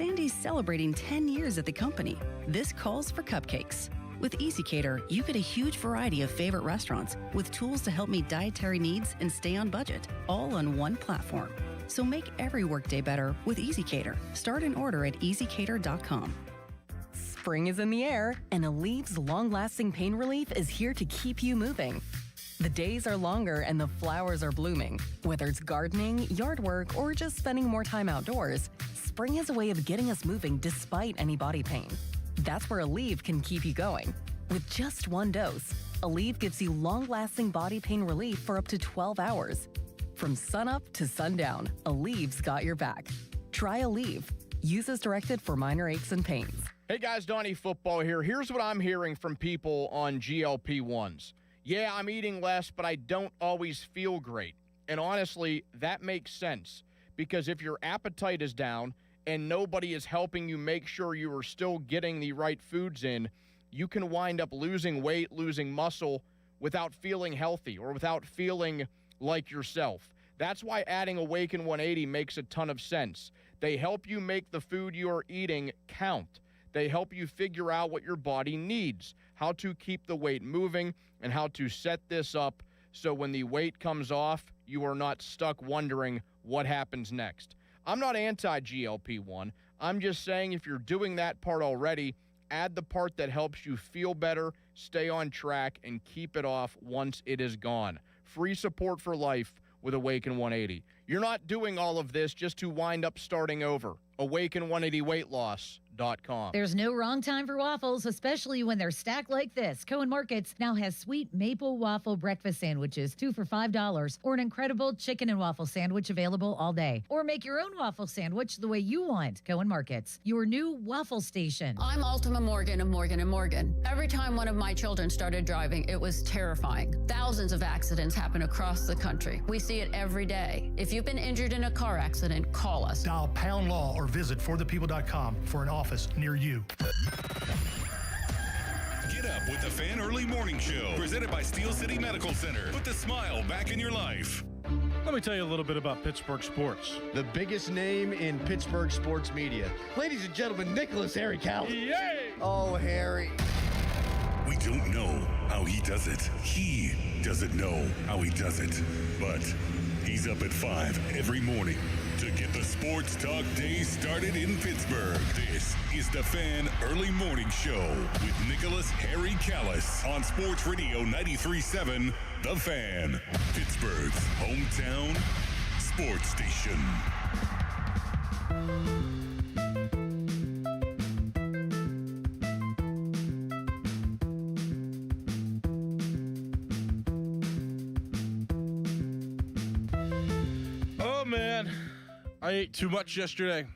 Sandy's celebrating 10 years at the company. This calls for cupcakes. With EasyCater, you get a huge variety of favorite restaurants with tools to help meet dietary needs and stay on budget, all on one platform. So make every workday better with EasyCater. Start an order at EasyCater.com. Spring is in the air, and Aleve's long-lasting pain relief is here to keep you moving. The days are longer and the flowers are blooming. Whether it's gardening, yard work, or just spending more time outdoors, spring has a way of getting us moving despite any body pain. That's where Aleve can keep you going. With just one dose, Aleve gives you long-lasting body pain relief for up to 12 hours. From sunup to sundown, Aleve's got your back. Try Aleve. Use as directed for minor aches and pains. Hey guys, Donnie Football here. Here's what I'm hearing from people on GLP-1s. Yeah, I'm eating less, but I don't always feel great. And honestly, that makes sense. Because if your appetite is down and nobody is helping you make sure you are still getting the right foods in, you can wind up losing weight, losing muscle without feeling healthy or without feeling like yourself. That's why adding Awaken 180 makes a ton of sense. They help you make the food you are eating count. They help you figure out what your body needs, how to keep the weight moving, and how to set this up so when the weight comes off, you are not stuck wondering what happens next. I'm not anti-GLP-1. I'm just saying if you're doing that part already, add the part that helps you feel better, stay on track, and keep it off once it is gone. Free support for life with Awaken 180. You're not doing all of this just to wind up starting over. Awaken180weightloss.com. There's no wrong time for waffles, especially when they're stacked like this. Coen Markets now has sweet maple waffle breakfast sandwiches, 2 for $5, or an incredible chicken and waffle sandwich available all day. Or make your own waffle sandwich the way you want. Coen Markets, your new waffle station. I'm Ultima Morgan of Morgan & Morgan. Every time one of my children started driving, it was terrifying. Thousands of accidents happen across the country. We see it every day. If you've been injured in a car accident, call us. Dial pound law or visit forthepeople.com for an office near you. Get up with the Fan Early Morning Show, presented by Steel City Medical Center. Put the smile back in your life. Let me tell you a little bit about Pittsburgh sports. The biggest name in Pittsburgh sports media. Ladies and gentlemen, Nicholas Harry Callis. Yay! Oh, Harry. We don't know how he does it. He doesn't know how he does it. But he's up at 5 every morning to get the sports talk day started in Pittsburgh. This is the Fan Early Morning Show with Nicholas Harry Callis on Sports Radio 93.7 The Fan, Pittsburgh's hometown sports station. Oh, man. I ate too much yesterday.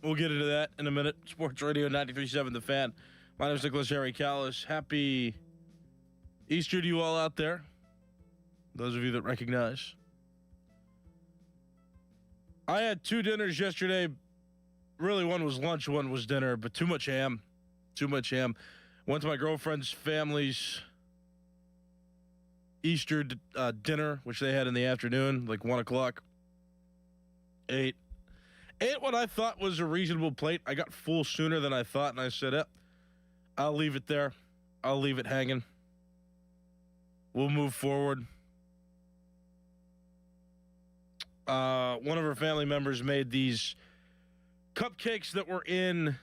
We'll get into that in a minute. Sports Radio 93.7 The Fan. My name is Nicholas Harry Callis. Happy Easter to you all out there. Those of you that recognize. I had 2 dinners yesterday. Really, one was lunch, one was dinner, but too much ham. Too much ham. Went to my girlfriend's family's Easter dinner, which they had in the afternoon, like 1 o'clock. Ate what I thought was a reasonable plate. I got full sooner than I thought, and I said, I'll leave it there. I'll leave it hanging. We'll move forward. One of her family members made these cupcakes that were in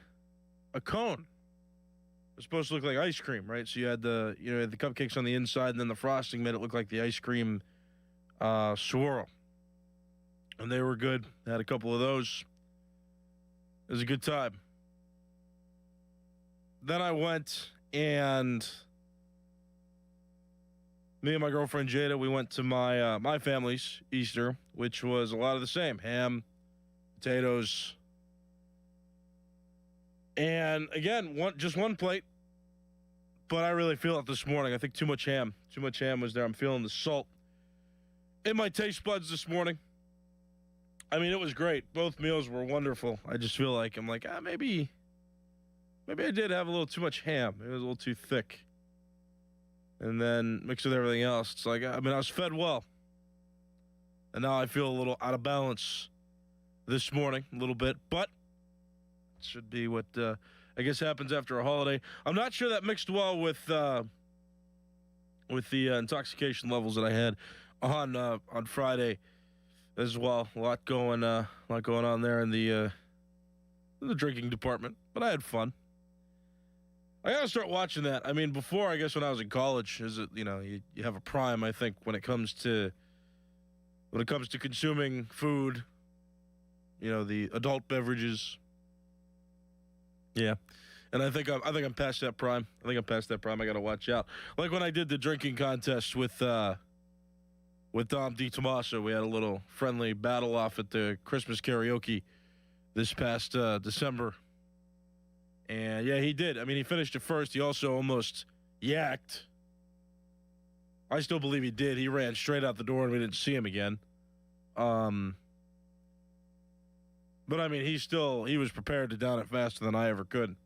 a cone. It was supposed to look like ice cream, right? So you had the cupcakes on the inside, and then the frosting made it look like the ice cream swirl. And they were good. I had a couple of those. It was a good time. Then I went and me and my girlfriend Jada, we went to my family's Easter, which was a lot of the same. Ham, potatoes. And again, just one plate. But I really feel it this morning. I think too much ham. Too much ham was there. I'm feeling the salt in my taste buds this morning. I mean, it was great. Both meals were wonderful. I just feel like maybe I did have a little too much ham. It was a little too thick. And then mixed with everything else, it's like, I was fed well. And now I feel a little out of balance this morning, a little bit. But should be what I guess happens after a holiday. I'm not sure that mixed well with the intoxication levels that I had on Friday as well. A lot going on there in the drinking department, but I had fun. I gotta start watching that. I mean, before, I guess when I was in college, you have a prime, I think, when it comes to consuming food, the adult beverages. Yeah. And I think I'm past that prime. I gotta watch out. Like when I did the drinking contest with Dom DiTomaso, we had a little friendly battle off at the Christmas karaoke this past December. And yeah, he did. I mean, he finished it first. He also almost yacked. I still believe he did. He ran straight out the door and we didn't see him again. But I mean, he was prepared to down it faster than I ever could.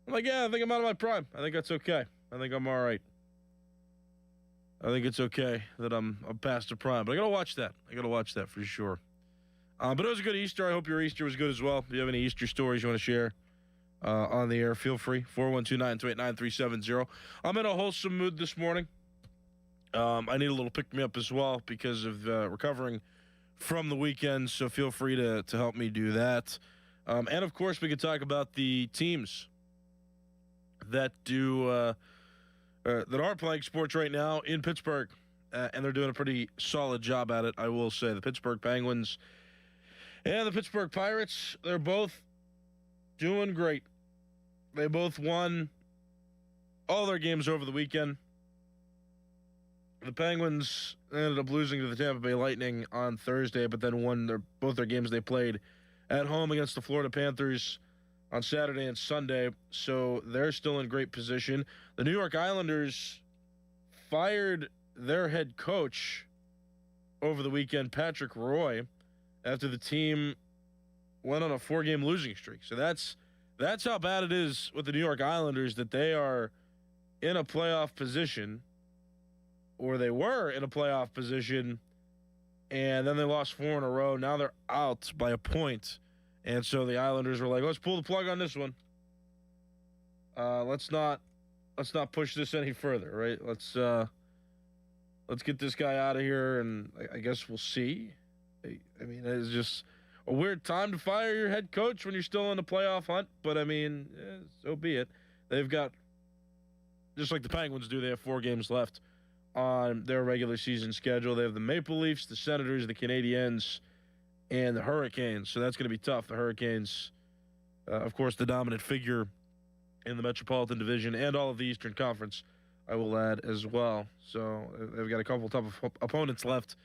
I'm like, yeah, I think I'm out of my prime. I think that's okay. I think I'm all right. I think it's okay that I'm past the prime. But I gotta watch that for sure. But it was a good Easter. I hope your Easter was good as well. If you have any Easter stories you want to share on the air, feel free. 412-928-9370. I'm in a wholesome mood this morning. I need a little pick-me-up as well because of recovering from the weekend, so feel free to help me do that. And, of course, we could talk about the teams that that are playing sports right now in Pittsburgh, and they're doing a pretty solid job at it, I will say. The Pittsburgh Penguins and the Pittsburgh Pirates, they're both doing great. They both won all their games over the weekend. The Penguins ended up losing to the Tampa Bay Lightning on Thursday, but then won both their games they played at home against the Florida Panthers on Saturday and Sunday, so they're still in great position. The New York Islanders fired their head coach over the weekend, Patrick Roy, after the team went on a 4-game losing streak. So that's how bad it is with the New York Islanders, that they are in a playoff position, or they were in a playoff position, and then they lost 4 in a row. Now they're out by a point. And so the Islanders were like, let's pull the plug on this one. Let's not push this any further, right? Let's get this guy out of here, and I guess we'll see. I mean, it's just a weird time to fire your head coach when you're still in the playoff hunt, but I mean, so be it. They've got, just like the Penguins do, they have 4 games left on their regular season schedule. They have the Maple Leafs, the Senators, the Canadiens, and the Hurricanes. So that's going to be tough. The Hurricanes, of course, the dominant figure in the Metropolitan Division and all of the Eastern Conference, I will add as well. So they've got a couple tough opponents left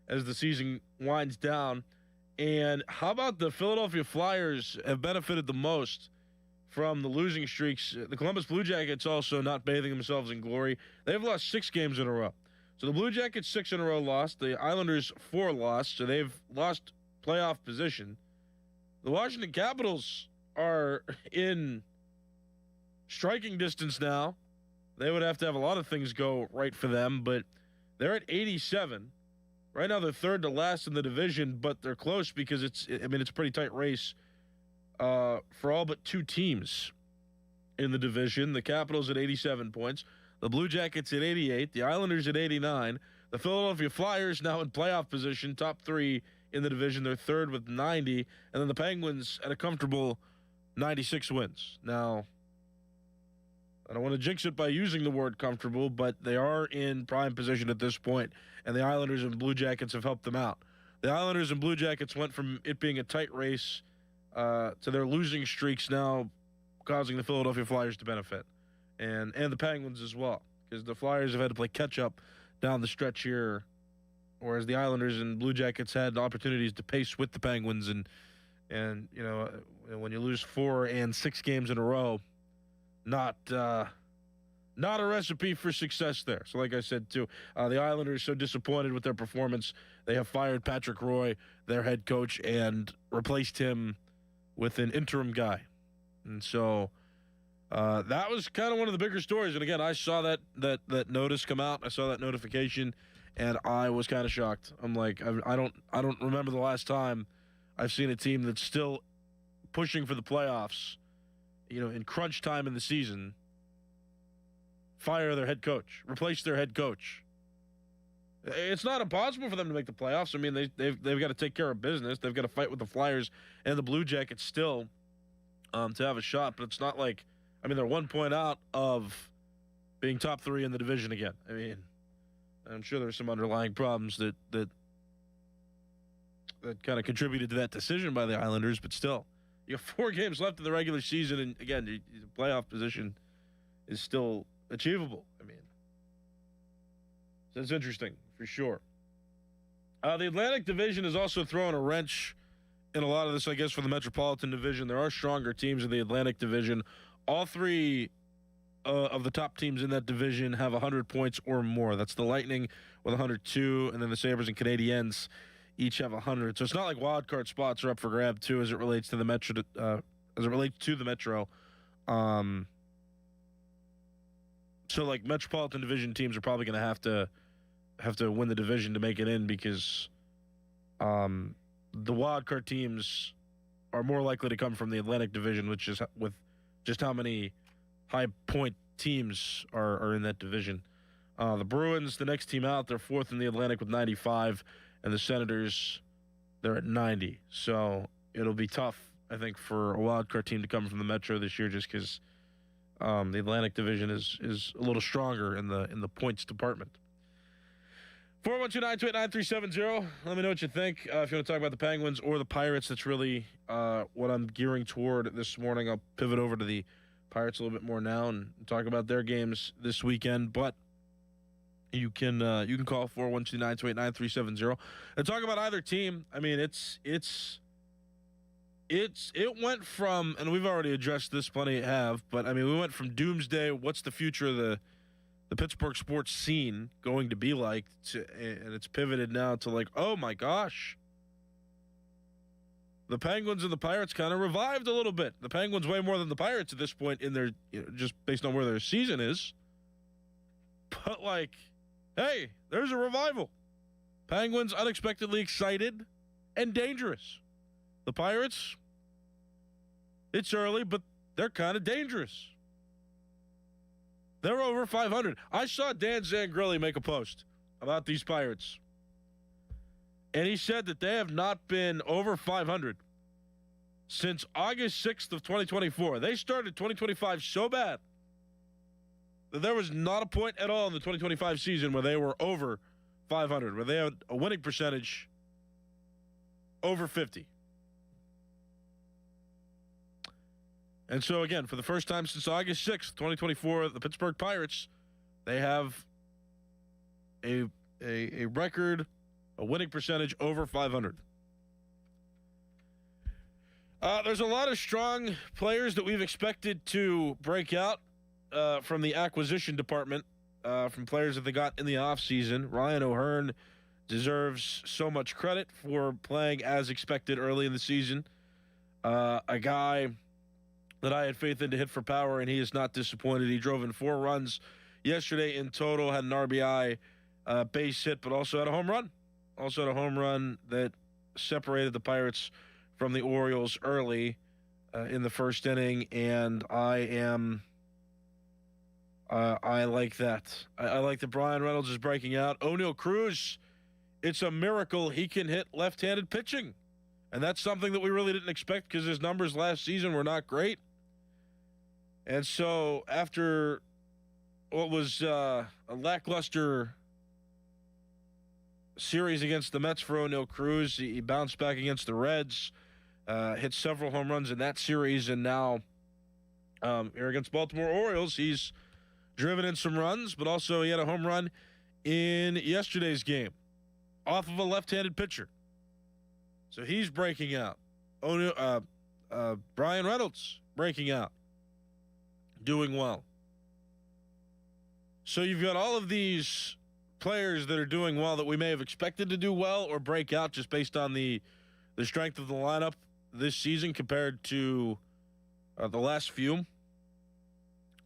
as the season winds down. And how about the Philadelphia Flyers have benefited the most from the losing streaks? The Columbus Blue Jackets also not bathing themselves in glory. They've lost 6 games in a row. So the Blue Jackets 6 in a row lost. The Islanders 4 lost. So they've lost playoff position. The Washington Capitals are in striking distance now. They would have to have a lot of things go right for them, but they're at 87. Right now they're third to last in the division, but they're close because it's a pretty tight race for all but 2 teams in the division. The Capitals at 87 points. The Blue Jackets at 88. The Islanders at 89. The Philadelphia Flyers now in playoff position, top 3 in the division. They're third with 90. And then the Penguins at a comfortable 96 wins. Now, I don't want to jinx it by using the word comfortable, but they are in prime position at this point, and the Islanders and Blue Jackets have helped them out. The Islanders and Blue Jackets went from it being a tight race to their losing streaks now causing the Philadelphia Flyers to benefit, and the Penguins as well, because the Flyers have had to play catch-up down the stretch here, whereas the Islanders and Blue Jackets had opportunities to pace with the Penguins, and when you lose 4 and 6 games in a row, not a recipe for success there. So like I said, too, the Islanders so disappointed with their performance. They have fired Patrick Roy, their head coach, and replaced him with an interim guy. And so that was kind of one of the bigger stories. And again, I saw that notice come out. I saw that notification, and I was kind of shocked. I'm like, I don't remember the last time I've seen a team that's still pushing for the playoffs, in crunch time in the season, fire their head coach, replace their head coach. It's not impossible for them to make the playoffs. I mean, they've got to take care of business. They've got to fight with the Flyers and the Blue Jackets still to have a shot. But it's not like, they're 1 point out of being top 3 in the division again. I mean, I'm sure there's some underlying problems that kind of contributed to that decision by the Islanders, but still, you have 4 games left in the regular season, and again, the playoff position is still achievable. So it's interesting for sure. The Atlantic Division is also throwing a wrench in a lot of this, I guess, for the Metropolitan Division. There are stronger teams in the Atlantic Division. All 3 of the top teams in that division have 100 points or more. That's the Lightning with 102, and then the Sabres and Canadiens each have 100. So it's not like wild card spots are up for grab too, as it relates to the Metro. So like Metropolitan Division teams are probably going to have to win the division to make it in, because the wild card teams are more likely to come from the Atlantic Division, which is with just how many high point teams are in that division. The Bruins, the next team out, they're 4th in the Atlantic with 95, and the Senators, they're at 90. So it'll be tough, I think, for a wild card team to come from the Metro this year, just because the Atlantic Division is a little stronger in the points department. 412-928-9370. Let me know what you think. If you want to talk about the Penguins or the Pirates, that's really what I'm gearing toward this morning. I'll pivot over to the Pirates a little bit more now and talk about their games this weekend. But you can call 412-928-9370 and talk about either team. I mean, it went from, and we've already addressed this, plenty have, but I mean, we went from doomsday, what's the future of the Pittsburgh sports scene going to be like, and it's pivoted now to like, oh my gosh, the Penguins and the Pirates kind of revived a little bit. The Penguins way more than the Pirates at this point in their, just based on where their season is. But like, hey, there's a revival. Penguins unexpectedly excited and dangerous. The Pirates, it's early, but they're kind of dangerous. They're over 500. I saw Dan Zangrilli make a post about these Pirates, and he said that they have not been over 500 since August 6th of 2024. They started 2025 so bad that there was not a point at all in the 2025 season where they were over 500, where they had a winning percentage over 50. And so, again, for the first time since August 6th, 2024, the Pittsburgh Pirates, they have a record, a winning percentage over 500. There's a lot of strong players that we've expected to break out from the acquisition department, from players that they got in the offseason. Ryan O'Hearn deserves so much credit for playing as expected early in the season. A guy that I had faith in to hit for power, and he is not disappointed. He drove in 4 runs yesterday in total, had an RBI base hit, but also had a home run. Also had a home run that separated the Pirates from the Orioles early in the first inning, and I like that. I like that Brian Reynolds is breaking out. O'Neal Cruz, it's a miracle he can hit left-handed pitching, and that's something that we really didn't expect because his numbers last season were not great. And so after what was a lackluster series against the Mets for O'Neal Cruz, he bounced back against the Reds, hit several home runs in that series, and now here against Baltimore Orioles, he's driven in some runs, but also he had a home run in yesterday's game off of a left-handed pitcher. So he's breaking out. Brian Reynolds breaking out, doing well. So you've got all of these players that are doing well that we may have expected to do well or break out just based on the strength of the lineup this season compared to the last few.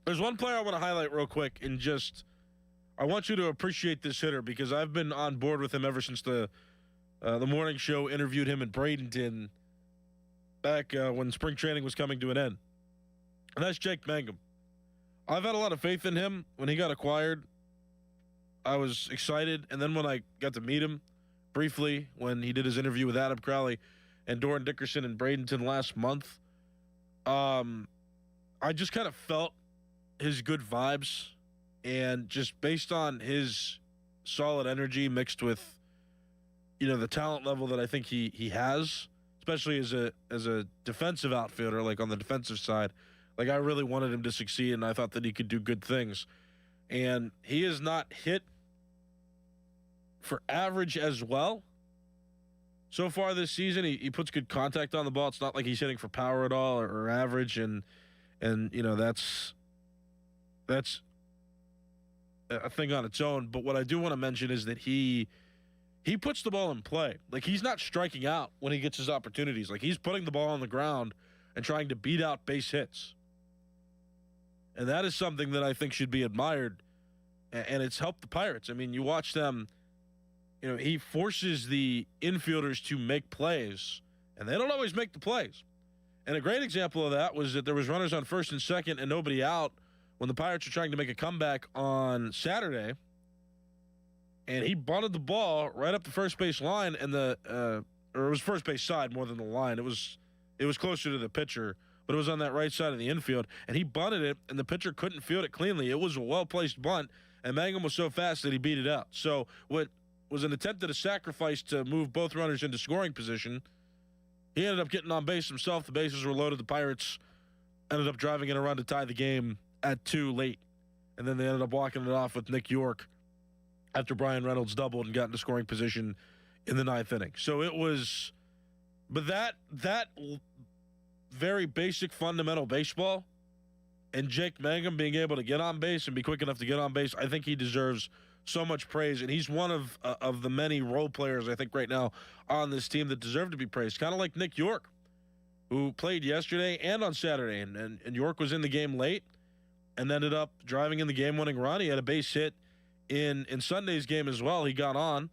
There's one player I want to highlight real quick, and just I want you to appreciate this hitter because I've been on board with him ever since the morning show interviewed him in Bradenton back when spring training was coming to an end. And that's Jake Mangum. I've had a lot of faith in him. When he got acquired, I was excited. And then when I got to meet him briefly, when he did his interview with Adam Crowley and Doran Dickerson in Bradenton last month, I just kind of felt his good vibes. And just based on his solid energy mixed with, the talent level that I think he has, especially as a defensive outfielder, like on the defensive side, like I really wanted him to succeed, and I thought that he could do good things. And he has not hit for average as well so far this season. He puts good contact on the ball. It's not like he's hitting for power at all or average, and that's a thing on its own. But what I do want to mention is that he puts the ball in play. Like, he's not striking out when he gets his opportunities. Like, he's putting the ball on the ground and trying to beat out base hits. And that is something that I think should be admired, and it's helped the Pirates. I mean, you watch them, he forces the infielders to make plays, and they don't always make the plays. And a great example of that was that there was runners on first and second and nobody out when the Pirates were trying to make a comeback on Saturday, and he bunted the ball right up the first base line, and or it was first base side more than the line. It was closer to the pitcher, but it was on that right side of the infield, and he bunted it, and the pitcher couldn't field it cleanly. It was a well-placed bunt, and Mangum was so fast that he beat it out. So what was an attempt at a sacrifice to move both runners into scoring position, he ended up getting on base himself. The bases were loaded. The Pirates ended up driving in a run to tie the game at 2 late, and then they ended up walking it off with Nick York after Brian Reynolds doubled and got into scoring position in the 9th inning. So it was, but that very basic fundamental baseball, and Jake Mangum being able to get on base and be quick enough to get on base, I think he deserves so much praise, and he's one of the many role players I think right now on this team that deserve to be praised, kind of like Nick York, who played yesterday and on Saturday, and York was in the game late and ended up driving in the game-winning run. He had a base hit in Sunday's game as well. He got on.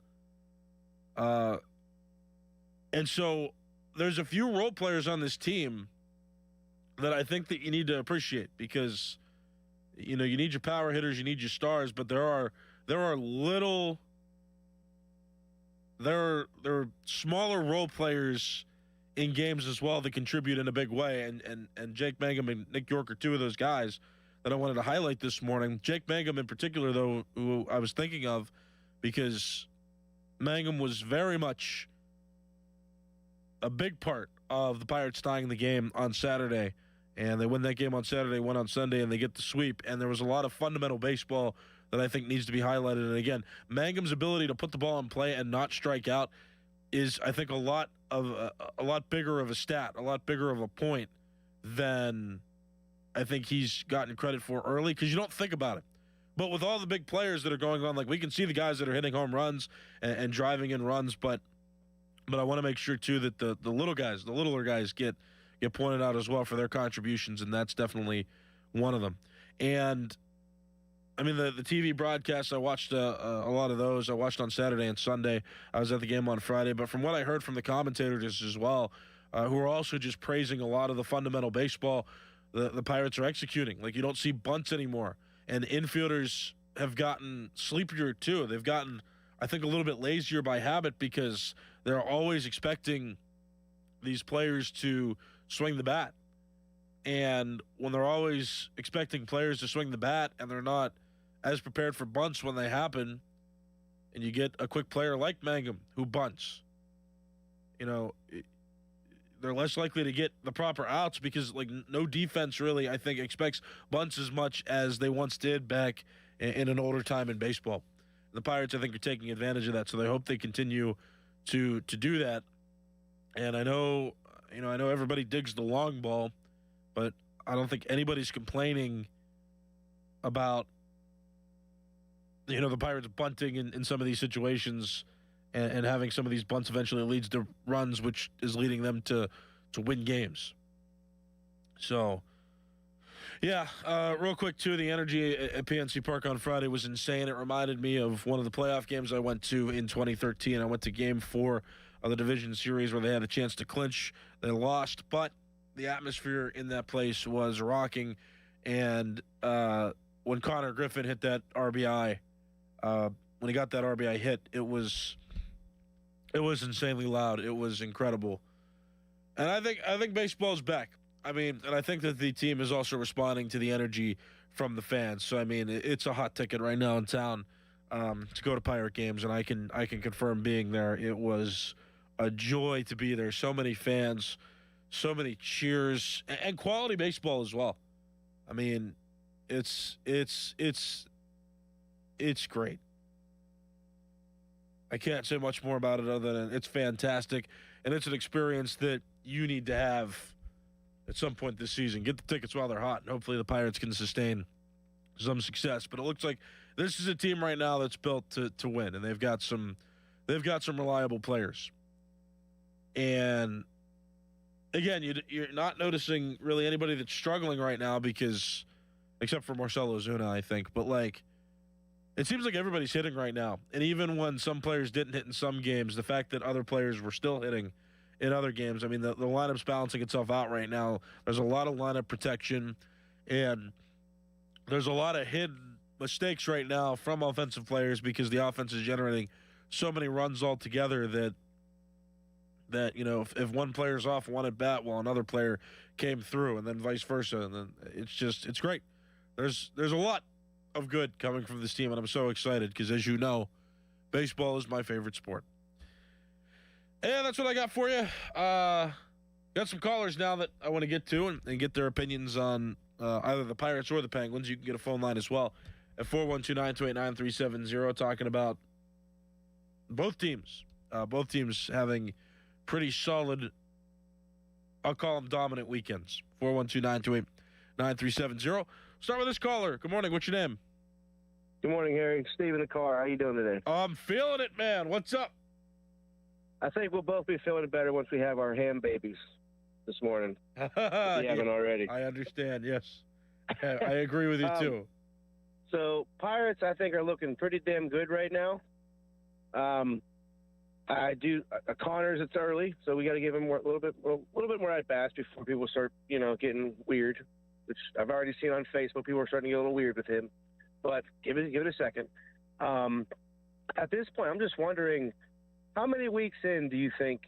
And so there's a few role players on this team that I think that you need to appreciate, because you need your power hitters, you need your stars, but there are smaller role players in games as well that contribute in a big way, and Jake Mangum and Nick York are two of those guys that I wanted to highlight this morning. Jake Mangum in particular, though, who I was thinking of, because Mangum was very much a big part of the Pirates tying the game on Saturday, and they win that game on Saturday, win on Sunday, and they get the sweep. And there was a lot of fundamental baseball that I think needs to be highlighted. And again, Mangum's ability to put the ball in play and not strike out is, I think, a lot bigger of a stat, a lot bigger of a point than I think he's gotten credit for early, because you don't think about it. But with all the big players that are going on, like, we can see the guys that are hitting home runs and driving in runs, but I want to make sure too that the littler guys get pointed out as well for their contributions, and that's definitely one of them. And I mean, the TV broadcasts, I watched a lot of those. I watched on Saturday and Sunday. I was at the game on Friday, but from what I heard from the commentators as well, who are also just praising a lot of the fundamental baseball the Pirates are executing. Like, you don't see bunts anymore, and infielders have gotten sleepier too. They've gotten, I think, a little bit lazier by habit, because they're always expecting these players to swing the bat. And when they're always expecting players to swing the bat and they're not as prepared for bunts when they happen, and you get a quick player like Mangum who bunts, they're less likely to get the proper outs, because, like, no defense really, I think, expects bunts as much as they once did back in an older time in baseball. The Pirates, I think, are taking advantage of that, so they hope they continue to do that. And I know everybody digs the long ball, but I don't think anybody's complaining about, the Pirates bunting in some of these situations, and having some of these bunts eventually leads to runs, which is leading them to win games. So, yeah, real quick, too, the energy at PNC Park on Friday was insane. It reminded me of one of the playoff games I went to in 2013. I went to Game 4 of the division series where they had a chance to clinch. They lost, but the atmosphere in that place was rocking. And when Connor Griffin hit that RBI, when he got that RBI hit, it was insanely loud. It was incredible. And I think baseball's back. I mean, and I think that the team is also responding to the energy from the fans. So I mean, it's a hot ticket right now in town to go to Pirate games, and I can confirm being there. It was a joy to be there. So many fans, so many cheers, and quality baseball as well. I mean, it's great. I can't say much more about it other than it's fantastic, and it's an experience that you need to have at some point this season. Get the tickets while they're hot, and hopefully the Pirates can sustain some success. But it looks like this is a team right now that's built to win, and they've got some reliable players. And again, you're not noticing really anybody that's struggling right now because, except for Marcell Ozuna, I think. But like, it seems like everybody's hitting right now. And even when some players didn't hit in some games, the fact that other players were still hitting in other games, I mean, the lineup's balancing itself out right now. There's a lot of lineup protection, and there's a lot of hidden mistakes right now from offensive players because the offense is generating so many runs altogether that you know, if one player's off one at bat while another player came through, and then vice versa, and then it's great. There's a lot of good coming from this team, and I'm so excited because, as you know, baseball is my favorite sport. And that's what I got for you. Got some callers now that I want to get to and get their opinions on either the Pirates or the Penguins. You can get a phone line as well at 412-928-9370, talking about both teams. Both teams having pretty solid, I'll call them dominant weekends. 412-928-9370. Start with this caller. Good morning. What's your name? Good morning, Harry. Steve in the car. How you doing today? I'm feeling it, man. What's up? I think we'll both be feeling it better once we have our ham babies this morning. If we haven't already. I understand, yes. I agree with you, too. So, Pirates, I think, are looking pretty damn good right now. Connors, it's early, so we got to give him a little bit more at bats before people start, getting weird, which I've already seen on Facebook. People are starting to get a little weird with him, but give it a second. At this point, I'm just wondering, how many weeks in do you think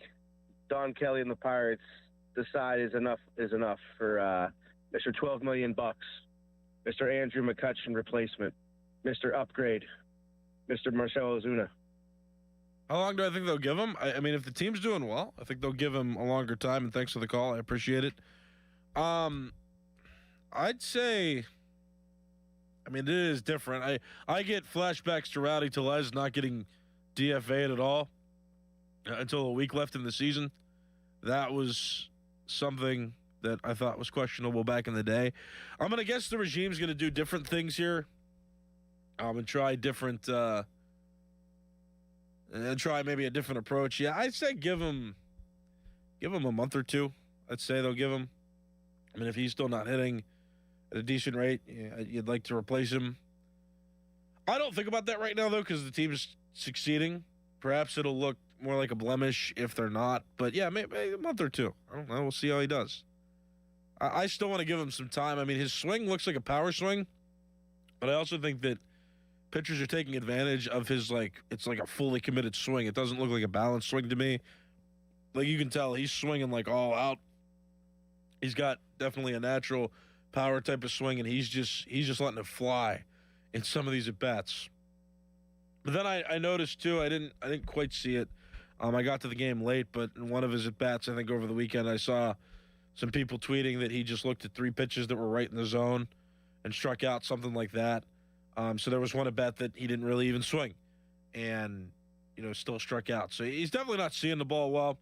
Don Kelly and the Pirates decide is enough for Mr. $12 million, Mr. Andrew McCutchen replacement, Mr. Upgrade, Mr. Marcell Ozuna? How long do I think they'll give him? I mean, if the team's doing well, I think they'll give him a longer time, and thanks for the call. I appreciate it. I'd say, I mean, it is different. I get flashbacks to Rowdy Tellez not getting DFA'd at all until a week left in the season. That was something that I thought was questionable back in the day. I'm going to guess the regime's going to do different things here. And try different and try maybe a different approach. Yeah, I'd say give him a month or two. I'd say they'll give him. I mean, if he's still not hitting at a decent rate, you'd like to replace him. I don't think about that right now, though, because the team's succeeding. Perhaps it'll look more like a blemish if they're not. But, yeah, maybe a month or two. I don't know. We'll see how he does. I still want to give him some time. I mean, his swing looks like a power swing, but I also think that pitchers are taking advantage of his, it's like a fully committed swing. It doesn't look like a balanced swing to me. Like, you can tell he's swinging, all out. He's got definitely a natural power type of swing, and he's just letting it fly in some of these at-bats. But then I noticed, too, I didn't quite see it. I got to the game late, but in one of his at-bats, I think over the weekend, I saw some people tweeting that he just looked at 3 pitches that were right in the zone and struck out, something like that. So there was one at-bat that he didn't really even swing and, still struck out. So he's definitely not seeing the ball well.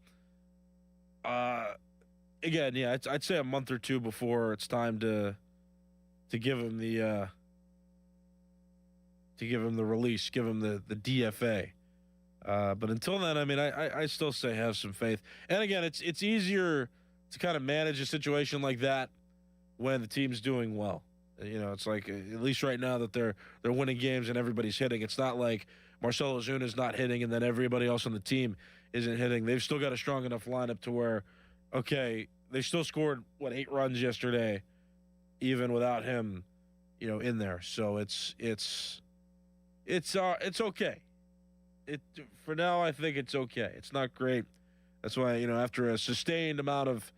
Again, yeah, I'd say a month or two before it's time to give him the release, give him the DFA. But until then, I mean, I still say have some faith. And again, it's easier to kind of manage a situation like that when the team's doing well. It's like, at least right now that they're winning games and everybody's hitting. It's not like Marcell Ozuna is not hitting and then everybody else on the team isn't hitting, they've still got a strong enough lineup to where, okay, they still scored 8 runs yesterday, even without him, in there. So it's okay. For now, I think it's okay. It's not great. That's why, after a sustained amount of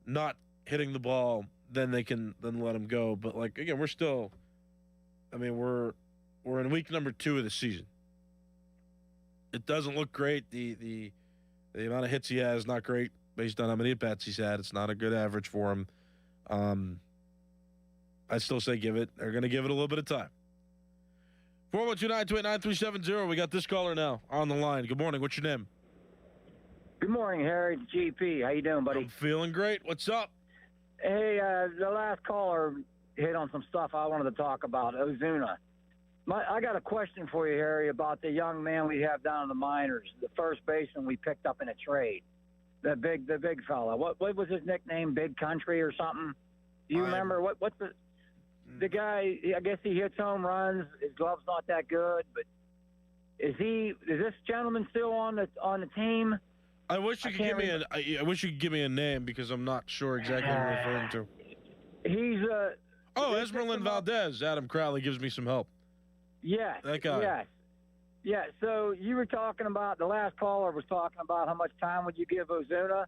not hitting the ball, then they can let him go. But again, we're still, we're in week number 2 of the season. It doesn't look great. The amount of hits he has is not great based on how many at-bats he's had. It's not a good average for him. I'd still say they're going to give it a little bit of time. 412-928-9370. We got this caller now on the line. Good morning. What's your name? Good morning, Harry. It's GP. How you doing, buddy? I'm feeling great. What's up? Hey, the last caller hit on some stuff I wanted to talk about, Ozuna. I got a question for you, Harry, about the young man we have down in the minors, the first baseman we picked up in a trade. The big fella. What was his nickname? Big Country or something? Do you remember what's the guy? I guess he hits home runs. His glove's not that good, but is this gentleman still on the team? I wish you could give me a name because I'm not sure exactly what you're referring to. He's Esmeralyn Valdez. Adam Crowley gives me some help. Yes. That guy. Yes. Yeah, so you were talking about, the last caller was talking about how much time would you give Ozuna.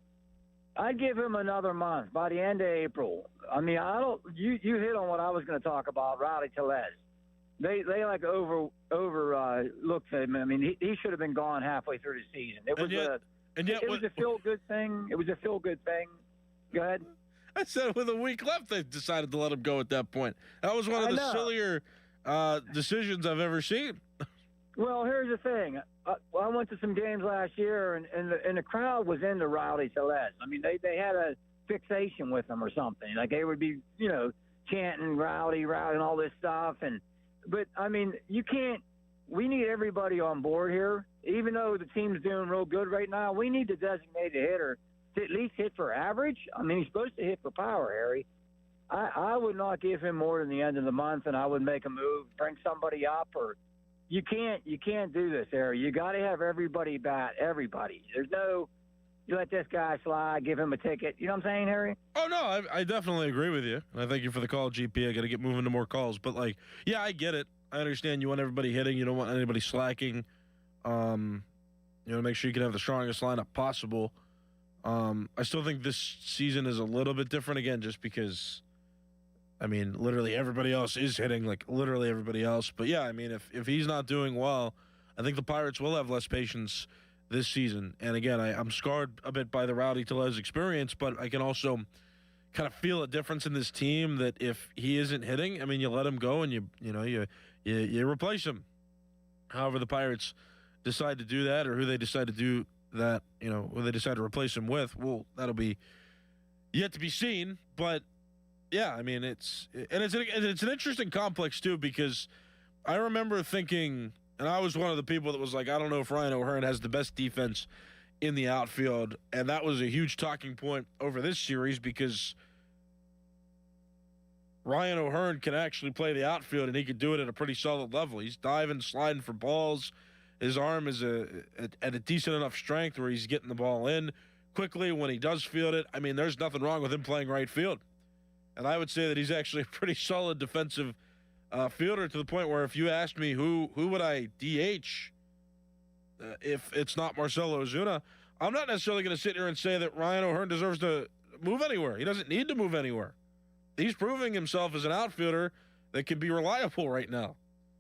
I'd give him another month, by the end of April. You hit on what I was going to talk about, Rowdy Tellez. They looked at him. He should have been gone halfway through the season. It was a feel-good thing. It was a feel-good thing. Go ahead. I said with a week left, they decided to let him go at that point. That was one of the sillier decisions I've ever seen. Well, here's the thing. I went to some games last year, and the crowd was into Rowdy Tellez. They had a fixation with him or something. They would be, chanting Rowdy, and all this stuff. But you can't. We need everybody on board here. Even though the team's doing real good right now, we need the designated hitter to at least hit for average. He's supposed to hit for power, Harry. I would not give him more than the end of the month, and I would make a move, bring somebody up, or you can't do this, Harry. You got to have everybody bat, everybody. There's no, you let this guy slide, give him a ticket. You know what I'm saying, Harry? Oh, no, I definitely agree with you. And I thank you for the call, GP. I got to get moving to more calls. But, yeah, I get it. I understand you want everybody hitting. You don't want anybody slacking. Make sure you can have the strongest lineup possible. I still think this season is a little bit different, again, just because, literally everybody else is hitting, literally everybody else. But, yeah, if he's not doing well, I think the Pirates will have less patience this season. And, again, I'm scarred a bit by the Rowdy Tellez experience, but I can also kind of feel a difference in this team that if he isn't hitting, you let him go and you replace him. However the Pirates decide to do that, or who they decide to do that, who they decide to replace him with, well, that'll be yet to be seen. But yeah, it's an interesting complex too, because I remember thinking, and I was one of the people that was like, I don't know if Ryan O'Hearn has the best defense in the outfield, and that was a huge talking point over this series because Ryan O'Hearn can actually play the outfield, and he could do it at a pretty solid level. He's diving, sliding for balls. His arm is at a decent enough strength where he's getting the ball in quickly when he does field it. There's nothing wrong with him playing right field. And I would say that he's actually a pretty solid defensive fielder, to the point where if you asked me who would I DH if it's not Marcell Ozuna, I'm not necessarily going to sit here and say that Ryan O'Hearn deserves to move anywhere. He doesn't need to move anywhere. He's proving himself as an outfielder that can be reliable right now.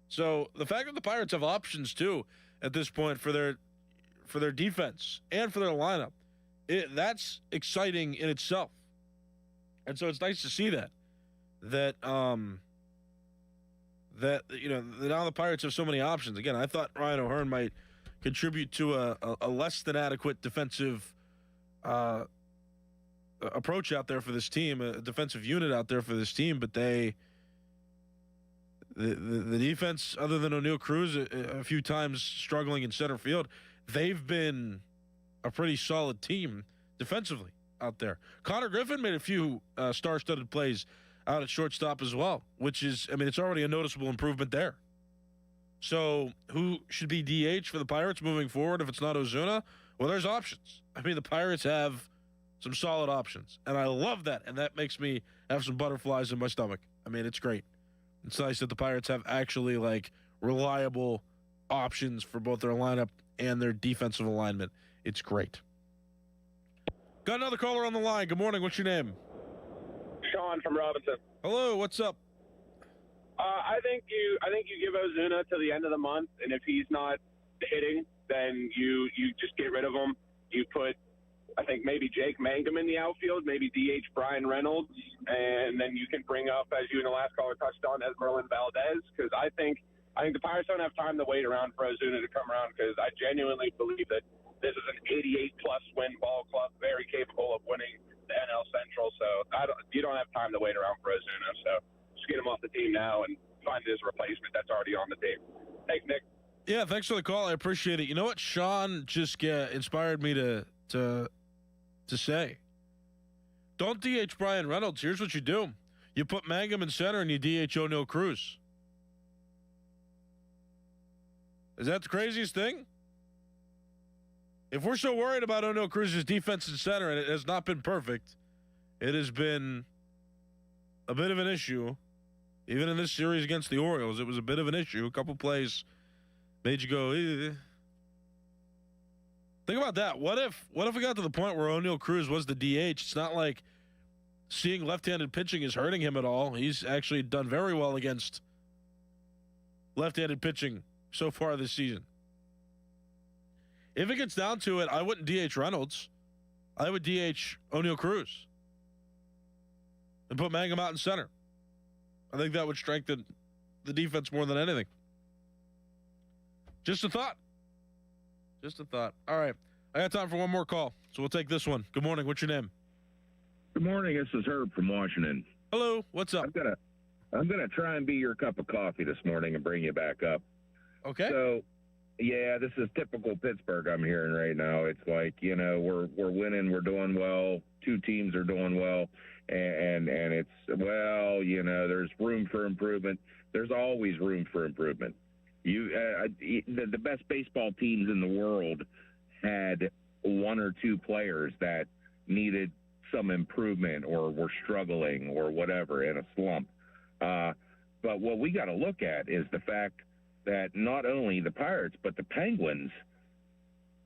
So the fact that the Pirates have options too at this point for their defense and for their lineup, that's exciting in itself. And so it's nice to see that now the Pirates have so many options. Again, I thought Ryan O'Hearn might contribute to a less than adequate defensive approach out there for this team, a defensive unit out there for this team, but the defense, other than O'Neal Cruz a few times struggling in center field, they've been a pretty solid team defensively out there. Connor Griffin made a few star-studded plays out at shortstop as well, which is, it's already a noticeable improvement there. So who should be DH for the Pirates moving forward if it's not Ozuna? Well, there's options. I mean, the Pirates have some solid options, and I love that, and that makes me have some butterflies in my stomach. I mean, it's great. It's nice that the Pirates have actually, like, reliable options for both their lineup and their defensive alignment. It's great. Got another caller on the line. Good morning. What's your name? Sean from Robinson. Hello. What's up? I think you give Ozuna to the end of the month, and if he's not hitting, then you just get rid of him. You put, I think, maybe Jake Mangum in the outfield, maybe DH Brian Reynolds, and then you can bring up, as you and the last caller touched on, Esmeralda Valdez, because I think the Pirates don't have time to wait around for Ozuna to come around, because I genuinely believe that this is an 88-plus win ball club, very capable of winning the NL Central. So you don't have time to wait around for Ozuna. So just get him off the team now and find his replacement that's already on the team. Thanks, Nick. Yeah, thanks for the call. I appreciate it. You know what? Sean just inspired me to say. Don't DH Brian Reynolds. Here's what you do. You put Mangum in center and you DH O'Neal Cruz. Is that the craziest thing? If we're so worried about O'Neal Cruz's defense in center, and it has not been perfect, it has been a bit of an issue. Even in this series against the Orioles, it was a bit of an issue. A couple plays made you go, eh. Think about that. What if we got to the point where O'Neal Cruz was the DH? It's not like seeing left-handed pitching is hurting him at all. He's actually done very well against left-handed pitching so far this season. If it gets down to it, I wouldn't DH Reynolds. I would DH O'Neal Cruz and put Mangum out in center. I think that would strengthen the defense more than anything. Just a thought. Just a thought. All right. I got time for one more call, so we'll take this one. Good morning. What's your name? Good morning. This is Herb from Washington. Hello. What's up? I'm gonna try and be your cup of coffee this morning and bring you back up. Okay. So, yeah, this is typical Pittsburgh I'm hearing right now. It's like, we're winning, we're doing well, two teams are doing well, and it's, well, there's room for improvement. There's always room for improvement. The best baseball teams in the world had one or two players that needed some improvement or were struggling or whatever in a slump. But what we got to look at is the fact that not only the Pirates, but the Penguins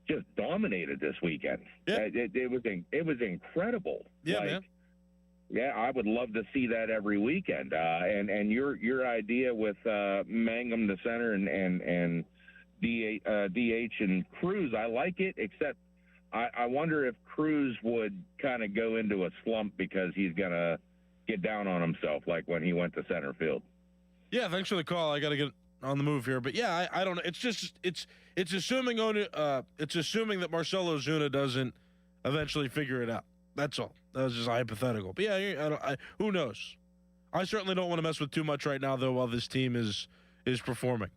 just dominated this weekend. Yeah. It was incredible. Yeah, man. Yeah, I would love to see that every weekend. And your idea with Mangum the center and DH and Cruz, I like it, except I wonder if Cruz would kind of go into a slump because he's going to get down on himself like when he went to center field. Yeah, thanks for the call. I got to get on the move here, but yeah, I don't know. It's just it's assuming that Marcell Ozuna doesn't eventually figure it out. That's all. That was just hypothetical. But yeah, who knows? I certainly don't want to mess with too much right now, though, while this team is performing.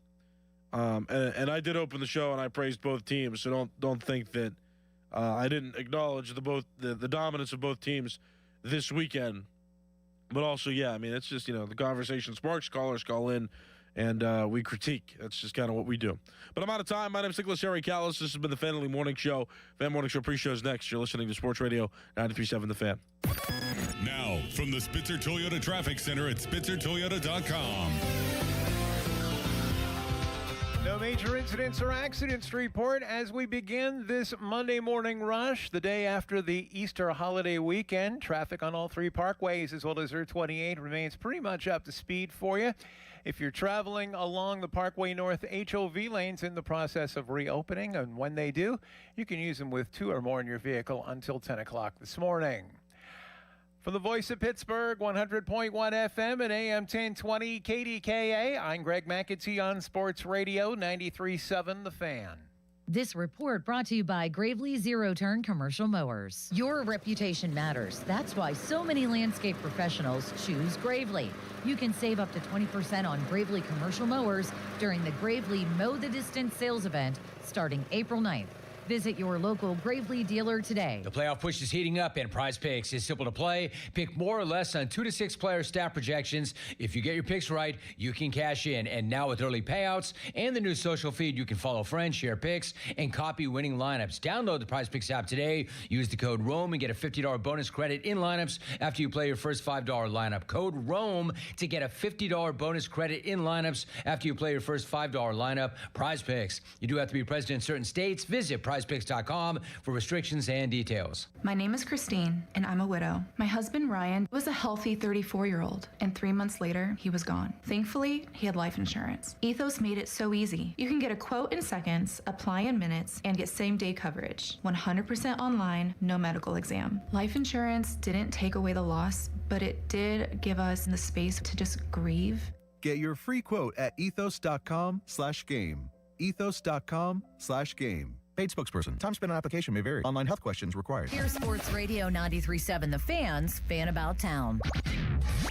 And I did open the show and I praised both teams, so don't think that I didn't acknowledge the dominance of both teams this weekend. But also, yeah, I mean, it's just, the conversation sparks, callers call in, and we critique. That's just kind of what we do. But I'm out of time. My name is Nicholas Harry Callis. This has been the Fan Daily Morning Show. Fan Morning Show pre-show is next. You're listening to Sports Radio 93.7 The Fan. Now, from the Spitzer Toyota Traffic Center at SpitzerToyota.com. No major incidents or accidents to report as we begin this Monday morning rush, the day after the Easter holiday weekend. Traffic on all three parkways as well as Route 28 remains pretty much up to speed for you. If you're traveling along the Parkway North, HOV lanes in the process of reopening, and when they do, you can use them with two or more in your vehicle until 10 o'clock this morning. From the voice of Pittsburgh, 100.1 FM and AM 1020 KDKA, I'm Greg McAtee on Sports Radio 93.7 The Fan. This report brought to you by Gravely Zero-Turn Commercial Mowers. Your reputation matters. That's why so many landscape professionals choose Gravely. You can save up to 20% on Gravely commercial mowers during the Gravely Mow the Distance sales event starting April 9th. Visit your local Gravely dealer today. The playoff push is heating up, and Prize Picks is simple to play. Pick more or less on 2 to 6 player stat projections. If you get your picks right, you can cash in. And now with early payouts and the new social feed, you can follow friends, share picks, and copy winning lineups. Download the Prize Picks app today. Use the code ROAM and get a $50 bonus credit in lineups after you play your first $5 lineup. Code ROAM to get a $50 bonus credit in lineups after you play your first $5 lineup. Prize Picks. You do have to be present in certain states. Visit prizepicks.com for restrictions and details. My name is Christine, and I'm a widow. My husband, Ryan, was a healthy 34-year-old, and 3 months later, he was gone. Thankfully, he had life insurance. Ethos made it so easy. You can get a quote in seconds, apply in minutes, and get same-day coverage. 100% online, no medical exam. Life insurance didn't take away the loss, but it did give us the space to just grieve. Get your free quote at ethos.com/game. ethos.com/game. Paid spokesperson. Time spent on application may vary. Online health questions required. Here's Sports Radio 93.7 The Fan's Fan About Town.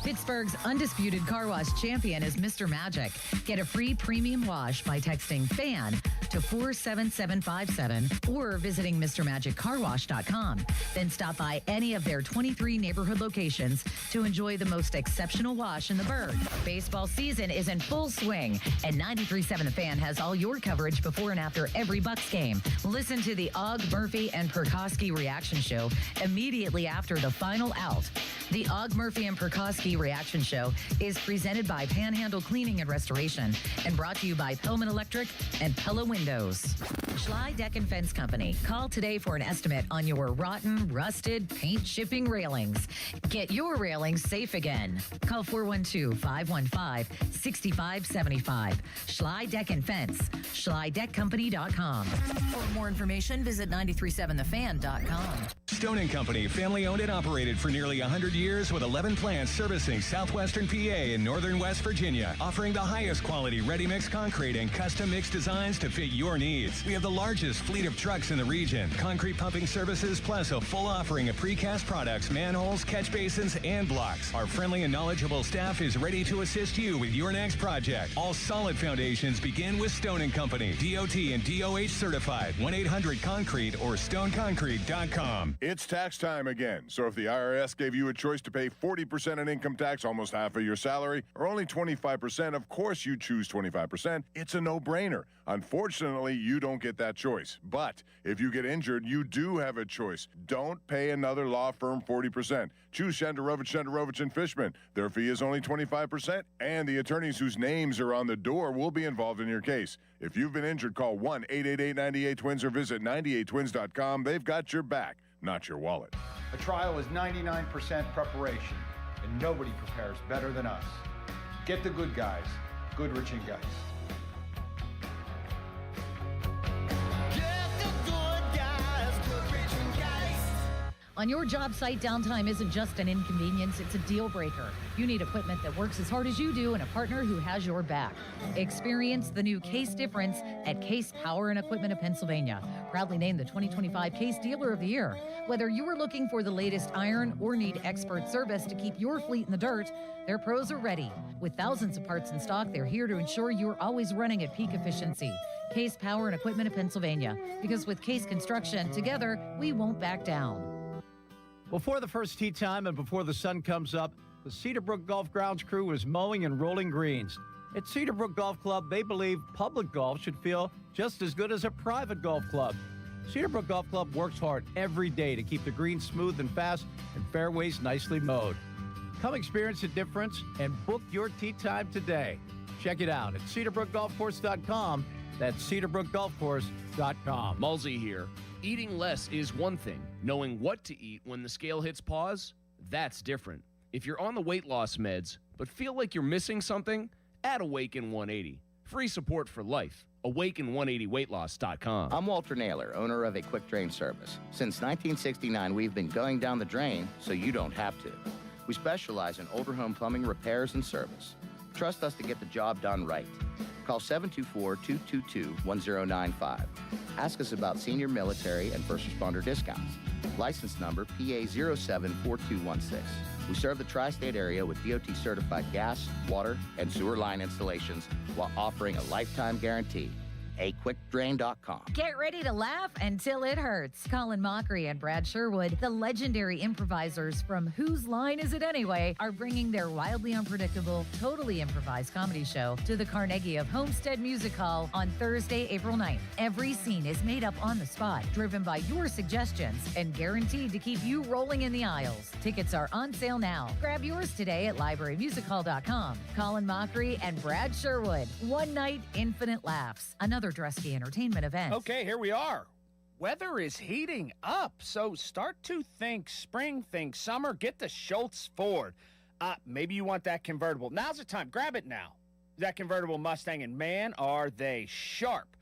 Pittsburgh's undisputed car wash champion is Mr. Magic. Get a free premium wash by texting FAN to 47757 or visiting MrMagicCarWash.com. Then stop by any of their 23 neighborhood locations to enjoy the most exceptional wash in the burg. Baseball season is in full swing, and 93.7 The Fan has all your coverage before and after every Bucks game. Listen to the Og, Murphy, and Perkowski reaction show immediately after the final out. The Og, Murphy, and Perkowski reaction show is presented by Panhandle Cleaning and Restoration and brought to you by Pillman Electric and Pella Windows. Schley Deck and Fence Company. Call today for an estimate on your rotten, rusted, paint chipping railings. Get your railings safe again. Call 412-515-6575. Schley Deck and Fence. SchleyDeckCompany.com. For more information, visit 937thefan.com. Stone & Company, family owned and operated for nearly 100 years with 11 plants servicing southwestern PA and northern West Virginia, offering the highest quality ready-mix concrete and custom mix designs to fit your needs. We have the largest fleet of trucks in the region, concrete pumping services, plus a full offering of precast products, manholes, catch basins, and blocks. Our friendly and knowledgeable staff is ready to assist you with your next project. All solid foundations begin with Stone & Company, DOT and DOH certified. 1-800-CONCRETE or stoneconcrete.com. It's tax time again, so if the IRS gave you a choice to pay 40% in income tax, almost half of your salary, or only 25%, of course you choose 25%. It's a no-brainer. Unfortunately, you don't get that choice. But if you get injured, you do have a choice. Don't pay another law firm 40%. Choose Shenderovich and Fishman. Their fee is only 25%, and the attorneys whose names are on the door will be involved in your case. If you've been injured, call 1-888-98-TWINS or visit 98twins.com. They've got your back, not your wallet. A trial is 99% preparation, and nobody prepares better than us. Get the good guys, Goodrich and Geist. On your job site, downtime isn't just an inconvenience, it's a deal breaker. You need equipment that works as hard as you do and a partner who has your back. Experience the new Case difference at Case Power and Equipment of Pennsylvania. Proudly named the 2025 Case Dealer of the Year. Whether you are looking for the latest iron or need expert service to keep your fleet in the dirt, their pros are ready. With thousands of parts in stock, they're here to ensure you're always running at peak efficiency. Case Power and Equipment of Pennsylvania. Because with Case Construction, together, we won't back down. Before the first tee time and before the sun comes up, the Cedarbrook Golf Grounds crew is mowing and rolling greens. At Cedarbrook Golf Club, they believe public golf should feel just as good as a private golf club. Cedarbrook Golf Club works hard every day to keep the greens smooth and fast and fairways nicely mowed. Come experience the difference and book your tee time today. Check it out at CedarbrookGolfCourse.com. That's CedarbrookGolfCourse.com. Mulsey here. Eating less is one thing. Knowing what to eat when the scale hits pause, that's different. If you're on the weight loss meds, but feel like you're missing something, add Awaken 180. Free support for life. Awaken180weightloss.com. I'm Walter Naylor, owner of a quick drain service. Since 1969, we've been going down the drain so you don't have to. We specialize in older home plumbing repairs and service. Trust us to get the job done right. Call 724-222-1095. Ask us about senior military and first responder discounts. License number PA074216. We serve the tri-state area with DOT-certified gas, water, and sewer line installations while offering a lifetime guarantee. aquickdrain.com. Get ready to laugh until it hurts. Colin Mockery and Brad Sherwood, the legendary improvisers from Whose Line Is It Anyway, are bringing their wildly unpredictable, totally improvised comedy show to the Carnegie of Homestead Music Hall on Thursday, April 9th. Every scene is made up on the spot, driven by your suggestions, and guaranteed to keep you rolling in the aisles. Tickets are on sale now. Grab yours today at librarymusichall.com. Colin Mockery and Brad Sherwood. One night, infinite laughs. Another Dresky Entertainment event. Okay, here we are. Weather is heating up, so start to think spring, think summer. Get the Schultz Ford. Maybe you want that convertible. Now's the time. Grab it now. That convertible Mustang, and man, are they sharp.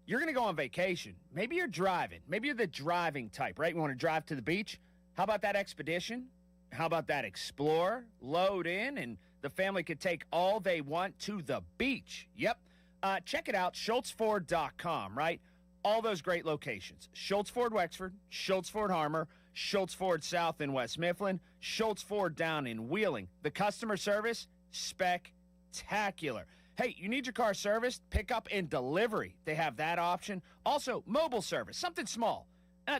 You're going to go on vacation. Maybe you're driving. Maybe you're the driving type, right? You want to drive to the beach? How about that Expedition? How about that Explorer? Load in, and the family could take all they want to the beach. Yep. Check it out, SchultzFord.com, right? All those great locations. Schultz Ford Wexford, Schultz Ford Harmer, Schultz Ford South in West Mifflin, Schultz Ford down in Wheeling. The customer service, spectacular. Hey, you need your car serviced? Pickup and delivery. They have that option. Also, mobile service, something small.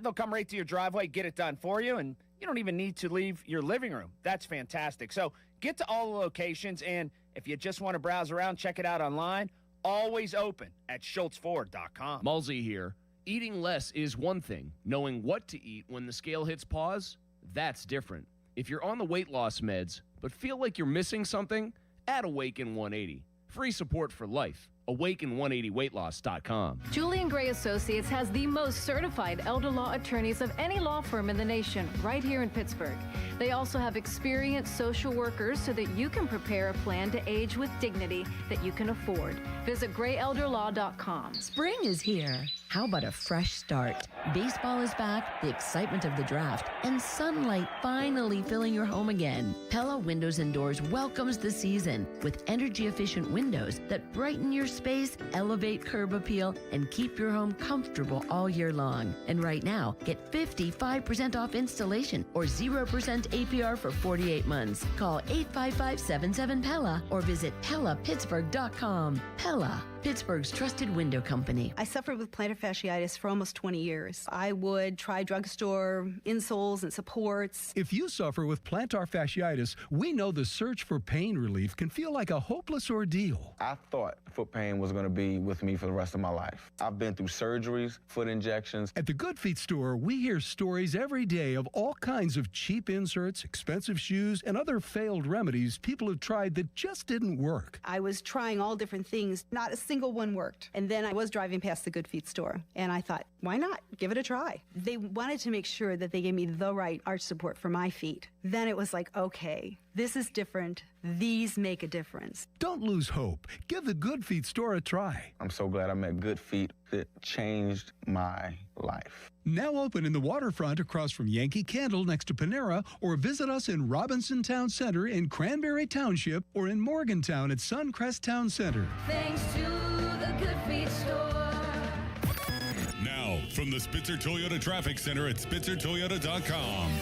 They'll come right to your driveway, get it done for you, and you don't even need to leave your living room. That's fantastic. So get to all the locations, and if you just want to browse around, check it out online. Always open at SchultzFord.com. Mulsey here. Eating less is one thing. Knowing what to eat when the scale hits pause, that's different. If you're on the weight loss meds, but feel like you're missing something, add Awaken 180. Free support for life. Awaken180weightloss.com. Julian Gray Associates has the most certified elder law attorneys of any law firm in the nation, right here in Pittsburgh. They also have experienced social workers so that you can prepare a plan to age with dignity that you can afford. Visit grayelderlaw.com. Spring is here. How about a fresh start? Baseball is back, the excitement of the draft, and sunlight finally filling your home again. Pella Windows and Doors welcomes the season with energy-efficient windows that brighten your space, elevate curb appeal, and keep your home comfortable all year long. And right now, get 55% off installation or 0% APR for 48 months. Call 855-77-PELLA or visit PellaPittsburgh.com. Pella, Pittsburgh's trusted window company. I suffered with plantar fasciitis for almost 20 years. I would try drugstore insoles and supports. If you suffer with plantar fasciitis, we know the search for pain relief can feel like a hopeless ordeal. I thought foot pain was going to be with me for the rest of my life. I've been through surgeries, foot injections. At the Good Feet store, we hear stories every day of all kinds of cheap inserts, expensive shoes, and other failed remedies people have tried that just didn't work. I was trying all different things. Not a single one worked. And then I was driving past the Good Feet store, and I thought, why not? Give it a try. They wanted to make sure that they gave me the right arch support for my feet. Then it was like, okay, this is different. These make a difference. Don't lose hope. Give the Good Feet store a try. I'm so glad I met Good Feet. It changed my life. Now open in the waterfront across from Yankee Candle next to Panera, or visit us in Robinson Town Center in Cranberry Township or in Morgantown at Suncrest Town Center. Thanks to the Good Feet store. Now, from the Spitzer Toyota Traffic Center at SpitzerToyota.com.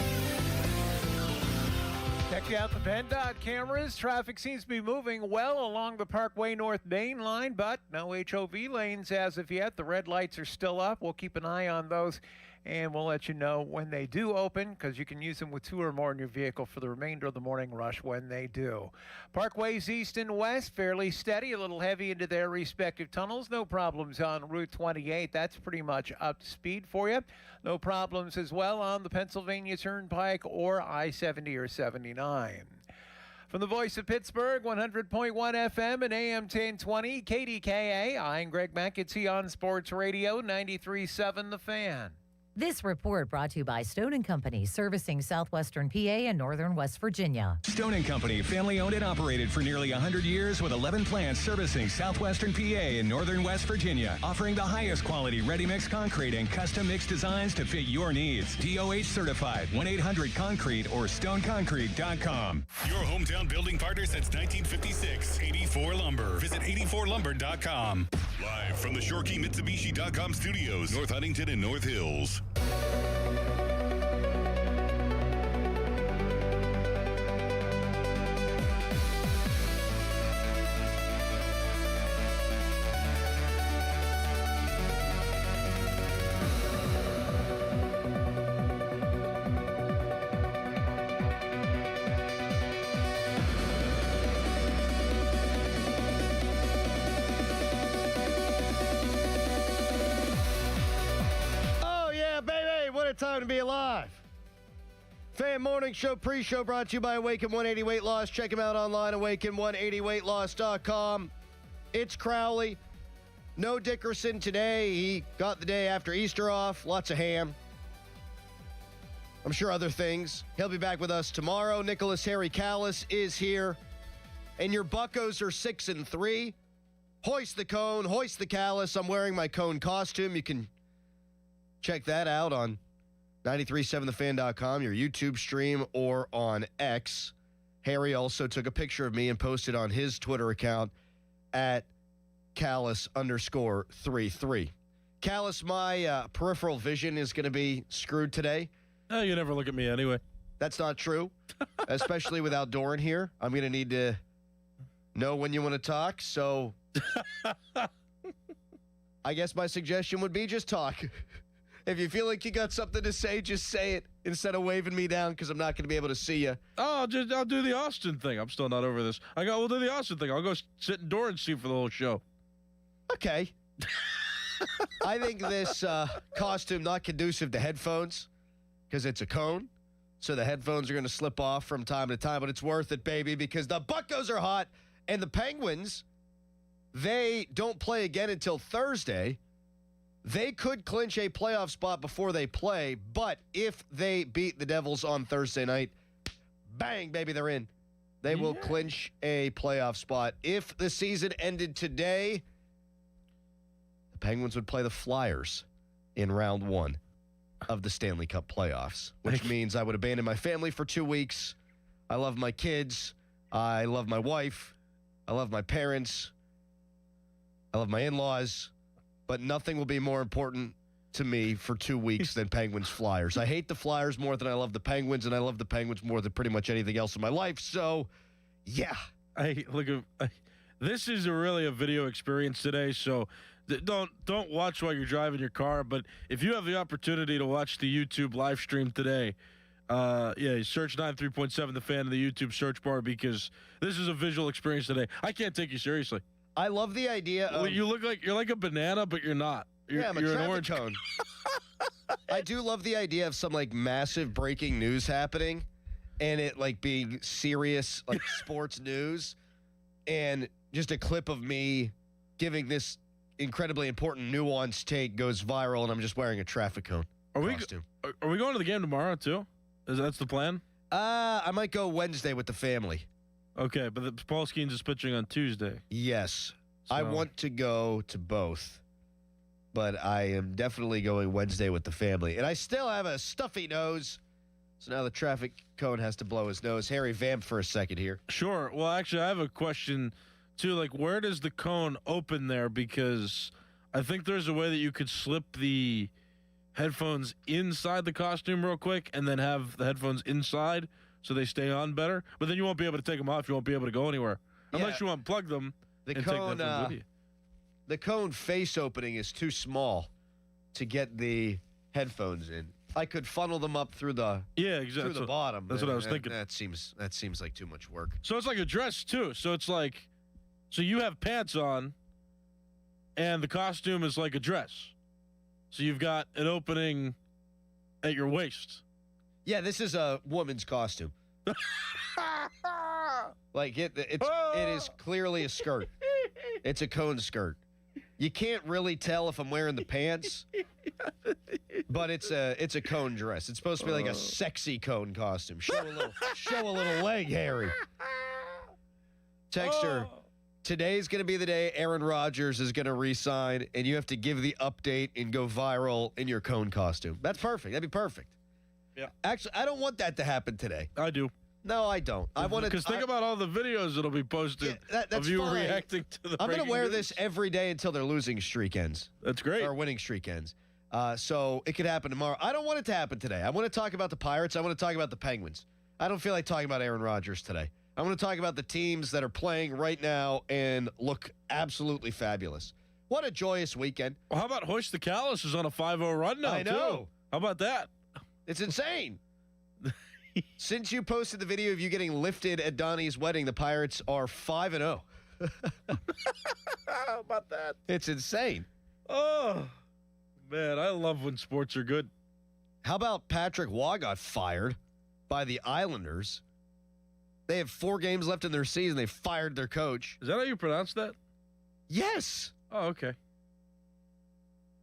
Check out the PennDOT cameras. Traffic seems to be moving well along the Parkway North Main line, but no HOV lanes as of yet. The red lights are still up. We'll keep an eye on those, and we'll let you know when they do open, because you can use them with 2 or more in your vehicle for the remainder of the morning rush when they do. Parkways east and west, fairly steady, a little heavy into their respective tunnels. No problems on Route 28. That's pretty much up to speed for you. No problems as well on the Pennsylvania Turnpike or I-70 or 79. From the voice of Pittsburgh, 100.1 FM and AM 1020, KDKA, I'm Greg McAtee on Sports Radio, 93.7 The Fan. This report brought to you by Stone & Company, servicing southwestern PA and northern West Virginia. Stone & Company, family-owned and operated for nearly 100 years with 11 plants servicing southwestern PA and northern West Virginia, offering the highest quality ready-mix concrete and custom-mix designs to fit your needs. DOH certified, 1-800-CONCRETE or stoneconcrete.com. Your hometown building partner since 1956, 84 Lumber. Visit 84lumber.com. Live from the ShoreKeyMitsubishi.com studios, North Huntington and North Hills. time to be alive. Fan Morning Show pre-show brought to you by Awaken 180 Weight Loss. Check him out online, awaken180weightloss.com. It's Crowley. No Dickerson today. He got the day after Easter off. Lots of ham. I'm sure other things. He'll be back with us tomorrow. Nicholas Harry Callis is here. And your Buccos are 6-3. Hoist the cone, hoist the Callis. I'm wearing my cone costume. You can check that out on 937thefan.com, your YouTube stream, or on X. Harry also took a picture of me and posted on his Twitter account at Callis_33. Callis, my peripheral vision is going to be screwed today. Oh, you never look at me anyway. That's not true, especially with Doran here. I'm going to need to know when you want to talk, so I guess my suggestion would be just talk. If you feel like you got something to say, just say it instead of waving me down because I'm not going to be able to see you. Oh, I'll do the Austin thing. I'm still not over this. We'll do the Austin thing. I'll go sit in Doran's seat for the whole show. Okay. I think this costume not conducive to headphones because it's a cone. So the headphones are going to slip off from time to time, but it's worth it, baby, because the Buccos are hot and the Penguins, they don't play again until Thursday. They could clinch a playoff spot before they play, but if they beat the Devils on Thursday night, bang, baby, they're in. They will clinch a playoff spot. If the season ended today, the Penguins would play the Flyers in round 1 of the Stanley Cup playoffs, which means I would abandon my family for 2 weeks. I love my kids. I love my wife. I love my parents. I love my in-laws. But nothing will be more important to me for 2 weeks than Penguins Flyers. I hate the Flyers more than I love the Penguins, and I love the Penguins more than pretty much anything else in my life. So, yeah. This is really a video experience today, so don't watch while you're driving your car. But if you have the opportunity to watch the YouTube live stream today, search 93.7 The Fan in the YouTube search bar because this is a visual experience today. I can't take you seriously. I love the idea of... You look like you're like a banana, but you're not. I'm a traffic orange cone. I do love the idea of some massive breaking news happening and it being serious sports news and just a clip of me giving this incredibly important nuanced take goes viral and I'm just wearing a traffic cone costume. Are we going to the game tomorrow too? That's the plan? I might go Wednesday with the family. Okay, but Paul Skeens is pitching on Tuesday. Yes. So. I want to go to both, but I am definitely going Wednesday with the family. And I still have a stuffy nose, so now the traffic cone has to blow his nose. Harry, vamp for a second here. Sure. Well, actually, I have a question, too. Where does the cone open there? Because I think there's a way that you could slip the headphones inside the costume real quick and then have the headphones inside so they stay on better. But then you won't be able to take them off. You won't be able to go anywhere. Unless you unplug them and take the headphones with you. The cone face opening is too small to get the headphones in. I could funnel them up through the through the bottom. That's what I was thinking. That seems like too much work. So it's like a dress too. So it's so you have pants on, and the costume is like a dress. So you've got an opening at your waist. Yeah, this is a woman's costume. It is clearly a skirt. It's a cone skirt. You can't really tell if I'm wearing the pants, but it's a cone dress. It's supposed to be like a sexy cone costume. Show a little leg, Harry. Texter, today's going to be the day Aaron Rodgers is going to re-sign, and you have to give the update and go viral in your cone costume. That's perfect. That'd be perfect. Yeah. Actually, I don't want that to happen today. I do. No, I don't. I want to. Because think about all the videos that'll be posted of you reacting to the. I'm going to wear this every day until their losing streak ends. That's great. Or winning streak ends. So it could happen tomorrow. I don't want it to happen today. I want to talk about the Pirates. I want to talk about the Penguins. I don't feel like talking about Aaron Rodgers today. I want to talk about the teams that are playing right now and look absolutely fabulous. What a joyous weekend. Well, how about Hoist the Callis is on a 5-0 run now, I know. Too. How about that? It's insane. Since you posted the video of you getting lifted at Donnie's wedding, the Pirates are 5-0. How about that? It's insane. Oh, man, I love when sports are good. How about Patrick Waugh got fired by the Islanders? They have 4 games left in their season. They fired their coach. Is that how you pronounce that? Yes. Oh, okay.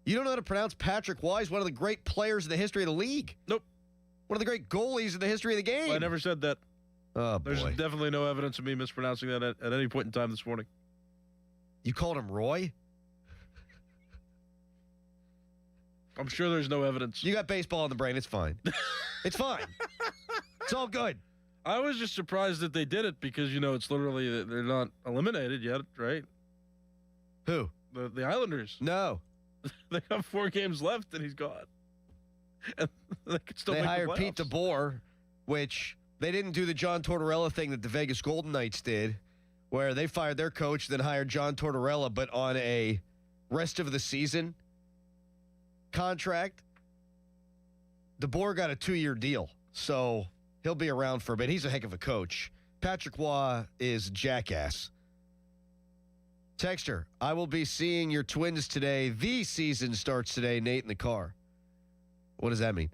You don't know how to pronounce Patrick Waugh? He's one of the great players in the history of the league. Nope. One of the great goalies in the history of the game. Well, I never said that. Oh, There's boy. definitely no evidence of me mispronouncing that at any point in time this morning. You called him Roy? I'm sure there's no evidence. You got baseball in the brain. It's fine. It's fine. It's all good. I was just surprised that they did it because, it's literally that they're not eliminated yet, right? Who? The Islanders. No. They have 4 games left and he's gone. And they could still They make hired the Pete playoffs. DeBoer, which they didn't do the John Tortorella thing that the Vegas Golden Knights did, where they fired their coach, then hired John Tortorella, but on a rest of the season contract. DeBoer got a 2-year deal, so he'll be around for a bit. He's a heck of a coach. Patrick Waugh is jackass. Texter, I will be seeing your Twins today. The season starts today, Nate in the car. What does that mean?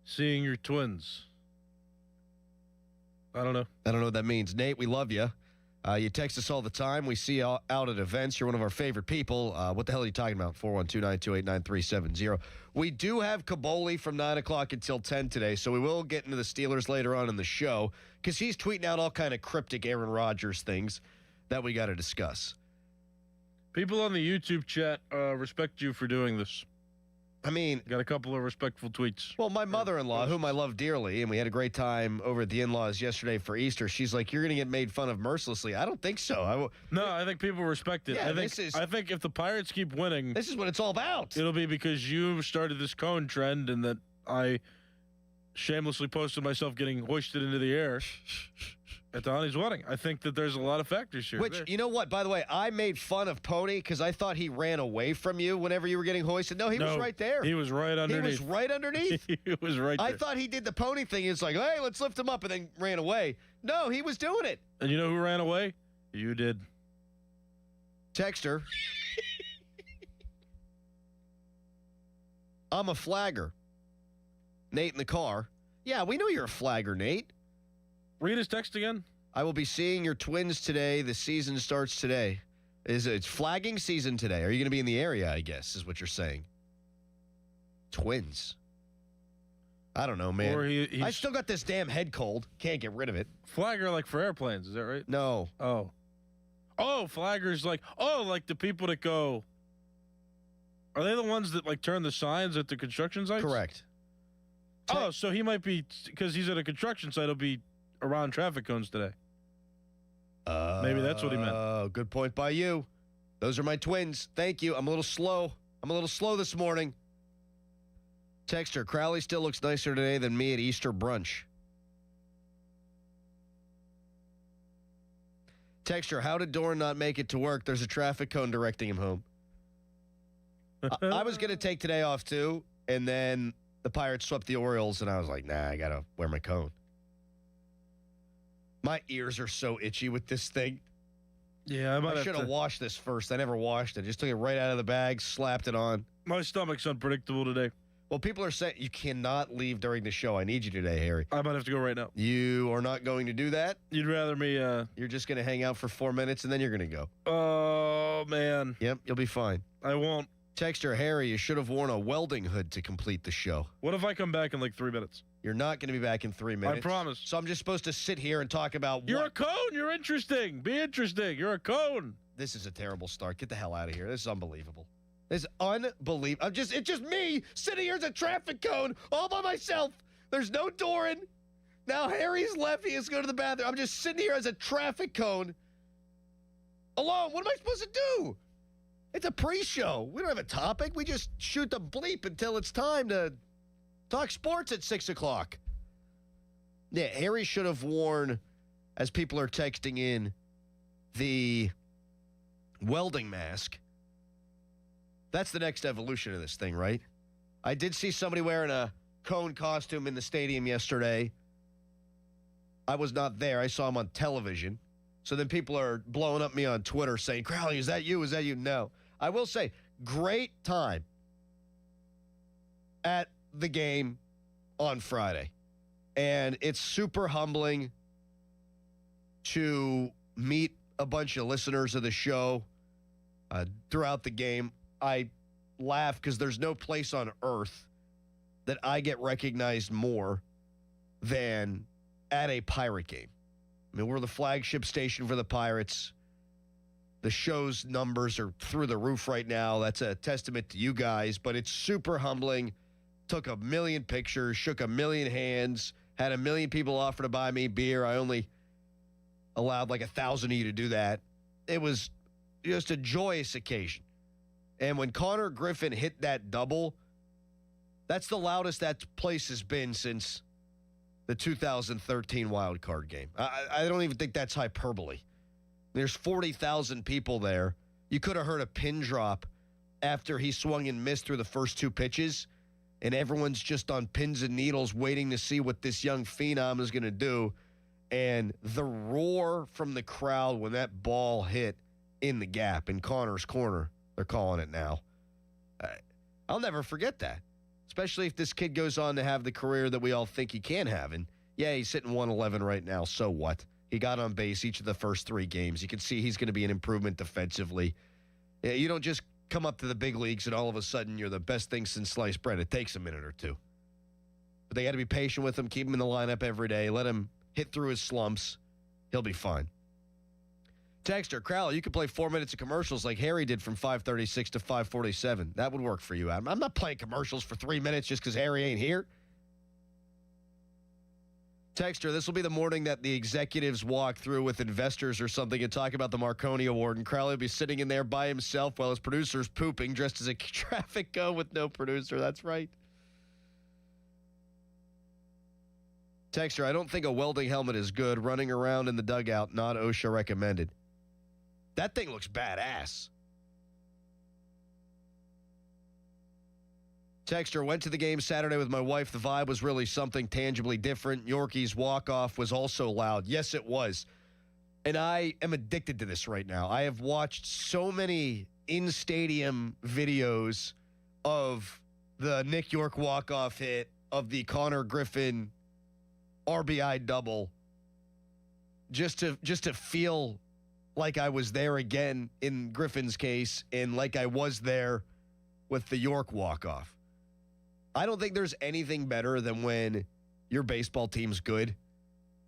Seeing your Twins. I don't know. I don't know what that means. Nate, we love you. You text us all the time. We see you out at events. You're one of our favorite people. What the hell are you talking about? 412-928-9370. We do have Caboli from 9 o'clock until 10 today, so we will get into the Steelers later on in the show because he's tweeting out all kind of cryptic Aaron Rodgers things that we got to discuss. People on the YouTube chat respect you for doing this. I mean, got a couple of respectful tweets. Well, my mother-in-law, whom I love dearly, and we had a great time over at the in-laws yesterday for Easter, she's like, you're going to get made fun of mercilessly. I don't think so. No, I think people respect it. Yeah, I think if the Pirates keep winning, this is what it's all about. It'll be because you started this Coen trend and that I shamelessly posted myself getting hoisted into the air at Donnie's wedding. I think that there's a lot of factors here. Which, you know what, by the way, I made fun of Pony because I thought he ran away from you whenever you were getting hoisted. No, he was right there. He was right underneath. He was right underneath. He was right there. I thought he did the Pony thing. He was like, hey, let's lift him up, and then ran away. No, he was doing it. And you know who ran away? You did. Texter. I'm a flagger. Nate in the car. Yeah, we know you're a flagger, Nate. Read his text again. I will be seeing your Twins today. The season starts today. It's flagging season today. Are you going to be in the area, I guess, is what you're saying. Twins. I don't know, man. Or I still got this damn head cold. Can't get rid of it. Flagger like for airplanes, is that right? No. Oh, flaggers like the people that go. Are they the ones that like turn the signs at the construction sites? Correct. Oh, so he might be, because he's at a construction site, he'll be around traffic cones today. Maybe that's what he meant. Oh, good point by you. Those are my Twins. Thank you. I'm a little slow. This morning. Texter, Crowley still looks nicer today than me at Easter brunch. Texter, how did Doran not make it to work? There's a traffic cone directing him home. I was going to take today off too, and then the Pirates swept the Orioles, and I was like, nah, I got to wear my cone. My ears are so itchy with this thing. Yeah, I should have washed this first. I never washed it. Just took it right out of the bag, slapped it on. My stomach's unpredictable today. Well, people are saying you cannot leave during the show. I need you today, Harry. I might have to go right now. You are not going to do that? You'd rather me... You're just going to hang out for 4 minutes, and then you're going to go. Oh, man. Yep, you'll be fine. I won't. Texter, Harry, you should have worn a welding hood to complete the show. What if I come back in like 3 minutes? You're not going to be back in 3 minutes. I promise. So I'm just supposed to sit here and talk about You're a cone. You're interesting. Be interesting. You're a cone. This is a terrible start. Get the hell out of here. This is unbelievable. This is unbelievable. It's just me sitting here as a traffic cone all by myself. There's no Doran. Now Harry's left. He has to go to the bathroom. I'm just sitting here as a traffic cone alone. What am I supposed to do? It's a pre-show. We don't have a topic. We just shoot the bleep until it's time to talk sports at 6 o'clock. Yeah, Harry should have worn, as people are texting in, the welding mask. That's the next evolution of this thing, right? I did see somebody wearing a cone costume in the stadium yesterday. I was not there. I saw him on television. So then people are blowing up me on Twitter saying, Crowley, is that you? Is that you? No. I will say, great time at the game on Friday. And it's super humbling to meet a bunch of listeners of the show throughout the game. I laugh because there's no place on earth that I get recognized more than at a Pirate game. I mean, we're the flagship station for the Pirates. The show's numbers are through the roof right now. That's a testament to you guys, but it's super humbling. Took 1 million pictures, shook 1 million hands, had 1 million people offer to buy me beer. I only allowed like 1,000 of you to do that. It was just a joyous occasion. And when Connor Griffin hit that double, that's the loudest that place has been since the 2013 wild card game. I don't even think that's hyperbole. There's 40,000 people there. You could have heard a pin drop after he swung and missed through the first 2 pitches, and everyone's just on pins and needles waiting to see what this young phenom is going to do. And the roar from the crowd when that ball hit in the gap in Connor's corner, they're calling it now. I'll never forget that, especially if this kid goes on to have the career that we all think he can have. And, yeah, he's hitting 111 right now. So what? He got on base each of the first 3 games. You can see he's going to be an improvement defensively. You don't just come up to the big leagues and all of a sudden you're the best thing since sliced bread. It takes a minute or 2. But they got to be patient with him, keep him in the lineup every day, let him hit through his slumps. He'll be fine. Texter, Crowley, you could play 4 minutes of commercials like Harry did from 5:36 to 5:47. That would work for you, Adam. I'm not playing commercials for 3 minutes just because Harry ain't here. Texter, this will be the morning that the executives walk through with investors or something and talk about the Marconi Award, and Crowley will be sitting in there by himself while his producer's pooping, dressed as a traffic cone with no producer. That's right. Texter, I don't think a welding helmet is good. Running around in the dugout, not OSHA recommended. That thing looks badass. Texter, went to the game Saturday with my wife. The vibe was really something tangibly different. Yorkie's walk-off was also loud. Yes, it was. And I am addicted to this right now. I have watched so many in-stadium videos of the Nick York walk-off hit, of the Connor Griffin RBI double, just to feel like I was there again in Griffin's case, and like I was there with the York walk-off. I don't think there's anything better than when your baseball team's good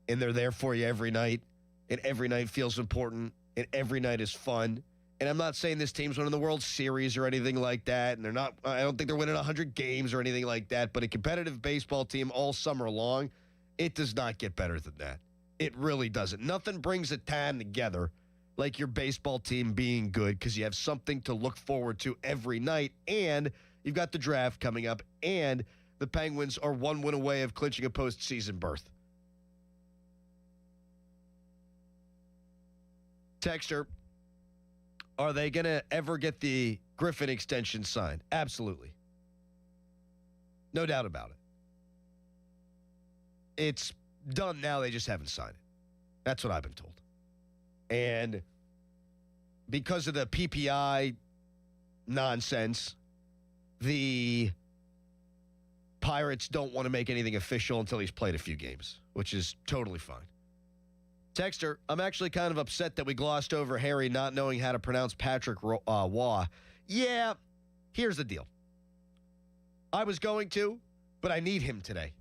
and they're there for you every night, and every night feels important, and every night is fun. And I'm not saying this team's winning the World Series or anything like that, and I don't think they're winning 100 games or anything like that, but a competitive baseball team all summer long, it does not get better than that. It really doesn't. Nothing brings a tan together like your baseball team being good, because you have something to look forward to every night, and you've got the draft coming up, and the Penguins are 1 win away of clinching a postseason berth. Texter, are they going to ever get the Griffin extension signed? Absolutely. No doubt about it. It's done now. They just haven't signed it. That's what I've been told. And because of the PPI nonsense, the Pirates don't want to make anything official until he's played a few games, which is totally fine. Texter, I'm actually kind of upset that we glossed over Harry not knowing how to pronounce Patrick Waugh. Yeah, here's the deal. I was going to, but I need him today.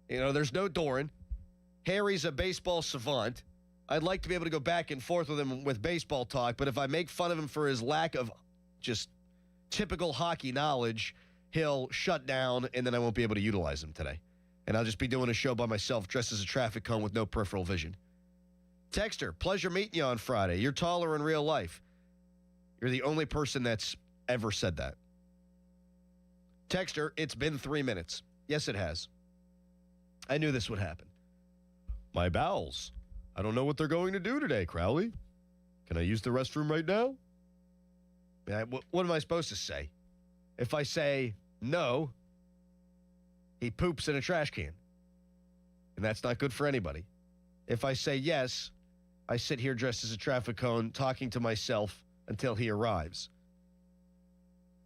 You know, there's no Doran. Harry's a baseball savant. I'd like to be able to go back and forth with him with baseball talk, but if I make fun of him for his lack of just typical hockey knowledge, he'll shut down, and then I won't be able to utilize him today. And I'll just be doing a show by myself, dressed as a traffic cone with no peripheral vision. Texter, pleasure meeting you on Friday. You're taller in real life. You're the only person that's ever said that. Texter, it's been 3 minutes. Yes, it has. I knew this would happen. My bowels. I don't know what they're going to do today, Crowley. Can I use the restroom right now? What am I supposed to say? If I say no, he poops in a trash can. And that's not good for anybody. If I say yes, I sit here dressed as a traffic cone talking to myself until he arrives.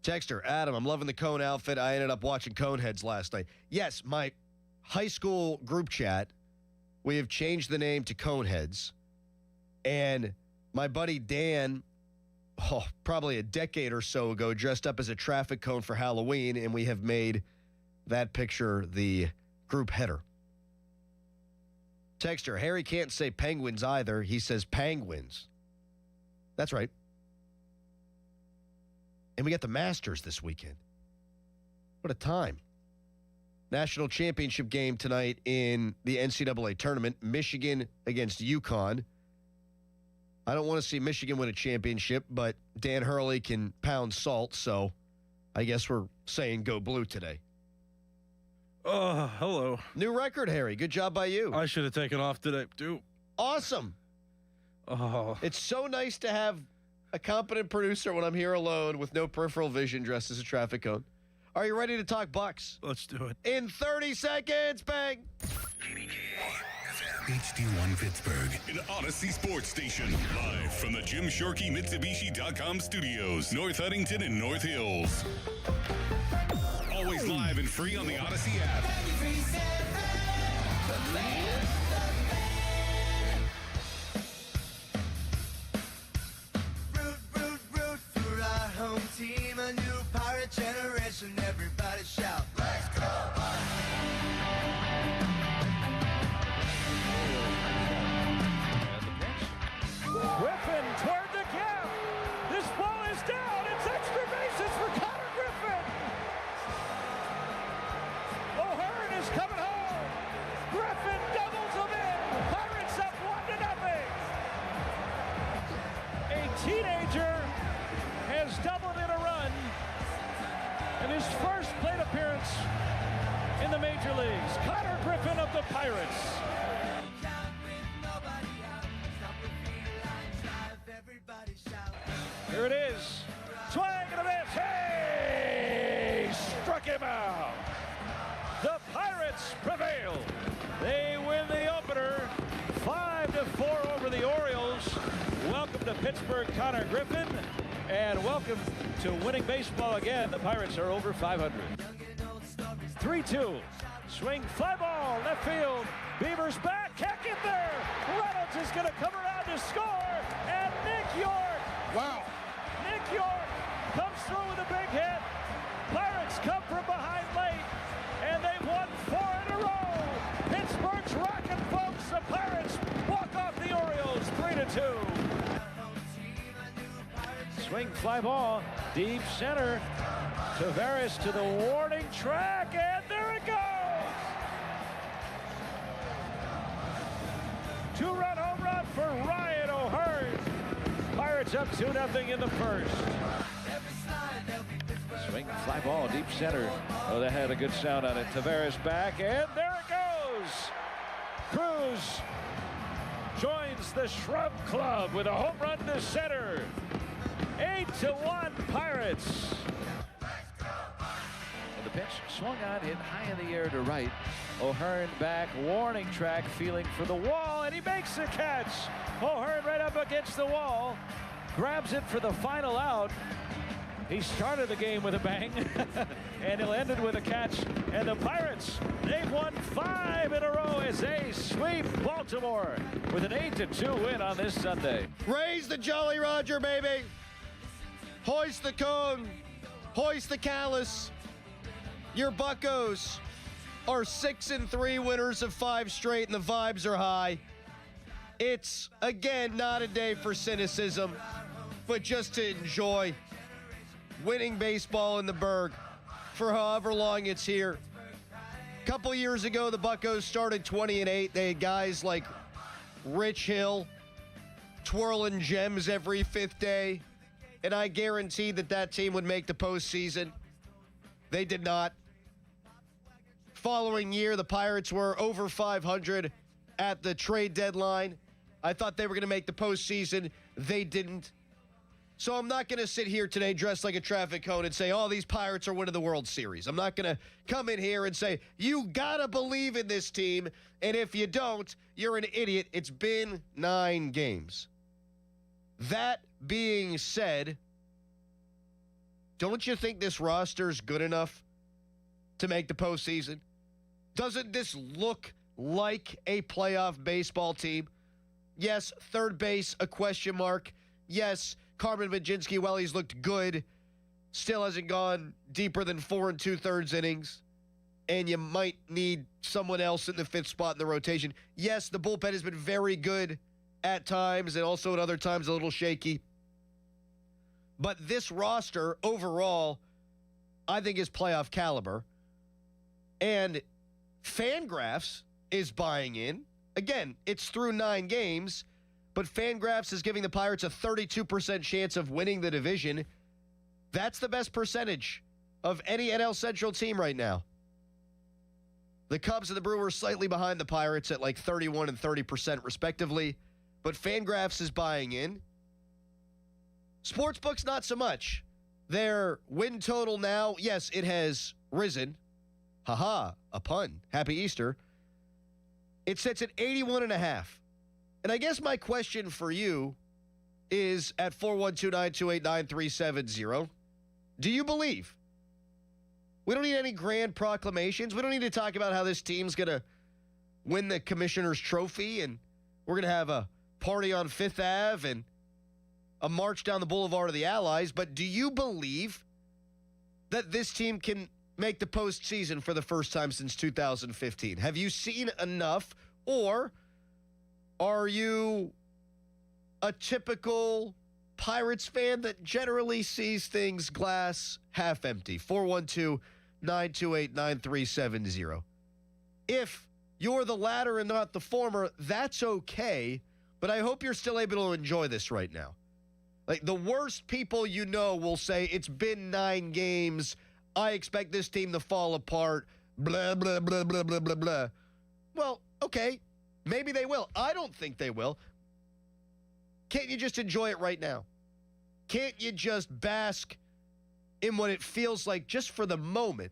Texter, Adam, I'm loving the Coen outfit. I ended up watching Coneheads last night. Yes, my high school group chat, we have changed the name to Coneheads. And my buddy Dan, probably a decade or so ago, dressed up as a traffic cone for Halloween, and we have made that picture the group header. Texter, Harry can't say penguins either. He says penguins. That's right. And we got the Masters this weekend. What a time. National championship game tonight in the NCAA tournament. Michigan against UConn. I don't want to see Michigan win a championship, but Dan Hurley can pound salt, so I guess we're saying go blue today. Oh, hello. New record, Harry. Good job by you. I should have taken off today, too. Awesome. Oh. It's so nice to have a competent producer when I'm here alone with no peripheral vision dressed as a traffic cone. Are you ready to talk Bucks? Let's do it. In 30 seconds, bang. HD1 Pittsburgh, an Odyssey sports station. Live from the Jim Shorkey Mitsubishi.com studios, North Huntington and North Hills. Always live and free on the Odyssey app. Root for our home team, a new pirate generation. Everybody shout, let's go! Griffin toward the gap. This ball is down. It's extra bases for Connor Griffin. O'Hearn is coming home. Griffin doubles them in. Pirates up 1-0. A teenager has doubled in a run in his first plate appearance in the major leagues. Connor Griffin of the Pirates. Here it is. Swing and a miss. Hey! Struck him out. The Pirates prevail. They win the opener 5-4 over the Orioles. Welcome to Pittsburgh, Connor Griffin. And welcome to winning baseball again. The Pirates are over 500. 3-2. Swing, fly ball, left field. Beavers back, can't get there. Reynolds is going to come around to score. And Nick York. Wow. Nick York comes through with a big hit. Pirates come from behind late, and they've won 4 in a row. Pittsburgh's rocking, folks. The Pirates walk off the Orioles 3-2. Swing, fly ball, deep center. Tavares to the warning track, and there it goes. 2-run home run for Ryan O'Hearn. Pirates up 2-0 in the first. Swing, fly ball, deep center. Oh, that had a good sound on it. Tavares back, and there it goes. Cruz joins the Shrub Club with a home run to center. 8-1 Pirates. And the pitch swung on, hit high in the air to right. O'Hearn back, warning track, feeling for the wall, and he makes the catch. O'Hearn right up against the wall, grabs it for the final out. He started the game with a bang, and he'll end it with a catch. And the Pirates, they've won 5 in a row as they sweep Baltimore with an 8-2 win on this Sunday. Raise the Jolly Roger, baby. Hoist the cone. Hoist the callus. Your Buccos are 6-3 winners of 5 straight, and the vibes are high. It's, again, not a day for cynicism, but just to enjoy winning baseball in the Berg for however long it's here. A couple years ago, the Buccos started 20-8. They had guys like Rich Hill twirling gems every 5th day, and I guaranteed that team would make the postseason. They did not. Following year, the Pirates were over 500 at the trade deadline. I thought they were going to make the postseason. They didn't. So I'm not going to sit here today dressed like a traffic cone and say, oh, these Pirates are winning the World Series. I'm not going to come in here and say, you got to believe in this team, and if you don't, you're an idiot. It's been 9 games. That being said, don't you think this roster's good enough to make the postseason? Doesn't this look like a playoff baseball team? Yes, third base, a question mark. Yes, Carmen Majinski, while he's looked good, still hasn't gone deeper than 4 2/3 innings. And you might need someone else in the fifth spot in the rotation. Yes, the bullpen has been very good at times and also at other times a little shaky. But this roster overall, I think, is playoff caliber. And Fangraphs is buying in. Again, it's through 9 games, but Fangraphs is giving the Pirates a 32% chance of winning the division. That's the best percentage of any NL Central team right now. The Cubs and the Brewers slightly behind the Pirates at like 31 and 30% respectively, but Fangraphs is buying in. Sportsbooks, not so much. Their win total now, yes, it has risen. Haha, a pun. Happy Easter. It sits at 81.5. And I guess my question for you is at 412-928-9370. Do you believe? We don't need any grand proclamations. We don't need to talk about how this team's going to win the Commissioner's Trophy and we're going to have a party on Fifth Ave and a march down the Boulevard of the Allies. But do you believe that this team can make the postseason for the first time since 2015? Have you seen enough, or are you a typical Pirates fan that generally sees things glass half empty? 412-928-9370. If you're the latter and not the former, that's okay, but I hope you're still able to enjoy this right now. Like, the worst people you know will say, it's been 9 games, I expect this team to fall apart, blah, blah, blah, blah, blah, blah, blah. Well, okay, maybe they will. I don't think they will. Can't you just enjoy it right now? Can't you just bask in what it feels like just for the moment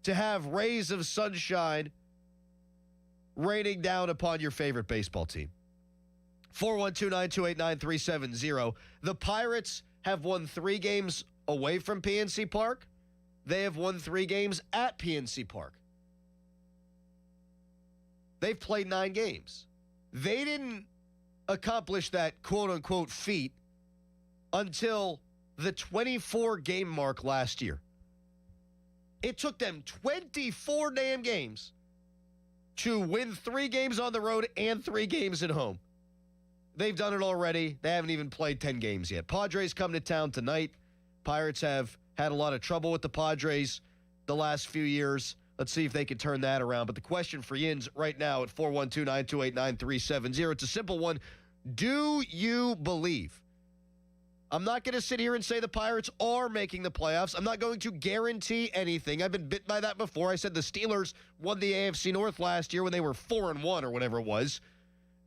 to have rays of sunshine raining down upon your favorite baseball team? 412-928-9370. The Pirates have won 3 games away from PNC Park. They have won 3 games at PNC Park. They've played 9 games. They didn't accomplish that quote-unquote feat until the 24-game mark last year. It took them 24 damn games to win 3 games on the road and 3 games at home. They've done it already. They haven't even played 10 games yet. Padres come to town tonight. Pirates have had a lot of trouble with the Padres the last few years. Let's see if they can turn that around. But the question for Yins right now at 412-928-9370, it's a simple one. Do you believe? I'm not going to sit here and say the Pirates are making the playoffs. I'm not going to guarantee anything. I've been bit by that before. I said the Steelers won the AFC North last year when they were 4-1 or whatever it was,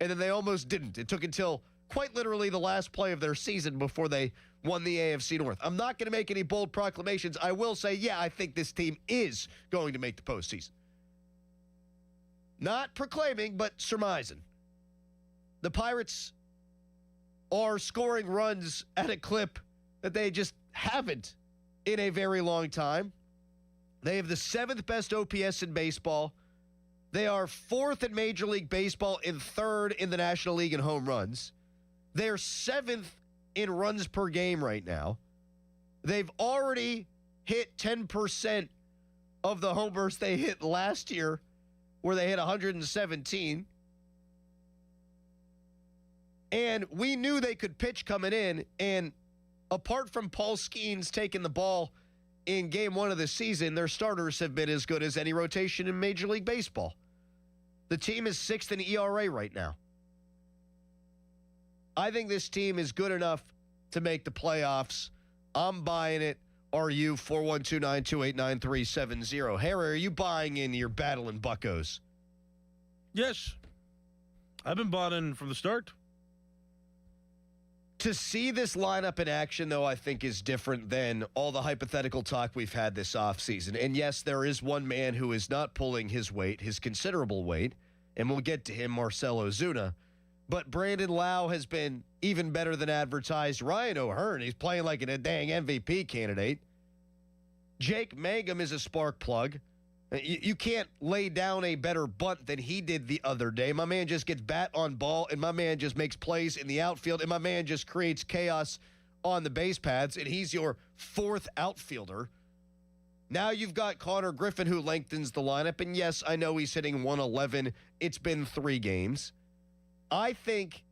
and then they almost didn't. It took until quite literally the last play of their season before they won the AFC North. I'm not going to make any bold proclamations. I will say, yeah, I think this team is going to make the postseason. Not proclaiming, but surmising. The Pirates are scoring runs at a clip that they just haven't in a very long time. They have the 7th best OPS in baseball. They are 4th in Major League Baseball and 3rd in the National League in home runs. They're 7th in runs per game right now. They've already hit 10% of the homers they hit last year, where they hit 117. And we knew they could pitch coming in, and apart from Paul Skeens taking the ball in Game 1 of the season, their starters have been as good as any rotation in Major League Baseball. The team is 6th in ERA right now. I think this team is good enough to make the playoffs. I'm buying it. Are you? 412-928-9370. Harry, are you buying in your battling buccos? Yes. I've been bought in from the start. To see this lineup in action, though, I think is different than all the hypothetical talk we've had this offseason. And yes, there is one man who is not pulling his weight, his considerable weight, and we'll get to him, Marcell Ozuna. but Brandon Lau has been even better than advertised. Ryan O'Hearn, he's playing like a dang MVP candidate. Jake Mangum is a spark plug. You can't lay down a better bunt than he did the other day. My man just gets bat on ball, and my man just makes plays in the outfield, and my man just creates chaos on the base paths, and he's your fourth outfielder. Now you've got Connor Griffin, who lengthens the lineup, and yes, I know he's hitting 111. It's been 3 games. I think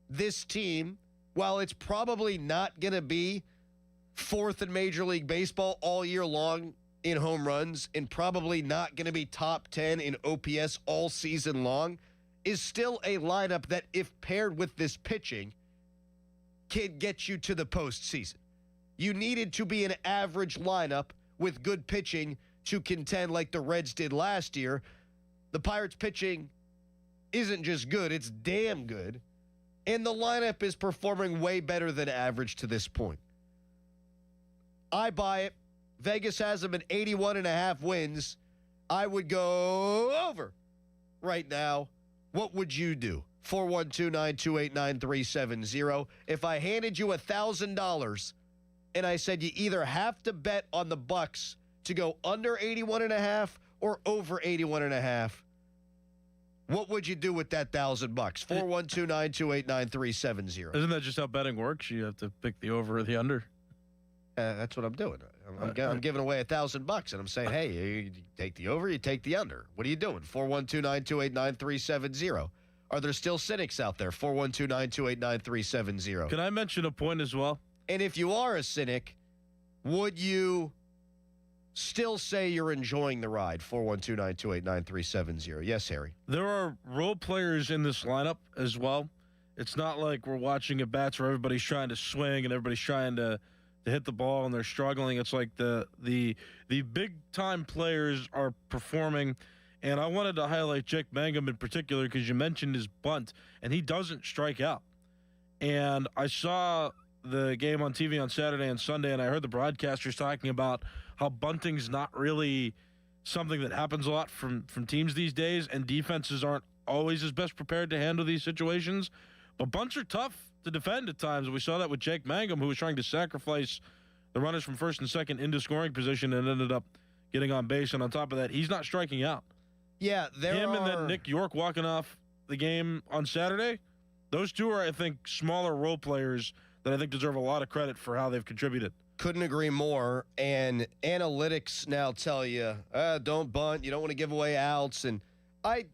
this team, while it's probably not going to be fourth in Major League Baseball all year long in home runs and probably not going to be top 10 in OPS all season long, is still a lineup that, if paired with this pitching, can get you to the postseason. You needed to be an average lineup with good pitching to contend like the Reds did last year. The Pirates pitching isn't just good, it's damn good. And the lineup is performing way better than average to this point. I buy it. Vegas has them at 81.5 wins. I would go over right now. What would you do? 412-928-9370. If I handed you $1,000 and I said you either have to bet on the Bucks to go under 81.5 or over 81.5, what would you do with that $1,000? 412-928-9370. Isn't that just how betting works? You have to pick the over or the under. That's what I'm doing. I'm giving away $1,000, and I'm saying, hey, you take the over, you take the under. What are you doing? 412-928-9370. Are there still cynics out there? 412-928-9370. Can I mention a point as well? And if you are a cynic, would you still say you're enjoying the ride? 412-928-9370. Yes, Harry. There are role players in this lineup as well. It's not like we're watching at bats where everybody's trying to swing and everybody's trying to hit the ball and they're struggling. It's like the big-time players are performing. And I wanted to highlight Jake Mangum in particular because you mentioned his bunt, and he doesn't strike out. And I saw the game on TV on Saturday and Sunday, and I heard the broadcasters talking about how bunting's not really something that happens a lot from teams these days, and defenses aren't always as best prepared to handle these situations. But bunts are tough to defend at times. We saw that with Jake Mangum, who was trying to sacrifice the runners from first and second into scoring position and ended up getting on base. And on top of that, he's not striking out. Yeah, and then Nick York walking off the game on Saturday, those two are, I think, smaller role players that I think deserve a lot of credit for how they've contributed. Couldn't agree more. And analytics now tell you, don't bunt, you don't want to give away outs. And I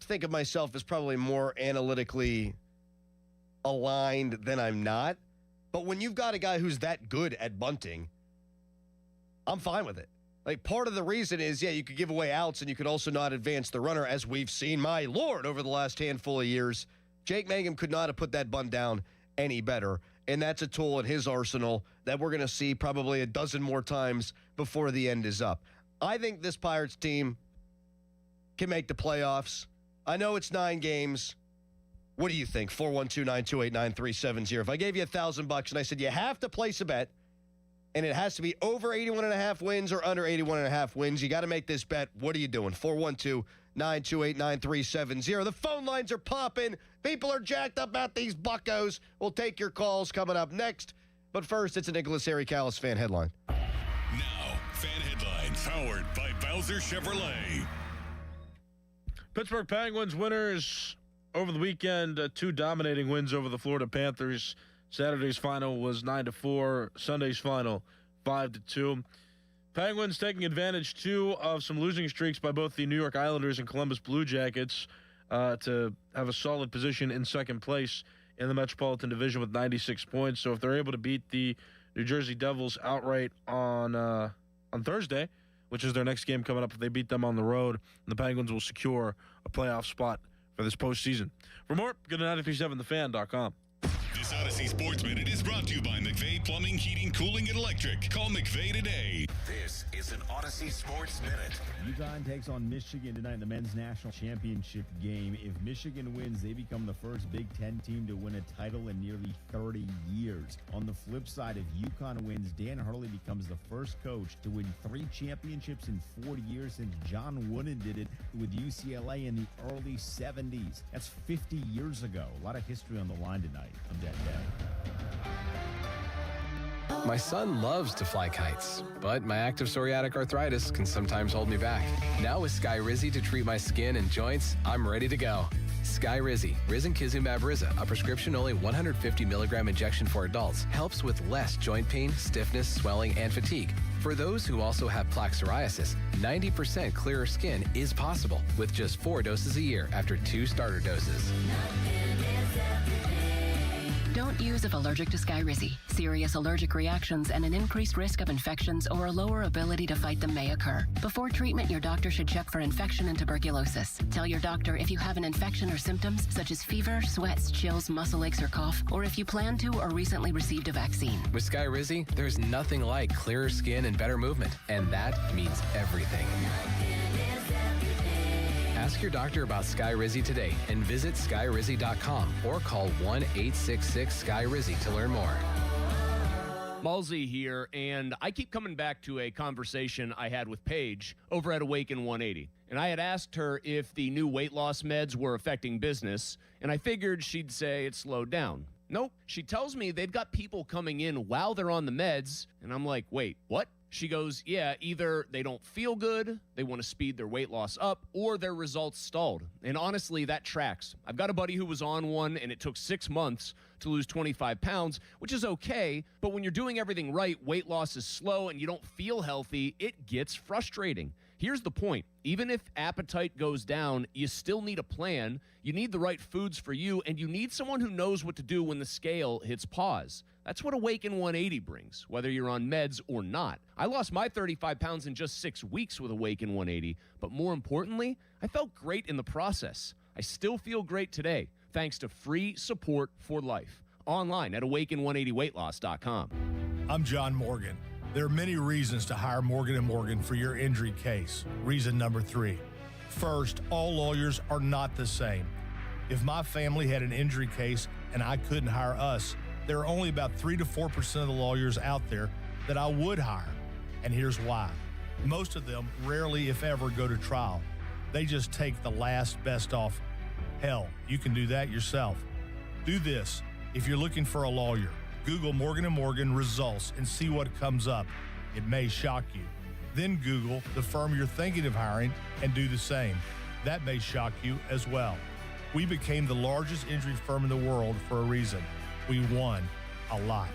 think of myself as probably more analytically aligned than I'm not. But when you've got a guy who's that good at bunting, I'm fine with it. Like, part of the reason is, yeah, you could give away outs and you could also not advance the runner, as we've seen, my Lord, over the last handful of years. Jake Mangum could not have put that bunt down any better, and that's a tool in his arsenal that we're going to see probably a dozen more times before the end is up. I think this Pirates team can make the playoffs. I know it's 9 games. What do you think? 412-928-9370. If I gave you $1,000 and I said you have to place a bet, and it has to be over 81.5 wins or under 81.5 wins, you got to make this bet. What are you doing? 412-928-9370. The phone lines are popping. People are jacked up about these buccos. We'll take your calls coming up next. But first, it's a Nicholas Harry Callis fan headline. Now, fan headlines powered by Bowser Chevrolet. Pittsburgh Penguins winners over the weekend, 2 dominating wins over the Florida Panthers. Saturday's final was 9-4. Sunday's final 5-2. Penguins taking advantage, too, of some losing streaks by both the New York Islanders and Columbus Blue Jackets to have a solid position in second place in the Metropolitan Division with 96 points. So if they're able to beat the New Jersey Devils outright on Thursday, which is their next game coming up, if they beat them on the road, the Penguins will secure a playoff spot for this postseason. For more, go to 937thefan.com. This Odyssey Sports Minute is brought to you by McVeigh Plumbing, Heating, Cooling, and Electric. Call McVeigh today. This This is an Odyssey Sports Minute. UConn takes on Michigan tonight in the men's national championship game. If Michigan wins, they become the first Big Ten team to win a title in nearly 30 years. On the flip side, if UConn wins, Dan Hurley becomes the first coach to win 3 championships in 40 years since John Wooden did it with UCLA in the early 70s. That's 50 years ago. A lot of history on the line tonight on that day. My son loves to fly kites, but my active psoriatic arthritis can sometimes hold me back. Now with Skyrizi to treat my skin and joints, I'm ready to go. Skyrizi, risankizumab Riza, a prescription-only 150 milligram injection for adults, helps with less joint pain, stiffness, swelling, and fatigue. For those who also have plaque psoriasis, 90% clearer skin is possible with just 4 doses a year after 2 starter doses. Don't use if allergic to Skyrizi. Serious allergic reactions and an increased risk of infections or a lower ability to fight them may occur. Before treatment, your doctor should check for infection and tuberculosis. Tell your doctor if you have an infection or symptoms such as fever, sweats, chills, muscle aches, or cough, or if you plan to or recently received a vaccine. With Skyrizi, there's nothing like clearer skin and better movement, and that means everything. Ask your doctor about Skyrizi today and visit skyrizi.com or call 1-866-SKYRIZI to learn more. Malsey here, and I keep coming back to a conversation I had with Paige over at Awaken 180. And I had asked her if the new weight loss meds were affecting business, and I figured she'd say it slowed down. Nope. She tells me they've got people coming in while they're on the meds, and I'm like, wait, what? She goes, yeah, either they don't feel good, they want to speed their weight loss up, or their results stalled. And honestly, that tracks. I've got a buddy who was on one, and it took 6 months to lose 25 pounds, which is okay, but when you're doing everything right, weight loss is slow, and you don't feel healthy, it gets frustrating. Here's the point. Even if appetite goes down, you still need a plan. You need the right foods for you, and you need someone who knows what to do when the scale hits pause. That's what Awaken 180 brings, whether you're on meds or not. I lost my 35 pounds in just 6 weeks with Awaken 180, but more importantly, I felt great in the process. I still feel great today, thanks to free support for life. Online at awaken180weightloss.com. I'm John Morgan. There are many reasons to hire Morgan & Morgan for your injury case. Reason number 3. First, all lawyers are not the same. If my family had an injury case and I couldn't hire us, there are only about 3 to 4% of the lawyers out there that I would hire. And here's why. Most of them rarely, if ever, go to trial. They just take the last best offer. Hell, you can do that yourself. Do this. If you're looking for a lawyer, Google Morgan & Morgan results and see what comes up. It may shock you. Then Google the firm you're thinking of hiring and do the same. That may shock you as well. We became the largest injury firm in the world for a reason. We won a lot.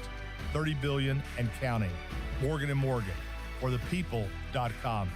$30 billion and counting. Morgan & Morgan, or thepeople.com.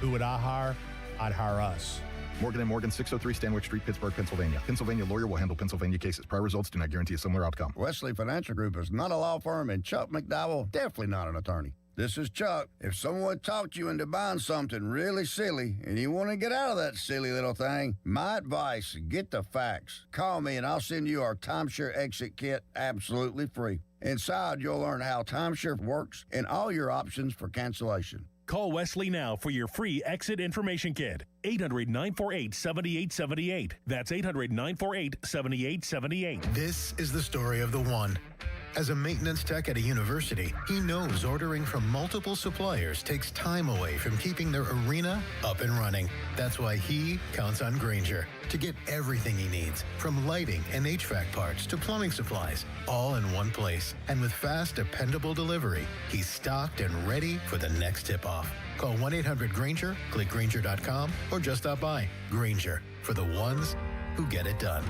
Who would I hire? I'd hire us. Morgan & Morgan, 603 Stanwich Street, Pittsburgh, Pennsylvania. Pennsylvania lawyer will handle Pennsylvania cases. Prior results do not guarantee a similar outcome. Wesley Financial Group is not a law firm, and Chuck McDowell definitely not an attorney. This is Chuck. If someone talked you into buying something really silly and you want to get out of that silly little thing, my advice, get the facts. Call me and I'll send you our timeshare exit kit absolutely free. Inside, you'll learn how timeshare works and all your options for cancellation. Call Wesley now for your free exit information kit. 800-948-7878. That's 800-948-7878. This is the story of the one. As a maintenance tech at a university, he knows ordering from multiple suppliers takes time away from keeping their arena up and running. That's why he counts on Grainger to get everything he needs, from lighting and HVAC parts to plumbing supplies, all in one place. And with fast, dependable delivery, he's stocked and ready for the next tip-off. Call 1-800-GRAINGER, click Grainger.com, or just stop by. Grainger, for the ones who get it done.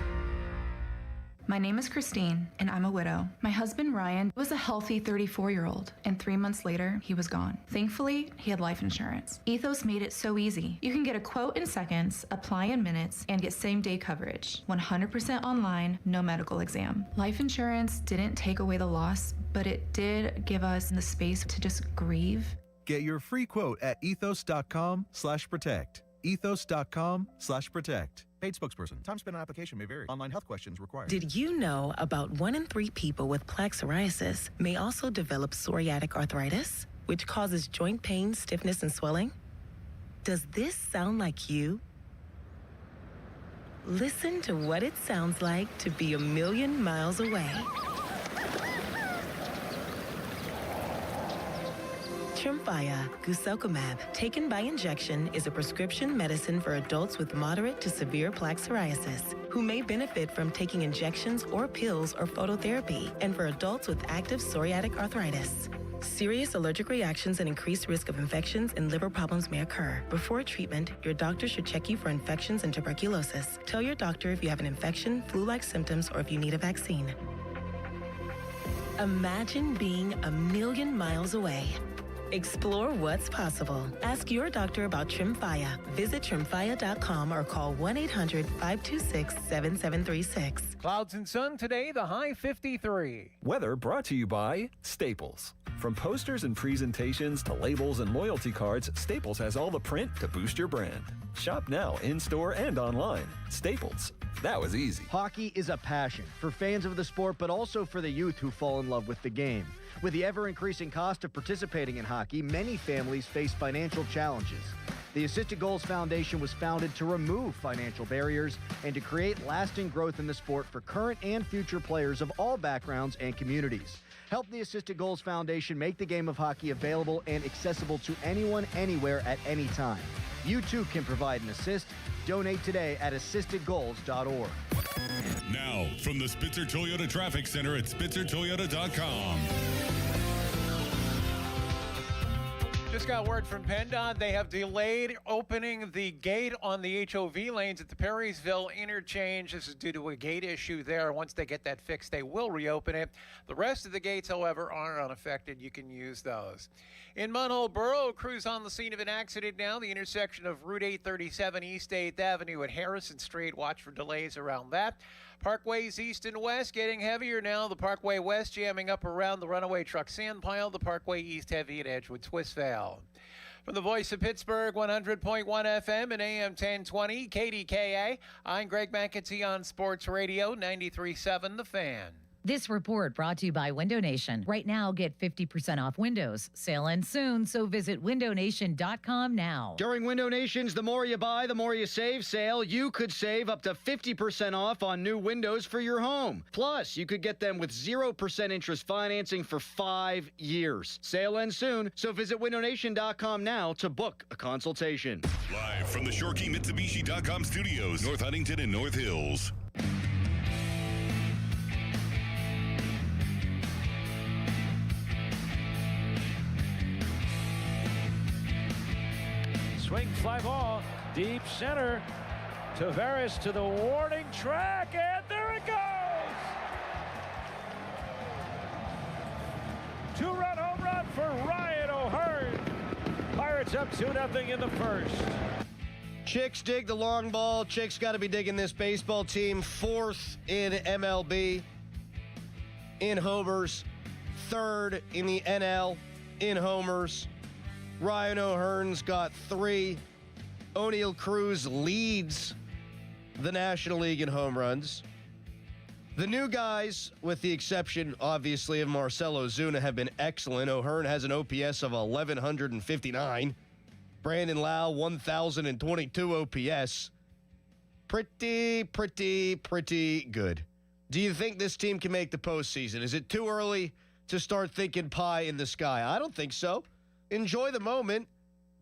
My name is Christine, and I'm a widow. My husband, Ryan, was a healthy 34-year-old, and 3 months later, he was gone. Thankfully, he had life insurance. Ethos made it so easy. You can get a quote in seconds, apply in minutes, and get same-day coverage. 100% online, no medical exam. Life insurance didn't take away the loss, but it did give us the space to just grieve. Get your free quote at ethos.com/protect. Ethos.com/protect. Paid spokesperson. Time spent on application may vary. Online health questions required. Did you know about 1 in 3 people with plaque psoriasis may also develop psoriatic arthritis? which causes joint pain, stiffness, and swelling? Does this sound like you? Listen to what it sounds like to be a million miles away. Tremfya guselkumab, taken by injection, is a prescription medicine for adults with moderate to severe plaque psoriasis who may benefit from taking injections or pills or phototherapy, and for adults with active psoriatic arthritis. Serious allergic reactions and increased risk of infections and liver problems may occur. Before treatment, your doctor should check you for infections and tuberculosis. Tell your doctor if you have an infection, flu-like symptoms, or if you need a vaccine. Imagine being a million miles away. Explore what's possible. Ask your doctor about Tremfya. Visit Tremfya.com or call 1-800-526-7736. Clouds and sun today, the high 53. Weather brought to you by Staples. From posters and presentations to labels and loyalty cards, Staples has all the print to boost your brand. Shop now in-store and online. Staples. That was easy. Hockey is a passion for fans of the sport, but also for the youth who fall in love with the game. With the ever-increasing cost of participating in hockey, many families face financial challenges. The Assisted Goals Foundation was founded to remove financial barriers and to create lasting growth in the sport for current and future players of all backgrounds and communities. Help the Assisted Goals Foundation make the game of hockey available and accessible to anyone, anywhere, at any time. You too can provide an assist. Donate today at assistedgoals.org. Now, from the Spitzer Toyota Traffic Center at SpitzerToyota.com. Just got word from PennDOT. They have delayed opening the gate on the HOV lanes at the Perrysville interchange. This is due to a gate issue there. Once they get that fixed, they will reopen it. The rest of the gates, however, are unaffected. You can use those. In Munhall-Borough, crews on the scene of an accident now. The intersection of Route 837 East 8th Avenue at Harrison Street. Watch for delays around that. Parkways east and west getting heavier now. The Parkway West jamming up around the runaway truck sand pile. The Parkway East heavy at Edgewood-Twistvale. From the voice of Pittsburgh, 100.1 FM and AM 1020, KDKA, I'm Greg McAtee on Sports Radio, 93.7 The Fan. This report brought to you by Window Nation. Right now, get 50% off windows. Sale ends soon, so visit windownation.com now. During Window Nation's The More You Buy, The More You Save sale, you could save up to 50% off on new windows for your home. Plus, you could get them with 0% interest financing for 5 years. Sale ends soon, so visit windownation.com now to book a consultation. Live from the ShorkeyMitsubishi.com studios, North Huntington and North Hills. Swing fly ball, deep center. Tavares to the warning track, and there it goes! Two-run home run for Ryan O'Hearn. Pirates up 2-0 in the first. Chicks dig the long ball. Chicks got to be digging this baseball team. 4th in MLB in homers. 3rd in the NL in homers. Ryan O'Hearn's got 3. O'Neal Cruz leads the National League in home runs. The new guys, with the exception, obviously, of Marcell Ozuna, have been excellent. O'Hearn has an OPS of 1,159. Brandon Lau, 1,022 OPS. Pretty good. Do you think this team can make the postseason? Is it too early to start thinking pie in the sky? I don't think so. Enjoy the moment,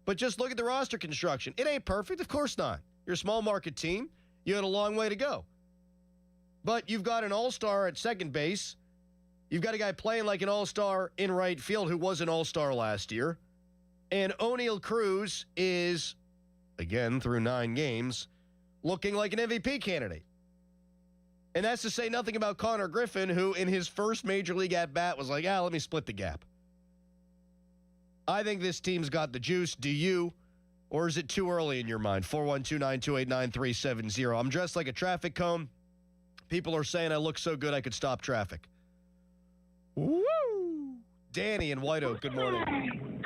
but just look at the roster construction. It ain't perfect, of course not. You're a small market team. You had a long way to go. But you've got an all-star at second base. You've got a guy playing like an all-star in right field who was an all-star last year. And O'Neal Cruz is, again, through 9 games, looking like an MVP candidate. And that's to say nothing about Connor Griffin, who in his first major league at-bat was like, let me split the gap. I think this team's got the juice. Do you? Or is it too early in your mind? 412-928-9370. I'm dressed like a traffic cone. People are saying I look so good I could stop traffic. Woo! Danny in White Oak, good morning.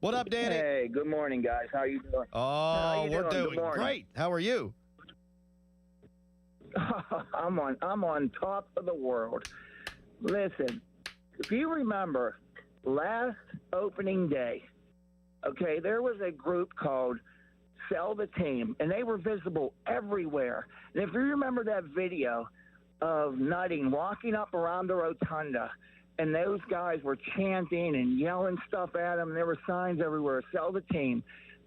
What up, Danny? Hey, good morning, guys. How you doing? Oh, we're doing great. How are you? I'm on top of the world. Listen, if you remember, last opening day, okay, there was a group called Sell the Team, and they were visible everywhere. And if you remember that video of Nutting walking up around the rotunda, and those guys were chanting and yelling stuff at him, and there were signs everywhere, Sell the Team.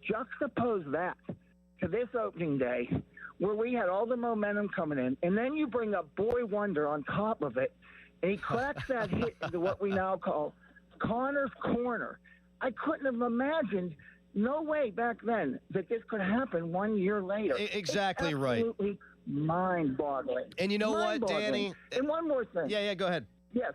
Juxtapose that to this opening day where we had all the momentum coming in, and then you bring up Boy Wonder on top of it, and he cracks that hit into what we now call Connor's Corner. I couldn't have imagined, no way back then, that this could happen 1 year later. Exactly right. Absolutely mind-boggling. And you know what, Danny? And one more thing. Yeah, go ahead. Yes.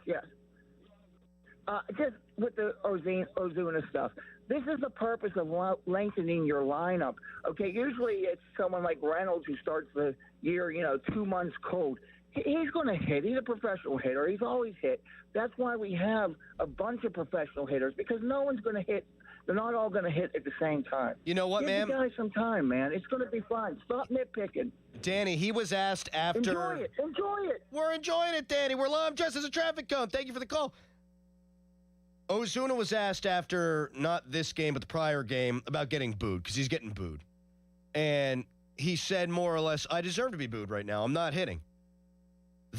Just with the Ozuna stuff, this is the purpose of lengthening your lineup. Okay, usually it's someone like Reynolds who starts the year, 2 months cold. He's going to hit. He's a professional hitter. He's always hit. That's why we have a bunch of professional hitters, because no one's going to hit. They're not all going to hit at the same time. You know what, man? Give the guys some time, man. It's going to be fun. Stop nitpicking. Danny, he was asked after. Enjoy it. We're enjoying it, Danny. I'm dressed as a traffic cone. Thank you for the call. Ozuna was asked after, not this game, but the prior game, about getting booed, because he's getting booed. And he said more or less, I deserve to be booed right now. I'm not hitting.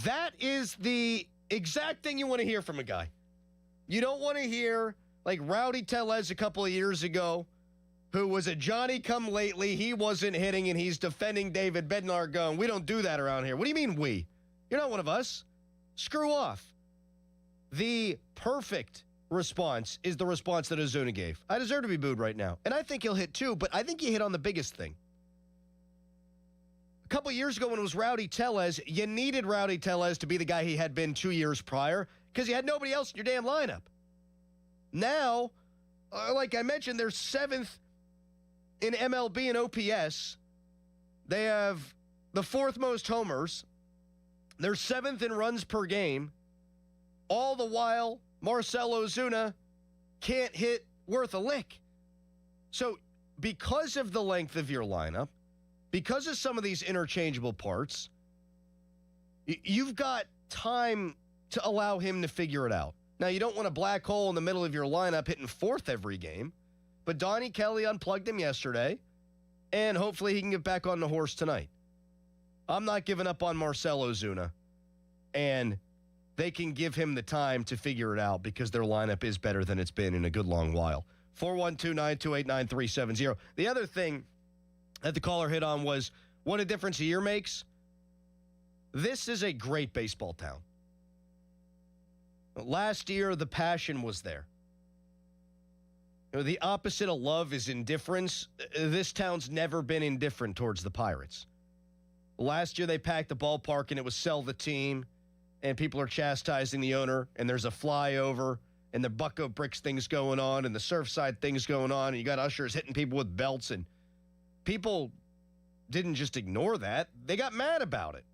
That is the exact thing you want to hear from a guy. You don't want to hear, like Rowdy Tellez a couple of years ago, who was a Johnny-come-lately, he wasn't hitting, and he's defending David Bednar going, we don't do that around here. What do you mean we? You're not one of us. Screw off. The perfect response is the response that Ozuna gave. I deserve to be booed right now. And I think he'll hit too, but I think you hit on the biggest thing. A couple years ago when it was Rowdy Tellez, you needed Rowdy Tellez to be the guy he had been 2 years prior because you had nobody else in your damn lineup. Now, like I mentioned, they're 7th in MLB and OPS. They have the 4th most homers. They're 7th in runs per game. All the while, Marcell Ozuna can't hit worth a lick. So because of the length of your lineup, because of some of these interchangeable parts, you've got time to allow him to figure it out. Now, you don't want a black hole in the middle of your lineup hitting 4th every game, but Donnie Kelly unplugged him yesterday, and hopefully he can get back on the horse tonight. I'm not giving up on Marcell Ozuna, and they can give him the time to figure it out because their lineup is better than it's been in a good long while. 412-928-9370. The other thing that the caller hit on was what a difference a year makes. This is a great baseball town. Last year, the passion was there. The opposite of love is indifference. This town's never been indifferent towards the Pirates. Last year, they packed the ballpark, and it was sell the team, and people are chastising the owner, and there's a flyover, and the Bucko Bricks thing's going on, and the Surfside thing's going on, and you got ushers hitting people with belts, and people didn't just ignore that. They got mad about it.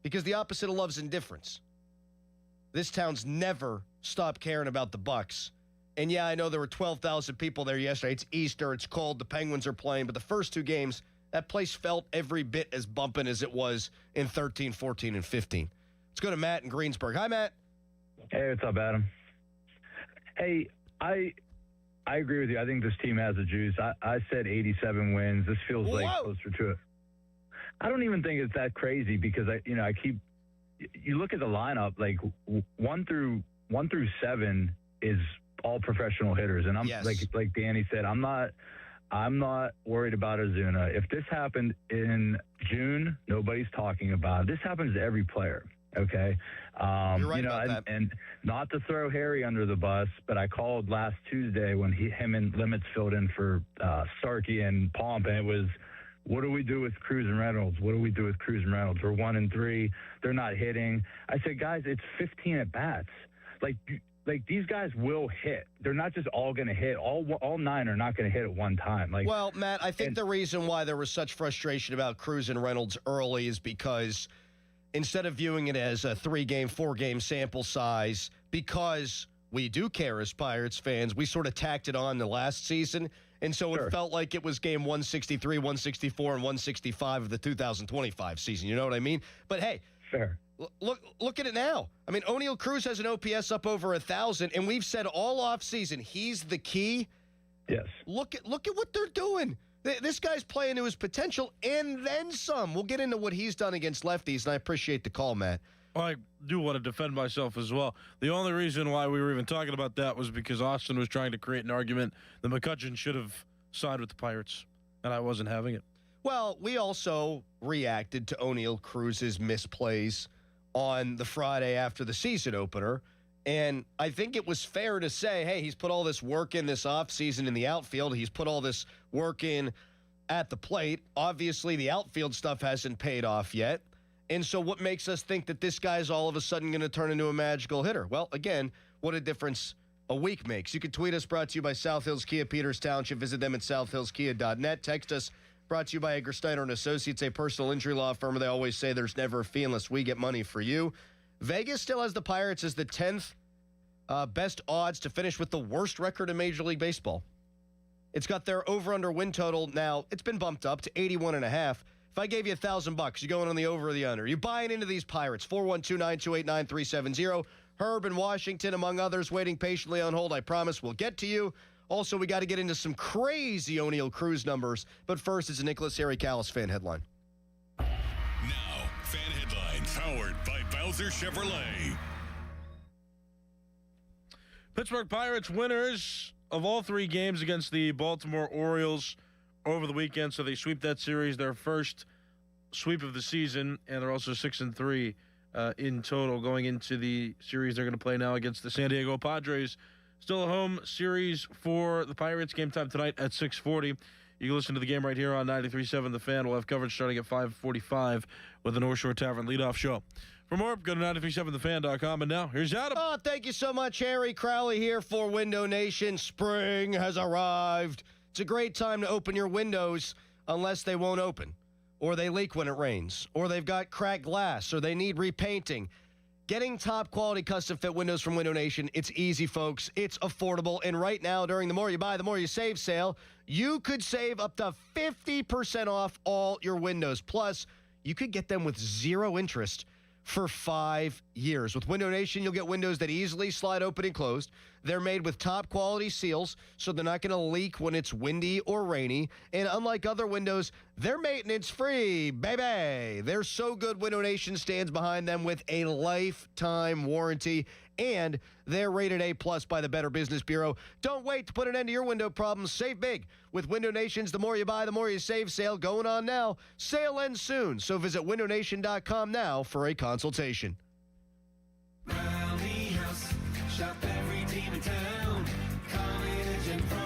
Because the opposite of love's indifference. This town's never stopped caring about the Bucks. And yeah, I know there were 12,000 people there yesterday. It's Easter, it's cold, the Penguins are playing, but the first 2 games, that place felt every bit as bumping as it was in 13, 14, and 15. Let's go to Matt in Greensburg. Hi, Matt. Hey, what's up, Adam? Hey, I agree with you. I think this team has the juice. I said 87 wins. This feels like closer to it. I don't even think it's that crazy because you look at the lineup, like 1 through 7 is all professional hitters, and I'm like Danny said, I'm not worried about Ozuna. If this happened in June, nobody's talking about it. This happens to every player. Okay. You're right about that. And not to throw Harry under the bus, but I called last Tuesday when him and Limits filled in for Starkey and Pomp, and it was, what do we do with Cruz and Reynolds? What do we do with Cruz and Reynolds? We're 1-3. They're not hitting. I said, guys, it's 15 at bats. Like these guys will hit. They're not just all going to hit. All 9 are not going to hit at one time. Well, Matt, I think the reason why there was such frustration about Cruz and Reynolds early is because instead of viewing it as a 3-game, 4-game sample size, because we do care as Pirates fans, we sort of tacked it on the last season. And so it felt like it was game 163, 164, and 165 of the 2025 season. You know what I mean? But hey, Look at it now. I mean, O'Neal Cruz has an OPS up over 1,000, and we've said all offseason he's the key. Yes. Look at what they're doing. This guy's playing to his potential and then some. We'll get into what he's done against lefties, and I appreciate the call, Matt. I do want to defend myself as well. The only reason why we were even talking about that was because Austin was trying to create an argument that McCutchen should have sided with the Pirates, and I wasn't having it. Well, we also reacted to O'Neal Cruz's misplays on the Friday after the season opener, and I think it was fair to say, hey, he's put all this work in this offseason in the outfield. He's put all this work in at the plate. Obviously, the outfield stuff hasn't paid off yet. And so what makes us think that this guy's all of a sudden going to turn into a magical hitter? Well, again, what a difference a week makes. You can tweet us, brought to you by South Hills Kia, Peters Township. Visit them at southhillskia.net. Text us, brought to you by Edgar Steiner & Associates, a personal injury law firm. They always say there's never a fee unless we get money for you. Vegas still has the Pirates as the 10th best odds to finish with the worst record in Major League Baseball. It's got their over-under win total now. It's been bumped up to 81.5. If I gave you $1,000, you going on the over or the under? You buying into these Pirates? 412-928-9370. Herb in Washington, among others, waiting patiently on hold. I promise we'll get to you. Also, we got to get into some crazy O'Neal Cruz numbers. But first, it's a Nicholas Harry Callis fan headline. Now, fan headlines powered by Bowser Chevrolet. Pittsburgh Pirates winners of all three games against the Baltimore Orioles over the weekend, so they sweep that series, their first sweep of the season, and they're also 6-3 in total going into the series they're going to play now against the San Diego Padres. Still a home series for the Pirates. Game time tonight at 6:40. You can listen to the game right here on 93.7 The Fan. We'll have coverage starting at 5:45 with the North Shore Tavern leadoff show. For more, go to 937thefan.com. And now, here's Adam. Oh, thank you so much, Harry Crowley here for Window Nation. Spring has arrived. It's a great time to open your windows unless they won't open, or they leak when it rains, or they've got cracked glass, or they need repainting. Getting top quality custom fit windows from Window Nation, it's easy, folks. It's affordable. And right now, during the More You Buy, the More You Save sale, you could save up to 50% off all your windows. Plus, you could get them with zero interest for 5 years. With Window Nation, you'll get windows that easily slide open and closed. They're made with top quality seals, so they're not going to leak when it's windy or rainy. And unlike other windows, they're maintenance free, baby. They're so good, Window Nation stands behind them with a lifetime warranty. And they're rated A+ by the Better Business Bureau. Don't wait to put an end to your window problems. Save big with Window Nation's The More You Buy, the More You Save sale going on now. Sale ends soon, so visit windownation.com now for a consultation. Rally House, shop every team in town. College and pro,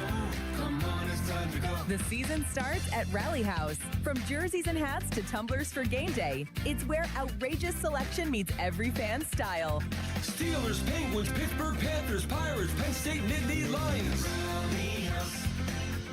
come on, it's time to go. The season starts at Rally House. From jerseys and hats to tumblers for game day, it's where outrageous selection meets every fan's style. Steelers, Penguins, Pittsburgh Panthers, Pirates, Penn State, Nittany Lions.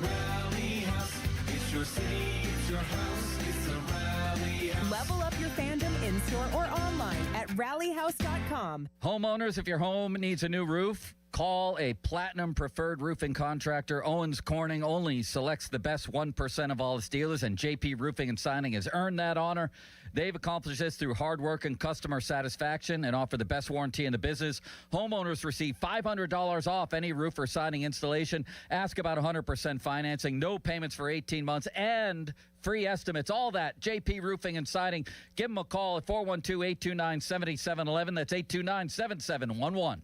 Rally House, it's your city, it's your house, it's a Rally House. Level up your fandom in-store or online at rallyhouse.com. Homeowners, if your home needs a new roof, call a Platinum Preferred Roofing Contractor. Owens Corning only selects the best 1% of all its dealers, and JP Roofing and Signing has earned that honor. They've accomplished this through hard work and customer satisfaction and offer the best warranty in the business. Homeowners receive $500 off any roof or siding installation. Ask about 100% financing, no payments for 18 months, and free estimates. All that, JP Roofing and Siding. Give them a call at 412-829-7711. That's 829-7711.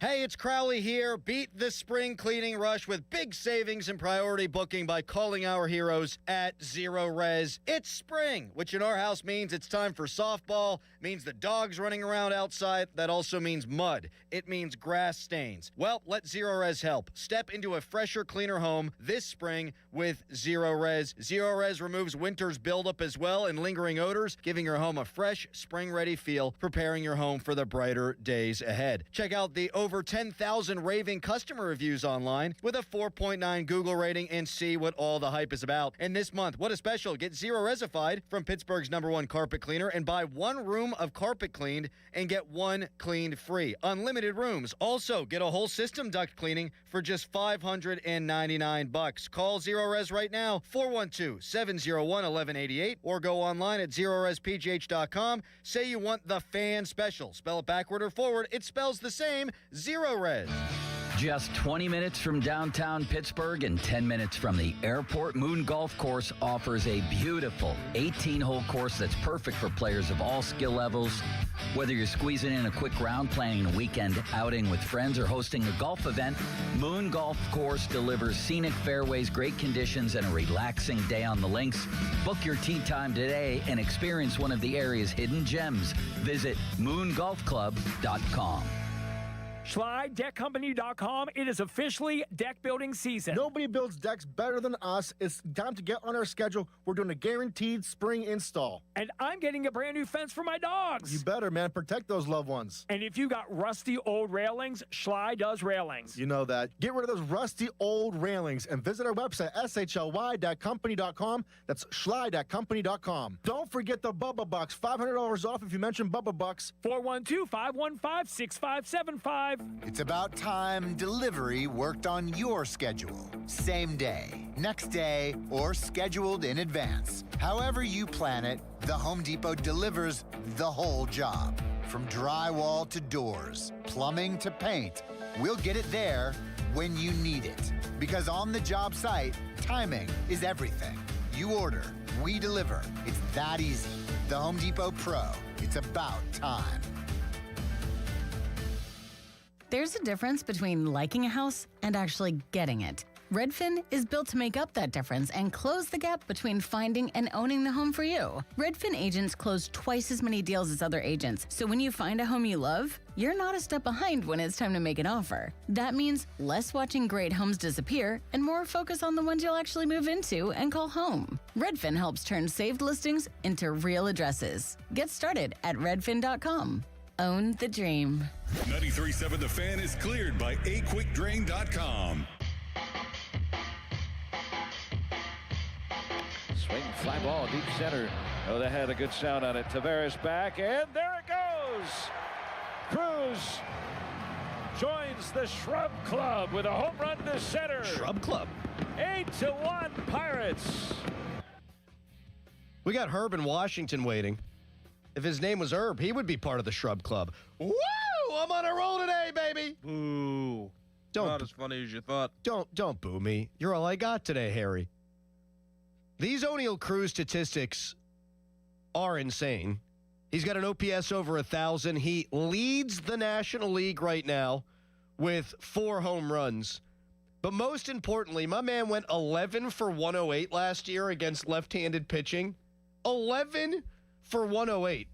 Hey, it's Crowley here. Beat the spring cleaning rush with big savings and priority booking by calling our heroes at Zero Res. It's spring, which in our house means it's time for softball, means the dog's running around outside. That also means mud. It means grass stains. Well, let Zero Res help. Step into a fresher, cleaner home this spring with Zero Res. Zero Res removes winter's buildup as well and lingering odors, giving your home a fresh, spring-ready feel, preparing your home for the brighter days ahead. Check out the over 10,000 raving customer reviews online with a 4.9 Google rating and see what all the hype is about. And this month, what a special. Get zero resified from Pittsburgh's #1 carpet cleaner and buy 1 room of carpet cleaned and get 1 cleaned free. Unlimited rooms. Also, get a whole system duct cleaning for just $599. Call Zero Res right now, 412-701-1188, or go online at ZeroResPGH.com. Say you want the fan special. Spell it backward or forward. It spells the same. Zero Res. Just 20 minutes from downtown Pittsburgh and 10 minutes from the airport, Moon Golf Course offers a beautiful 18-hole course that's perfect for players of all skill levels. Whether you're squeezing in a quick round, planning a weekend outing with friends, or hosting a golf event, Moon Golf Course delivers scenic fairways, great conditions, and a relaxing day on the links. Book your tee time today and experience one of the area's hidden gems. Visit moongolfclub.com. SchleyDeckCompany.com. It is officially deck building season. Nobody builds decks better than us. It's time to get on our schedule. We're doing a guaranteed spring install. And I'm getting a brand new fence for my dogs. You better, man. Protect those loved ones. And if you got rusty old railings, Schley does railings. You know that. Get rid of those rusty old railings and visit our website, shly.company.com. That's schly.company.com. Don't forget the Bubba Bucks. $500 off if you mention Bubba Bucks. 412-515-6575. It's about time delivery worked on your schedule. Same day, next day, or scheduled in advance. However you plan it, the Home Depot delivers the whole job. From drywall to doors, plumbing to paint, we'll get it there when you need it. Because on the job site, timing is everything. You order, we deliver. It's that easy. The Home Depot Pro. It's about time. There's a difference between liking a house and actually getting it. Redfin is built to make up that difference and close the gap between finding and owning the home for you. Redfin agents close twice as many deals as other agents, so when you find a home you love, you're not a step behind when it's time to make an offer. That means less watching great homes disappear and more focus on the ones you'll actually move into and call home. Redfin helps turn saved listings into real addresses. Get started at redfin.com. Own the dream. 93.7 The Fan is cleared by aquickdrain.com. Swing, fly ball, deep center. Oh, that had a good sound on it. Tavares back, and there it goes. Cruz joins the Shrub Club with a home run to center. Shrub Club. 8-1 Pirates. We got Herb in Washington waiting. If his name was Herb, he would be part of the Shrub Club. Woo! I'm on a roll today, baby. Boo. Not as funny as you thought. Don't boo me. You're all I got today, Harry. These O'Neill Cruz statistics are insane. He's got an OPS over 1,000. He leads the National League right now with 4 home runs. But most importantly, my man went 11 for 108 last year against left-handed pitching. 11 for 108.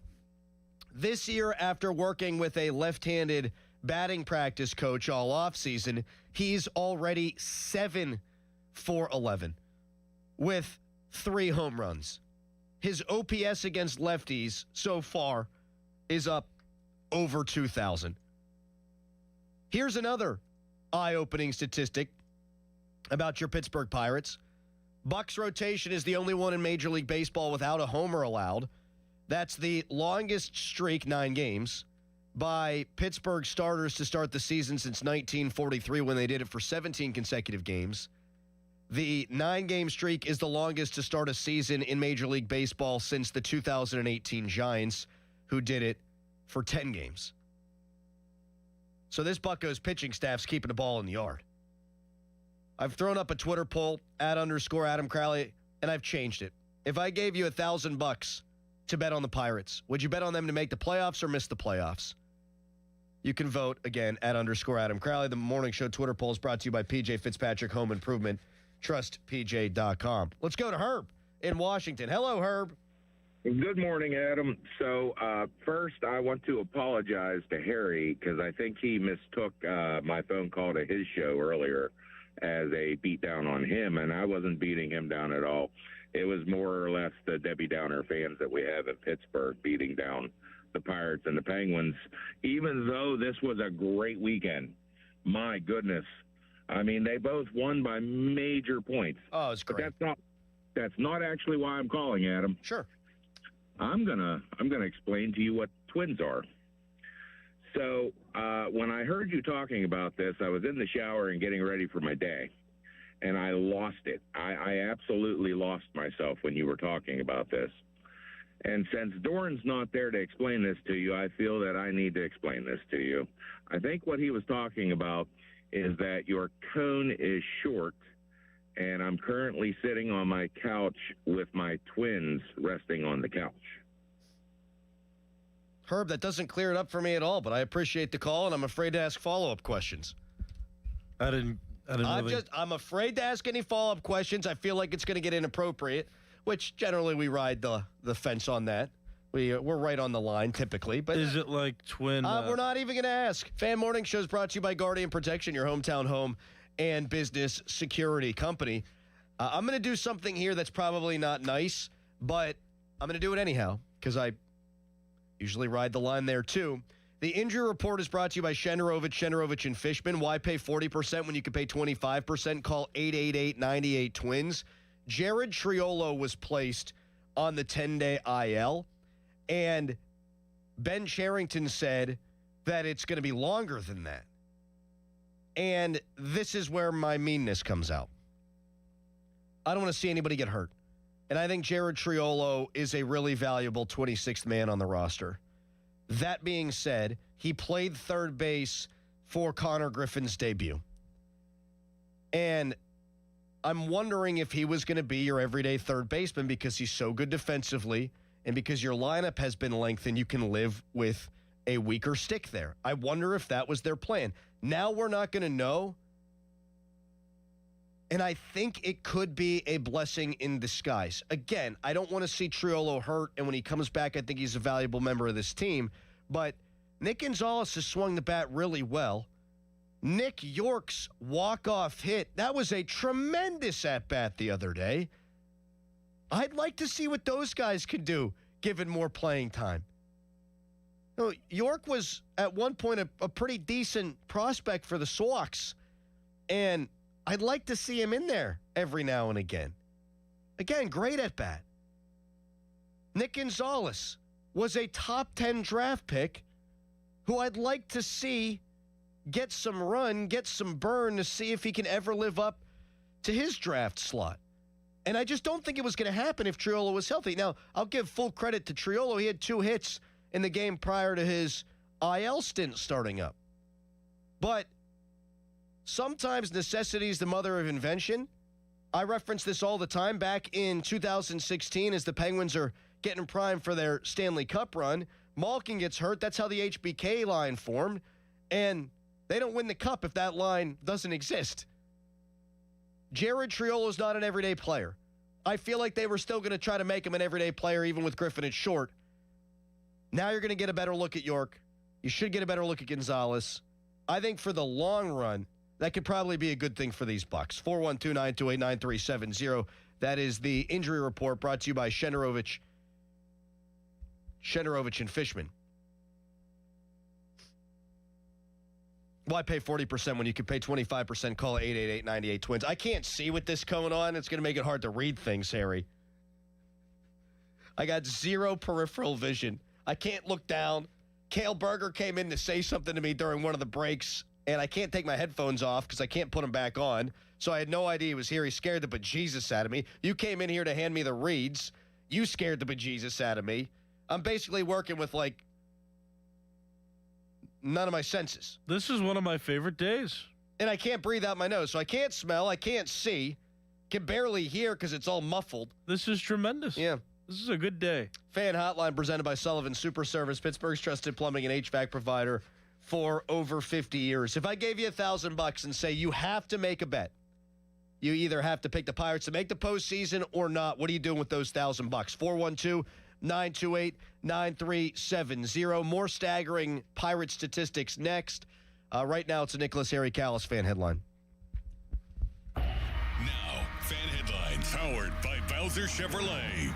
This year, after working with a left-handed batting practice coach all offseason, he's already 7 for 11 with 3 home runs. His OPS against lefties so far is up over 2,000. Here's another eye-opening statistic about your Pittsburgh Pirates. Bucks rotation is the only one in Major League Baseball without a homer allowed. That's the longest streak, 9 games, by Pittsburgh starters to start the season since 1943 when they did it for 17 consecutive games. The 9-game streak is the longest to start a season in Major League Baseball since the 2018 Giants, who did it for 10 games. So this Buccos pitching staff's keeping the ball in the yard. I've thrown up a Twitter poll, @_Adam Crowley, and I've changed it. If I gave you $1,000 to bet on the Pirates, would you bet on them to make the playoffs or miss the playoffs? You can vote, again, @_Adam Crowley. The morning show Twitter poll is brought to you by PJ Fitzpatrick Home Improvement. TrustPJ.com. Let's go to Herb in Washington. Hello, Herb. Good morning, Adam. So first, I want to apologize to Harry because I think he mistook my phone call to his show earlier as a beat down on him, and I wasn't beating him down at all. It was more or less the Debbie Downer fans that we have in Pittsburgh beating down the Pirates and the Penguins, even though this was a great weekend. My goodness. I mean, they both won by major points. Oh, it's great. But that's not actually why I'm calling, Adam. Sure. I'm gonna explain to you what Twins are. So when I heard you talking about this, I was in the shower and getting ready for my day, and I lost it. I absolutely lost myself when you were talking about this. And since Doran's not there to explain this to you, I feel that I need to explain this to you. I think what he was talking about is that your cone is short, and I'm currently sitting on my couch with my twins resting on the couch. Herb, that doesn't clear it up for me at all, but I appreciate the call, and I'm afraid to ask follow-up questions. I'm afraid to ask any follow-up questions. I feel like it's going to get inappropriate, which generally we ride the fence on that. We're right on the line typically, but is it like twin? We're not even going to ask. Fan Morning Show is brought to you by Guardian Protection, your hometown home and business security company. I'm going to do something here that's probably not nice, but I'm going to do it anyhow because I usually ride the line there too. The injury report is brought to you by Shenderovich and Fishman. Why pay 40% when you can pay 25%? Call 888-98-TWINS. Jared Triolo was placed on the 10-day IL, and Ben Cherington said that it's going to be longer than that. And this is where my meanness comes out. I don't want to see anybody get hurt. And I think Jared Triolo is a really valuable 26th man on the roster. That being said, he played third base for Connor Griffin's debut. And I'm wondering if he was going to be your everyday third baseman because he's so good defensively and because your lineup has been lengthened, you can live with a weaker stick there. I wonder if that was their plan. Now we're not going to know. And I think it could be a blessing in disguise. Again, I don't want to see Triolo hurt, and when he comes back, I think he's a valuable member of this team. But Nick Gonzalez has swung the bat really well. Nick York's walk-off hit, that was a tremendous at-bat the other day. I'd like to see what those guys could do, given more playing time. You know, York was, at one point, a pretty decent prospect for the Sox, and I'd like to see him in there every now and again. Again, great at bat. Nick Gonzalez was a top 10 draft pick who I'd like to see get some run, get some burn to see if he can ever live up to his draft slot. And I just don't think it was going to happen if Triolo was healthy. Now, I'll give full credit to Triolo. He had 2 hits in the game prior to his IL stint starting up. But sometimes necessity is the mother of invention. I reference this all the time. Back in 2016, as the Penguins are getting primed for their Stanley Cup run, Malkin gets hurt. That's how the HBK line formed. And they don't win the Cup if that line doesn't exist. Jared Triolo is not an everyday player. I feel like they were still going to try to make him an everyday player even with Griffin at short. Now you're going to get a better look at York. You should get a better look at Gonzalez. I think for the long run, that could probably be a good thing for these Bucks. 412-928-9370. That is the injury report brought to you by Shenderovich and Fishman. Why pay 40% when you can pay 25%? Call 888-98-TWINS. I can't see with this going on. It's going to make it hard to read things, Harry. I got zero peripheral vision. I can't look down. Cale Berger came in to say something to me during one of the breaks, and I can't take my headphones off because I can't put them back on. So I had no idea he was here. He scared the bejesus out of me. You came in here to hand me the reads. You scared the bejesus out of me. I'm basically working with, like, none of my senses. This is one of my favorite days. And I can't breathe out my nose, so I can't smell, I can't see, can barely hear because it's all muffled. This is tremendous. Yeah. This is a good day. Fan Hotline presented by Sullivan Super Service, Pittsburgh's trusted plumbing and HVAC provider for over 50 years. If I gave you $1,000 and say you have to make a bet, you either have to pick the Pirates to make the postseason or not, what are you doing with those $1,000? 412-928-9370. More staggering Pirate statistics next. Right now, it's a Nicholas Harry Callis fan headline. Now, fan headlines powered by Bowser Chevrolet.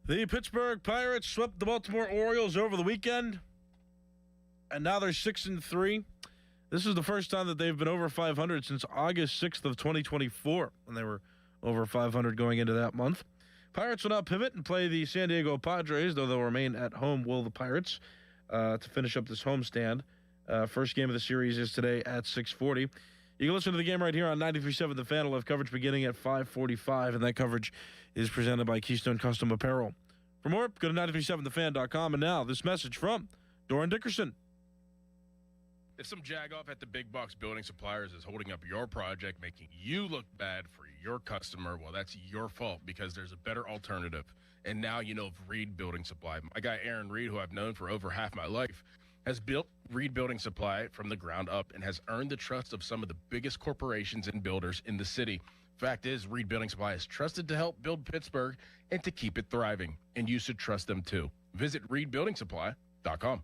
The Pittsburgh Pirates swept the Baltimore Orioles over the weekend, and now they're 6-3. This is the first time that they've been over 500 since August 6th of 2024, when they were over 500 going into that month. Pirates will now pivot and play the San Diego Padres, though they'll remain at home, will the Pirates, to finish up this homestand. First game of the series is today at 6:40. You can listen to the game right here on 93.7 The Fan. We'll have coverage beginning at 5:45, and that coverage is presented by Keystone Custom Apparel. For more, go to 937thefan.com. And now, this message from Doran Dickerson. If some jagoff at the big box building suppliers is holding up your project, making you look bad for your customer, well, that's your fault because there's a better alternative. And now you know of Reed Building Supply. My guy Aaron Reed, who I've known for over half my life, has built Reed Building Supply from the ground up and has earned the trust of some of the biggest corporations and builders in the city. Fact is, Reed Building Supply is trusted to help build Pittsburgh and to keep it thriving. And you should trust them too. Visit reedbuildingsupply.com.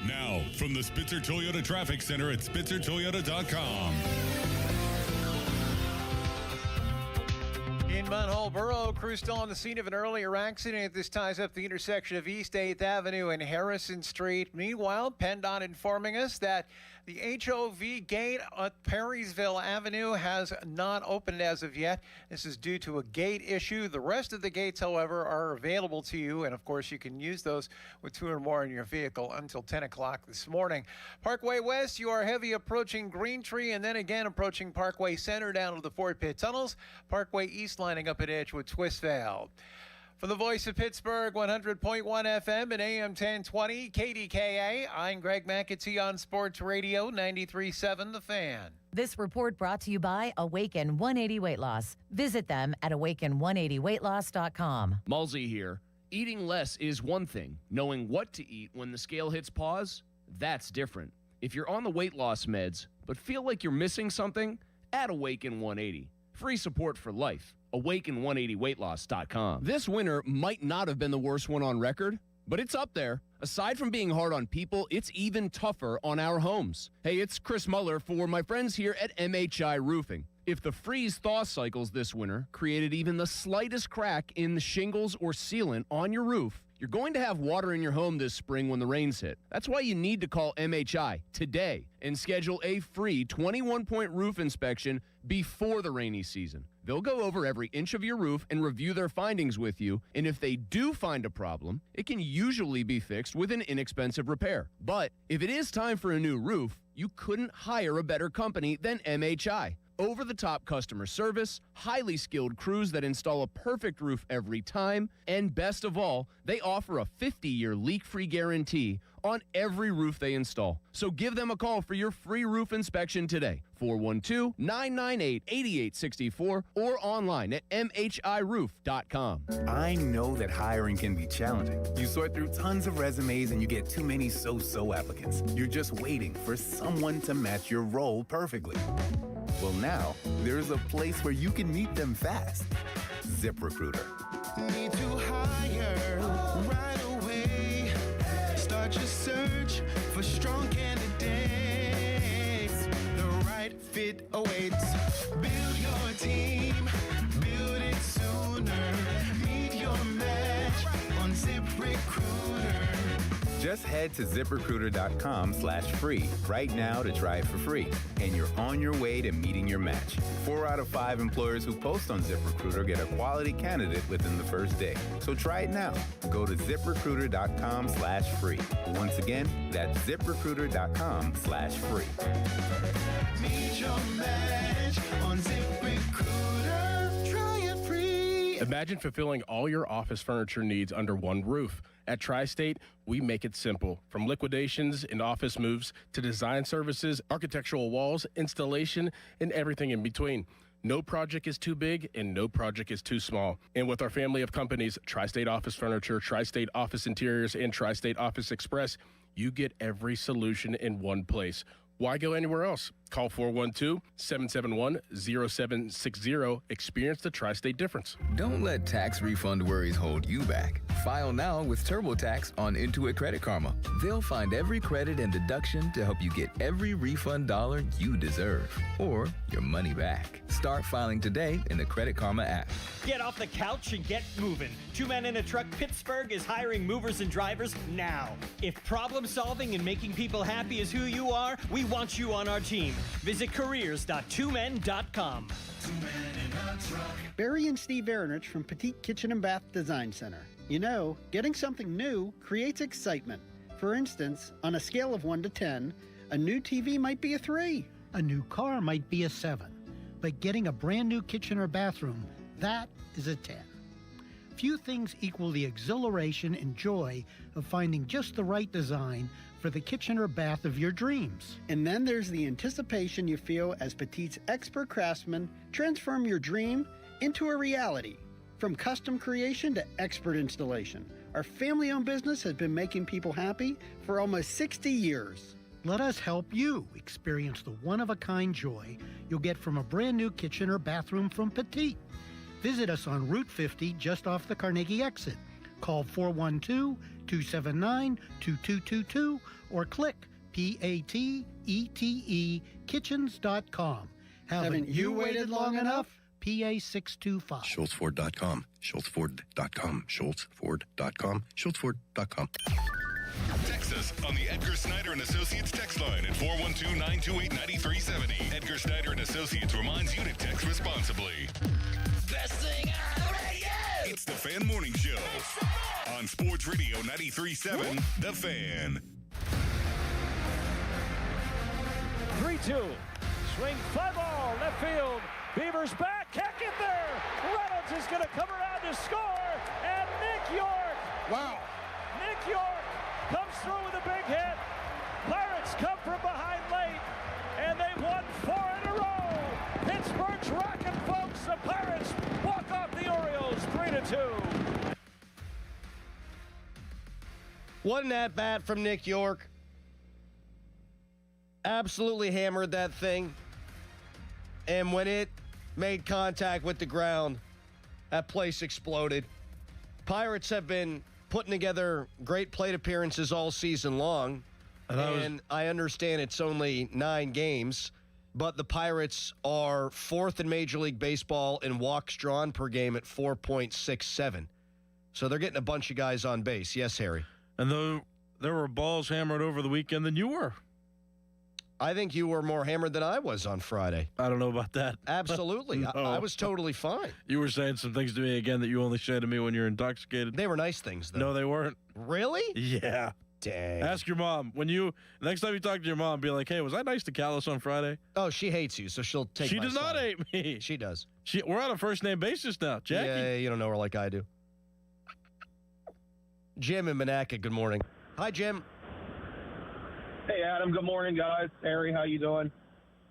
Now, from the Spitzer Toyota Traffic Center at spitzertoyota.com. In Munhall-Borough, crew still on the scene of an earlier accident. This ties up the intersection of East 8th Avenue and Harrison Street. Meanwhile, PennDOT informing us that the HOV gate at Perrysville Avenue has not opened as of yet. This is due to a gate issue. The rest of the gates, however, are available to you, and of course you can use those with 2 or more in your vehicle until 10 o'clock this morning. Parkway West, you are heavy approaching Green Tree and then again approaching Parkway Center down to the Fort Pitt Tunnels. Parkway East lining up at Edgewood Twistvale. For the voice of Pittsburgh, 100.1 FM and AM 1020, KDKA, I'm Greg McAtee on Sports Radio 93.7 The Fan. This report brought to you by Awaken 180 Weight Loss. Visit them at awaken180weightloss.com. Mulsey here. Eating less is one thing. Knowing what to eat when the scale hits pause, that's different. If you're on the weight loss meds but feel like you're missing something, add Awaken 180. Free support for life. Awaken180weightloss.com. This winter might not have been the worst one on record, but it's up there. Aside from being hard on people, it's even tougher on our homes. Hey, it's Chris Muller for my friends here at MHI Roofing. If the freeze-thaw cycles this winter created even the slightest crack in the shingles or sealant on your roof, you're going to have water in your home this spring when the rains hit. That's why you need to call MHI today and schedule a free 21-point roof inspection before the rainy season. They'll go over every inch of your roof and review their findings with you, and if they do find a problem, it can usually be fixed with an inexpensive repair. But if it is time for a new roof, you couldn't hire a better company than MHI. Over-the-top customer service, highly skilled crews that install a perfect roof every time, and best of all, they offer a 50-year leak-free guarantee on every roof they install. So give them a call for your free roof inspection today, 412-998-8864, or online at mhiroof.com. I know that hiring can be challenging. You sort through tons of resumes and you get too many so-so applicants. You're just waiting for someone to match your role perfectly. Well, now, there's a place where you can meet them fast. ZipRecruiter. Need to hire right away. Start your search for strong candidates. The right fit awaits. Build your team. Build it sooner. Meet your match on ZipRecruiter. Just head to ZipRecruiter.com/free right now to try it for free. And you're on your way to meeting your match. 4 out of 5 employers who post on ZipRecruiter get a quality candidate within the first day. So try it now. Go to ZipRecruiter.com/free. Once again, that's ZipRecruiter.com/free. Meet your match on ZipRecruiter. Try it free. Imagine fulfilling all your office furniture needs under one roof. At Tri-State, we make it simple. From liquidations and office moves to design services, architectural walls, installation, and everything in between. No project is too big and no project is too small. And with our family of companies, Tri-State Office Furniture, Tri-State Office Interiors, and Tri-State Office Express, you get every solution in one place. Why go anywhere else? Call 412-771-0760. Experience the Tri-State difference. Don't let tax refund worries hold you back. File now with TurboTax on Intuit Credit Karma. They'll find every credit and deduction to help you get every refund dollar you deserve, or your money back. Start filing today in the Credit Karma app. Get off the couch and get moving. 2 Men in a Truck Pittsburgh is hiring movers and drivers now. If problem solving and making people happy is who you are, we want you on our team. Visit careers.2men.com. Barry and Steve Aronich from Petite Kitchen and Bath Design Center. You know, getting something new creates excitement. For instance, on a scale of 1 to 10, a new TV might be a 3. A new car might be a 7. But getting a brand new kitchen or bathroom, that is a 10. Few things equal the exhilaration and joy of finding just the right design for the kitchen or bath of your dreams. And then there's the anticipation you feel as Petite's expert craftsmen transform your dream into a reality. From custom creation to expert installation, our family-owned business has been making people happy for almost 60 years. Let us help you experience the one-of-a-kind joy you'll get from a brand new kitchen or bathroom from Petite. Visit us on Route 50 just off the Carnegie exit. Call 412-279-2222 or click PATETE kitchens.com. Haven't you waited long enough? PA 625. SchultzFord.com. SchultzFord.com. SchultzFord.com. SchultzFord.com. Text us on the Edgar Snyder and Associates text line at 412-928-9370. Edgar Snyder and Associates reminds you to text responsibly. Best thing on the radio! It's the Fan Morning Show on Sports Radio 93.7, The Fan. 3-2. Swing, fly ball, left field. Beavers back, can't get there. Reynolds is going to come around to score, and Nick York. Wow. Nick York comes through with a big hit. Pirates come from behind late, and they won 4 in a row. Pittsburgh's rocking, folks. The Pirates walk off the Orioles 3-2. One at bat from Nick York. Absolutely hammered that thing. And when it made contact with the ground, that place exploded. Pirates have been putting together great plate appearances all season long. And I understand it's only 9 games, but the Pirates are 4th in Major League Baseball in walks drawn per game at 4.67. So they're getting a bunch of guys on base. Yes, Harry. And though there were balls hammered over the weekend than you were. I think you were more hammered than I was on Friday. I don't know about that. Absolutely. No. I was totally fine. You were saying some things to me again that you only say to me when you're intoxicated. They were nice things, though. No, they weren't. Really? Yeah. Dang. Ask your mom. Next time you talk to your mom, be like, hey, was I nice to Callis on Friday? Oh, she hates you, so she'll take She my does side. not hate me. She does. We're on a first-name basis now. Jackie. Yeah, you don't know her like I do. Jim in Monaca, good morning. Hi, Jim. Hey, Adam. Good morning, guys. Harry, how you doing?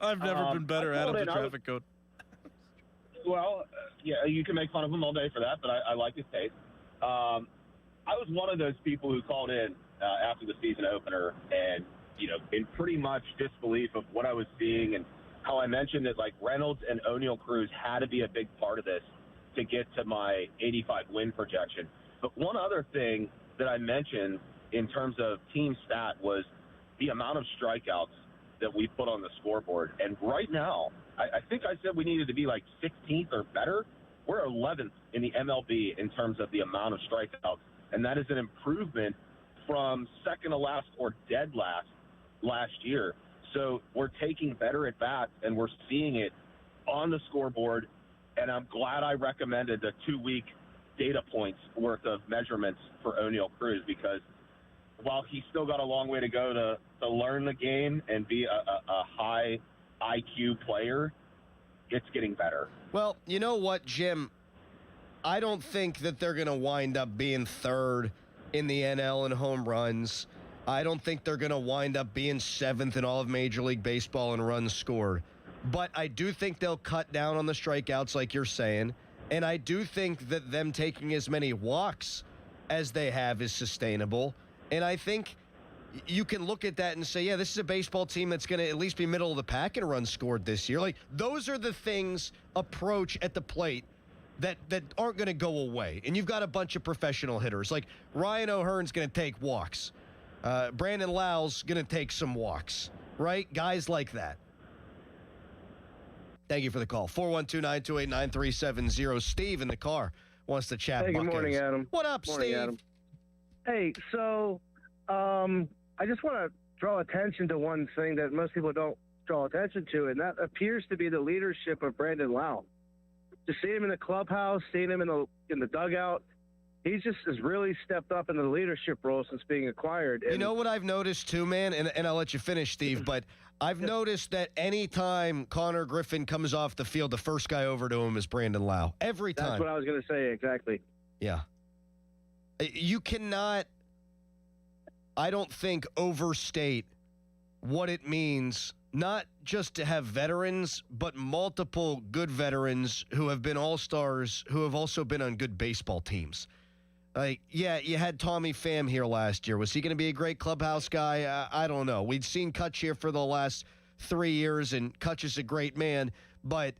I've never been better at the traffic code. Well, yeah, you can make fun of him all day for that, but I like his taste. I was one of those people who called in after the season opener and, in pretty much disbelief of what I was seeing and how I mentioned that, like, Reynolds and O'Neal Cruz had to be a big part of this to get to my 85 win projection. But one other thing that I mentioned in terms of team stat was the amount of strikeouts that we put on the scoreboard. And right now, I think I said we needed to be like 16th or better. We're 11th in the MLB in terms of the amount of strikeouts. And that is an improvement from second to last or dead last year. So we're taking better at bats, and we're seeing it on the scoreboard. And I'm glad I recommended the 2-week data points worth of measurements for O'Neal Cruz, because while he's still got a long way to go to learn the game and be a high IQ player, it's getting better. Well, you know what, Jim? I don't think that they're going to wind up being 3rd in the NL in home runs. I don't think they're going to wind up being 7th in all of Major League Baseball in runs scored. But I do think they'll cut down on the strikeouts like you're saying. And I do think that them taking as many walks as they have is sustainable. And I think you can look at that and say, yeah, this is a baseball team that's going to at least be middle of the pack in runs scored this year. Like, those are the things, approach at the plate, that aren't going to go away. And you've got a bunch of professional hitters. Like Ryan O'Hearn's going to take walks. Brandon Lau's going to take some walks, right? Guys like that. Thank you for the call. 412-928-9370. Steve in the car wants to chat. Hey, good morning, Adam. What up, Morning, Steve? Adam. Hey, so I just want to draw attention to one thing that most people don't draw attention to, and that appears to be the leadership of Brandon Lau. Just seeing him in the clubhouse, seeing him in the dugout, he just has really stepped up in the leadership role since being acquired. You know what I've noticed too, man, and I'll let you finish, Steve, but I've noticed that anytime Connor Griffin comes off the field, the first guy over to him is Brandon Lau. Every time. That's what I was going to say, exactly. Yeah. You cannot, I don't think, overstate what it means not just to have veterans, but multiple good veterans who have been all-stars, who have also been on good baseball teams. Like, yeah, you had Tommy Pham here last year. Was he going to be a great clubhouse guy? I don't know. We'd seen Kutch here for the last 3 years, and Kutch is a great man, but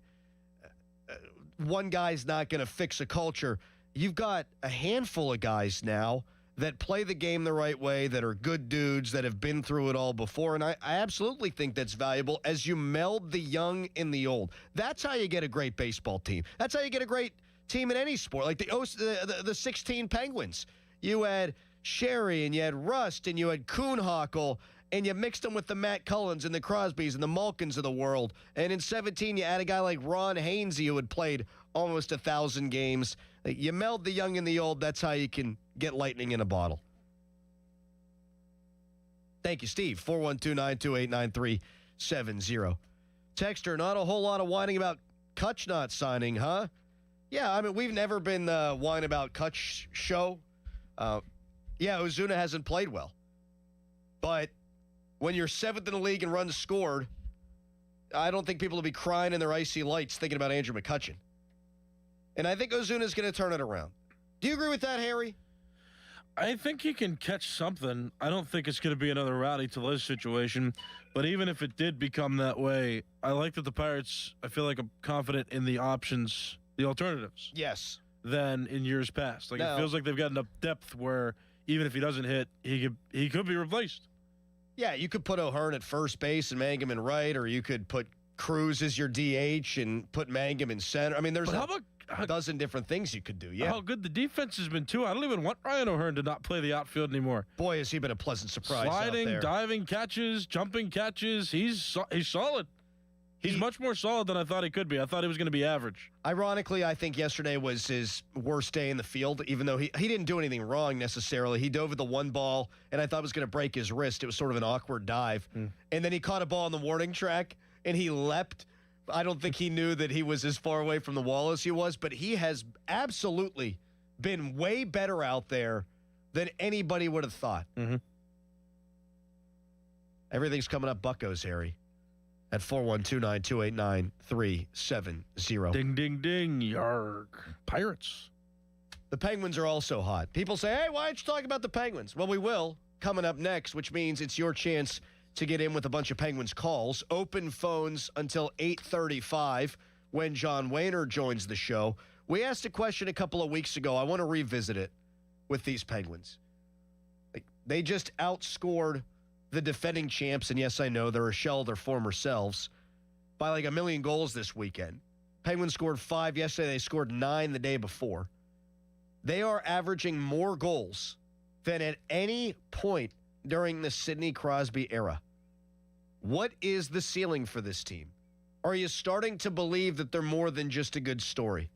one guy's not going to fix a culture. You've got a handful of guys now that play the game the right way, that are good dudes, that have been through it all before, and I absolutely think that's valuable as you meld the young and the old. That's how you get a great baseball team. That's how you get a great team in any sport, like the 16 Penguins. You had Sherry, and you had Rust, and you had Kuhnhackl, and you mixed them with the Matt Cullens and the Crosbys and the Malkins of the world. And in 17, you had a guy like Ron Hainsey who had played almost 1,000 games. You meld the young and the old. That's how you can get lightning in a bottle. Thank you, Steve. 412-928-9370. Texter, not a whole lot of whining about Kutch not signing, huh? Yeah, I mean, we've never been whining about Kutch show. Yeah, Ozuna hasn't played well. But when you're 7th in the league and runs scored, I don't think people will be crying in their icy lights thinking about Andrew McCutchen. And I think Ozuna's going to turn it around. Do you agree with that, Harry? I think he can catch something. I don't think it's going to be another Rowdy Tellez situation. But even if it did become that way, I like that the Pirates, I feel like I'm confident in the options, the alternatives. Yes. Than in years past. Like, No. it feels like they've got enough depth where even if he doesn't hit, he could be replaced. Yeah, you could put O'Hearn at first base and Mangum in right, or you could put Cruz as your DH and put Mangum in center. I mean, there's a dozen different things you could do. Yeah. How good the defense has been, too. I don't even want Ryan O'Hearn to not play the outfield anymore. Boy, has he been a pleasant surprise Sliding, out there. diving catches, jumping catches. He's solid. He's much more solid than I thought he could be. I thought he was going to be average. Ironically, I think yesterday was his worst day in the field, even though he didn't do anything wrong necessarily. He dove at the one ball, and I thought it was going to break his wrist. It was sort of an awkward dive. And then he caught a ball on the warning track, and he leapt. I don't think he knew that he was as far away from the wall as he was, but he has absolutely been way better out there than anybody would have thought. Everything's coming up Buccos, Harry. At 412-928-9370. Ding, ding, ding. Yark. Pirates. The Penguins are also hot. People say, hey, why don't you talk about the Penguins? Well, we will coming up next, which means it's your chance to get in with a bunch of Penguins calls. Open phones until 8:35 when John Wayner joins the show. We asked a question a couple of weeks ago. I want to revisit it with these Penguins. They just outscored the defending champs, and yes, I know they're a shell of their former selves, by like 1 million goals this weekend. Penguins scored 5 yesterday. They scored 9 the day before. They are averaging more goals than at any point during the Sidney Crosby era. What is the ceiling for this team? Are you starting to believe that they're more than just a good story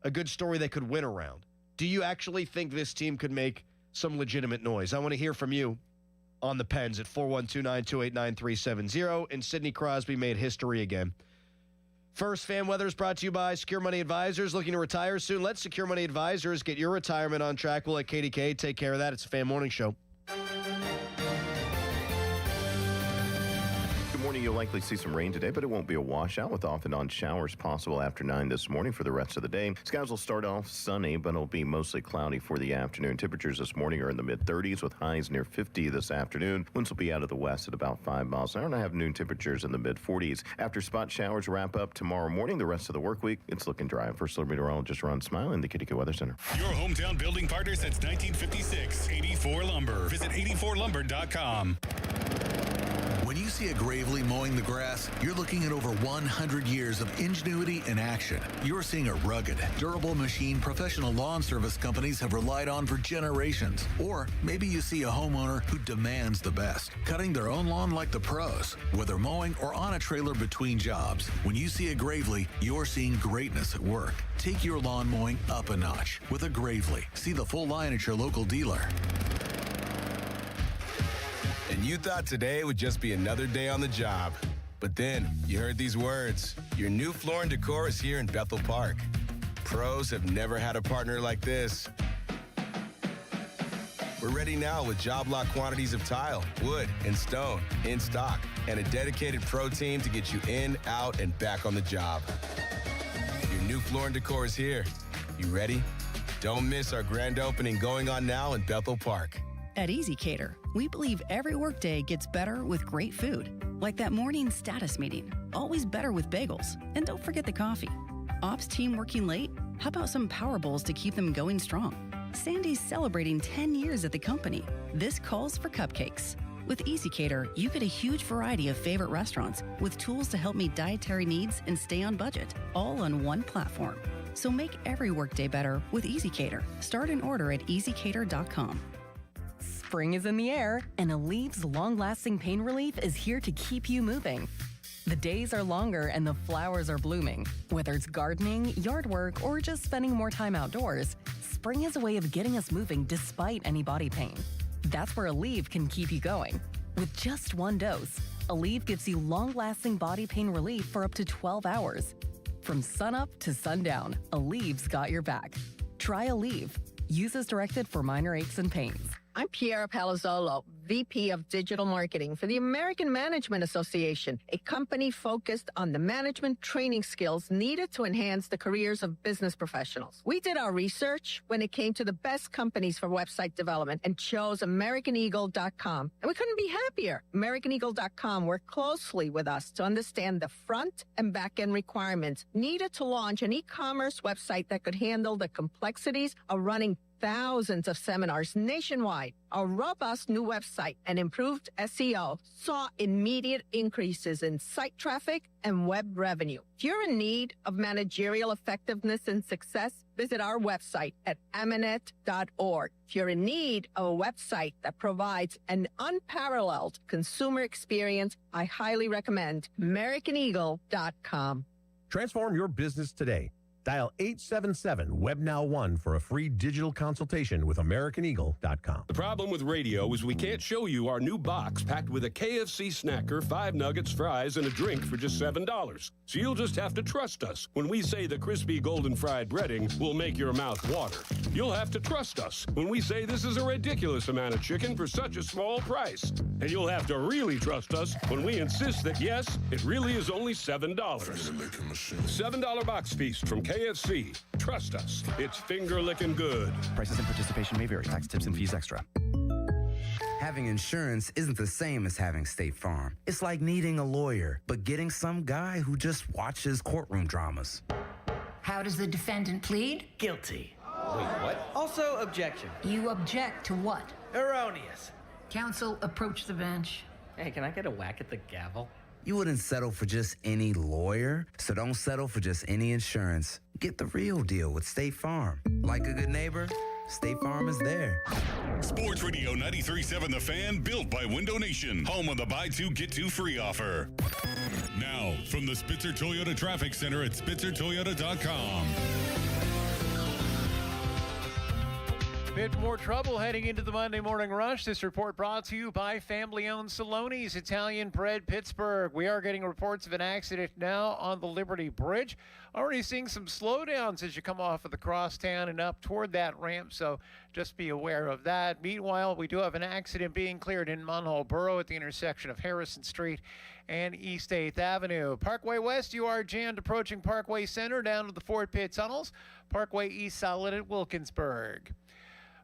they could win around? Do you actually think this team could make some legitimate noise? I want to hear from you on the Pens at 412-928-9370. And Sidney Crosby made history again. First Fan Weather is brought to you by Secure Money Advisors. Looking to retire soon? Let Secure Money Advisors get your retirement on track. We'll let KDK take care of that. It's a Fan Morning Show. Good morning, you'll likely see some rain today, but it won't be a washout with off and on showers possible after 9 this morning for the rest of the day. Skies will start off sunny, but it'll be mostly cloudy for the afternoon. Temperatures this morning are in the mid-30s with highs near 50 this afternoon. Winds will be out of the west at about 5 miles an hour, and I have noon temperatures in the mid-40s. After spot showers wrap up tomorrow morning, the rest of the work week, it's looking dry. First Alert Meteorologist Ron Smiley in the Kitty Weather Center. Your hometown building partner since 1956, 84 Lumber. Visit 84lumber.com. When you see a Gravely mowing the grass, you're looking at over 100 years of ingenuity and action. You're seeing a rugged, durable machine professional lawn service companies have relied on for generations. Or maybe you see a homeowner who demands the best, cutting their own lawn like the pros, whether mowing or on a trailer between jobs. When you see a Gravely, you're seeing greatness at work. Take your lawn mowing up a notch with a Gravely. See the full line at your local dealer. And you thought today would just be another day on the job. But then you heard these words. Your new Floor & Decor is here in Bethel Park. Pros have never had a partner like this. We're ready now with job lot quantities of tile, wood, and stone in stock, and a dedicated pro team to get you in, out, and back on the job. Your new Floor & Decor is here. You ready? Don't miss our grand opening going on now in Bethel Park. At EasyCater, we believe every workday gets better with great food. Like that morning status meeting, always better with bagels. And don't forget the coffee. Ops team working late? How about some power bowls to keep them going strong? Sandy's celebrating 10 years at the company. This calls for cupcakes. With EasyCater, you get a huge variety of favorite restaurants with tools to help meet dietary needs and stay on budget, all on one platform. So make every workday better with EasyCater. Start an order at EasyCater.com. Spring is in the air, and Aleve's long-lasting pain relief is here to keep you moving. The days are longer and the flowers are blooming. Whether it's gardening, yard work, or just spending more time outdoors, spring is a way of getting us moving despite any body pain. That's where Aleve can keep you going. With just one dose, Aleve gives you long-lasting body pain relief for up to 12 hours. From sunup to sundown, Aleve's got your back. Try Aleve. Use as directed for minor aches and pains. I'm Piera Palazzolo, VP of Digital Marketing for the American Management Association, a company focused on the management training skills needed to enhance the careers of business professionals. We did our research when it came to the best companies for website development and chose AmericanEagle.com. And we couldn't be happier. AmericanEagle.com worked closely with us to understand the front and back end requirements needed to launch an e-commerce website that could handle the complexities of running thousands of seminars nationwide. Our robust new website and improved SEO saw immediate increases in site traffic and web revenue. If you're in need of managerial effectiveness and success, visit our website at amanet.org. If you're in need of a website that provides an unparalleled consumer experience, I highly recommend AmericanEagle.com. Transform your business today. Dial 877-WebNow1 for a free digital consultation with AmericanEagle.com. The problem with radio is we can't show you our new box packed with a KFC snacker, 5 nuggets, fries, and a drink for just $7. So you'll just have to trust us when we say the crispy golden fried breading will make your mouth water. You'll have to trust us when we say this is a ridiculous amount of chicken for such a small price. And you'll have to really trust us when we insist that, yes, it really is only $7. $7 box feast from KFC. Trust us. It's finger-licking good. Prices and participation may vary. Tax, tips, and fees extra. Having insurance isn't the same as having State Farm. It's like needing a lawyer, but getting some guy who just watches courtroom dramas. How does the defendant plead? Guilty. Wait, what? Also, objection. You object to what? Erroneous. Counsel, approach the bench. Hey, can I get a whack at the gavel? You wouldn't settle for just any lawyer, so don't settle for just any insurance. Get the real deal with State Farm. Like a good neighbor, State Farm is there. Sports Radio 93.7 The Fan, built by Window Nation, home of the buy two, get two free offer. Now, from the Spitzer Toyota Traffic Center at SpitzerToyota.com. Bit more trouble heading into the Monday morning rush. This report brought to you by family-owned Saloni's Italian Bread Pittsburgh. We are getting reports of an accident now on the Liberty Bridge. Already seeing some slowdowns as you come off of the crosstown and up toward that ramp, so just be aware of that. Meanwhile, we do have an accident being cleared in Munhall Borough at the intersection of Harrison Street and East 8th Avenue. Parkway West, you are jammed approaching Parkway Center down to the Fort Pitt tunnels. Parkway East solid at Wilkinsburg.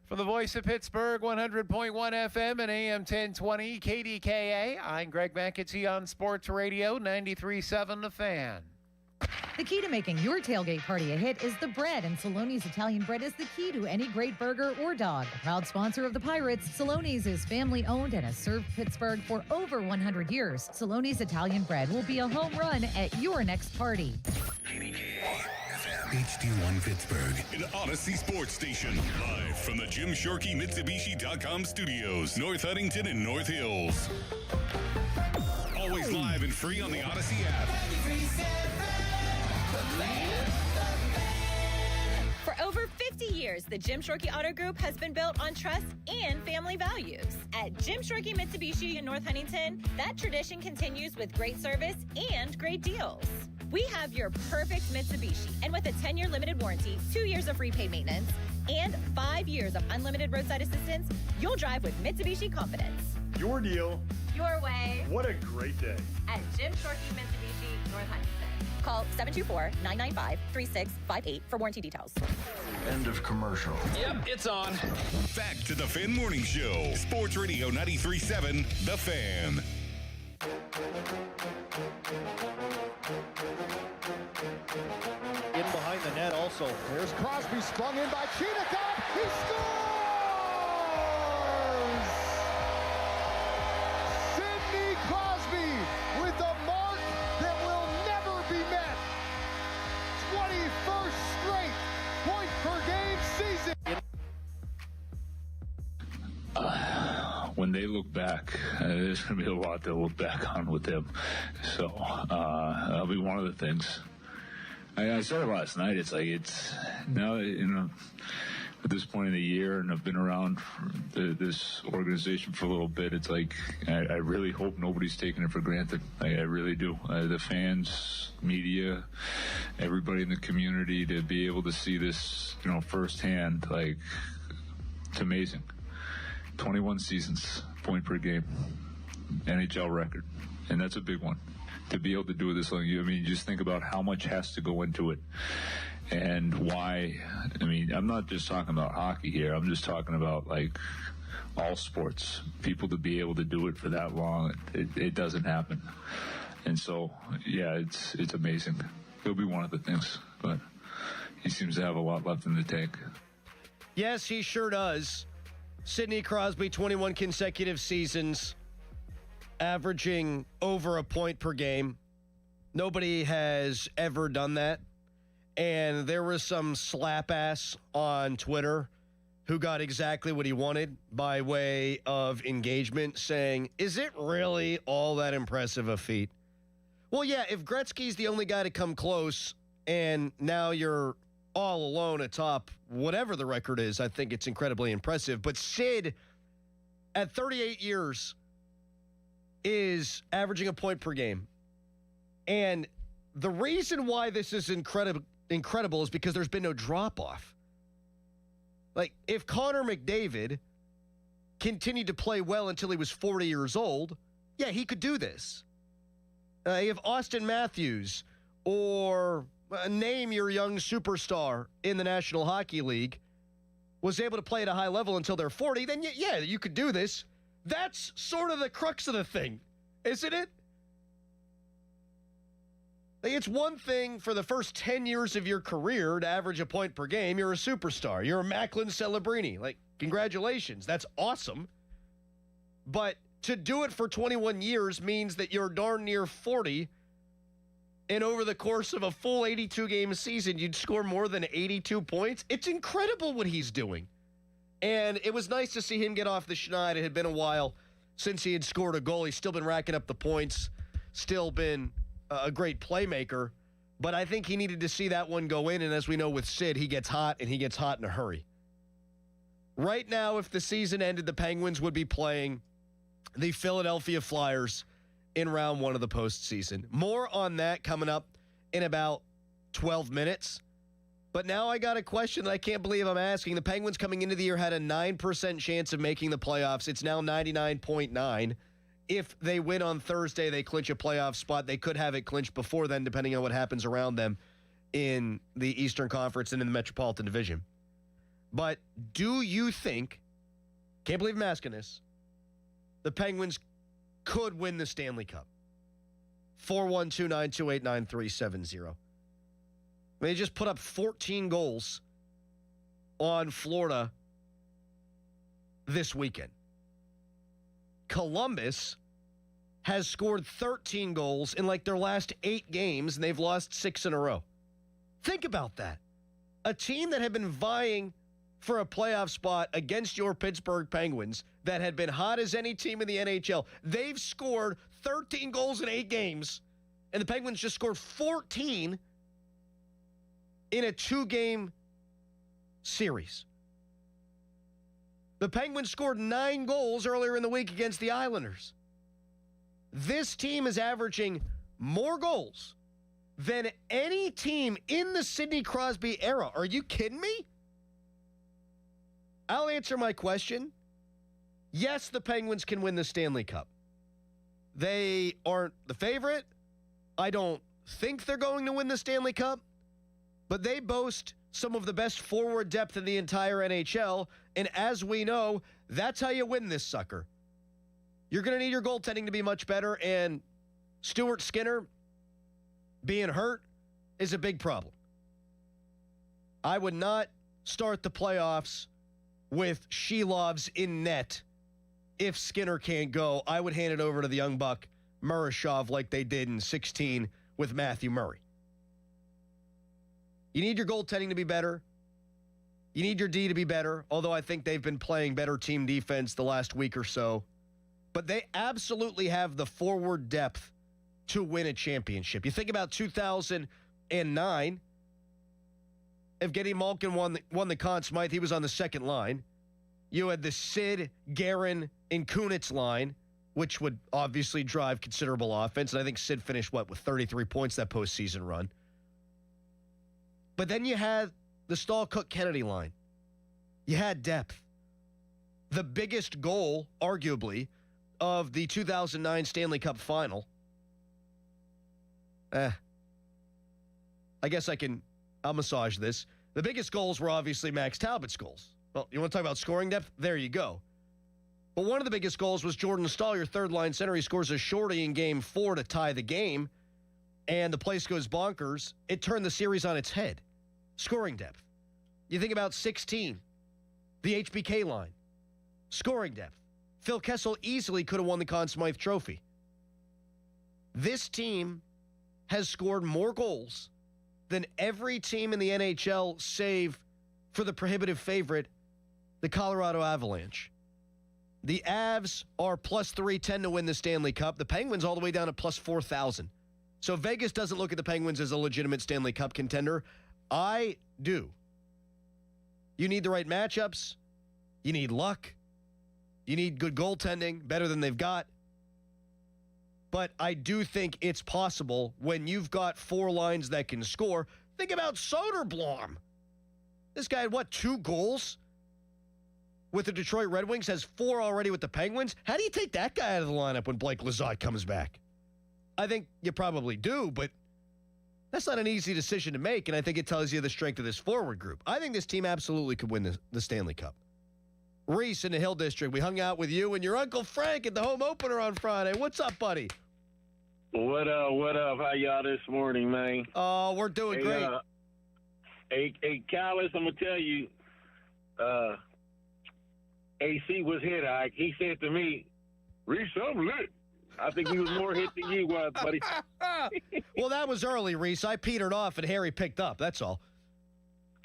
From the voice of Pittsburgh, 100.1 FM and AM 1020 KDKA, I'm Greg McAtee on Sports Radio 93.7 The Fan. The key to making your tailgate party a hit is the bread, and Saloni's Italian Bread is the key to any great burger or dog. A proud sponsor of the Pirates, Saloni's is family-owned and has served Pittsburgh for over 100 years. Saloni's Italian Bread will be a home run at your next party. HD1 Pittsburgh, an Odyssey sports station, live from the Jim Shorkey Mitsubishi.com studios, North Huntington and North Hills. Always live and free on the Odyssey app. For over 50 years, the Jim Shorkey Auto Group has been built on trust and family values. At Jim Shorkey Mitsubishi in North Huntington, that tradition continues with great service and great deals. We have your perfect Mitsubishi, and with a 10-year limited warranty, 2 years of free paid maintenance, and 5 years of unlimited roadside assistance, you'll drive with Mitsubishi confidence. Your deal. Your way. What a great day. At Jim Shorkey Mitsubishi, North Huntington. Call 724-995-3658 for warranty details. End of commercial. Yep, it's on. Back to the Fan Morning Show. Sports Radio 93.7, The Fan. In behind the net also. There's Crosby sprung in by Chinikov. He scores! Sidney Crosby with a mark that will never be met. 21st straight point per game season. When they look back, there's going to be a lot to look back on with them. So that'll be one of the things. I said it last night. It's now, at this point in the year, and I've been around this organization for a little bit, it's like I really hope nobody's taking it for granted. I really do. The fans, media, everybody in the community, to be able to see this, firsthand, it's amazing. 21 seasons, point per game, NHL record, and that's a big one. To be able to do this, you just think about how much has to go into it, and why. I'm not just talking about hockey here. I'm just talking about all sports. People to be able to do it for that long, it doesn't happen. And so, yeah, it's amazing. It'll be one of the things, but he seems to have a lot left in the tank. Yes, he sure does. Sidney Crosby, 21 consecutive seasons, averaging over a point per game. Nobody has ever done that. And there was some slap ass on Twitter who got exactly what he wanted by way of engagement, saying, is it really all that impressive a feat? Well, yeah, if Gretzky's the only guy to come close and now you're all alone atop whatever the record is, I think it's incredibly impressive. But Sid, at 38 years, is averaging a point per game. And the reason why this is incredible is because there's been no drop-off. If Connor McDavid continued to play well until he was 40 years old, yeah, he could do this. If Austin Matthews or name your young superstar in the National Hockey League was able to play at a high level until they're 40, then yeah, you could do this. That's sort of the crux of the thing, isn't it? It's one thing for the first 10 years of your career to average a point per game. You're a superstar. You're a Macklin Celebrini. Congratulations. That's awesome. But to do it for 21 years means that you're darn near 40, and over the course of a full 82-game season, you'd score more than 82 points. It's incredible what he's doing. And it was nice to see him get off the schneid. It had been a while since he had scored a goal. He's still been racking up the points, still been a great playmaker. But I think he needed to see that one go in. And as we know with Sid, he gets hot, and he gets hot in a hurry. Right now, if the season ended, the Penguins would be playing the Philadelphia Flyers in round 1 of the postseason. More on that coming up in about 12 minutes. But now I got a question that I can't believe I'm asking. The Penguins coming into the year had a 9% chance of making the playoffs. It's now 99.9. If they win on Thursday, they clinch a playoff spot. They could have it clinched before then, depending on what happens around them in the Eastern Conference and in the Metropolitan Division. But do you think, can't believe I'm asking this, the Penguins could win the Stanley Cup? 412-928-9370. They just put up 14 goals on Florida this weekend. Columbus has scored 13 goals in like their last 8 games, and they've lost 6 in a row. Think about that. A team that had been vying for a playoff spot against your Pittsburgh Penguins that had been hot as any team in the NHL. They've scored 13 goals in 8 games, and the Penguins just scored 14 in a 2-game series. The Penguins scored 9 goals earlier in the week against the Islanders. This team is averaging more goals than any team in the Sidney Crosby era. Are you kidding me? I'll answer my question. Yes, the Penguins can win the Stanley Cup. They aren't the favorite. I don't think they're going to win the Stanley Cup, but they boast some of the best forward depth in the entire NHL, and as we know, that's how you win this sucker. You're going to need your goaltending to be much better, and Stuart Skinner being hurt is a big problem. I would not start the playoffs with Shelovs in net if Skinner can't go. I would hand it over to the young buck, Murashov, like they did in 16 with Matthew Murray. You need your goaltending to be better. You need your D to be better, although I think they've been playing better team defense the last week or so. But they absolutely have the forward depth to win a championship. You think about 2009, Evgeny Malkin won the Conn Smythe. He was on the second line. You had the Sid, Guerin, and Kunitz line, which would obviously drive considerable offense. And I think Sid finished, with 33 points that postseason run. But then you had the Stahl, Cook, Kennedy line. You had depth. The biggest goal, arguably, of the 2009 Stanley Cup final. I guess I'll massage this. The biggest goals were obviously Max Talbot's goals. Well, you want to talk about scoring depth? There you go. But one of the biggest goals was Jordan Stahl, your third-line center. He scores a shorty in Game 4 to tie the game, and the place goes bonkers. It turned the series on its head. Scoring depth. You think about 16, the HBK line. Scoring depth. Phil Kessel easily could have won the Conn Smythe Trophy. This team has scored more goals than every team in the NHL, save for the prohibitive favorite, the Colorado Avalanche. The Avs are plus 310 to win the Stanley Cup. The Penguins all the way down to plus 4,000. So Vegas doesn't look at the Penguins as a legitimate Stanley Cup contender. I do. You need the right matchups. You need luck. You need good goaltending, better than they've got. But I do think it's possible when you've got 4 lines that can score. Think about Soderblom. This guy had, 2 goals with the Detroit Red Wings, has 4 already with the Penguins. How do you take that guy out of the lineup when Blake Lizotte comes back? I think you probably do, but that's not an easy decision to make, and I think it tells you the strength of this forward group. I think this team absolutely could win the Stanley Cup. Reese in the Hill District, we hung out with you and your Uncle Frank at the home opener on Friday. What's up, buddy? What up? What up? How y'all this morning, man? Oh, we're doing great. Hey, Callis, I'm going to tell you, AC was hit. He said to me, Reese, I'm lit. I think he was more hit than you was, buddy. Well, that was early, Reese. I petered off and Harry picked up. That's all.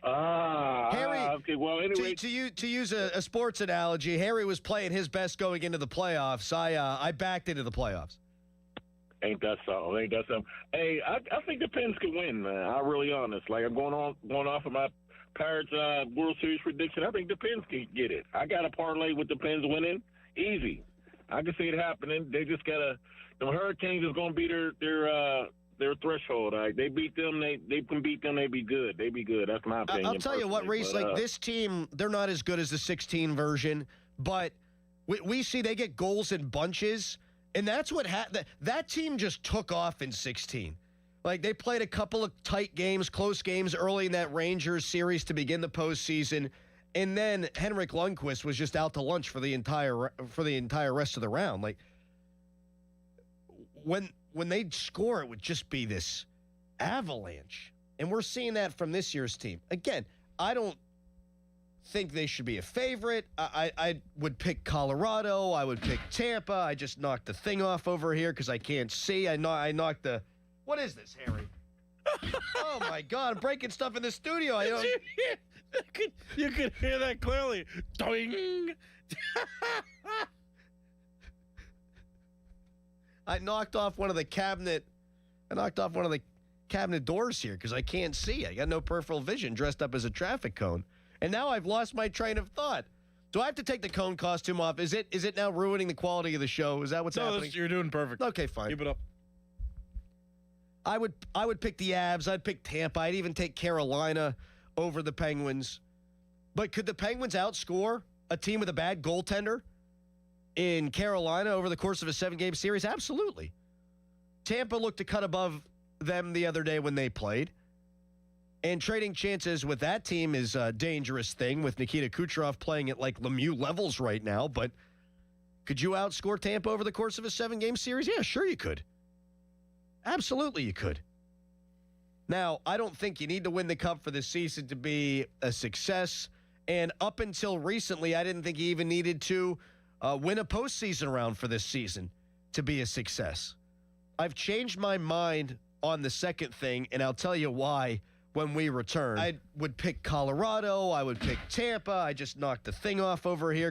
Harry, okay. Well, anyway, to use a sports analogy, Harry was playing his best going into the playoffs. I backed into the playoffs. Ain't that something? Hey, I think the Pens could win, man. I'm really honest. Like, I'm going off of my Pirates World Series prediction. I think the Pens can get it. I got a parlay with the Pens winning. Easy. I can see it happening. They just got to – the Hurricanes is going to be their threshold. Right? They beat them. They can beat them. They be good. They be good. That's my opinion. I'll tell you what, Reese, like this team, they're not as good as the 16 version, but we see they get goals in bunches, and that's what that team just took off in 16. Like, they played a couple of tight games, close games early in that Rangers series to begin the postseason, and then Henrik Lundqvist was just out to lunch for the entire rest of the round. Like, when they'd score, it would just be this avalanche, and we're seeing that from this year's team. Again, I don't think they should be a favorite. I would pick Colorado. I would pick Tampa. I just knocked the thing off over here because I can't see. I knocked the... What is this, Harry? Oh, my God. I'm breaking stuff in the studio. You could hear that clearly. Doing. I knocked off one of the cabinet doors here because I can't see. I got no peripheral vision, dressed up as a traffic cone. And now I've lost my train of thought. Do I have to take the cone costume off? Is it now ruining the quality of the show? Is that what's happening? You're doing perfect. Okay, fine. Keep it up. I would pick the Avs. I'd pick Tampa. I'd even take Carolina over the Penguins. But could the Penguins outscore a team with a bad goaltender in Carolina over the course of a 7-game series? Absolutely. Tampa looked to cut above them the other day when they played. And trading chances with that team is a dangerous thing with Nikita Kucherov playing at like Lemieux levels right now. But could you outscore Tampa over the course of a 7-game series? Yeah, sure you could. Absolutely you could. Now, I don't think you need to win the Cup for this season to be a success. And up until recently, I didn't think you even needed to win a postseason round for this season to be a success. I've changed my mind on the second thing, and I'll tell you why when we return. I would pick Colorado. I would pick Tampa. I just knocked the thing off over here.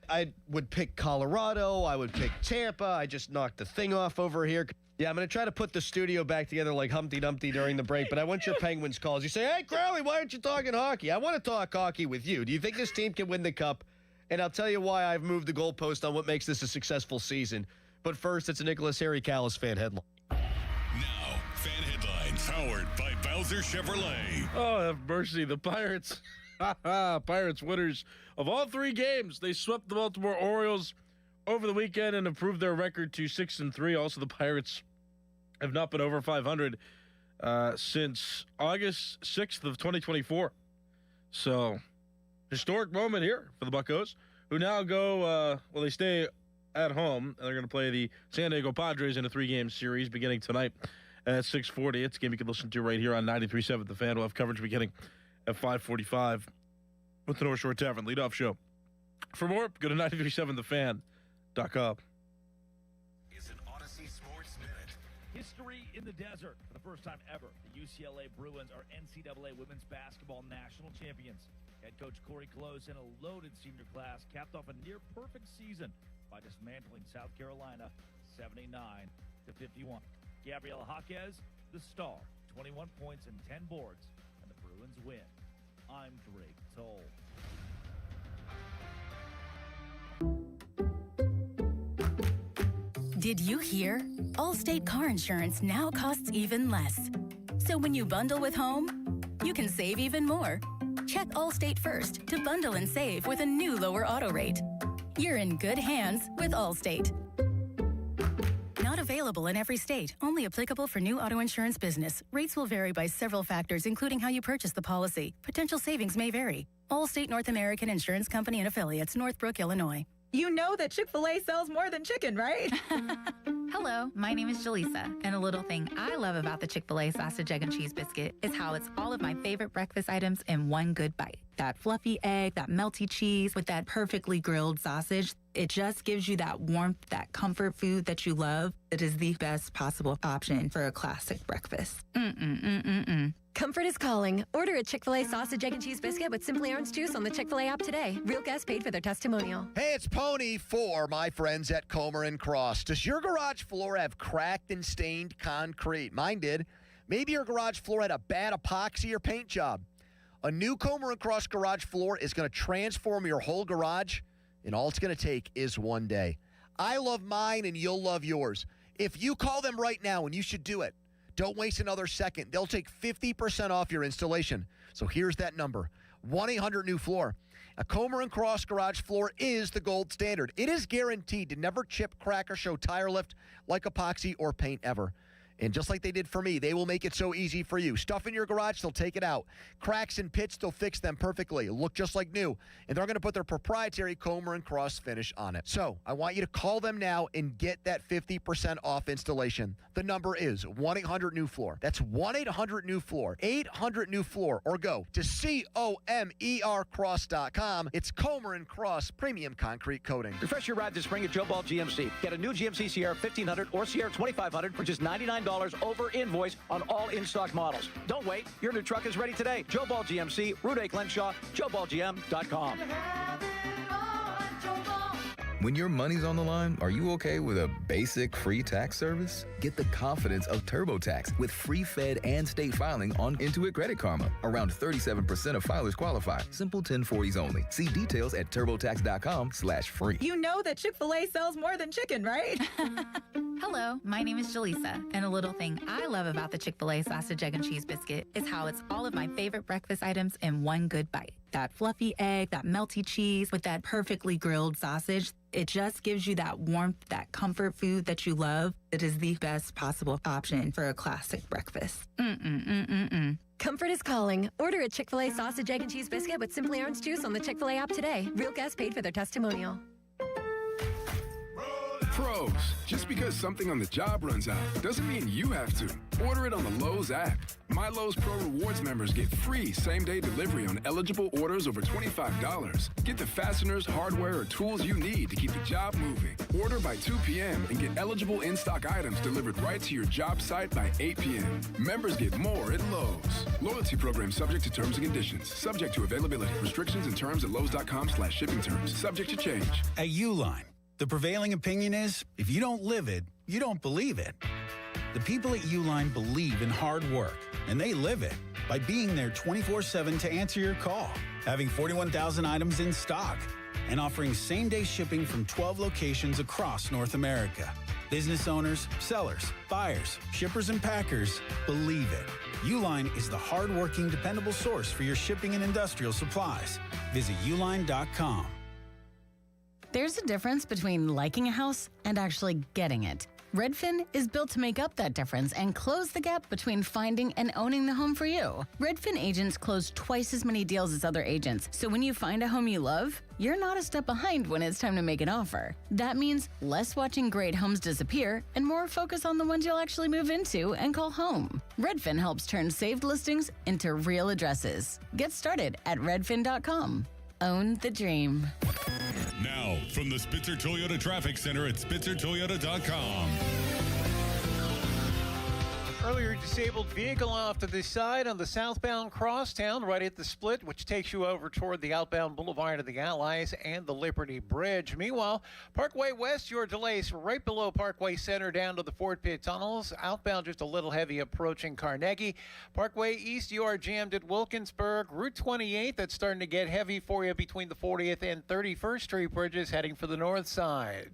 I would pick Colorado. I would pick Tampa. I just knocked the thing off over here. Yeah, I'm going to try to put the studio back together like Humpty Dumpty during the break, but I want your Penguins calls. You say, hey, Crowley, why aren't you talking hockey? I want to talk hockey with you. Do you think this team can win the Cup? And I'll tell you why I've moved the goalpost on what makes this a successful season. But first, it's a Nicholas Harry Callis fan headline. Now, fan headlines powered by Bowser Chevrolet. Oh, have mercy. The Pirates. Pirates winners of all 3 games. They swept the Baltimore Orioles over the weekend and improved their record to 6-3. Also, the Pirates have not been over 500 since August 6th of 2024. So, historic moment here for the Buccos, who now go, they stay at home, and they're going to play the San Diego Padres in a 3-game series beginning tonight at 6:40. It's a game you can listen to right here on 93.7 The Fan. We'll have coverage beginning at 5:45 with the North Shore Tavern leadoff show. For more, go to 93.7thefan.com. Is an Odyssey Sports Minute. History in the desert. For the first time ever, the UCLA Bruins are NCAA women's basketball national champions. Head coach Corey Close and a loaded senior class capped off a near-perfect season by dismantling South Carolina 79-51. Gabriela Jaquez, the star, 21 points and 10 boards, and the Bruins win. I'm Drake Toll. Did you hear? Allstate car insurance now costs even less. So when you bundle with home, you can save even more. Check Allstate first to bundle and save with a new lower auto rate. You're in good hands with Allstate. Not available in every state. Only applicable for new auto insurance business. Rates will vary by several factors, including how you purchase the policy. Potential savings may vary. Allstate North American Insurance Company and Affiliates, Northbrook, Illinois. You know that Chick-fil-A sells more than chicken, right? Hello, my name is Jaleesa, and a little thing I love about the Chick-fil-A sausage, egg, and cheese biscuit is how it's all of my favorite breakfast items in one good bite. That fluffy egg, that melty cheese with that perfectly grilled sausage. It just gives you that warmth, that comfort food that you love. It is the best possible option for a classic breakfast. Comfort is calling. Order a Chick-fil-A sausage, egg, and cheese biscuit with Simply Orange Juice on the Chick-fil-A app today. Real guests paid for their testimonial. Hey, it's Pony for my friends at Comer & Cross. Does your garage floor have cracked and stained concrete? Mine did. Maybe your garage floor had a bad epoxy or paint job. A new Coen Cross garage floor is going to transform your whole garage, and all it's going to take is one day. I love mine, and you'll love yours. If you call them right now, and you should do it, don't waste another second. They'll take 50% off your installation. So here's that number, 1-800-NEW-FLOOR. A Coen Cross garage floor is the gold standard. It is guaranteed to never chip, crack, or show tire lift like epoxy or paint ever. And just like they did for me, they will make it so easy for you. Stuff in your garage, they'll take it out. Cracks and pits, they'll fix them perfectly. Look just like new. And they're going to put their proprietary Coen Cross finish on it. So I want you to call them now and get that 50% off installation. The number is 1-800-NEW-FLOOR. That's 1-800-NEW-FLOOR. 800-NEW-FLOOR. Or go to COMERcross.com. It's Coen Cross Premium Concrete Coating. Refresh your ride this spring at Joe Ball GMC. Get a new GMC Sierra 1500 or Sierra 2500 for just $99 over invoice on all in-stock models. Don't wait. Your new truck is ready today. Joe Ball GMC, Route 8 Glenshaw, JoeBallGM.com. When your money's on the line, are you okay with a basic free tax service? Get the confidence of TurboTax with free Fed and state filing on Intuit Credit Karma. Around 37% of filers qualify. Simple 1040s only. See details at TurboTax.com/free. You know that Chick-fil-A sells more than chicken, right? Hello, my name is Jaleesa, and a little thing I love about the Chick-fil-A sausage, egg, and cheese biscuit is how it's all of my favorite breakfast items in one good bite. That fluffy egg, that melty cheese with that perfectly grilled sausage. It just gives you that warmth, that comfort food that you love. It is the best possible option for a classic breakfast. Comfort is calling. Order a Chick-fil-A sausage, egg, and cheese biscuit with Simply Orange Juice on the Chick-fil-A app today. Real guests paid for their testimonial. Pros, just because something on the job runs out doesn't mean you have to. Order it on the Lowe's app. My Lowe's Pro Rewards members get free same-day delivery on eligible orders over $25. Get the fasteners, hardware, or tools you need to keep the job moving. Order by 2 p.m. and get eligible in-stock items delivered right to your job site by 8 p.m. Members get more at Lowe's. Loyalty program subject to terms and conditions. Subject to availability. Restrictions and terms at Lowe's.com/shipping terms. Subject to change. At Uline, the prevailing opinion is, if you don't live it, you don't believe it. The people at Uline believe in hard work, and they live it by being there 24/7 to answer your call, having 41,000 items in stock, and offering same-day shipping from 12 locations across North America. Business owners, sellers, buyers, shippers, and packers believe it. Uline is the hard-working, dependable source for your shipping and industrial supplies. Visit uline.com. There's a difference between liking a house and actually getting it. Redfin is built to make up that difference and close the gap between finding and owning the home for you. Redfin agents close twice as many deals as other agents, so when you find a home you love, you're not a step behind when it's time to make an offer. That means less watching great homes disappear and more focus on the ones you'll actually move into and call home. Redfin helps turn saved listings into real addresses. Get started at redfin.com. Own the dream. Now, from the Spitzer Toyota Traffic Center at SpitzerToyota.com. Earlier, disabled vehicle off to the side on the southbound crosstown, right at the split, which takes you over toward the outbound Boulevard of the Allies and the Liberty Bridge. Meanwhile, Parkway West, your delays right below Parkway Center down to the Fort Pitt tunnels. Outbound, just a little heavy approaching Carnegie. Parkway East, you are jammed at Wilkinsburg. Route 28, that's starting to get heavy for you between the 40th and 31st Street bridges heading for the north side.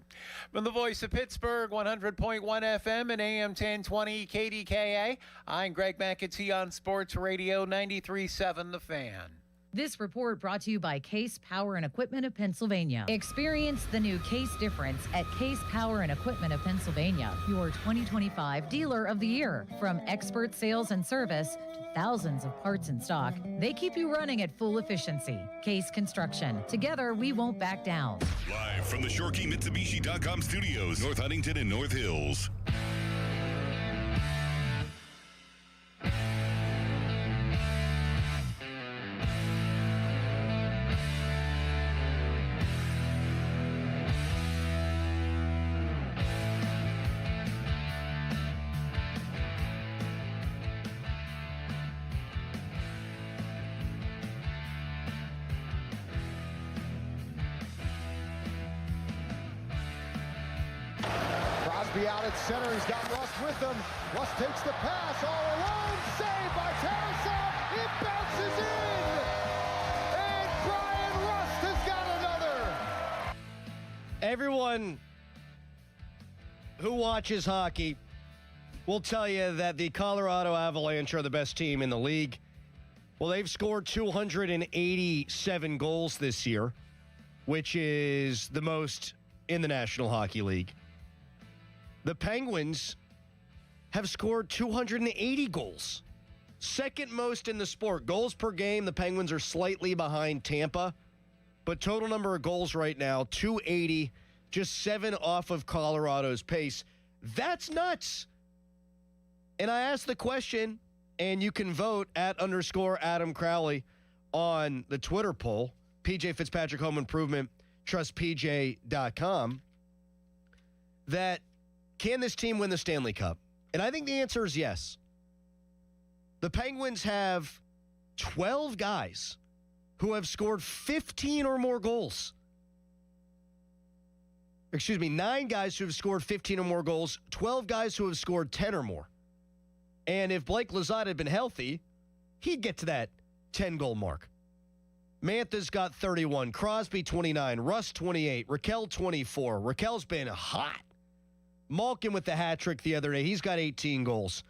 From the voice of Pittsburgh, 100.1 FM and AM 1020 KDKA. I'm Greg McAtee on Sports Radio 93.7 The Fan. This report brought to you by Case Power and Equipment of Pennsylvania. Experience the new Case difference at Case Power and Equipment of Pennsylvania, your 2025 Dealer of the Year. From expert sales and service to thousands of parts in stock, they keep you running at full efficiency. Case Construction. Together, we won't back down. Live from the ShoreKeyMitsubishi.com studios, North Huntington and North Hills. Crosby out at center. He's got Rust with him. Rust takes the pass all alone. Saved by Tarasov. It bounces in. And Brian Rust has got another. Everyone who watches hockey will tell you that the Colorado Avalanche are the best team in the league. Well, they've scored 287 goals this year, which is the most in the National Hockey League. The Penguins have scored 280 goals. Second most in the sport. Goals per game, the Penguins are slightly behind Tampa. But total number of goals right now, 280, just 7 off of Colorado's pace. That's nuts. And I asked the question, and you can vote at _Adam Crowley on the Twitter poll, PJ Fitzpatrick Home Improvement, trustpj.com, that can this team win the Stanley Cup? And I think the answer is yes. The Penguins have 12 guys who have scored 15 or more goals. 9 guys who have scored 15 or more goals, 12 guys who have scored 10 or more. And if Blake Lizotte had been healthy, he'd get to that 10-goal mark. Mantha's got 31, Crosby 29, Russ 28, Raquel 24. Raquel's been hot. Malkin with the hat trick the other day. He's got 18 goals.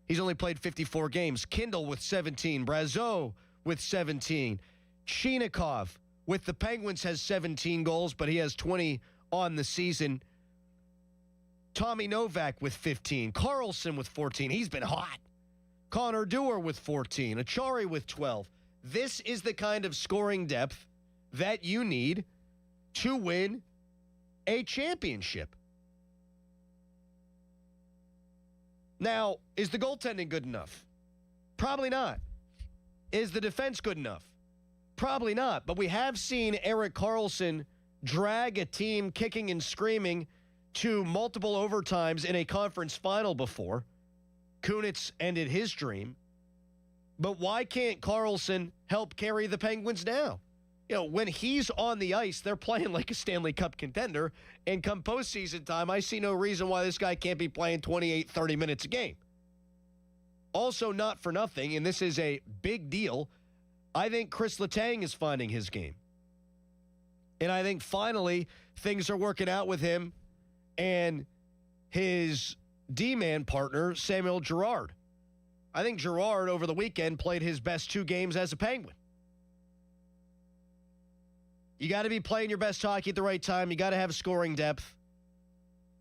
He's only played 54 games. Kindle with 17, Brazeau with 17. Chinikov with the Penguins has 17 goals, but he has 20 on the season. Tommy Novak with 15. Carlson with 14. He's been hot. Connor Dewar with 14. Achari with 12. This is the kind of scoring depth that you need to win a championship. Now, is the goaltending good enough? Probably not. Is the defense good enough? Probably not. But we have seen Erik Karlsson drag a team kicking and screaming to multiple overtimes in a conference final before. Kunitz ended his dream. But why can't Karlsson help carry the Penguins now? You know, when he's on the ice, they're playing like a Stanley Cup contender. And come postseason time, I see no reason why this guy can't be playing 28, 30 minutes a game. Also, not for nothing, and this is a big deal, I think Chris Letang is finding his game. And I think finally things are working out with him and his D-man partner, Samuel Girard. I think Girard over the weekend played his best 2 games as a Penguin. You got to be playing your best hockey at the right time. You got to have scoring depth.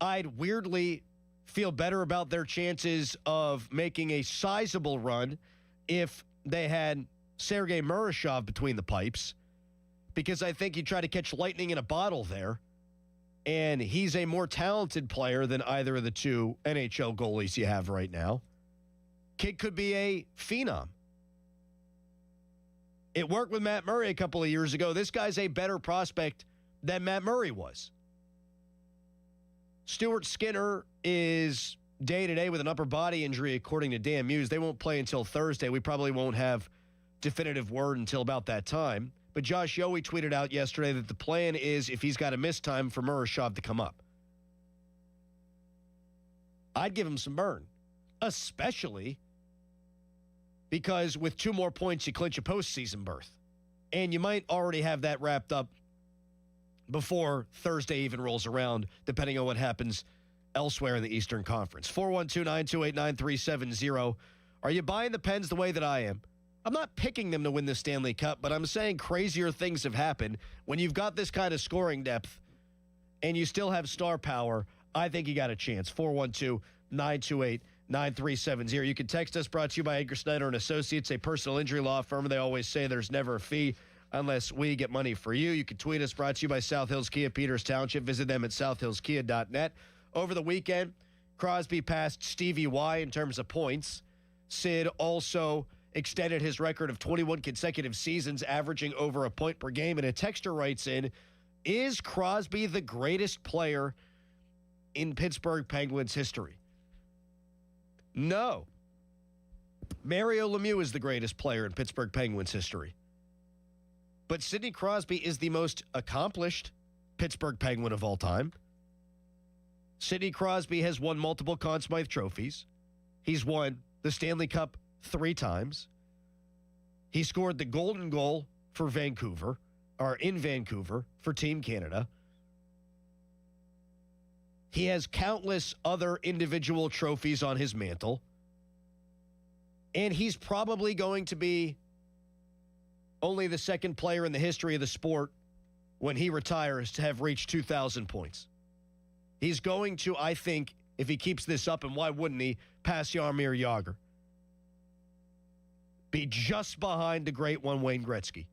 I'd weirdly feel better about their chances of making a sizable run if they had Sergei Murashov between the pipes, because I think you try to catch lightning in a bottle there, and he's a more talented player than either of the 2 NHL goalies you have right now. Kid could be a phenom. It worked with Matt Murray a couple of years ago. This guy's a better prospect than Matt Murray was. Stuart Skinner is day-to-day with an upper body injury, according to Dan Muse. They won't play until Thursday. We probably won't have definitive word until about that time. But Josh Yohe tweeted out yesterday that the plan is, if he's got to miss time, for Murashov to come up. I'd give him some burn, especially because with 2 more points, you clinch a postseason berth. And you might already have that wrapped up before Thursday even rolls around, depending on what happens elsewhere in the Eastern Conference. 412-928-9370. Are you buying the Pens the way that I am? I'm not picking them to win the Stanley Cup, but I'm saying crazier things have happened. When you've got this kind of scoring depth and you still have star power, I think you got a chance. 412-928-9370. You can text us, brought to you by Edgar Snyder and Associates, a personal injury law firm. They always say there's never a fee unless we get money for you. You can tweet us, brought to you by South Hills Kia, Peters Township. Visit them at southhillskia.net. Over the weekend, Crosby passed Stevie Y in terms of points. Sid also extended his record of 21 consecutive seasons, averaging over a point per game. And a texter writes in, is Crosby the greatest player in Pittsburgh Penguins history? No. Mario Lemieux is the greatest player in Pittsburgh Penguins history. But Sidney Crosby is the most accomplished Pittsburgh Penguin of all time. Sidney Crosby has won multiple Conn Smythe trophies. He's won the Stanley Cup 3 times. He scored the golden goal for Vancouver, or in Vancouver, for Team Canada. He has countless other individual trophies on his mantle. And he's probably going to be only the second player in the history of the sport when he retires to have reached 2,000 points. He's going to, I think, if he keeps this up, and why wouldn't he, pass Jaromir Jagr. Be just behind the great one, Wayne Gretzky.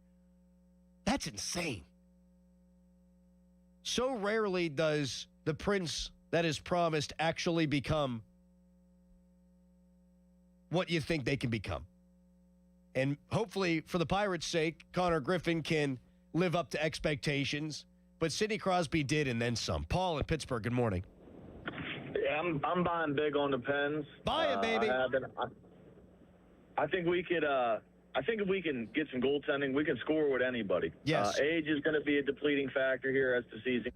That's insane. So rarely does the prince that is promised actually become what you think they can become. And hopefully, for the Pirates' sake, Connor Griffin can live up to expectations. But Sidney Crosby did, and then some. Paul in Pittsburgh, good morning. Yeah, I'm buying big on the Pens. Buy it, baby. I think we could. I think if we can get some goaltending, we can score with anybody. Yes. Age is going to be a depleting factor here as the season.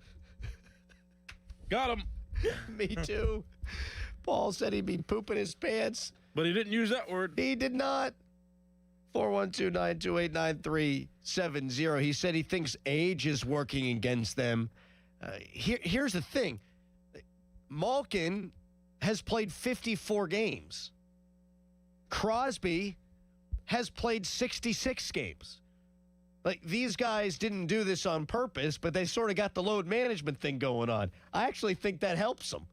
Got him. Me too. Paul said he'd be pooping his pants. But he didn't use that word. He did not. 412-928-9370. He said he thinks age is working against them. Here's the thing. Malkin has played 54 games. Crosby has played 66 games. Like, these guys didn't do this on purpose, but they sort of got the load management thing going on. I actually think that helps them.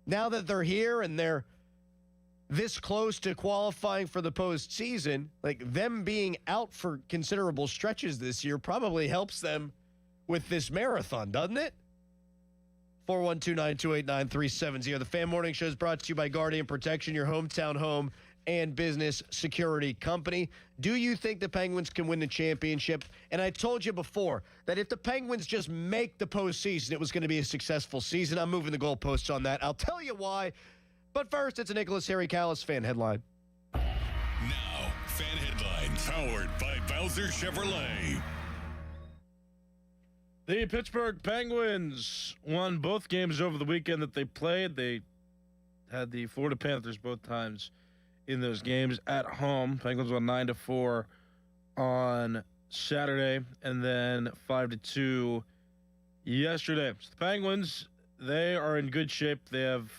Now that they're here and they're this close to qualifying for the postseason, like, them being out for considerable stretches this year probably helps them with this marathon, doesn't it? 412-928-9370. The Fan Morning Show is brought to you by Guardian Protection, your hometown home and business security company. Do you think the Penguins can win the championship? And I told you before that if the Penguins just make the postseason, it was going to be a successful season. I'm moving the goalposts on that. I'll tell you why. But first, it's a Nicholas Harry Callis fan headline. Now, fan headlines powered by Bowser Chevrolet. The Pittsburgh Penguins won both games over the weekend that they played. They had the Florida Panthers both times in those games at home. Penguins won 9-4 on Saturday and then 5-2 yesterday. So the Penguins, they are in good shape. They have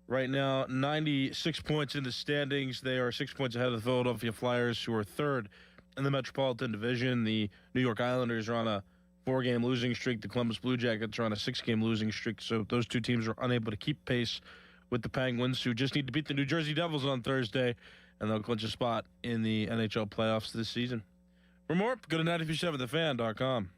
right now 96 points in the standings. They are 6 points ahead of the Philadelphia Flyers, who are third in the Metropolitan Division. The New York Islanders are on a 4-game losing streak. The Columbus Blue Jackets are on a 6-game losing streak. So those two teams are unable to keep pace with the Penguins, who just need to beat the New Jersey Devils on Thursday, and they'll clinch a spot in the NHL playoffs this season. For more, go to 937thefan.com.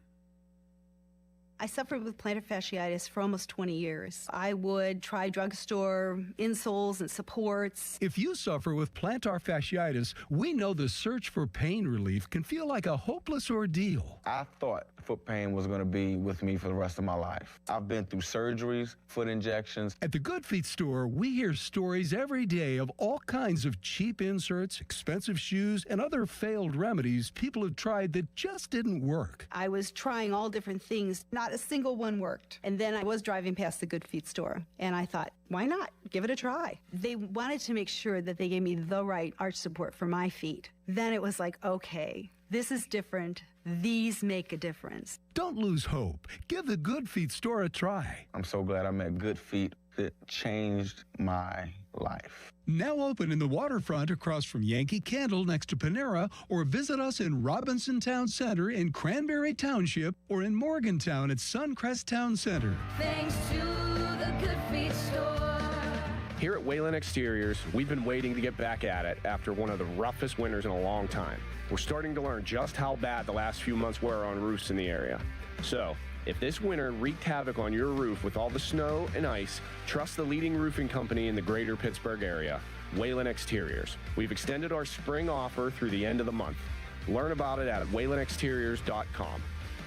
I suffered with plantar fasciitis for almost 20 years. I would try drugstore insoles and supports. If you suffer with plantar fasciitis, we know the search for pain relief can feel like a hopeless ordeal. I thought foot pain was going to be with me for the rest of my life. I've been through surgeries, foot injections. At the Good Feet store, we hear stories every day of all kinds of cheap inserts, expensive shoes, and other failed remedies people have tried that just didn't work. I was trying all different things. Not a single one worked. And then I was driving past the Good Feet store, and I thought, why not? Give it a try. They wanted to make sure that they gave me the right arch support for my feet. Then it was like, okay, this is different. These make a difference. Don't lose hope. Give the Good Feet store a try. I'm so glad I met Good Feet. It changed my life. Now open in the waterfront across from Yankee Candle next to Panera, or visit us in Robinson Town Center in Cranberry Township, or in Morgantown at Suncrest Town Center. Thanks to the Good Feet store. Here at Wayland Exteriors, we've been waiting to get back at it after one of the roughest winters in a long time. We're starting to learn just how bad the last few months were on roofs in the area. So, if this winter wreaked havoc on your roof with all the snow and ice, trust the leading roofing company in the greater Pittsburgh area, Wayland Exteriors. We've extended our spring offer through the end of the month. Learn about it at waylandexteriors.com.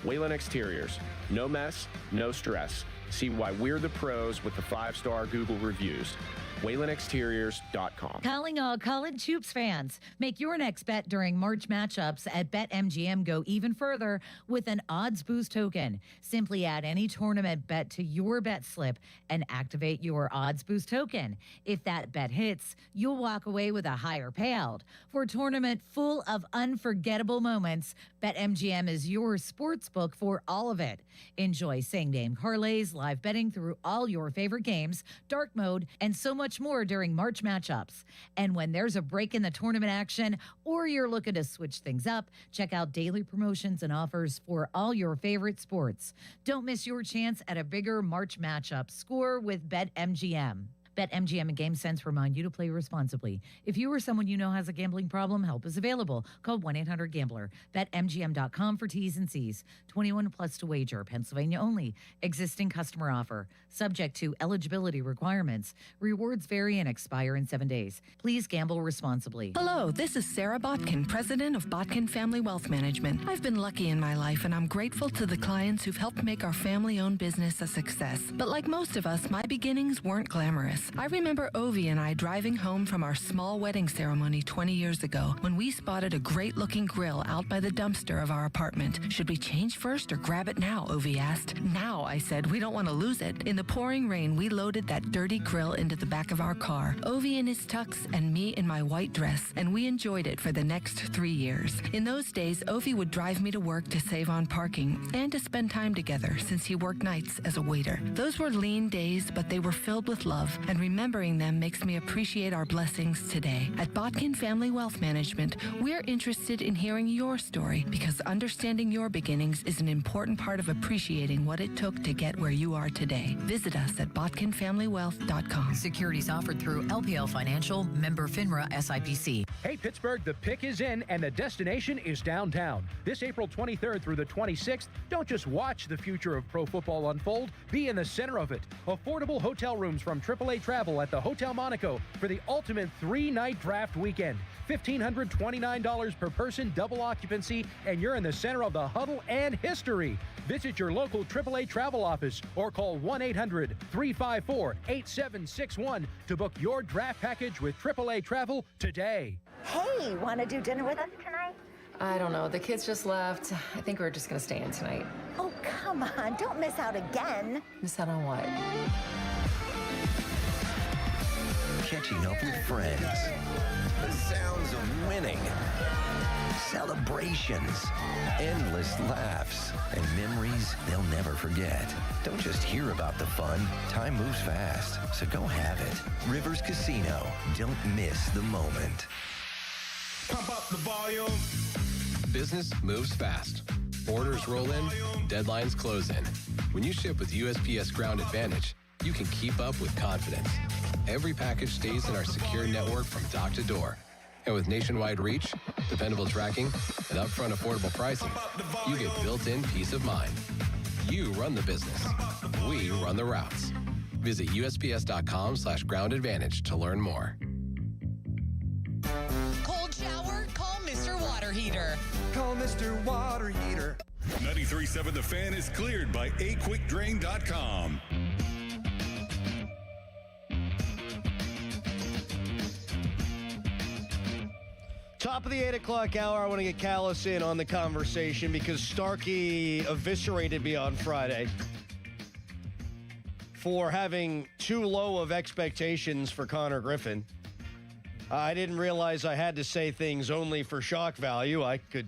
Wayland Exteriors. No mess, no stress. See why we're the pros with the 5-star Google reviews. WaylandExteriors.com. Calling all College Hoops fans. Make your next bet during March matchups at BetMGM go even further with an odds boost token. Simply add any tournament bet to your bet slip and activate your odds boost token. If that bet hits, you'll walk away with a higher payout. For a tournament full of unforgettable moments, BetMGM is your sports book for all of it. Enjoy same-game parlays, live betting through all your favorite games, dark mode, and so much more during March matchups. And when there's a break in the tournament action or you're looking to switch things up, check out daily promotions and offers for all your favorite sports. Don't miss your chance at a bigger March matchup. Score with BetMGM. BetMGM and GameSense remind you to play responsibly. If you or someone you know has a gambling problem, help is available. Call 1-800-GAMBLER. BetMGM.com for T's and C's. 21 plus to wager. Pennsylvania only. Existing customer offer. Subject to eligibility requirements. Rewards vary and expire in 7 days. Please gamble responsibly. Hello, this is Sarah Botkin, president of Botkin Family Wealth Management. I've been lucky in my life, and I'm grateful to the clients who've helped make our family-owned business a success. But like most of us, my beginnings weren't glamorous. I remember Ovi and I driving home from our small wedding ceremony 20 years ago when we spotted a great-looking grill out by the dumpster of our apartment. Should we change first or grab it now, Ovi asked. Now, I said, we don't want to lose it. In the pouring rain, we loaded that dirty grill into the back of our car, Ovi in his tux and me in my white dress, and we enjoyed it for the next 3 years. In those days, Ovi would drive me to work to save on parking and to spend time together since he worked nights as a waiter. Those were lean days, but they were filled with love, and remembering them makes me appreciate our blessings today. At Botkin Family Wealth Management, we're interested in hearing your story because understanding your beginnings is an important part of appreciating what it took to get where you are today. Visit us at botkinfamilywealth.com. Securities offered through LPL Financial, member FINRA SIPC. Hey Pittsburgh, the pick is in and the destination is downtown. This April 23rd through the 26th, don't just watch the future of pro football unfold, be in the center of it. Affordable hotel rooms from AAA Travel at the Hotel Monaco for the ultimate 3-night draft weekend. $1,529 per person, double occupancy, and you're in the center of the huddle and history. Visit your local AAA Travel office or call 1-800-354-8761 to book your draft package with AAA Travel today. Hey, want to do dinner with us tonight? I don't know. The kids just left. I think we're just going to stay in tonight. Oh, come on. Don't miss out again. Miss out on what? Catching up with friends. The sounds of winning. Celebrations. Endless laughs. And memories they'll never forget. Don't just hear about the fun. Time moves fast, so go have it. Rivers Casino. Don't miss the moment. Pump up the volume. Business moves fast. Orders roll in, deadlines close in. When you ship with USPS Ground Advantage, you can keep up with confidence. Every package stays in our secure network from dock to door. And with nationwide reach, dependable tracking, and upfront affordable pricing, you get built-in peace of mind. You run the business. We run the routes. Visit USPS.com/Ground Advantage to learn more. Cold shower? Call Mr. Water Heater. Call Mr. Water Heater. 93.7 The Fan is cleared by aquickdrain.com. Top of the 8 o'clock hour, I want to get Callis in on the conversation because Starkey eviscerated me on Friday for having too low of expectations for Connor Griffin. I didn't realize I had to say things only for shock value. I could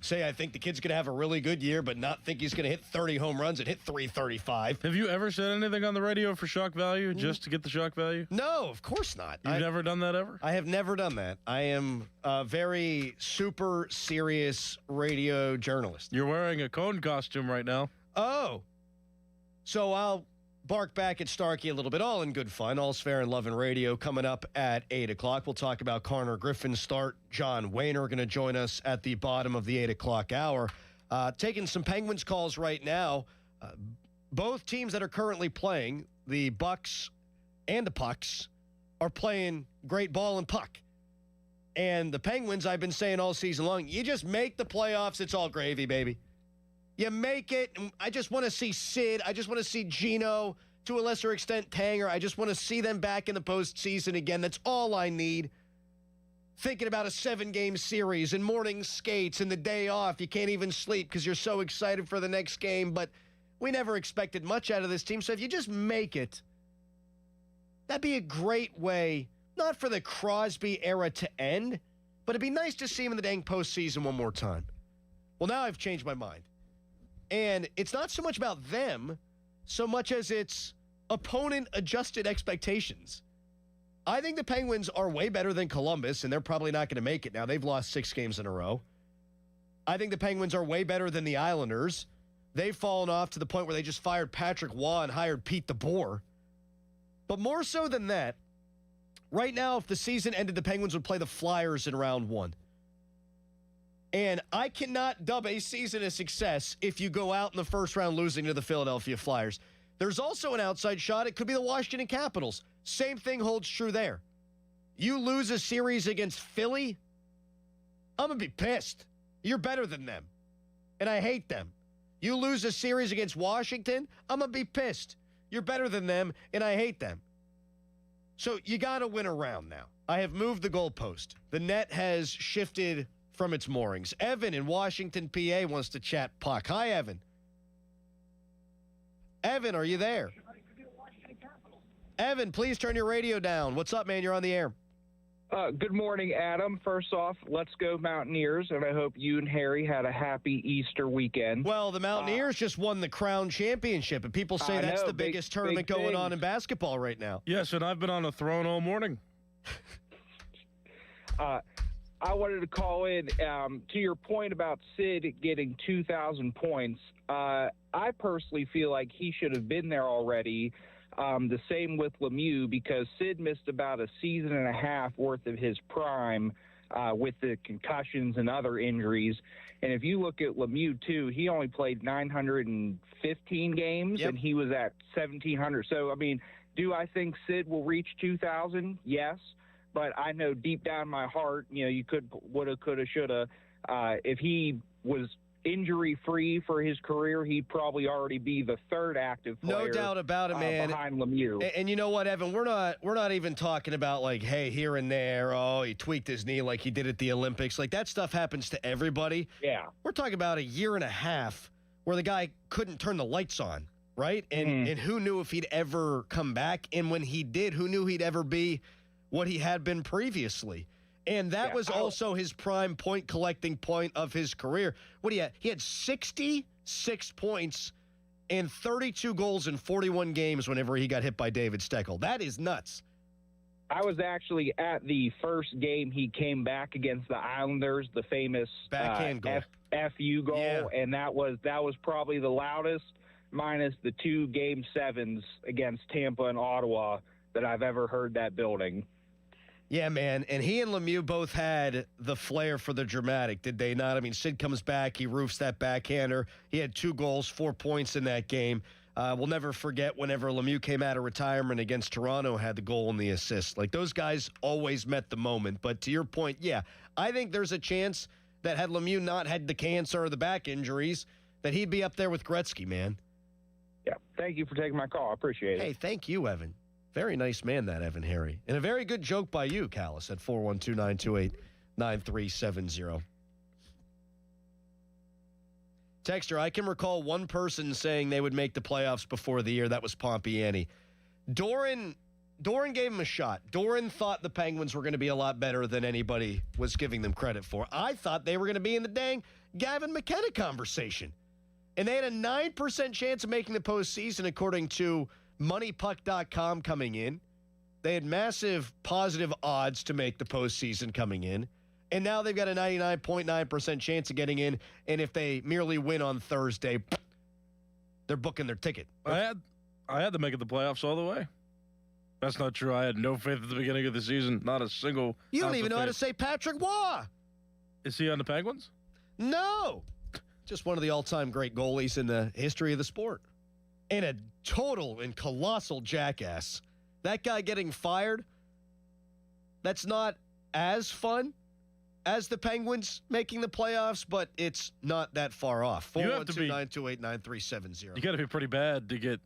say I think the kid's going to have a really good year, but not think he's going to hit 30 home runs and hit 335. Have you ever said anything on the radio for shock value, just to get the shock value? No, of course not. You've never done that ever? I have never done that. I am a very super serious radio journalist. You're wearing a Coen costume right now. Oh. So I'll bark back at Starkey a little bit, all in good fun. All's fair in love and radio. Coming up at 8 o'clock, we'll talk about Connor Griffin's start. John Wayner going to join us at the bottom of the 8 o'clock hour. Taking some Penguins calls right now. Both teams that are currently playing, the Bucks and the Pucks, are playing great ball and puck. And the Penguins, I've been saying all season long, you just make the playoffs, it's all gravy, baby. You make it. I just want to see Sid. I just want to see Gino, to a lesser extent Tanger. I just want to see them back in the postseason again. That's all I need. Thinking about a 7-game series and morning skates and the day off. You can't even sleep because you're so excited for the next game. But we never expected much out of this team. So if you just make it, that'd be a great way, not for the Crosby era to end, but it'd be nice to see him in the dang postseason one more time. Well, now I've changed my mind. And it's not so much about them, so much as it's opponent-adjusted expectations. I think the Penguins are way better than Columbus, and they're probably not going to make it now. They've lost 6 games in a row. I think the Penguins are way better than the Islanders. They've fallen off to the point where they just fired Patrick Waugh and hired Pete DeBoer. But more so than that, right now, if the season ended, the Penguins would play the Flyers in round 1. And I cannot dub a season a success if you go out in the first round losing to the Philadelphia Flyers. There's also an outside shot. It could be the Washington Capitals. Same thing holds true there. You lose a series against Philly, I'm going to be pissed. You're better than them. And I hate them. You lose a series against Washington, I'm going to be pissed. You're better than them, and I hate them. So you got to win a round now. I have moved the goalpost. The net has shifted from its moorings. Evan in Washington, PA wants to chat puck. Hi, Evan. Evan, are you there? Evan, please turn your radio down. What's up, man? You're on the air. Good morning, Adam. First off, let's go Mountaineers, and I hope you and Harry had a happy Easter weekend. Well, the Mountaineers just won the Crown Championship, and people say that's the biggest tournament going on in basketball right now. Yes, and I've been on a throne all morning. I wanted to call in to your point about Sid getting 2,000 points. I personally feel like he should have been there already. The same with Lemieux, because Sid missed about a season and a half worth of his prime with the concussions and other injuries. And if you look at Lemieux, too, he only played 915 games, and he was at 1,700. So, I mean, do I think Sid will reach 2,000? Yes. But I know deep down in my heart, you know, you could, woulda, coulda, shoulda. If he was injury-free for his career, he'd probably already be the third active player. No doubt about it, man. Behind Lemieux. And you know what, Evan? We're not even talking about like, hey, here and there. Oh, he tweaked his knee like he did at the Olympics. Like that stuff happens to everybody. Yeah. We're talking about a year and a half where the guy couldn't turn the lights on, right? And who knew if he'd ever come back? And when he did, who knew he'd ever be what he had been previously? And that was also his prime point collecting point of his career. What do you have? He had 66 points and 32 goals in 41 games whenever he got hit by David Steckel. That is nuts. I was actually at the first game he came back against the Islanders, the famous backhand goal. FU goal, and that was probably the loudest, minus the 2 Game 7s against Tampa and Ottawa that I've ever heard that building. Yeah, man, and he and Lemieux both had the flair for the dramatic, did they not? I mean, Sid comes back, he roofs that backhander. He had 2 goals, 4 points in that game. We'll never forget whenever Lemieux came out of retirement against Toronto, had the goal and the assist. Like, those guys always met the moment. But to your point, yeah, I think there's a chance that had Lemieux not had the cancer or the back injuries, that he'd be up there with Gretzky, man. Yeah, thank you for taking my call. I appreciate it. Hey, thank you, Evan. Very nice man, that Evan Harry. And a very good joke by you, Callis, at 412-928-9370. Texter, I can recall one person saying they would make the playoffs before the year. That was Pompiani. Doran gave him a shot. Doran thought the Penguins were going to be a lot better than anybody was giving them credit for. I thought they were going to be in the dang Gavin McKenna conversation. And they had a 9% chance of making the postseason, according to MoneyPuck.com coming in. They had massive positive odds to make the postseason coming in. And now they've got a 99.9% chance of getting in. And if they merely win on Thursday, they're booking their ticket. I had to make it the playoffs all the way. That's not true. I had no faith at the beginning of the season. Not a single. You don't even know how to say Patrick Waugh. Is he on the Penguins? No. Just one of the all-time great goalies in the history of the sport. And a total and colossal jackass. That guy getting fired, that's not as fun as the Penguins making the playoffs, but it's not that far off. 412-928-9370. You got to be pretty bad to get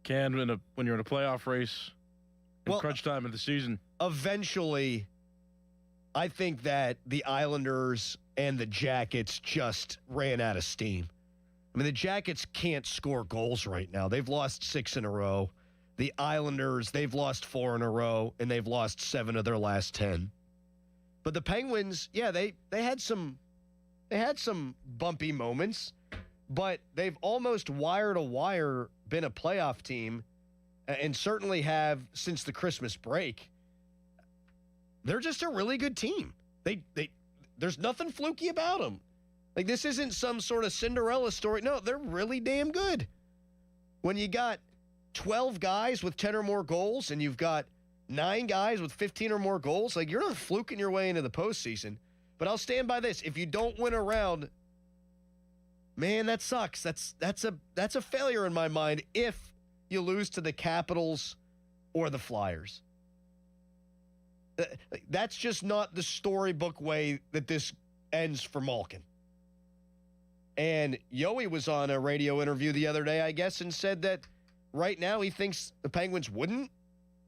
canned when you're in a playoff race in crunch time of the season. Eventually, I think that the Islanders and the Jackets just ran out of steam. I mean, the Jackets can't score goals right now. They've lost 6 in a row. The Islanders, they've lost 4 in a row, and they've lost 7 of their last 10. But the Penguins, yeah, they had some bumpy moments, but they've almost wire to wire been a playoff team, and certainly have since the Christmas break. They're just a really good team. There's nothing fluky about them. Like, this isn't some sort of Cinderella story. No, they're really damn good. When you got 12 guys with 10 or more goals and you've got 9 guys with 15 or more goals, like, you're not fluking your way into the postseason. But I'll stand by this. If you don't win a round, man, that sucks. That's a failure in my mind if you lose to the Capitals or the Flyers. That's just not the storybook way that this ends for Malkin. And Yoey was on a radio interview the other day, I guess, and said that right now he thinks the Penguins wouldn't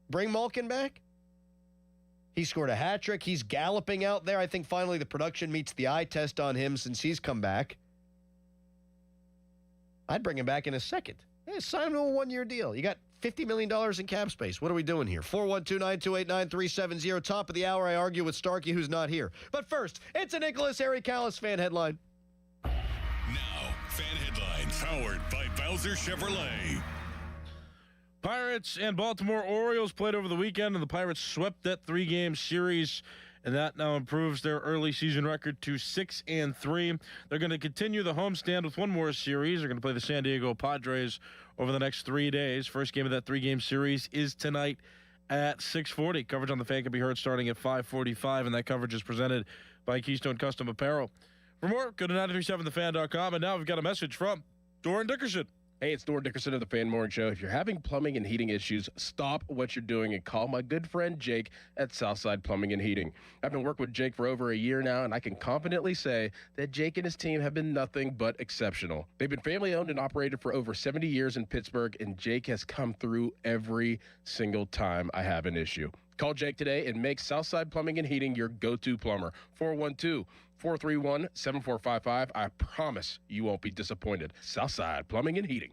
bring Malkin back. He scored a hat trick. He's galloping out there. I think finally the production meets the eye test on him since he's come back. I'd bring him back in a second. Yeah, sign him to a 1-year deal. You got $50 million in cap space. What are we doing here? 412-928-9370. Top of the hour, I argue with Starkey, who's not here. But first, it's a Nicholas Harry Callis fan headline. Now, fan headlines powered by Bowser Chevrolet. Pirates and Baltimore Orioles played over the weekend, and the Pirates swept that 3-game series, and that now improves their early season record to 6-3. They're going to continue the homestand with one more series. They're going to play the San Diego Padres over the next 3 days. First game of that 3-game series is tonight at 6:40. Coverage on the Fan can be heard starting at 5:45, and that coverage is presented by Keystone Custom Apparel. For more, go to 937thefan.com, and now we've got a message from Doran Dickerson. Hey, it's Doran Dickerson of the Fan Morning Show. If you're having plumbing and heating issues, stop what you're doing and call my good friend Jake at Southside Plumbing and Heating. I've been working with Jake for over a year now, and I can confidently say that Jake and his team have been nothing but exceptional. They've been family-owned and operated for over 70 years in Pittsburgh, and Jake has come through every single time I have an issue. Call Jake today and make Southside Plumbing and Heating your go-to plumber. 412-431-7455. I promise you won't be disappointed. Southside Plumbing and Heating.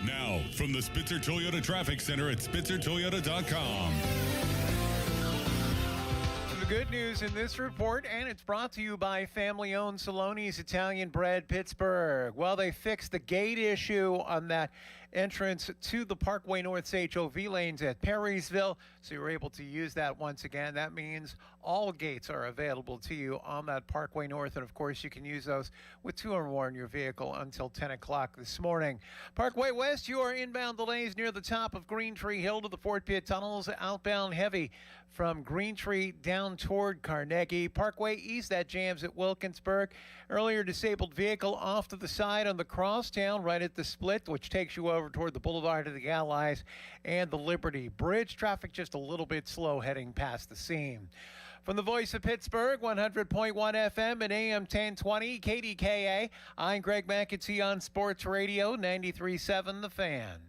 Now, from the Spitzer Toyota Traffic Center at SpitzerToyota.com. The good news in this report, and it's brought to you by family-owned Saloni's Italian Bread Pittsburgh. Well, they fixed the gate issue on that entrance to the Parkway North HOV lanes at Perrysville, so you're able to use that once again. That means all gates are available to you on that Parkway North, and of course you can use those with 2 or more in your vehicle until 10 o'clock this morning. Parkway West, you are inbound delays near the top of Green Tree Hill to the Fort Pitt Tunnels, outbound heavy from Green Tree down toward Carnegie. Parkway East, that jams at Wilkinsburg. Earlier disabled vehicle off to the side on the crosstown right at the split, which takes you over toward the Boulevard of the Allies and the Liberty Bridge. Traffic just a little bit slow heading past the scene. From the voice of Pittsburgh, 100.1 FM and AM 1020, KDKA, I'm Greg McAtee on Sports Radio, 93.7 The Fan.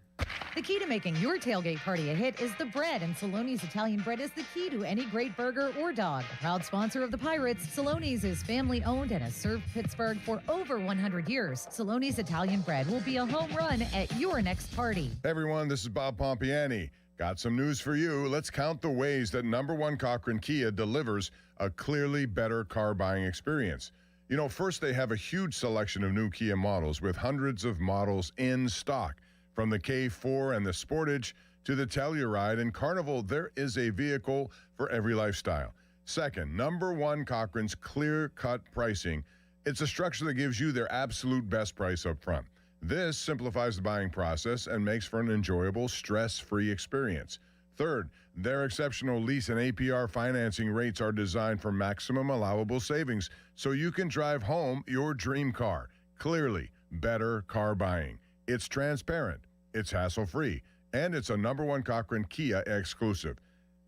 The key to making your tailgate party a hit is the bread, and Saloni's Italian Bread is the key to any great burger or dog. A proud sponsor of the Pirates, Saloni's is family-owned and has served Pittsburgh for over 100 years. Saloni's Italian Bread will be a home run at your next party. Hey everyone, this is Bob Pompiani. Got some news for you. Let's count the ways that #1 Cochran Kia delivers a clearly better car buying experience. You know, first they have a huge selection of new Kia models with hundreds of models in stock. From the K4 and the Sportage to the Telluride and Carnival, there is a vehicle for every lifestyle. Second, #1 Cochran's clear-cut pricing. It's a structure that gives you their absolute best price up front. This simplifies the buying process and makes for an enjoyable, stress-free experience. Third, their exceptional lease and APR financing rates are designed for maximum allowable savings so you can drive home your dream car. Clearly, better car buying. It's transparent, it's hassle-free, and it's a #1 Cochran Kia exclusive.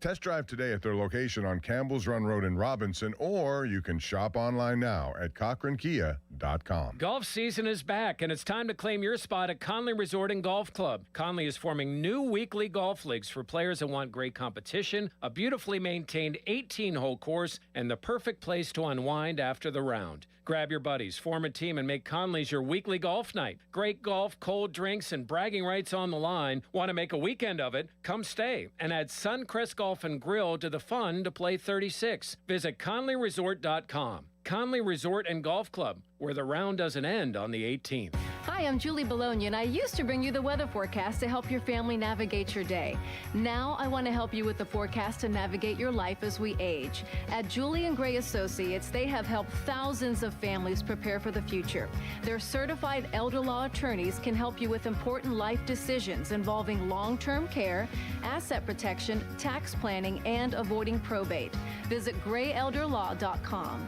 Test drive today at their location on Campbell's Run Road in Robinson, or you can shop online now at CochranKia.com. Golf season is back, and it's time to claim your spot at Conley Resort and Golf Club. Conley is forming new weekly golf leagues for players that want great competition, a beautifully maintained 18-hole course, and the perfect place to unwind after the round. Grab your buddies, form a team, and make Conley's your weekly golf night. Great golf, cold drinks, and bragging rights on the line. Want to make a weekend of it? Come stay and add Suncrest Golf and Grill to the fun to play 36. Visit ConleyResort.com. Conley Resort and Golf Club, where the round doesn't end on the 18th. Hi, I'm Julie Bologna, and I used to bring you the weather forecast to help your family navigate your day. Now I want to help you with the forecast to navigate your life as we age. At Julie & Gray Associates, they have helped thousands of families prepare for the future. Their certified elder law attorneys can help you with important life decisions involving long-term care, asset protection, tax planning, and avoiding probate. Visit grayelderlaw.com.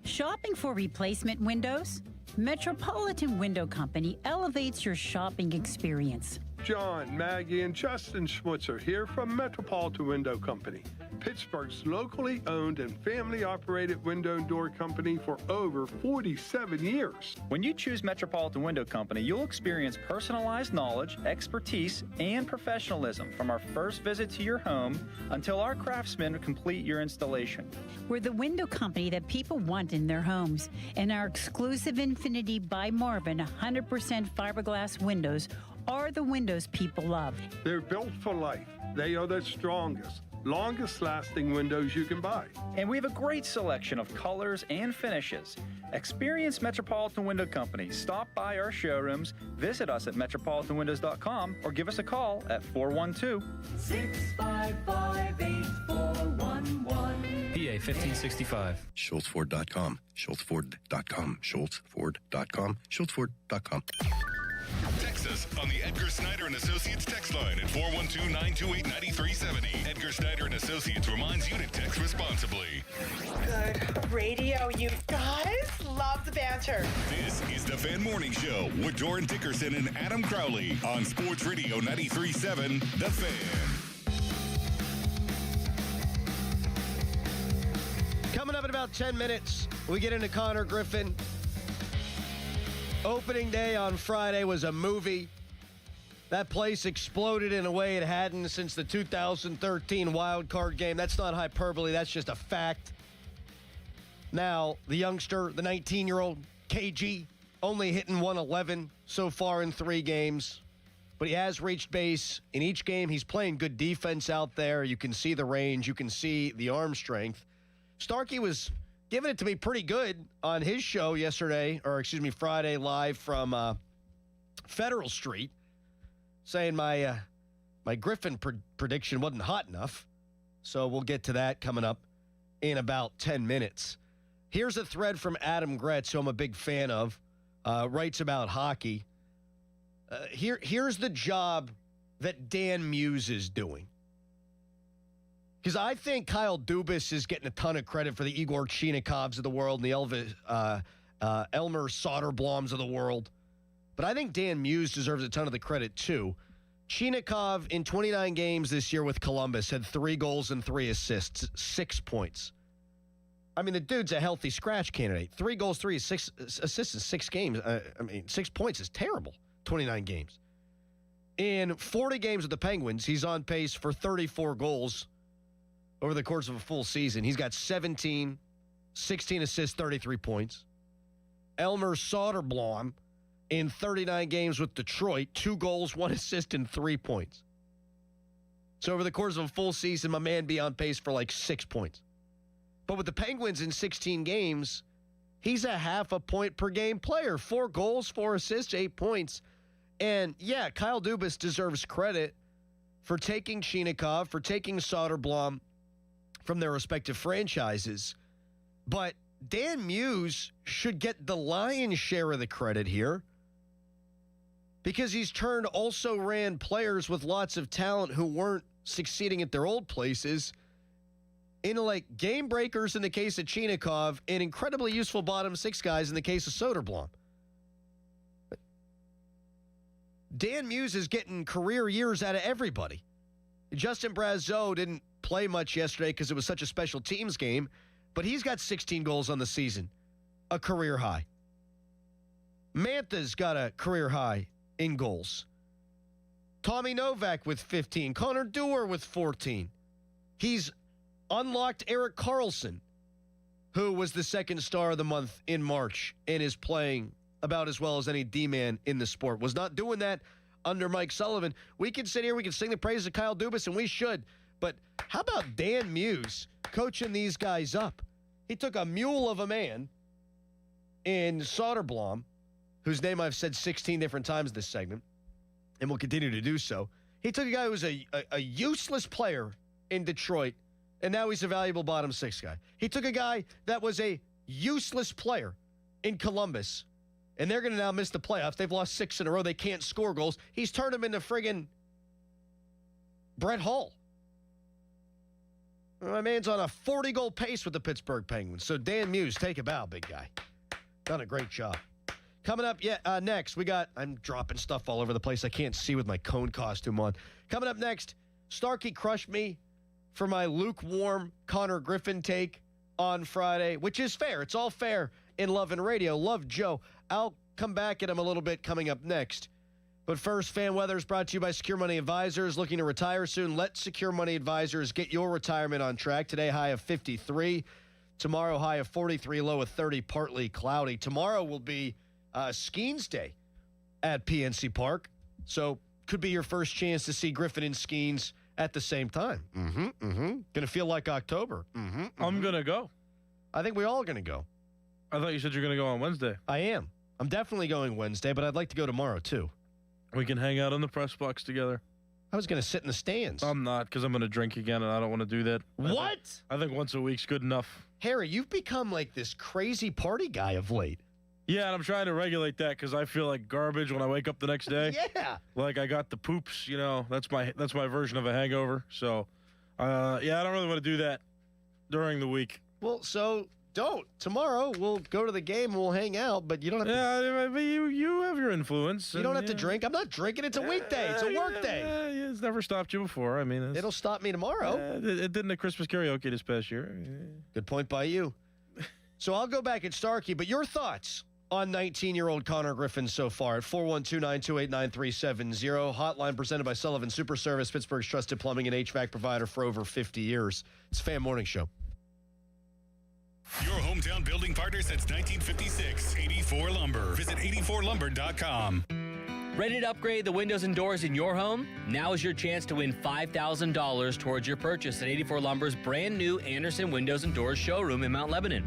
Shopping for replacement windows? Metropolitan Window Company elevates your shopping experience. John, Maggie, and Justin Schmutzer here from Metropolitan Window Company, Pittsburgh's locally owned and family-operated window and door company for over 47 years. When you choose Metropolitan Window Company, you'll experience personalized knowledge, expertise, and professionalism from our first visit to your home until our craftsmen complete your installation. We're the window company that people want in their homes, and our exclusive Infinity by Marvin 100% fiberglass windows are the windows people love. They're built for life. They are the strongest, longest-lasting windows you can buy. And we have a great selection of colors and finishes. Experience Metropolitan Window Company. Stop by our showrooms, visit us at metropolitanwindows.com, or give us a call at 412-655-8411. PA 1565. SchultzFord.com. SchultzFord.com. SchultzFord.com. SchultzFord.com. Text us on the Edgar Snyder and Associates text line at 412-928-9370. Edgar Snyder and Associates reminds you to text responsibly. Good radio, you guys. Love the banter. This is the Fan Morning Show with Doran Dickerson and Adam Crowley on Sports Radio 93.7 The Fan. Coming up in about 10 minutes, we get into Connor Griffin. Opening day on Friday was a movie. That place exploded in a way it hadn't since the 2013 wild card game. That's not hyperbole. That's just a fact. Now, the youngster, the 19-year-old KG, only hitting 111 so far in 3 games. But he has reached base in each game. He's playing good defense out there. You can see the range. You can see the arm strength. Starkey was giving it to me pretty good on his show Friday, live from Federal Street, saying my Griffin prediction wasn't hot enough. So we'll get to that coming up in about 10 minutes. Here's a thread from Adam Gretz, who I'm a big fan of, writes about hockey. Here's the job that Dan Muse is doing. Because I think Kyle Dubas is getting a ton of credit for the Igor Chinakovs of the world and the Elmer Soderbloms of the world. But I think Dan Muse deserves a ton of the credit, too. Chinikov, in 29 games this year with Columbus, had 3 goals and 3 assists, 6 points. I mean, the dude's a healthy scratch candidate. 3 goals, 3 assists in 6 games. 6 points is terrible, 29 games. In 40 games with the Penguins, he's on pace for 34 goals over the course of a full season. He's got 17, 16 assists, 33 points. Elmer Soderblom, in 39 games with Detroit, 2 goals, 1 assist, and 3 points. So over the course of a full season, my man be on pace for like 6 points. But with the Penguins in 16 games, he's a half a point per game player. 4 goals, 4 assists, 8 points. And yeah, Kyle Dubas deserves credit for taking Chinikov, for taking Soderblom from their respective franchises. But Dan Muse should get the lion's share of the credit here, because he's turned also-ran players with lots of talent who weren't succeeding at their old places into like game breakers in the case of Chinikov and incredibly useful bottom 6 guys in the case of Soderblom. Dan Muse is getting career years out of everybody. Justin Brazeau didn't play much yesterday because it was such a special teams game, but he's got 16 goals on the season, a career high. Mantha's got a career high in goals. Tommy Novak with 15. Connor Dewar with 14. He's unlocked Erik Karlsson, who was the second star of the month in March and is playing about as well as any D-man in the sport. Was not doing that under Mike Sullivan. We can sit here, we can sing the praises of Kyle Dubas, and we should. But how about Dan Muse coaching these guys up? He took a mule of a man in Soderblom, whose name I've said 16 different times this segment, and will continue to do so. He took a guy who was a useless player in Detroit, and now he's a valuable bottom six guy. He took a guy that was a useless player in Columbus, and they're going to now miss the playoffs. They've lost 6 in a row. They can't score goals. He's turned him into friggin' Brett Hull. My man's on a 40-goal pace with the Pittsburgh Penguins. So Dan Muse, take a bow, big guy. Done a great job. Coming up, next, we got, I'm dropping stuff all over the place I can't see with my cone costume on. Coming up next, Starkey crushed me for my lukewarm Connor Griffin take on Friday, which is fair. It's all fair in Love and Radio. Love Joe. I'll come back at him a little bit coming up next. But first, Fan Weather is brought to you by Secure Money Advisors. Looking to retire soon? Let Secure Money Advisors get your retirement on track. Today, high of 53. Tomorrow, high of 43, low of 30, partly cloudy. Tomorrow will be Skeens Day at PNC Park. So could be your first chance to see Griffin and Skeens at the same time. Gonna feel like October. I'm gonna go. I think we all are gonna go. I thought you said you're gonna go on Wednesday. I am. I'm definitely going Wednesday, but I'd like to go tomorrow too. We can hang out on the press box together. I was gonna sit in the stands. I'm not, because I'm gonna drink again, and I don't want to do that. What? I think once a week's good enough. Harry, you've become like this crazy party guy of late. Yeah, and I'm trying to regulate that because I feel like garbage when I wake up the next day. Yeah. Like I got the poops, you know. That's my version of a hangover. So, I don't really want to do that during the week. Well, so don't. Tomorrow we'll go to the game and we'll hang out, but you don't have to. Yeah, but you have your influence. You don't have to drink. I'm not drinking. It's a weekday. It's a work day. It's never stopped you before. I mean, it'll stop me tomorrow. It didn't at Christmas karaoke this past year. Good point by you. So I'll go back at Starkey, but your thoughts on 19-year-old Connor Griffin so far at 412-928-9370. Hotline presented by Sullivan Super Service, Pittsburgh's trusted plumbing and HVAC provider for over 50 years. It's Fan Morning Show. Your hometown building partner since 1956. 84 Lumber. Visit 84lumber.com. Ready to upgrade the windows and doors in your home? Now is your chance to win $5,000 towards your purchase at 84 Lumber's brand new Anderson Windows and Doors showroom in Mount Lebanon.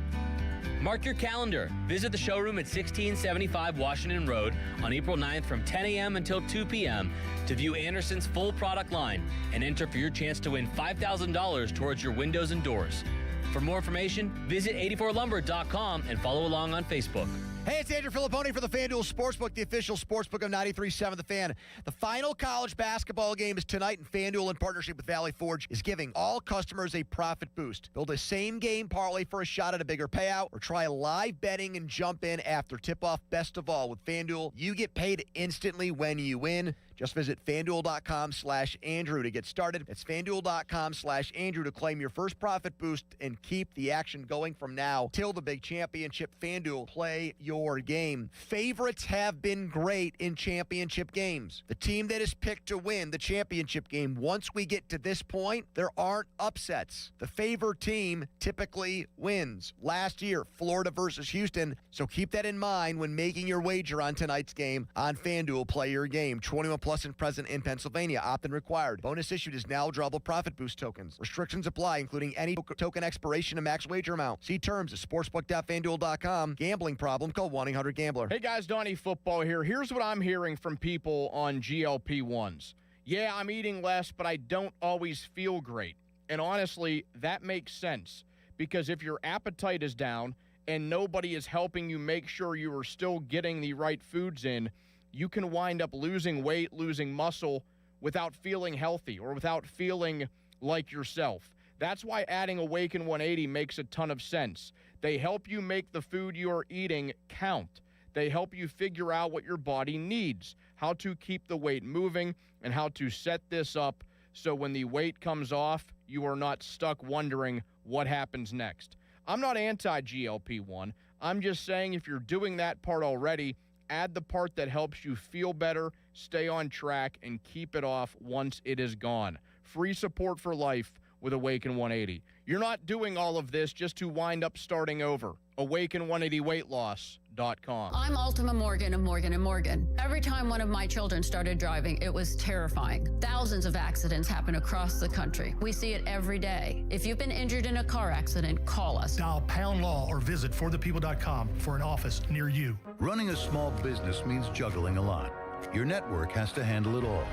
Mark your calendar. Visit the showroom at 1675 Washington Road on April 9th from 10 a.m. until 2 p.m. to view Anderson's full product line and enter for your chance to win $5,000 towards your windows and doors. For more information, visit 84lumber.com and follow along on Facebook. Hey, it's Andrew Filipponi for the FanDuel Sportsbook, the official sportsbook of 93.7 The Fan. The final college basketball game is tonight, and FanDuel, in partnership with Valley Forge, is giving all customers a profit boost. Build a same-game parlay for a shot at a bigger payout, or try live betting and jump in after tip-off. Best of all, with FanDuel, you get paid instantly when you win. Just visit FanDuel.com/Andrew to get started. It's FanDuel.com/Andrew to claim your first profit boost and keep the action going from now till the big championship. FanDuel, play your game. Favorites have been great in championship games. The team that is picked to win the championship game, once we get to this point, there aren't upsets. The favored team typically wins. Last year, Florida versus Houston. So keep that in mind when making your wager on tonight's game on FanDuel. Play your game. 21 plus and present in Pennsylvania. Opt-in required. Bonus issued is now drawable profit boost tokens. Restrictions apply, including any token expiration and max wager amount. See terms at sportsbook.fanduel.com. Gambling problem? Call 1-800-GAMBLER. Hey guys, Donnie Football here. Here's what I'm hearing from people on GLP-1s. Yeah, I'm eating less, but I don't always feel great. And honestly, that makes sense. Because if your appetite is down and nobody is helping you make sure you are still getting the right foods in, you can wind up losing weight, losing muscle without feeling healthy or without feeling like yourself. That's why adding Awaken 180 makes a ton of sense. They help you make the food you are eating count. They help you figure out what your body needs, how to keep the weight moving, and how to set this up so when the weight comes off, you are not stuck wondering what happens next. I'm not anti-GLP-1. I'm just saying if you're doing that part already, add the part that helps you feel better, stay on track, and keep it off once it is gone. Free support for life with Awaken 180. You're not doing all of this just to wind up starting over. Awaken180weightloss.com. I'm Ultima Morgan of Morgan & Morgan. Every time one of my children started driving, it was terrifying. Thousands of accidents happen across the country. We see it every day. If you've been injured in a car accident, call us. Dial pound law or visit forthepeople.com for an office near you. Running a small business means juggling a lot. Your network has to handle it all.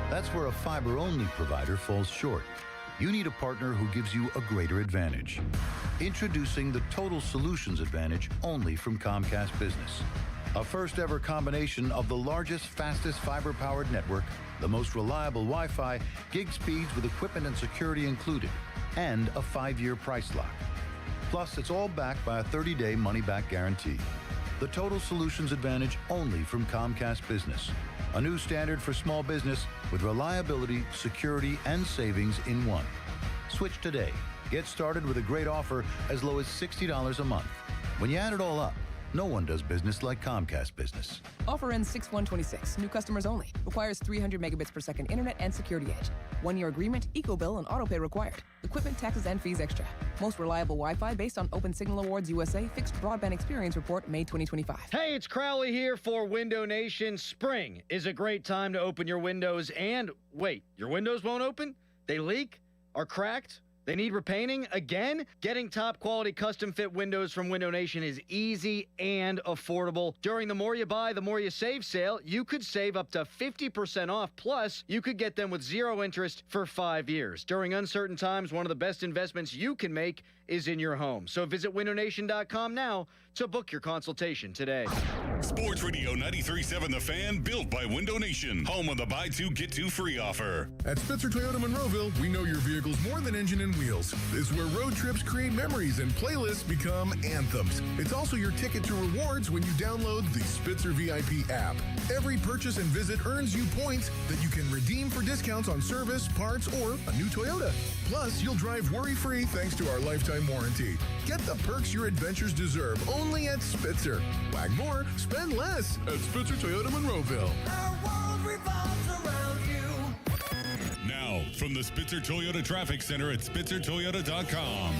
That's where a fiber-only provider falls short. You need a partner who gives you a greater advantage. Introducing the Total Solutions Advantage only from Comcast Business. A first-ever combination of the largest, fastest fiber-powered network, the most reliable Wi-Fi, gig speeds with equipment and security included, and a 5-year price lock. Plus, it's all backed by a 30-day money-back guarantee. The Total Solutions Advantage only from Comcast Business. A new standard for small business with reliability, security, and savings in one. Switch today. Get started with a great offer as low as $60 a month. When you add it all up, no one does business like Comcast Business. Offer ends 6/1/26. New customers only. Requires 300 megabits per second internet and security edge. 1-year agreement, eco-bill, and autopay required. Equipment, taxes, and fees extra. Most reliable Wi-Fi based on Open Signal Awards USA Fixed Broadband Experience Report, May 2025. Hey, it's Crowley here for Window Nation. Spring is a great time to open your windows and wait, your windows won't open? They leak? Are cracked? They need repainting again? Getting top quality custom fit windows from Window Nation is easy and affordable. During the More You Buy, the More You Save sale, you could save up to 50% off. Plus, you could get them with 0 interest for 5 years. During uncertain times, one of the best investments you can make is in your home. So visit windownation.com now to book your consultation today. Sports Radio 93.7 The Fan, built by Window Nation, home of the buy two, get two free offer. At Spitzer Toyota Monroeville, we know your vehicle's more than engine and wheels. This is where road trips create memories and playlists become anthems. It's also your ticket to rewards when you download the Spitzer VIP app. Every purchase and visit earns you points that you can redeem for discounts on service, parts, or a new Toyota. Plus, you'll drive worry-free thanks to our lifetime warranty. Get the perks your adventures deserve only at Spitzer. Wag more, spend less at Spitzer Toyota Monroeville. Our world revolves around you. Now, from the Spitzer Toyota Traffic Center at spitzertoyota.com.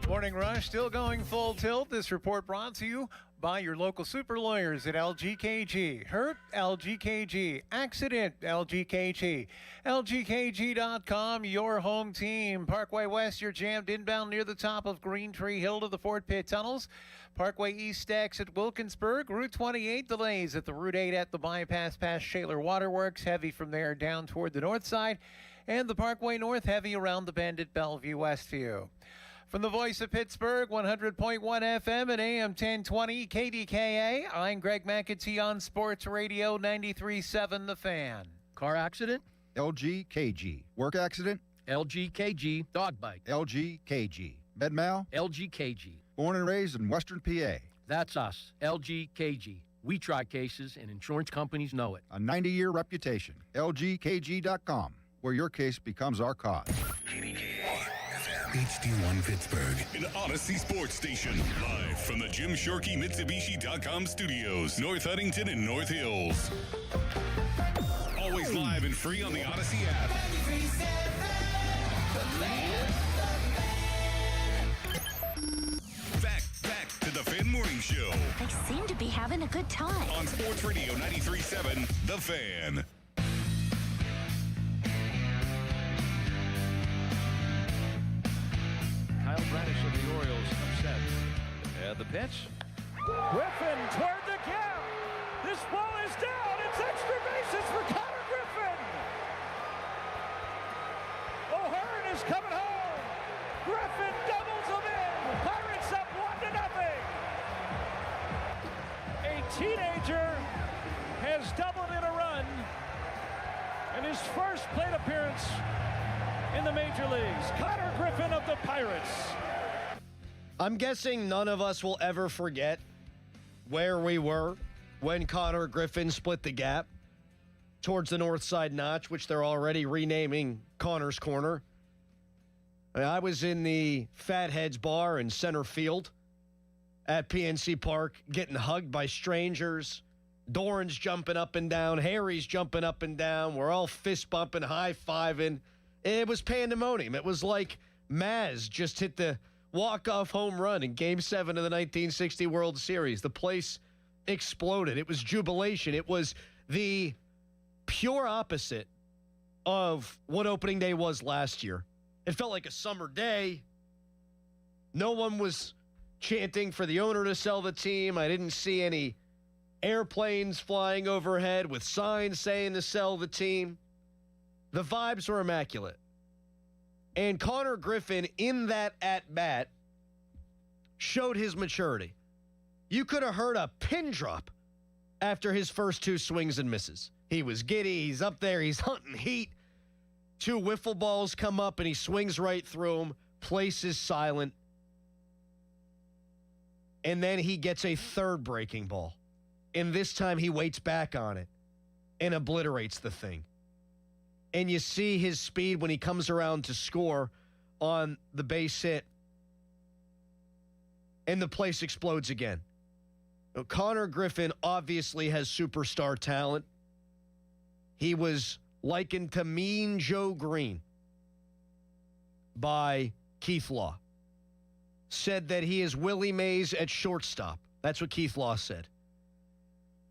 Morning Rush still going full tilt. This report brought to you by your local super lawyers at LGKG. Hurt? LGKG. Accident? LGKG. LGKG.com, your home team. Parkway West, you're jammed inbound near the top of Green Tree Hill to the Fort Pitt Tunnels. Parkway East exit Wilkinsburg. Route 28 delays at the Route 8 at the bypass past Shaler Waterworks. Heavy from there down toward the north side. And the Parkway North heavy around the bend at Bellevue Westview. From the voice of Pittsburgh, 100.1 FM and AM 1020 KDKA, I'm Greg McAtee on Sports Radio 93.7 The Fan. Car accident? LGKG. Work accident? LGKG. Dog bite? LGKG. Med mal? LGKG. Born and raised in Western PA. That's us, LGKG. We try cases and insurance companies know it. A 90-year reputation. LGKG.com, where your case becomes our cause. HD1 Pittsburgh, an Odyssey sports station. Live from the Jim Shorkey Mitsubishi.com studios, North Huntington and North Hills. Always live and free on the Odyssey app. Back to the Fan Morning Show. They seem to be having a good time. On Sports Radio 93.7, The Fan. Kyle Bradish of the Orioles upset. And the pitch. Griffin toward the gap. This ball is down. It's extra bases for Connor Griffin. O'Hearn is coming home. Griffin doubles them in. Pirates up 1-0. A teenager has doubled in a run in his first plate appearance in the major leagues. Connor Griffin of the Pirates. I'm guessing none of us will ever forget where we were when Connor Griffin split the gap towards the north side notch, which they're already renaming Connor's Corner. I was in the Fatheads Bar in center field at PNC Park getting hugged by strangers. Doran's jumping up and down. Harry's jumping up and down. We're all fist bumping, high-fiving. It was pandemonium. It was like Maz just hit the walk-off home run in Game 7 of the 1960 World Series. The place exploded. It was jubilation. It was the pure opposite of what opening day was last year. It felt like a summer day. No one was chanting for the owner to sell the team. I didn't see any airplanes flying overhead with signs saying to sell the team. The vibes were immaculate. And Connor Griffin, in that at-bat, showed his maturity. You could have heard a pin drop after his first two swings and misses. He was giddy. He's up there. He's hunting heat. Two wiffle balls come up, and he swings right through them. Place is silent. And then he gets a third breaking ball. And this time he waits back on it and obliterates the thing. And you see his speed when he comes around to score on the base hit. And the place explodes again. Now, Connor Griffin obviously has superstar talent. He was likened to Mean Joe Green by Keith Law. Said that he is Willie Mays at shortstop. That's what Keith Law said.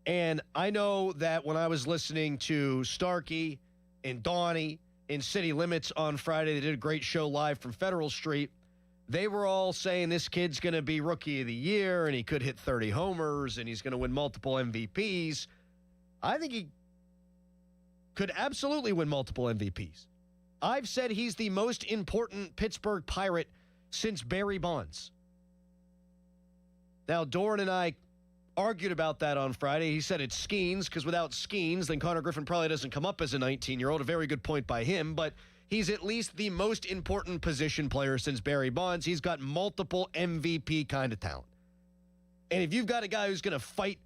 And I know that when I was listening to Starkey and Donnie in City Limits on Friday, they did a great show live from Federal Street. They were all saying this kid's going to be Rookie of the Year and he could hit 30 homers and he's going to win multiple MVPs. I think he could absolutely win multiple MVPs. I've said he's the most important Pittsburgh Pirate since Barry Bonds. Now, Doran and I argued about that on Friday. He said it's Skeens, because without Skeens, then Connor Griffin probably doesn't come up as a 19-year-old. A very good point by him, but he's at least the most important position player since Barry Bonds. He's got multiple MVP kind of talent. And if you've got a guy who's going to fight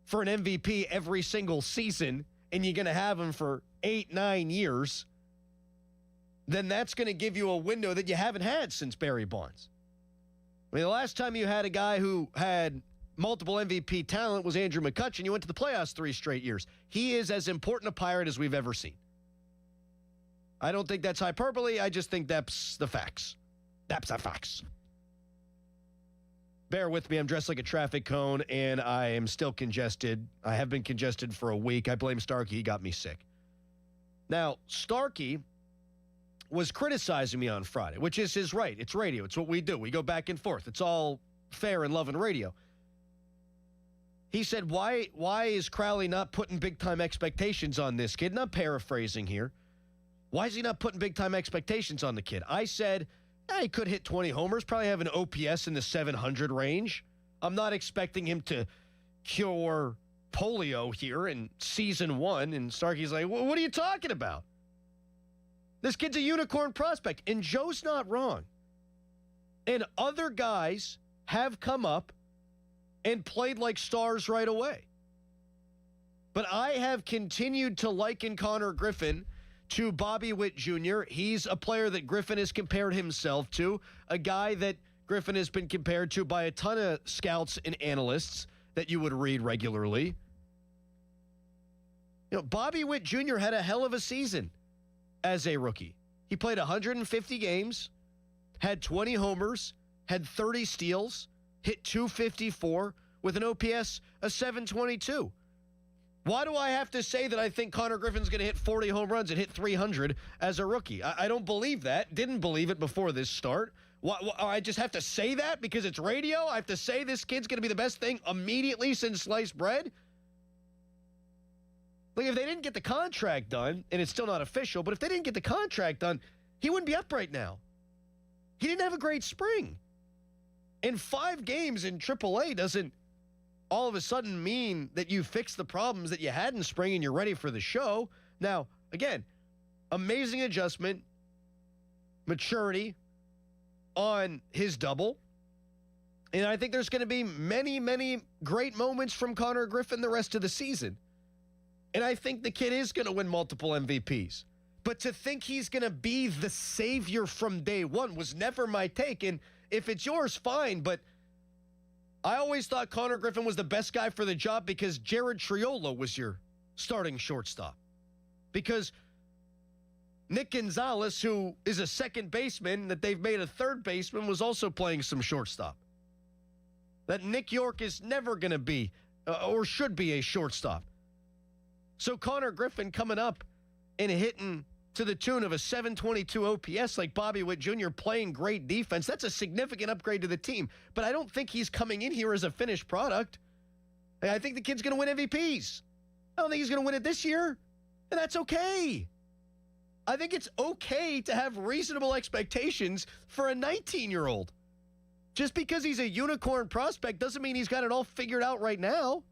for an MVP every single season, and you're going to have him for 8-9 years, then that's going to give you a window that you haven't had since Barry Bonds. I mean, the last time you had a guy who had multiple MVP talent was Andrew McCutchen. You went to the playoffs 3 straight years. He is as important a Pirate as we've ever seen. I don't think that's hyperbole. I just think that's the facts. That's the facts. Bear with me. I'm dressed like a traffic cone, and I am still congested. I have been congested for a week. I blame Starkey. He got me sick. Now, Starkey was criticizing me on Friday, which is his right. It's radio. It's what we do. We go back and forth. It's all fair and love and radio. He said, why is Crowley not putting big-time expectations on this kid? And I'm paraphrasing here. Why is he not putting big-time expectations on the kid? I said, he could hit 20 homers, probably have an OPS in the 700 range. I'm not expecting him to cure polio here in season 1. And Starkey's like, what are you talking about? This kid's a unicorn prospect. And Joe's not wrong. And other guys have come up and played like stars right away. But I have continued to liken Connor Griffin to Bobby Witt Jr. He's a player that Griffin has compared himself to, a guy that Griffin has been compared to by a ton of scouts and analysts that you would read regularly. You know, Bobby Witt Jr. had a hell of a season as a rookie. He played 150 games, had 20 homers, had 30 steals, hit 254 with an OPS of 722. Why do I have to say that I think Connor Griffin's going to hit 40 home runs and hit 300 as a rookie? I don't believe that. Didn't believe it before this start. I just have to say that because it's radio? I have to say this kid's going to be the best thing immediately since sliced bread? Like, if they didn't get the contract done, and it's still not official, but if they didn't get the contract done, he wouldn't be up right now. He didn't have a great spring. And 5 games in AAA doesn't all of a sudden mean that you fixed the problems that you had in spring and you're ready for the show. Now, again, amazing adjustment, maturity on his double. And I think there's going to be many, many great moments from Connor Griffin the rest of the season. And I think the kid is going to win multiple MVPs. But to think he's going to be the savior from day one was never my take. And if it's yours, fine. But I always thought Connor Griffin was the best guy for the job because Jared Triolo was your starting shortstop. Because Nick Gonzalez, who is a second baseman that they've made a third baseman, was also playing some shortstop. That Nick York is never going to be or should be a shortstop. So Connor Griffin coming up and hitting to the tune of a 722 OPS like Bobby Witt Jr. playing great defense, that's a significant upgrade to the team. But I don't think he's coming in here as a finished product. I think the kid's going to win MVPs. I don't think he's going to win it this year, and that's okay. I think it's okay to have reasonable expectations for a 19-year-old. Just because he's a unicorn prospect doesn't mean he's got it all figured out right now.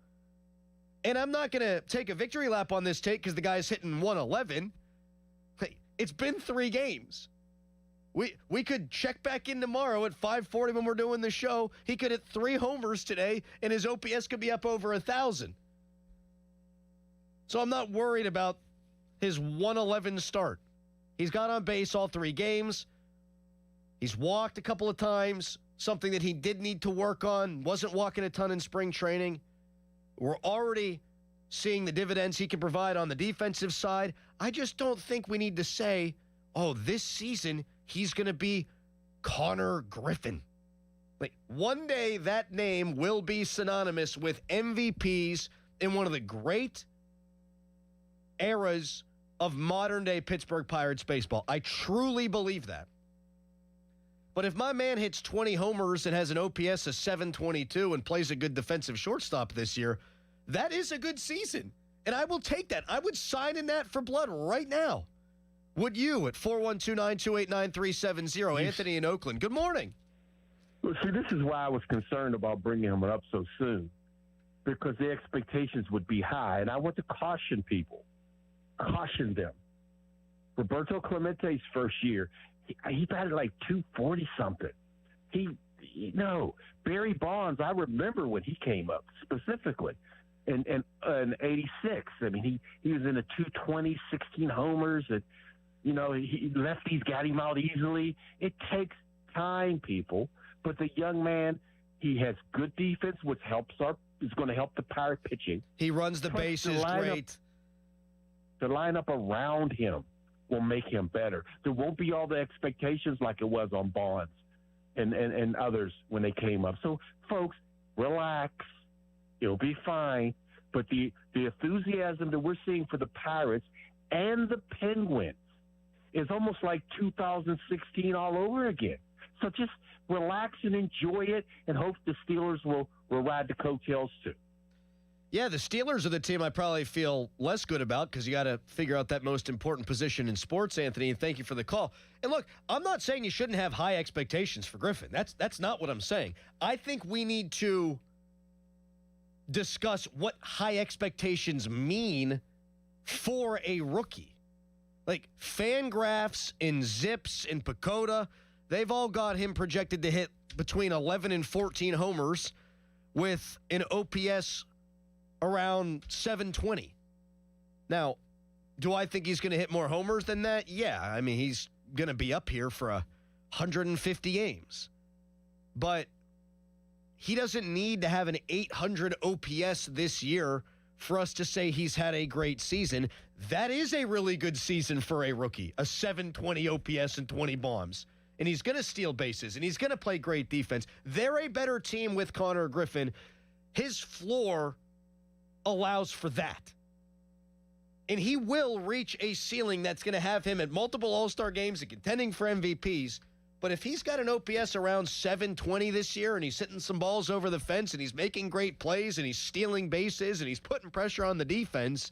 And I'm not going to take a victory lap on this take because the guy's hitting 111. It's been 3 games. We could check back in tomorrow at 5:40 when we're doing the show. He could hit 3 homers today, and his OPS could be up over 1,000. So I'm not worried about his 111 start. He's got on base all 3 games. He's walked a couple of times, something that he did need to work on. Wasn't walking a ton in spring training. We're already seeing the dividends he can provide on the defensive side. I just don't think we need to say, oh, this season he's going to be Connor Griffin. Like, one day that name will be synonymous with MVPs in one of the great eras of modern-day Pittsburgh Pirates baseball. I truly believe that. But if my man hits 20 homers and has an OPS of 722 and plays a good defensive shortstop this year, that is a good season. And I will take that. I would sign in that for blood right now. Would you at 412-928-9370? Anthony in Oakland. Good morning. Well, see, this is why I was concerned about bringing him up so soon, because the expectations would be high. And I want to caution people, caution them. Roberto Clemente's first year, he batted like 240-something. Barry Bonds, I remember when he came up specifically. In 86, I mean, he was in a 220, 16 homers. And, lefties got him out easily. It takes time, people. But the young man, he has good defense, which is going to help the Pirate pitching. He runs the bases great. The lineup around him will make him better. There won't be all the expectations like it was on Bonds and others when they came up. So, folks, relax. It'll be fine. But the enthusiasm that we're seeing for the Pirates and the Penguins is almost like 2016 all over again. So just relax and enjoy it and hope the Steelers will ride the coattails too. Yeah, the Steelers are the team I probably feel less good about because you got to figure out that most important position in sports, Anthony, and thank you for the call. And look, I'm not saying you shouldn't have high expectations for Griffin. That's not what I'm saying. I think we need to discuss what high expectations mean for a rookie. Like Fangraphs and Zips and Pacoda, they've all got him projected to hit between 11 and 14 homers with an OPS around 720. Now, do I think he's going to hit more homers than that? Yeah, I mean, he's going to be up here for 150 games. But he doesn't need to have an 800 OPS this year for us to say he's had a great season. That is a really good season for a rookie, a 720 OPS and 20 bombs. And he's going to steal bases, and he's going to play great defense. They're a better team with Connor Griffin. His floor allows for that. And he will reach a ceiling that's going to have him at multiple All-Star games and contending for MVPs. But if he's got an OPS around 720 this year and he's hitting some balls over the fence and he's making great plays and he's stealing bases and he's putting pressure on the defense,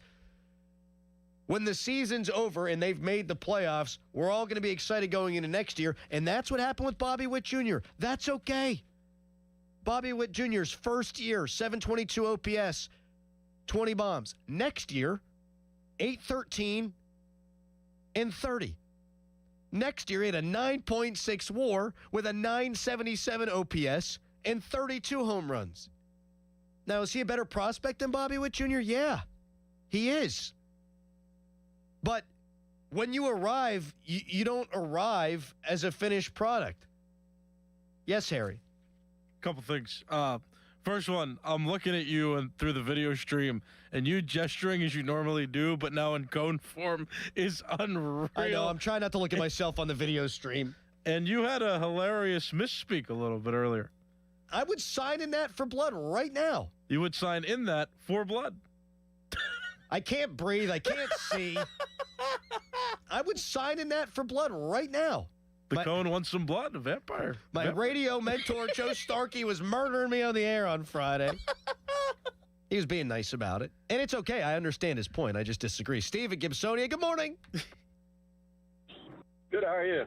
when the season's over and they've made the playoffs, we're all going to be excited going into next year. And that's what happened with Bobby Witt Jr. That's okay. Bobby Witt Jr.'s first year, 722 OPS, 20 bombs. Next year, 813 and 30. Next year, he had a 9.6 WAR with a 977 OPS and 32 home runs. Now, is he a better prospect than Bobby Witt Jr.? Yeah, he is. But when you arrive, you don't arrive as a finished product. Yes, Harry. Couple things. First one, I'm looking at you and through the video stream, and you gesturing as you normally do, but now in cone form is unreal. I know. I'm trying not to look at myself on the video stream. And you had a hilarious misspeak a little bit earlier. I would sign in that for blood right now. You would sign in that for blood. I can't breathe. I can't see. I would sign in that for blood right now. The Coen wants some blood, a vampire. My radio mentor, Joe Starkey, was murdering me on the air on Friday. He was being nice about it. And it's okay. I understand his point. I just disagree. Steve at Gibsonia, good morning. Good, how are you?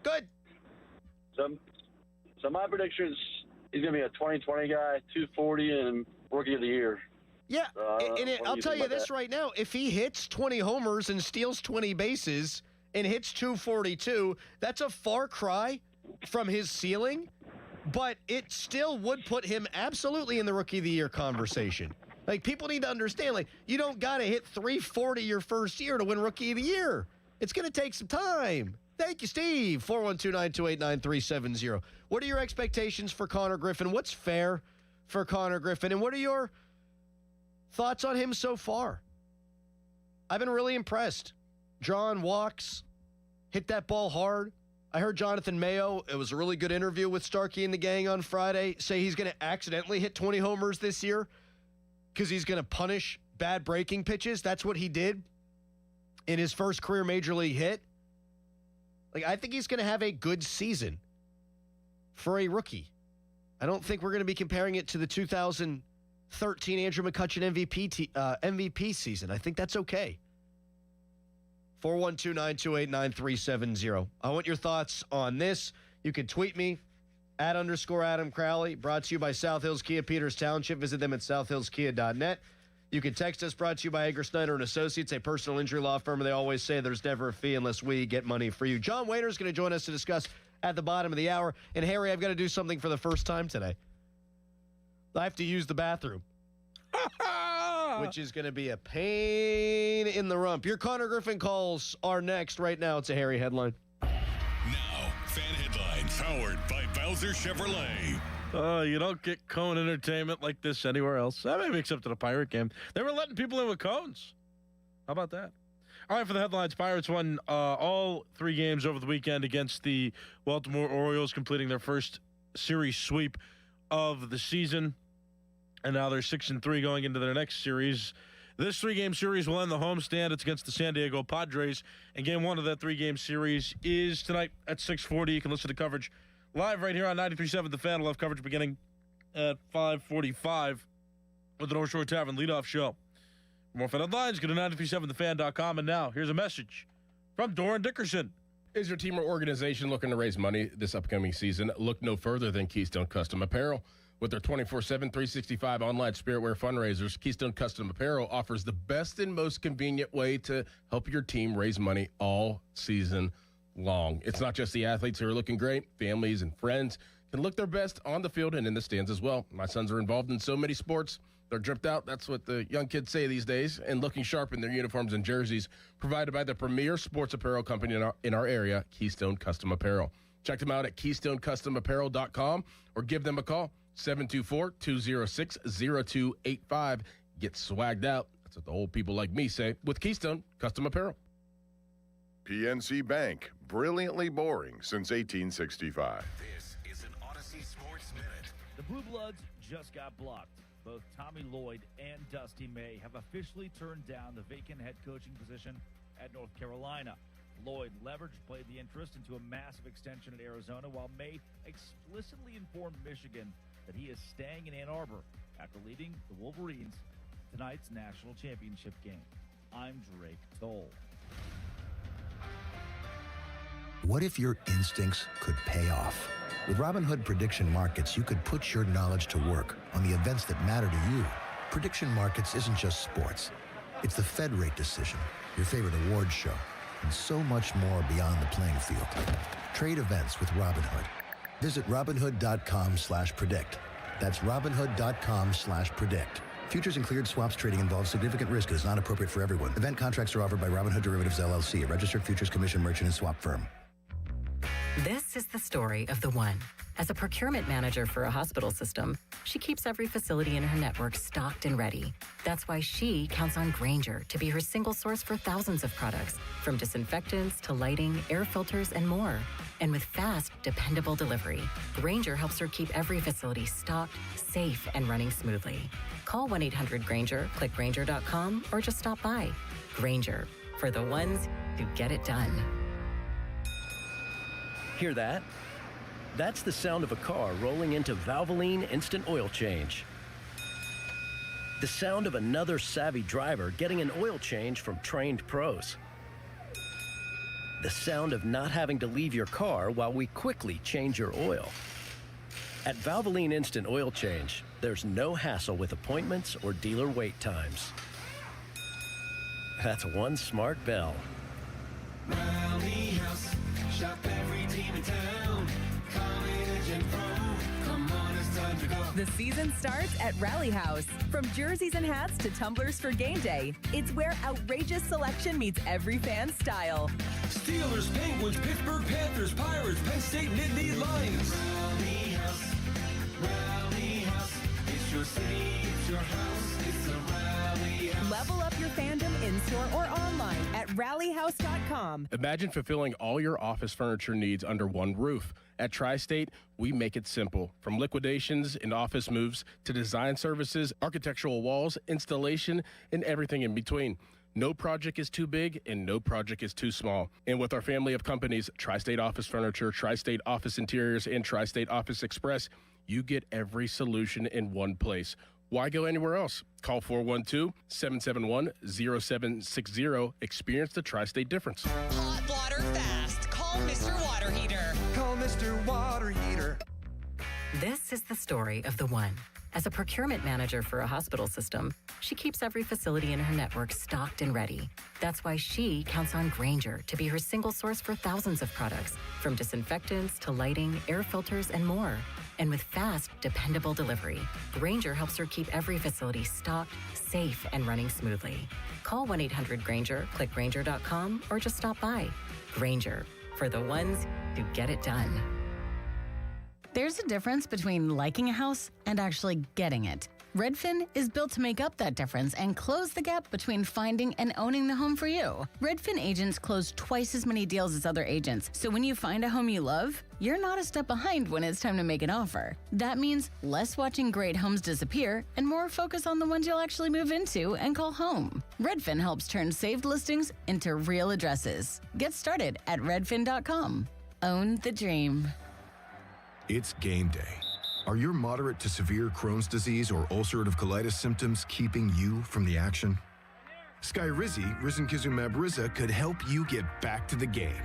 Good. So my prediction is he's going to be a 2020 guy, 240, and Rookie of the Year. Yeah, I'll tell you this right now. If he hits 20 homers and steals 20 bases and hits 242, that's a far cry from his ceiling, but it still would put him absolutely in the Rookie of the Year conversation. Like, people need to understand, like, you don't got to hit 340 your first year to win Rookie of the Year. It's going to take some time. Thank you, Steve. 412-928-9370. What are your expectations for Connor Griffin? What's fair for Connor Griffin? And what are your thoughts on him so far? I've been really impressed. Drawing walks, hit that ball hard. I heard Jonathan Mayo, it was a really good interview with Starkey and the gang on Friday, say he's going to accidentally hit 20 homers this year because he's going to punish bad breaking pitches. That's what he did in his first career major league hit. Like, I think he's going to have a good season for a rookie. I don't think we're going to be comparing it to the 2013 Andrew McCutchen MVP season. I think that's okay. 412-928-9370. I want your thoughts on this. You can tweet me at _Adam Crowley. Brought to you by South Hills Kia, Peters Township. Visit them at southhillskia.net. You can text us, brought to you by Egger Snyder & Associates, a personal injury law firm. They always say there's never a fee unless we get money for you. John Wayner is going to join us to discuss at the bottom of the hour. And, Harry, I've got to do something for the first time today. I have to use the bathroom, which is going to be a pain in the rump. Your Connor Griffin calls are next. Right now, it's a Harry headline. Now, fan headlines powered by Bowser Chevrolet. You don't get Coen entertainment like this anywhere else. Maybe except at a Pirate game. They were letting people in with cones. How about that? All right, for the headlines, Pirates won all 3 games over the weekend against the Baltimore Orioles, completing their first series sweep of the season. And now they're 6-3 going into their next series. This 3-game series will end the homestand. It's against the San Diego Padres. And game 1 of that 3-game series is tonight at 6:40. You can listen to coverage live right here on 93.7 The Fan. We'll have coverage beginning at 5:45 with the North Shore Tavern leadoff show. For more fan headlines, go to 93.7thefan.com. And now, here's a message from Doran Dickerson. Is your team or organization looking to raise money this upcoming season? Look no further than Keystone Custom Apparel. With their 24/7, 365 online spiritwear fundraisers, Keystone Custom Apparel offers the best and most convenient way to help your team raise money all season long. It's not just the athletes who are looking great. Families and friends can look their best on the field and in the stands as well. My sons are involved in so many sports. They're dripped out. That's what the young kids say these days. And looking sharp in their uniforms and jerseys, provided by the premier sports apparel company in our area, Keystone Custom Apparel. Check them out at KeystoneCustomApparel.com or give them a call, 724-206-0285. Get swagged out. That's what the old people like me say with Keystone Custom Apparel. PNC Bank, brilliantly boring since 1865. This is an Odyssey Sports Minute. The Blue Bloods just got blocked. Both Tommy Lloyd and Dusty May have officially turned down the vacant head coaching position at North Carolina. Lloyd leveraged played the interest into a massive extension at Arizona, while May explicitly informed Michigan that he is staying in Ann Arbor after leading the Wolverines to tonight's national championship game. I'm Drake Toll. What if your instincts could pay off? With Robinhood Prediction Markets, you could put your knowledge to work on the events that matter to you. Prediction Markets isn't just sports. It's the Fed rate decision, your favorite awards show, and so much more beyond the playing field. Trade events with Robinhood. Visit Robinhood.com/predict. That's Robinhood.com/predict. Futures and cleared swaps trading involves significant risk and is not appropriate for everyone. Event contracts are offered by Robinhood Derivatives LLC, a registered futures commission merchant and swap firm. This is the story of the one. As a procurement manager for a hospital system, she keeps every facility in her network stocked and ready. That's why she counts on Grainger to be her single source for thousands of products, from disinfectants to lighting, air filters, and more. And with fast, dependable delivery, Grainger helps her keep every facility stocked, safe, and running smoothly. Call 1-800-GRAINGER, click Grainger.com, or just stop by. Grainger, for the ones who get it done. Hear that? That's the sound of a car rolling into Valvoline Instant Oil Change. The sound of another savvy driver getting an oil change from trained pros. The sound of not having to leave your car while we quickly change your oil. At Valvoline Instant Oil Change, there's no hassle with appointments or dealer wait times. That's one smart bell. Rally House, shop every team in town. College and pro, come on, it's time to go. The season starts at Rally House. From jerseys and hats to tumblers for game day, it's where outrageous selection meets every fan's style. Steelers, Penguins, Pittsburgh Panthers, Pirates, Penn State, Nittany Lions. Rally House, it's your city, it's your house, it's a Rally House. Level up your fandom in-store or online at rallyhouse.com. Imagine fulfilling all your office furniture needs under one roof. At Tri-State, we make it simple. From liquidations and office moves to design services, architectural walls, installation, and everything in between. No project is too big and no project is too small. And with our family of companies, Tri-State Office Furniture, Tri-State Office Interiors, and Tri-State Office Express, you get every solution in one place. Why go anywhere else? Call 412-771-0760. Experience the Tri-State difference. Hot water fast. Call Mr. Water Heater. Call Mr. Water Heater. This is the story of the one. As a procurement manager for a hospital system, she keeps every facility in her network stocked and ready. That's why she counts on Grainger to be her single source for thousands of products, from disinfectants to lighting, air filters, and more. And with fast, dependable delivery, Grainger helps her keep every facility stocked, safe, and running smoothly. Call 1-800-GRAINGER, click Grainger.com, or just stop by. Grainger, for the ones who get it done. There's a difference between liking a house and actually getting it. Redfin is built to make up that difference and close the gap between finding and owning the home for you. Redfin agents close twice as many deals as other agents, so when you find a home you love, you're not a step behind when it's time to make an offer. That means less watching great homes disappear and more focus on the ones you'll actually move into and call home. Redfin helps turn saved listings into real addresses. Get started at redfin.com. Own the dream. It's game day. Are your moderate to severe Crohn's disease or ulcerative colitis symptoms keeping you from the action? Skyrizi, risankizumab Riza, could help you get back to the game.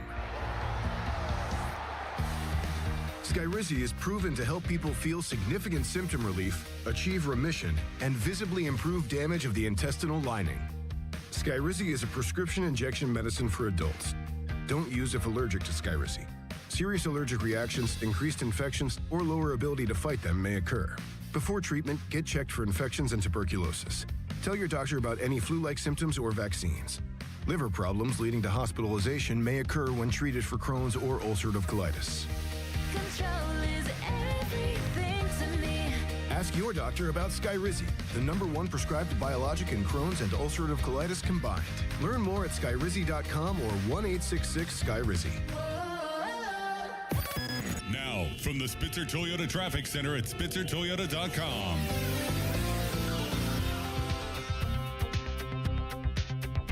Skyrizi is proven to help people feel significant symptom relief, achieve remission, and visibly improve damage of the intestinal lining. Skyrizi is a prescription injection medicine for adults. Don't use if allergic to Skyrizi. Serious allergic reactions, increased infections, or lower ability to fight them may occur. Before treatment, get checked for infections and tuberculosis. Tell your doctor about any flu-like symptoms or vaccines. Liver problems leading to hospitalization may occur when treated for Crohn's or ulcerative colitis. Control is everything to me. Ask your doctor about Skyrizi, the #1 prescribed biologic in Crohn's and ulcerative colitis combined. Learn more at skyrizi.com or 1-866-SKYRIZI. Now, from the Spitzer Toyota Traffic Center at SpitzerToyota.com.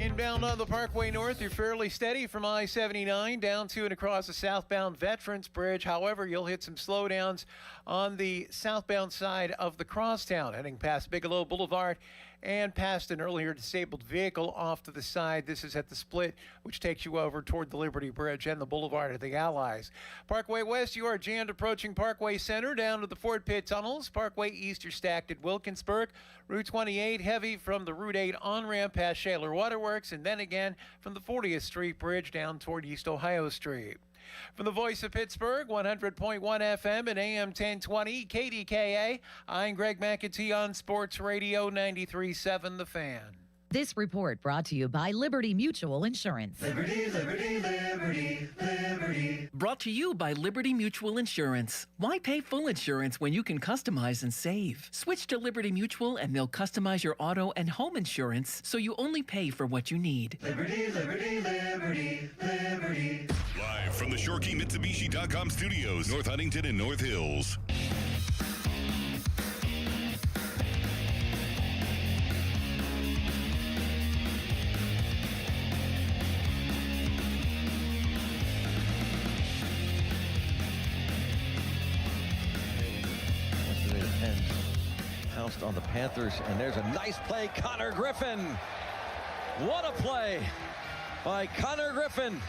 Inbound on the Parkway North, you're fairly steady from I-79 down to and across the southbound Veterans Bridge. However, you'll hit some slowdowns on the southbound side of the crosstown, heading past Bigelow Boulevard and past an earlier disabled vehicle off to the side. This is at the split, which takes you over toward the Liberty Bridge and the Boulevard of the Allies. Parkway West, you are jammed approaching Parkway Center down to the Fort Pitt tunnels. Parkway East, you're stacked at Wilkinsburg. Route 28, heavy from the Route 8 on-ramp past Shaler Waterworks, and then again from the 40th Street Bridge down toward East Ohio Street. From the voice of Pittsburgh, 100.1 FM and AM 1020, KDKA, I'm Greg McAtee on Sports Radio 93.7 The Fan. This report brought to you by Liberty Mutual Insurance. Liberty, liberty, liberty, liberty. Brought to you by Liberty Mutual Insurance. Why pay full insurance when you can customize and save? Switch to Liberty Mutual and they'll customize your auto and home insurance so you only pay for what you need. Liberty, liberty, liberty, liberty. Live from the ShoreKeyMitsubishi.com studios, North Huntington and North Hills. Pounced on the Panthers, and there's a nice play. Connor Griffin. What a play by Connor Griffin.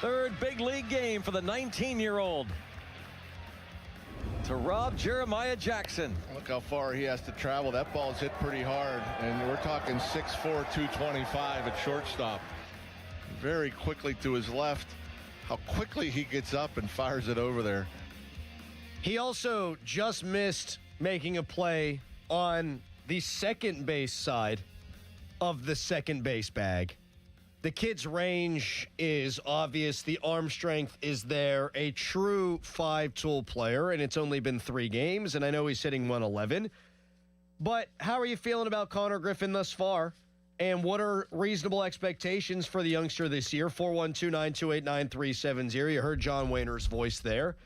Third big league game for the 19-year-old. To rob Jeremiah Jackson. Look how far he has to travel. That ball's hit pretty hard, and we're talking 6'4", 225 at shortstop. Very quickly to his left. How quickly he gets up and fires it over there. He also just missed making a play on the second base side of the second base bag. The kid's range is obvious. The arm strength is there. A true five-tool player, and it's only been 3 games, and I know he's hitting 111. But how are you feeling about Connor Griffin thus far? And what are reasonable expectations for the youngster this year? 412-928-9370. You heard John Wayner's voice there.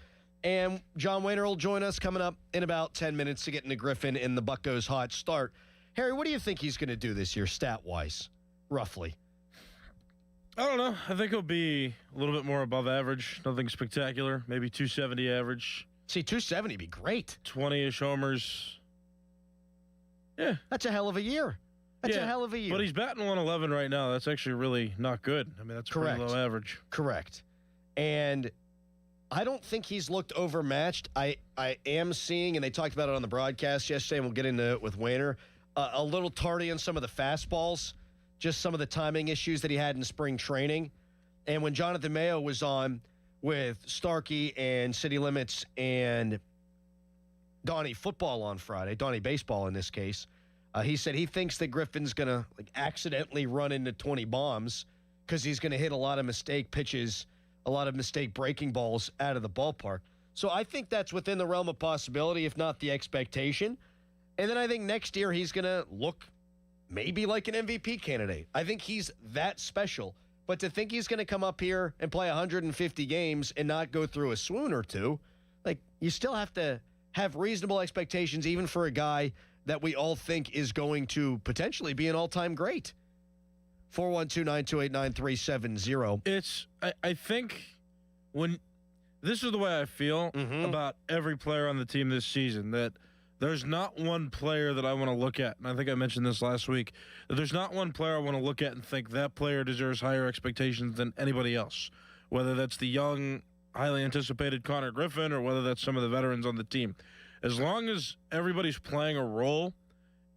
And John Wayner will join us coming up in about 10 minutes to get into Griffin in the Buccos' hot start. Harry, what do you think he's going to do this year stat-wise, roughly? I don't know. I think he'll be a little bit more above average. Nothing spectacular. Maybe 270 average. See, 270 would be great. 20-ish homers. Yeah. That's a hell of a year. That's a hell of a year. But he's batting 111 right now. That's actually really not good. I mean, that's Correct. Pretty low average. Correct. And I don't think he's looked overmatched. I am seeing, and they talked about it on the broadcast yesterday, and we'll get into it with Wayner, a little tardy on some of the fastballs, just some of the timing issues that he had in spring training. And when Jonathan Mayo was on with Starkey and City Limits and Donnie Football on Friday, Donnie Baseball in this case, he said he thinks that Griffin's going to accidentally run into 20 bombs because he's going to hit a lot of mistake pitches, a lot of mistake breaking balls out of the ballpark. So I think that's within the realm of possibility, if not the expectation. And then I think next year he's going to look maybe like an MVP candidate. I think he's that special. But to think he's going to come up here and play 150 games and not go through a swoon or two, you still have to have reasonable expectations even for a guy that we all think is going to potentially be an all-time great. 412-928-9370. I think when this is the way I feel about every player on the team this season, that there's not one player that I want to look at, and I think I mentioned this last week, that there's not one player I want to look at and think that player deserves higher expectations than anybody else, whether that's the young, highly anticipated Connor Griffin or whether that's some of the veterans on the team. As long as everybody's playing a role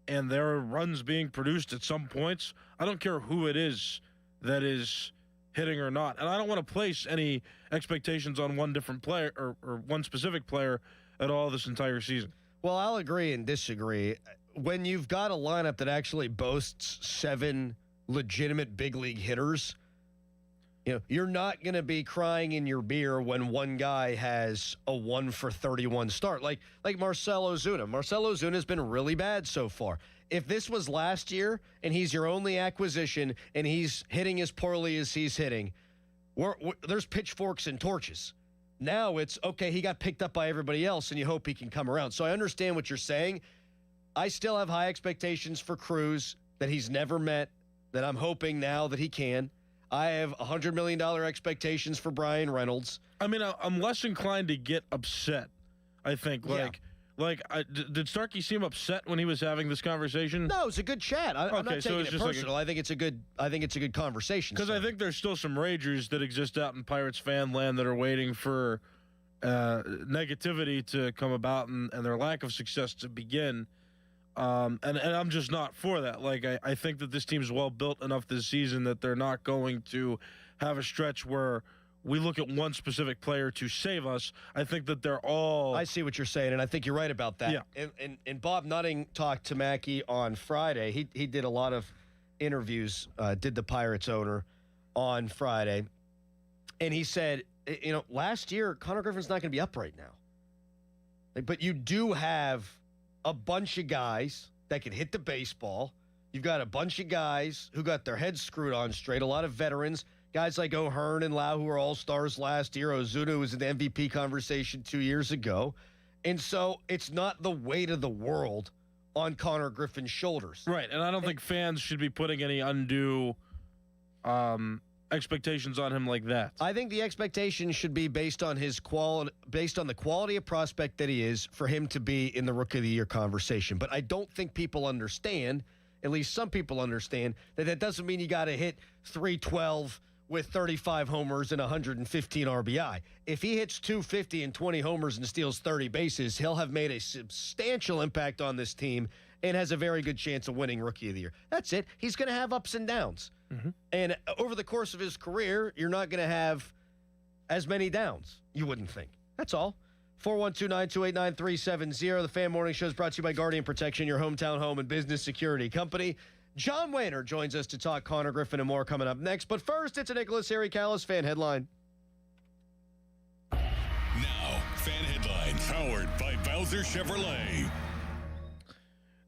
and there are runs being produced at some points, I don't care who it is that is hitting or not. And I don't want to place any expectations on one different player or one specific player at all this entire season. Well, I'll agree and disagree. When you've got a lineup that actually boasts 7 legitimate big league hitters, you're not going to be crying in your beer when one guy has a 1-for-31 start. Like Marcell Ozuna. Marcell Ozuna has been really bad so far. If this was last year and he's your only acquisition and he's hitting as poorly as he's hitting, there's pitchforks and torches. Now it's, okay, he got picked up by everybody else, and you hope he can come around. So I understand what you're saying. I still have high expectations for Cruz that he's never met, that I'm hoping now that he can. I have $100 million expectations for Brian Reynolds. I mean, I'm less inclined to get upset, I think. Did Starkey seem upset when he was having this conversation? No, it's a good chat. I'm not taking it personal. I think it's a good conversation. Because I think there's still some ragers that exist out in Pirates fan land that are waiting for negativity to come about and their lack of success to begin. And I'm just not for that. I think that this team's well built enough this season that they're not going to have a stretch where we look at one specific player to save us. I think that they're all. I see what you're saying, and I think you're right about that. Yeah. And Bob Nutting talked to Mackey on Friday. He did a lot of interviews, did the Pirates owner on Friday. And he said, last year, Connor Griffin's not going to be up right now. But you do have a bunch of guys that can hit the baseball. You've got a bunch of guys who got their heads screwed on straight, a lot of veterans. Guys like O'Hearn and Lau, who were all-stars last year. Ozuna was in the MVP conversation 2 years ago. And so it's not the weight of the world on Connor Griffin's shoulders. Right, and I don't think fans should be putting any undue expectations on him like that. I think the expectation should be based on his quality, based on the quality of prospect that he is, for him to be in the Rookie of the Year conversation. But I don't think people understand, at least some people understand, that doesn't mean you got to hit 312 with 35 homers and 115 RBI. If he hits 250 and 20 homers and steals 30 bases, he'll have made a substantial impact on this team and has a very good chance of winning Rookie of the Year. That's it. He's going to have ups and downs. Mm-hmm. And over the course of his career, you're not going to have as many downs, you wouldn't think. That's all. 412-928-9370. The Fan Morning Show is brought to you by Guardian Protection, your hometown home and business security company. John Wayner joins us to talk Connor Griffin and more coming up next. But first, it's a Nicholas Harry Callis fan headline. Now, fan headlines powered by Bowser Chevrolet.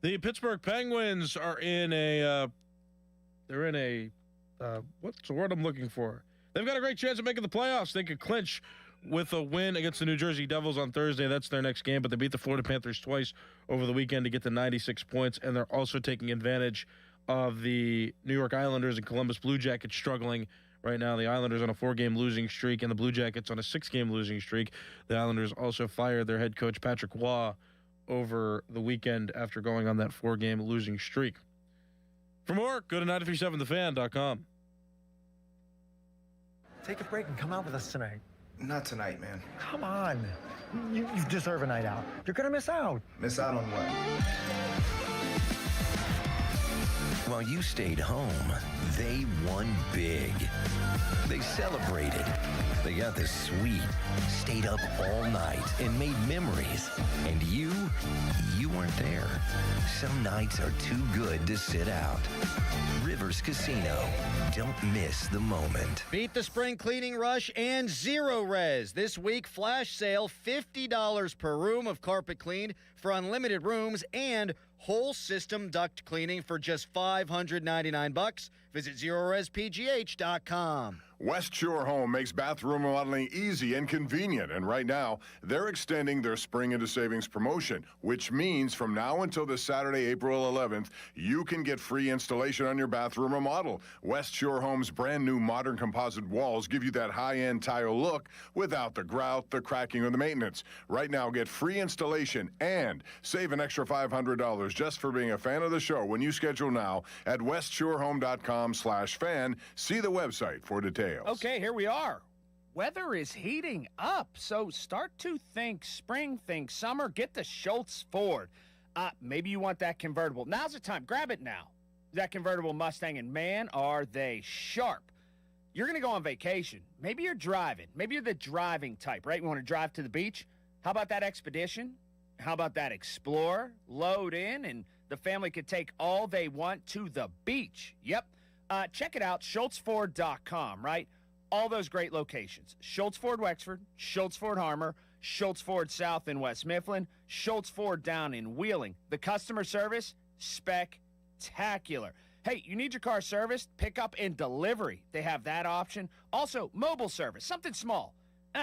The Pittsburgh Penguins are in a what's the word I'm looking for? They've got a great chance of making the playoffs. They could clinch with a win against the New Jersey Devils on Thursday. That's their next game, but they beat the Florida Panthers twice over the weekend to get to 96 points, and they're also taking advantage of the New York Islanders and Columbus Blue Jackets struggling right now. The Islanders on a 4-game losing streak and the Blue Jackets on a 6-game losing streak. The Islanders also fired their head coach, Patrick Waugh, over the weekend after going on that 4-game losing streak. For more, go to 937thefan.com. Take a break and come out with us tonight. Not tonight, man. Come on. You deserve a night out. You're going to miss out. Miss out on what? While you stayed home, they won big. They celebrated. They got the suite, stayed up all night, and made memories. And you weren't there. Some nights are too good to sit out. Rivers Casino. Don't miss the moment. Beat the spring cleaning rush and Zero Res. This week, flash sale, $50 per room of carpet cleaned for unlimited rooms and whole system duct cleaning for just $599. Visit ZeroResPGH.com. West Shore Home makes bathroom remodeling easy and convenient, and right now, they're extending their Spring into Savings promotion, which means from now until this Saturday, April 11th, you can get free installation on your bathroom remodel. West Shore Home's brand new modern composite walls give you that high-end tile look without the grout, the cracking, or the maintenance. Right now, get free installation and save an extra $500 just for being a fan of the show when you schedule now at westshorehome.com/fan. See the website for details. Okay, here we are. Weather is heating up, so start to think spring, think summer. Get the Schultz Ford. Maybe you want that convertible. Now's the time. Grab it now. That convertible Mustang, and man, are they sharp. You're going to go on vacation. Maybe you're driving. Maybe you're the driving type, right? You want to drive to the beach? How about that Expedition? How about that Explorer? Load in, and the family could take all they want to the beach. Yep. Check it out, SchultzFord.com, right? All those great locations. Schultz Ford Wexford, Schultz Ford Harmer, Schultz Ford South in West Mifflin, Schultz Ford down in Wheeling. The customer service, spectacular. Hey, you need your car serviced? Pickup and delivery. They have that option. Also, mobile service, something small.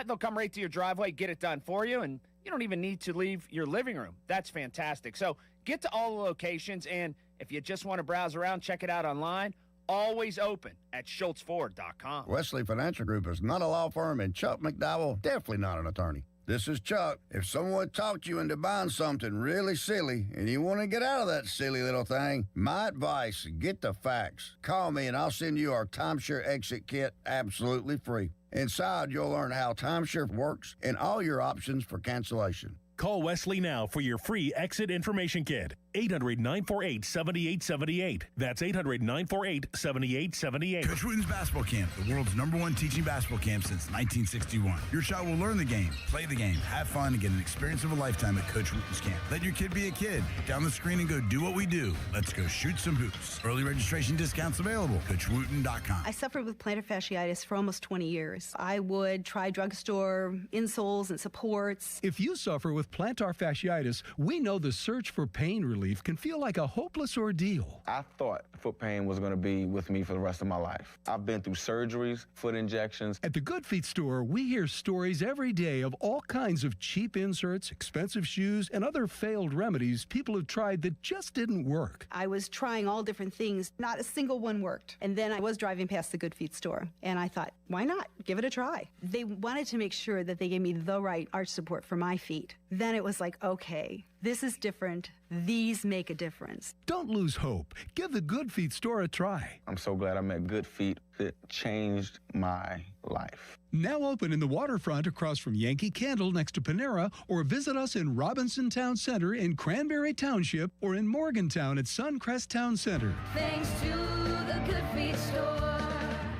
They'll come right to your driveway, get it done for you, and you don't even need to leave your living room. That's fantastic. So get to all the locations, and if you just want to browse around, check it out online. Always open at SchultzFord.com. Wesley Financial Group is not a law firm, and Chuck McDowell, definitely not an attorney. This is Chuck. If someone talked you into buying something really silly and you want to get out of that silly little thing, my advice, get the facts. Call me and I'll send you our timeshare exit kit absolutely free. Inside, you'll learn how timeshare works and all your options for cancellation. Call Wesley now for your free exit information kit. 800-948-7878. That's 800-948-7878. Coach Wooten's Basketball Camp, the world's #1 teaching basketball camp since 1961. Your child will learn the game, play the game, have fun, and get an experience of a lifetime at Coach Wooten's camp. Let your kid be a kid. Down the screen and go do what we do. Let's go shoot some hoops. Early registration discounts available. CoachWooten.com. I suffered with plantar fasciitis for almost 20 years. I would try drugstore insoles and supports. If you suffer with plantar fasciitis, we know the search for pain relief can feel like a hopeless ordeal. I thought foot pain was going to be with me for the rest of my life. I've been through surgeries, foot injections. At the Good Feet store, we hear stories every day of all kinds of cheap inserts, expensive shoes, and other failed remedies people have tried that just didn't work. I was trying all different things. Not a single one worked. And then I was driving past the Good Feet store, and I thought, why not? Give it a try. They wanted to make sure that they gave me the right arch support for my feet. Then it was like, okay, this is different. These make a difference. Don't lose hope. Give the Good Feet store a try. I'm so glad I'm at Good Feet. It changed my life. Now open in the waterfront across from Yankee Candle next to Panera, or visit us in Robinson Town Center in Cranberry Township or in Morgantown at Suncrest Town Center. Thanks to the Good Feet store.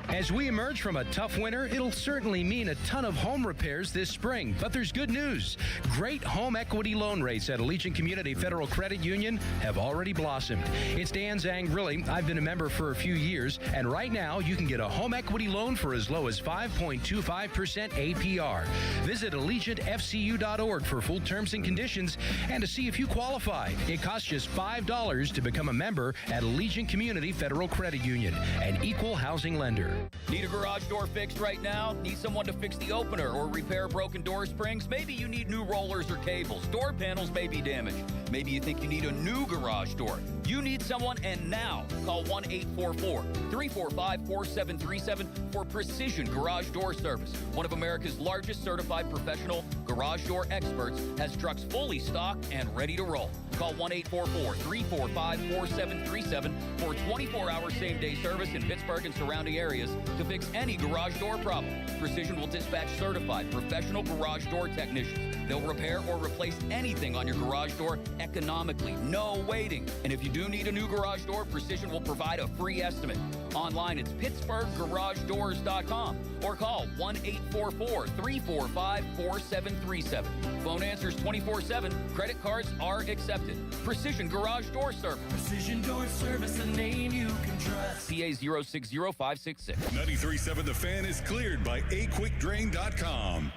As we emerge from a tough winter, it'll certainly mean a ton of home repairs this spring. But there's good news. Great home equity loan rates at Allegiant Community Federal Credit Union have already blossomed. It's Dan Zangrilli. I've been a member for a few years, and right now you can get a home equity loan for as low as 5.25% APR. Visit AllegiantFCU.org for full terms and conditions and to see if you qualify. It costs just $5 to become a member at Allegiant Community Federal Credit Union, an equal housing lender. Need a garage door fixed right now? Need someone to fix the opener or repair broken door springs? Maybe you need new rollers or cables. Door panels may be damaged. Maybe you think you need a new garage door. You need someone, and now. Call 1-844-345-4737 for Precision Garage Door Service. One of America's largest certified professional garage door experts has trucks fully stocked and ready to roll. Call 1-844-345-4737 for 24-hour same-day service in Pittsburgh and surrounding areas to fix any garage door problem. Precision will dispatch certified professional garage door technicians. They'll repair or replace anything on your garage door economically. No waiting. And if you do need a new garage door, Precision will provide a free estimate. Online, it's PittsburghGarageDoors.com or call 1-844-345-4737. Phone answers 24/7. Credit cards are accepted. Precision Garage Door Service. Precision Door Service, a name you can trust. PA 060566. 93.7 The Fan is cleared by aquickdrain.com.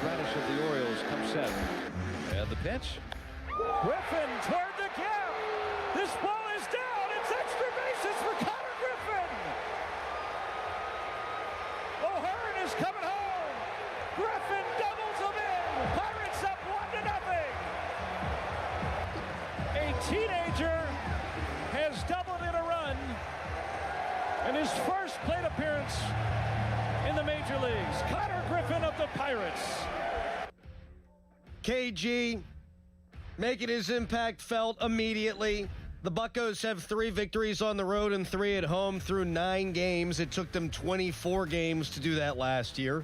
Radish of the Orioles comes set. And the pitch. Griffin toward the gap. This ball is down. It's extra bases for Connor Griffin. O'Hearn is coming home. Griffin doubles them in. Pirates up 1-0. A teenager has doubled in a run in his first plate appearance in the major leagues. Connor Griffin of the Pirates. KG making his impact felt immediately. The Buccos have 3 victories on the road and 3 at home through 9 games. It took them 24 games to do that last year.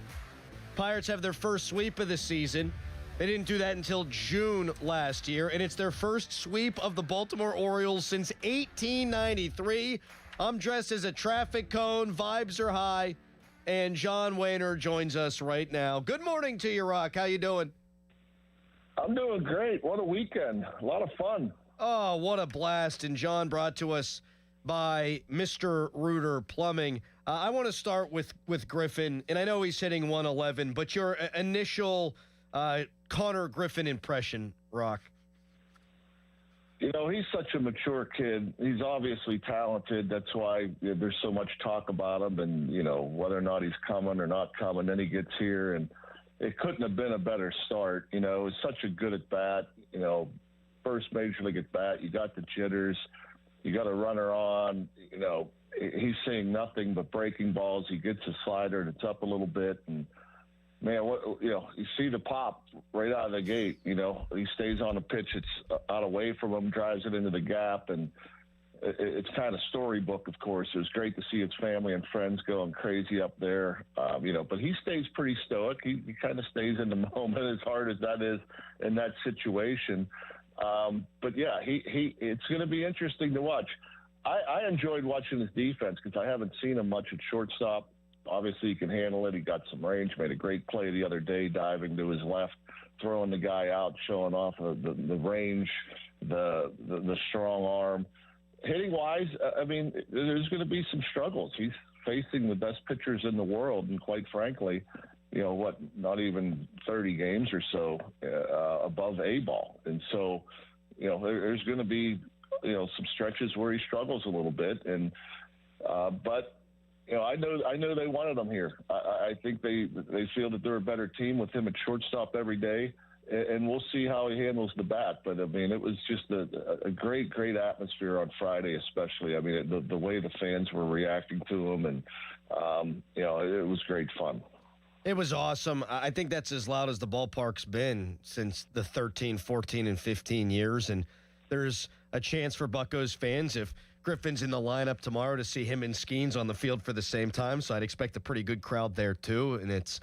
Pirates have their first sweep of the season. They didn't do that until June last year, and it's their first sweep of the Baltimore Orioles since 1893. I'm dressed as a traffic cone. Vibes are high. And John Wayner joins us right now. Good morning to you, Rock. How you doing? I'm doing great. What a weekend. A lot of fun. Oh, what a blast. And John brought to us by Mr. Reuter Plumbing. I want to start with Griffin, and I know he's hitting 111, but your initial Connor Griffin impression, Rock. You know, he's such a mature kid. He's obviously talented. That's why there's so much talk about him and, you know, whether or not he's coming or not coming. Then he gets here, and it couldn't have been a better start. You know, it's such a good at-bat, you know, first major league at-bat. You got the jitters. You got a runner on. You know, he's seeing nothing but breaking balls. He gets a slider, and it's up a little bit. And, man, you see the pop right out of the gate. You know, he stays on the pitch. It's out away from him, drives it into the gap. And it's kind of storybook, of course. It was great to see his family and friends going crazy up there, but he stays pretty stoic. He kind of stays in the moment, as hard as that is in that situation. But yeah, it's going to be interesting to watch. I enjoyed watching his defense because I haven't seen him much at shortstop. Obviously, he can handle it. He got some range, made a great play the other day, diving to his left, throwing the guy out, showing off the range, the strong arm. Hitting-wise, there's going to be some struggles. He's facing the best pitchers in the world, and quite frankly, not even 30 games or so above A-ball. And so, there's going to be, some stretches where he struggles a little bit. And but I know they wanted him here. I think they feel that they're a better team with him at shortstop every day. And we'll see how he handles the bat. But, it was just a great, great atmosphere on Friday, especially. The way the fans were reacting to him, and, it was great fun. It was awesome. I think that's as loud as the ballpark's been since the 13, 14, and 15 years. And there's a chance for Buccos fans, if Griffin's in the lineup tomorrow, to see him and Skeens on the field for the same time. So I'd expect a pretty good crowd there, too. And it's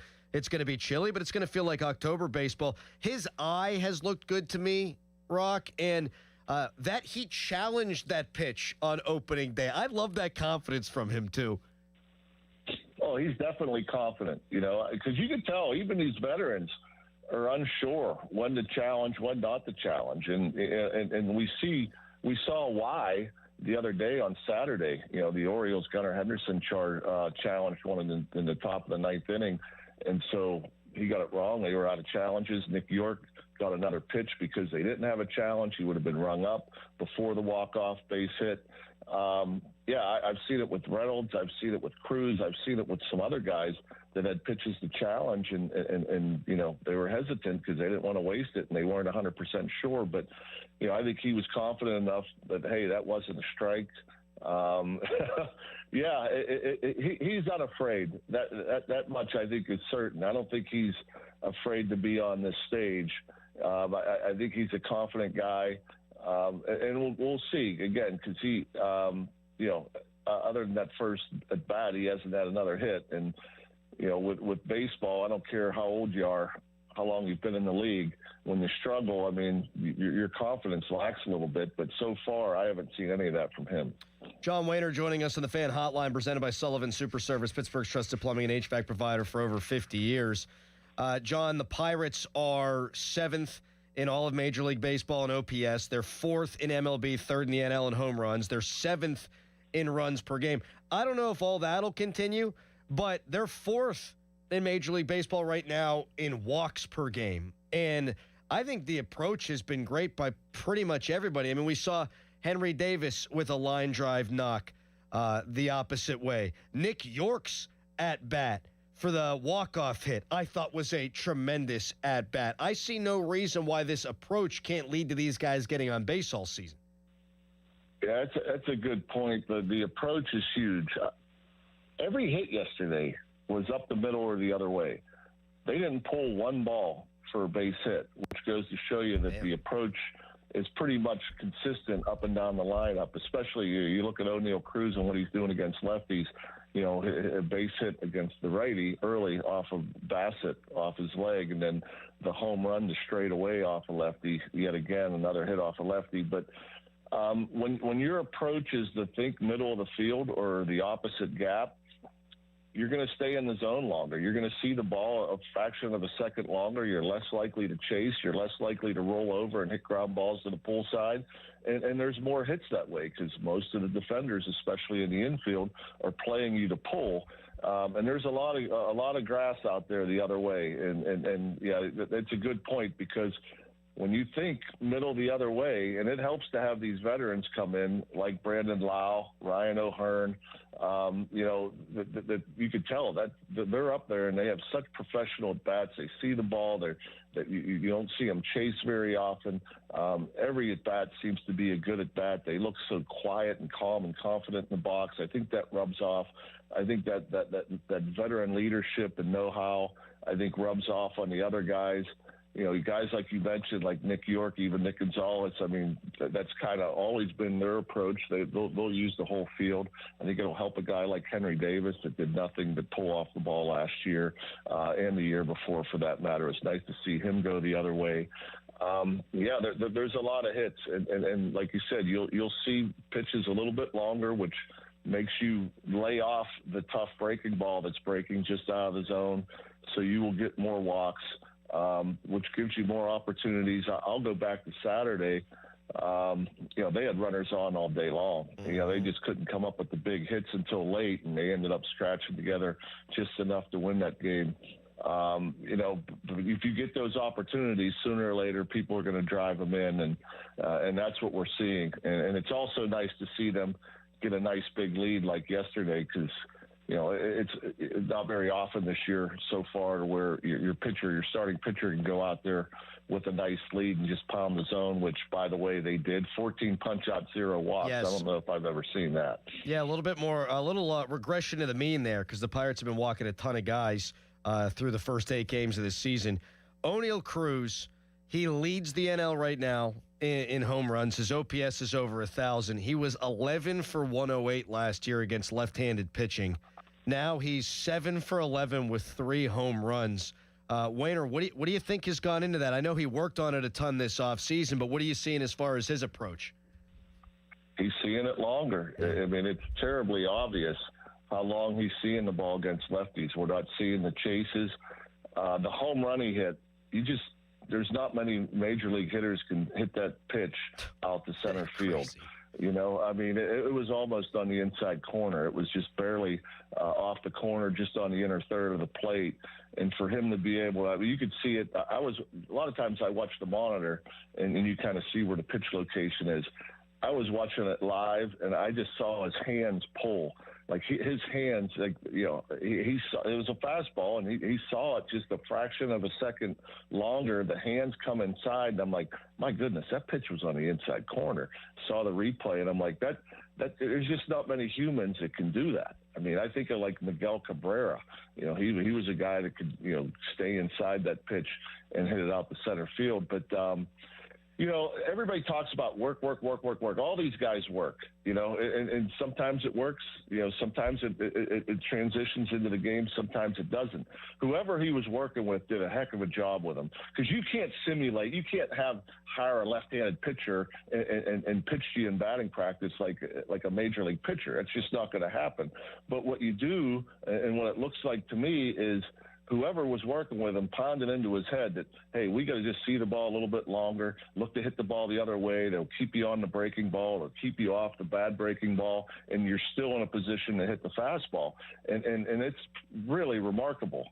going to be chilly, but it's going to feel like October baseball. His eye has looked good to me, Rock, and that he challenged that pitch on opening day. I love that confidence from him, too. Oh, he's definitely confident, because you can tell even these veterans are unsure when to challenge, when not to challenge. And we saw why the other day on Saturday. The Orioles' Gunnar Henderson challenged one in the top of the ninth inning. And so he got it wrong. They were out of challenges. Nick York got another pitch because they didn't have a challenge. He would have been rung up before the walk-off base hit. I've seen it with Reynolds. I've seen it with Cruz. I've seen it with some other guys that had pitches to challenge, and they were hesitant because they didn't want to waste it, and they weren't 100% sure. But, I think he was confident enough that, hey, that wasn't a strike. He's not afraid. That much I think is certain. I don't think he's afraid to be on this stage. I think he's a confident guy, and we'll see again because he, other than that first at bat, he hasn't had another hit. And with baseball, I don't care how old you are, how long you've been in the league. When you struggle, your confidence lacks a little bit. But so far, I haven't seen any of that from him. John Wayner joining us on the Fan Hotline, presented by Sullivan Super Service, Pittsburgh's trusted plumbing and HVAC provider for over 50 years. John, the Pirates are 7th in all of Major League Baseball in OPS. They're 4th in MLB, 3rd in the NL in home runs. They're 7th in runs per game. I don't know if all that'll continue, but they're 4th in Major League Baseball right now in walks per game. And I think the approach has been great by pretty much everybody. We saw Henry Davis with a line drive knock the opposite way. Nick York's at-bat for the walk-off hit, I thought was a tremendous at-bat. I see no reason why this approach can't lead to these guys getting on base all season. Yeah, that's a good point. The approach is huge. Every hit yesterday was up the middle or the other way. They didn't pull one ball for a base hit, which goes to show you that the approach is pretty much consistent up and down the lineup, especially you look at O'Neal Cruz and what he's doing against lefties. A base hit against the righty early off of Bassett, off his leg, and then the home run to straight away off a lefty, yet again, another hit off a lefty. But when your approach is to think middle of the field or the opposite gap, you're going to stay in the zone longer. You're going to see the ball a fraction of a second longer. You're less likely to chase. You're less likely to roll over and hit ground balls to the pull side. And there's more hits that way because most of the defenders, especially in the infield, are playing you to pull. And there's a lot of grass out there the other way. And yeah, that's a good point because when you think middle the other way, and it helps to have these veterans come in like Brandon Lau, Ryan O'Hearn, that you could tell that they're up there and they have such professional at bats. They see the ball. That you don't see them chase very often. Every at bat seems to be a good at bat. They look so quiet and calm and confident in the box. I think that rubs off. I think that veteran leadership and know-how, I think, rubs off on the other guys. guys like you mentioned, like Nick York, even Nick Gonzalez, I mean, that's kind of always been their approach. They'll use the whole field. I think it'll help a guy like Henry Davis that did nothing but pull off the ball last year and the year before, for that matter. It's nice to see him go the other way. There's a lot of hits. And like you said, you'll see pitches a little bit longer, which makes you lay off the tough breaking ball that's breaking just out of the zone. So you will get more walks, which gives you more opportunities. I'll go back to Saturday. They had runners on all day long. They just couldn't come up with the big hits until late, and they ended up scratching together just enough to win that game. If you get those opportunities, sooner or later, people are going to drive them in, and that's what we're seeing. And it's also nice to see them get a nice big lead like yesterday, because it's not very often this year so far to where your starting pitcher can go out there with a nice lead and just pound the zone, which, by the way, they did. 14 punch-out, 0 walks. Yes. I don't know if I've ever seen that. Yeah, a little regression to the mean there, because the Pirates have been walking a ton of guys through the first 8 games of this season. O'Neal Cruz, he leads the NL right now in home runs. His OPS is over 1,000. He was 11 for 108 last year against left-handed pitching. Now he's 7 for 11 with 3 home runs. Wayner, what do you think has gone into that? I know he worked on it a ton this offseason, but what are you seeing as far as his approach? He's seeing it longer. I mean, it's terribly obvious how long he's seeing the ball against lefties. We're not seeing the chases. The home run he hit, there's not many major league hitters can hit that pitch out to center field. I mean, it was almost on the inside corner. It was just barely off the corner, just on the inner third of the plate. And for him to be able to, you could see it. A lot of times I watch the monitor, and you kind of see where the pitch location is. I was watching it live, and I just saw his hands pull. Like his hands, he saw it was a fastball, and he saw it just a fraction of a second longer. The hands come inside, and I'm like, my goodness, that pitch was on the inside corner. Saw the replay, and I'm like, that there's just not many humans that can do that. I mean, I think of like Miguel Cabrera. He was a guy that could stay inside that pitch and hit it out the center field, but. Everybody talks about work. All these guys work, and sometimes it works. Sometimes it transitions into the game. Sometimes it doesn't. Whoever he was working with did a heck of a job with him, because you can't simulate. You can't hire a left-handed pitcher and pitch to you in batting practice like a major league pitcher. It's just not going to happen. But what you do, and what it looks like to me, is whoever was working with him pounded into his head that, hey, we got to just see the ball a little bit longer, look to hit the ball the other way. They'll keep you on the breaking ball or keep you off the bad breaking ball, and you're still in a position to hit the fastball. And it's really remarkable.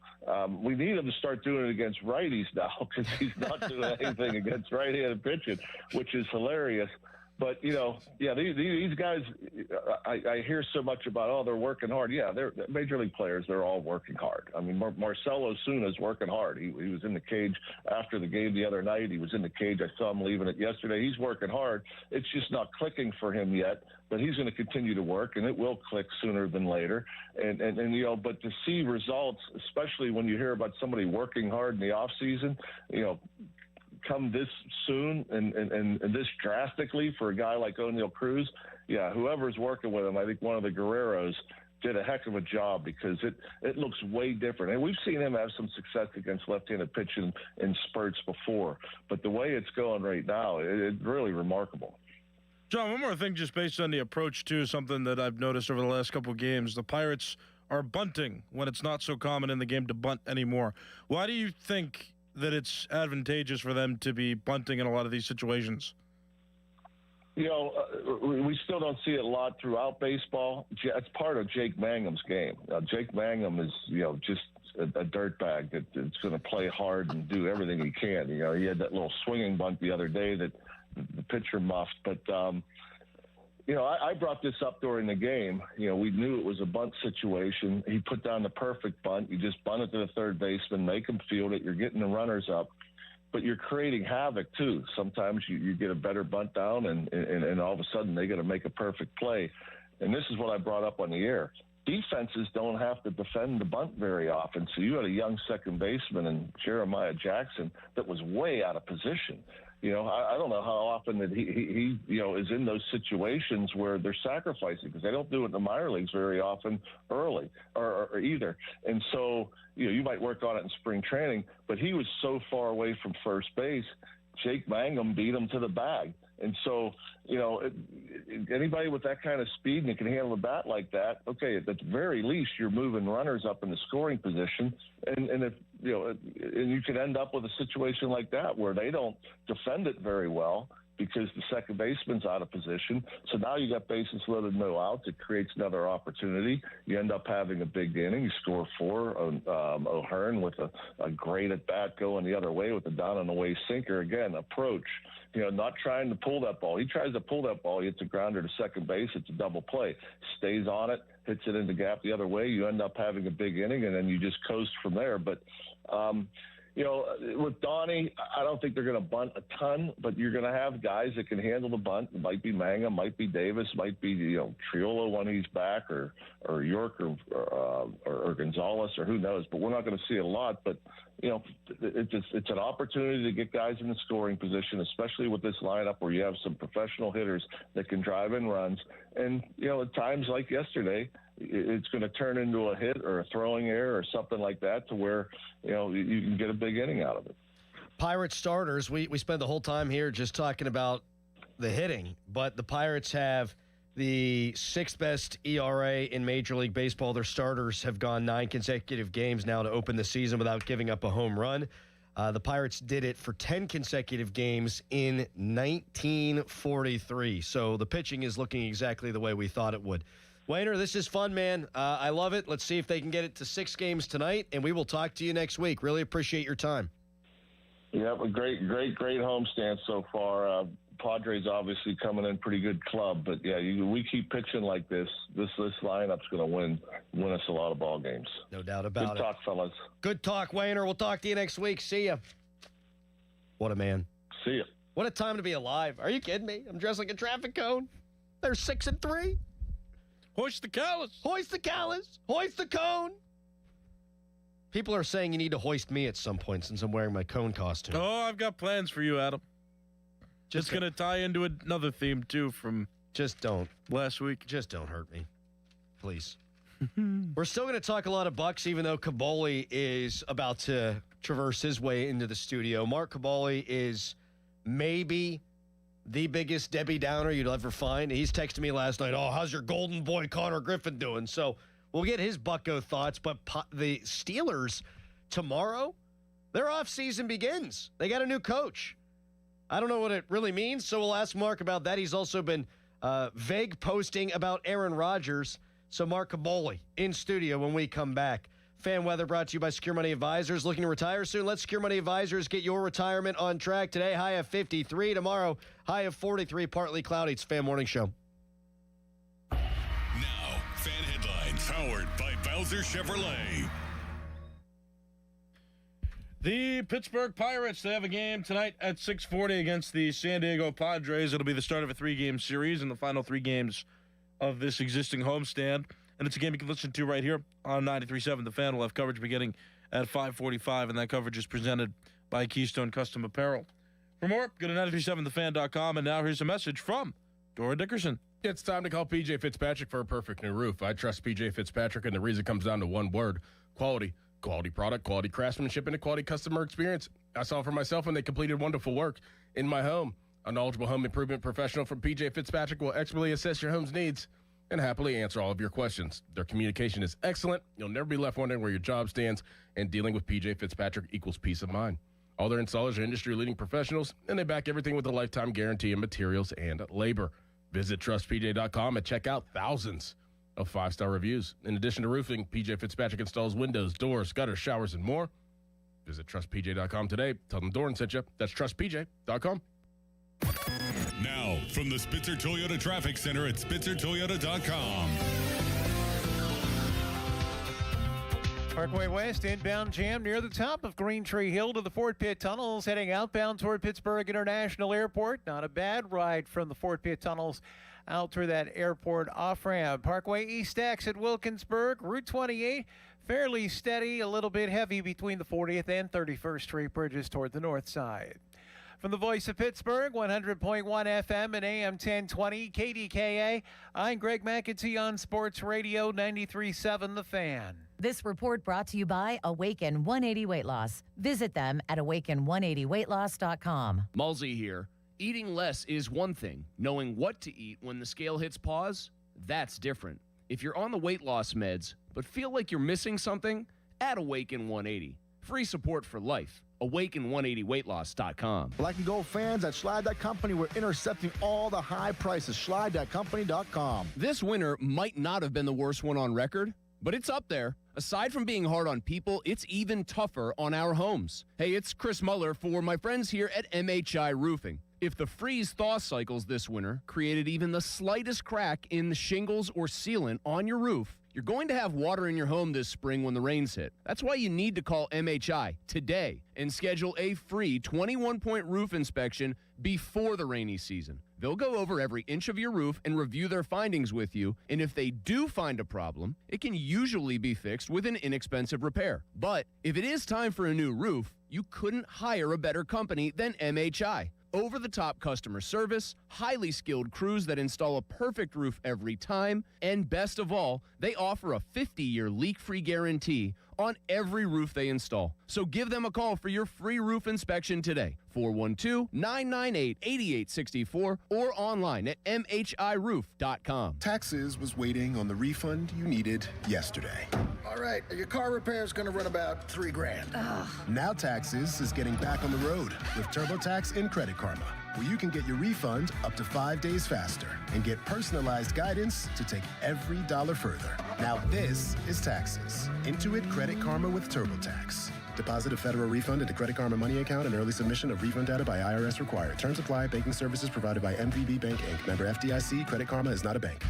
We need him to start doing it against righties now, because he's not doing anything against right-handed pitching, which is hilarious. But, these guys, I hear so much about, they're working hard. Yeah, they're major league players. They're all working hard. I mean, Marcell Osuna's working hard. He was in the cage after the game the other night. He was in the cage. I saw him leaving it yesterday. He's working hard. It's just not clicking for him yet, but he's going to continue to work, and it will click sooner than later. And but to see results, especially when you hear about somebody working hard in the off season, come this soon and this drastically for a guy like O'Neal Cruz, whoever's working with him, I think one of the Guerreros did a heck of a job, because it looks way different. And we've seen him have some success against left-handed pitching in spurts before, but the way it's going right now, it's really remarkable. John, one more thing just based on the approach, too, something that I've noticed over the last couple of games. The Pirates are bunting when it's not so common in the game to bunt anymore. Why do you think that it's advantageous for them to be bunting in a lot of these situations? We still don't see it a lot throughout baseball. It's part of Jake Mangum's game. Jake Mangum is, just a dirtbag that's going to play hard and do everything he can. He had that little swinging bunt the other day that the pitcher muffed. But, I brought this up during the game. We knew it was a bunt situation. He put down the perfect bunt. You just bunt it to the third baseman, make him field it. You're getting the runners up, but you're creating havoc too. Sometimes you get a better bunt down, and all of a sudden they got to make a perfect play. And this is what I brought up on the air. defenses don't have to defend the bunt very often. So you had a young second baseman in Jeremiah Jackson that was way out of position. You know, I don't know how often that he is in those situations where they're sacrificing, because they don't do it in the minor leagues very often early or either. And so, you might work on it in spring training, but he was so far away from first base, Jake Mangum beat him to the bag. And so, anybody with that kind of speed and can handle a bat like that, okay, at the very least, you're moving runners up in the scoring position. And if, and you could end up with a situation like that where they don't defend it very well because the second baseman's out of position. So now you got bases loaded, no outs. It creates another opportunity. You end up having a big inning. You score 4. O'Hearn with a great at-bat going the other way with a down-and-away sinker. Again, approach. Not trying to pull that ball. He tries to pull that ball. He hits a grounder to second base. It's a double play. Stays on it, hits it in the gap the other way. You end up having a big inning, and then you just coast from there. But, with Donnie, I don't think they're going to bunt a ton, but you're going to have guys that can handle the bunt. It might be Mangum, might be Davis, might be, Triolo when he's back, or York or Gonzalez, or who knows. But we're not going to see it a lot. But, it's an opportunity to get guys in the scoring position, especially with this lineup where you have some professional hitters that can drive in runs. And, at times like yesterday, it's going to turn into a hit or a throwing error or something like that to where, you can get a big inning out of it. Pirates starters, we spent the whole time here just talking about the hitting, but the Pirates have the 6th best ERA in Major League Baseball. Their starters have gone 9 consecutive games now to open the season without giving up a home run. The Pirates did it for 10 consecutive games in 1943. So the pitching is looking exactly the way we thought it would. Wayner, this is fun, man. I love it. Let's see if they can get it to 6 games tonight, and we will talk to you next week. Really appreciate your time. Yeah, a great homestand so far. Padres obviously coming in pretty good club, but yeah, we keep pitching like this. This lineup's going to win us a lot of ball games. No doubt about it. Good talk, fellas. Good talk, Wayner. We'll talk to you next week. See ya. What a man. See ya. What a time to be alive. Are you kidding me? I'm dressed like a traffic cone. They're 6-3. Hoist the callus. Hoist the callus. Hoist the cone. People are saying you need to hoist me at some point since I'm wearing my cone costume. Oh, I've got plans for you, Adam. Just going to tie into another theme, too, from just don't last week. Just don't hurt me, please. We're still going to talk a lot of Bucks, even though Caboli is about to traverse his way into the studio. Mark Caboli is maybe the biggest Debbie Downer you'd ever find. He's texting me last night, how's your golden boy Connor Griffin doing? So we'll get his Bucko thoughts. But the Steelers tomorrow, their offseason begins. They got a new coach. I don't know what it really means, so we'll ask Mark about that. He's also been vague posting about Aaron Rodgers. So Mark Caboli in studio when we come back. Fan weather brought to you by Secure Money Advisors. Looking to retire soon? Let Secure Money Advisors get your retirement on track. Today, high of 53. Tomorrow, high of 43, partly cloudy. It's Fan Morning Show. Now, Fan Headlines, powered by Bowser Chevrolet. The Pittsburgh Pirates, they have a game tonight at 6:40 against the San Diego Padres. It'll be the start of a 3-game series and the final 3 games of this existing homestand. And it's a game you can listen to right here on 93.7. The Fan will have coverage beginning at 5:45, and that coverage is presented by Keystone Custom Apparel. For more, go to 937thefan.com, and now here's a message from Dora Dickerson. It's time to call P.J. Fitzpatrick for a perfect new roof. I trust P.J. Fitzpatrick, and the reason comes down to one word: quality. Quality product, quality craftsmanship, and a quality customer experience. I saw it for myself when they completed wonderful work in my home. A knowledgeable home improvement professional from P.J. Fitzpatrick will expertly assess your home's needs and happily answer all of your questions. Their communication is excellent. You'll never be left wondering where your job stands, and dealing with P.J. Fitzpatrick equals peace of mind. All their installers are industry-leading professionals, and they back everything with a lifetime guarantee in materials and labor. Visit trustpj.com and check out thousands of 5-star reviews. In addition to roofing, P.J. Fitzpatrick installs windows, doors, gutters, showers, and more. Visit trustpj.com today. Tell them Doran sent you. That's trustpj.com. Now, from the Spitzer Toyota Traffic Center at spitzertoyota.com. Parkway West inbound jam near the top of Green Tree Hill to the Fort Pitt Tunnels, heading outbound toward Pittsburgh International Airport. Not a bad ride from the Fort Pitt Tunnels out through that airport off-ramp. Parkway East exit Wilkinsburg, Route 28, fairly steady, a little bit heavy between the 40th and 31st Street bridges toward the north side. From the voice of Pittsburgh, 100.1 FM and AM 1020, KDKA, I'm Greg McEntee on Sports Radio 93.7 The Fan. This report brought to you by Awaken 180 Weight Loss. Visit them at awaken180weightloss.com. Mulsey here. Eating less is one thing. Knowing what to eat when the scale hits pause, that's different. If you're on the weight loss meds, but feel like you're missing something, add Awaken 180. Free support for life. Awaken180weightloss.com. Black and gold fans at Schleid Company, we're intercepting all the high prices. Schleid.company.com. This winter might not have been the worst one on record, but it's up there. Aside from being hard on people, it's even tougher on our homes. Hey, it's Chris Muller for my friends here at MHI Roofing. If the freeze-thaw cycles this winter created even the slightest crack in the shingles or sealant on your roof, you're going to have water in your home this spring when the rains hit. That's why you need to call MHI today and schedule a free 21-point roof inspection before the rainy season. They'll go over every inch of your roof and review their findings with you, and if they do find a problem, it can usually be fixed with an inexpensive repair. But if it is time for a new roof, you couldn't hire a better company than MHI. Over-the-top customer service, highly skilled crews that install a perfect roof every time, and best of all, they offer a 50-year leak-free guarantee on every roof they install. So give them a call for your free roof inspection today, 412-998-8864, or online at mhiroof.com. Taxes was waiting on the refund you needed yesterday. All right, your car repair is going to run about $3,000. Now Taxes is getting back on the road with TurboTax and Credit Karma, where you can get your refund up to 5 days faster and get personalized guidance to take every dollar further. Now this is Taxes. Intuit Credit Karma with TurboTax. Deposit a federal refund into Credit Karma Money account and early submission of refund data by IRS required. Terms apply. Banking services provided by MVB Bank, Inc. Member FDIC. Credit Karma is not a bank.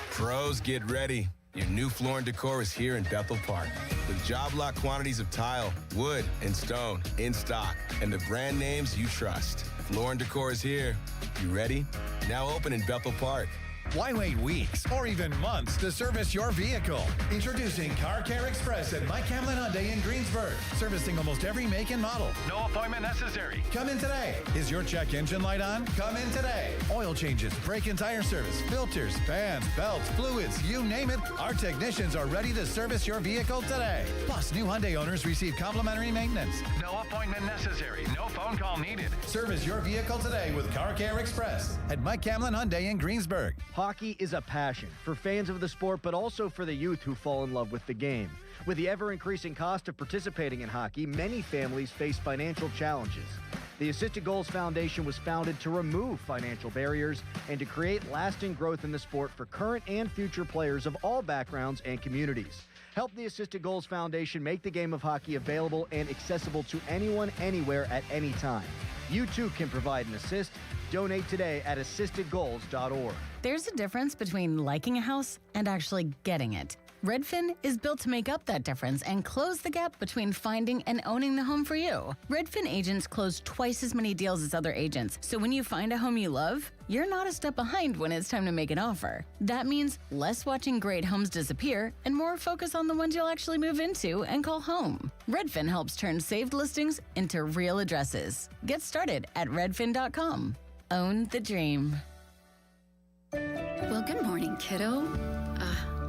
Pros, get ready. Your new Floor & Decor is here in Bethel Park with job-lot quantities of tile, wood, and stone in stock and the brand names you trust. Floor & Decor is here. You ready? Now open in Bethel Park. Why wait weeks or even months to service your vehicle? Introducing Car Care Express at Mike Hamlin Hyundai in Greensburg. Servicing almost every make and model. No appointment necessary. Come in today. Is your check engine light on? Come in today. Oil changes, brake and tire service, filters, fans, belts, fluids, you name it. Our technicians are ready to service your vehicle today. Plus, new Hyundai owners receive complimentary maintenance. No appointment necessary. No phone call needed. Service your vehicle today with Car Care Express at Mike Hamlin Hyundai in Greensburg. Hockey is a passion for fans of the sport, but also for the youth who fall in love with the game. With the ever-increasing cost of participating in hockey, many families face financial challenges. The Assisted Goals Foundation was founded to remove financial barriers and to create lasting growth in the sport for current and future players of all backgrounds and communities. Help the Assisted Goals Foundation make the game of hockey available and accessible to anyone, anywhere, at any time. You too can provide an assist. Donate today at assistedgoals.org. There's a difference between liking a house and actually getting it. Redfin is built to make up that difference and close the gap between finding and owning the home for you. Redfin agents close twice as many deals as other agents, so when you find a home you love, you're not a step behind when it's time to make an offer. That means less watching great homes disappear and more focus on the ones you'll actually move into and call home. Redfin helps turn saved listings into real addresses. Get started at redfin.com. Own the dream. Well, good morning, kiddo.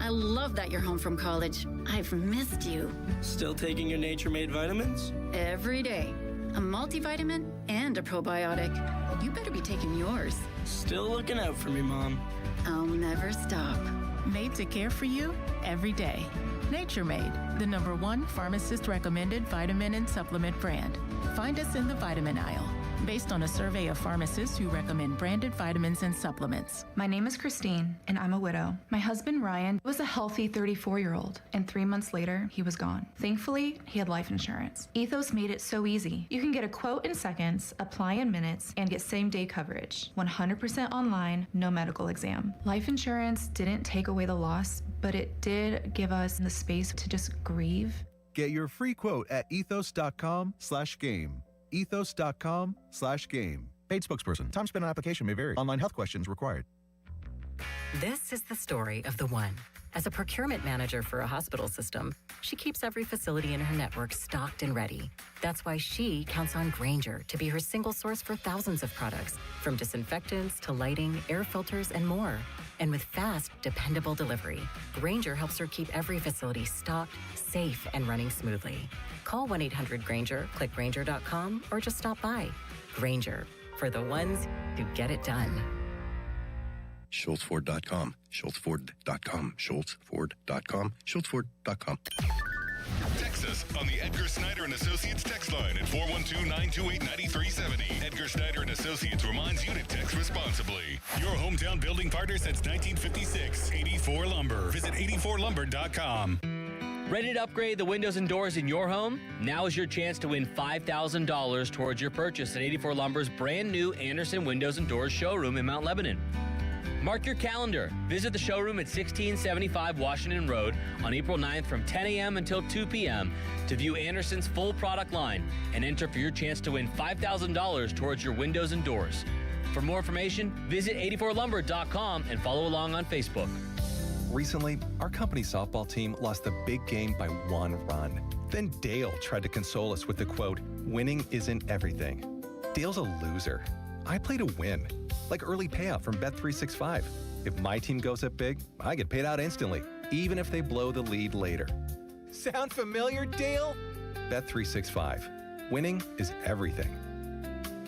I love that you're home from college. I've missed you. Still taking your Nature-Made vitamins? Every day. A multivitamin and a probiotic. You better be taking yours. Still looking out for me, Mom. I'll never stop. Made to care for you every day. Nature-Made, the #1 pharmacist-recommended vitamin and supplement brand. Find us in the vitamin aisle. Based on a survey of pharmacists who recommend branded vitamins and supplements. My name is Christine, and I'm a widow. My husband, Ryan, was a healthy 34-year-old, and 3 months later, he was gone. Thankfully, he had life insurance. Ethos made it so easy. You can get a quote in seconds, apply in minutes, and get same-day coverage. 100% online, no medical exam. Life insurance didn't take away the loss, but it did give us the space to just grieve Get your free quote at ethos.com/game. Ethos.com/game. Paid spokesperson. Time spent on application may vary. Online health questions required. This is the story of the one. As a procurement manager for a hospital system, she keeps every facility in her network stocked and ready. That's why she counts on Grainger to be her single source for thousands of products, from disinfectants to lighting, air filters, and more. And with fast, dependable delivery, Grainger helps her keep every facility stocked, safe, and running smoothly. Call 1-800-GRAINGER, click Grainger.com, or just stop by. Grainger, for the ones who get it done. SchultzFord.com, SchultzFord.com, SchultzFord.com, SchultzFord.com. Text us on the Edgar Snyder and Associates text line at 412-928-9370. Edgar Snyder and Associates reminds you to text responsibly. Your hometown building partner since 1956. 84 Lumber. Visit 84lumber.com. Ready to upgrade the windows and doors in your home? Now is your chance to win $5,000 towards your purchase at 84 Lumber's brand new Anderson Windows and Doors showroom in Mount Lebanon. Mark your calendar. Visit the showroom at 1675 Washington Road on April 9th from 10 a.m. until 2 p.m. to view Anderson's full product line and enter for your chance to win $5,000 towards your windows and doors. For more information, visit 84lumber.com and follow along on Facebook. Recently, our company softball team lost the big game by 1 run. Then Dale tried to console us with the quote, "Winning isn't everything." Dale's a loser. I play to win, like early payout from Bet365. If my team goes up big, I get paid out instantly, even if they blow the lead later. Sound familiar, Dale? Bet365. Winning is everything.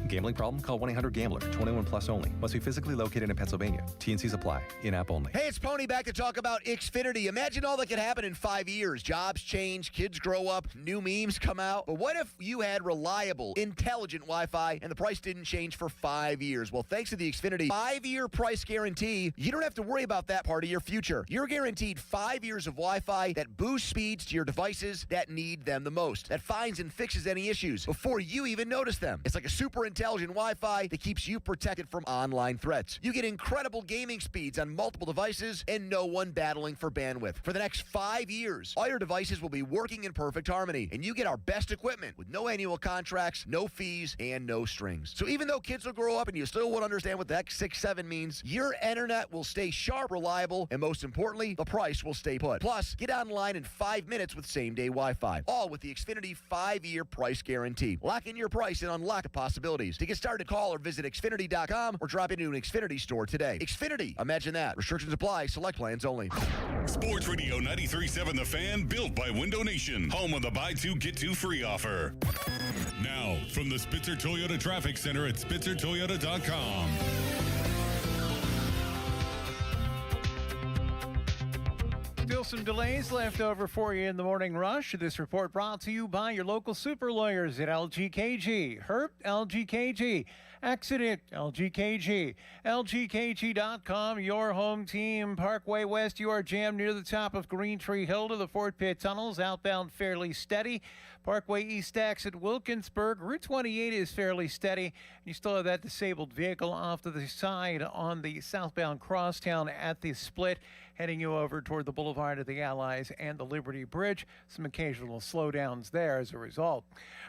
Gambling problem? Call 1-800-GAMBLER. 21 plus only. Must be physically located in Pennsylvania. T&Cs apply. In-app only. Hey, it's Pony back to talk about Xfinity. Imagine all that could happen in 5 years. Jobs change, kids grow up, new memes come out. But what if you had reliable, intelligent Wi-Fi and the price didn't change for 5 years? Well, thanks to the Xfinity 5-year price guarantee, you don't have to worry about that part of your future. You're guaranteed 5 years of Wi-Fi that boosts speeds to your devices that need them the most, that finds and fixes any issues before you even notice them. It's like a super intelligent Wi-Fi that keeps you protected from online threats. You get incredible gaming speeds on multiple devices and no one battling for bandwidth. For the next 5 years, all your devices will be working in perfect harmony, and you get our best equipment with no annual contracts, no fees, and no strings. So even though kids will grow up and you still won't understand what the X67 means, your internet will stay sharp, reliable, and most importantly, the price will stay put. Plus, get online in 5 minutes with same-day Wi-Fi, all with the Xfinity 5-year price guarantee. Lock in your price and unlock the possibilities. To get started, call or visit Xfinity.com or drop into an Xfinity store today. Xfinity. Imagine that. Restrictions apply. Select plans only. Sports Radio 93.7 The Fan, built by Window Nation. Home of the buy two, get two free offer. Now, from the Spitzer Toyota Traffic Center at SpitzerToyota.com. Still some delays left over for you in the morning rush. This report brought to you by your local super lawyers at LGKG. Hurt, LGKG. Accident, LGKG. LGKG.com, your home team. Parkway West, you are jammed near the top of Green Tree Hill to the Fort Pitt Tunnels. Outbound fairly steady. Parkway East exit Wilkinsburg. Route 28 is fairly steady. You still have that disabled vehicle off to the side on the southbound crosstown at the split, heading you over toward the Boulevard of the Allies and the Liberty Bridge. Some occasional slowdowns there as a result.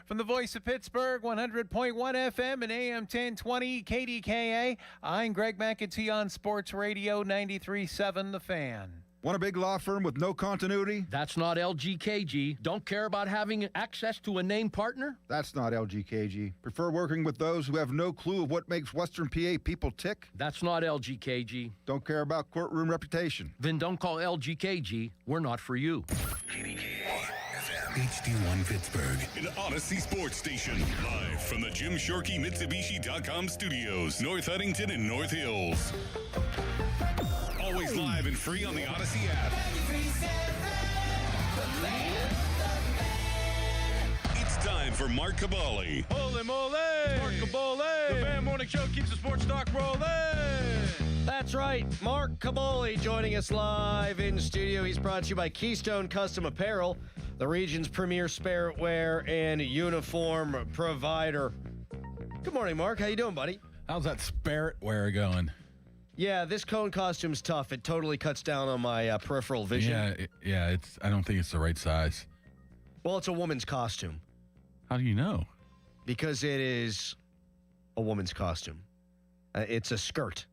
From the voice of Pittsburgh, 100.1 FM and AM 1020 KDKA, I'm Greg McEntee on Sports Radio 93.7 The Fan. Want a big law firm with no continuity? That's not LGKG. Don't care about having access to a named partner? That's not LGKG. Prefer working with those who have no clue of what makes Western PA people tick? That's not LGKG. Don't care about courtroom reputation? Then don't call LGKG. We're not for you. HD1 Pittsburgh, an Odyssey Sports Station. Live from the Jim Shorkey Mitsubishi.com studios, North Huntington and North Hills. Always live and free on the Odyssey app. It's time for Mark Cabali. Holy moly! Mark Cabali! The Fan Morning Show keeps the sports talk rolling. That's right. Mark Cabali joining us live in studio. He's brought to you by Keystone Custom Apparel, the region's premier spare wear and uniform provider. Good morning, Mark. How you doing, buddy? How's that spare wear going? Yeah, this cone costume's tough. It totally cuts down on my peripheral vision. Yeah, it's. I don't think it's the right size. Well, it's a woman's costume. How do you know? Because it is a woman's costume. It's a skirt.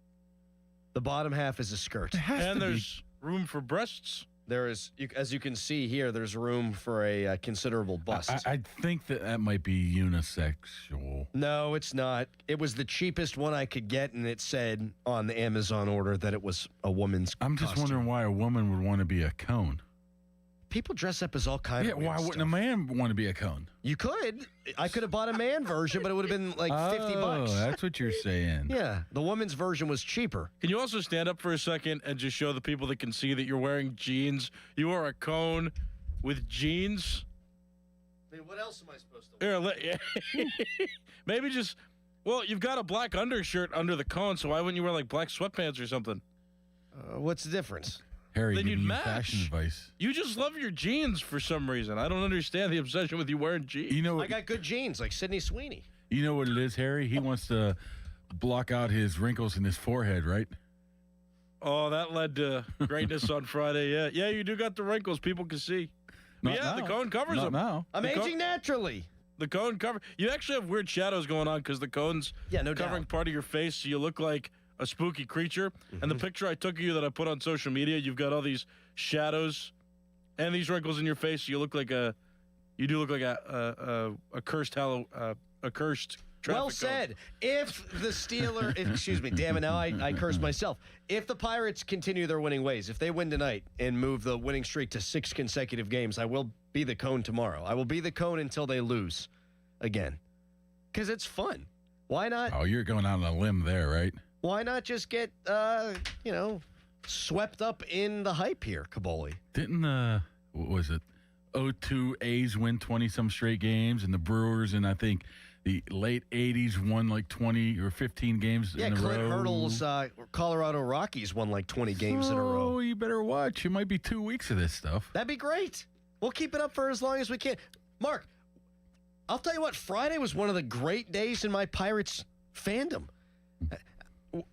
The bottom half is a skirt. And there's room for breasts. There is, as you can see here, there's room for a considerable bust. I think that might be unisexual. No, it's not. It was the cheapest one I could get, and it said on the Amazon order that it was a woman's I'm just costume. wondering why a woman would want to be a cone. People dress up as all kinds of weird why wouldn't stuff. a man want to be a cone? You could. I could have bought a man version, but it would have been like $50. Oh, that's what you're saying. Yeah, the woman's version was cheaper. Can you also stand up for a second and just show the people that can see that you're wearing jeans? You are a cone with jeans. I mean, what else am I supposed to wear? Maybe just, well, you've got a black undershirt under the cone, so why wouldn't you wear like black sweatpants or something? What's the difference? Harry, then giving you'd you match. fashion advice. You just love your jeans for some reason. I don't understand the obsession with you wearing jeans. You know, I got good jeans like Sidney Sweeney. You know what it is, Harry? He wants to block out his wrinkles in his forehead, right? Oh, that led to greatness on Friday. Yeah, you do got the wrinkles. People can see. Not Yeah, now. the cone covers Not them. now. I'm aging naturally. The cone cover. You actually have weird shadows going on because the cone's covering part of your face, so you look like a spooky creature. And the picture I took of you that I put on social media, you've got all these shadows and these wrinkles in your face. So you look like a cursed a cursed traffic Well cone. said. If the Steelers, excuse me, damn it, now I curse myself. If the Pirates continue their winning ways, if they win tonight and move the winning streak to 6 consecutive games, I will be the cone tomorrow. I will be the cone until they lose again. Because it's fun. Why not? Oh, you're going out on a limb there, right? Why not just get, swept up in the hype here, Caboli? Didn't, what was it, 02 A's win 20-some straight games, and the Brewers in, I think, the late 80s won like 20 or 15 games in a Clint row. Hurdle's Colorado Rockies won like 20 games in a row. Oh, you better watch. It might be 2 weeks of this stuff. That'd be great. We'll keep it up for as long as we can. Mark, I'll tell you what, Friday was one of the great days in my Pirates fandom.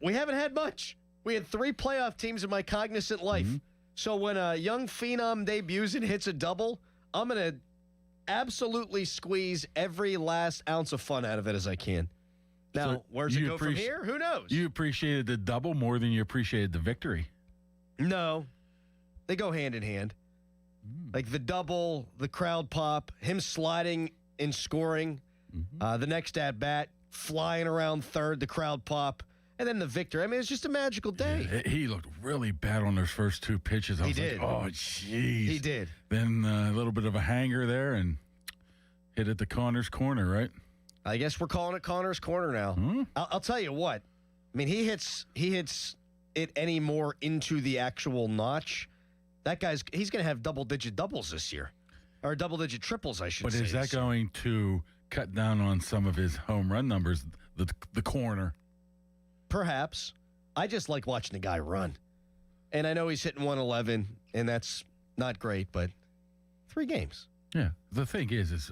We haven't had much. We had 3 playoff teams in my cognizant life. So when a young phenom debuts and hits a double, I'm going to absolutely squeeze every last ounce of fun out of it as I can. Now, So where's it you go from here? Who knows? You appreciated the double more than you appreciated the victory. No. They go hand in hand. Like the double, the crowd pop, him sliding and scoring, the next at bat, flying around third, the crowd pop, and then the victory. I mean, it's just a magical day. He looked really bad on those first 2 pitches. I was did. like, oh, jeez. He did. Then a little bit of a hanger there and hit at the Connor's corner, right? I guess we're calling it Connor's corner now. I'll tell you what. I mean, he hits it any more into the actual notch. That he's going to have double-digit doubles this year. Or double-digit triples, I should But say. is that going to cut down on some of his home run numbers, the corner? Perhaps. I just like watching the guy run. And I know he's hitting 111, and that's not great, but 3 games. Yeah. The thing is this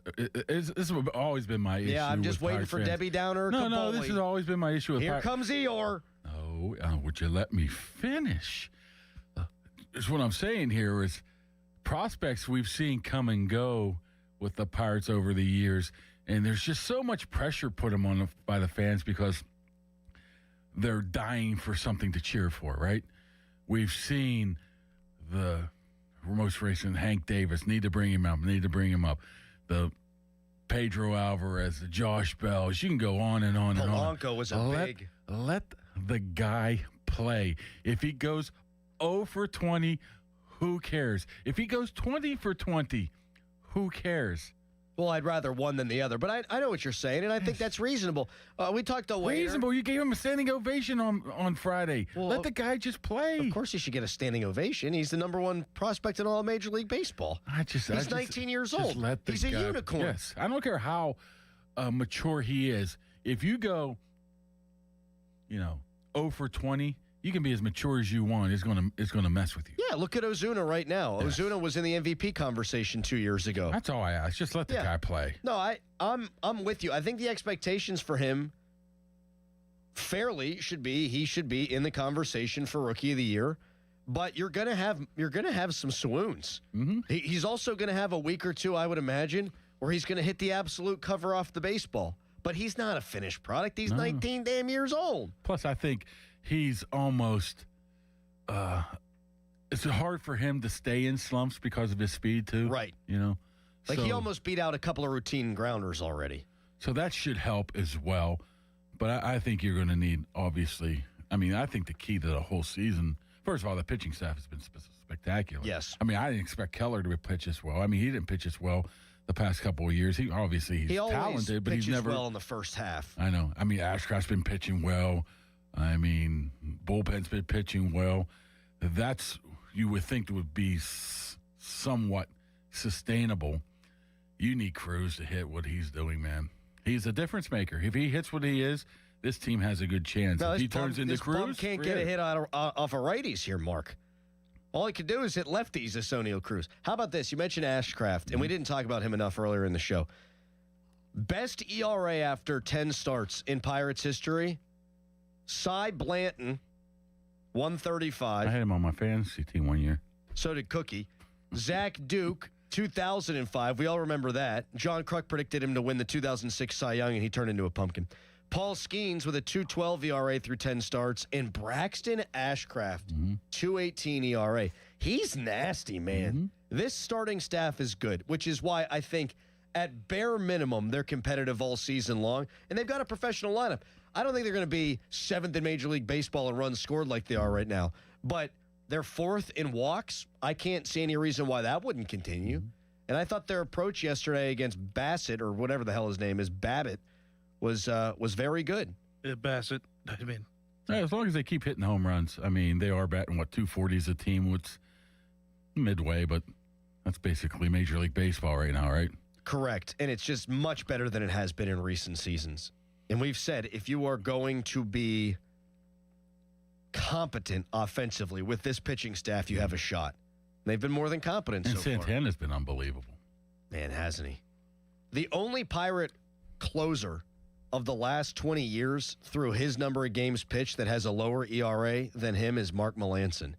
has always been my issue. Yeah, I'm just with waiting Pirate for fans. Debbie Downer. No, this has always been my issue with Here comes Eeyore. No, would you let me finish? That's what I'm saying here is prospects we've seen come and go with the Pirates over the years, and there's just so much pressure put on by the fans because they're dying for something to cheer for, right? We've seen the most recent Hank Davis, need to bring him up. The Pedro Alvarez, the Josh Bells, you can go on and on and on. Polanco was Let the guy play. If he goes 0 for 20, who cares? If he goes 20 for 20, who cares? Well, I'd rather one than the other, but I know what you're saying, and I think that's reasonable. We talked to Waiter. Reasonable? You gave him a standing ovation on Friday. Well, let the guy just play. Of course he should get a standing ovation. He's the #1 prospect in all of Major League Baseball. He's 19 years old. He's a unicorn. Yes. I don't care how mature he is. If you go, 0 for 20, you can be as mature as you want. It's gonna mess with you. Yeah, look at Ozuna right now. Yes. Ozuna was in the MVP conversation 2 years ago. That's all I ask. Just let the guy play. No, I'm with you. I think the expectations for him fairly should be he should be in the conversation for Rookie of the Year. but you're gonna have some swoons. Mm-hmm. He's also gonna have a week or two, I would imagine, where he's gonna hit the absolute cover off the baseball. But he's not a finished product. He's 19 damn years old. Plus, I think he's almost. It's hard for him to stay in slumps because of his speed too. Right. You know, like he almost beat out a couple of routine grounders already. So that should help as well. But I think you're going to need, obviously. I mean, I think the key to the whole season. First of all, the pitching staff has been spectacular. Yes. I mean, I didn't expect Keller to pitch as well. I mean, he didn't pitch as well the past couple of years. He's talented, but he's never well in the first half. I know. I mean, Ashcraft's been pitching well. I mean, bullpen's been pitching well. That's, you would think, would be somewhat sustainable. You need Cruz to hit what he's doing, man. He's a difference maker. If he hits what he is, this team has a good chance. No, if he turns into Cruz, can't get a hit off of righties here, Mark. All he can do is hit lefties, this O'Neill Cruz. How about this? You mentioned Ashcraft, and we didn't talk about him enough earlier in the show. Best ERA after 10 starts in Pirates history, Cy Blanton, 135. I had him on my fantasy team one year. So did Cookie. Zach Duke, 2005. We all remember that. John Kruk predicted him to win the 2006 Cy Young, and he turned into a pumpkin. Paul Skeens with a 2.12 ERA through 10 starts, and Braxton Ashcraft, 2.18 ERA. He's nasty, man. This starting staff is good, which is why I think at bare minimum they're competitive all season long, and they've got a professional lineup. I don't think they're going to be 7th in Major League Baseball in runs scored like they are right now, but they're 4th in walks. I can't see any reason why that wouldn't continue. And I thought their approach yesterday against Bassett, or whatever the hell his name is, Babbitt, was very good. Bassett, I mean. Yeah, as long as they keep hitting home runs. I mean, they are batting, 240s a team, which midway, but that's basically Major League Baseball right now, right? Correct. And it's just much better than it has been in recent seasons. And we've said, if you are going to be competent offensively with this pitching staff, you have a shot. They've been more than competent and so far. Santana's been unbelievable. Man, hasn't he? The only Pirate closer of the last 20 years through his number of games pitched that has a lower ERA than him is Mark Melancon.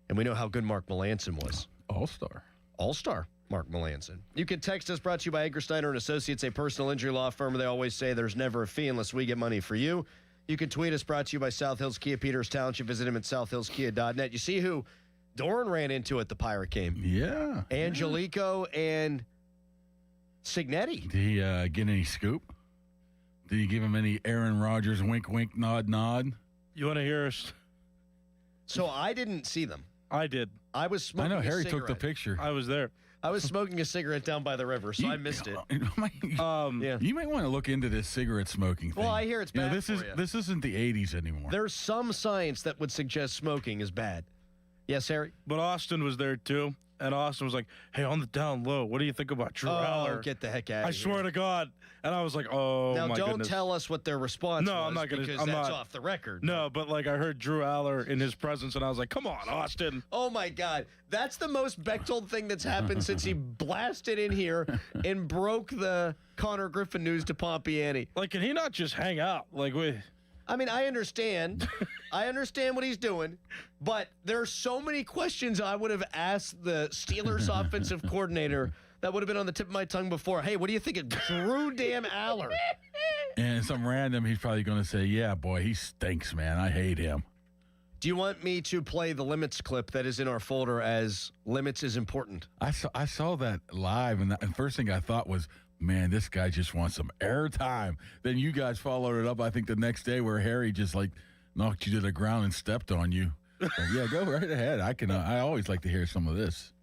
And we know how good Mark Melancon was. All-star Mark Melancon. You can text us, brought to you by Edgar Steiner & Associates, a personal injury law firm. They always say there's never a fee unless we get money for you. You can tweet us, brought to you by South Hills Kia Peters Township. Visit him at southhillskia.net. You see who Doran ran into at the Pirate game? Yeah. Angelico and Signetti. Did he get any scoop? Did you give him any Aaron Rodgers wink, wink, nod, nod? You want to hear us? So I didn't see them. I did. I was smoking I know Harry a cigarette. took the picture. I was there. I was smoking a cigarette down by the river, so I missed it. Yeah. You might want to look into this cigarette smoking thing. Well, I hear it's bad This isn't the 80s anymore. There's some science that would suggest smoking is bad. Yes, Harry? But Austin was there, too. And Austin was like, hey, on the down low, what do you think about Drew Aller? Get the heck out of I here. swear to God. And I was like, oh, now, my don't goodness. tell us what their response No, was, I'm not going to. because that's off the record. No, but like I heard Drew Aller in his presence, and I was like, come on, Austin. Oh, my God. That's the most Bechtold thing that's happened since he blasted in here and broke the Connor Griffin news to Pompiani. Like, can he not just hang out? I mean, I understand. I understand what he's doing, but there are so many questions I would have asked the Steelers offensive coordinator that would have been on the tip of my tongue before. Hey, what do you think of Drew damn Aller? And some random, he's probably going to say, yeah, boy, he stinks, man. I hate him. Do you want me to play the Limits clip that is in our folder as Limits is important? I saw that live, and the first thing I thought was, man, this guy just wants some airtime. Then you guys followed it up, I think, the next day where Harry just, knocked you to the ground and stepped on you. So, yeah, go right ahead. I always like to hear some of this.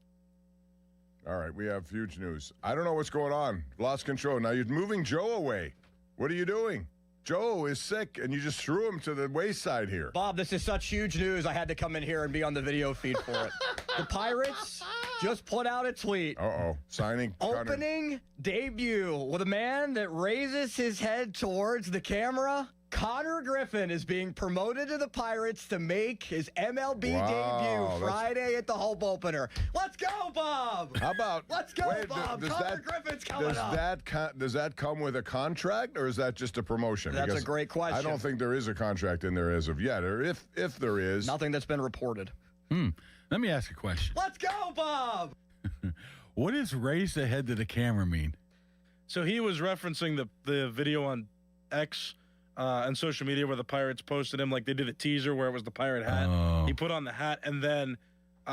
All right, we have huge news. I don't know what's going on. Lost control. Now you're moving Joe away. What are you doing? Joe is sick, and you just threw him to the wayside here. Bob, this is such huge news. I had to come in here and be on the video feed for it. The Pirates just put out a tweet. Uh-oh. Signing. Opening debut with a man that raises his head towards the camera. Connor Griffin is being promoted to the Pirates to make his MLB debut Friday at the home opener. Let's go, Bob! How about... Let's go, Bob! Connor Griffin's coming up! Does that come with a contract, or is that just a promotion? That's because a great question. I don't think there is a contract in there as of yet, or if there is... Nothing that's been reported. Let me ask a question. Let's go, Bob! What does raise the head to the camera mean? So he was referencing the video on X and social media where the Pirates posted him, like they did a teaser where it was the pirate hat. Oh. He put on the hat, and then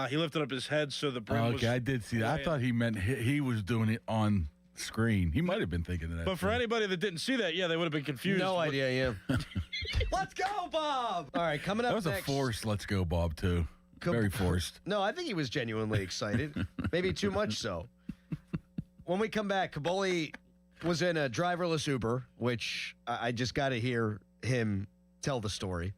he lifted up his head so the brim was... Okay, I did see that. I thought he meant he was doing it on screen. He might have been thinking of that. But for anybody that didn't see that, they would have been confused. No idea, yeah. Let's go, Bob! All right, coming up next. That was next. a forced let's go, Bob, too. Very forced. No, I think he was genuinely excited. Maybe too much so. When we come back, Kaboli was in a driverless Uber, which I just got to hear him tell the story.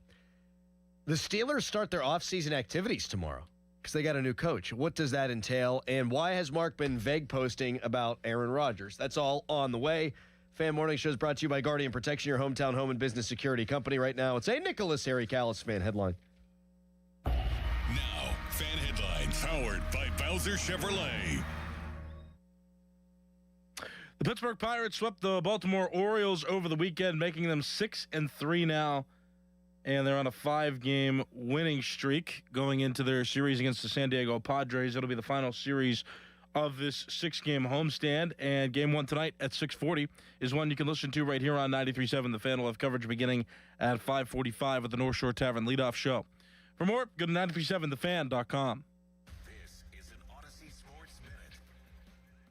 The Steelers start their offseason activities tomorrow because they got a new coach. What does that entail? And why has Mark been vague posting about Aaron Rodgers? That's all on the way. Fan Morning Show is brought to you by Guardian Protection, your hometown home and business security company. Right now, it's a Nicholas Harry Callis fan headline. Now, fan headlines powered by Bowser Chevrolet. The Pittsburgh Pirates swept the Baltimore Orioles over the weekend, making them 6-3 now. And they're on a 5-game winning streak going into their series against the San Diego Padres. It'll be the final series of this 6-game homestand. And game 1 tonight at 6:40 is one you can listen to right here on 93.7. The Fan will have coverage beginning at 5:45 at the North Shore Tavern leadoff show. For more, go to 93.7thefan.com. This is an Odyssey Sports Minute.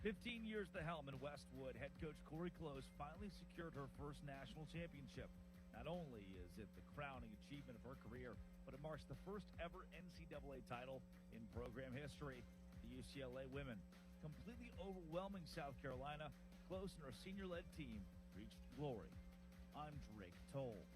15 years at the helm in Westwood, head coach Corey Close finally secured her first national championship. Not only is it the crowning achievement of her career, but it marks the first ever NCAA title in program history. The UCLA women completely overwhelming South Carolina. Close and her senior-led team reached glory. I'm Drake Toll.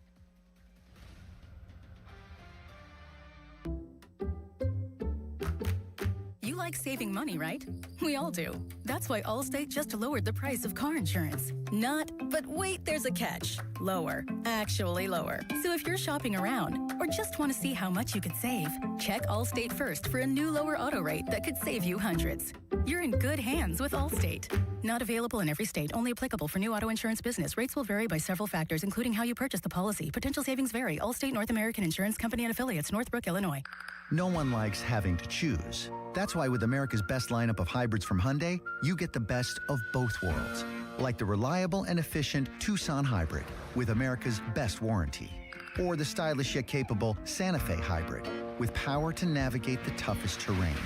You like saving money, right? We all do. That's why Allstate just lowered the price of car insurance. Not, but wait, there's a catch. Lower. Actually lower. So if you're shopping around or just want to see how much you could save, check Allstate first for a new lower auto rate that could save you hundreds. You're in good hands with Allstate. Not available in every state. Only applicable for new auto insurance business. Rates will vary by several factors, including how you purchase the policy. Potential savings vary. Allstate North American Insurance Company and affiliates, Northbrook, Illinois. No one likes having to choose. That's why with America's best lineup of hybrids from Hyundai, you get the best of both worlds. Like the reliable and efficient Tucson Hybrid with America's best warranty. Or the stylish yet capable Santa Fe Hybrid with power to navigate the toughest terrain.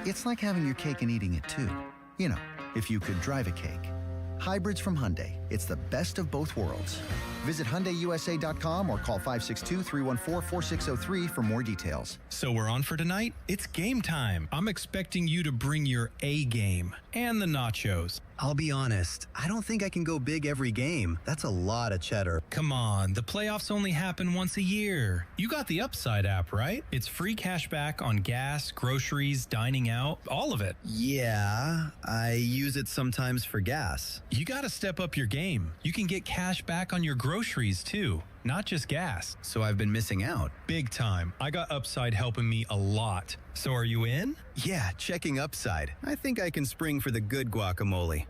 It's like having your cake and eating it too. You know, if you could drive a cake. Hybrids from Hyundai. It's the best of both worlds. Visit HyundaiUSA.com or call 562-314-4603 for more details. So we're on for tonight? It's game time. I'm expecting you to bring your A game and the nachos. I'll be honest, I don't think I can go big every game. That's a lot of cheddar. Come on, the playoffs only happen once a year. You got the Upside app, right? It's free cash back on gas, groceries, dining out, all of it. Yeah, I use it sometimes for gas. You got to step up your game. You can get cash back on your groceries too, not just gas. So I've been missing out. Big time. I got Upside helping me a lot. So are you in? Yeah, checking Upside. I think I can spring for the good guacamole.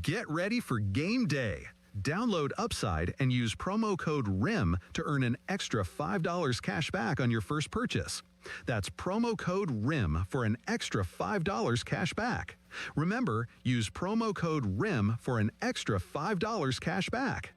Get ready for game day. Download Upside and use promo code RIM to earn an extra $5 cash back on your first purchase. That's promo code RIM for an extra $5 cash back. Remember, use promo code RIM for an extra $5 cash back.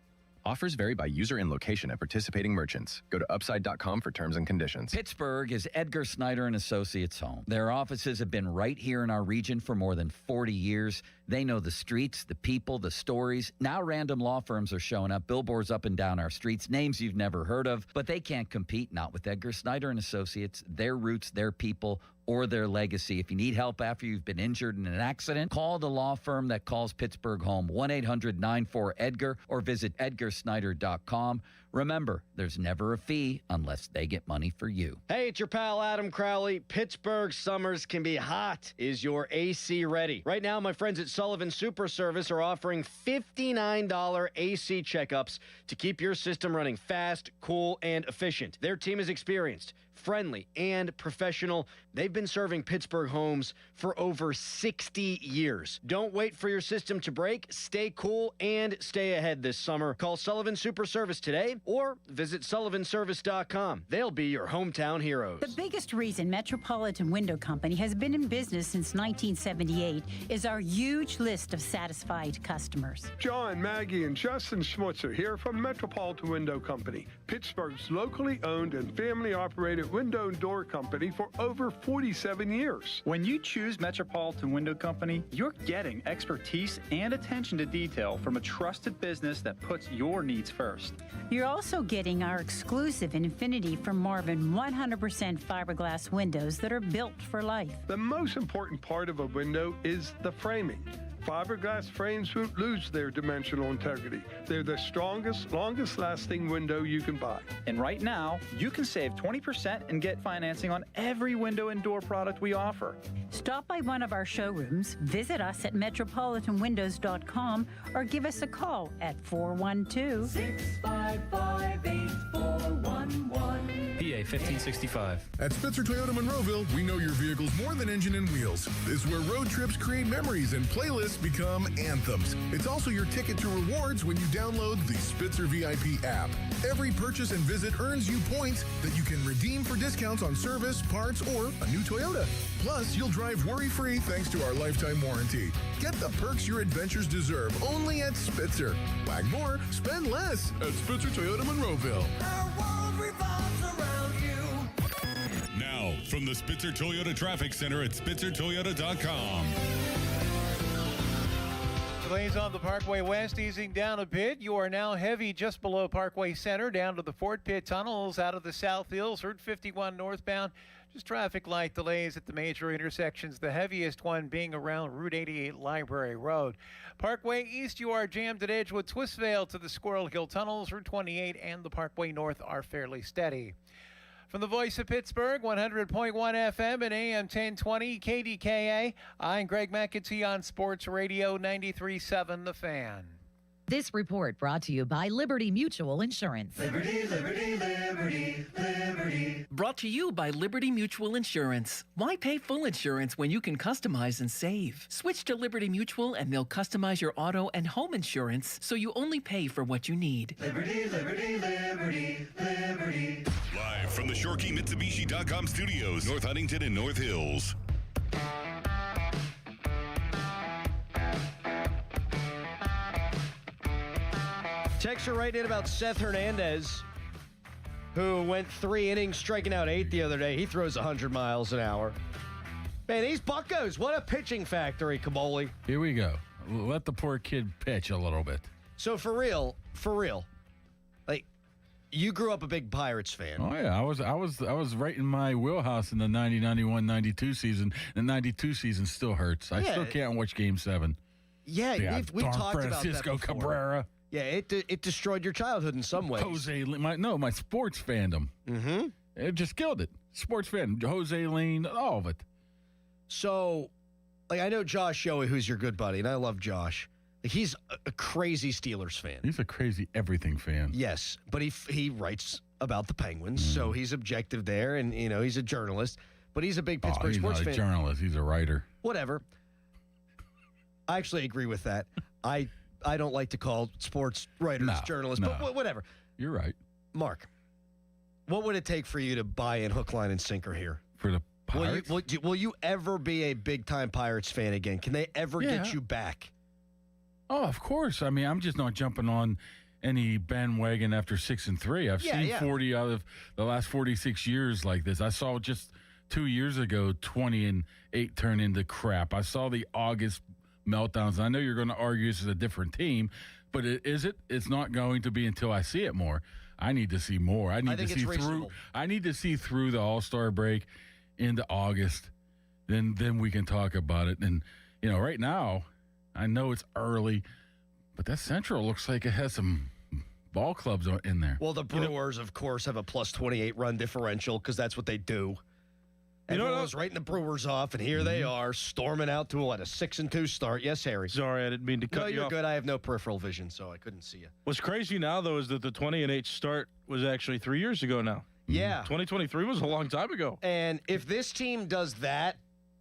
Offers vary by user and location at participating merchants. Go to upside.com for terms and conditions. Pittsburgh is Edgar Snyder and Associates' home. Their offices have been right here in our region for more than 40 years. They know the streets, the people, the stories. Now random law firms are showing up, billboards up and down our streets, names you've never heard of, but they can't compete, not with Edgar Snyder and Associates, their roots, their people, or their legacy. If you need help after you've been injured in an accident, call the law firm that calls Pittsburgh home, 1-800-94-EDGAR, or visit edgarsnyder.com. Remember, there's never a fee unless they get money for you. Hey, it's your pal Adam Crowley. Pittsburgh summers can be hot. Is your AC ready? Right now, my friends at Sullivan Super Service are offering $59 AC checkups to keep your system running fast, cool, and efficient. Their team is experienced, friendly, and professional. They've been serving Pittsburgh homes for over 60 years. Don't wait for your system to break. Stay cool and stay ahead this summer. Call Sullivan Super Service today or visit sullivanservice.com. They'll be your hometown heroes. The biggest reason Metropolitan Window Company has been in business since 1978 is our huge list of satisfied customers. John, Maggie, and Justin Schmutzer here from Metropolitan Window Company, Pittsburgh's locally owned and family-operated window and door company for over 47 years. When you choose Metropolitan Window Company, you're getting expertise and attention to detail from a trusted business that puts your needs first. You're also getting our exclusive Infinity from Marvin 100% fiberglass windows that are built for life. The most important part of a window is the framing. Fiberglass frames won't lose their dimensional integrity. They're the strongest, longest-lasting window you can buy. And right now, you can save 20% and get financing on every window and door product we offer. Stop by one of our showrooms, visit us at metropolitanwindows.com, or give us a call at 412-655-8411. PA 1565. At Spitzer Toyota Monroeville, we know your vehicle's more than engine and wheels. This is where road trips create memories and playlists become anthems. It's also your ticket to rewards when you download the Spitzer VIP app. Every purchase and visit earns you points that you can redeem for discounts on service, parts, or a new Toyota. Plus, you'll drive worry-free thanks to our lifetime warranty. Get the perks your adventures deserve only at Spitzer. Buy more, spend less at Spitzer Toyota Monroeville. Now, from the Spitzer Toyota Traffic Center at spitzertoyota.com. Delays on the Parkway West easing down a bit. You are now heavy just below Parkway Center down to the Fort Pitt tunnels out of the South Hills. Route 51 northbound. Just traffic light delays at the major intersections. The heaviest one being around Route 88 Library Road. Parkway East, you are jammed at Edgewood Twissvale to the Squirrel Hill tunnels. Route 28 and the Parkway North are fairly steady. From the Voice of Pittsburgh, 100.1 FM and AM 1020 KDKA, I'm Greg McAtee on Sports Radio 93.7 The Fan. This report brought to you by Liberty Mutual Insurance. Liberty, liberty, liberty, liberty. Brought to you by Liberty Mutual Insurance. Why pay full insurance when you can customize and save? Switch to Liberty Mutual and they'll customize your auto and home insurance so you only pay for what you need. Liberty, liberty, liberty, liberty. Live from the ShoreKeyMitsubishi.com studios, North Huntington and North Hills. Texter right in about Seth Hernandez, who went 3 innings striking out 8 the other day. He throws 100 miles an hour. Man, these Buccos, what a pitching factory, Kaboli. Here we go. Let the poor kid pitch a little bit. So for real, like, you grew up a big Pirates fan. Oh yeah, I was right in my wheelhouse in the 90, 91, 92 season. The 92 season still hurts. I still can't watch Game 7. Yeah, we've talked Francisco about that before. Cabrera. Yeah, it destroyed your childhood in some ways. My sports fandom. Mm-hmm. It just killed it. Sports fandom, Jose Lane, all of it. So, like, I know Josh Yowie, who's your good buddy, and I love Josh. Like, he's a crazy Steelers fan. He's a crazy everything fan. Yes, but he writes about the Penguins, so he's objective there, and, you know, he's a journalist. But he's a big Pittsburgh sports fan. He's not a journalist. He's a writer. Whatever. I actually agree with that. I don't like to call sports writers journalists, but whatever. You're right. Mark, what would it take for you to buy in hook, line, and sinker here? For the Pirates? Will you ever be a big-time Pirates fan again? Can they ever get you back? Oh, of course. I mean, I'm just not jumping on any bandwagon after 6-3. I've seen 40 out of the last 46 years like this. I saw just 2 years ago 20-8 turn into crap. I saw the August meltdowns. I know you're going to argue this is a different team, but is it? It's not going to be until I see it more. I need to see more. I need to see through. I need to see through the All-Star break into August. Then we can talk about it. And you know, right now, I know it's early, but that Central looks like it has some ball clubs in there. Well, the Brewers, of course, have a plus 28 run differential because that's what they do. Everyone was writing the Brewers off, and here they are storming out to a 6-2 start. Yes, Harry. Sorry, I didn't mean to cut you off. No, you're good. I have no peripheral vision, so I couldn't see you. What's crazy now, though, is that the 20-8 start was actually 3 years ago now. Yeah. 2023 was a long time ago. And if this team does that,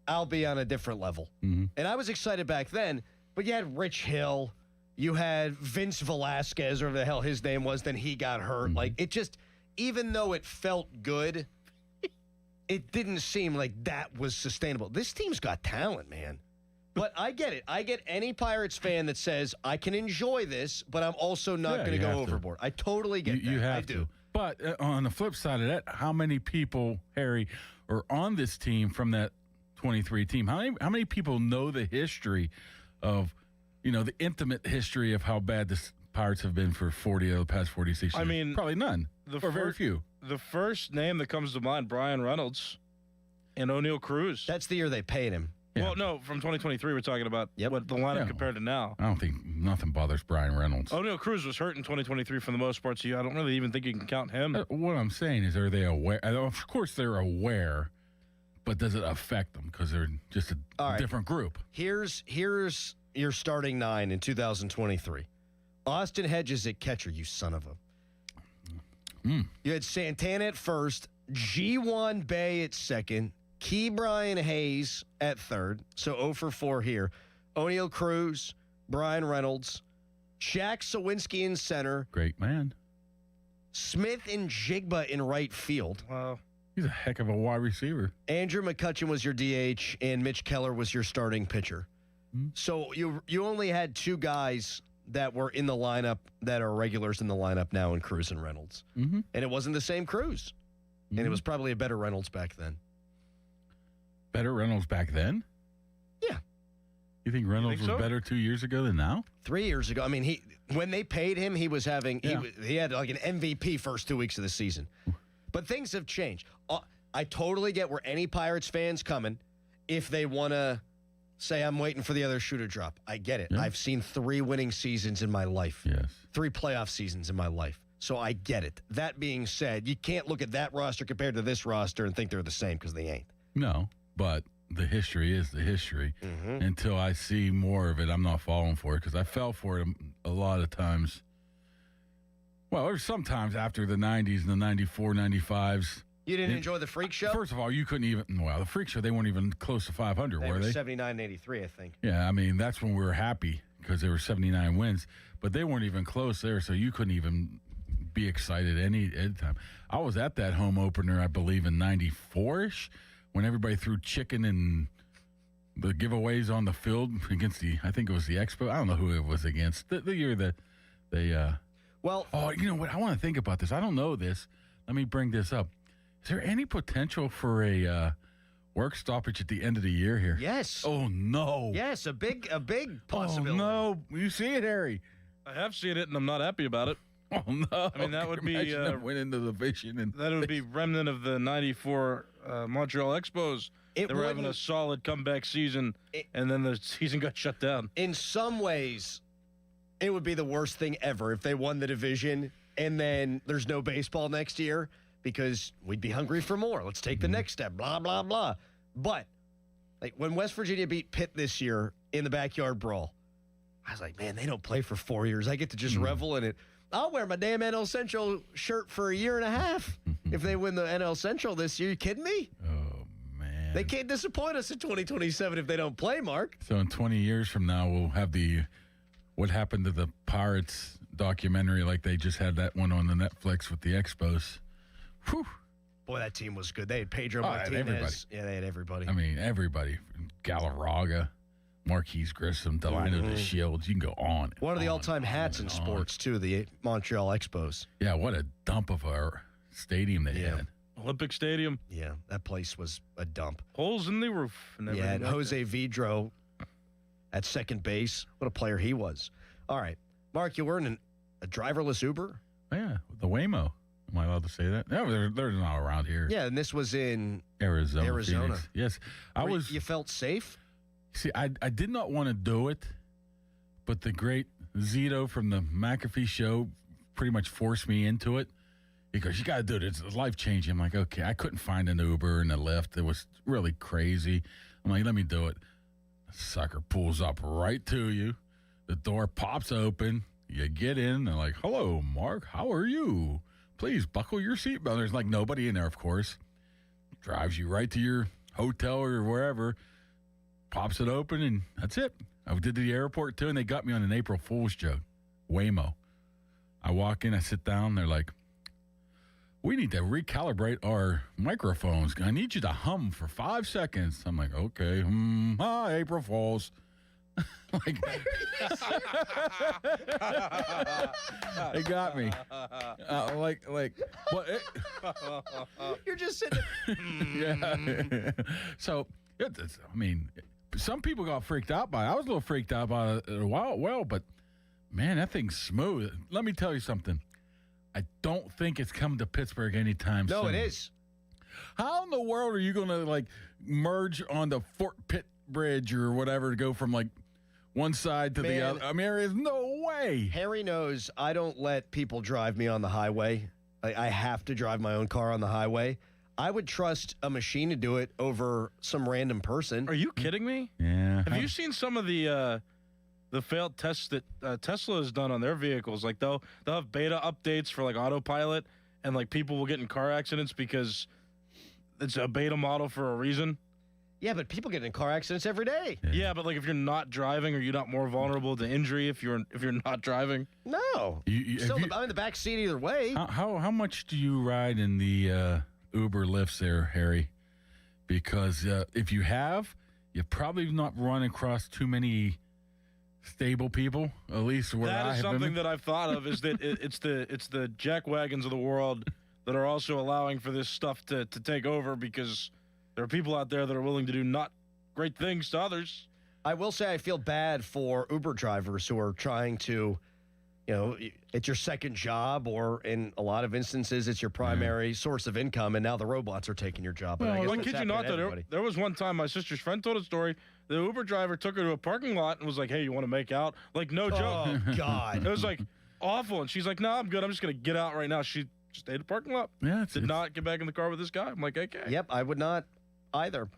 I'll be on a different level. Mm-hmm. And I was excited back then, but you had Rich Hill, you had Vince Velasquez, or whatever the hell his name was, then he got hurt. Mm-hmm. Like, it just, even though it felt good, it didn't seem like that was sustainable. This team's got talent, man. But I get it. I get any Pirates fan that says, I can enjoy this, but I'm also not going to go overboard. I totally get that. You have I do. to. But on the flip side of that, how many people, Harry, are on this team from that 23 team? How many people know the history of, the intimate history of how bad the Pirates have been for 40 of the past 46 years? I mean, probably none, or very few. The first name that comes to mind, Brian Reynolds and O'Neill Cruz. That's the year they paid him. Yeah. Well, no, from 2023, we're talking about what the lineup compared to now. I don't think nothing bothers Brian Reynolds. O'Neill Cruz was hurt in 2023 for the most part, so I don't really even think you can count him. What I'm saying is, are they aware? Of course they're aware, but does it affect them because they're just a different group? Here's your starting 9 in 2023. Austin Hedges at catcher, you son of a. You had Santana at first, G1 Bay at second, Key Brian Hayes at third, so 0 for 4 here. O'Neill Cruz, Brian Reynolds, Shaq Sawinski in center. Great man. Smith and Jigba in right field. Wow. He's a heck of a wide receiver. Andrew McCutchen was your DH, and Mitch Keller was your starting pitcher. So you only had 2 guys that were in the lineup that are regulars in the lineup now in Cruz and Reynolds. Mm-hmm. And it wasn't the same Cruz. And it was probably a better Reynolds back then. Better Reynolds back then? Yeah. You think Reynolds was better 2 years ago than now? 3 years ago. I mean, when they paid him, he was having he had like an MVP first 2 weeks of the season. But things have changed. I totally get where any Pirates fans coming if they want to say I'm waiting for the other shoe to drop. I get it. Yeah. I've seen 3 winning seasons in my life. Yes. 3 playoff seasons in my life. So I get it. That being said, you can't look at that roster compared to this roster and think they're the same because they ain't. No, but the history is the history. Mm-hmm. Until I see more of it, I'm not falling for it because I fell for it a lot of times. Well, there's sometimes after the 90s and the 94, 95s. You didn't enjoy the Freak Show? First of all, you couldn't even, the Freak Show, they weren't even close to 500, were they? 79-83, I think. Yeah, I mean, that's when we were happy because there were 79 wins, but they weren't even close there, so you couldn't even be excited any time. I was at that home opener, I believe, in 94-ish when everybody threw chicken and the giveaways on the field against I think it was the Expo. I don't know who it was against. The year that they, oh, you know what? I want to think about this. I don't know this. Let me bring this up. Is there any potential for a work stoppage at the end of the year here? Yes. Oh, no. Yes, a big possibility. Oh, no. You see it, Harry? I have seen it, and I'm not happy about it. Oh, no. I mean, that would be winning the division. And that would be remnant of the 94 Montreal Expos. They were having a solid comeback season, and then the season got shut down. In some ways, it would be the worst thing ever if they won the division, and then there's no baseball next year. Because we'd be hungry for more. Let's take the next step, blah, blah, blah. But, like, when West Virginia beat Pitt this year in the backyard brawl, I was like, man, they don't play for 4 years. I get to just revel in it. I'll wear my damn NL Central shirt for a year and a half if they win the NL Central this year. You kidding me? Oh, man. They can't disappoint us in 2027 if they don't play, Mark. So in 20 years from now, we'll have what happened to the Pirates documentary, like they just had that one on the Netflix with the Expos. Whew. Boy, that team was good. They had Pedro Martinez. Everybody. Yeah, they had everybody. I mean, everybody. Galarraga, Marquise Grissom, Delano DeShields. You can go on. One of the all-time hats in sports, too, the Montreal Expos. Yeah, what a dump of a stadium they had. Olympic Stadium. Yeah, that place was a dump. Holes in the roof. And and Jose Vidro at second base. What a player he was. All right. Mark, you were in a driverless Uber? Yeah, the Waymo. Am I allowed to say that? No, they're not around here. Yeah, and this was in Arizona. Phoenix. Yes. You felt safe? See, I did not want to do it, but the great Zito from the McAfee show pretty much forced me into it. He goes, you got to do it. It's life-changing. I'm like, okay. I couldn't find an Uber and a Lyft. It was really crazy. I'm like, let me do it. The sucker pulls up right to you. The door pops open. You get in. They're like, hello, Mark. How are you? please buckle your seatbelt. There's like nobody in there, of course. Drives you right to your hotel or wherever, pops it open, and that's it. I did the airport, too, and they got me on an April Fool's joke. Waymo. I walk in, I sit down, they're like, we need to recalibrate our microphones. I need you to hum for 5 seconds. I'm like, okay. Hi, April Fools. Like, they got me. Like, what? You're just sitting Yeah. So, I mean, some people got freaked out by it. I was a little freaked out by it a while, but man, that thing's smooth. Let me tell you something. I don't think it's coming to Pittsburgh anytime soon. No, it is. How in the world are you going to, like, merge on the Fort Pitt Bridge or whatever to go from, like, one side to the other? I mean, there is no way. Harry knows I don't let people drive me on the highway. I have to drive my own car on the highway. I would trust a machine to do it over some random person. Are you kidding me? Yeah. Have you seen some of the failed tests that Tesla has done on their vehicles? Like they'll have beta updates for like autopilot, and like people will get in car accidents because it's a beta model for a reason. Yeah, but people get in car accidents every day. Yeah, but like if you're not driving, are you not more vulnerable to injury if you're not driving? No. I'm in the back seat either way. How much do you ride in the Uber Lyfts there, Harry? Because if you have, you probably not run across too many stable people, at least where I have That is been. something that I've thought of, is that it's the jack wagons of the world that are also allowing for this stuff to take over, because there are people out there that are willing to do not great things to others. I will say I feel bad for Uber drivers who are trying to, it's your second job, or in a lot of instances, it's your primary source of income, and now the robots are taking your job. Well, I kid you not, though, there was one time my sister's friend told a story. The Uber driver took her to a parking lot and was like, hey, you want to make out? Like, no joke. Oh, God. It was like awful. And she's like, no, I'm good. I'm just going to get out right now. She stayed at the parking lot. Yeah, Did not get back in the car with this guy. I'm like, okay. Yep, I would not either.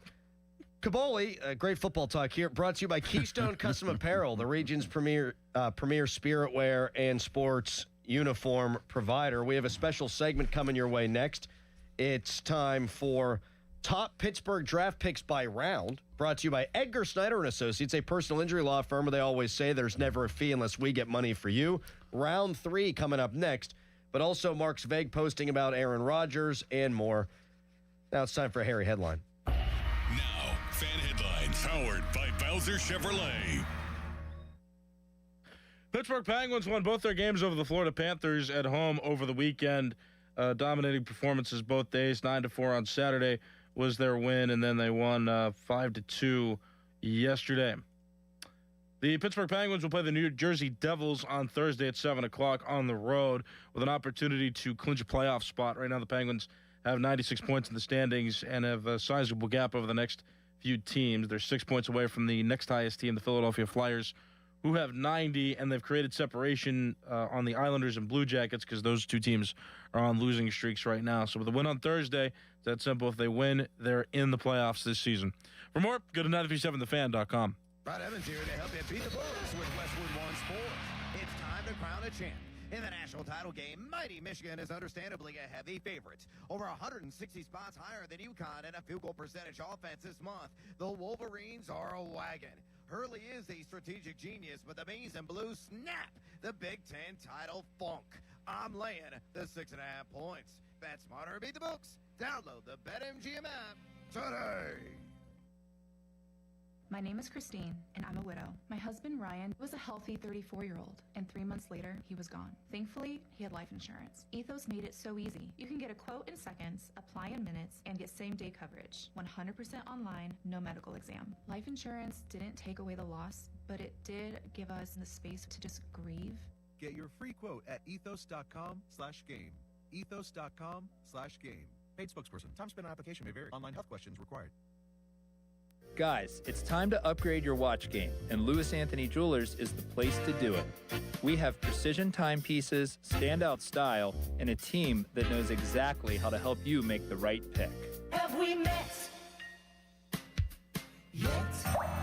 Kaboli, great football talk here, brought to you by Keystone Custom Apparel, the region's premier spirit wear and sports uniform provider. We have a special segment coming your way next. It's time for Top Pittsburgh Draft Picks by Round, brought to you by Edgar Snyder & Associates, a personal injury law firm where they always say there's never a fee unless we get money for you. Round 3 coming up next, but also Mark Sveg posting about Aaron Rodgers and more. Now it's time for a Harry headline. Now, fan headlines powered by Bowser Chevrolet. Pittsburgh Penguins won both their games over the Florida Panthers at home over the weekend. Dominating performances both days. 9-4 on Saturday was their win, and then they won 5-2 yesterday. The Pittsburgh Penguins will play the New Jersey Devils on Thursday at 7 o'clock on the road with an opportunity to clinch a playoff spot. Right now the Penguins have 96 points in the standings and have a sizable gap over the next few teams. They're 6 points away from the next highest team, the Philadelphia Flyers, who have 90, and they've created separation on the Islanders and Blue Jackets because those two teams are on losing streaks right now. So with a win on Thursday, it's that simple. If they win, they're in the playoffs this season. For more, go to 937thefan.com. Rod Evans here to help you beat the Bulls with Westwood One Sports. It's time to crown a champ. In the national title game, mighty Michigan is understandably a heavy favorite. Over 160 spots higher than UConn and a field goal percentage offense this month. The Wolverines are a wagon. Hurley is a strategic genius, but the Maize and Blues snap the Big Ten title funk. I'm laying the 6.5 points. Bet smarter, beat the books. Download the BetMGM app today. My name is Christine, and I'm a widow. My husband, Ryan, was a healthy 34-year-old, and 3 months later, he was gone. Thankfully, he had life insurance. Ethos made it so easy. You can get a quote in seconds, apply in minutes, and get same-day coverage. 100% online, no medical exam. Life insurance didn't take away the loss, but it did give us the space to just grieve. Get your free quote at ethos.com/game. Ethos.com/game. Paid spokesperson. Time spent on application may vary. Online health questions required. Guys, it's time to upgrade your watch game, and Louis Anthony Jewelers is the place to do it. We have precision timepieces, standout style, and a team that knows exactly how to help you make the right pick. Have we met yet?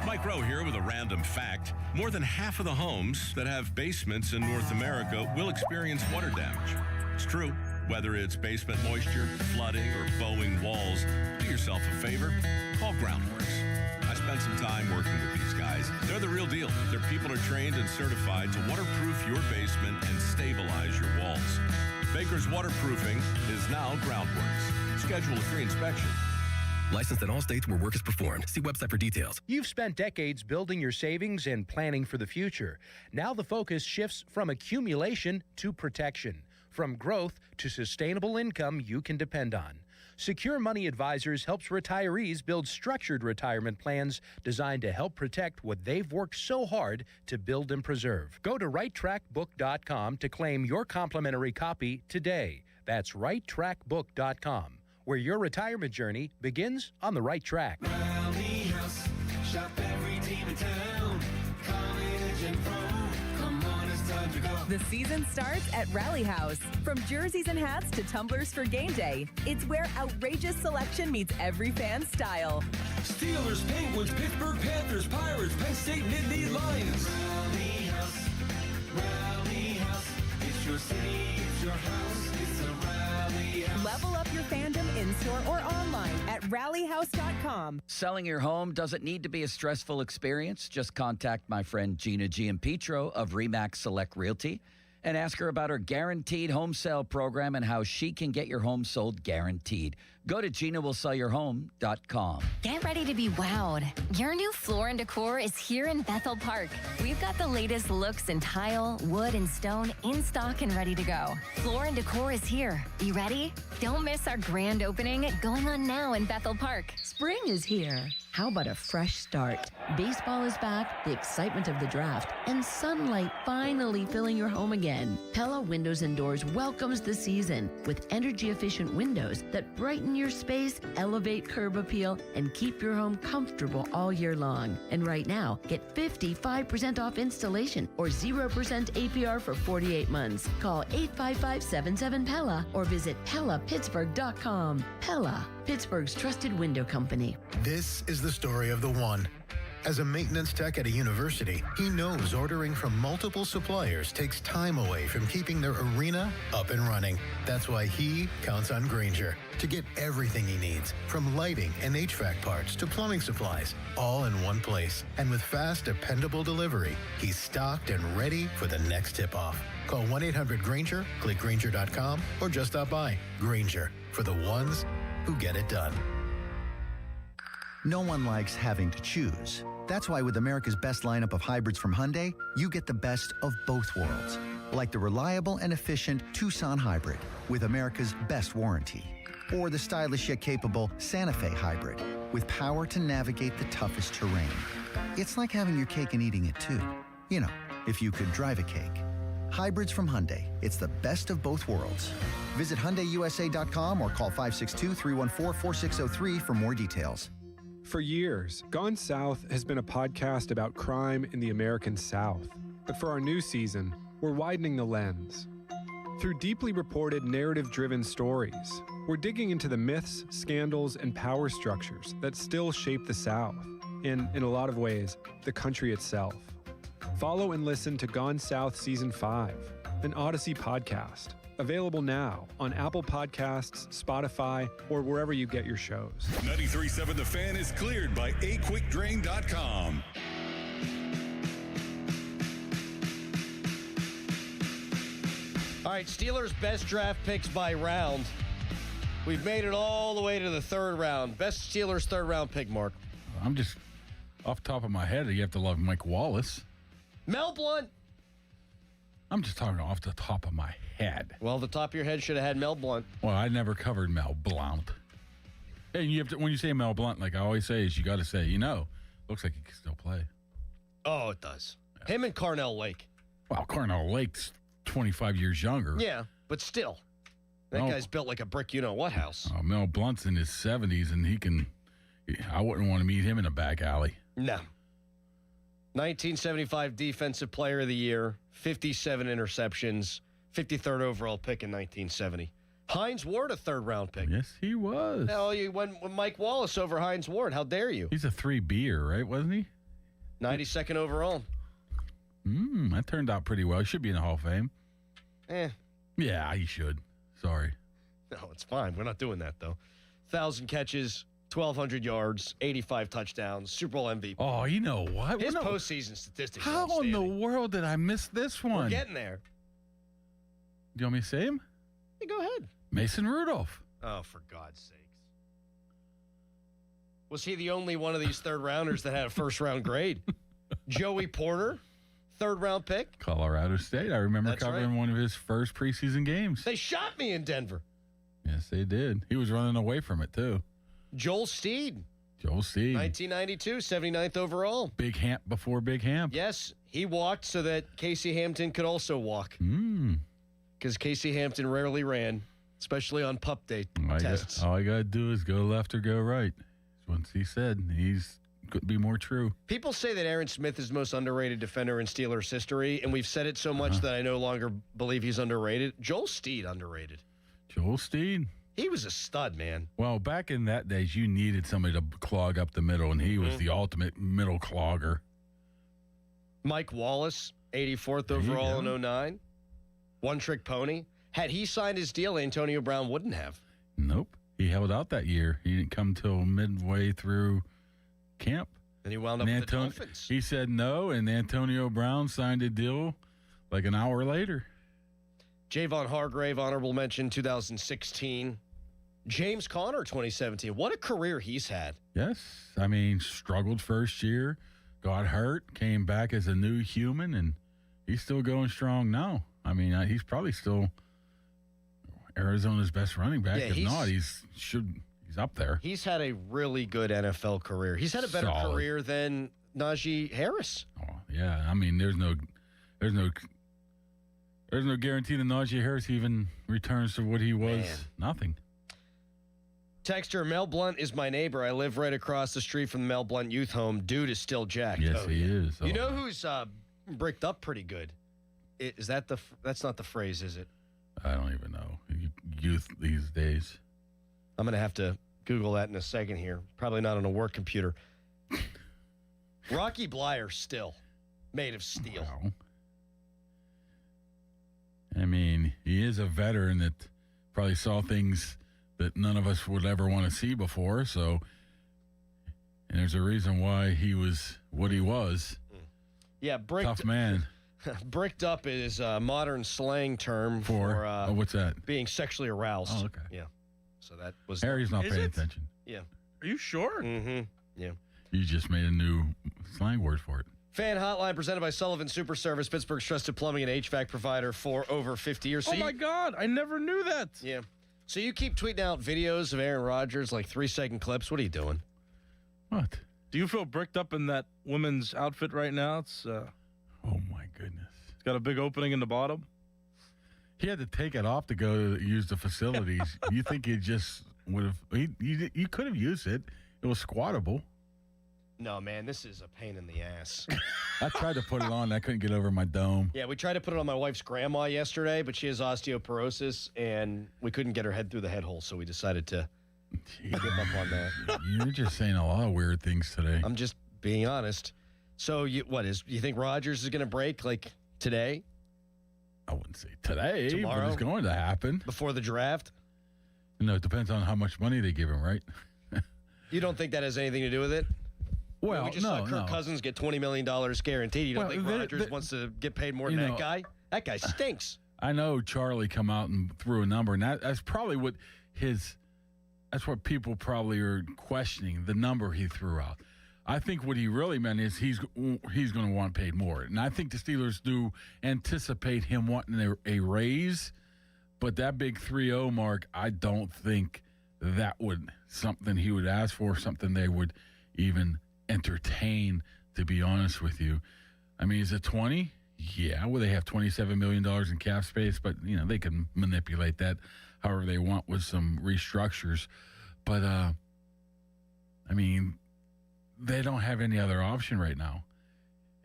Mike Rowe here with a random fact. More than half of the homes that have basements in North America will experience water damage. It's true. Whether it's basement moisture, flooding, or bowing walls, do yourself a favor, call Groundworks. I spent some time working with these guys. They're the real deal. Their people are trained and certified to waterproof your basement and stabilize your walls. Baker's Waterproofing is now Groundworks. Schedule a free inspection. Licensed in all states where work is performed. See website for details. You've spent decades building your savings and planning for the future. Now the focus shifts from accumulation to protection, from growth to sustainable income you can depend on. Secure Money Advisors helps retirees build structured retirement plans designed to help protect what they've worked so hard to build and preserve. Go to righttrackbook.com to claim your complimentary copy today. That's righttrackbook.com, where your retirement journey begins on the right track. Rally House, shop every team in town. College and pro, come on, it's time to go. The season starts at Rally House. From jerseys and hats to tumblers for game day, it's where outrageous selection meets every fan's style. Steelers, Penguins, Pittsburgh Panthers, Pirates, Penn State, Nittany Lions. Rally House, it's your city, it's your house, it's a Rally House. Level up your fandom in-store or online at rallyhouse.com. Selling your home doesn't need to be a stressful experience. Just contact my friend Gina Giampietro of Remax Select Realty and ask her about her guaranteed home sale program and how she can get your home sold guaranteed. Go to GinaWillSellYourHome.com. Get ready to be wowed. Your new Floor & Decor is here in Bethel Park. We've got the latest looks in tile, wood, and stone in stock and ready to go. Floor & Decor is here. You ready? Don't miss our grand opening going on now in Bethel Park. Spring is here. How about a fresh start? Baseball is back, the excitement of the draft, and sunlight finally filling your home again. Pella Windows and Doors welcomes the season with energy-efficient windows that brighten your space, elevate curb appeal, and keep your home comfortable all year long. And right now, get 55% off installation or 0% APR for 48 months. Call 855-77-PELLA or visit PellaPittsburgh.com. Pella, Pittsburgh's trusted window company. This is the story of the one. As a maintenance tech at a university, he knows ordering from multiple suppliers takes time away from keeping their arena up and running. That's why he counts on Grainger to get everything he needs, from lighting and HVAC parts to plumbing supplies, all in one place. And with fast, dependable delivery, he's stocked and ready for the next tip-off. Call 1-800-GRAINGER, click Grainger.com, or just stop by. Grainger, for the ones who get it done. No one likes having to choose. That's why with America's best lineup of hybrids from Hyundai, you get the best of both worlds. Like the reliable and efficient Tucson Hybrid with America's best warranty. Or the stylish yet capable Santa Fe Hybrid with power to navigate the toughest terrain. It's like having your cake and eating it too. You know, if you could drive a cake. Hybrids from Hyundai. It's the best of both worlds. Visit HyundaiUSA.com or call 562-314-4603 for more details. For years, Gone South has been a podcast about crime in the American South. But for our new season, we're widening the lens. Through deeply reported, narrative-driven stories, we're digging into the myths, scandals, and power structures that still shape the South, and, in a lot of ways, the country itself. Follow and listen to Gone South Season 5, an Odyssey podcast. Available now on Apple Podcasts, Spotify, or wherever you get your shows. 93.7 The Fan is cleared by aquickdrain.com. All right, Steelers' best draft picks by round. We've made it all the way to the third round. Best Steelers third round pick, Mark. I'm just off the top of my head. You have to love Mike Wallace. Mel Blount. I'm just talking off the top of my head. Well, the top of your head should have had Mel Blount. Well, I never covered Mel Blount. And you have to, when you say Mel Blount, like I always say, is you got to say, looks like he can still play. Oh, it does. Yeah. Him and Carnell Lake. Well, Carnell Lake's 25 years younger. Yeah, but still. That guy's built like a brick you-know-what house. Mel Blount's in his 70s, and I wouldn't want to meet him in a back alley. No. 1975 Defensive Player of the Year, 57 interceptions, 53rd overall pick in 1970. Hines Ward, a third-round pick. Yes, he was. Hell, you went with Mike Wallace over Hines Ward. How dare you? He's a 3B'er, right? Wasn't he? 92nd overall. That turned out pretty well. He should be in the Hall of Fame. Eh. Yeah, he should. Sorry. No, it's fine. We're not doing that, though. 1,000 catches, 1,200 yards, 85 touchdowns, Super Bowl MVP. Oh, you know what? His postseason statistics are How in the outstanding. world did I miss this one? We're getting there. Do you want me to say him? Hey, go ahead. Mason Rudolph. Oh, for God's sakes. Was he the only one of these third-rounders that had a first-round grade? Joey Porter, third-round pick. Colorado State. I remember That's covering right. one of his first preseason games. They shot me in Denver. Yes, they did. He was running away from it, too. Joel Steed. Joel Steed. 1992, 79th overall. Big Hamp before Big Hamp. Yes, he walked so that Casey Hampton could also walk. Mm. Because Casey Hampton rarely ran, especially on pup day tests. All I got to do is go left or go right. Once he said, he's couldn't be more true. People say that Aaron Smith is the most underrated defender in Steelers history, and we've said it so much that I no longer believe he's underrated. Joel Steed, underrated. Joel Steed. He was a stud, man. Well, back in that days, you needed somebody to clog up the middle, and he was the ultimate middle clogger. Mike Wallace, 84th overall in 09. One-trick pony. Had he signed his deal, Antonio Brown wouldn't have. Nope. He held out that year. He didn't come till midway through camp. And he wound up with the Dolphins. He said no, and Antonio Brown signed a deal like an hour later. Javon Hargrave, honorable mention, 2016. James Conner, 2017. What a career he's had. Yes. I mean, struggled first year, got hurt, came back as a new human, and he's still going strong now. I mean, he's probably still Arizona's best running back. Yeah, if not, he's up there. He's had a really good NFL career. He's had a better Solid. career than Najee Harris. Oh, yeah. I mean, there's no guarantee that Najee Harris even returns to what he was. Man. Nothing. Texter, Mel Blunt is my neighbor. I live right across the street from the Mel Blunt Youth Home. Dude is still jacked. Yes, he is. You know who's bricked up pretty good? Is that that's not the phrase, is it? I don't even know. Youth these days. I'm going to have to Google that in a second here. Probably not on a work computer. Rocky Blyer still made of steel. Wow. I mean, he is a veteran that probably saw things that none of us would ever want to see before. So, and there's a reason why he was what he was. Yeah, tough man. Bricked up is a modern slang term for what's that? Being sexually aroused. Oh, okay. Yeah. So that was Harry's not paying attention. Yeah. Are you sure? Mm-hmm. Yeah. You just made a new slang word for it. Fan Hotline presented by Sullivan Super Service, Pittsburgh's trusted plumbing and HVAC provider for over 50 years. So my God, I never knew that. Yeah. So you keep tweeting out videos of Aaron Rodgers, like 3-second clips. What are you doing? What? Do you feel bricked up in that woman's outfit right now? It's oh my goodness. It's got a big opening in the bottom. He had to take it off to go use the facilities. You think he just would have? You could have used it. It was squattable. No, man, this is a pain in the ass. I tried to put it on. I couldn't get over my dome. Yeah, we tried to put it on my wife's grandma yesterday, but she has osteoporosis, and we couldn't get her head through the head hole, so we decided to give up on that. You're just saying a lot of weird things today. I'm just being honest. So, you think Rodgers is going to break, like, today? I wouldn't say today, Tomorrow? but it's going to happen. Before the draft? No, it depends on how much money they give him, right? You don't think that has anything to do with it? Well, we just saw Kirk Cousins get $20 million guaranteed. You don't think Rodgers wants to get paid more than that guy? That guy stinks. I know Charlie come out and threw a number, and that's probably what that's what people probably are questioning, the number he threw out. I think what he really meant is he's going to want paid more. And I think the Steelers do anticipate him wanting a raise, but that big 3-0 mark, I don't think that would something he would ask for, something they would even entertain, to be honest with you. I mean, is it 20? Yeah, well, they have $27 million in cap space, but, they can manipulate that however they want with some restructures. But, I mean, they don't have any other option right now.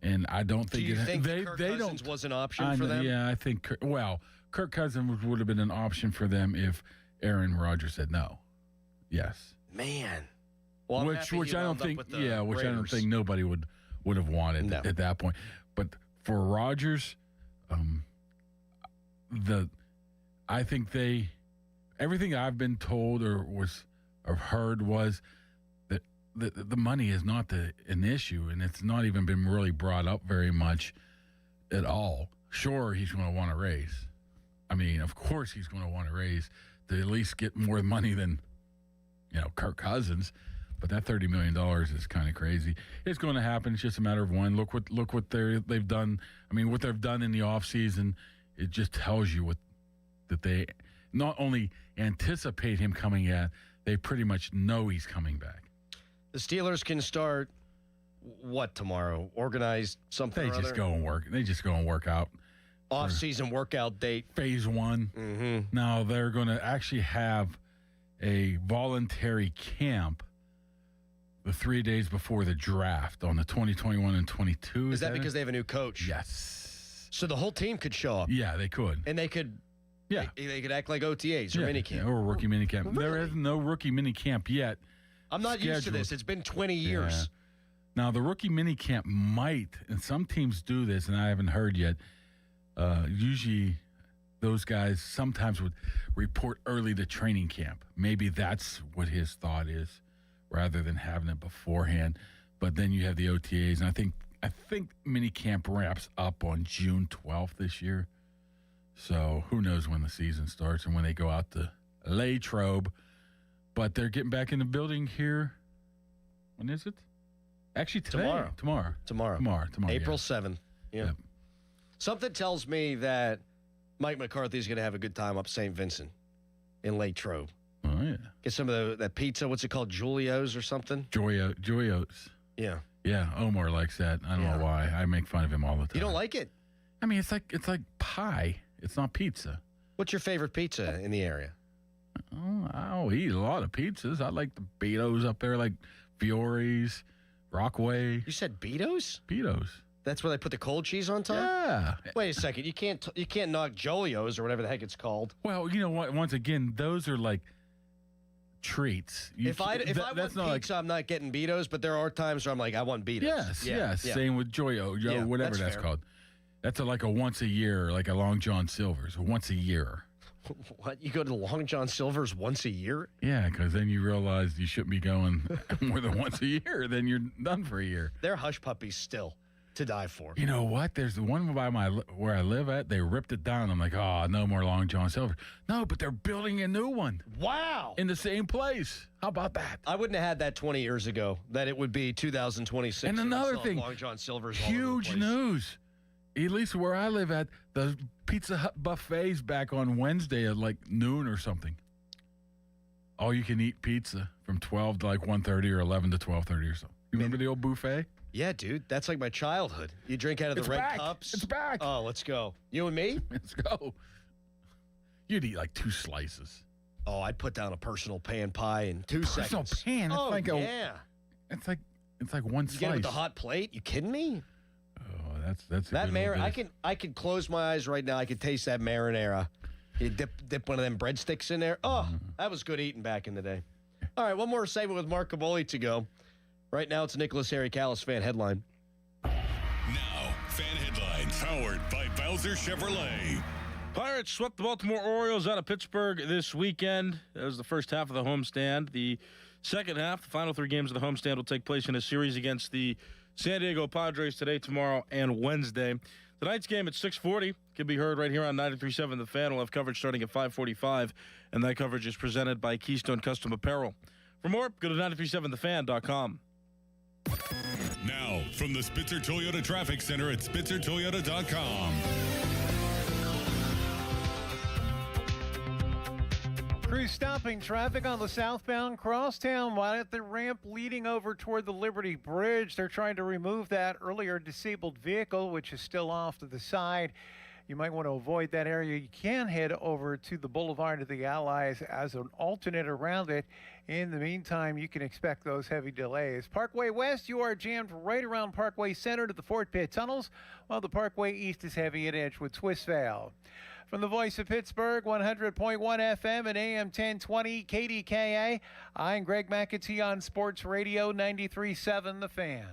And I don't think... Do you think Kirk Cousins was an option for them? Yeah, I think... Kirk Cousins would have been an option for them if Aaron Rodgers said no. Yes. Man. Well, which I don't think... Yeah, which I don't think nobody would have wanted at that point. But for Rodgers, I think they everything I've been told or heard was that the money is not an issue, and it's not even been really brought up very much at all. Sure, he's going to want to raise. I mean, of course he's going to want to raise to at least get more money than, Kirk Cousins. But that $30 million is kind of crazy. It's going to happen. It's just a matter of when. Look what they've done. I mean, what they've done in the offseason, it just tells you that they not only anticipate him coming at, they pretty much know he's coming back. The Steelers can start what tomorrow? Organize something. They just go and work out. Off-season workout date. Phase 1. Mm-hmm. Now they're going to actually have a voluntary camp the 3 days before the draft on the 2021 and 22. Is that because they have a new coach? Yes. So the whole team could show up. Yeah, they could. And they could. Yeah. They could act like OTAs or minicamp. Or rookie minicamp. Really? There is no rookie minicamp yet. I'm not used to this. It's been 20 years. Yeah. Now, the rookie minicamp might, and some teams do this, and I haven't heard yet, usually those guys sometimes would report early to training camp. Maybe that's what his thought is, rather than having it beforehand. But then you have the OTAs, and I think minicamp wraps up on June 12th this year. So who knows when the season starts and when they go out to Latrobe. But they're getting back in the building here. When is it? Actually, today. Tomorrow. April 7th. Yeah. Yep. Something tells me that Mike McCarthy's going to have a good time up St. Vincent in Latrobe. Oh, yeah. Get some of that pizza. What's it called? Giulio's or something? Giulio's. Yeah. Yeah, Omar likes that. I don't know why. I make fun of him all the time. You don't like it? I mean, it's like pie. It's not pizza. What's your favorite pizza in the area? Oh, I'll eat a lot of pizzas. I like the Betos up there, like Fiore's, Rockaway. You said Betos? Betos. That's where they put the cold cheese on top? Yeah. Wait a second. You can't knock Jolio's or whatever the heck it's called. Well, you know what? Once again, those are like treats. If I want pizza, I'm not getting Betos, but there are times where I'm like, I want Betos. Yes. Same with Joyo, whatever that's called. That's like a once a year, like a Long John Silver's, once a year. What? You go to the Long John Silver's once a year? Yeah, because then you realize you shouldn't be going more than once a year. Then you're done for a year. They're hush puppies still to die for. You know what? There's the one by where I live at. They ripped it down. I'm like, oh, no more Long John Silver. No, but they're building a new one. Wow. In the same place. How about that? I wouldn't have had that 20 years ago, that it would be 2026. And another thing, Long John Silver's huge news. At least where I live at, the Pizza Hut buffet's back on Wednesday at like noon or something. All you can eat pizza from 12 to like 1:30 or 11 to 12:30 or something. You remember the old buffet? Yeah, dude. That's like my childhood. You drink out of the red cups. It's back. Oh, let's go. You and me? Let's go. You'd eat like 2 slices. Oh, I'd put down a personal pan pie in 2 seconds. Personal pan? That's like yeah. It's like one You slice. get it with the hot plate? You kidding me? That's that marinara. I can close my eyes right now. I can taste that marinara. You dip one of them breadsticks in there. Oh, that was good eating back in the day. All right, one more segment with Mark Caboli to go. Right now, it's a Nicholas Harry Callis fan headline. Now, fan headlines powered by Bowser Chevrolet. Pirates swept the Baltimore Orioles out of Pittsburgh this weekend. That was the first half of the homestand. The second half, the final 3 games of the homestand, will take place in a series against the San Diego Padres today, tomorrow, and Wednesday. Tonight's game at 6:40 can be heard right here on 93.7 The Fan. We'll have coverage starting at 5:45, and that coverage is presented by Keystone Custom Apparel. For more, go to 937thefan.com. Now, from the Spitzer Toyota Traffic Center at spitzertoyota.com. Crews stopping traffic on the southbound crosstown while at the ramp leading over toward the Liberty Bridge. They're trying to remove that earlier disabled vehicle, which is still off to the side. You might want to avoid that area. You can head over to the Boulevard of the Allies as an alternate around it. In the meantime, you can expect those heavy delays. Parkway West, you are jammed right around Parkway Center to the Fort Pitt tunnels, while the Parkway East is heavy at Edgewood Swissvale. From the Voice of Pittsburgh, 100.1 FM and AM 1020 KDKA, I'm Greg McAtee on Sports Radio 93.7 The Fan.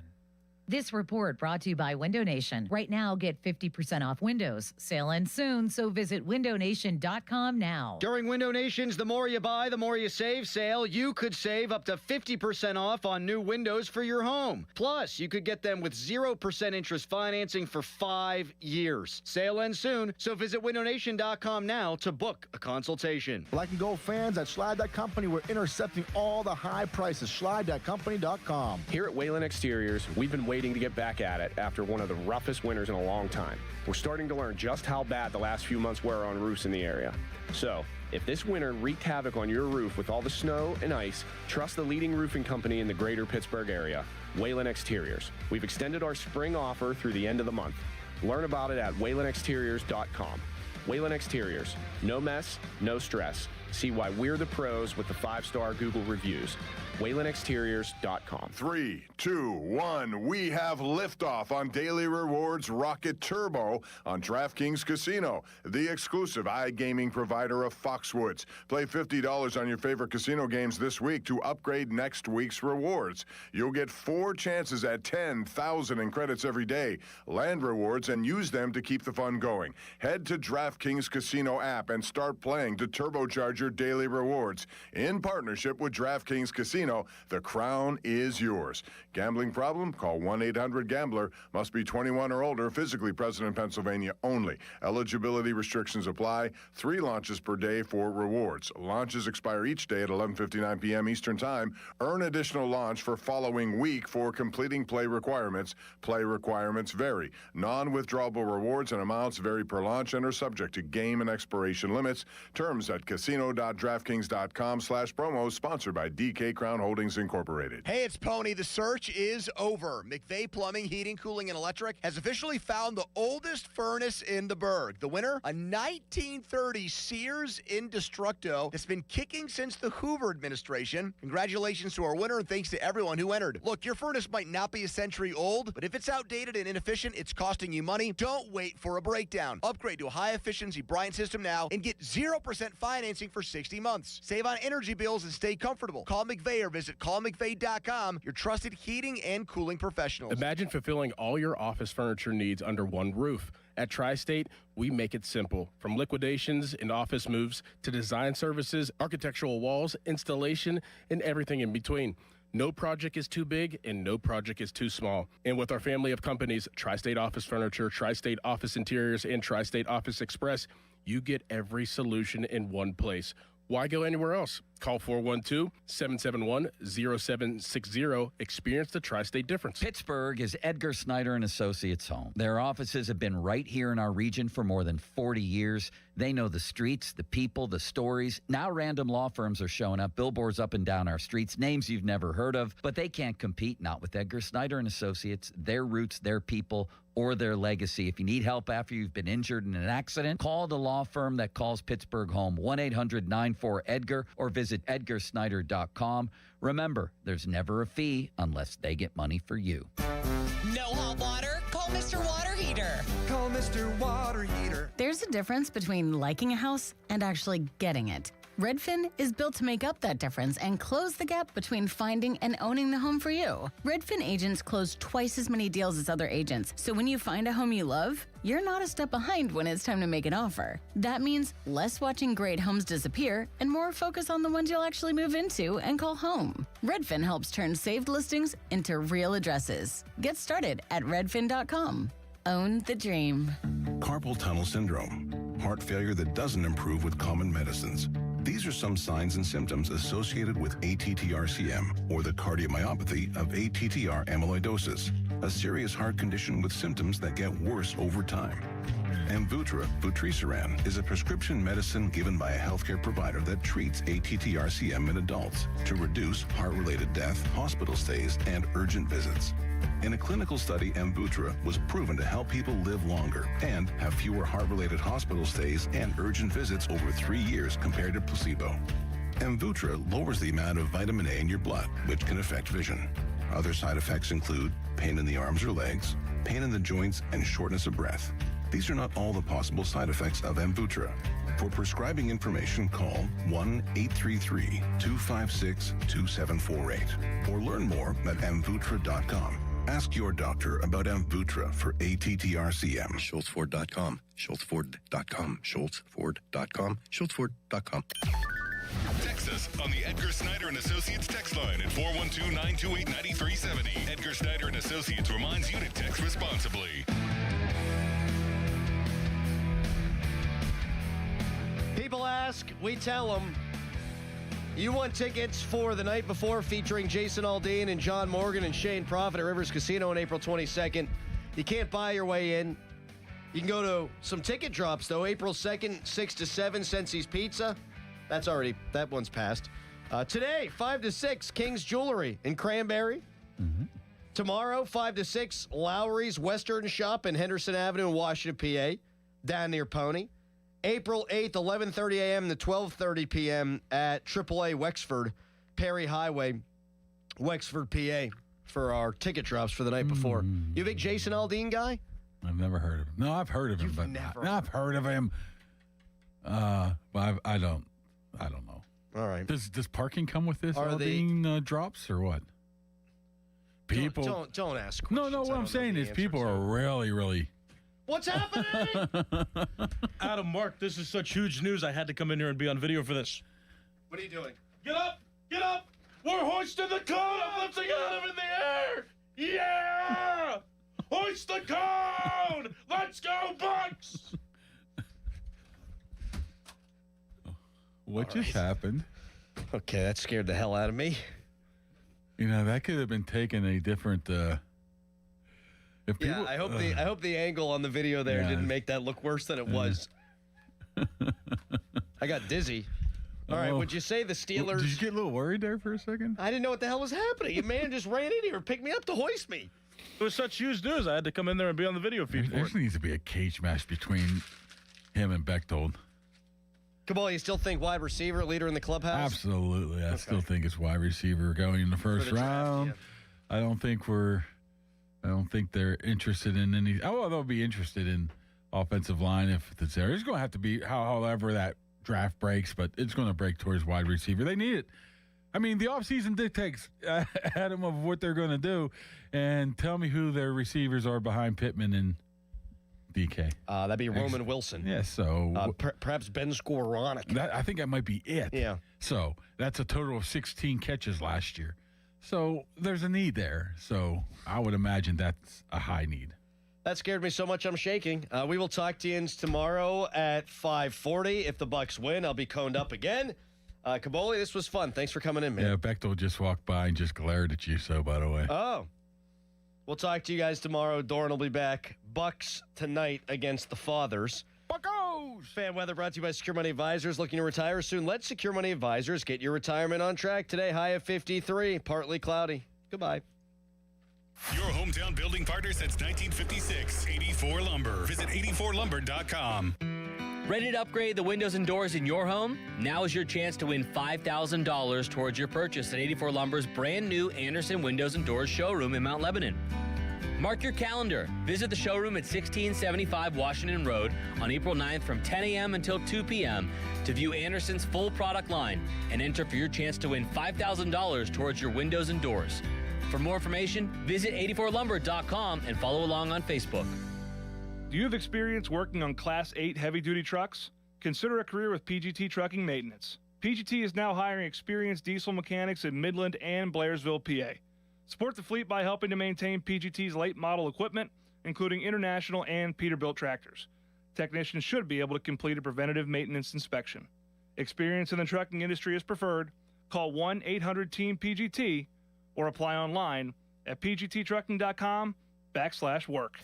This report brought to you by Window Nation. Right now, get 50% off windows. Sale ends soon, so visit windownation.com now. During Window Nation's The More You Buy, The More You Save sale, you could save up to 50% off on new windows for your home. Plus, you could get them with 0% interest financing for 5 years. Sale ends soon, so visit windownation.com now to book a consultation. Black and gold fans at Schley.company, we're intercepting all the high prices. Schley.company.com. Here at Wayland Exteriors, we've been waiting to get back at it after one of the roughest winters in a long time. We're starting to learn just how bad the last few months were on roofs in the area. So, if this winter wreaked havoc on your roof with all the snow and ice, trust the leading roofing company in the greater Pittsburgh area, Wayland Exteriors. We've extended our spring offer through the end of the month. Learn about it at waylandexteriors.com. Wayland Exteriors. No mess, no stress. See why we're the pros with the 5-star Google reviews. WaylandExteriors.com. 3, 2, 1. We have liftoff on Daily Rewards Rocket Turbo on DraftKings Casino, the exclusive iGaming provider of Foxwoods. Play $50 on your favorite casino games this week to upgrade next week's rewards. You'll get 4 chances at 10,000 in credits every day. Land rewards and use them to keep the fun going. Head to DraftKings Casino app and start playing to turbocharge your daily rewards. In partnership with DraftKings Casino, the crown is yours. Gambling problem? Call 1-800-GAMBLER. Must be 21 or older, physically present in Pennsylvania only. Eligibility restrictions apply. 3 launches per day for rewards. Launches expire each day at 11:59 p.m. Eastern Time. Earn additional launch for following week for completing play requirements. Play requirements vary. Non-withdrawable rewards and amounts vary per launch and are subject to game and expiration limits. Terms at casino.draftkings.com/promos. Sponsored by DK Crown Holdings Incorporated. Hey, it's Pony. The search is over. McVeigh Plumbing, Heating, Cooling, and Electric has officially found the oldest furnace in the burg. The winner, a 1930 Sears Indestructo that's been kicking since the Hoover administration. Congratulations to our winner, and thanks to everyone who entered. Look, your furnace might not be a century old, but if it's outdated and inefficient, it's costing you money. Don't wait for a breakdown. Upgrade to a high-efficiency Bryant system now and get 0% financing for 60 months. Save on energy bills and stay comfortable. Call McVeigh or visit callmcveigh.com, your trusted heating and cooling professionals. Imagine fulfilling all your office furniture needs under one roof. At Tri-State, we make it simple. From liquidations and office moves to design services, architectural walls, installation, and everything in between. No project is too big and no project is too small. And with our family of companies, Tri-State Office Furniture, Tri-State Office Interiors, and Tri-State Office Express, you get every solution in one place. Why go anywhere else? Call 412-771-0760. Experience the Tri-State difference. Pittsburgh is Edgar Snyder and Associates' home. Their offices have been right here in our region for more than 40 years. They know the streets, the people, the stories. Now random law firms are showing up, billboards up and down our streets, names you've never heard of, but they can't compete, not with Edgar Snyder and Associates, their roots, their people, or their legacy. If you need help after you've been injured in an accident, call the law firm that calls Pittsburgh home, 1-800-94-EDGAR, or visit edgarsnyder.com. Remember, there's never a fee unless they get money for you. No hot water? Call Mr. Water Heater. Call Mr. Water Heater. There's a difference between liking a house and actually getting it. Redfin is built to make up that difference and close the gap between finding and owning the home for you. Redfin agents close twice as many deals as other agents, so when you find a home you love, you're not a step behind when it's time to make an offer. That means less watching great homes disappear and more focus on the ones you'll actually move into and call home. Redfin helps turn saved listings into real addresses. Get started at redfin.com. Own the dream. Carpal tunnel syndrome, heart failure that doesn't improve with common medicines. These are some signs and symptoms associated with ATTR-CM, or the cardiomyopathy of ATTR amyloidosis, a serious heart condition with symptoms that get worse over time. Amvuttra, vutrisiran, is a prescription medicine given by a healthcare provider that treats ATTR-CM in adults to reduce heart-related death, hospital stays, and urgent visits. In a clinical study, Amvuttra was proven to help people live longer and have fewer heart-related hospital stays and urgent visits over 3 years compared to placebo. Amvuttra lowers the amount of vitamin A in your blood, which can affect vision. Other side effects include pain in the arms or legs, pain in the joints, and shortness of breath. These are not all the possible side effects of Amvuttra. For prescribing information, call 1-833-256-2748 or learn more at amvuttra.com. Ask your doctor about Amvuttra for ATTRCM. SchultzFord.com. SchultzFord.com. SchultzFord.com. SchultzFord.com. Text us on the Edgar Snyder and Associates text line at 412-928-9370. Edgar Snyder and Associates reminds you to text responsibly. People ask, we tell them. You want tickets for the night before featuring Jason Aldean and John Morgan and Shane Profit at Rivers Casino on April 22nd. You can't buy your way in. You can go to some ticket drops, though. April 2nd, 6 to 7, Sensi's Pizza. That one's passed. Today, 5 to 6, King's Jewelry in Cranberry. Mm-hmm. Tomorrow, 5 to 6, Lowry's Western Shop in Henderson Avenue in Washington, PA, down near Pony. April 8th, 11:30 a.m. to 12:30 p.m. at AAA Wexford, Perry Highway, Wexford, PA, for our ticket drops for the night before. You a big Jason Aldean guy? I've never heard of him. No, I've heard of him, but I've heard of him. But I don't know. All right. Does parking come with this Are Aldean drops or what? People don't ask questions. No. What I'm saying is people are really. What's happening? Adam, Mark, this is such huge news. I had to come in here and be on video for this. What are you doing? Get up! Get up! We're hoisting the cone! I'm lifting Adam in the air! Yeah! Hoist the cone! Let's go, Bucks! What just happened? Okay, that scared the hell out of me. You know, that could have been taken a different... If people, I hope the angle on the video there didn't make that look worse than it was. I got dizzy. All right, would you say the Steelers... Did you get a little worried there for a second? I didn't know what the hell was happening. A man just ran in here and picked me up to hoist me. It was such huge news. I had to come in there and be on the video feed for There it. needs to be a cage match between him and Bechtold. Cabal, you still think wide receiver, leader in the clubhouse? Absolutely. I still think it's wide receiver going in the first round. I don't think they're interested in any. Oh, they'll be interested in offensive line if it's there. It's going to have to be however that draft breaks, but it's going to break towards wide receiver. They need it. I mean, the offseason dictates, Adam, of what they're going to do. And tell me who their receivers are behind Pittman and DK. That'd be Roman Wilson. Yeah, so. Perhaps Ben Skowronek. I think that might be it. Yeah. So that's a total of 16 catches last year. So there's a need there. So I would imagine that's a high need. That scared me so much I'm shaking. We will talk to you tomorrow at 5:40. If the Bucks win, I'll be coned up again. Caboli, this was fun. Thanks for coming in, man. Yeah, Bechtel just walked by and just glared at you, so by the way. Oh. We'll talk to you guys tomorrow. Doran will be back. Bucks tonight against the Fathers. Buccos! Fan weather brought to you by Secure Money Advisors. Looking to retire soon? Let Secure Money Advisors get your retirement on track today. High of 53, partly cloudy. Goodbye. Your hometown building partner since 1956, 84 Lumber. Visit 84lumber.com. Ready to upgrade the windows and doors in your home? Now is your chance to win $5,000 towards your purchase at 84 Lumber's brand new Anderson Windows and Doors showroom in Mount Lebanon. Mark your calendar. Visit the showroom at 1675 Washington Road on April 9th from 10 a.m. until 2 p.m. to view Anderson's full product line and enter for your chance to win $5,000 towards your windows and doors. For more information, visit 84lumber.com and follow along on Facebook. Do you have experience working on Class 8 heavy-duty trucks? Consider a career with PGT Trucking Maintenance. PGT is now hiring experienced diesel mechanics in Midland and Blairsville, PA. Support the fleet by helping to maintain PGT's late model equipment, including international and Peterbilt tractors. Technicians should be able to complete a preventative maintenance inspection. Experience in the trucking industry is preferred. Call 1-800-TEAM-PGT or apply online at pgttrucking.com/work.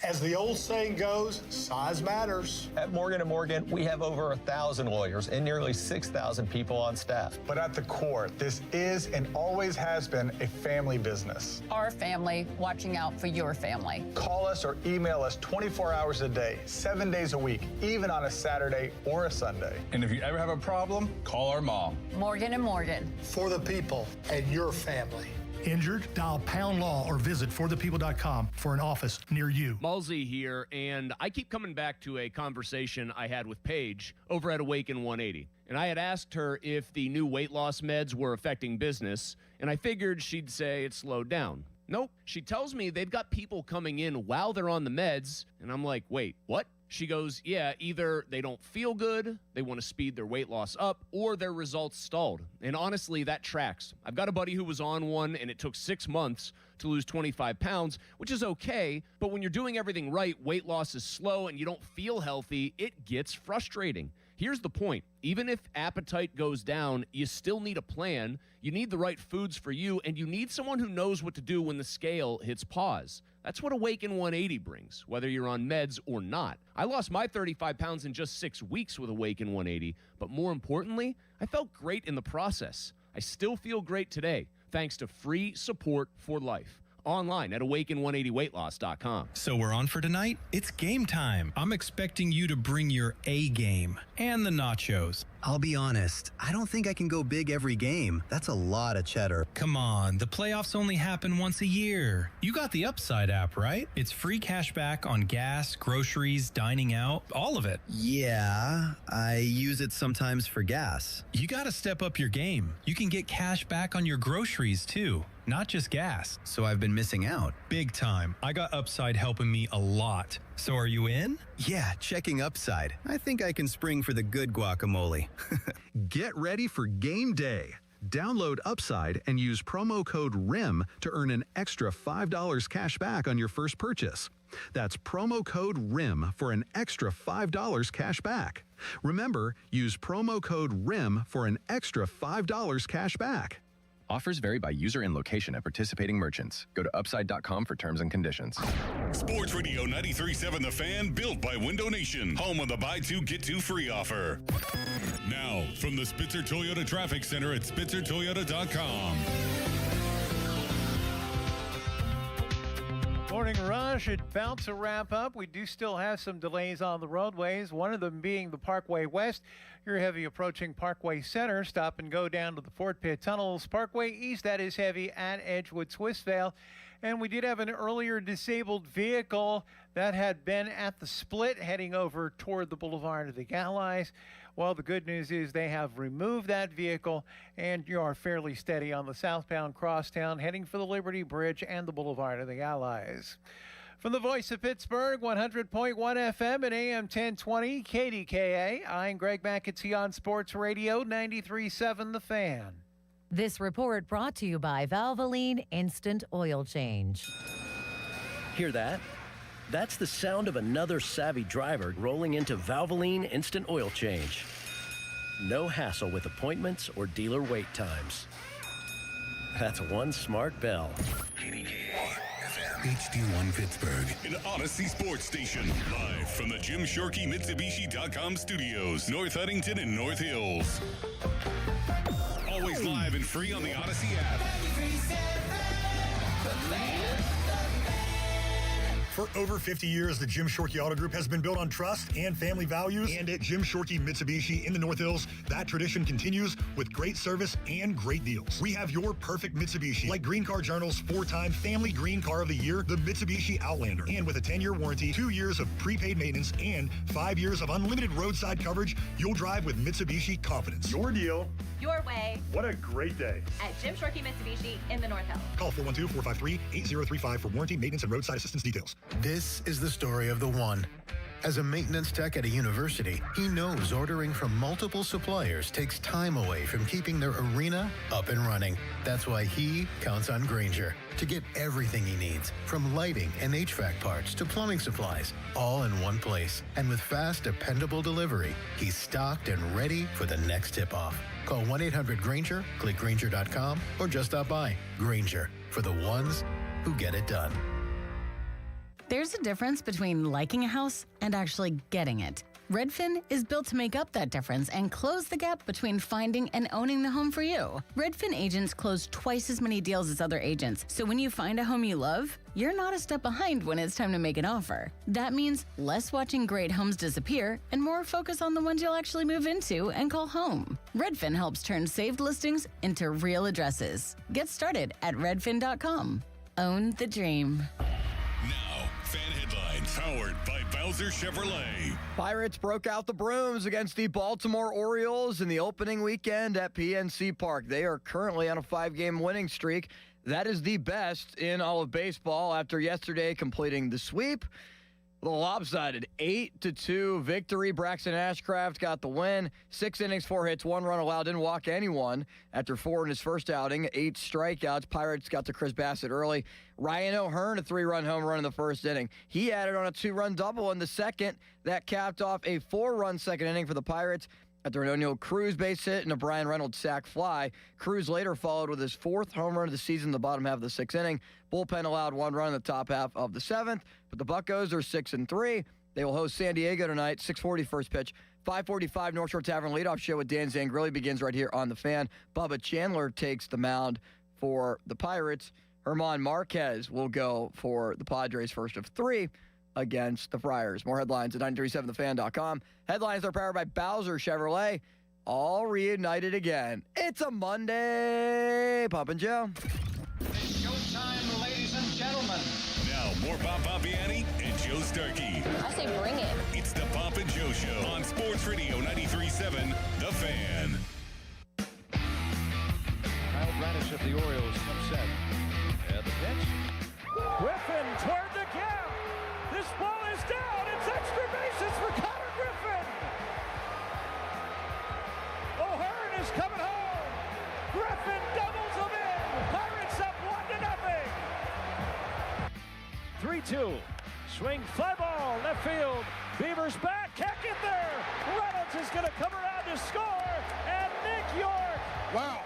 As the old saying goes, size matters. At Morgan & Morgan, we have over 1,000 lawyers and nearly 6,000 people on staff. But at the core, this is and always has been a family business. Our family watching out for your family. Call us or email us 24 hours a day, 7 days a week, even on a Saturday or a Sunday. And if you ever have a problem, call our mom. Morgan & Morgan. For the people and your family. Injured? Dial Pound Law or visit forthepeople.com for an office near you. Malsey here, and I keep coming back to a conversation I had with Paige over at Awaken 180. And I had asked her if the new weight loss meds were affecting business, and I figured she'd say it slowed down. Nope. She tells me they've got people coming in while they're on the meds, and I'm like, wait, what? She goes, yeah, either they don't feel good, they want to speed their weight loss up, or their results stalled. And honestly, that tracks. I've got a buddy who was on one, and it took 6 months to lose 25 pounds, which is okay, but when you're doing everything right, weight loss is slow, and you don't feel healthy, it gets frustrating. Here's the point. Even if appetite goes down, you still need a plan. You need the right foods for you, and you need someone who knows what to do when the scale hits pause. That's what Awaken 180 brings, whether you're on meds or not. I lost my 35 pounds in just 6 weeks with Awaken 180, but more importantly, I felt great in the process. I still feel great today, thanks to free support for life. Online at awaken180weightloss.com. So we're on for tonight? It's game time. I'm expecting you to bring your A game and the nachos. I'll be honest, I don't think I can go big every game. That's a lot of cheddar. Come on, the playoffs only happen once a year. You got the Upside app, right? It's free cash back on gas, groceries, dining out, all of it. Yeah, I use it sometimes for gas. You got to step up your game. You can get cash back on your groceries too, not just gas. So I've been missing out. Big time. I got Upside helping me a lot. So are you in? Yeah, checking Upside. I think I can spring for the good guacamole. Get ready for game day. Download Upside and use promo code RIM to earn an extra $5 cash back on your first purchase. That's promo code RIM for an extra $5 cash back. Remember, use promo code RIM for an extra $5 cash back. Offers vary by user and location at participating merchants. Go to upside.com for terms and conditions. Sports Radio 93.7 The Fan, built by Window Nation. Home of the buy two, get two free offer. Now, from the Spitzer Toyota Traffic Center at spitzertoyota.com. Morning rush. About to wrap up. We do still have some delays on the roadways, one of them being the Parkway West. You're heavy approaching Parkway Center. Stop and go down to the Fort Pitt Tunnels. Parkway East, that is heavy at Edgewood Swissvale. And we did have an earlier disabled vehicle that had been at the split heading over toward the Boulevard of the Allies. Well, the good news is they have removed that vehicle, and you are fairly steady on the southbound crosstown heading for the Liberty Bridge and the Boulevard of the Allies. From the voice of Pittsburgh, 100.1 FM and AM 1020 KDKA, I'm Greg McAtee on Sports Radio 93.7 The Fan. This report brought to you by Valvoline Instant Oil Change. Hear that? That's the sound of another savvy driver rolling into Valvoline Instant Oil Change. No hassle with appointments or dealer wait times. That's one smart bell. HD1 Pittsburgh, an Odyssey sports station. Live from the Jim Shorkey Mitsubishi.com studios, North Huntington and North Hills. Always live and free on the Odyssey app. For over 50 years, the Jim Shorkey Auto Group has been built on trust and family values. And at Jim Shorkey Mitsubishi in the North Hills, that tradition continues with great service and great deals. We have your perfect Mitsubishi, like Green Car Journal's 4-time Family Green Car of the Year, the Mitsubishi Outlander. And with a 10-year warranty, 2 years of prepaid maintenance, and 5 years of unlimited roadside coverage, you'll drive with Mitsubishi confidence. Your deal. Your way. What a great day. At Jim Shorkey Mitsubishi in the North Hills. Call 412-453-8035 for warranty, maintenance, and roadside assistance details. This is the story of the one. As a maintenance tech at a university, he knows ordering from multiple suppliers takes time away from keeping their arena up and running. That's why he counts on Grainger to get everything he needs, from lighting and HVAC parts to plumbing supplies, all in one place. And with fast, dependable delivery, he's stocked and ready for the next tip-off. Call 1-800-GRAINGER, click Grainger.com, or just stop by. Grainger, for the ones who get it done. There's a difference between liking a house and actually getting it. Redfin is built to make up that difference and close the gap between finding and owning the home for you. Redfin agents close twice as many deals as other agents, so when you find a home you love, you're not a step behind when it's time to make an offer. That means less watching great homes disappear and more focus on the ones you'll actually move into and call home. Redfin helps turn saved listings into real addresses. Get started at redfin.com. Own the dream. Now, fan headlines powered by Bowser Chevrolet. Pirates broke out the brooms against the Baltimore Orioles in the opening weekend at PNC Park. They are currently on a 5-game winning streak. That is the best in all of baseball after yesterday completing the sweep. The lopsided 8-2 victory. Braxton Ashcraft got the win. 6 innings, 4 hits, 1 run allowed. Didn't walk anyone after 4 in his first outing. 8 strikeouts. Pirates got to Chris Bassett early. Ryan O'Hearn, a 3-run home run in the first inning. He added on a 2-run double in the second. That capped off a 4-run second inning for the Pirates after an O'Neill Cruz base hit and a Brian Reynolds sac fly. Cruz later followed with his 4th home run of the season in the bottom half of the 6th inning. Bullpen allowed 1 run in the top half of the 7th, but the Buccos are 6-3. They will host San Diego tonight, 6:40 first pitch. 5:45 North Shore Tavern leadoff show with Dan Zangrilli begins right here on the Fan. Bubba Chandler takes the mound for the Pirates. Herman Marquez will go for the Padres' first of 3 against the Friars. More headlines at 937thefan.com. Headlines are powered by Bowser Chevrolet. All reunited again. It's a Monday. Pop and Joe. It's showtime, ladies and gentlemen. Now, more Bob Papiani and Joe Starkey. I say bring it. It's the Pop and Joe Show on Sports Radio 93.7, The Fan. Kyle Bradish of the Orioles upset. And the pitch. Griffin toward the gap. This ball is down. It's extra bases for Connor Griffin. O'Hearn is coming home. Griffin doubles them in. Pirates up 1-0. 3-2. Swing, fly ball, left field. Beavers back, can't get there. Reynolds is going to come around to score. And Nick York. Wow.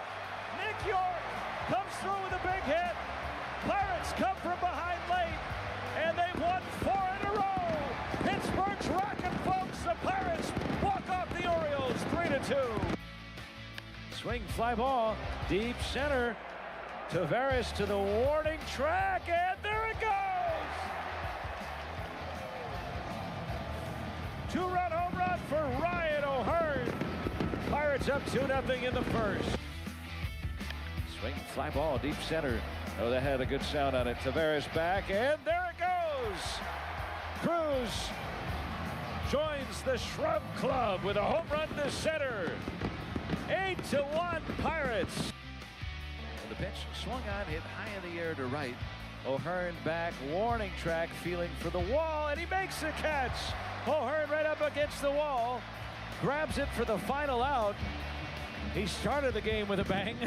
Nick York comes through with a big hit. Pirates come from behind late. And they've won 4 in a row. Pittsburgh's rocking, folks. The Pirates walk off the Orioles 3-2. Swing, fly ball, deep center. Tavares to the warning track, and there it goes. 2-run home run for Ryan O'Hearn. Pirates up 2-0 in the first. Swing, fly ball, deep center. Oh, that had a good sound on it. Tavares back, and there it goes. Cruz joins the Shrub Club with a home run to center. 8-1 Pirates. The pitch swung on, hit high in the air to right. O'Hearn back, warning track, feeling for the wall, and he makes the catch. O'Hearn right up against the wall, grabs it for the final out. He started the game with a bang,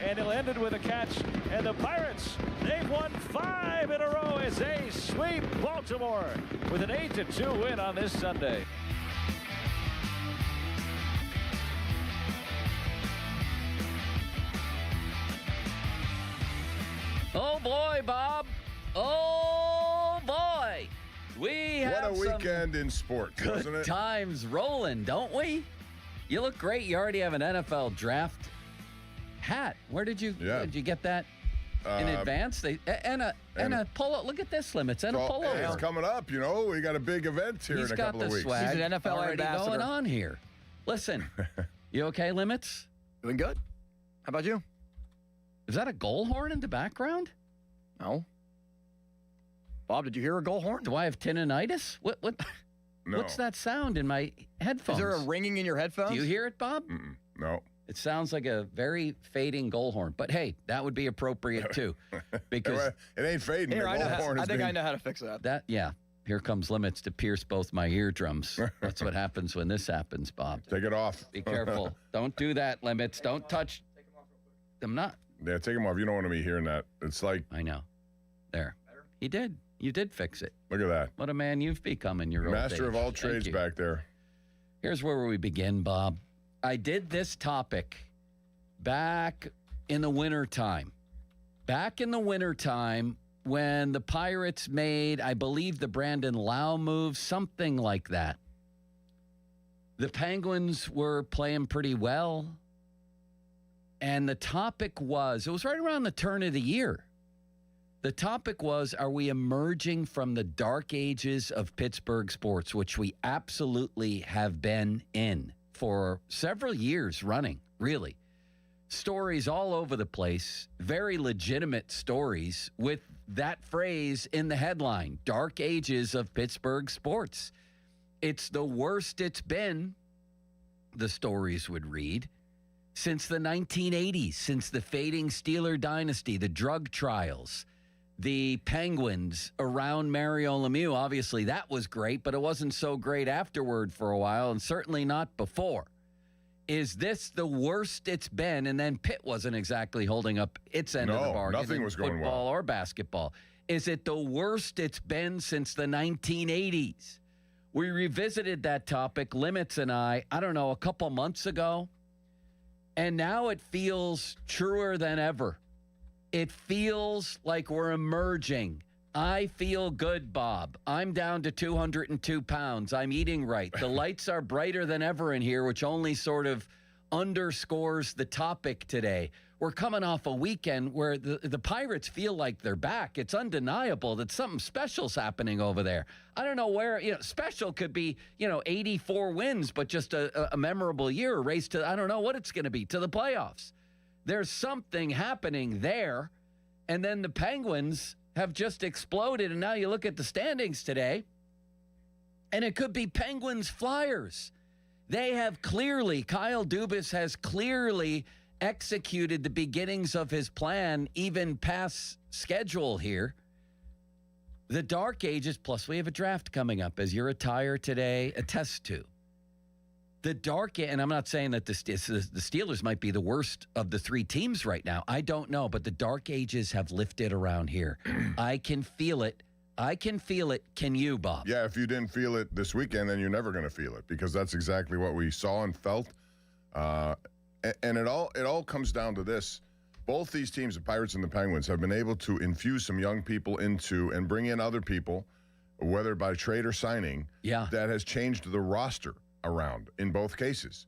and he'll end it with a catch. And the Pirates, they've won 5 in a row as they sweep Baltimore with an 8-2 win on this Sunday. Oh boy, Bob. Oh boy. We have what a weekend in sports, wasn't it? Times rolling, don't we? You look great. You already have an NFL draft hat. Where did you get that in advance? And a polo. Look at this, Limits, and a polo. It's coming up, you know. We got a big event here in a couple of weeks. Swag He's an NFL already ambassador. going on here. Listen, you okay, Limits? Doing good. How about you? Is that a goal horn in the background? No. Bob, did you hear a goal horn? Do I have tinnitus? What? No. What's that sound in my headphones? Is there a ringing in your headphones? Do you hear it, Bob? No. It sounds like a very fading goal horn. But hey, that would be appropriate too. Because it ain't fading. Here, the goal horn I is think being... I know how to fix that. Here comes Limits to pierce both my eardrums. That's what happens when this happens, Bob. Take it off. Be careful. Don't do that, Limits. Don't touch. I'm not. Yeah, take them off. You don't want to be hearing that. It's like... I know. There. He did. You did fix it. Look at that. What a man you've become in your old Master age. of all trades back there. Here's where we begin, Bob. I did this topic back in the wintertime. Back in the wintertime when the Pirates made, I believe, the Brandon Lau move, something like that. The Penguins were playing pretty well. And the topic was, it was right around the turn of the year. The topic was, are we emerging from the dark ages of Pittsburgh sports, which we absolutely have been in for several years running, really. Stories all over the place, very legitimate stories with that phrase in the headline, dark ages of Pittsburgh sports. It's the worst it's been, the stories would read, since the 1980s, since the fading Steeler dynasty, the drug trials, the Penguins around Mario Lemieux. Obviously, that was great, but it wasn't so great afterward for a while, and certainly not before. Is this the worst it's been? And then Pitt wasn't exactly holding up its end of the bargain. Nothing was going well. Football or basketball. Is it the worst it's been since the 1980s? We revisited that topic, Limits and I don't know, a couple months ago. And now it feels truer than ever. It feels like we're emerging. I feel good, Bob. I'm down to 202 pounds. I'm eating right. The lights are brighter than ever in here, which only sort of underscores the topic today. We're coming off a weekend where the Pirates feel like they're back. It's undeniable that something special's happening over there. I don't know where, special could be, 84 wins, but just a memorable year, a race to, I don't know what it's going to be, to the playoffs. There's something happening there. And then the Penguins have just exploded. And now you look at the standings today, and it could be Penguins Flyers. They have clearly, Kyle Dubas has clearly executed the beginnings of his plan, even past schedule here. The dark ages, plus we have a draft coming up, as your attire today attests to. The dark, and I'm not saying that the Steelers might be the worst of the three teams right now. I don't know, but the dark ages have lifted around here. I can feel it. I can feel it. Can you, Bob? Yeah, if you didn't feel it this weekend, then you're never going to feel it, because that's exactly what we saw and felt. And it all comes down to this. Both these teams, the Pirates and the Penguins, have been able to infuse some young people into and bring in other people, whether by trade or signing, that has changed the roster around in both cases.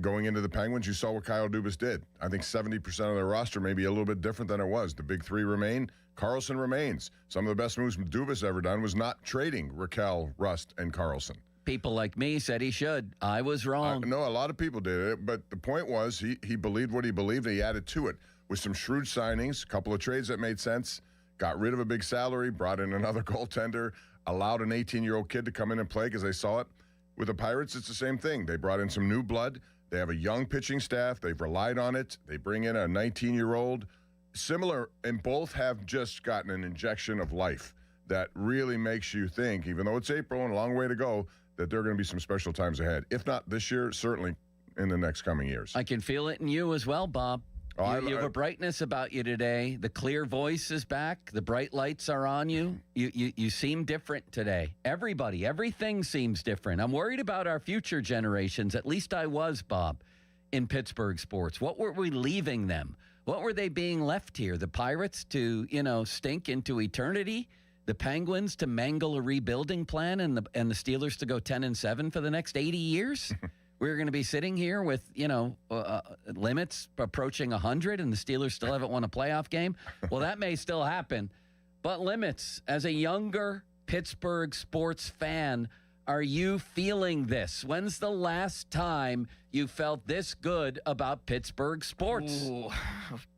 Going into the Penguins, you saw what Kyle Dubas did. I think 70% of their roster may be a little bit different than it was. The big three remain. Carlson remains. Some of the best moves Dubas ever done was not trading Raquel, Rust, and Carlson. People like me said he should. I was wrong. No, a lot of people did it, but the point was he believed what he believed. He added to it with some shrewd signings, a couple of trades that made sense, got rid of a big salary, brought in another goaltender, allowed an 18-year-old kid to come in and play because they saw it. With the Pirates, it's the same thing. They brought in some new blood. They have a young pitching staff. They've relied on it. They bring in a 19-year-old. Similar, and both have just gotten an injection of life that really makes you think, even though it's April and a long way to go, that there are going to be some special times ahead. If not this year, certainly in the next coming years. I can feel it in you as well, Bob. You have a brightness about you today. The clear voice is back. The bright lights are on you. You seem different today. Everybody, everything seems different. I'm worried about our future generations. At least I was, Bob, in Pittsburgh sports. What were we leaving them? What were they being left here? The Pirates to, stink into eternity? The Penguins to mangle a rebuilding plan, and the Steelers to go 10-7 for the next 80 years? We're going to be sitting here with, limits approaching 100, and the Steelers still haven't won a playoff game. Well, that may still happen. But Limits, as a younger Pittsburgh sports fan, are you feeling this? When's the last time you felt this good about Pittsburgh sports? Ooh,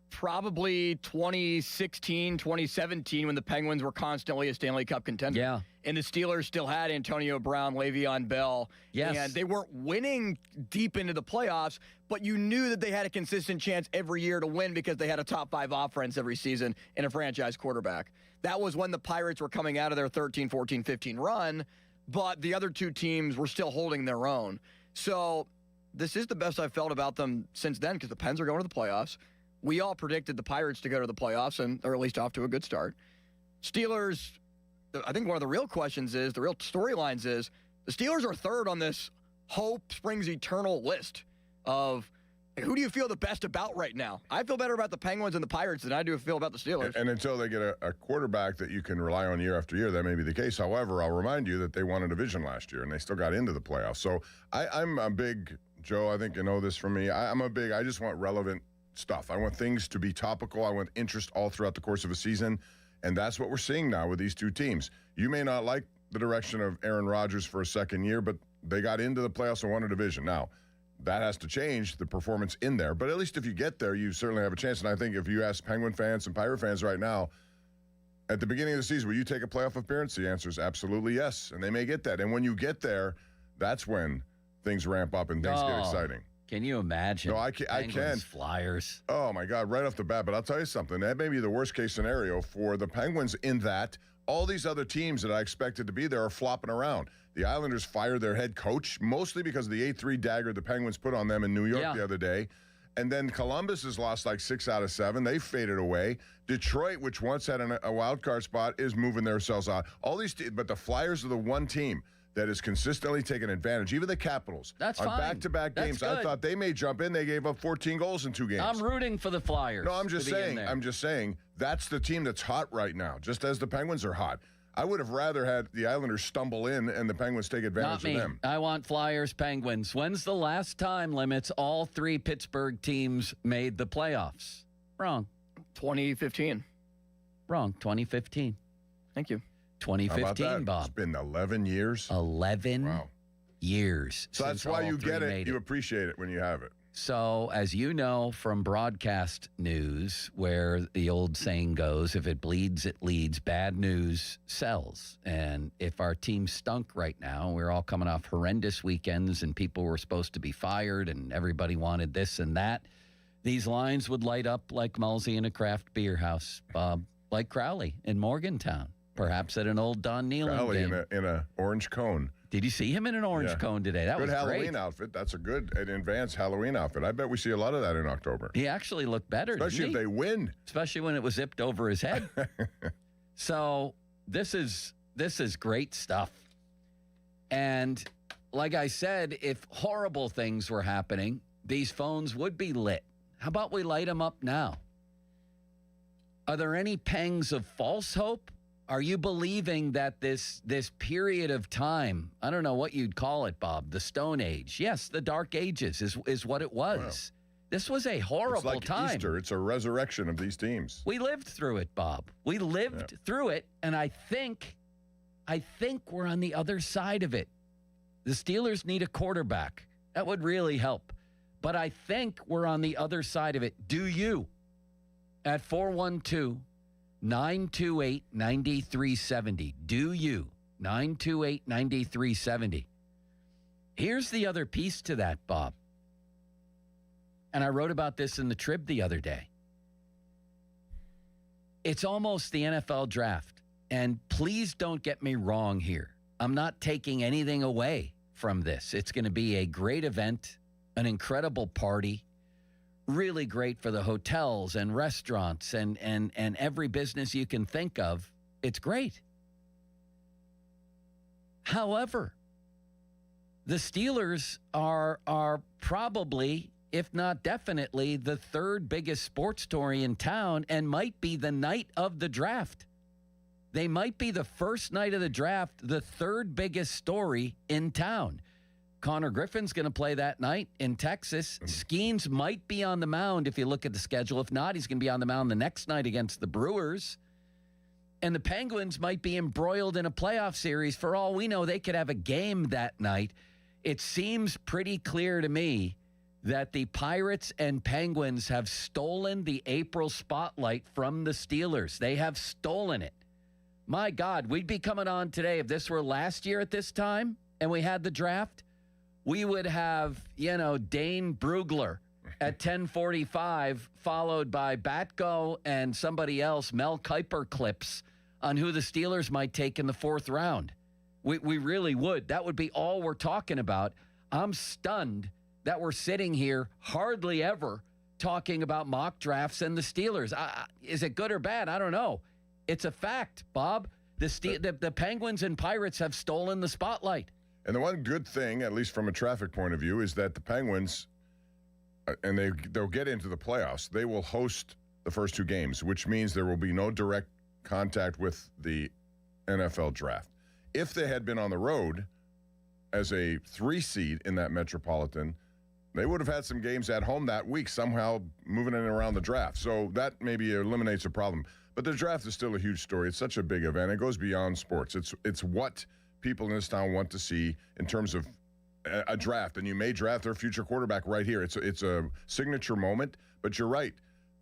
probably 2016, 2017, when the Penguins were constantly a Stanley Cup contender. Yeah. And the Steelers still had Antonio Brown, Le'Veon Bell. Yes. And they weren't winning deep into the playoffs, but you knew that they had a consistent chance every year to win because they had a top 5 offense every season and a franchise quarterback. That was when the Pirates were coming out of their 13, 14, 15 run, but the other two teams were still holding their own. So this is the best I've felt about them since then, because the Pens are going to the playoffs. We all predicted the Pirates to go to the playoffs, and they're at least off to a good start. Steelers, I think one of the real questions is, the real storylines is, the Steelers are third on this hope springs eternal list of who do you feel the best about right now? I feel better about the Penguins and the Pirates than I do feel about the Steelers. And until they get a quarterback that you can rely on year after year, that may be the case. However, I'll remind you that they won a division last year, and they still got into the playoffs. So I'm a big, Joe, I think you know this from me, I just want relevant stuff. I want things to be topical. I want interest all throughout the course of a season, and that's what we're seeing now with these two teams. You may not like the direction of Aaron Rodgers for a second year, but they got into the playoffs and won a division. Now, that has to change the performance in there, but at least if you get there, you certainly have a chance. And I think if you ask Penguin fans and Pirate fans right now, at the beginning of the season, will you take a playoff appearance? The answer is absolutely yes, and they may get that. And when you get there, that's when things ramp up and things get exciting. Can you imagine? No, I can. Penguins, Flyers. Oh, my God, right off the bat. But I'll tell you something. That may be the worst-case scenario for the Penguins in that all these other teams that I expected to be there are flopping around. The Islanders fired their head coach, mostly because of the 8-3 dagger the Penguins put on them in New York the other day. And then Columbus has lost like 6 out of 7. They faded away. Detroit, which once had a wild card spot, is moving themselves out. All these, but the Flyers are the one team that is consistently taking advantage. Even the Capitals. That's on fine. back-to-back That's games. good. I thought they may jump in. They gave up 14 goals in 2 games. I'm rooting for the Flyers. No, I'm just to be in saying. there. I'm just saying that's the team that's hot right now, just as the Penguins are hot. I would have rather had the Islanders stumble in and the Penguins take advantage of them. I want Flyers, Penguins. When's the last time, Limits, all 3 Pittsburgh teams made the playoffs? Wrong. 2015. Wrong. 2015. Thank you. 2015, Bob. It's been 11 years. 11 years. So that's why you get it. You appreciate it when you have it. So, as you know from broadcast news, where the old saying goes, if it bleeds, it leads, bad news sells. And if our team stunk right now, we're all coming off horrendous weekends and people were supposed to be fired and everybody wanted this and that, these lines would light up like Mulsey in a craft beer house, Bob, like Crowley in Morgantown, perhaps at an old Don Nealon Crowley game. in a orange cone. Did you see him in an orange cone today? That good was Halloween great. outfit. That's a good advanced Halloween outfit. I bet we see a lot of that in October. He actually looked better, especially if didn't he? they win. Especially when it was zipped over his head. So this is great stuff. And like I said, if horrible things were happening, these phones would be lit. How about we light them up now? Are there any pangs of false hope? Are you believing that this period of time, I don't know what you'd call it, Bob, the Stone Age, yes, the Dark Ages is what it was. Wow. This was a horrible it's like time. Easter. It's a resurrection of these teams. We lived through it, Bob. We lived through it, and I think we're on the other side of it. The Steelers need a quarterback. That would really help. But I think we're on the other side of it. Do you? At 412-928-9370. Do you? 928-9370. Here's the other piece to that, Bob. And I wrote about this in the Trib the other day. It's almost the NFL draft. And please don't get me wrong here. I'm not taking anything away from this. It's going to be a great event, an incredible party, really great for the hotels and restaurants and every business you can think of. It's great. However, the Steelers are probably, if not definitely, the third biggest sports story in town and might be the night of the draft. They might be the first night of the draft, the third biggest story in town. Connor Griffin's going to play that night in Texas. Skeens might be on the mound if you look at the schedule. If not, he's going to be on the mound the next night against the Brewers. And the Penguins might be embroiled in a playoff series. For all we know, they could have a game that night. It seems pretty clear to me that the Pirates and Penguins have stolen the April spotlight from the Steelers. They have stolen it. My God, we'd be coming on today. If this were last year at this time and we had the draft, we would have, Dane Brugler at 10:45, followed by Batko and somebody else, Mel Kiper clips on who the Steelers might take in the 4th round. We really would. That would be all we're talking about. I'm stunned that we're sitting here hardly ever talking about mock drafts and the Steelers. Is it good or bad? I don't know. It's a fact, Bob. The Penguins and Pirates have stolen the spotlight. And the one good thing, at least from a traffic point of view, is that the Penguins, and they'll get into the playoffs, they will host the first 2 games, which means there will be no direct contact with the NFL draft. If they had been on the road as a 3 seed in that Metropolitan, they would have had some games at home that week, somehow moving in and around the draft. So that maybe eliminates a problem. But the draft is still a huge story. It's such a big event. It goes beyond sports. It's what people in this town want to see in terms of a draft. And you may draft their future quarterback right here. It's a signature moment. But you're right.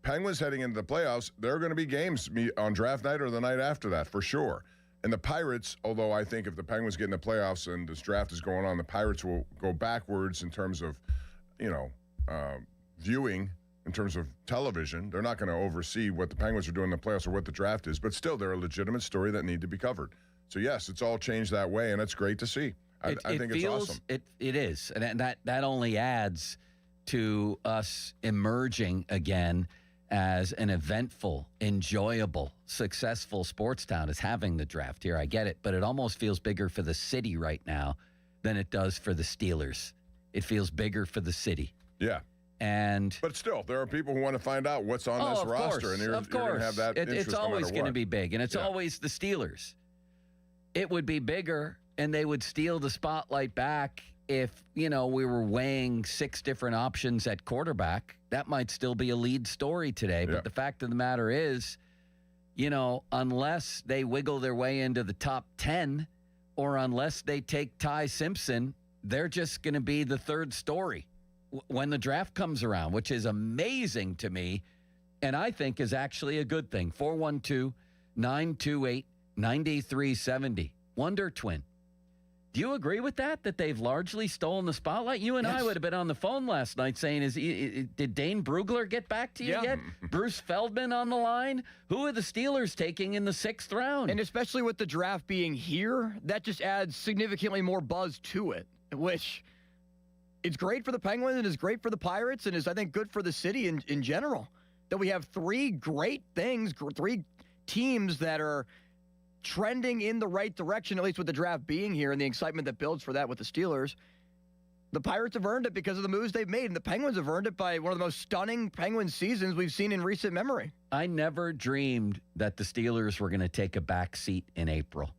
Penguins heading into the playoffs, there are going to be games on draft night or the night after that, for sure. And the Pirates, although I think if the Penguins get in the playoffs and this draft is going on, the Pirates will go backwards in terms of, viewing in terms of television. They're not going to oversee what the Penguins are doing in the playoffs or what the draft is, but still, they're a legitimate story that need to be covered. So, yes, it's all changed that way, and it's great to see. I think it's awesome. It is, and that only adds to us emerging again as an eventful, enjoyable, successful sports town, is having the draft here. I get it, but it almost feels bigger for the city right now than it does for the Steelers. It feels bigger for the city. Yeah. But still, there are people who want to find out what's on this roster, and you're going to have that interest. It's always going to be big, and it's Yeah. always the Steelers. It would be bigger, and they would steal the spotlight back if, we were weighing 6 different options at quarterback. That might still be a lead story today, but the fact of the matter is, unless they wiggle their way into the top 10 or unless they take Ty Simpson, they're just going to be the third story when the draft comes around, which is amazing to me, and I think is actually a good thing. 412-928-9370. Wonder Twin. Do you agree with that they've largely stolen the spotlight? You and I would have been on the phone last night saying, did Dane Brugler get back to you yet? Bruce Feldman on the line? Who are the Steelers taking in the 6th round? And especially with the draft being here, that just adds significantly more buzz to it, which it's great for the Penguins and is great for the Pirates and is, I think, good for the city in general. That we have 3 great things, 3 teams that are trending in the right direction, at least with the draft being here and the excitement that builds for that with the Steelers. The Pirates have earned it because of the moves they've made, and the Penguins have earned it by one of the most stunning Penguins seasons we've seen in recent memory. I never dreamed that the Steelers were going to take a back seat in April.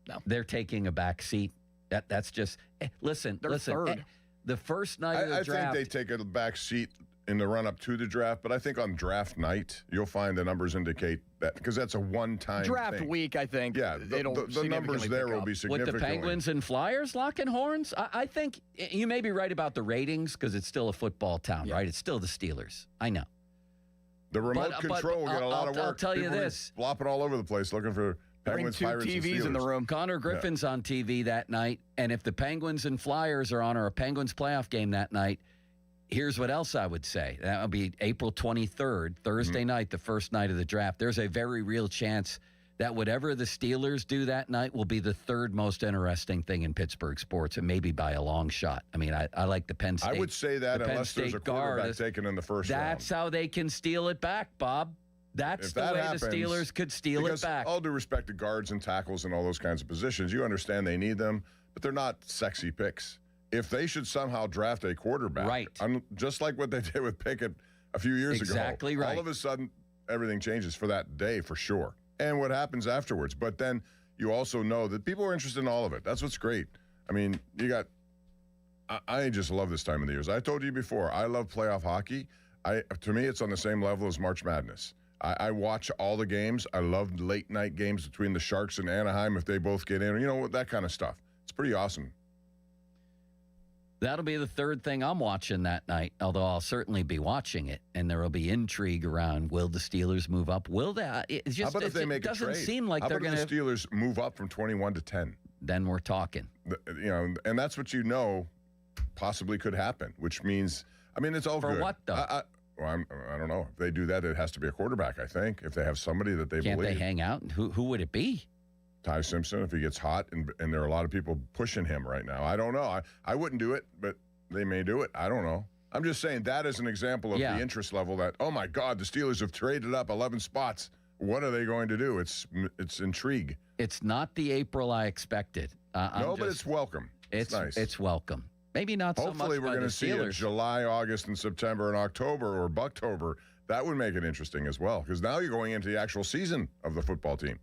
No. They're taking a back seat. That's just listen. Third. The first night of the draft, I think they take a back seat in the run-up to the draft, but I think on draft night, you'll find the numbers indicate that, because that's a one-time draft thing. Week, I think. Yeah, the numbers there will be significant. With the Penguins and Flyers locking horns, I think you may be right about the ratings because it's still a football town, right? It's still the Steelers. I know. The remote control will get a lot of work. I'll tell you People this. Flopping all over the place looking for Penguins, Pirates, and TVs in the room. Connor Griffin's on TV that night, and if the Penguins and Flyers are on, or a Penguins playoff game that night, here's what else I would say. That would be April 23rd, Thursday night, the first night of the draft. There's a very real chance that whatever the Steelers do that night will be the 3rd most interesting thing in Pittsburgh sports, and maybe by a long shot. I mean, I like the Penn State. I would say that unless there's a quarterback taken in the first round. That's how they can steal it back, Bob. That's the way the Steelers could steal it back. All due respect to guards and tackles and all those kinds of positions, you understand they need them, but they're not sexy picks. If they should somehow draft a quarterback, just like what they did with Pickett a few years ago, right. all of a sudden everything changes for that day for sure. And what happens afterwards. But then you also know that people are interested in all of it. That's what's great. I mean, I just love this time of the year. As I told you before, I love playoff hockey. To me, it's on the same level as March Madness. I watch all the games. I love late night games between the Sharks and Anaheim if they both get in, that kind of stuff. It's pretty awesome. That'll be the 3rd thing I'm watching that night, although I'll certainly be watching it, and there will be intrigue around, will the Steelers move up? Will they? It's just, how about if they make a trade? It doesn't seem like they're going to. How about if the Steelers move up from 21 to 10? Then we're talking. And that's what possibly could happen, which means, it's all good. For what, though? I don't know. If they do that, it has to be a quarterback, I think, if they have somebody that they believe. Can't they hang out? Who would it be? Ty Simpson, if he gets hot, and there are a lot of people pushing him right now. I don't know. I wouldn't do it, but they may do it. I don't know. I'm just saying that is an example of the interest level that, oh, my God, the Steelers have traded up 11 spots. What are they going to do? It's intrigue. It's not the April I expected. But it's welcome. It's nice. It's welcome. Maybe not so much. Hopefully we're going to see it July, August, and September, and October, or Bucktober. That would make it interesting as well, because now you're going into the actual season of the football team.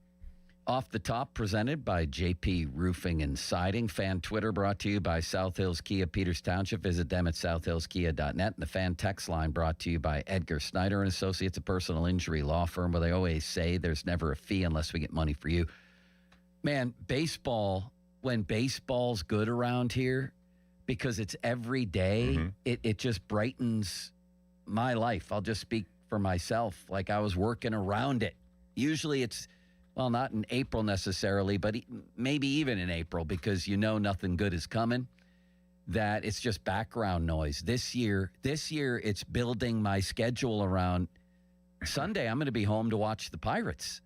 Off the Top, presented by JP Roofing and Siding. Fan Twitter brought to you by South Hills Kia, Peters Township. Visit them at southhillskia.net. And the fan text line brought to you by Edgar Snyder and Associates, a personal injury law firm where they always say there's never a fee unless we get money for you. Man, baseball, when baseball's good around here, because it's every day, it just brightens my life. I'll just speak for myself. Like I was working around it. Usually it's, well, not in April necessarily, but maybe even in April, because nothing good is coming. that it's just background noise. This year it's building my schedule around Sunday. I'm going to be home to watch the Pirates.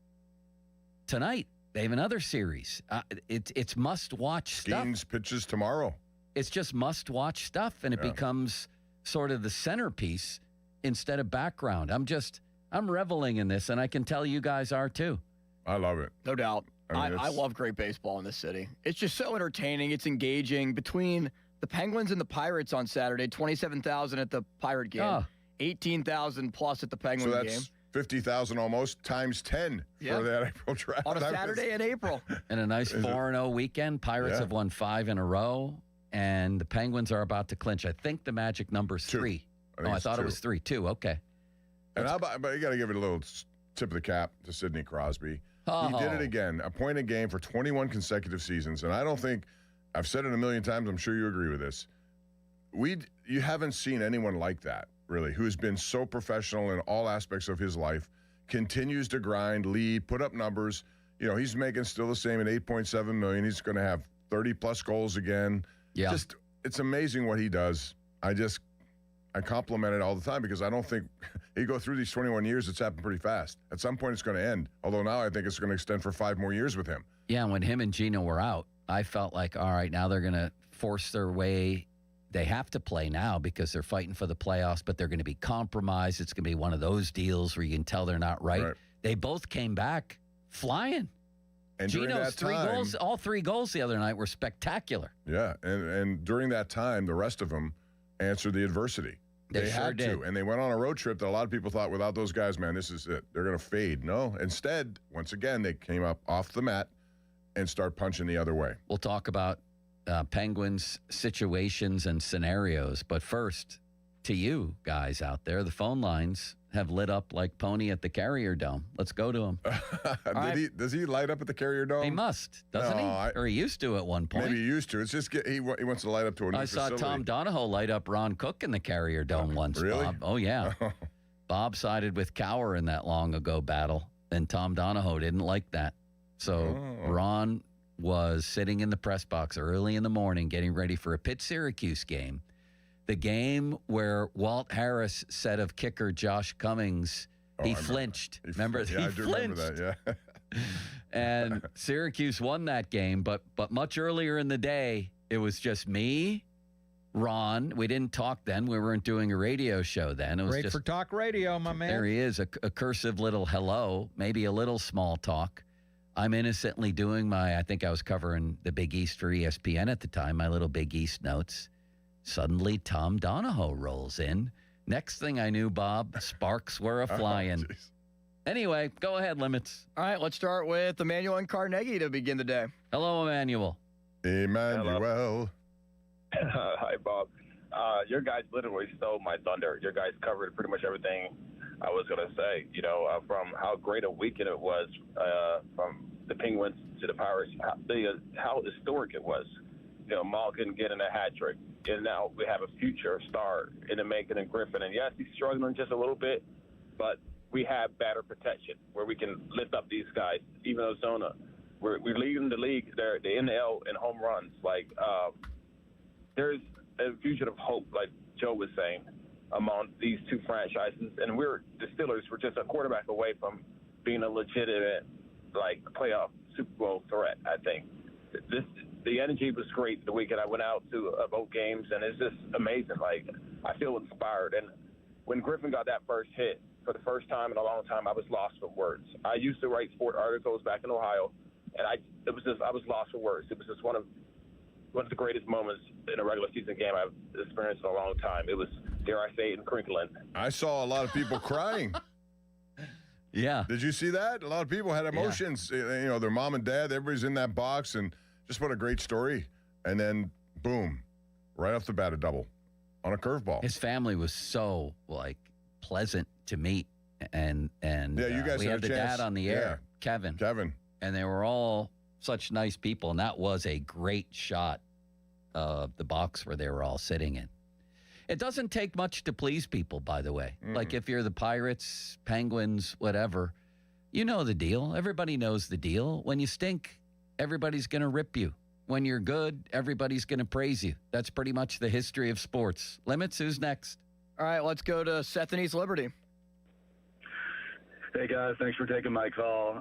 Tonight, they have another series. It's must-watch stuff. Skeens pitches tomorrow. It's just must-watch stuff, and it becomes sort of the centerpiece instead of background. I'm reveling in this, and I can tell you guys are too. I love it. No doubt. I mean, I love great baseball in this city. It's just so entertaining. It's engaging. Between the Penguins and the Pirates on Saturday, 27,000 at the Pirate game, 18,000 plus at the Penguin so game. that's 50,000 almost times 10 for that April draft. On a Saturday in April. And a nice 4-0 weekend. Pirates have won 5 in a row, and the Penguins are about to clinch. I think the magic number's 3. I thought it was 3. 2, okay. But you got to give it a little tip of the cap to Sidney Crosby. He did it again, a point a game for 21 consecutive seasons. And I don't think, I've said it a million times, I'm sure you agree with this. You haven't seen anyone like that, really, who's been so professional in all aspects of his life, continues to grind, lead, put up numbers. You know, he's making still the same at $8.7 million. He's going to have 30-plus goals again. Yeah. Just, it's amazing what he does. I compliment it all the time because I don't think you go through these 21 years, it's happened pretty fast. At some point, it's going to end. Although now I think it's going to extend for 5 more years with him. Yeah, when him and Gino were out, I felt like, all right, now they're going to force their way. They have to play now because they're fighting for the playoffs, but they're going to be compromised. It's going to be one of those deals where you can tell they're not right. They both came back flying. And Gino's 3 goals, all 3 goals the other night were spectacular. Yeah, and during that time, the rest of them answered the adversity. They sure had did. to, and they went on a road trip that a lot of people thought, without those guys, man, this is it. They're going to fade. No, instead, once again, they came up off the mat and start punching the other way. We'll talk about Penguins situations and scenarios, but first, to you guys out there, the phone lines have lit up like Pony at the Carrier Dome. Let's go to him. Does he light up at the Carrier Dome? He must, doesn't he? Or he used to at one point. Maybe he used to. It's just he wants to light up to a new facility. I saw Tom Donahoe light up Ron Cook in the Carrier Dome once. Really? Bob. Oh, yeah. Bob sided with Cower in that long ago battle, and Tom Donahoe didn't like that. So Ron was sitting in the press box early in the morning getting ready for a Pitt-Syracuse game. The game where Walt Harris said of kicker Josh Cummings, he flinched. Remember? Yeah, I do remember that, yeah. And Syracuse won that game, but much earlier in the day, it was just me, Ron. We didn't talk then. We weren't doing a radio show then. It was Great just for talk radio, my man. There he is, a cursive little hello, maybe a little small talk. I'm innocently doing I think I was covering the Big East for ESPN at the time, my little Big East notes. Suddenly, Tom Donahoe rolls in. Next thing I knew, Bob, sparks were a-flying. Anyway, go ahead, Limits. All right, let's start with Emmanuel and Carnegie to begin the day. Hello, Emmanuel. Emmanuel. Hi, Bob. Your guys literally stole my thunder. Your guys covered pretty much everything I was going to say, from how great a weekend it was from the Penguins to the Pirates, how historic it was. Malkin getting a hat trick. And now we have a future star in the making in Griffin. And yes, he's struggling just a little bit, but we have better protection where we can lift up these guys. Even Ozona, we're leading the league. They're the NL in home runs. There's a fusion of hope, like Joe was saying, among these two franchises. And the Steelers were just a quarterback away from being a legitimate, playoff Super Bowl threat, I think. The energy was great the weekend. I went out to both games, and it's just amazing. I feel inspired. And when Griffin got that first hit, for the first time in a long time, I was lost for words. I used to write sport articles back in Ohio, and I was lost for words. It was just one of the greatest moments in a regular season game I've experienced in a long time. It was, dare I say it, crinkling. I saw a lot of people crying. Yeah. Did you see that? A lot of people had emotions. Yeah. Their mom and dad, everybody's in that box, and just what a great story. And then, boom, right off the bat, a double on a curveball. His family was so, pleasant to meet. And you guys we had the dad on the air, Kevin. And they were all such nice people. And that was a great shot of the box where they were all sitting in. It doesn't take much to please people, by the way. If you're the Pirates, Penguins, whatever, you know the deal. Everybody knows the deal. When you stink, everybody's going to rip you. when you're good, everybody's going to praise you. That's pretty much the history of sports. Limits, who's next? All right, let's go to Seth in East Liberty. Hey, guys. Thanks for taking my call.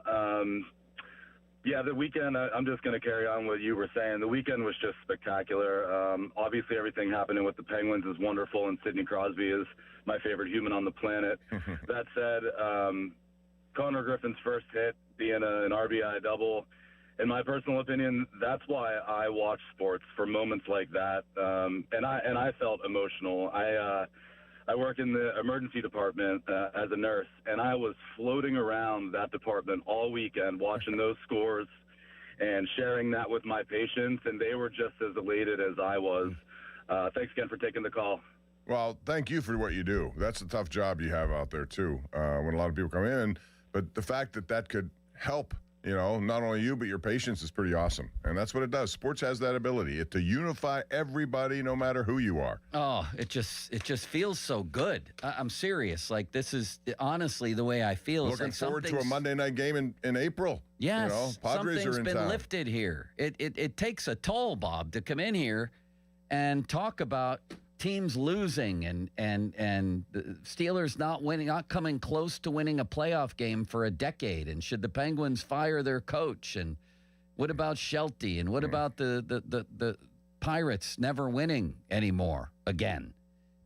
Yeah, the weekend, I'm just going to carry on what you were saying. The weekend was just spectacular. Obviously, everything happening with the Penguins is wonderful, and Sidney Crosby is my favorite human on the planet. That said, Connor Griffin's first hit being an RBI double, in my personal opinion, that's why I watch sports, for moments like that. And I felt emotional. I work in the emergency department as a nurse, and I was floating around that department all weekend watching those scores and sharing that with my patients, and they were just as elated as I was. Thanks again for taking the call. Well, thank you for what you do. That's a tough job you have out there, too, when a lot of people come in. But the fact that could help, not only you, but your patients is pretty awesome. And that's what it does. Sports has that ability to unify everybody, no matter who you are. Oh, it just feels so good. I'm serious. Like, this is honestly the way I feel. Looking forward to a Monday night game in April. Yes, Padres something's are in been town. lifted here. It takes a toll, Bob, to come in here and talk about teams losing and the Steelers not winning, not coming close to winning a playoff game for a decade. And should the Penguins fire their coach? And what about Shelty? And what about the Pirates never winning anymore again?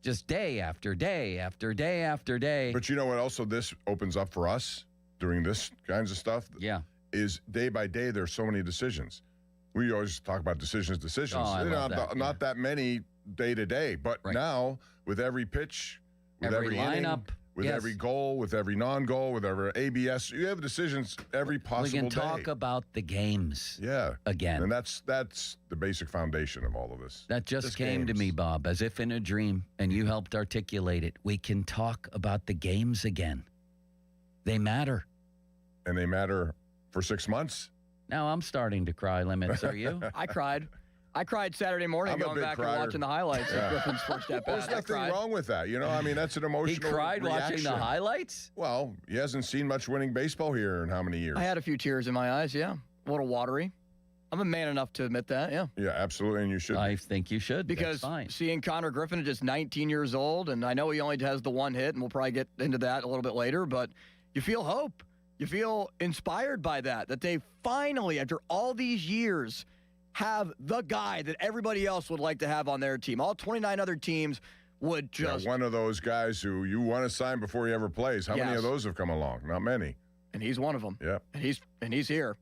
Just day after day after day after day. But you know what also this opens up for us doing this kinds of stuff? Yeah. Is day by day there's so many decisions. We always talk about decisions. Oh, I love that. Not that many day to day, but now with every pitch, with every lineup, inning, with every goal, with every non-goal, with every ABS, you have decisions every possible day. We can talk about the games again. And that's the basic foundation of all of this. That just came to me, Bob, as if in a dream, and you helped articulate it. We can talk about the games again. They matter. And they matter for 6 months. Now I'm starting to cry, Limits. Are you? I cried Saturday morning going back and watching the highlights of Griffin's first at bat. There's nothing wrong with that. That's an emotional He cried reaction. watching the highlights? Well, he hasn't seen much winning baseball here in how many years? I had a few tears in my eyes, yeah. A little watery. I'm a man enough to admit that, yeah. Yeah, absolutely, and you should. I think you should. Because seeing Connor Griffin at just 19 years old, and I know he only has the one hit, and we'll probably get into that a little bit later, but you feel hope. You feel inspired by that they finally, after all these years, have the guy that everybody else would like to have on their team. All 29 other teams would just... Yeah, one of those guys who you want to sign before he ever plays. How many of those have come along? Not many. And he's one of them. Yeah. And he's here.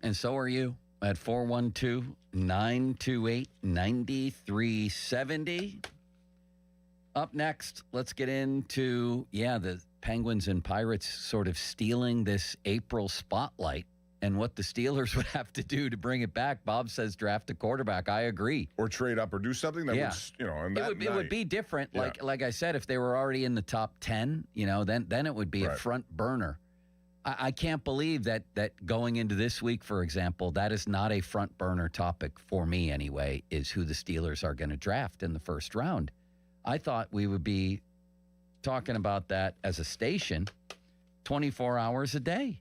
And so are you at 412-928-9370. Up next, let's get into, the Penguins and Pirates sort of stealing this April spotlight and what the Steelers would have to do to bring it back. Bob says draft a quarterback. I agree. Or trade up or do something that would, and that it would be different. Yeah. Like I said, if they were already in the top 10, then it would be a front burner. I can't believe that going into this week, for example, that is not a front burner topic for me anyway, is who the Steelers are going to draft in the first round. I thought we would be talking about that as a station 24 hours a day.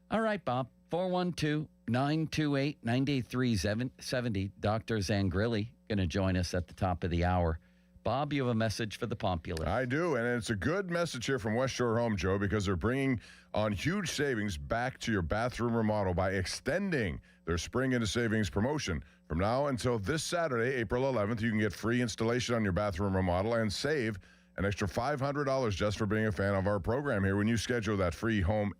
All right, Bob, 412-928-9370. Dr. Zangrilli going to join us at the top of the hour. Bob, you have a message for the Populace. I do, and it's a good message here from West Shore Home, Joe, because they're bringing on huge savings back to your bathroom remodel by extending their Spring into Savings promotion. From now until this Saturday, April 11th, you can get free installation on your bathroom remodel and save an extra $500 just for being a fan of our program here when you schedule that free home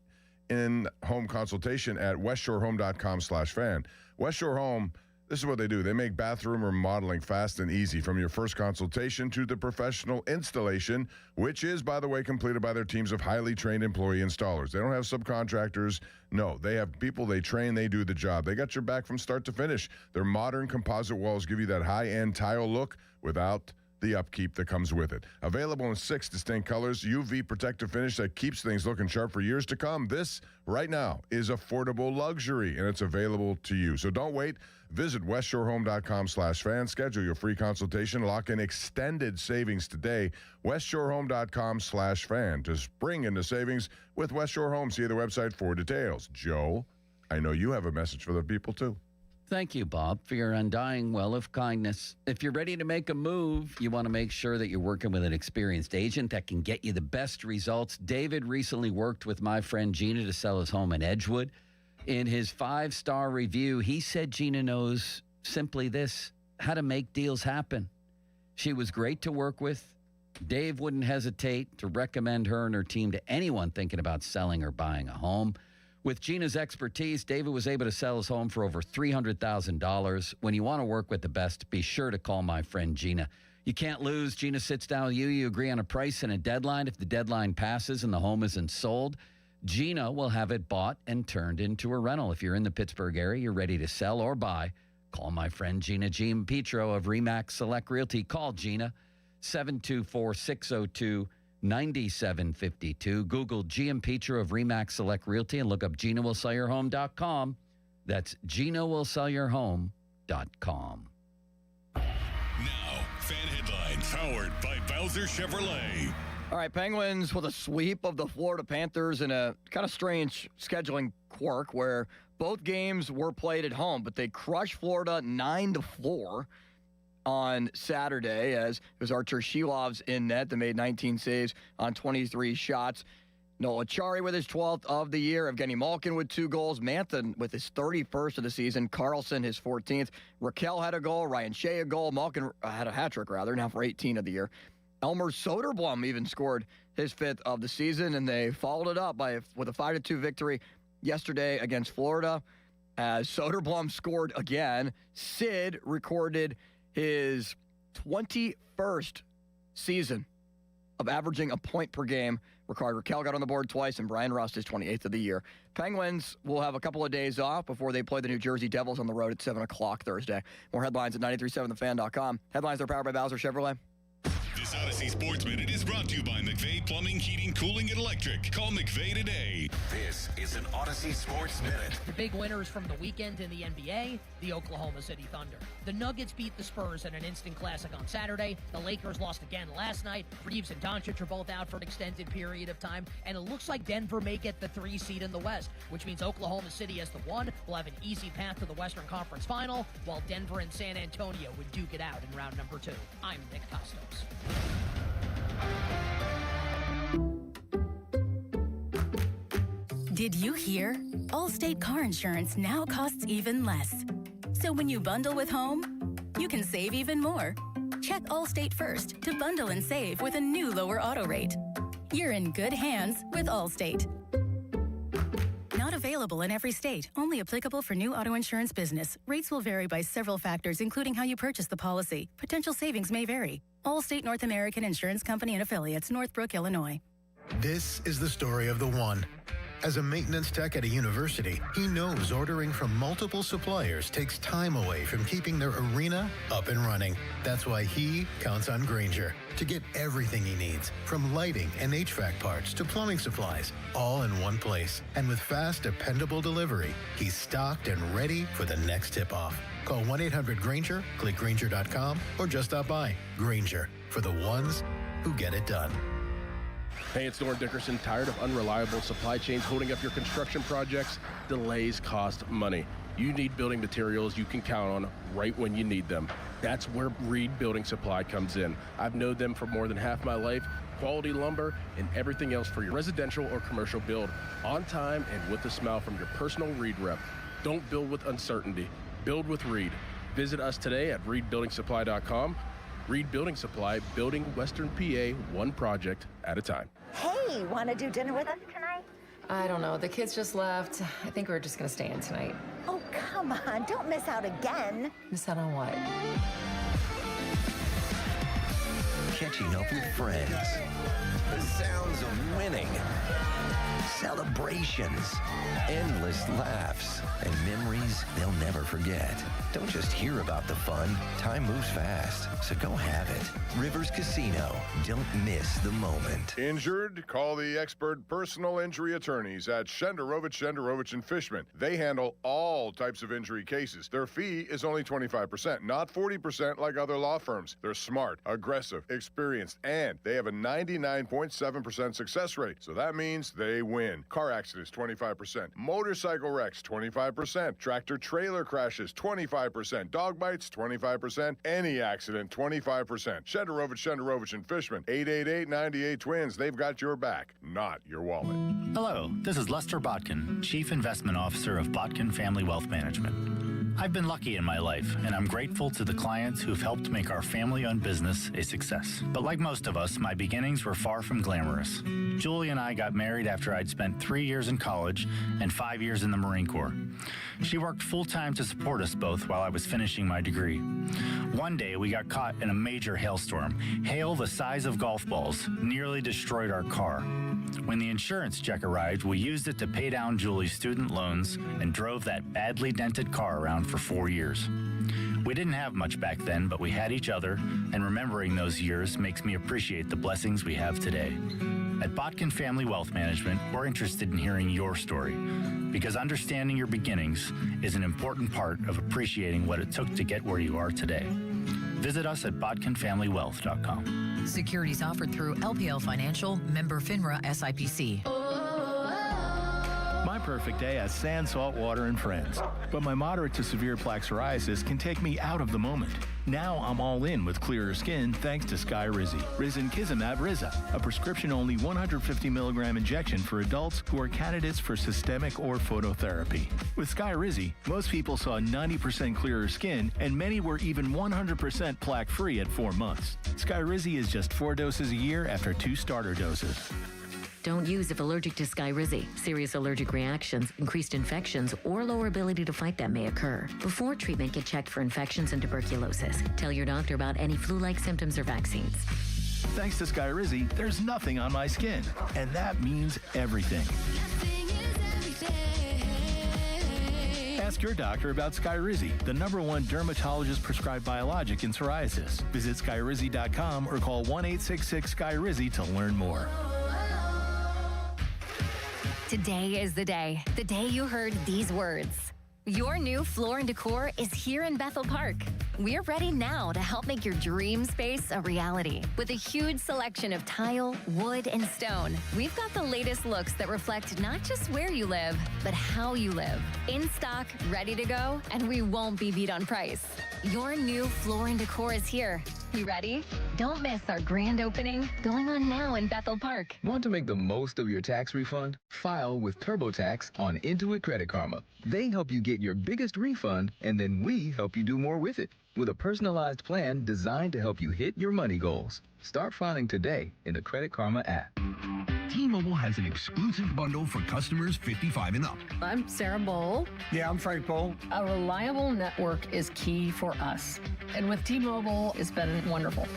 consultation at westshorehome.com/fan. West Shore Home, this is what they do. They make bathroom remodeling fast and easy, from your first consultation to the professional installation, which is, by the way, completed by their teams of highly trained employee installers. They don't have subcontractors. No, they have people they train. They do the job. They got your back from start to finish. Their modern composite walls give you that high-end tile look without the upkeep that comes with it. Available in 6 distinct colors, UV protective finish that keeps things looking sharp for years to come. This, right now, is affordable luxury, and it's available to you. So don't wait. Visit westshorehome.com/fan. Schedule your free consultation. Lock in extended savings today. westshorehome.com/fan to spring into savings with West Shore Home. See the website for details. Joe, I know you have a message for the people, too. Thank you, Bob, for your undying well of kindness. If you're ready to make a move, you want to make sure that you're working with an experienced agent that can get you the best results. David recently worked with my friend Gina to sell his home in Edgewood. In his 5-star review, he said Gina knows simply this, how to make deals happen. She was great to work with. Dave wouldn't hesitate to recommend her and her team to anyone thinking about selling or buying a home. With Gina's expertise, David was able to sell his home for over $300,000. When you want to work with the best, be sure to call my friend Gina. You can't lose. Gina sits down with you. You agree on a price and a deadline. If the deadline passes and the home isn't sold, Gina will have it bought and turned into a rental. If you're in the Pittsburgh area, you're ready to sell or buy, call my friend Gina Giampetro of RE/MAX Select Realty. Call Gina, 724-602-9752. Google Giampetro of RE/MAX Select Realty and look up GinaWillSellYourHome.com. That's GinaWillSellYourHome.com. Now, fan headlines powered by Bowser Chevrolet. All right, Penguins with a sweep of the Florida Panthers in a kind of strange scheduling quirk where both games were played at home, but they crushed Florida 9-4 on Saturday as it was Artur Shilov's in net that made 19 saves on 23 shots. Noah Chari with his 12th of the year. Evgeny Malkin with 2 goals. Manthan with his 31st of the season. Carlson his 14th. Raquel had a goal. Ryan Shea a goal. Malkin had a hat trick, now for 18 of the year. Elmer Soderblom even scored his 5th of the season, and they followed it up with a 5-2 victory yesterday against Florida. As Soderblom scored again, Sid recorded his 21st season of averaging a point per game. Raquel got on the board twice, and Brian Rust is 28th of the year. Penguins will have a couple of days off before they play the New Jersey Devils on the road at 7 o'clock Thursday. More headlines at 937thefan.com. Headlines are powered by Bowser Chevrolet. This Odyssey Sports Minute is brought to you by McVeigh Plumbing, Heating, Cooling, and Electric. Call McVeigh today. This is an Odyssey Sports Minute. The big winners from the weekend in the NBA, the Oklahoma City Thunder. The Nuggets beat the Spurs in an instant classic on Saturday. The Lakers lost again last night. Reeves and Doncic are both out for an extended period of time. And it looks like Denver may get the 3 seed in the West, which means Oklahoma City as the 1 will have an easy path to the Western Conference Final, while Denver and San Antonio would duke it out in round number 2. I'm Nick Costos. Did you hear? Allstate car insurance now costs even less. So when you bundle with home, you can save even more. Check Allstate first to bundle and save with a new lower auto rate. You're in good hands with Allstate. Not available in every state. Only applicable for new auto insurance business. Rates will vary by several factors, including how you purchase the policy. Potential savings may vary. Allstate North American Insurance Company and Affiliates, Northbrook, Illinois. This is the story of the one. As a maintenance tech at a university, he knows ordering from multiple suppliers takes time away from keeping their arena up and running. That's why he counts on Grainger to get everything he needs, from lighting and HVAC parts to plumbing supplies, all in one place. And with fast, dependable delivery, he's stocked and ready for the next tip-off. Call 1-800-GRAINGER, click Grainger.com, or just stop by. Grainger, for the ones who get it done. Hey, it's Norm Dickerson. Tired of unreliable supply chains holding up your construction projects? Delays cost money. You need building materials you can count on right when you need them. That's where Reed Building Supply comes in. I've known them for more than half my life. Quality lumber and everything else for your residential or commercial build. On time and with a smile from your personal Reed rep. Don't build with uncertainty. Build with Reed. Visit us today at reedbuildingsupply.com. Reed Building Supply, building Western PA one project at a time. Hey, want to do dinner with us tonight? I don't know. The kids just left. I think we're just going to stay in tonight. Oh, come on. Don't miss out again. Miss out on what? Catching up with friends. The sounds of winning. Celebrations. Endless laughs. And memories they'll never forget. Don't just hear about the fun. Time moves fast, so go have it. Rivers Casino. Don't miss the moment. Injured? Call the expert personal injury attorneys at Shenderovich & Fishman. They handle all types of injury cases. Their fee is only 25%, not 40% like other law firms. They're smart, aggressive, experienced. experienced, and they have a 99.7% success rate. So that means they win. Car accidents, 25%. Motorcycle wrecks, 25%. Tractor-trailer crashes, 25%. Dog bites, 25%. Any accident, 25%. Shenderovich and Fishman, 888-98-TWINS. They've got your back, not your wallet. Hello, this is Lester Botkin, Chief Investment Officer of Botkin Family Wealth Management. I've been lucky in my life, and I'm grateful to the clients who've helped make our family-owned business a success. But like most of us, my beginnings were far from glamorous. Julie and I got married after I'd spent 3 years in college and 5 years in the Marine Corps. She worked full-time to support us both while I was finishing my degree. One day, we got caught in a major hailstorm. Hail the size of golf balls nearly destroyed our car. When the insurance check arrived, we used it to pay down Julie's student loans and drove that badly dented car around for 4 years. We didn't have much back then, but we had each other, and remembering those years makes me appreciate the blessings we have today. At Botkin Family Wealth Management, we're interested in hearing your story, because understanding your beginnings is an important part of appreciating what it took to get where you are today. Visit us at botkinfamilywealth.com. Securities offered through LPL Financial, member FINRA SIPC. My perfect day has sand, salt water, and friends. But my moderate to severe plaque psoriasis can take me out of the moment. Now I'm all in with clearer skin thanks to Skyrizi. Risankizumab Riza, a prescription-only 150 milligram injection for adults who are candidates for systemic or phototherapy. With Skyrizi, most people saw 90% clearer skin, and many were even 100% plaque-free at 4 months. Skyrizi is just 4 doses a year after 2 starter doses. Don't use if allergic to Skyrizi. Serious allergic reactions, increased infections, or lower ability to fight them may occur. Before treatment, get checked for infections and tuberculosis. Tell your doctor about any flu-like symptoms or vaccines. Thanks to Skyrizi, there's nothing on my skin, and that means everything. Ask your doctor about Skyrizi, the #1 dermatologist-prescribed biologic in psoriasis. Visit Skyrizi.com or call 1-866-SKYRIZI to learn more. Today is the day you heard these words. Your new Floor & Decor is here in Bethel Park. We're ready now to help make your dream space a reality. With a huge selection of tile, wood, and stone, we've got the latest looks that reflect not just where you live, but how you live. In stock, ready to go, and we won't be beat on price. Your new Floor & Decor is here. You ready? Don't miss our grand opening going on now in Bethel Park. Want to make the most of your tax refund? File with TurboTax on Intuit Credit Karma. They help you get your biggest refund, and then we help you do more with it with a personalized plan designed to help you hit your money goals. Start filing today in the Credit Karma app. T-Mobile has an exclusive bundle for customers 55 and up. I'm Sarah Bowl. Yeah, I'm Frank Bowl. A reliable network is key for us. And with T-Mobile, it's been wonderful.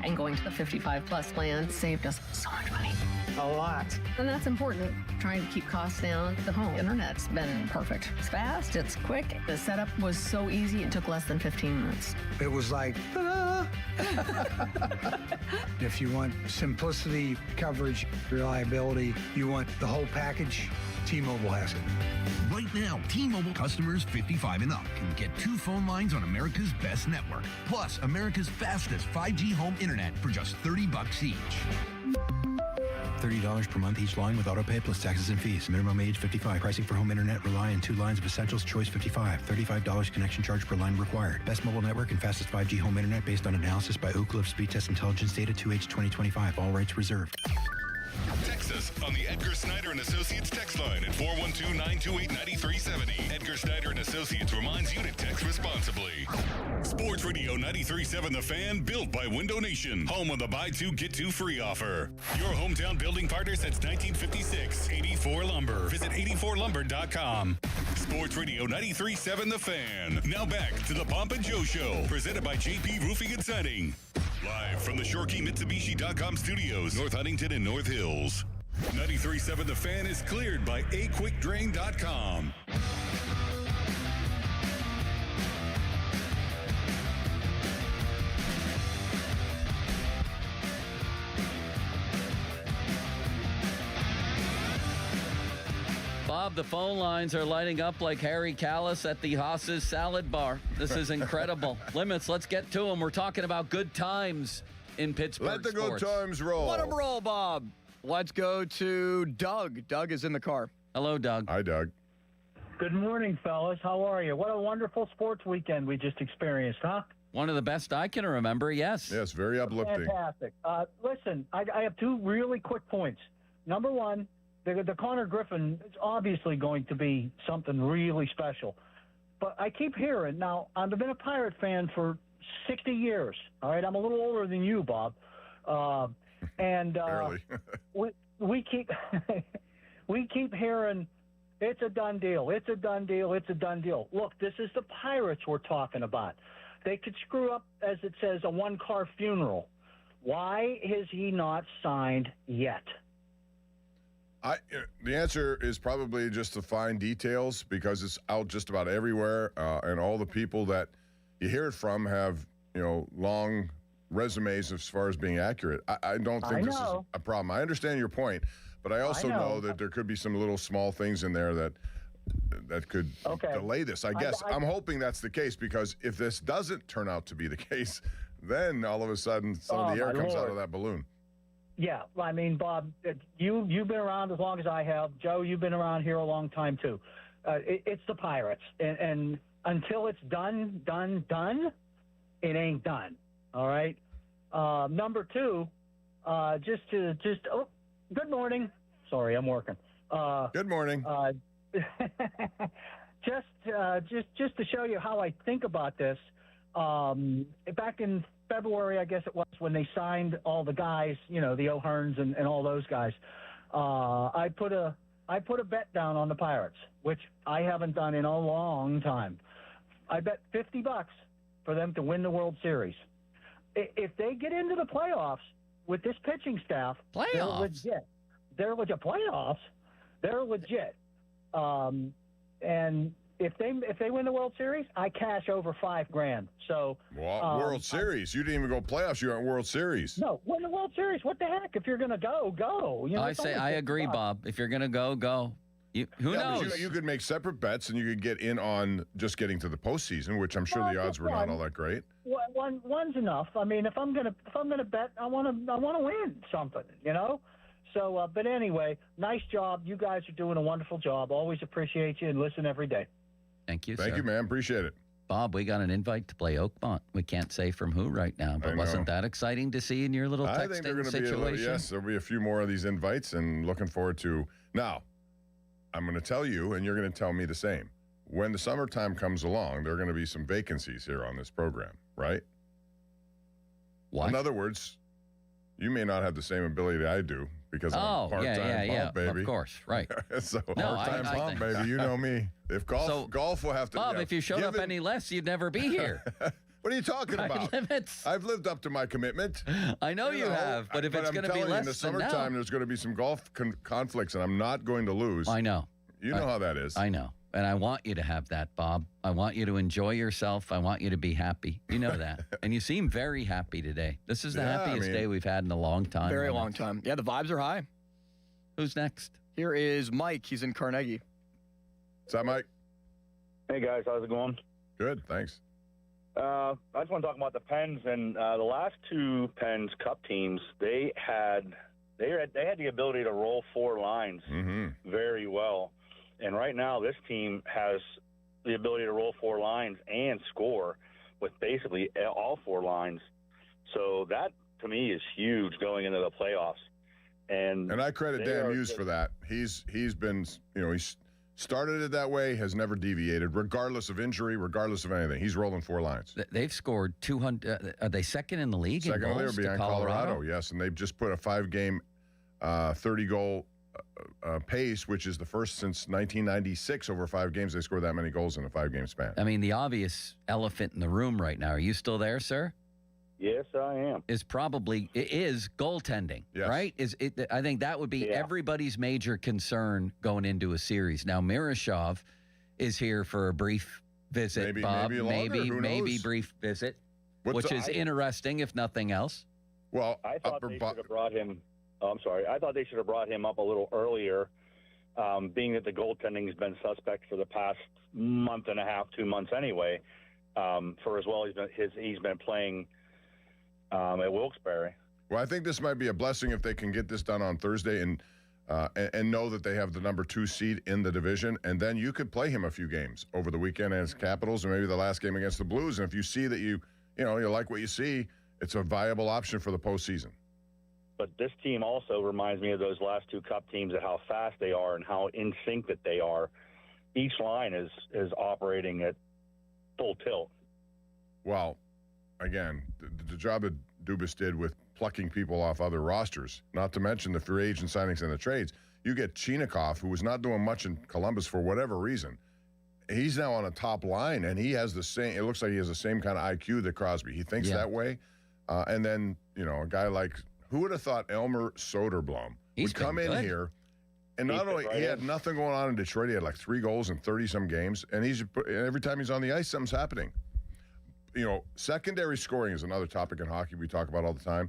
And going to the 55 plus plan saved us so much money. A lot. And that's important. Trying to keep costs down. The home internet's been perfect. It's fast, it's quick. The setup was so easy, it took less than 15 minutes. It was like, ta-da! If you want simplicity, coverage, reliability, you want the whole package, T-Mobile has it. Right now, T-Mobile customers 55 and up can get 2 phone lines on America's best network, plus America's fastest 5G home internet for just $30 each. $30 per month each line with autopay plus taxes and fees. Minimum age 55. Pricing for home internet rely on 2 lines of essentials. Choice 55. $35 connection charge per line required. Best mobile network and fastest 5G home internet based on analysis by Ookla of Speed Test Intelligence data 2H 2025. All rights reserved. Text us on the Edgar Snyder & Associates text line at 412-928-9370. Edgar Snyder & Associates reminds you to text responsibly. Sports Radio 93.7 The Fan, built by Window Nation. Home of the buy 2, get 2 free offer. Your hometown building partner since 1956. 84 Lumber. Visit 84lumber.com. Sports Radio 93.7 The Fan. Now back to the Pomp and Joe Show, presented by JP Roofing and Siding. Live from the ShoreKeyMitsubishi.com studios, North Huntington and North Hills. 93.7 The Fan is cleared by aquickdrain.com. Bob, the phone lines are lighting up like Harry Callis at the Haas's salad bar. This is incredible. Limits, let's get to them. We're talking about good times in Pittsburgh Let the sports. good times roll. Let them roll, Bob. Let's go to Doug. Doug is in the car. Hello, Doug. Hi, Doug. Good morning, fellas. How are you? What a wonderful sports weekend we just experienced, huh? One of the best I can remember, yes. Yes, very uplifting. Fantastic. Listen, I have two really quick points. Number one, the Connor Griffin is obviously going to be something really special. But I keep hearing, now, I've been a Pirate fan for 60 years, all right? I'm a little older than you, Bob. Barely. we keep we keep hearing, it's a done deal. It's a done deal. It's a done deal. Look, this is the Pirates we're talking about. They could screw up, as it says, a one-car funeral. Why is he not signed yet? The answer is probably just the fine details because it's out just about everywhere, and all the people that you hear it from have, long resumes as far as being accurate. I don't think this is a problem. I understand your point, but I also know that there could be some little small things in there that could delay this. I guess I'm hoping that's the case, because if this doesn't turn out to be the case, then all of a sudden some of the air comes out of that balloon. Yeah, I mean, Bob, you've been around as long as I have. Joe, you've been around here a long time too. It's the Pirates, and until it's done, it ain't done. All right. Number two, good morning. Sorry, I'm working. Good morning. Just to show you how I think about this, back in February, I guess it was, when they signed all the guys, the O'Hearns and all those guys, I put a bet down on the Pirates, which I haven't done in a long time. I bet $50 for them to win the World Series. If they get into the playoffs with this pitching staff, they're legit. They're legit. Playoffs, they're legit. And if they win the World Series, I cash over $5,000. So World Series, you didn't even go playoffs. You went World Series. No, win the World Series. What the heck? If you're gonna go. I agree, Bob. If you're gonna go. Who knows? You could make separate bets, and you could get in on just getting to the postseason, which I'm sure the odds were not all that great. One's enough. I mean, if I'm gonna bet, I want to win something, So, but anyway, nice job. You guys are doing a wonderful job. Always appreciate you and listen every day. Thank you, Thank you, man. Appreciate it. Bob, we got an invite to play Oakmont. We can't say from who right now, but wasn't that exciting to see in your little texting I think they're going to situation? Yes, there'll be a few more of these invites, and looking forward to. Now, I'm going to tell you, and you're going to tell me the same. When the summertime comes along, there are going to be some vacancies here on this program, right? What? In other words, you may not have the same ability I do, because I'm part-time pump, baby. Of course, right. So part-time pump, baby. You know me. If golf will have to. Bob, if you showed up any less, you'd never be here. What are you talking about? Limits. I've lived up to my commitment. I know you have, but if it's going to be less in the summertime, there's going to be some golf conflicts, and I'm not going to lose. I know. You know how that is. I know. And I want you to have that, Bob. I want you to enjoy yourself. I want you to be happy. You know that. And you seem very happy today. This is the happiest day we've had in a long time. Very long time. Yeah, the vibes are high. Who's next? Here is Mike. He's in Carnegie. What's up, Mike? Hey, guys. How's it going? Good, thanks. I just want to talk about the Pens, and the last two Pens Cup teams, they had the ability to roll four lines very well. And right now, this team has the ability to roll four lines and score with basically all four lines. So that, to me, is huge going into the playoffs. And I credit Dan Hughes for that. He's been, he's started it that way, has never deviated, regardless of injury, regardless of anything. He's rolling four lines. They've scored 200. Are they second in the league? Second in the league behind Colorado, yes. And they've just put a 5-game, 30-goal pace, which is the first since 1996 over 5 games. They scored that many goals in a 5-game span. I mean, the obvious elephant in the room right now. Are you still there, sir? Yes, I am. Is goaltending, right? I think that would be everybody's major concern going into a series. Now, Miroshov is here for a brief visit, Bob. Maybe brief visit, which is interesting, if nothing else. Well, I thought they should have brought him. I'm sorry. I thought they should have brought him up a little earlier, being that the goaltending has been suspect for the past month and a half, 2 months anyway. For as well he's been playing at Wilkes-Barre. Well, I think this might be a blessing if they can get this done on Thursday and know that they have the number 2 seed in the division, and then you could play him a few games over the weekend against Capitals, and maybe the last game against the Blues. And if you see that you like what you see, it's a viable option for the postseason. But this team also reminds me of those last 2 Cup teams and how fast they are and how in sync that they are. Each line is operating at full tilt. Well, again, the job that Dubas did with plucking people off other rosters, not to mention the free agent signings and the trades. You get Chinakhov, who was not doing much in Columbus for whatever reason. He's now on a top line, and he has the same. It looks like he has the same kind of IQ that Crosby. He thinks that way. And then, a guy like, who would have thought Elmer Soderblom would come in here, and not only he had nothing going on in Detroit, he had like 3 goals in 30-some games, and every time he's on the ice, something's happening. Secondary scoring is another topic in hockey we talk about all the time.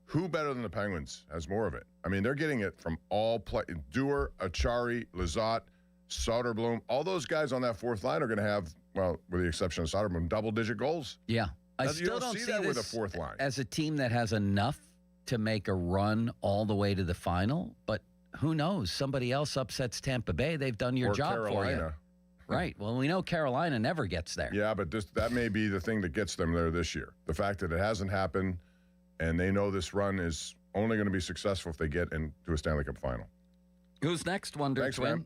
Who better than the Penguins has more of it? I mean, they're getting it from all play. Dewar, Achari, Lizotte, Soderblom, all those guys on that fourth line are going to have, well, with the exception of Soderblom, double-digit goals. Yeah. I still don't see that with a fourth line. As a team that has enough to make a run all the way to the final, but who knows? Somebody else upsets Tampa Bay. They've done your job Carolina. for you. Right. Well, we know Carolina never gets there. Yeah, but that may be the thing that gets them there this year. The fact that it hasn't happened, and they know this run is only going to be successful if they get into a Stanley Cup final. Who's next, Wonder Thanks, Twin? man.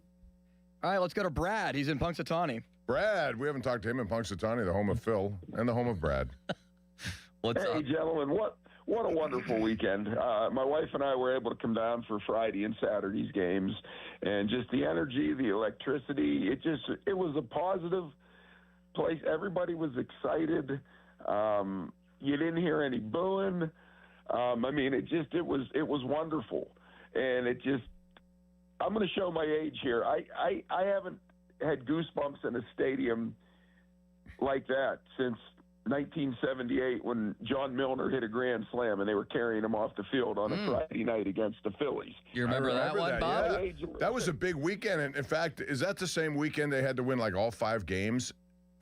All right, let's go to Brad. He's in Punxsutawney. Brad, we haven't talked to him in Punxsutawney, the home of Phil and the home of Brad. What's up? Hey, gentlemen, what a wonderful weekend. My wife and I were able to come down for Friday and Saturday's games, and just the energy, the electricity, it was a positive place. Everybody was excited. You didn't hear any booing. It was wonderful. And I'm going to show my age here. I haven't had goosebumps in a stadium like that since 1978 when John Milner hit a grand slam and they were carrying him off the field on a Friday night against the Phillies. You remember that one, Bob? Yeah. That was a big weekend. And in fact, is that the same weekend they had to win like all 5 games?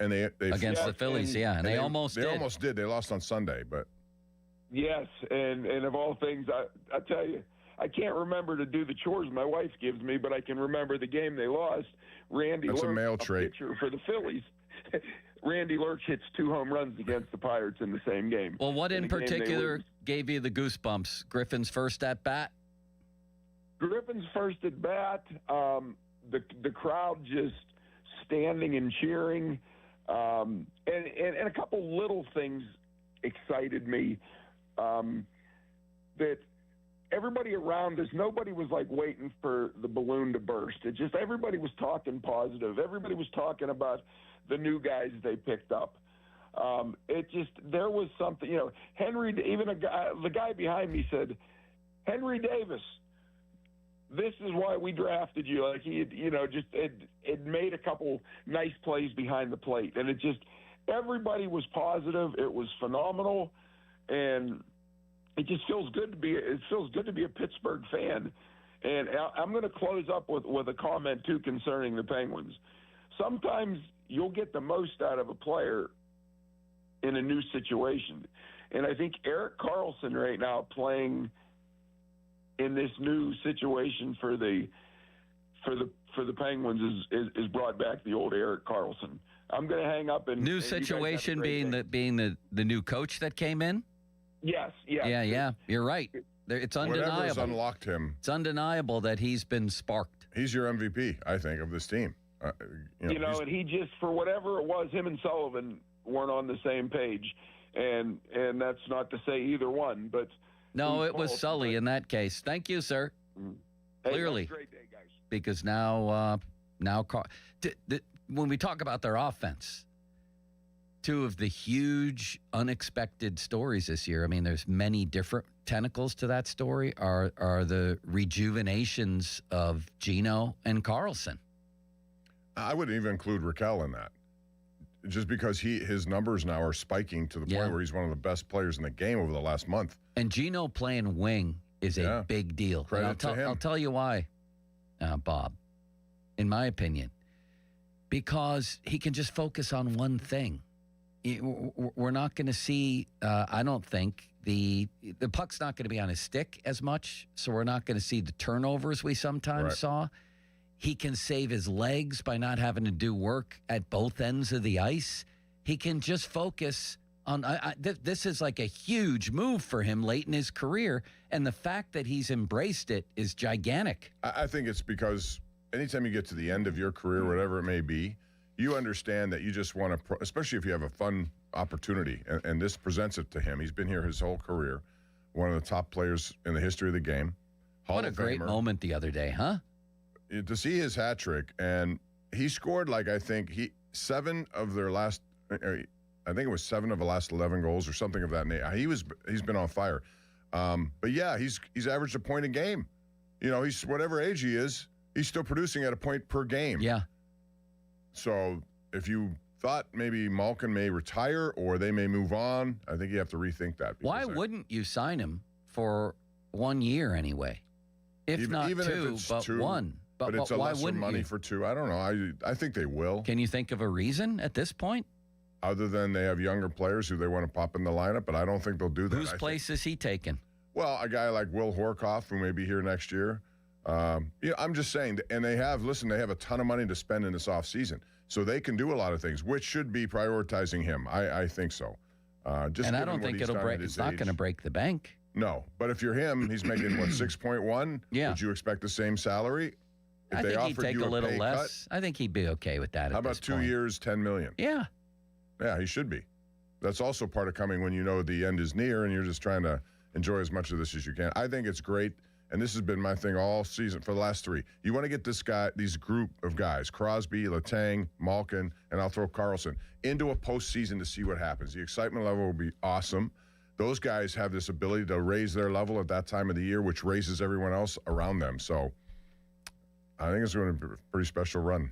And they against the Phillies, and they almost did. They almost did. They lost on Sunday, but yes, and of all things, I tell you, I can't remember to do the chores my wife gives me, but I can remember the game they lost. That's a male trait pitcher for the Phillies. Randy Lurch hits 2 home runs against the Pirates in the same game. Well, what in particular gave you the goosebumps? Griffin's first at bat? Griffin's first at bat, the crowd just standing and cheering, and a couple little things excited me. That everybody around us, nobody was like waiting for the balloon to burst. It just everybody was talking positive. Everybody was talking about the new guys they picked up. There was something, Henry, even the guy behind me said, Henry Davis, this is why we drafted you. Like he had, it made a couple nice plays behind the plate. And everybody was positive. It was phenomenal. And it just feels good to be a Pittsburgh fan. And I'm going to close up with a comment too concerning the Penguins. Sometimes you'll get the most out of a player in a new situation. And I think Erik Karlsson right now playing in this new situation for the Penguins is brought back the old Erik Karlsson. I'm going to hang up and new situation being the new coach that came in. Yes. Yeah. You're right. It's undeniable. Whatever's unlocked him. It's undeniable that he's been sparked. He's your MVP, I think, of this team. And he just, for whatever it was, him and Sullivan weren't on the same page, and that's not to say either one, but no, it was Sully in that case. Thank you, sir. Hey, Clearly, have a great day, guys. Because now when we talk about their offense, 2 of the huge unexpected stories this year. I mean, there's many different tentacles to that story. Are the rejuvenations of Gino and Karlsson. I would even include Raquel in that, just because his numbers now are spiking to the point where he's one of the best players in the game over the last month. And Gino playing wing is a big deal. Credit to him. I'll tell you why, Bob, in my opinion, because he can just focus on one thing. We're not going to see, I don't think, the puck's not going to be on his stick as much, so we're not going to see the turnovers we sometimes saw. He can save his legs by not having to do work at both ends of the ice. He can just focus on this is like a huge move for him late in his career, and the fact that he's embraced it is gigantic. I think it's because anytime you get to the end of your career, whatever it may be, you understand that you just want to, especially if you have a fun opportunity, and this presents it to him. He's been here his whole career, one of the top players in the history of the game. What a great moment the other day, huh? To see his hat trick, and he scored I think 7 of their last, I think it was 7 of the last 11 goals or something of that nature. He's been on fire, but yeah, he's averaged a point a game. He's whatever age he is, he's still producing at a point per game. Yeah. So if you thought maybe Malkin may retire or they may move on, I think you have to rethink that. Why wouldn't you sign him for 1 year anyway? If not even 2, if it's but 2, 1. But it's a why lesser wouldn't money you? for 2. I don't know. I think they will. Can you think of a reason at this point? Other than they have younger players who they want to pop in the lineup, but I don't think they'll do that. Whose place is he taking? Well, a guy like Will Horkoff, who may be here next year. I'm just saying, and they have a ton of money to spend in this offseason. So they can do a lot of things, which should be prioritizing him. I think so. And I don't think it'll break. It's not going to break the bank. No, but if you're him, he's making 6.1. Yeah. Would you expect the same salary? If I they think he'd offered take you a little pay less. cut, I think he'd be okay with that. how about 2 years, $10 million? Yeah. Yeah, he should be. That's also part of coming when you know the end is near and you're just trying to enjoy as much of this as you can. I think it's great, and this has been my thing all season for the last 3. You want to get these group of guys, Crosby, Letang, Malkin, and I'll throw Carlson, into a postseason to see what happens. The excitement level will be awesome. Those guys have this ability to raise their level at that time of the year, which raises everyone else around them. So I think it's going to be a pretty special run.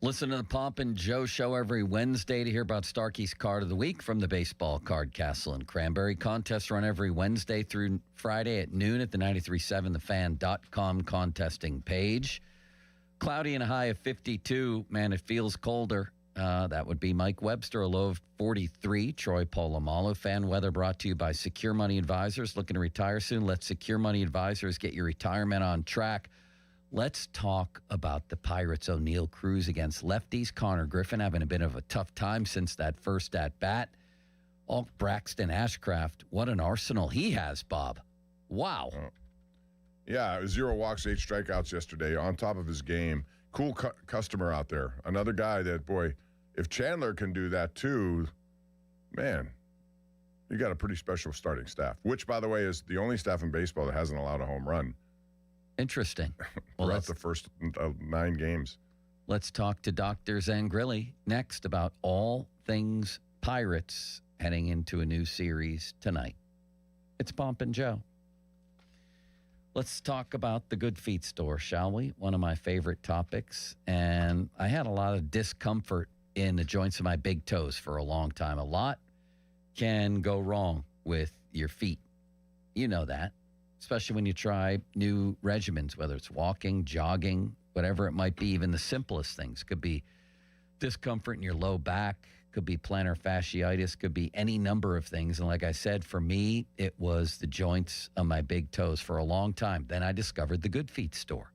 Listen to the Pomp and Joe show every Wednesday to hear about Starkey's Card of the Week from the Baseball Card Castle and Cranberry. Contests run every Wednesday through Friday at noon at the 937thefan.com contesting page. Cloudy and a high of 52. Man, it feels colder. That would be Mike Webster, a low of 43. Troy Polamalu. Fan weather brought to you by Secure Money Advisors. Looking to retire soon? Let Secure Money Advisors get your retirement on track. Let's talk about the Pirates' O'Neill Cruz against lefties. Connor Griffin having a bit of a tough time since that first at-bat. Braxton Ashcraft, what an arsenal he has, Bob. Wow. Yeah, 0 walks, 8 strikeouts yesterday on top of his game. Cool customer out there. Another guy that, boy, if Chandler can do that too, man, you got a pretty special starting staff, which, by the way, is the only staff in baseball that hasn't allowed a home run. Interesting. Well, throughout the first 9 games. Let's talk to Dr. Zangrilli next about all things Pirates heading into a new series tonight. It's Pomp and Joe. Let's talk about the Good Feet store, shall we? One of my favorite topics. And I had a lot of discomfort in the joints of my big toes for a long time. A lot can go wrong with your feet. You know that. Especially when you try new regimens, whether it's walking, jogging, whatever it might be, even the simplest things. Could be discomfort in your low back, could be plantar fasciitis, could be any number of things. And like I said, for me, it was the joints of my big toes for a long time. Then I discovered the Good Feet store.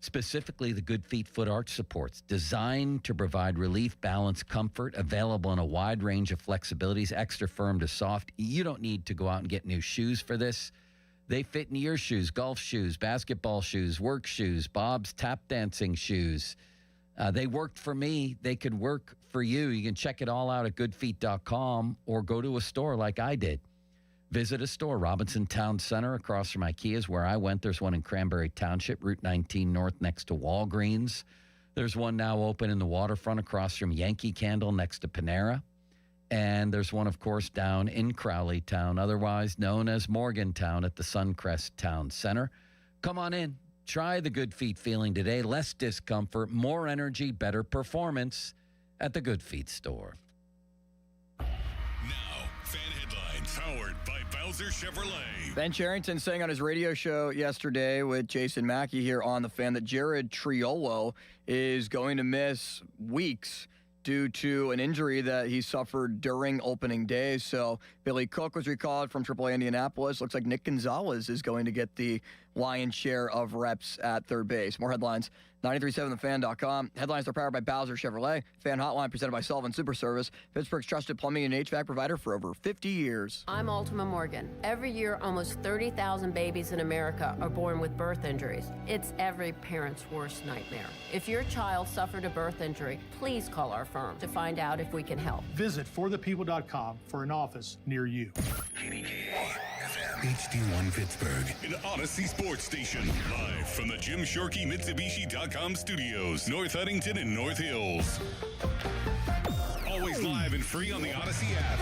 Specifically, the Good Feet foot arch supports, designed to provide relief, balance, comfort, available in a wide range of flexibilities, extra firm to soft. You don't need to go out and get new shoes for this. They fit in your shoes, golf shoes, basketball shoes, work shoes, Bob's tap dancing shoes. They worked for me. They could work for you. You can check it all out at goodfeet.com or go to a store like I did. Visit a store, Robinson Town Center, across from IKEA's where I went. There's one in Cranberry Township, Route 19 North next to Walgreens. There's one now open in the waterfront across from Yankee Candle next to Panera. And there's one, of course, down in Crowley Town, otherwise known as Morgantown at the Suncrest Town Center. Come on in. Try the Good Feet feeling today. Less discomfort, more energy, better performance at the Good Feet store. Now, fan headlines powered by Bowser Chevrolet. Ben Cherington saying on his radio show yesterday with Jason Mackey here on The Fan that Jared Triolo is going to miss weeks due to an injury that he suffered during opening day. So Billy Cook was recalled from AAA Indianapolis. Looks like Nick Gonzalez is going to get the lion's share of reps at third base. More headlines, 937thefan.com. Headlines are powered by Bowser Chevrolet. Fan Hotline presented by Sullivan Super Service, Pittsburgh's trusted plumbing and HVAC provider for over 50 years. I'm Ultima Morgan. Every year, almost 30,000 babies in America are born with birth injuries. It's every parent's worst nightmare. If your child suffered a birth injury, please call our firm to find out if we can help. Visit forthepeople.com for an office near you. HD1 Pittsburgh, an Odyssey sports station. Live from the Jim Shorkey Mitsubishi.com studios, North Huntington and North Hills. Always live and free on the Odyssey app.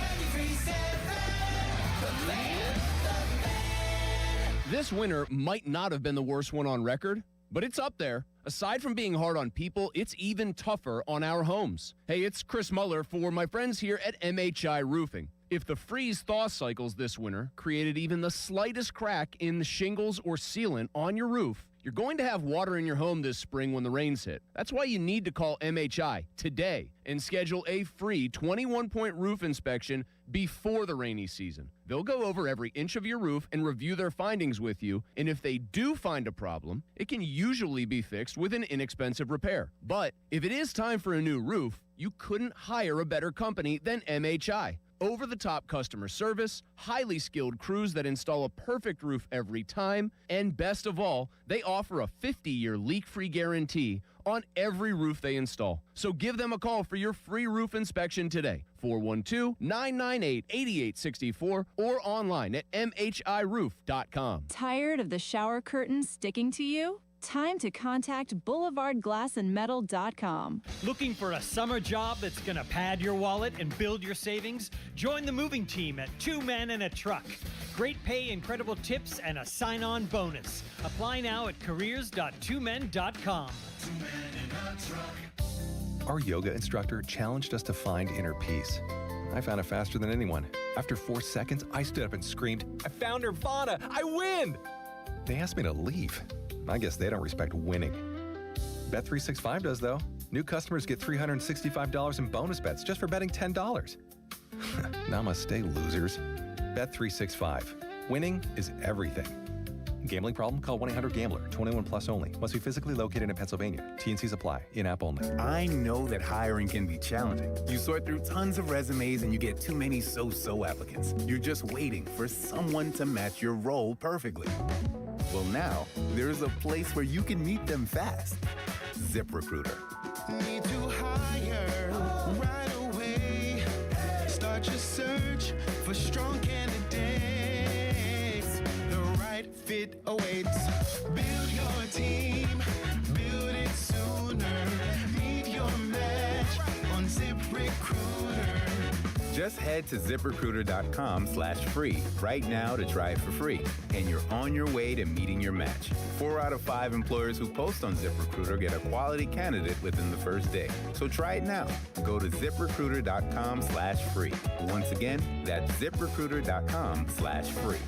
This winter might not have been the worst one on record, but it's up there. Aside from being hard on people, it's even tougher on our homes. Hey, it's Chris Muller for my friends here at MHI Roofing. If the freeze-thaw cycles this winter created even the slightest crack in the shingles or sealant on your roof, you're going to have water in your home this spring when the rains hit. That's why you need to call MHI today and schedule a free 21-point roof inspection before the rainy season. They'll go over every inch of your roof and review their findings with you, and if they do find a problem, it can usually be fixed with an inexpensive repair. But if it is time for a new roof, you couldn't hire a better company than MHI. Over-the-top customer service, highly skilled crews that install a perfect roof every time, and best of all, they offer a 50-year leak-free guarantee on every roof they install. So give them a call for your free roof inspection today, 412-998-8864, or online at mhiroof.com. Tired of the shower curtains sticking to you? Time to contact BoulevardGlassandMetal.com. Looking for a summer job that's going to pad your wallet and build your savings? Join the moving team at 2 Men and a Truck. Great pay, incredible tips, and a sign-on bonus. Apply now at careers.2men.com. 2 Men and a Truck. Our yoga instructor challenged us to find inner peace. I found it faster than anyone. After 4 seconds, I stood up and screamed, "I found Nirvana! I win!" They asked me to leave. I guess they don't respect winning. Bet365 does, though. New customers get $365 in bonus bets just for betting $10. Namaste, losers. Bet365. Winning is everything. Gambling problem? Call 1-800-GAMBLER. 21 plus only. Must be physically located in Pennsylvania. T&Cs apply. In-app only. I know that hiring can be challenging. You sort through tons of resumes and you get too many so-so applicants. You're just waiting for someone to match your role perfectly. Well, now, there's a place where you can meet them fast. ZipRecruiter. Need to hire right away. Start your search for strong candidates. The right fit awaits. Build your team. Build it sooner. Meet your match on ZipRecruiter. Just head to ZipRecruiter.com/free right now to try it for free. And you're on your way to meeting your match. 4 out of 5 employers who post on ZipRecruiter get a quality candidate within the first day. So try it now. Go to ZipRecruiter.com/free. Once again, that's ZipRecruiter.com/free.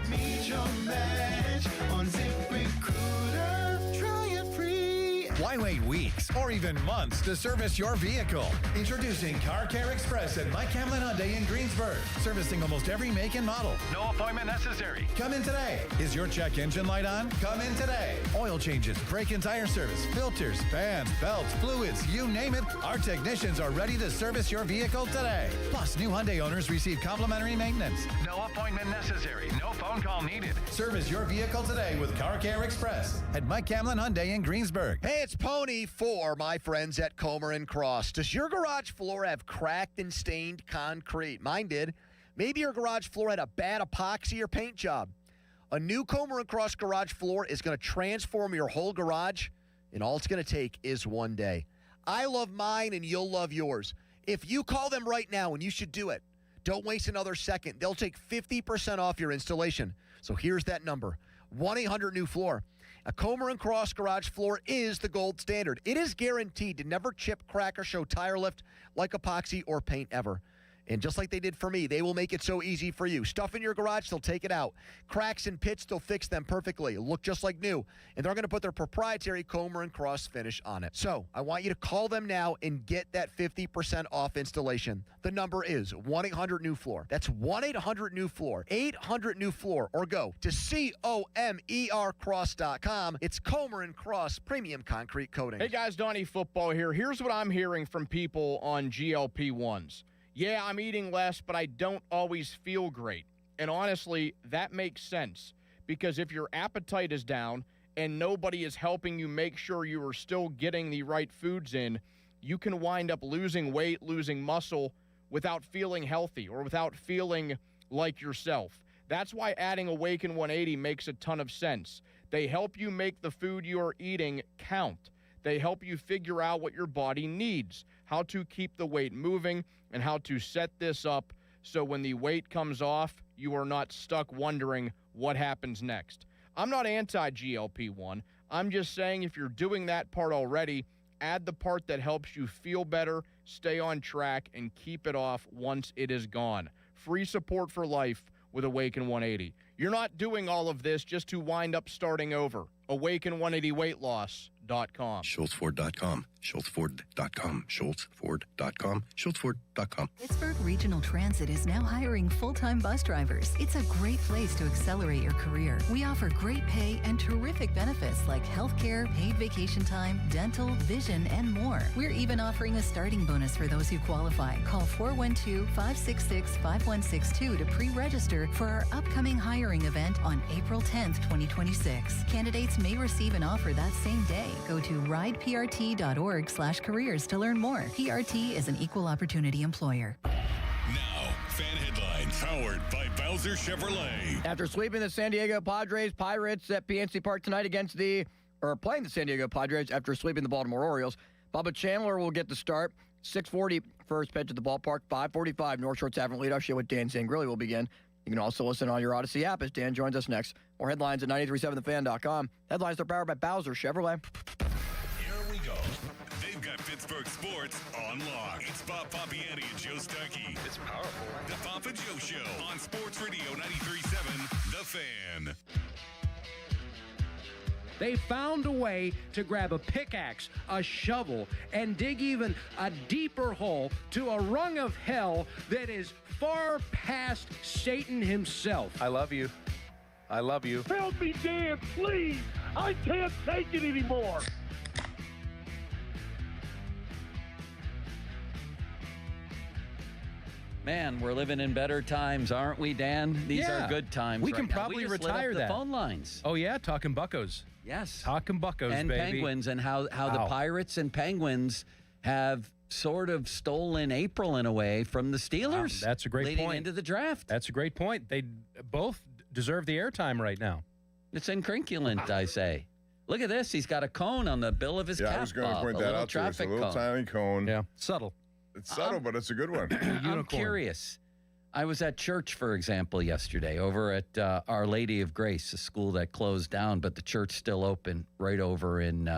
Meet your match on ZipRecruiter. Try it free. Why wait weeks or even months to service your vehicle? Introducing Car Care Express at Mike Hamlin Hyundai in Greensburg. Servicing almost every make and model. No appointment necessary. Come in today. Is your check engine light on? Come in today. Oil changes, brake and tire service, filters, fans, belts, fluids, you name it. Our technicians are ready to service your vehicle today. Plus, new Hyundai owners receive complimentary maintenance. No appointment necessary. No phone call needed. Service your vehicle today with Car Care Express at Mike Hamlin Hyundai in Greensburg. Hey, it's Pony for my friends at Comer and Cross. Does your garage floor have cracked and stained concrete? Mine did. Maybe your garage floor had a bad epoxy or paint job. A new Comer and Cross garage floor is going to transform your whole garage, and all it's going to take is one day. I love mine, and you'll love yours. If you call them right now, and you should do it, don't waste another second. They'll take 50% off your installation. So here's that number, 1-800-NEW-FLOOR. A Comer and Cross garage floor is the gold standard. It is guaranteed to never chip, crack, or show tire lift like epoxy or paint ever. And just like they did for me, they will make it so easy for you. Stuff in your garage, they'll take it out. Cracks and pits, they'll fix them perfectly. Look just like new. And they're going to put their proprietary Comer and Cross finish on it. So I want you to call them now and get that 50% off installation. The number is 1-800-NEW-FLOOR. That's 1-800-NEW-FLOOR. 800-NEW-FLOOR. Or go to COMERcross.com. It's Comer and Cross Premium Concrete Coating. Hey guys, Donnie Football here. Here's what I'm hearing from people on GLP-1s. Yeah, I'm eating less, but I don't always feel great. And honestly, that makes sense. Because if your appetite is down and nobody is helping you make sure you are still getting the right foods in, you can wind up losing weight, losing muscle without feeling healthy or without feeling like yourself. That's why adding Awaken 180 makes a ton of sense. They help you make the food you are eating count. They help you figure out what your body needs, how to keep the weight moving, and how to set this up so when the weight comes off, you are not stuck wondering what happens next. I'm not anti-GLP-1. I'm just saying if you're doing that part already, add the part that helps you feel better, stay on track, and keep it off once it is gone. Free support for life with Awaken 180. You're not doing all of this just to wind up starting over. Awaken180weightloss.com. SchultzFord.com. SchultzFord.com. SchultzFord.com. SchultzFord.com. Pittsburgh Regional Transit is now hiring full-time bus drivers. It's a great place to accelerate your career. We offer great pay and terrific benefits like healthcare, paid vacation time, dental, vision, and more. We're even offering a starting bonus for those who qualify. Call 412-566-5162 to pre-register for our upcoming hiring event on April 10th, 2026. Candidates may receive an offer that same day. Go to rideprt.org/careers to learn more. PRT is an equal opportunity employer. Now, fan headlines powered by Bowser Chevrolet. After sweeping the San Diego Padres, Pirates at PNC Park tonight playing the San Diego Padres after sweeping the Baltimore Orioles, Bubba Chandler will get the start. 6:40 first pitch at the ballpark. 5:45 North Shore Tavern leadoff show with Dan Zangrilli will begin. You can also listen on your Odyssey app as Dan joins us next. More headlines at 937thefan.com. Headlines are powered by Bowser Chevrolet. Here we go. They've got Pittsburgh sports on lock. It's Bob Papiani and Joe Starkey. It's powerful. The Pop and Joe Show on Sports Radio 93.7 The Fan. They found a way to grab a pickaxe, a shovel, and dig even a deeper hole to a rung of hell that is far past Satan himself. I love you. I love you. Help me, Dan, please. I can't take it anymore. Man, we're living in better times, aren't we, Dan? These are good times. We can probably we just retire lit up that. the phone lines. Oh yeah, talking Buccos. Yes, talking Buccos, and baby. Penguins, and how the Pirates and Penguins have sort of stolen April in a way from the Steelers. That's a great leading point. into the draft. That's a great point. They both deserve the airtime right now. It's incrinculant, I say. Look at this. He's got a cone on the bill of his cap. I was going to point that out too. It's a little tiny cone. Yeah, subtle. It's subtle, but it's a good one. I'm curious. I was at church, for example, yesterday over at Our Lady of Grace, a school that closed down, but the church still open right over in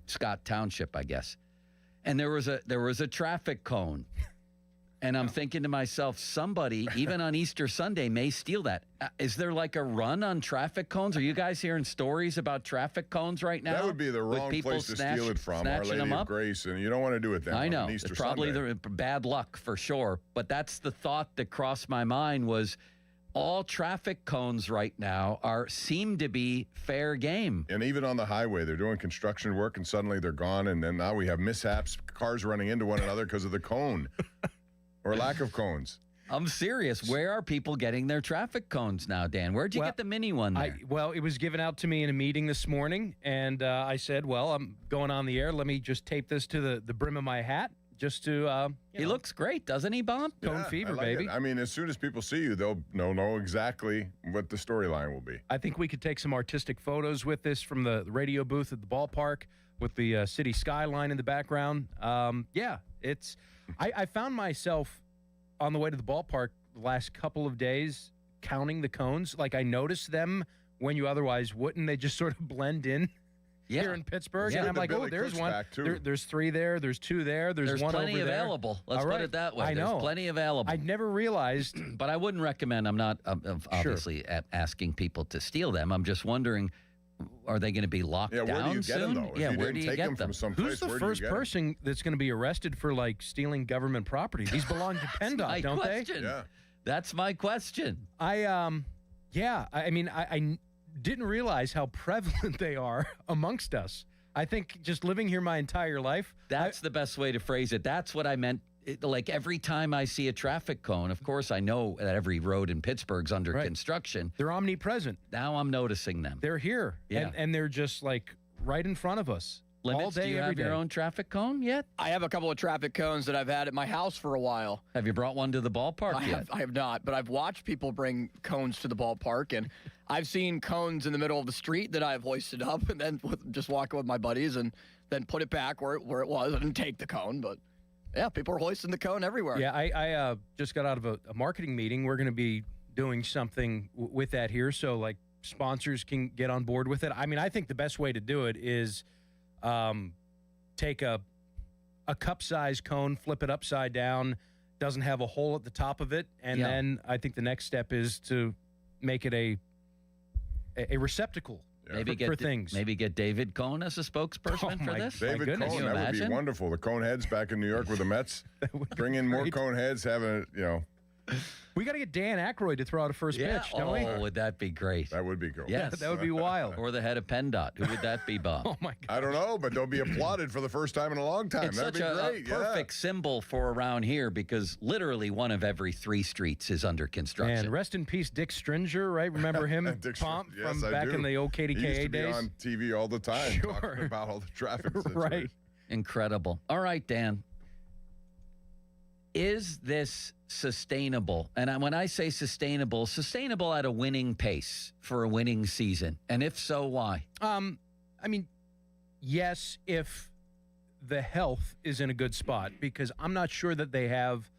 Scott Township, I guess. And there was a traffic cone. And I'm thinking to myself, somebody, even on Easter Sunday, may steal that. Is there like a run on traffic cones? Are you guys hearing stories about traffic cones right now? That would be the wrong place to steal it from, Our Lady of Grace, and you don't want to do it then. I know. On Easter It's probably Sunday. the bad luck for sure. But that's the thought that crossed my mind was all traffic cones right now seem to be fair game. And even on the highway, they're doing construction work, and suddenly they're gone, and then now we have mishaps, cars running into one another because of the cone. Or lack of cones. I'm serious. Where are people getting their traffic cones now, Dan? Where'd you get the mini one there? Well, it was given out to me in a meeting this morning, and I said, well, I'm going on the air. Let me just tape this to the brim of my hat just to, He looks great, doesn't he, Bob? Cone fever, I like baby. it. I mean, as soon as people see you, they'll know exactly what the storyline will be. I think we could take some artistic photos with this from the radio booth at the ballpark with the city skyline in the background. I found myself on the way to the ballpark the last couple of days counting the cones. Like I noticed them when you otherwise wouldn't. They just sort of blend in. here in Pittsburgh. Yeah. And I'm like, Billy oh, there's Cook's one. back, too. There's 3 there. There's 2 there. There's one plenty over there. available. Let's All put right. it that way. I know. There's plenty available. I'd never realized. But I wouldn't recommend. I'm not obviously asking people to steal them. I'm just wondering, are they going to be locked down where do you get soon? them, though? If Yeah, you where didn't do you take get them them? from someplace, Who's the where do you first get them? person that's going to be arrested for like stealing government property? These belong to PennDOT, don't question. they? Yeah. That's my question. I mean, I didn't realize how prevalent they are amongst us. I think just living here my entire life. That's the best way to phrase it. That's what I meant. Like every time I see a traffic cone, of course, I know that every road in Pittsburgh's under construction. They're omnipresent. Now I'm noticing them. They're here. Yeah. And they're just like right in front of us. Limits, all day, do you every have your day. own traffic cone yet? I have a couple of traffic cones that I've had at my house for a while. Have you brought one to the ballpark yet? I have not, but I've watched people bring cones to the ballpark, and I've seen cones in the middle of the street that I've hoisted up and then just walking with my buddies and then put it back where it was. I didn't take the cone, but yeah, people are hoisting the cone everywhere. Yeah, I just got out of a marketing meeting. We're going to be doing something with that here, so like sponsors can get on board with it. I mean, I think the best way to do it is take a cup-size cone, flip it upside down, doesn't have a hole at the top of it, and then I think the next step is to make it a receptacle for things. Maybe get David Cohn as a spokesperson for this. David Cohn, that would be wonderful. The Cone heads back in New York with the Mets. Bring in more Cone heads, having We got to get Dan Aykroyd to throw out a first pitch, don't we? Oh, would that be great? That would be cool. Yes. That would be wild. Or the head of PennDOT. Who would that be, Bob? Oh, my God. I don't know, but they'll be applauded for the first time in a long time. It's That'd such be a great. perfect symbol for around here because literally one of every 3 streets is under construction. And rest in peace, Dick Stringer, right? Remember him, Pomp, Yes, from I back do. in the old KDKA He used to days? be on TV all the time talking about all the traffic situations. Right. Incredible. All right, Dan. Is this sustainable? And when I say sustainable at a winning pace for a winning season. And if so, why? I mean, yes, if the health is in a good spot, because I'm not sure that they have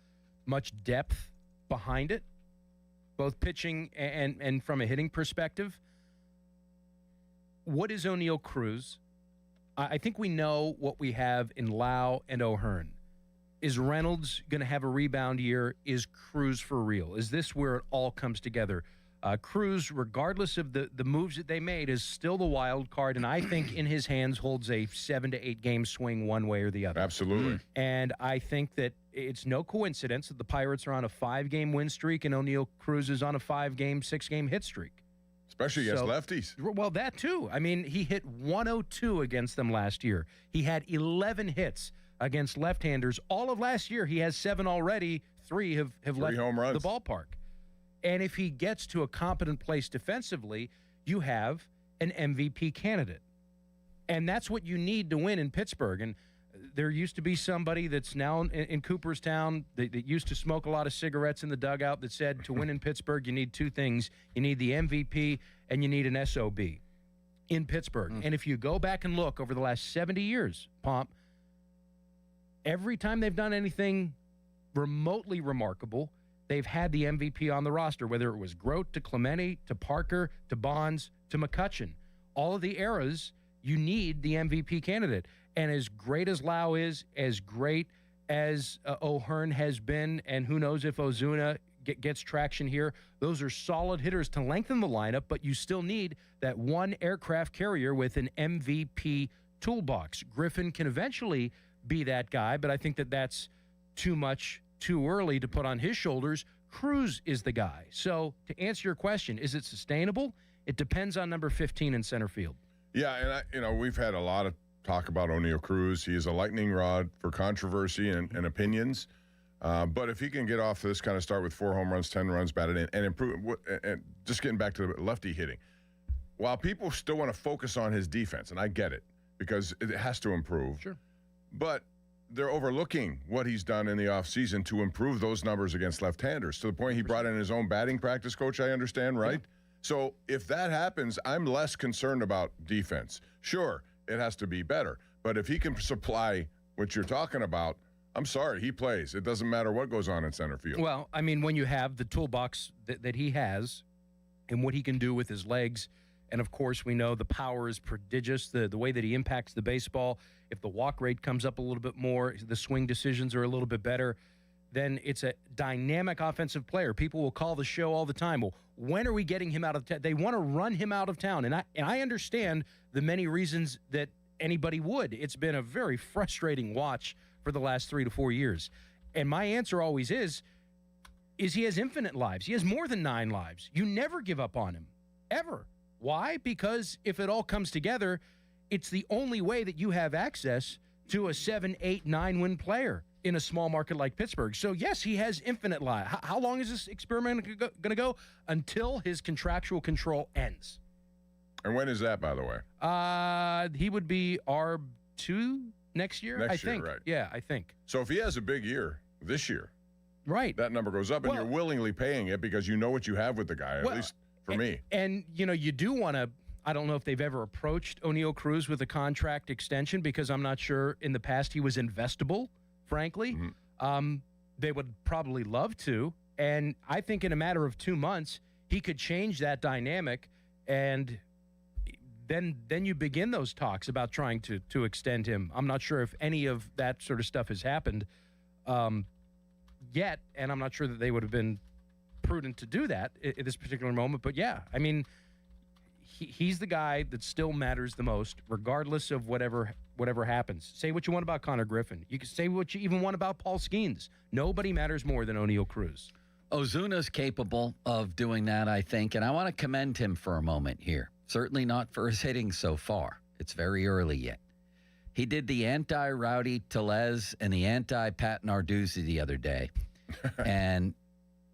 much depth behind it, both pitching and from a hitting perspective. What is O'Neal Cruz? I think we know what we have in Lau and O'Hearn. Is Reynolds going to have a rebound year? Is Cruz for real? Is this where it all comes together? Cruz, regardless of the moves that they made, is still the wild card, and I think in his hands holds a 7 to 8 game swing one way or the other. Absolutely. And I think that it's no coincidence that the Pirates are on a 5-game win streak and O'Neal Cruz is on a 5-game, 6-game hit streak. Especially against lefties. Well, that too. I mean, he hit 102 against them last year. He had 11 hits against left-handers. All of last year, he has 7 already. 3 have left home runs. the ballpark. And if he gets to a competent place defensively, you have an MVP candidate. And that's what you need to win in Pittsburgh. And there used to be somebody that's now in Cooperstown that used to smoke a lot of cigarettes in the dugout that said to win in Pittsburgh, you need 2 things. You need the MVP and you need an SOB in Pittsburgh. And if you go back and look over the last 70 years, Pomp, every time they've done anything remotely remarkable, they've had the MVP on the roster, whether it was Grote to Clemente to Parker to Bonds to McCutchen. All of the eras, you need the MVP candidate. And as great as Lau is, as great as O'Hearn has been, and who knows if Ozuna gets traction here, those are solid hitters to lengthen the lineup, but you still need that one aircraft carrier with an MVP toolbox. Griffin can eventually be that guy, but I think that that's too much too early to put on his shoulders. Cruz is the guy. So to answer your question, is it sustainable? It depends on number 15 in center field. Yeah, and we've had a lot of talk about O'Neal Cruz. He is a lightning rod for controversy and opinions. But if he can get off this kind of start with 4 home runs, 10 runs batted in, and improve, and just getting back to the lefty hitting, while people still want to focus on his defense, and I get it because it has to improve. Sure. But they're overlooking what he's done in the offseason to improve those numbers against left-handers to the point he brought in his own batting practice coach, I understand, right? Yeah. So if that happens, I'm less concerned about defense. Sure, it has to be better. But if he can supply what you're talking about, I'm sorry, he plays. It doesn't matter what goes on in center field. Well, I mean, when you have the toolbox that he has and what he can do with his legs And, of course, we know the power is prodigious, the way that he impacts the baseball. If the walk rate comes up a little bit more, the swing decisions are a little bit better, then it's a dynamic offensive player. People will call the show all the time. Well, when are we getting him out of town? They want to run him out of town. And I understand the many reasons that anybody would. It's been a very frustrating watch for the last 3 to 4 years. And my answer always is he has infinite lives. He has more than 9 lives. You never give up on him, ever. Why? Because if it all comes together, it's the only way that you have access to a 7, 8, 9 win player in a small market like Pittsburgh. So, yes, he has infinite life. How long is this experiment going to go? Until his contractual control ends. And when is that, by the way? He would be ARB2 next year, I think. Right. Yeah, I think. So if he has a big year this year, right, that number goes up, and you're willingly paying it because you know what you have with the guy, at least for me. And, you do want to, I don't know if they've ever approached O'Neal Cruz with a contract extension because I'm not sure in the past he was investable, frankly. They would probably love to. And I think in a matter of 2 months, he could change that dynamic, and then you begin those talks about trying to extend him. I'm not sure if any of that sort of stuff has happened yet, and I'm not sure that they would have been prudent to do that at this particular moment. But, yeah, I mean, he's the guy that still matters the most, regardless of whatever happens. Say what you want about Connor Griffin. You can say what you even want about Paul Skeens. Nobody matters more than O'Neal Cruz. Ozuna's capable of doing that, I think, and I want to commend him for a moment here. Certainly not for his hitting so far. It's very early yet. He did the anti-Rowdy Tellez and the anti-Pat Narduzzi the other day, and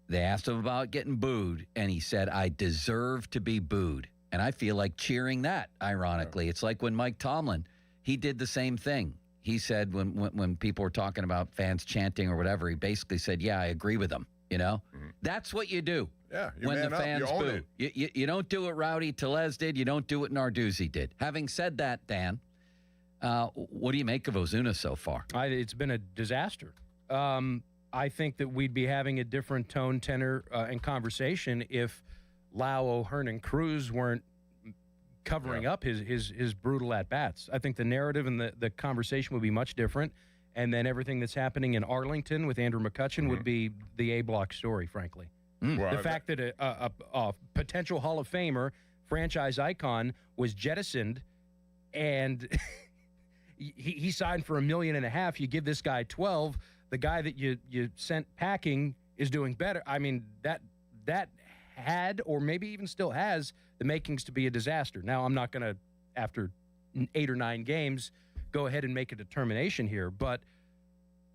they asked him about getting booed, and he said, I deserve to be booed. And I feel like cheering that, ironically. It's like when Mike Tomlin, he did the same thing. He said when people were talking about fans chanting or whatever, he basically said, yeah, I agree with them, That's what you do. Yeah, you when man the up, fans you own boo. it. You don't do what Rowdy Tellez did. You don't do what Narduzzi did. Having said that, Dan, what do you make of Ozuna so far? It's been a disaster. I think that we'd be having a different tone, tenor, and conversation if Lau, O'Hearn, and Cruz weren't covering up his brutal at-bats. I think the narrative and the conversation would be much different, and then everything that's happening in Arlington with Andrew McCutchen would be the A-block story, frankly. Well, the fact that a potential Hall of Famer, franchise icon, was jettisoned, and he signed for $1.5 million. You give this guy 12. The guy that you sent packing is doing better. I mean, that had, or maybe even still has, the makings to be a disaster. Now, I'm not going to, after 8 or 9 games, go ahead and make a determination here, but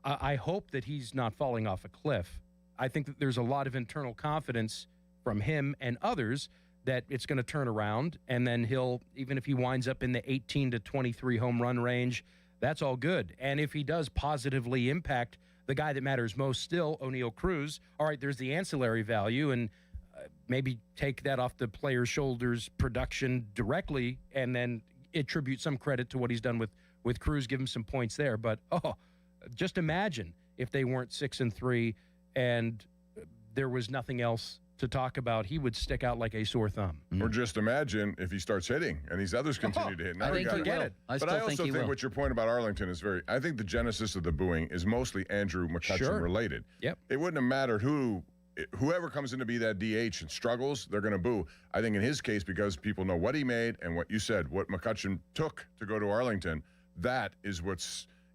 I hope that he's not falling off a cliff. I think that there's a lot of internal confidence from him and others that it's going to turn around, and then he'll, even if he winds up in the 18 to 23 home run range, that's all good. And if he does positively impact the guy that matters most still, O'Neal Cruz, all right, there's the ancillary value, and maybe take that off the player's shoulders production directly and then attribute some credit to what he's done with Cruz, give him some points there. But, just imagine if they weren't 6-3 and there was nothing else to talk about. He would stick out like a sore thumb. Or just imagine if he starts hitting and these others continue to hit. Now I think he will. But I also think what your point about Arlington is I think the genesis of the booing is mostly Andrew McCutchen related. Yep. It wouldn't have mattered whoever comes in to be that DH and struggles, they're going to boo. I think in his case, because people know what he made and what you said, what McCutchen took to go to Arlington, that is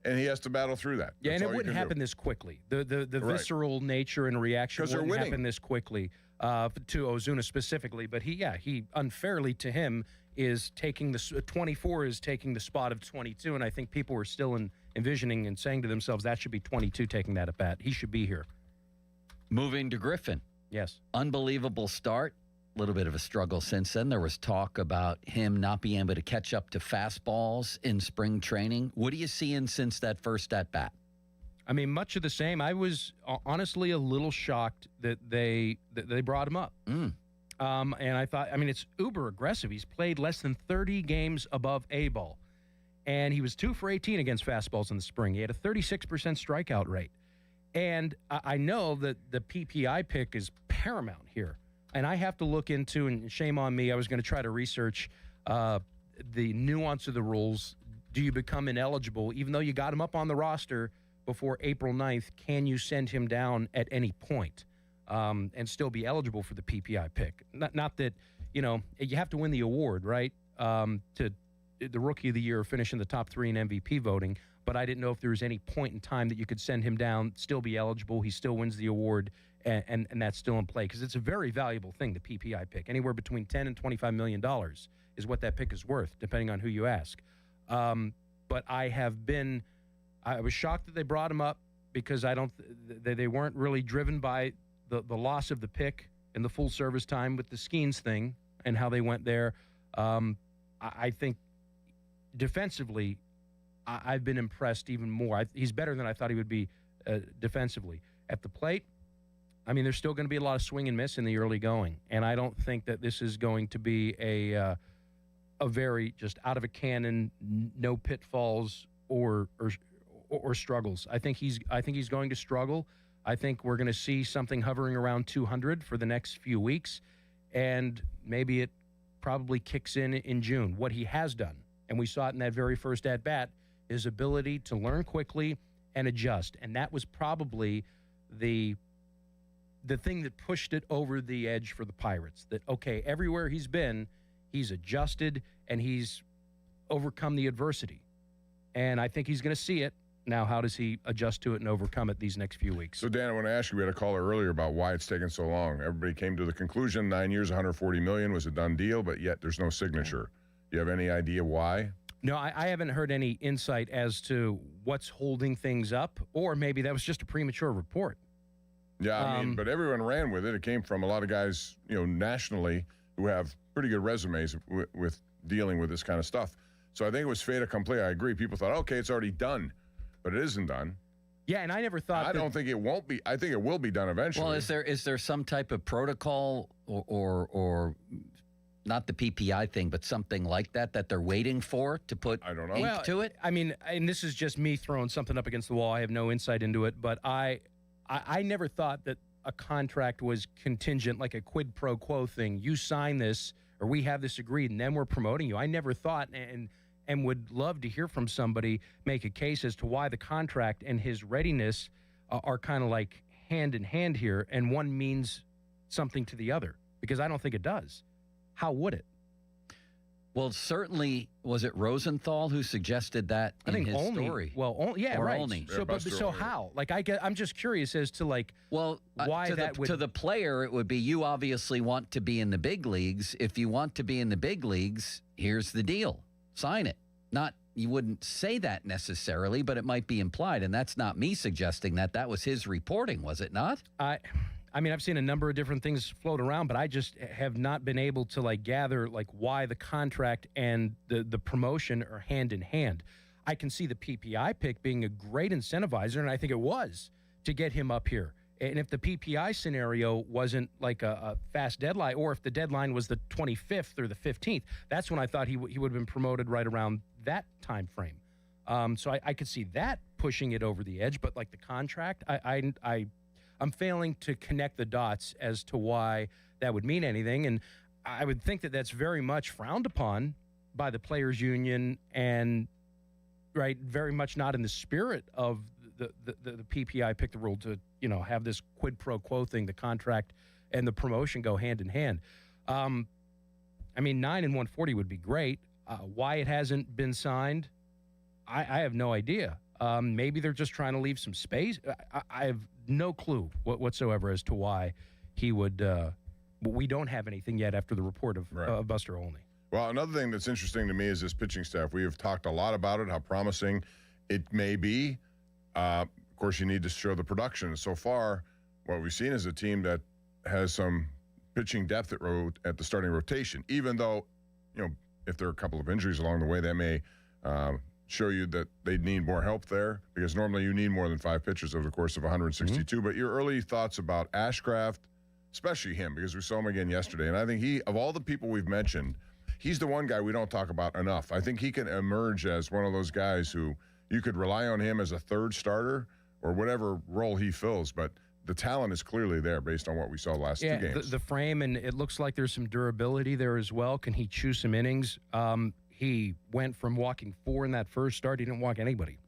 and he has to battle through that. Yeah, That's and it wouldn't happen this quickly. The visceral nature and reaction wouldn't happen this quickly to Ozuna specifically. But he unfairly to him is taking 24 is taking the spot of 22, and I think people were still envisioning and saying to themselves that should be 22 taking that at bat. He should be here. Moving to Griffin. Yes. Unbelievable start. A little bit of a struggle since then. There was talk about him not being able to catch up to fastballs in spring training. What are you seeing since that first at-bat? I mean, much of the same. I was honestly a little shocked that they brought him up. And I thought, it's uber aggressive. He's played less than 30 games above A-ball. And he was 2 for 18 against fastballs in the spring. He had a 36% strikeout rate. And I know that the PPI pick is paramount here. And I have to look into, and shame on me, I was going to try to research the nuance of the rules. Do you become ineligible, even though you got him up on the roster before April 9th, can you send him down at any point and still be eligible for the PPI pick? Not that, you have to win the award, right, to the Rookie of the Year, finish in the top 3 in MVP voting, but I didn't know if there was any point in time that you could send him down, still be eligible, he still wins the award, and that's still in play, because it's a very valuable thing, the PPI pick. Anywhere between $10 and $25 million is what that pick is worth, depending on who you ask. But I was shocked that they brought him up, because they weren't really driven by the loss of the pick and the full service time with the Skeens thing and how they went there. I think defensively, I've been impressed even more. He's better than I thought he would be defensively. At the plate, there's still going to be a lot of swing and miss in the early going, and I don't think that this is going to be a very just out of a cannon, no pitfalls or struggles. I think he's going to struggle. I think we're going to see something hovering around 200 for the next few weeks, and maybe it probably kicks in June. What he has done, and we saw it in that very first at-bat, his ability to learn quickly and adjust, and that was probably the thing that pushed it over the edge for the Pirates. That, okay, everywhere he's been, he's adjusted and he's overcome the adversity. And I think he's going to see it. Now, how does he adjust to it and overcome it these next few weeks? So, Dan, I want to ask you, we had a caller earlier about why it's taken so long. Everybody came to the conclusion 9 years, $140 million was a done deal, but yet there's no signature. Do you have any idea why? No, I haven't heard any insight as to what's holding things up, or maybe that was just a premature report. Yeah, but everyone ran with it. It came from a lot of guys, nationally who have pretty good resumes with dealing with this kind of stuff. So I think it was fait accompli. I agree. People thought, okay, it's already done, but it isn't done. Yeah, and I never thought. I don't think it won't be. I think it will be done eventually. Well, is there some type of protocol or not the PPI thing, but something like that they're waiting for to put ink to it? And this is just me throwing something up against the wall. I have no insight into it, but I never thought that a contract was contingent, like a quid pro quo thing. You sign this, or we have this agreed, and then we're promoting you. I never thought, and would love to hear from somebody make a case as to why the contract and his readiness are kind of like hand in hand here, and one means something to the other, because I don't think it does. How would it? Well, certainly, was it Rosenthal who suggested that in his story? Well, yeah, or right. Olney. So how? Like, I'm just curious as to why to the player, it would be, you obviously want to be in the big leagues. If you want to be in the big leagues, here's the deal. Sign it. You wouldn't say that necessarily, but it might be implied, and that's not me suggesting that. That was his reporting, was it not? I've seen a number of different things float around, but I just have not been able to gather why the contract and the promotion are hand in hand. I can see the PPI pick being a great incentivizer, and I think it was, to get him up here. And if the PPI scenario wasn't like a fast deadline, or if the deadline was the 25th or the 15th, that's when I thought he would have been promoted right around that time frame. So I could see that pushing it over the edge, but the contract, I'm failing to connect the dots as to why that would mean anything. And I would think that that's very much frowned upon by the players' union, and very much not in the spirit of the PPI pick the rule to have this quid pro quo thing, the contract and the promotion go hand in hand. 9 and 140 would be great. Why it hasn't been signed, I have no idea. Maybe they're just trying to leave some space. I have no clue whatsoever as to why he would. We don't have anything yet after the report of Buster Olney. Well, another thing that's interesting to me is this pitching staff. We have talked a lot about it, how promising it may be. Of course, you need to show the production. So far, what we've seen is a team that has some pitching depth at the starting rotation, even though, if there are a couple of injuries along the way, that may show you that they need more help there, because normally you need more than 5 pitchers over the course of 162. But your early thoughts about Ashcraft, especially him, because we saw him again yesterday, and I think of all the people we've mentioned, he's the one guy we don't talk about enough. I think he can emerge as one of those guys who you could rely on him as a third starter or whatever role he fills. But the talent is clearly there based on what we saw last two games. The frame, and it looks like there's some durability there as well. Can he chew some innings? He went from walking 4 in that first start. He didn't walk anybody.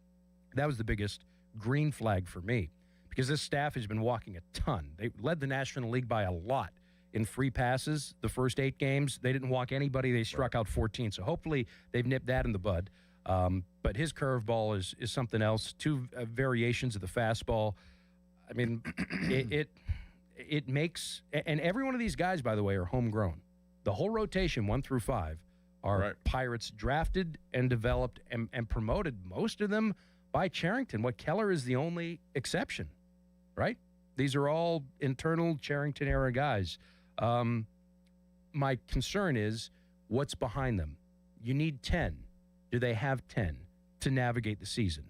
That was the biggest green flag for me because this staff has been walking a ton. They led the National League by a lot in free passes the first 8 games. They didn't walk anybody. They struck out 14. So hopefully they've nipped that in the bud. But his curveball is something else. 2 variations of the fastball. I mean, it makes – and every one of these guys, by the way, are homegrown. The whole rotation, 1 through 5, are Pirates drafted and developed and promoted, most of them by Cherington. What Keller is the only exception, right? These are all internal Cherington-era guys. My concern is what's behind them. You need 10. Do they have 10 to navigate the season,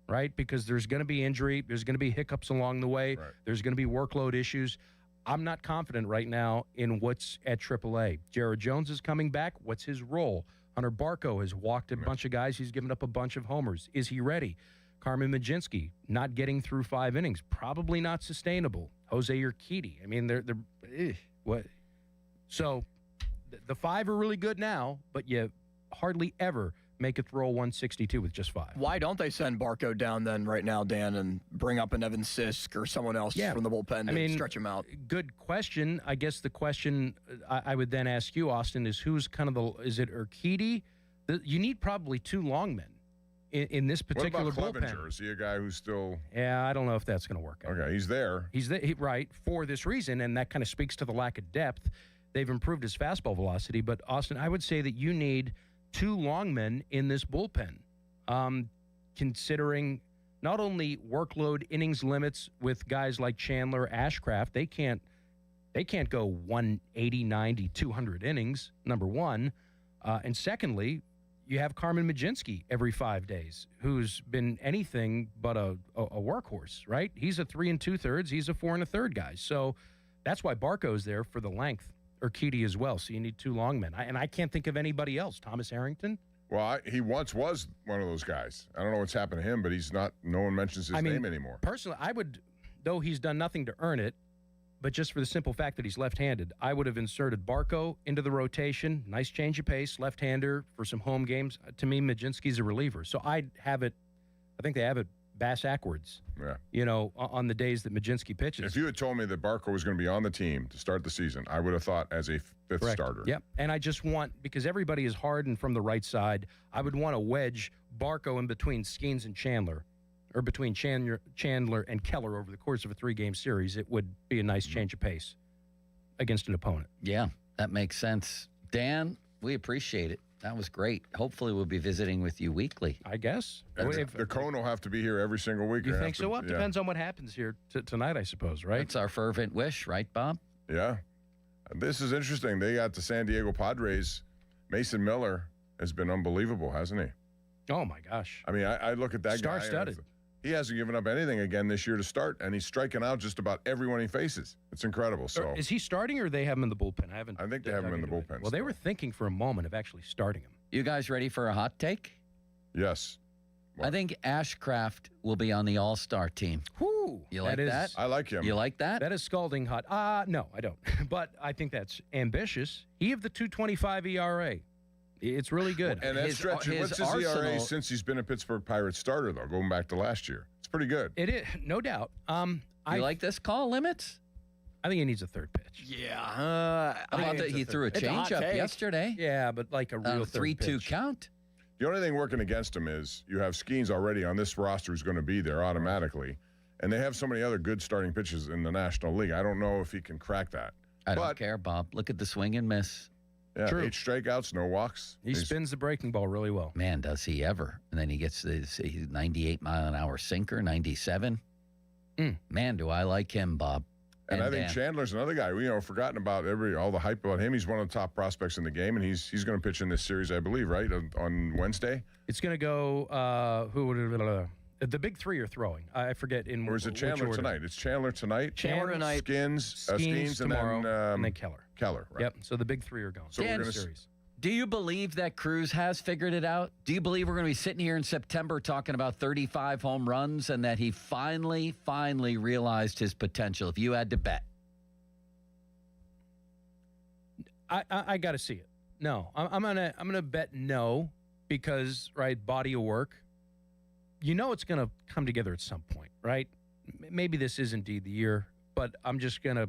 right? Because there's going to be injury. There's going to be hiccups along the way. Right. There's going to be workload issues. I'm not confident right now in what's at AAA. Jared Jones is coming back. What's his role? Hunter Barco has walked a bunch of guys. He's given up a bunch of homers. Is he ready? Carmen Majinski not getting through 5 innings. Probably not sustainable. Jose Urquidy. I mean, they're what? So the 5 are really good now, but you hardly ever make it throw 162 with just 5. Why don't they send Barco down then right now, Dan, and bring up an Evan Sisk or someone else from the bullpen to stretch him out? Good question. I guess the question I would then ask you, Austin, is who's kind of is it Urquidy? You need probably 2 long men in this particular bullpen. What about bullpen. Clevenger? Is he a guy who's still... Yeah, I don't know if that's going to work out. Okay, he's there. He's right, for this reason, and that kind of speaks to the lack of depth. They've improved his fastball velocity, but, Austin, I would say that you need 2 long men in this bullpen, considering not only workload innings limits with guys like Chandler, Ashcraft. They can't go 180, 90, 200 innings, number one. And secondly, you have Carmen Majinski every 5 days, who's been anything but a workhorse, right? He's a 3 2/3. He's a 4 1/3 guy. So that's why Barco's there for the length. Urquidy as well, so you need 2 long men. And I can't think of anybody else. Thomas Harrington? Well, he once was one of those guys. I don't know what's happened to him, but he's not. No one mentions his name anymore. Personally, I would, though he's done nothing to earn it, but just for the simple fact that he's left-handed, I would have inserted Barco into the rotation. Nice change of pace, left-hander for some home games. To me, Majinski's a reliever. So I'd have it, I think they have it bass-ackwards, on the days that Majinski pitches. If you had told me that Barco was going to be on the team to start the season, I would have thought as a 5th starter. Yep, and I just want, because everybody is hardened from the right side, I would want to wedge Barco in between Skeens and Chandler, or between Chandler and Keller over the course of a 3-game series. It would be a nice change of pace against an opponent. Yeah, that makes sense. Dan, we appreciate it. That was great. Hopefully we'll be visiting with you weekly. I guess. And the Coen will have to be here every single week. You think so? Well, it depends on what happens here tonight, I suppose, right? That's our fervent wish, right, Bob? Yeah. This is interesting. They got the San Diego Padres. Mason Miller has been unbelievable, hasn't he? Oh, my gosh. I mean, I look at that guy. Star-studded. He hasn't given up anything again this year to start, and he's striking out just about everyone he faces. It's incredible. So, is he starting, or they have him in the bullpen? I think they have him in the bullpen. Well, they were thinking for a moment of actually starting him. You guys ready for a hot take? Yes. I think Ashcraft will be on the All-Star team. Whoo! You like that? I like him. You like that? That is scalding hot. No, I don't. But I think that's ambitious. He have the 2.25 ERA. It's really good. And that's stretching. What's his ERA since he's been a Pittsburgh Pirates starter, though, going back to last year? It's pretty good. It is, no doubt. You like this call limits? I think he needs a 3rd pitch. Yeah. How about that he threw a changeup yesterday? Yeah, but like a real 3-2 count. The only thing working against him is you have Skeens already on this roster who's going to be there automatically. And they have so many other good starting pitches in the National League. I don't know if he can crack that. I don't care, Bob. Look at the swing and miss. Yeah, True. 8 strikeouts, no walks. He spins the breaking ball really well. Man, does he ever. And then he gets this 98-mile-an-hour sinker, 97. Man, do I like him, Bob. And I think Chandler's another guy. Forgotten about all the hype about him. He's one of the top prospects in the game, and he's going to pitch in this series, I believe, right, on Wednesday? It's going to go the big 3 are throwing. I forget in Or is it Chandler tonight? It's Chandler tonight. Chandler tonight. Skeens tomorrow, and then Keller. Keller, right? Yep. So the big 3 are going. So we're going to Do you believe that Cruz has figured it out? Do you believe we're going to be sitting here in September talking about 35 home runs and that he finally realized his potential? If you had to bet. I got to see it. No, I'm gonna bet no, because body of work. It's going to come together at some point, right? Maybe this is indeed the year, but I'm just gonna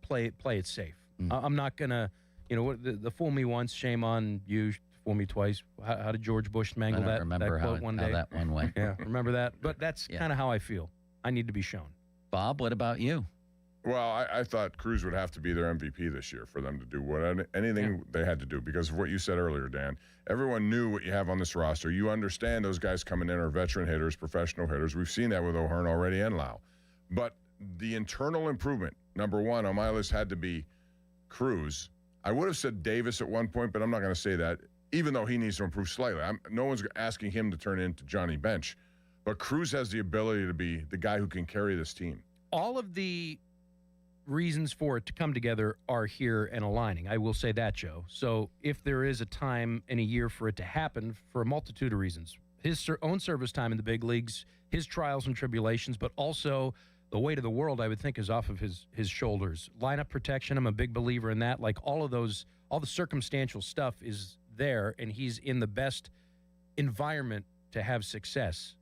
play it safe. I'm not gonna, the fool me once, shame on you. Fool me twice. How did George Bush mangle that quote one day? How that one went. Yeah, remember that? But that's kind of how I feel. I need to be shown. Bob, what about you? Well, I thought Cruz would have to be their MVP this year for them to do anything they had to do because of what you said earlier, Dan. Everyone knew what you have on this roster. You understand those guys coming in are veteran hitters, professional hitters. We've seen that with O'Hearn already and Lau. But the internal improvement, number one on my list, had to be Cruz. I would have said Davis at one point, but I'm not going to say that, even though he needs to improve slightly. No one's asking him to turn into Johnny Bench. But Cruz has the ability to be the guy who can carry this team. All of the reasons for it to come together are here and aligning. I will say that, Joe. So if there is a time in a year for it to happen, for a multitude of reasons, his own service time in the big leagues, his trials and tribulations, but also the weight of the world, I would think, is off of his shoulders. Lineup protection, I'm a big believer in that. Like all the circumstantial stuff is there, and he's in the best environment to have success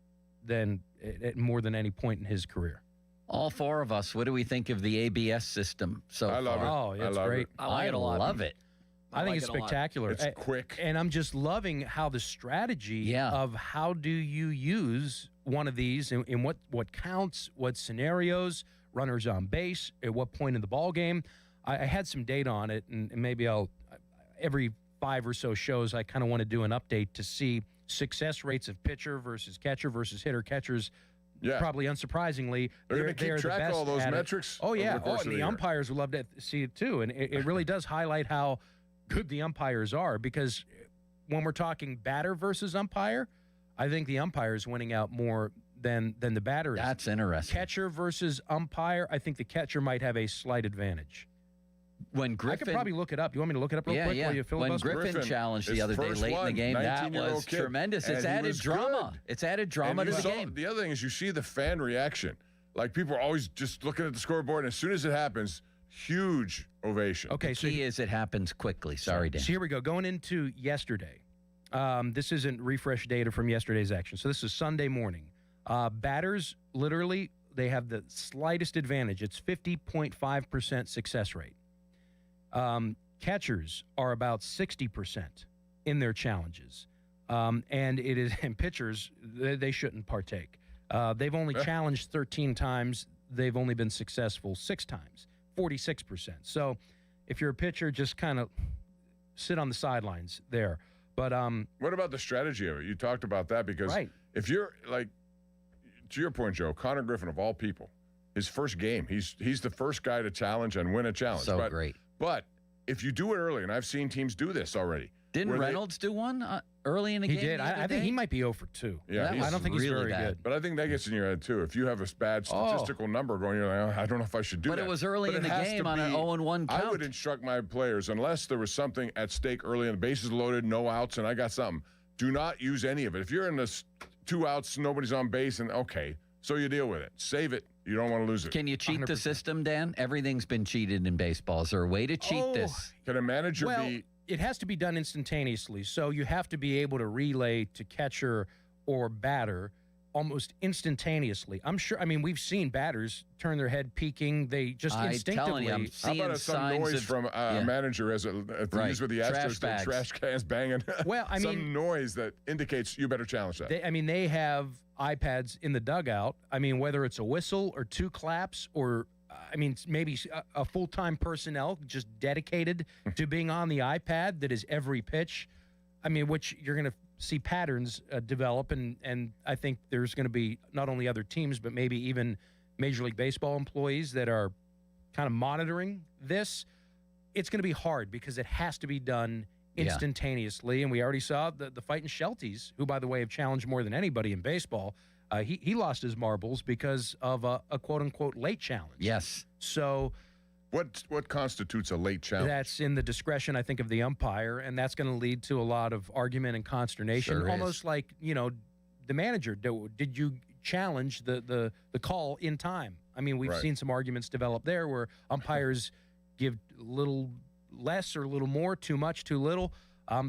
than at more than any point in his career. All four of us, what do we think of the ABS system so I love far? it. Oh, yeah, it's great. I like it a lot. Love it. I think it's spectacular. It's quick. And I'm just loving how the strategy of how do you use one of these in what counts, what scenarios, runners on base, at what point in the ball game. I had some data on it, and maybe every 5 or so shows, I kind of want to do an update to see success rates of pitcher versus catcher versus hitter. Catchers, probably unsurprisingly, they're going to keep track of all those metrics. Oh, yeah. And the umpires would love to see it, too. And it really does highlight how good the umpires are, because when we're talking batter versus umpire, I think the umpire is winning out more than the batter is. That's interesting. Catcher versus umpire, I think the catcher might have a slight advantage. When Griffin, I could probably look it up. You want me to look it up real quick while you filibuster? When Griffin challenged the other day late in the game, that was tremendous. It's added drama. It's added drama to the game. The other thing is you see the fan reaction. Like people are always just looking at the scoreboard, and as soon as it happens, huge ovation. Okay, the key is it happens quickly. Sorry, Dan. So here we go. Going into yesterday. This isn't refresh data from yesterday's action. So this is Sunday morning. Batters, literally, they have the slightest advantage. It's 50.5% success rate. Catchers are about 60% in their challenges. And pitchers, they shouldn't partake. They've only challenged 13 times. They've only been successful 6 times, 46%. So if you're a pitcher, just kind of sit on the sidelines there. But what about the strategy of it? You talked about that because if you're like, to your point, Joe, Connor Griffin of all people, his first game, he's the first guy to challenge and win a challenge. So great. But if you do it early, and I've seen teams do this already. Didn't Reynolds do one early in the game? He did. I think he might be 0 for 2. Yeah, I don't think he's really very good. But I think that gets in your head, too. If you have a bad statistical number going, you're like, I don't know if I should do that. But it was early in the game on an 0-1 count. I would instruct my players, unless there was something at stake early and the bases loaded, no outs, and I got something, do not use any of it. If you're in this 2 outs, nobody's on base, and okay, so you deal with it. Save it. You don't want to lose it. Can you cheat 100%. The system, Dan? Everything's been cheated in baseball. Is there a way to cheat this? Can a manager be... It has to be done instantaneously, so you have to be able to relay to catcher or batter almost instantaneously. I'm sure. I mean, we've seen batters turn their head peeking. They just instinctively. I'm how about some noise from a manager as used with the Astros, the trash cans banging? Well, I mean, some noise that indicates you better challenge that. They have iPads in the dugout. I mean, whether it's a whistle or 2 claps or. I mean, maybe a full-time personnel just dedicated to being on the iPad that is every pitch. I mean, which you're going to see patterns develop, and I think there's going to be not only other teams, but maybe even Major League Baseball employees that are kind of monitoring this. It's going to be hard because it has to be done instantaneously, and we already saw the fight in Shelties, who, by the way, have challenged more than anybody in baseball. He lost his marbles because of a quote-unquote late challenge. Yes. So What constitutes a late challenge? That's in the discretion, I think, of the umpire, and that's going to lead to a lot of argument and consternation. Sure almost like, the manager. Did you challenge the call in time? I mean, we've seen some arguments develop there where umpires give a little less or a little more, too much, too little.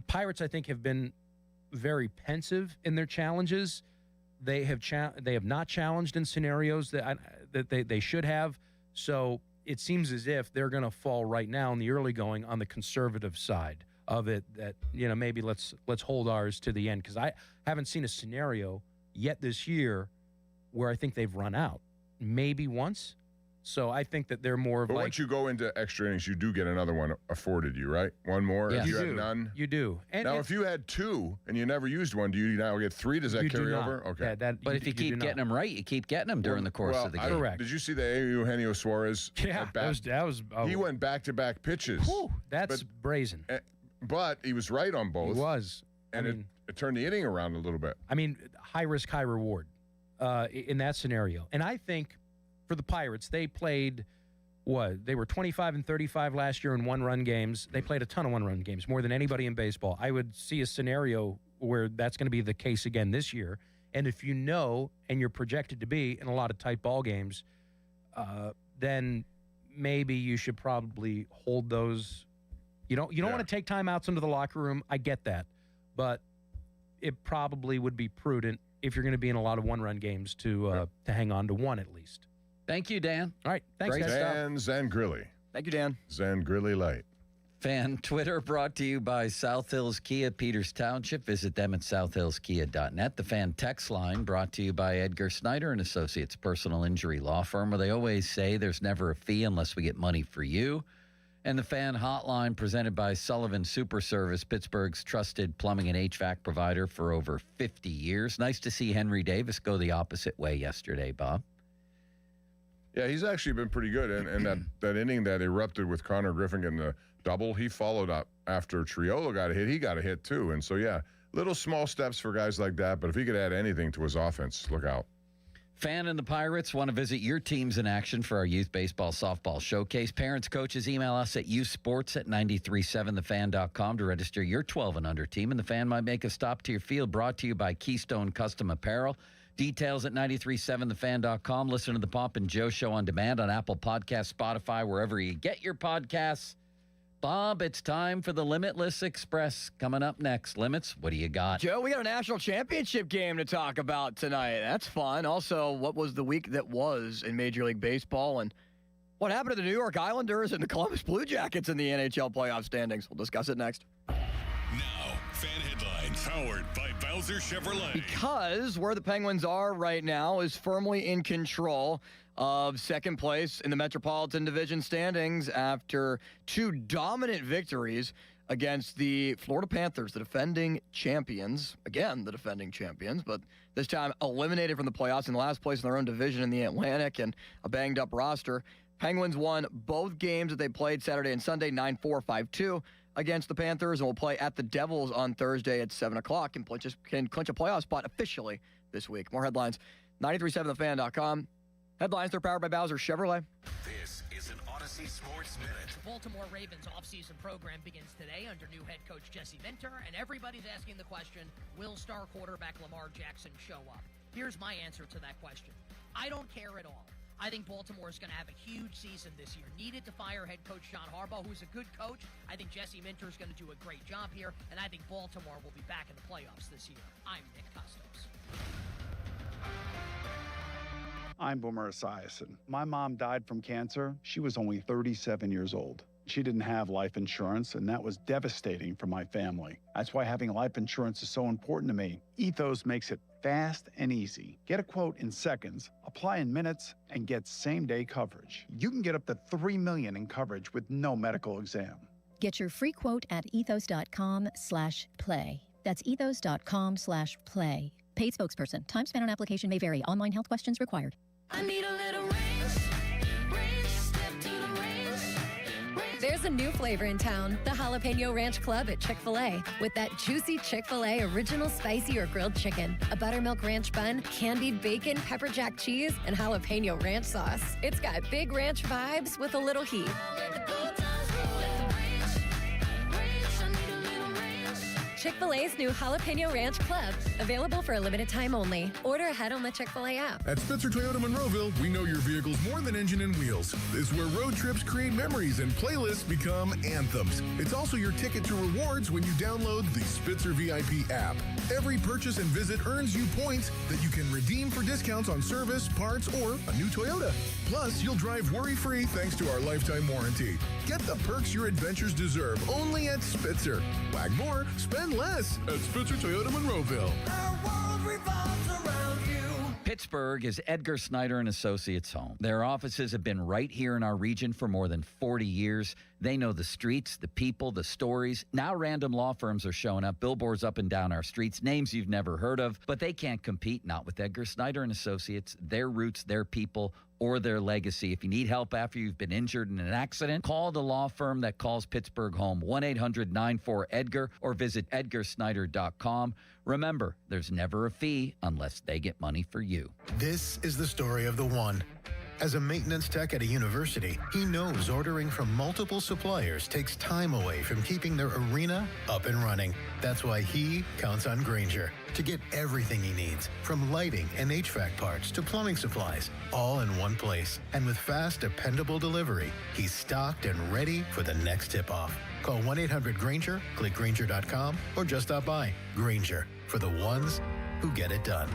Pirates, I think, have been very pensive in their challenges. They have not challenged in scenarios that they should have. So it seems as if they're going to fall right now in the early going on the conservative side of it, that maybe let's hold ours to the end, because I haven't seen a scenario yet this year where I think they've run out. Maybe once. So I think that they're more of but like, once you go into extra innings, you do get another one afforded you, right? One more. Yes. If you You had do. none. You do. And now, if you had 2 and you never used one, do you now get 3? Does that You do carry not. over? Okay. Yeah, But if you keep getting them right, you keep getting them during the course of the game. Correct. Did you see the Eugenio Suarez? Yeah, at bat? that was He went back-to-back pitches. Whew, that's brazen. But he was right on both. He was. And it turned the inning around a little bit. I mean, high risk, high reward in that scenario. And I think for the Pirates, they played they were 25 and 35 last year in one-run games. They played a ton of one-run games, more than anybody in baseball. I would see a scenario where that's going to be the case again this year. And if you know, and you're projected to be in a lot of tight ball games, then maybe you should probably hold those. You don't want to take timeouts into the locker room. I get that. But it probably would be prudent if you're going to be in a lot of one-run games to hang on to one at least. Thank you, Dan. All right. Thanks, guys. Dan Zangrilli. Thank you, Dan. Zangrilli Light. Fan Twitter brought to you by South Hills Kia, Peters Township. Visit them at southhillskia.net. The Fan text line brought to you by Edgar Snyder and Associates Personal Injury Law Firm, where they always say there's never a fee unless we get money for you. And the Fan hotline presented by Sullivan Super Service, Pittsburgh's trusted plumbing and HVAC provider for over 50 years. Nice to see Henry Davis go the opposite way yesterday, Bob. Yeah, he's actually been pretty good. And that inning that erupted with Connor Griffin getting the double, he followed up after Triolo got a hit. He got a hit too. And so, yeah, little small steps for guys like that. But if he could add anything to his offense, look out. Fan and the Pirates want to visit your teams in action for our youth baseball softball showcase. Parents, coaches, email us at youthsports@937thefan.com to register your 12 and under team. And the Fan might make a stop to your field, brought to you by Keystone Custom Apparel. Details at 937thefan.com. Listen to the Pop and Joe Show on demand on Apple Podcasts, Spotify, wherever you get your podcasts. Bob, it's time for the Limitless Express. Coming up next. Limits, what do you got? Joe, we got a national championship game to talk about tonight. That's fun. Also, what was the week that was in Major League Baseball, and what happened to the New York Islanders and the Columbus Blue Jackets in the NHL playoff standings? We'll discuss it next. Now, Fan Headlines, powered by Bowser Chevrolet. Because where the Penguins are right now is firmly in control of second place in the Metropolitan Division standings after 2 dominant victories against the Florida Panthers, the defending champions. Again, the defending champions, but this time eliminated from the playoffs in last place in their own division in the Atlantic and a banged-up roster. Penguins won both games that they played Saturday and Sunday, 9-4, 5-2 against the Panthers, and will play at the Devils on Thursday at 7 o'clock and can clinch a playoff spot officially this week. More headlines, 937thefan.com. Headlines, they're powered by Bowser Chevrolet. This is an Odyssey Sports Minute. The Baltimore Ravens offseason program begins today under new head coach Jesse Minter, and everybody's asking the question, will star quarterback Lamar Jackson show up? Here's my answer to that question. I don't care at all. I think Baltimore is going to have a huge season this year. Needed to fire head coach John Harbaugh, who's a good coach. I think Jesse Minter is going to do a great job here, and I think Baltimore will be back in the playoffs this year. I'm Nick Costos. I'm Boomer Esiason. My mom died from cancer. She was only 37 years old. She didn't have life insurance, and that was devastating for my family. That's why having life insurance is so important to me. Ethos makes it fast and easy. Get a quote in seconds, apply in minutes, and get same-day coverage. You can get up to $3 million in coverage with no medical exam. Get your free quote at ethos.com/play. That's ethos.com/play. Paid spokesperson. Time spent on application may vary. Online health questions required. I need a little range. Step to the range. There's There's a new flavor in town, the Jalapeno Ranch Club at Chick-fil-A. With that juicy Chick-fil-A original spicy or grilled chicken, a buttermilk ranch bun, candied bacon, pepper jack cheese, and jalapeno ranch sauce. It's got big ranch vibes with a little heat. Chick-fil-A's new Jalapeno Ranch Club. Available for a limited time only. Order ahead on the Chick-fil-A app. At Spitzer Toyota Monroeville, we know your vehicle's more than engine and wheels. It's where road trips create memories and playlists become anthems. It's also your ticket to rewards when you download the Spitzer VIP app. Every purchase and visit earns you points that you can redeem for discounts on service, parts, or a new Toyota. Plus, you'll drive worry-free thanks to our lifetime warranty. Get the perks your adventures deserve only at Spitzer. Wag more, spend less at Spitzer Toyota Monroeville. Pittsburgh is Edgar Snyder and Associates' home. Their offices have been right here in our region for more than 40 years. They know the streets, the people, the stories. Now random law firms are showing up, billboards up and down our streets, names you've never heard of, but they can't compete, not with Edgar Snyder and Associates, their roots, their people, or their legacy. If you need help after you've been injured in an accident, call the law firm that calls Pittsburgh home, 1-800-94-EDGAR, or visit edgarsnyder.com. Remember, there's never a fee unless they get money for you. This is the story of the one. As a maintenance tech at a university, he knows ordering from multiple suppliers takes time away from keeping their arena up and running. That's why he counts on Grainger to get everything he needs, from lighting and HVAC parts to plumbing supplies, all in one place. And with fast, dependable delivery, he's stocked and ready for the next tip-off. Call 1-800-GRAINGER, click Grainger.com, or just stop by. Grainger, for the ones who get it done.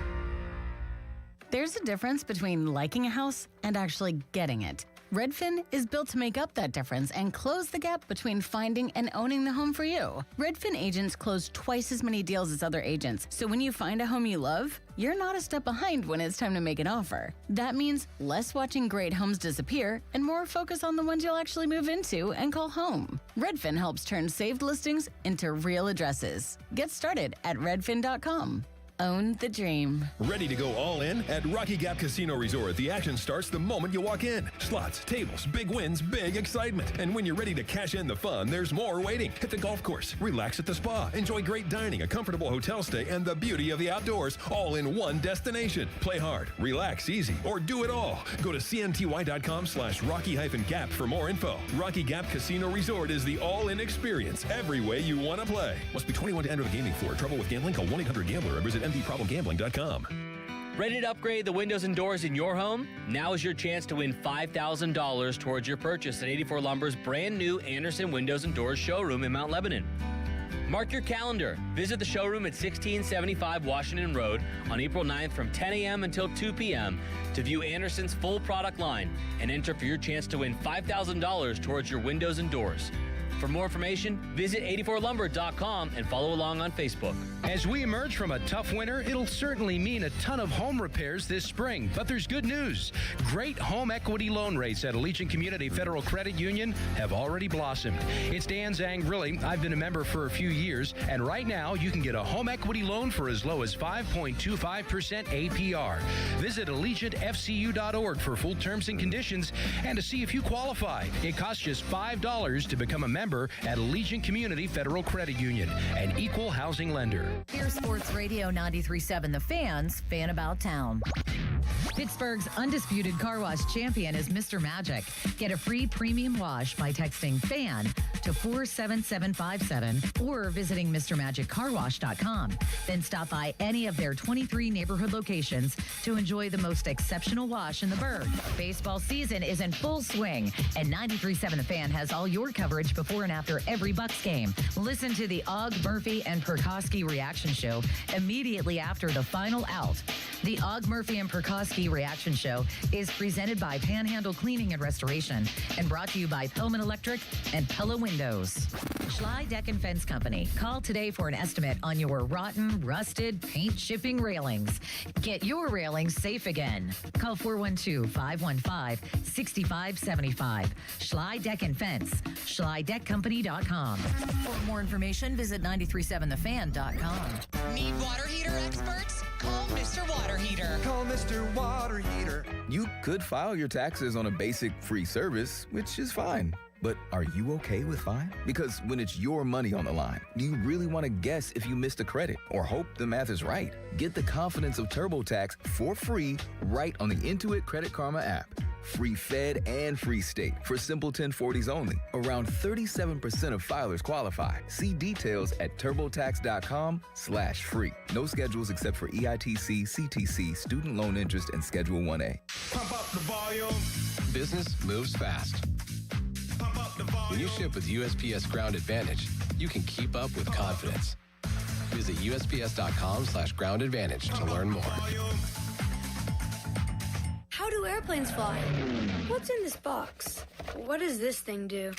There's a difference between liking a house and actually getting it. Redfin is built to make up that difference and close the gap between finding and owning the home for you. Redfin agents close twice as many deals as other agents, so when you find a home you love, you're not a step behind when it's time to make an offer. That means less watching great homes disappear and more focus on the ones you'll actually move into and call home. Redfin helps turn saved listings into real addresses. Get started at redfin.com. Own the dream. Ready to go all in? At Rocky Gap Casino Resort, the action starts the moment you walk in. Slots, tables, big wins, big excitement. And when you're ready to cash in the fun, there's more waiting. Hit the golf course, relax at the spa, enjoy great dining, a comfortable hotel stay, and the beauty of the outdoors, all in one destination. Play hard, relax easy, or do it all. Go to cnty.com/Rocky-Gap for more info. Rocky Gap Casino Resort is the all-in experience every way you want to play. Must be 21 to enter the gaming floor. Trouble with gambling? Call 1-800-GAMBLER or visit mdproblemgambling.com. Ready to upgrade the windows and doors in your home? Now is your chance to win $5,000 towards your purchase at 84 Lumber's brand new Anderson Windows and Doors showroom in Mount Lebanon. Mark your calendar. Visit the showroom at 1675 Washington Road on April 9th from 10 a.m. until 2 p.m. to view Anderson's full product line and enter for your chance to win $5,000 towards your windows and doors. For more information, visit 84lumber.com and follow along on Facebook. As we emerge from a tough winter, it'll certainly mean a ton of home repairs this spring. But there's good news. Great home equity loan rates at Allegiant Community Federal Credit Union have already blossomed. It's Dan Zangrilli. I've been a member for a few years, and right now you can get a home equity loan for as low as 5.25% APR. Visit AllegiantFCU.org for full terms and conditions and to see if you qualify. It costs just $5 to become a member at Allegiant Community Federal Credit Union, an equal housing lender. Here's Sports Radio 93.7 The Fan's Fan About Town. Pittsburgh's undisputed car wash champion is Mr. Magic. Get a free premium wash by texting FAN to 47757 or visiting MrMagicCarWash.com. Then stop by any of their 23 neighborhood locations to enjoy the most exceptional wash in the burg. Baseball season is in full swing, and 93.7 The Fan has all your coverage before and after every Bucks game. Listen to the Og, Murphy, and Perkowski reaction show immediately after the final out. The Og, Murphy, and Perkowski reaction show is presented by Panhandle Cleaning and Restoration and brought to you by Pillman Electric and Pella Windows. Schley Deck and Fence Company. Call today for an estimate on your rotten, rusted, paint chipping railings. Get your railings safe again. Call 412-515-6575. Schley Deck and Fence. SchleyDeckCompany.com. For more information, visit 937thefan.com. Need water heater experts? Call Mr. Water Heater. Call Mr. Water Heater. You could file your taxes on a basic free service, which is fine. But are you okay with fine? Because when it's your money on the line, do you really want to guess if you missed a credit or hope the math is right? Get the confidence of TurboTax for free right on the Intuit Credit Karma app. Free Fed and free state for simple 1040s only. Around 37% of filers qualify. See details at turbotax.com/free. No schedules except for EITC, CTC, student loan interest, and Schedule 1A. Pump up the volume. Business moves fast. Pump up the volume. When you ship with USPS Ground Advantage, you can keep up with confidence. Visit USPS.com/Ground Advantage to learn more. How do airplanes fly? What's in this box? What does this thing do?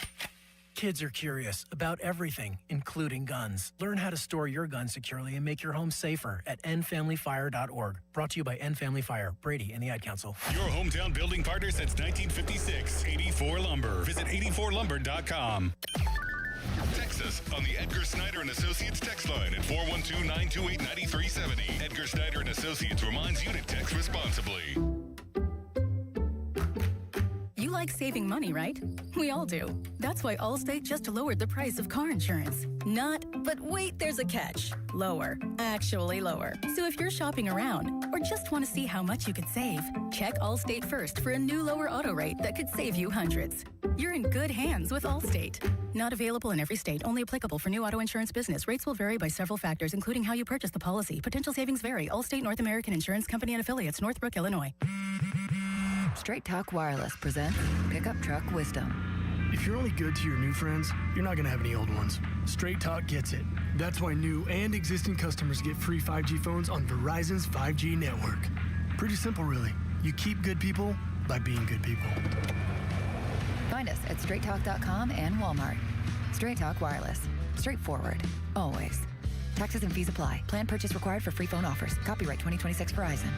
Kids are curious about everything, including guns. Learn how to store your gun securely and make your home safer at endfamilyfire.org. Brought to you by End Family Fire, Brady, and the Ad Council. Your hometown building partner since 1956. 84 Lumber. Visit 84lumber.com. Text us on the Edgar Snyder and Associates text line at 412-928-9370. Edgar Snyder and Associates reminds you to text responsibly. You like saving money, right? We all do. That's why Allstate just lowered the price of car insurance. Not, but wait, there's a catch. Lower. Actually lower. So if you're shopping around or just want to see how much you could save, check Allstate first for a new lower auto rate that could save you hundreds. You're in good hands with Allstate. Not available in every state. Only applicable for new auto insurance business. Rates will vary by several factors, including how you purchase the policy. Potential savings vary. Allstate North American Insurance Company and Affiliates, Northbrook, Illinois. Straight Talk Wireless presents Pickup Truck Wisdom. If you're only good to your new friends, you're not going to have any old ones. Straight Talk gets it. That's why new and existing customers get free 5G phones on Verizon's 5G network. Pretty simple, really. You keep good people by being good people. Find us at straighttalk.com and Walmart. Straight Talk Wireless. Straightforward. Always. Taxes and fees apply. Plan purchase required for free phone offers. Copyright 2026 Verizon.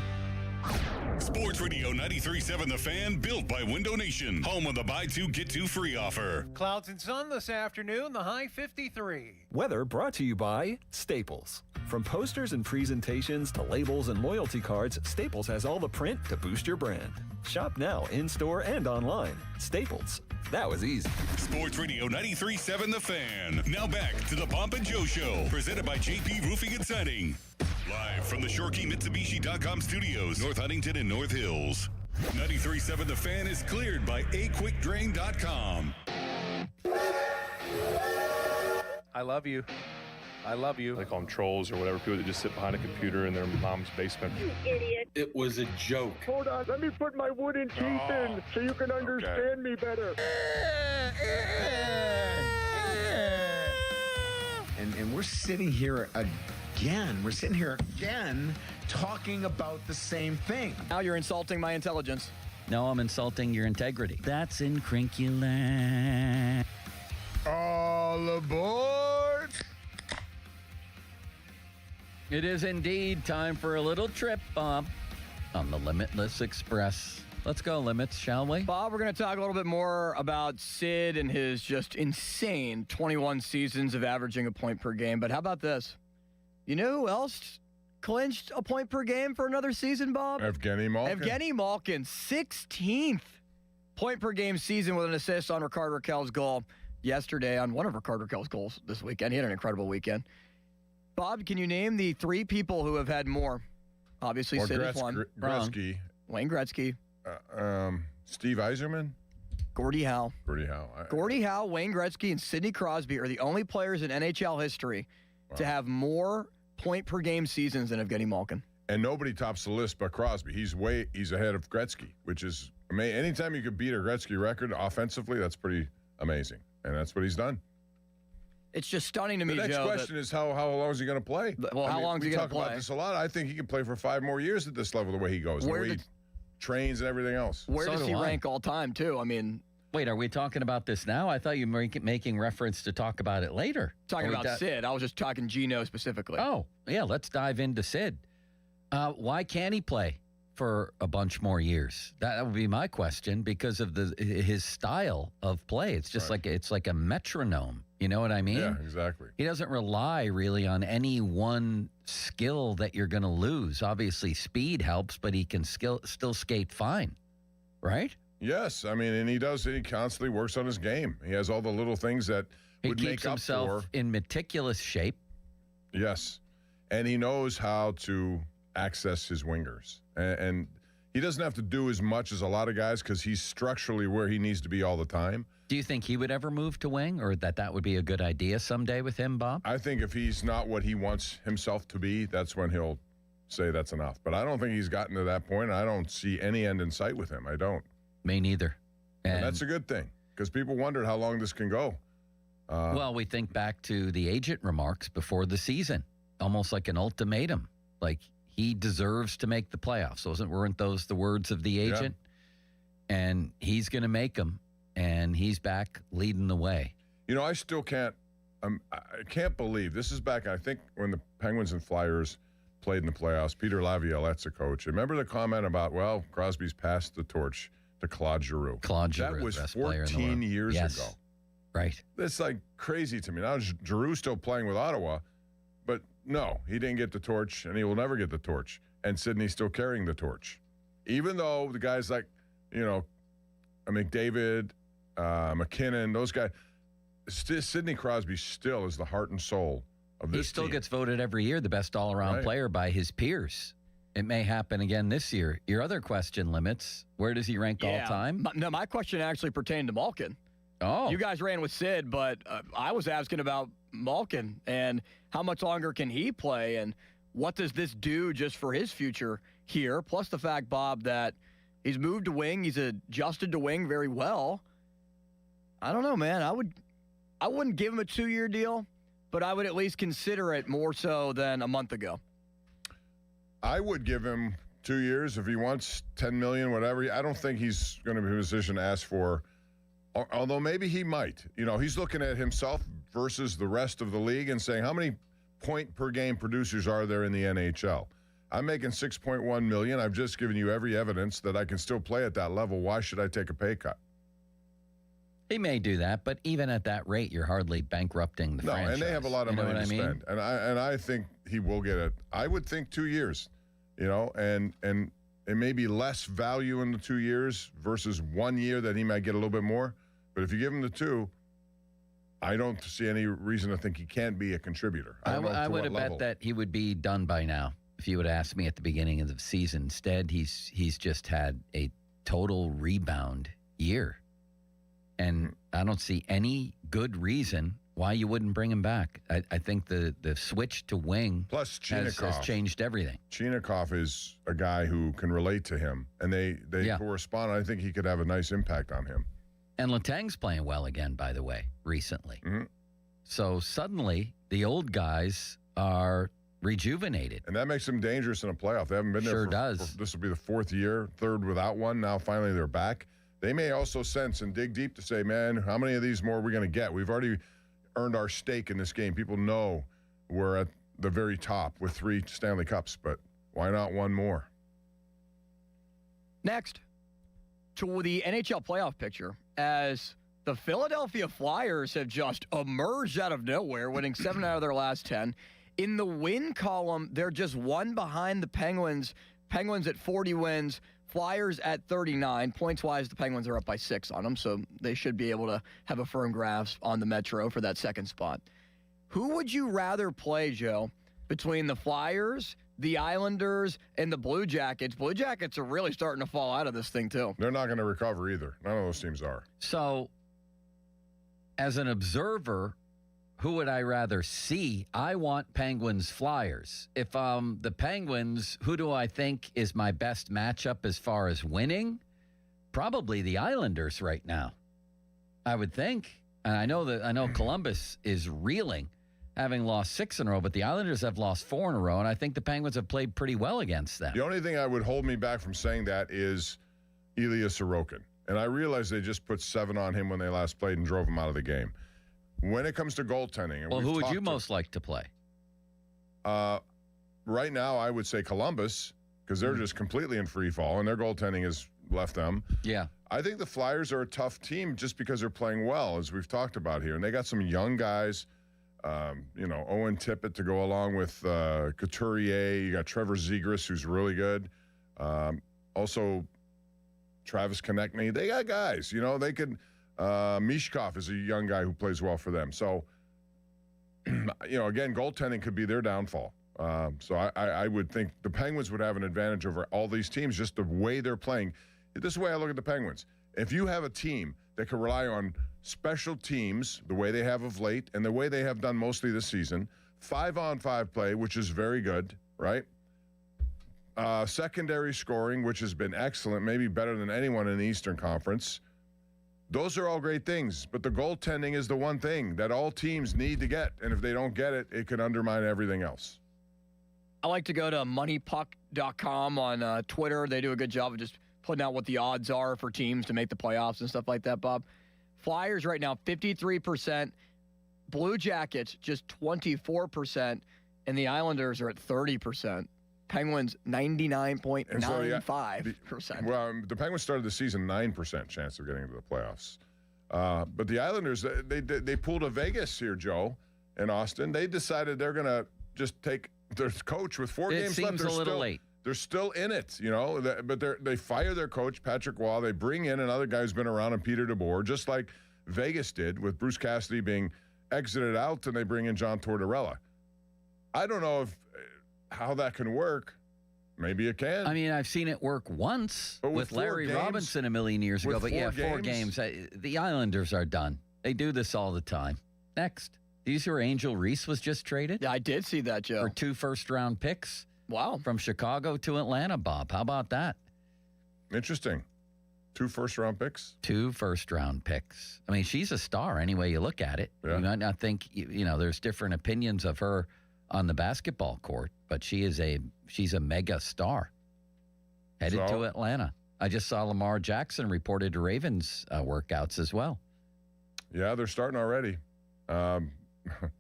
Sports Radio 93.7 The Fan, built by Window Nation. Home of the buy two, get two free offer. Clouds and sun this afternoon, the high 53. Weather brought to you by Staples. From posters and presentations to labels and loyalty cards, Staples has all the print to boost your brand. Shop now in-store and online. Staples. That was easy. Sports Radio 93.7 The Fan. Now back to the Pomp and Joe Show, presented by JP Roofing and Siding. Live from the ShoreKeyMitsubishi.com studios, North Huntington and North Hills. 93.7 The Fan is cleared by AQuickDrain.com. I love you. I love you. They call them trolls or whatever, people that just sit behind a computer in their mom's basement. You idiot. It was a joke. Hold on, let me put my wooden teeth in so you can understand me better. And we're sitting here again. We're sitting here again talking about the same thing. Now you're insulting my intelligence. No, I'm insulting your integrity. That's incrinculant. All aboard! It is indeed time for a little trip, Bob, on the Limitless Express. Let's go, Limits, shall we? Bob, we're going to talk a little bit more about Sid and his just insane 21 seasons of averaging a point per game. But how about this? You know who else clinched a point per game for another season, Bob? Evgeny Malkin. Evgeny Malkin, 16th point per game season with an assist on Rickard Rakell's goal yesterday, on one of Rickard Rakell's goals this weekend. He had an incredible weekend. Bob, can you name the three people who have had more? Obviously, Sid is one. Gretzky. Wayne Gretzky. Steve Yzerman. Gordie Howe. Gordie Howe, Wayne Gretzky, and Sidney Crosby are the only players in NHL history to have more point-per-game seasons than Evgeny Malkin. And nobody tops the list but Crosby. He's ahead of Gretzky, which is amazing. Anytime you could beat a Gretzky record offensively, that's pretty amazing. And that's what he's done. It's just stunning to me, Joe. The next question is how long is he going to play? Well, how long is he going to play? We talk about this a lot. I think he can play for 5 more years at this level, the way he goes, the way he trains and everything else. Where does he rank all time, too? I mean... Wait, are we talking about this now? I thought you were making reference to talk about it later. Talking about Sid. I was just talking Gino specifically. Oh, yeah, let's dive into Sid. Why can't he play for a bunch more years? That would be my question, because of his style of play. It's just it's like a metronome. You know what I mean? Yeah, exactly. He doesn't rely really on any one skill that you're going to lose. Obviously, speed helps, but he can still skate fine, right? Yes, I mean, and he does. He constantly works on his game. He has all the little things that would He make keeps up himself for. in meticulous shape. Yes, and he knows how to access his wingers, and he doesn't have to do as much as a lot of guys because he's structurally where he needs to be all the time. Do you think he would ever move to wing, or that would be a good idea someday with him, Bob? I think if he's not what he wants himself to be, that's when he'll say that's enough. But I don't think he's gotten to that point. I don't see any end in sight with him. I don't. Me neither. And that's a good thing because people wondered how long this can go. Well, we think back to the agent remarks before the season, almost like an ultimatum. Like, he deserves to make the playoffs. Weren't those the words of the agent? Yeah. And he's going to make them, and he's back leading the way. You know, I still can't I can't believe this is back, I think, when the Penguins and Flyers played in the playoffs. Peter Laviolette's the coach. Remember the comment about, well, Crosby's passed the torch to Claude Giroux. That was 14 years ago. Right. That's like crazy to me. Now Giroux's still playing with Ottawa, but no, he didn't get the torch, and he will never get the torch. And Sidney's still carrying the torch. Even though the guys like, McDavid, McKinnon, those guys, Sidney Crosby still is the heart and soul of this He still team. gets voted every year the best all-around player by his peers. It may happen again this year. Your other question limits, where does he rank all time? No, my question actually pertained to Malkin. Oh. You guys ran with Sid, but I was asking about Malkin and how much longer can he play and what does this do just for his future here? Plus the fact, Bob, that he's moved to wing. He's adjusted to wing very well. I don't know, man. I wouldn't give him a 2-year deal, but I would at least consider it more so than a month ago. I would give him 2 years if he wants $10 million, whatever. I don't think he's going to be in a position to ask for, although maybe he might. He's looking at himself versus the rest of the league and saying, how many point-per-game producers are there in the NHL? I'm making $6.1 million. I've just given you every evidence that I can still play at that level. Why should I take a pay cut? He may do that, but even at that rate, you're hardly bankrupting the franchise. No, and they have a lot of money to spend. And I think he will get it. I would think 2 years, and it may be less value in the 2 years versus 1 year that he might get a little bit more. But if you give him the 2, I don't see any reason to think he can't be a contributor. I would have bet that he would be done by now if you would have asked me at the beginning of the season. Instead, he's just had a total rebound year. And I don't see any good reason why you wouldn't bring him back. I think the switch to wing plus has changed everything. Chinakhov is a guy who can relate to him, and they correspond. I think he could have a nice impact on him. And Letang's playing well again, by the way, recently. Mm-hmm. So suddenly the old guys are rejuvenated. And that makes them dangerous in a playoff. They haven't been there. Sure does. This will be the 4th year, 3rd without one. Now finally they're back. They may also sense and dig deep to say, man, how many of these more are we going to get? We've already earned our stake in this game. People know we're at the very top with 3 Stanley Cups, but why not one more? Next, to the NHL playoff picture, as the Philadelphia Flyers have just emerged out of nowhere, winning 7 out of their last 10. In the win column, they're just 1 behind the Penguins. Penguins at 40 wins. Flyers at 39. Points-wise, the Penguins are up by 6 on them, so they should be able to have a firm grasp on the Metro for that second spot. Who would you rather play, Joe, between the Flyers, the Islanders, and the Blue Jackets? Blue Jackets are really starting to fall out of this thing, too. They're not going to recover either. None of those teams are. So, as an observer, who would I rather see? I want Penguins Flyers. If the Penguins, who do I think is my best matchup as far as winning? Probably the Islanders right now. I would think. And I know Columbus is reeling, having lost 6 in a row, but the Islanders have lost 4 in a row, and I think the Penguins have played pretty well against them. The only thing I would hold me back from saying that is Ilya Sorokin. And I realize they just put 7 on him when they last played and drove him out of the game. When it comes to goaltending, and who would you most like to play? Right now, I would say Columbus, because they're just completely in free fall, and their goaltending has left them. Yeah. I think the Flyers are a tough team just because they're playing well, as we've talked about here. And they got some young guys, Owen Tippett to go along with Couturier. You got Trevor Zegras, who's really good. Also, Travis Konechny. They got guys. You know, they could. Mishkov is a young guy who plays well for them. So, you know, again, goaltending could be their downfall. So I would think the Penguins would have an advantage over all these teams, just the way they're playing. This is the way I look at the Penguins. If you have a team that can rely on special teams, the way they have of late, and the way they have done mostly this season, 5-on-5 play, which is very good, right? Secondary scoring, which has been excellent, maybe better than anyone in the Eastern Conference. Those are all great things, but the goaltending is the one thing that all teams need to get, and if they don't get it, it could undermine everything else. I like to go to moneypuck.com on Twitter. They do a good job of just putting out what the odds are for teams to make the playoffs and stuff like that, Bob. Flyers right now, 53%. Blue Jackets, just 24%. And the Islanders are at 30%. Penguins, 99.95%. Well, the Penguins started the season 9% chance of getting into the playoffs. But the Islanders, they pulled a Vegas here, Joe, in Austin. They decided they're going to just take their coach with 4 games left. It seems a little late. They're still in it, you know, but they fire their coach, Patrick Waugh. They bring in another guy who's been around, and Peter DeBoer, just like Vegas did with Bruce Cassidy being exited out, and they bring in John Tortorella. I don't know how that can work. Maybe it can. I mean, I've seen it work once with Larry Robinson a million years ago, but 4 games. The Islanders are done. They do this all the time. Next. These are Angel Reese was just traded? Yeah, I did see that, Joe. For 2 first-round picks. Wow. From Chicago to Atlanta, Bob. How about that? Interesting. 2 first-round picks? 2 first-round picks. I mean, she's a star any way you look at it. Yeah. You might not think, you know, there's different opinions of her on the basketball court, but she's a mega star. Headed to Atlanta. I just saw Lamar Jackson reported to Ravens workouts as well. Yeah, they're starting already.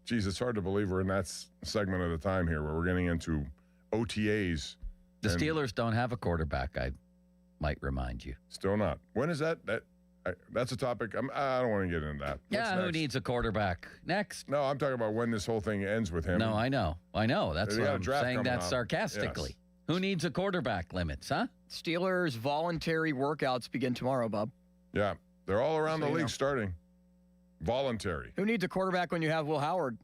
Geez, it's hard to believe we're in that segment of the time here where we're getting into OTAs. The Steelers don't have a quarterback, I might remind you. Still not. When is that? That's a topic. I don't want to get into that. Yeah, who needs a quarterback? Next. No, I'm talking about when this whole thing ends with him. No, I know. That's what I'm saying that sarcastically. Yes. Who needs a quarterback limits, huh? Steelers voluntary workouts begin tomorrow, Bob. Yeah, they're all around the league starting. Voluntary. Who needs a quarterback when you have Will Howard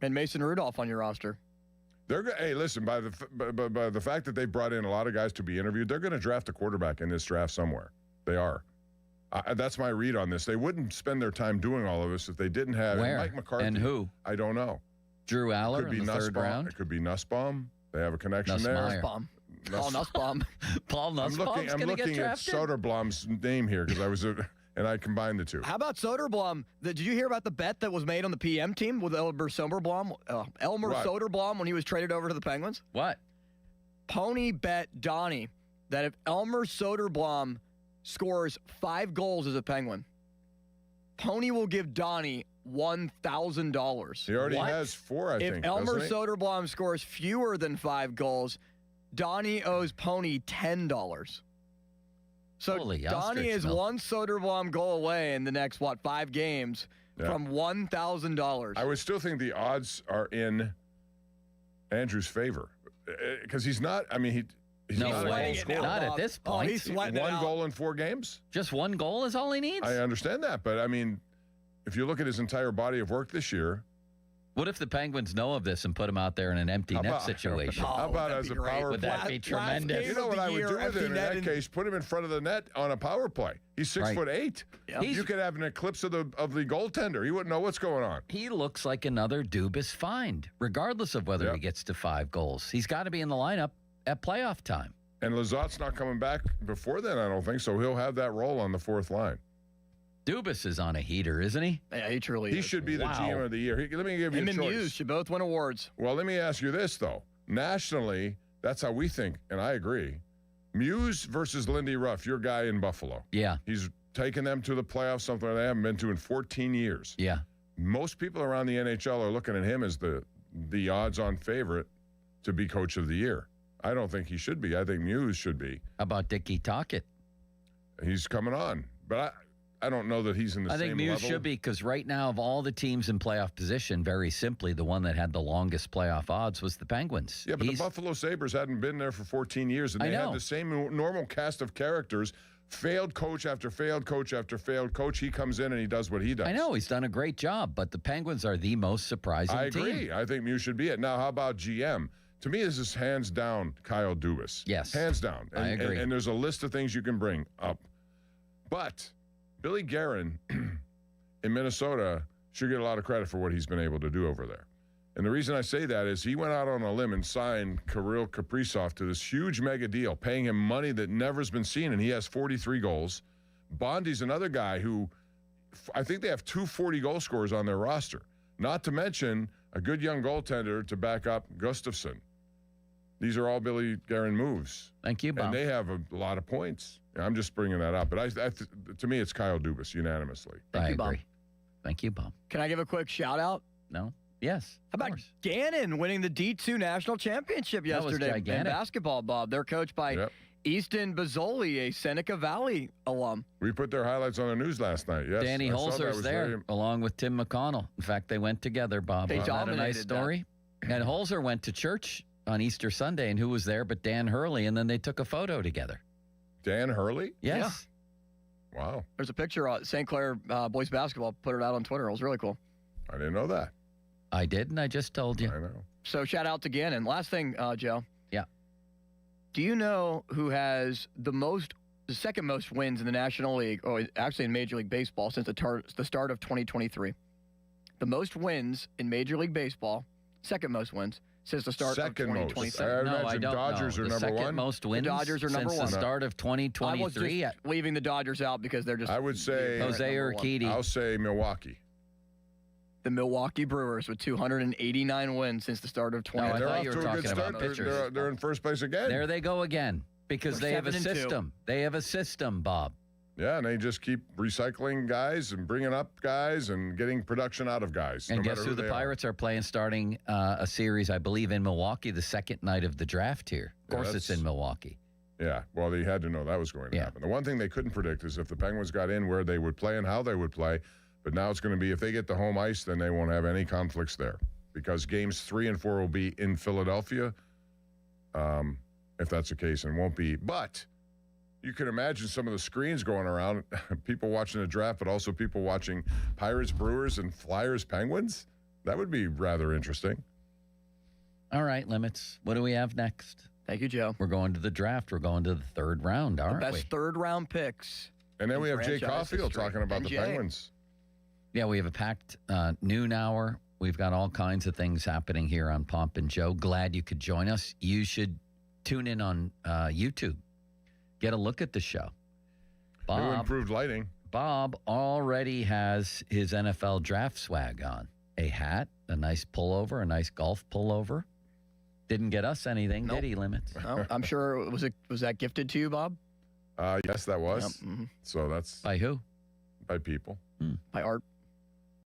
and Mason Rudolph on your roster? Hey, listen, by the fact that they brought in a lot of guys to be interviewed, they're going to draft a quarterback in this draft somewhere. They are. That's my read on this. They wouldn't spend their time doing all of this if they didn't have Mike McCarthy. And who? I don't know. Drew Aller in the third round? It could be Nussbaum. They have a connection there. Nussbaum. Paul Nussbaum. Paul Nussbaum's going to get drafted? I'm looking at Soderblom's name here because I was and I combined the two. How about Soderblom? Did you hear about the bet that was made on the PM team with Elmer Soderblom? Soderblom when he was traded over to the Penguins? What? Pony bet Donnie that if Elmer Soderblom scores 5 goals as a Penguin, Pony will give Donnie $1,000. He already has 4, I think. If Elmer Soderblom scores fewer than 5 goals, Donnie owes Pony $10. So Donnie is one Soderblom goal away in the next, 5 games from $1,000. I would still think the odds are in Andrew's favor because he's not, I mean, he's not a goal scorer. Not at this point. He's sweating one goal in 4 games? Just 1 goal is all he needs? I understand that, but I mean, if you look at his entire body of work this year. What if the Penguins know of this and put him out there in an empty net situation? How about as a power play? Would that be tremendous? You know what I would do with it in that case? Put him in front of the net on a power play. He's 6'8". Yep. You could have an eclipse of the goaltender. He wouldn't know what's going on. He looks like another Dubas find, regardless of whether he gets to 5 goals. He's got to be in the lineup at playoff time. And Lazat's not coming back before then, I don't think, so he'll have that role on the 4th line. Dubas is on a heater, isn't he? Yeah, he truly is. He should be the GM of the year. Let me give you a choice. Him and Muse should both win awards. Well, let me ask you this, though. Nationally, that's how we think, and I agree. Muse versus Lindy Ruff, your guy in Buffalo. Yeah. He's taken them to the playoffs, something they haven't been to in 14 years. Yeah. Most people around the NHL are looking at him as the odds-on favorite to be coach of the year. I don't think he should be. I think Muse should be. How about Dickie Tocchet? He's coming on, but I don't know that he's in the same level. I think Muse should be because right now of all the teams in playoff position, very simply, the one that had the longest playoff odds was the Penguins. Yeah, but the Buffalo Sabres hadn't been there for 14 years, and they had the same normal cast of characters Failed coach after failed coach after failed coach. He comes in and he does what he does. I know he's done a great job, but the Penguins are the most surprising I team. agree. I think Mew should be it. Now, how about GM? To me, this is hands down Kyle Dubas. Yes. Hands down. I agree. And there's a list of things you can bring up. But Billy Guerin in Minnesota should get a lot of credit for what he's been able to do over there. And the reason I say that is he went out on a limb and signed Kirill Kaprizov to this huge mega deal, paying him money that never's been seen, and he has 43 goals. Bondi's another guy who I think they have 2 40-goal scorers on their roster, not to mention a good young goaltender to back up Gustafsson. These are all Billy Guerin moves. Thank you, Bob. And they have a lot of points. I'm just bringing that up. But to me, it's Kyle Dubas unanimously. Thank you, Bob. Thank you, Bob. Can I give a quick shout-out? No? Yes. How about Gannon winning the D2 National Championship yesterday in basketball, Bob? They're coached by Easton Bazzoli, a Seneca Valley alum. We put their highlights on the news last night, yes. Danny Holzer's there, along with Tim McConnell. In fact, they went together, Bob. They Isn't that a nice story? And Holzer went to church on Easter Sunday, and who was there but Dan Hurley, and then they took a photo together. Dan Hurley? Yes. Yeah. Wow. There's a picture of St. Clair boys basketball, put it out on Twitter. It was really cool. I didn't know that. I did, and I just told you. I know. So shout out to Gannon. Last thing, Joe. Yeah. Do you know who has the second most wins in the National League, or actually in Major League Baseball since the start of 2023? The most wins in Major League Baseball, second most wins since the start of 2023. No, I don't Dodgers know. are The number second one. most wins The Dodgers are number since one. the start of 2023. I was just leaving the Dodgers out because they're just. I would say Jose Urquidy. I'll say Milwaukee. The Milwaukee Brewers with 289 wins since the start of 2023. I thought you were talking about pitchers. They're in first place again. There they go again because They're they have a 7-2. system. They have a system, Bob. Yeah, and they just keep recycling guys and bringing up guys and getting production out of guys. And no guess matter who the they Pirates are playing starting a series, I believe, in Milwaukee the second night of the draft here. Of course, it's in Milwaukee. Yeah, well, they had to know that was going to happen. The one thing they couldn't predict is if the Penguins got in, where they would play and how they would play. But now it's going to be if they get the home ice, then they won't have any conflicts there because games 3 and 4 will be in Philadelphia, if that's the case, and won't be. But you can imagine some of the screens going around, people watching the draft, but also people watching Pirates, Brewers, and Flyers, Penguins. That would be rather interesting. All right, Limits. What do we have next? Thank you, Joe. We're going to the draft. We're going to the third round, aren't The we? best third-round picks. And then we have Jay franchise Caulfield history. talking about And the Jay. Penguins. Yeah, we have a packed noon hour. We've got all kinds of things happening here on Pomp and Joe. Glad you could join us. You should tune in on YouTube. Get a look at the show. New improved lighting. Bob already has his NFL draft swag on. A hat, a nice pullover, a nice golf pullover. Didn't get us anything, did he, Limits? No, I'm sure was that gifted to you, Bob? Yes, that was. Yep, mhm. So that's by who? By people. By Art.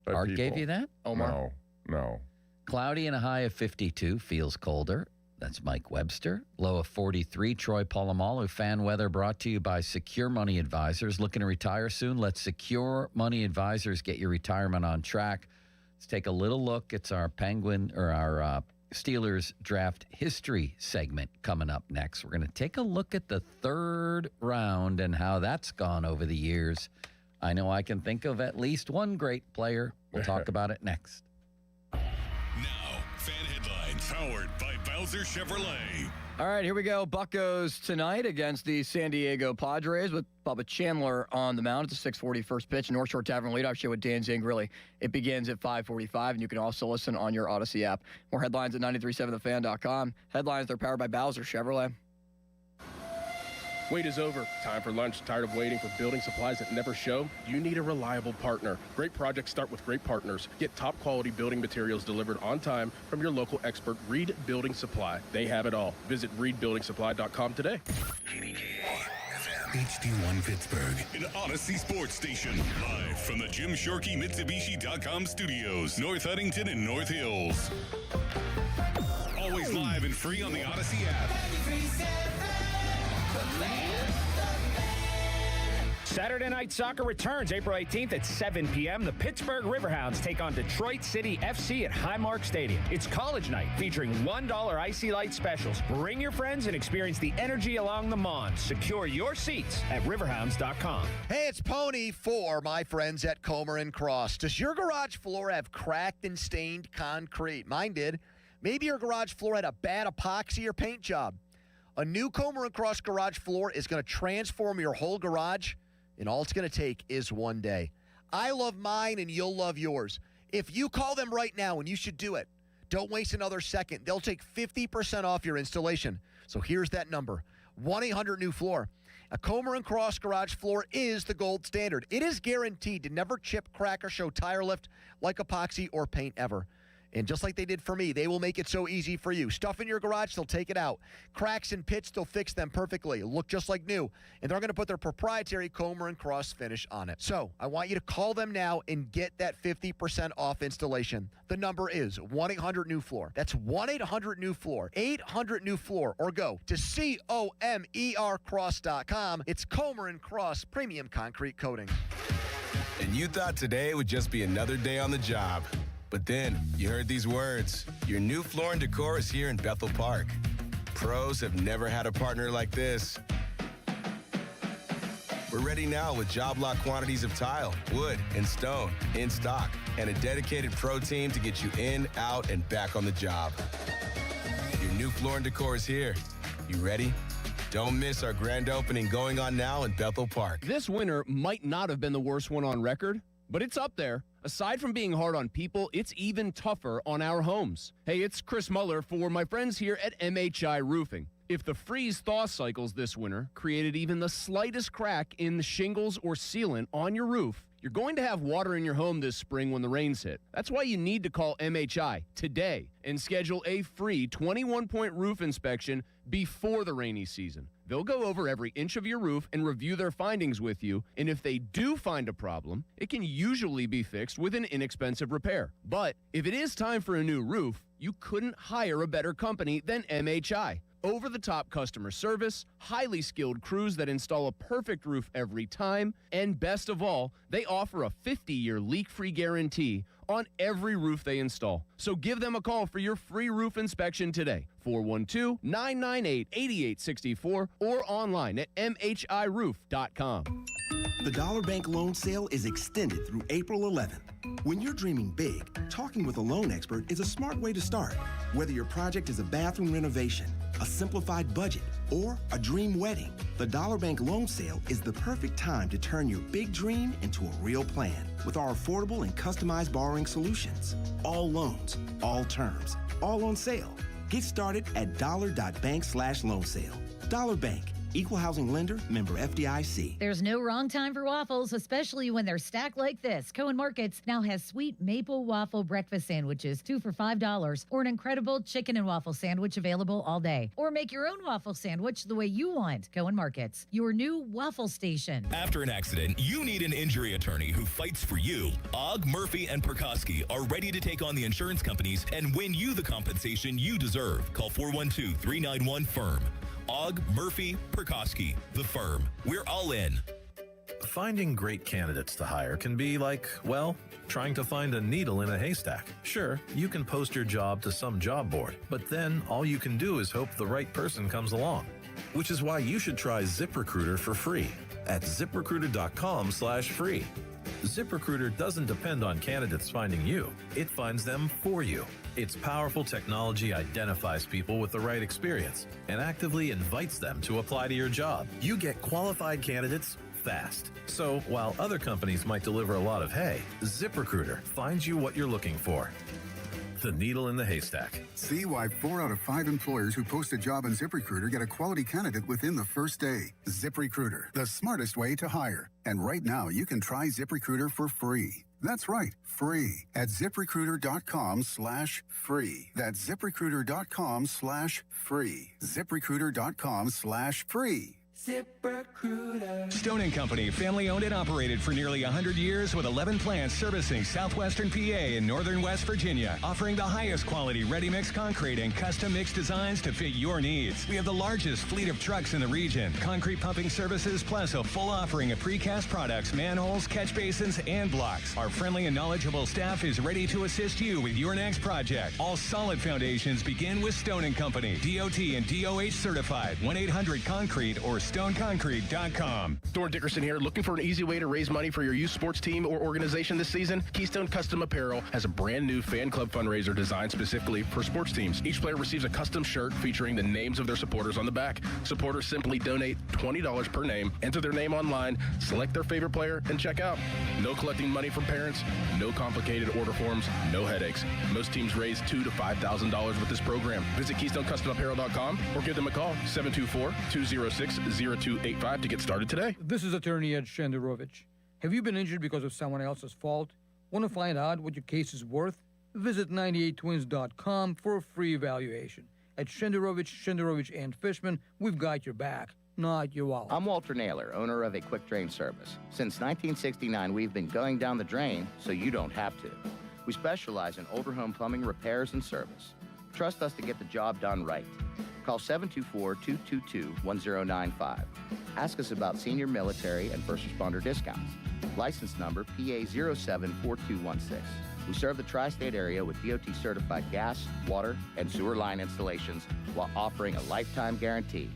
By Art people. gave you that? Omar. No. Cloudy and a high of 52. Feels colder. That's Mike Webster. Low of 43. Troy Polamalu. Fan weather brought to you by Secure Money Advisors. Looking to retire soon? Let Secure Money Advisors get your retirement on track. Let's take a little look. It's our our Steelers draft history segment coming up next. We're going to take a look at the third round and how that's gone over the years. I know I can think of at least one great player. We'll talk about it next. Now, fan headlines powered by Bowser Chevrolet. All right, here we go. Buccos tonight against the San Diego Padres with Bubba Chandler on the mound. It's a 6:40 first pitch. North Shore Tavern leadoff show with Dan Zangrilli. It begins at 5:45, and you can also listen on your Odyssey app. More headlines at 937thefan.com. Headlines are powered by Bowser Chevrolet. Wait is over. Time for lunch. Tired of waiting for building supplies that never show? You need a reliable partner. Great projects start with great partners. Get top quality building materials delivered on time from your local expert, Reed Building Supply. They have it all. Visit reedbuildingsupply.com today. HD1 Pittsburgh, an Odyssey sports station. Live from the Jim Shorkey Mitsubishi.com studios, North Huntington and North Hills. Always live and free on the Odyssey app. Saturday Night Soccer returns April 18th at 7 p.m. The Pittsburgh Riverhounds take on Detroit City FC at Highmark Stadium. It's college night featuring $1 Icy Light specials. Bring your friends and experience the energy along the Mons. Secure your seats at riverhounds.com. Hey, it's Pony for my friends at Comer and Cross. Does your garage floor have cracked and stained concrete? Mine did. Maybe your garage floor had a bad epoxy or paint job. A new Comer and Cross garage floor is going to transform your whole garage, and all it's going to take is one day. I love mine, and you'll love yours. If you call them right now, and you should do it, don't waste another second. They'll take 50% off your installation. So here's that number, 1-800-NEW-FLOOR. A Comer and Cross garage floor is the gold standard. It is guaranteed to never chip, crack, or show tire lift like epoxy or paint ever. And just like they did for me, they will make it so easy for you. Stuff in your garage, they'll take it out. Cracks and pits, they'll fix them perfectly. Look just like new. And they're going to put their proprietary Comer and Cross finish on it. So I want you to call them now and get that 50% off installation. The number is 1-800-NEW-FLOOR. That's 1-800-NEW-FLOOR. 800-NEW-FLOOR. Or go to COMERcross.com. It's Comer and Cross Premium Concrete Coating. And you thought today would just be another day on the job. But then you heard these words. Your new floor and decor is here in Bethel Park. Pros have never had a partner like this. We're ready now with job lot quantities of tile, wood, and stone in stock, and a dedicated pro team to get you in, out, and back on the job. Your new floor and decor is here. You ready? Don't miss our grand opening going on now in Bethel Park. This winter might not have been the worst one on record, but it's up there. Aside from being hard on people, it's even tougher on our homes. Hey, it's Chris Muller for my friends here at MHI Roofing. If the freeze-thaw cycles this winter created even the slightest crack in the shingles or sealant on your roof, you're going to have water in your home this spring when the rains hit. That's why you need to call MHI today and schedule a free 21-point roof inspection before the rainy season. They'll go over every inch of your roof and review their findings with you, and if they do find a problem, it can usually be fixed with an inexpensive repair. But if it is time for a new roof, you couldn't hire a better company than MHI. Over-the-top customer service, highly skilled crews that install a perfect roof every time, and best of all, they offer a 50-year leak-free guarantee on every roof they install. So give them a call for your free roof inspection today, 412-998-8864, or online at mhiroof.com. The Dollar Bank loan sale is extended through April 11th. When you're dreaming big, talking with a loan expert is a smart way to start. Whether your project is a bathroom renovation, a simplified budget, or a dream wedding, the Dollar Bank loan sale is the perfect time to turn your big dream into a real plan with our affordable and customized borrowing solutions. All loans, all terms, all on sale. Get started at dollar.bank/loan sale. Dollar Bank. Equal housing lender, member FDIC. There's no wrong time for waffles, especially when they're stacked like this. Coen Markets now has sweet maple waffle breakfast sandwiches, 2 for $5, or an incredible chicken and waffle sandwich available all day. Or make your own waffle sandwich the way you want. Coen Markets, your new waffle station. After an accident, you need an injury attorney who fights for you. Ogg, Murphy, and Perkoski are ready to take on the insurance companies and win you the compensation you deserve. Call 412-391-FIRM. Ogg, Murphy, Perkoski, the firm. We're all in. Finding great candidates to hire can be like, well, trying to find a needle in a haystack. Sure, you can post your job to some job board, but then all you can do is hope the right person comes along. Which is why you should try ZipRecruiter for free at ZipRecruiter.com/free. ZipRecruiter doesn't depend on candidates finding you. It finds them for you. Its powerful technology identifies people with the right experience and actively invites them to apply to your job. You get qualified candidates fast. So while other companies might deliver a lot of hay, ZipRecruiter finds you what you're looking for. The needle in the haystack. See why 4 out of 5 employers who post a job on ZipRecruiter get a quality candidate within the first day. ZipRecruiter, the smartest way to hire. And right now, you can try ZipRecruiter for free. That's right, free at ZipRecruiter.com/free. That's ZipRecruiter.com/free. ZipRecruiter.com/free. ZipRecruiter. Stone & Company, family owned and operated for nearly 100 years with 11 plants servicing southwestern PA and northern West Virginia, offering the highest quality ready-mix concrete and custom mix designs to fit your needs. We have the largest fleet of trucks in the region, concrete pumping services, plus a full offering of precast products, manholes, catch basins, and blocks. Our friendly and knowledgeable staff is ready to assist you with your next project. All solid foundations begin with Stone & Company, DOT and DOH certified. 1-800-CONCRETE or stoneconcrete.com. Thor Dickerson here. Looking for an easy way to raise money for your youth sports team or organization this season? Keystone Custom Apparel has a brand new fan club fundraiser designed specifically for sports teams. Each player receives a custom shirt featuring the names of their supporters on the back. Supporters simply donate $20 per name, enter their name online, select their favorite player, and check out. No collecting money from parents, no complicated order forms, no headaches. Most teams raise $2,000 to $5,000 with this program. Visit KeystoneCustomApparel.com or give them a call, 724-206-0285 to get started today. This is attorney Ed Shenderovich. Have you been injured because of someone else's fault? Want to find out what your case is worth? Visit 98twins.com for a free evaluation. At Shenderovich and Fishman, we've got your back, not your wallet. I'm Walter Naylor, owner of a quick drain service. Since 1969, we've been going down the drain so you don't have to. We specialize in older home plumbing repairs and service. Trust us to get the job done right. Call 724-222-1095. Ask us about senior military and first responder discounts. License number PA074216. We serve the tri-state area with DOT-certified gas, water, and sewer line installations while offering a lifetime guarantee.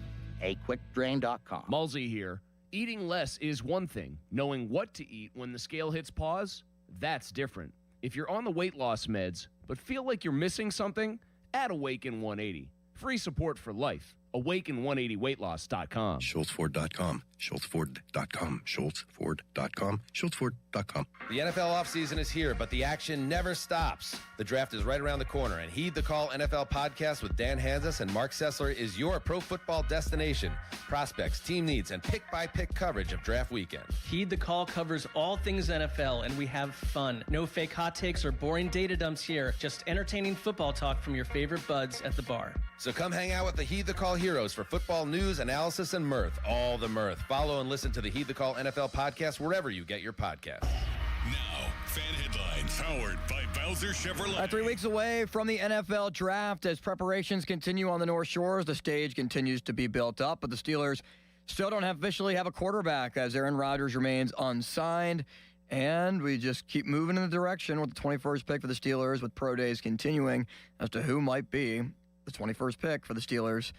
AQuickDrain.com. Mulsey here. Eating less is one thing. Knowing what to eat when the scale hits pause, that's different. If you're on the weight loss meds but feel like you're missing something, add Awaken 180. Free support for life. Awaken180weightloss.com. SchultzFord.com. SchultzFord.com. SchultzFord.com. SchultzFord.com. The NFL offseason is here, but the action never stops. The draft is right around the corner, and Heed the Call NFL podcast with Dan Hanzus and Mark Sessler is your pro football destination. Prospects, team needs, and pick-by-pick coverage of draft weekend. Heed the Call covers all things NFL, and we have fun. No fake hot takes or boring data dumps here. Just entertaining football talk from your favorite buds at the bar. So come hang out with the Heed the Call heroes for football news, analysis, and mirth. All the mirth. Follow and listen to the Heed the Call NFL podcast wherever you get your podcasts. Now, fan headlines powered by Bowser Chevrolet. 3 weeks away from the NFL draft as preparations continue on the North Shores. The stage continues to be built up, but the Steelers still don't officially have a quarterback as Aaron Rodgers remains unsigned. And we just keep moving in the direction with the 21st pick for the Steelers, with pro days continuing as to who might be the 21st pick for the Steelers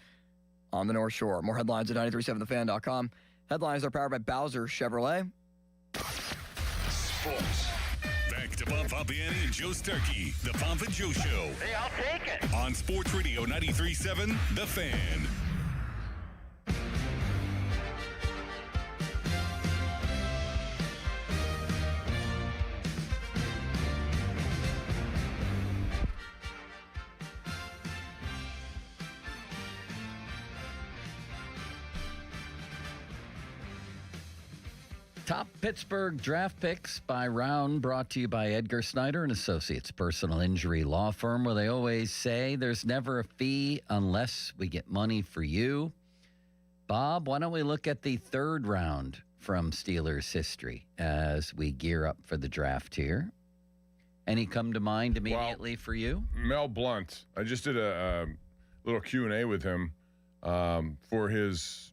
on the North Shore. More headlines at 937thefan.com. Headlines are powered by Bowser Chevrolet. Sports. Back to Bob Fabiani and Joe Starkey. The Pomp and Joe Show. Hey, I'll take it. On Sports Radio 93.7, The Fan. Top Pittsburgh draft picks by round, brought to you by Edgar Snyder and Associates, personal injury law firm, where they always say there's never a fee unless we get money for you. Bob, why don't we look at the third round from Steelers history as we gear up for the draft here? Any come to mind immediately for you? Mel Blount. I just did a little Q&A with him for his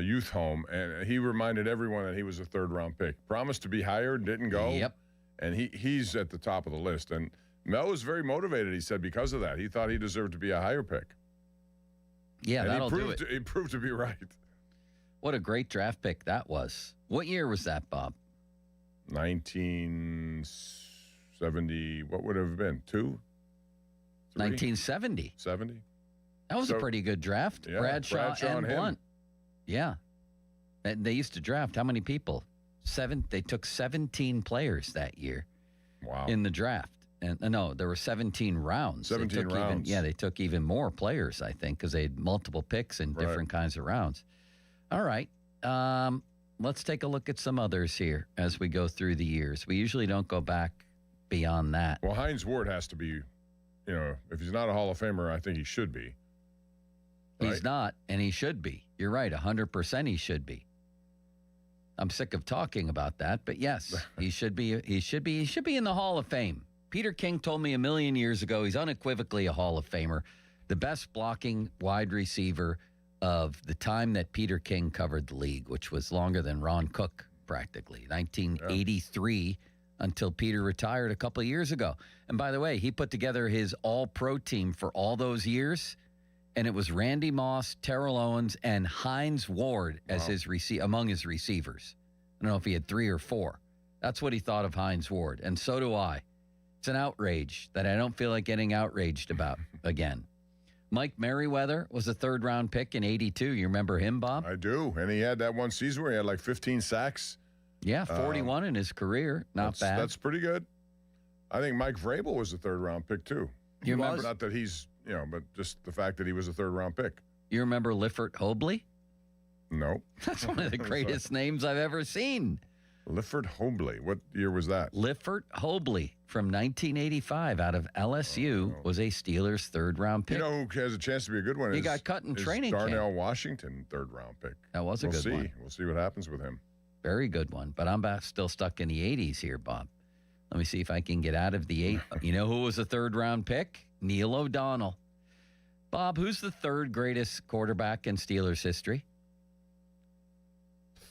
youth home, and he reminded everyone that he was a third-round pick. Promised to be hired, didn't go. Yep. And he's at the top of the list. And Mel was very motivated, he said, because of that. He thought he deserved to be a higher pick. Yeah, and that'll do it. He proved to be right. What a great draft pick that was. What year was that, Bob? 1970. What would it have been? 2? 1970. 70. That was a pretty good draft. Yeah, Bradshaw and him. Blunt. Yeah. They used to draft how many people? 7. They took 17 players that year. Wow. In the draft. And no, there were 17 rounds. 17 rounds. They took even more players, I think, because they had multiple picks in different kinds of rounds. All right. Let's take a look at some others here as we go through the years. We usually don't go back beyond that. Well, Hines Ward has to be, if he's not a Hall of Famer, I think he should be. He's not, and he should be. You're right, 100% he should be. I'm sick of talking about that, but yes, he should be. He should be in the Hall of Fame. Peter King told me a million years ago he's unequivocally a Hall of Famer, the best blocking wide receiver of the time that Peter King covered the league, which was longer than Ron Cook, practically, 1983 until Peter retired a couple of years ago. And by the way, he put together his all-pro team for all those years, and it was Randy Moss, Terrell Owens, and Hines Ward as among his receivers. I don't know if he had 3 or 4. That's what he thought of Hines Ward, and so do I. It's an outrage that I don't feel like getting outraged about again. Mike Merriweather was a third-round pick in 82. You remember him, Bob? I do, and he had that one season where he had like 15 sacks. Yeah, 41 in his career. Not bad. That's pretty good. I think Mike Vrabel was a third-round pick, too. You remember? Not that he's, but just the fact that he was a third-round pick. You remember Lifford Hobley? No. That's one of the greatest names I've ever seen. Lifford Hobley. What year was that? Lifford Hobley from 1985 out of LSU was a Steelers third-round pick. You know who has a chance to be a good one? He got cut in training camp. Darnell Washington, third-round pick. That was a good one. We'll see what happens with him. Very good one. But I'm still stuck in the 80s here, Bob. Let me see if I can get out of the 8. You know who was a third-round pick? Neil O'Donnell. Bob, who's the third greatest quarterback in Steelers history?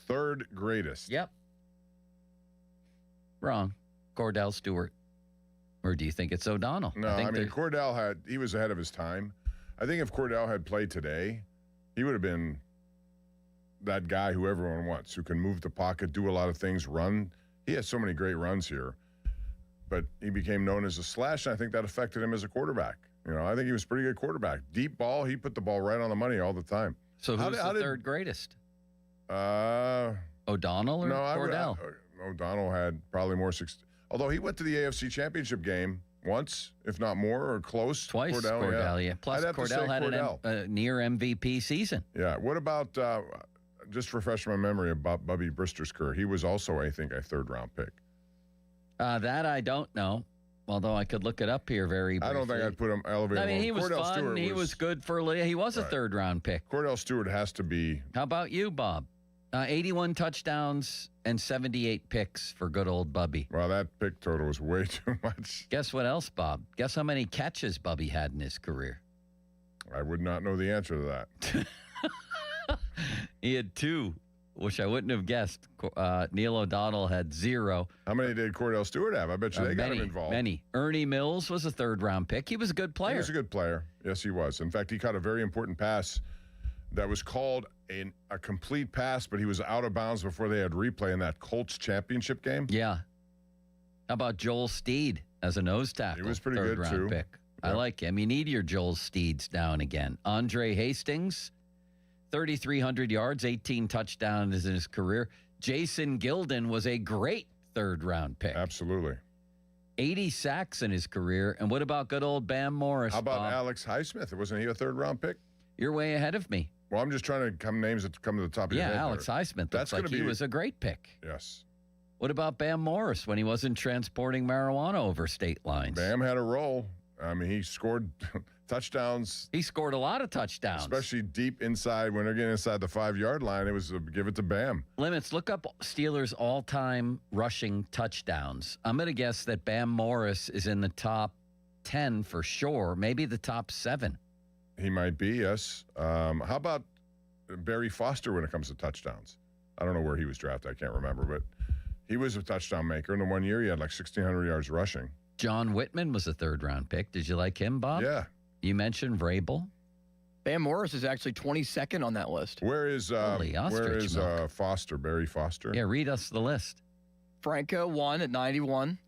Third greatest? Yep. Wrong. Cordell Stewart. Or do you think it's O'Donnell? No, Cordell he was ahead of his time. I think if Cordell had played today, he would have been that guy who everyone wants, who can move the pocket, do a lot of things, run. He has so many great runs here. But he became known as a slash, and I think that affected him as a quarterback. I think he was a pretty good quarterback. Deep ball, he put the ball right on the money all the time. So who's the third greatest? O'Donnell or Cordell? O'Donnell had probably more success. Although he went to the AFC Championship game once, if not more, or close. Twice, Cordell, yeah. Plus, Cordell had a near MVP season. Yeah. What about, just refresh my memory about Bubby Brister's career. He was also, I think, a third-round pick. That I don't know, although I could look it up here very briefly. I don't think I'd put him elevated. I mean, he was Cordell fun. He was good he was a third-round pick. Cordell Stewart has to be. How about you, Bob? 81 touchdowns and 78 picks for good old Bubby. Well, that pick total was way too much. Guess what else, Bob? Guess how many catches Bubby had in his career? I would not know the answer to that. He had 2, which I wouldn't have guessed. Neil O'Donnell had 0. How many did Cordell Stewart have? I bet you they got him involved. Many. Ernie Mills was a third-round pick. He was a good player. He was a good player. Yes, he was. In fact, he caught a very important pass that was called a complete pass, but he was out of bounds before they had replay in that Colts championship game. Yeah. How about Joel Steed as a nose tackle? He was pretty good, too. Pick. Yeah. I like him. You need your Joel Steeds down again. Andre Hastings, 3,300 yards, 18 touchdowns in his career. Jason Gilden was a great third-round pick. Absolutely. 80 sacks in his career. And what about good old Bam Morris? How about Bob? Alex Highsmith? Wasn't he a third-round pick? You're way ahead of me. Well, I'm just trying to come names that come to the top of your head. Yeah, Alex Highsmith looks like he was a great pick. Yes. What about Bam Morris when he wasn't transporting marijuana over state lines? Bam had a role. I mean, he scored touchdowns. He scored a lot of touchdowns. Especially deep inside when they're getting inside the 5-yard line. It was give it to Bam. Limits, look up Steelers all-time rushing touchdowns. I'm going to guess that Bam Morris is in the top 10 for sure, maybe the top 7. He might be, yes. How about Barry Foster when it comes to touchdowns? I don't know where he was drafted. I can't remember, but he was a touchdown maker. In the 1 year, he had like 1,600 yards rushing. John Whitman was a third-round pick. Did you like him, Bob? Yeah. You mentioned Vrabel. Bam Morris is actually 22nd on that list. Where is Foster, Barry Foster? Yeah, read us the list. Franco 1 at 91.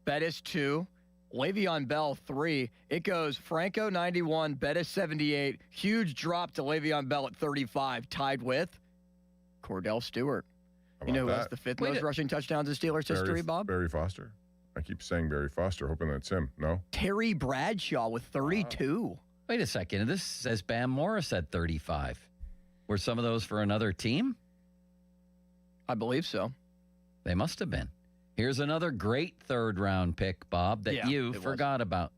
Bettis 2. Le'Veon Bell 3. It goes Franco 91, Bettis 78. Huge drop to Le'Veon Bell at 35, tied with Cordell Stewart. You know who has the 5th most rushing touchdowns in Steelers history, Bob? Barry Foster. I keep saying Barry Foster, hoping that's him. No? Terry Bradshaw with 32. Wait a second. This says Bam Morris at 35. Were some of those for another team? I believe so. They must have been. Here's another great third-round pick, Bob, that you forgot about.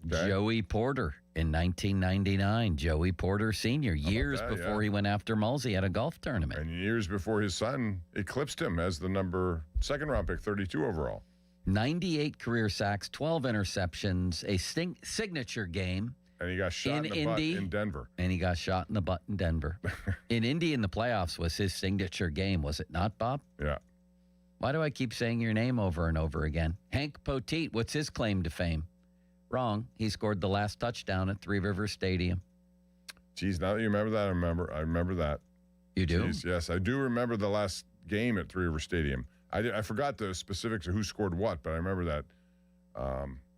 Okay. Joey Porter, in 1999. Joey Porter Sr., years before he went after Mulsey at a golf tournament. And years before his son eclipsed him as the second round pick, 32 overall. 98 career sacks, 12 interceptions, a signature game. And he got shot in the butt in Denver. And he got shot in the butt in Denver. In Indy in the playoffs was his signature game, was it not, Bob? Yeah. Why do I keep saying your name over and over again? Hank Poteet, what's his claim to fame? Wrong. He scored the last touchdown at Three Rivers Stadium. Geez, now that you remember that, I remember that. You do? Jeez, yes, I do remember the last game at Three Rivers Stadium. I forgot the specifics of who scored what, but I remember that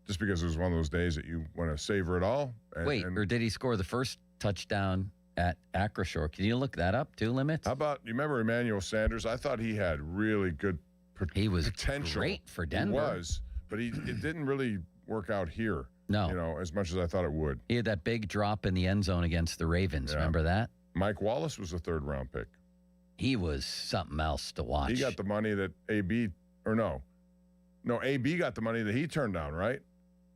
just because it was one of those days that you want to savor it all. Or did he score the first touchdown at Acroshore? Can you look that up, too, Limits? How about, you remember Emmanuel Sanders? I thought he had really good potential. He was great for Denver. He was, but it didn't really work out here. No. As much as I thought it would. He had that big drop in the end zone against the Ravens. Yeah. Remember that? Mike Wallace was a third-round pick. He was something else to watch. He got the money that AB got the money that he turned down, right?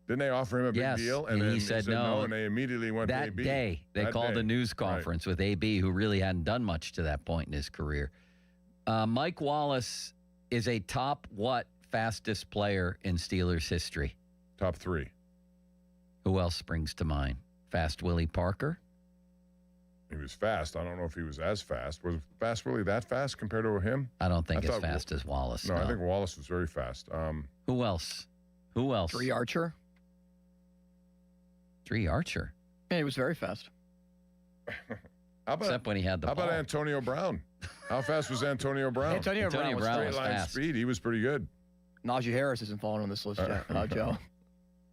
Didn't they offer him a big deal? And then he said no, and they immediately went to AB. That day, they called a news conference with AB, who really hadn't done much to that point in his career. Mike Wallace is a top fastest player in Steelers history? Top 3. Who else springs to mind? Fast Willie Parker? He was fast. I don't know if he was as fast. Was Fast Willie that fast compared to him? I don't think as fast as Wallace. No, I think Wallace was very fast. Who else? Tree Archer. Tree Archer? Yeah, he was very fast. Except when he had the ball. How about Antonio Brown? How fast was Antonio Brown? Antonio Brown was straight line fast. speed. He was pretty good. Najee Harris isn't falling on this list yet, Joe.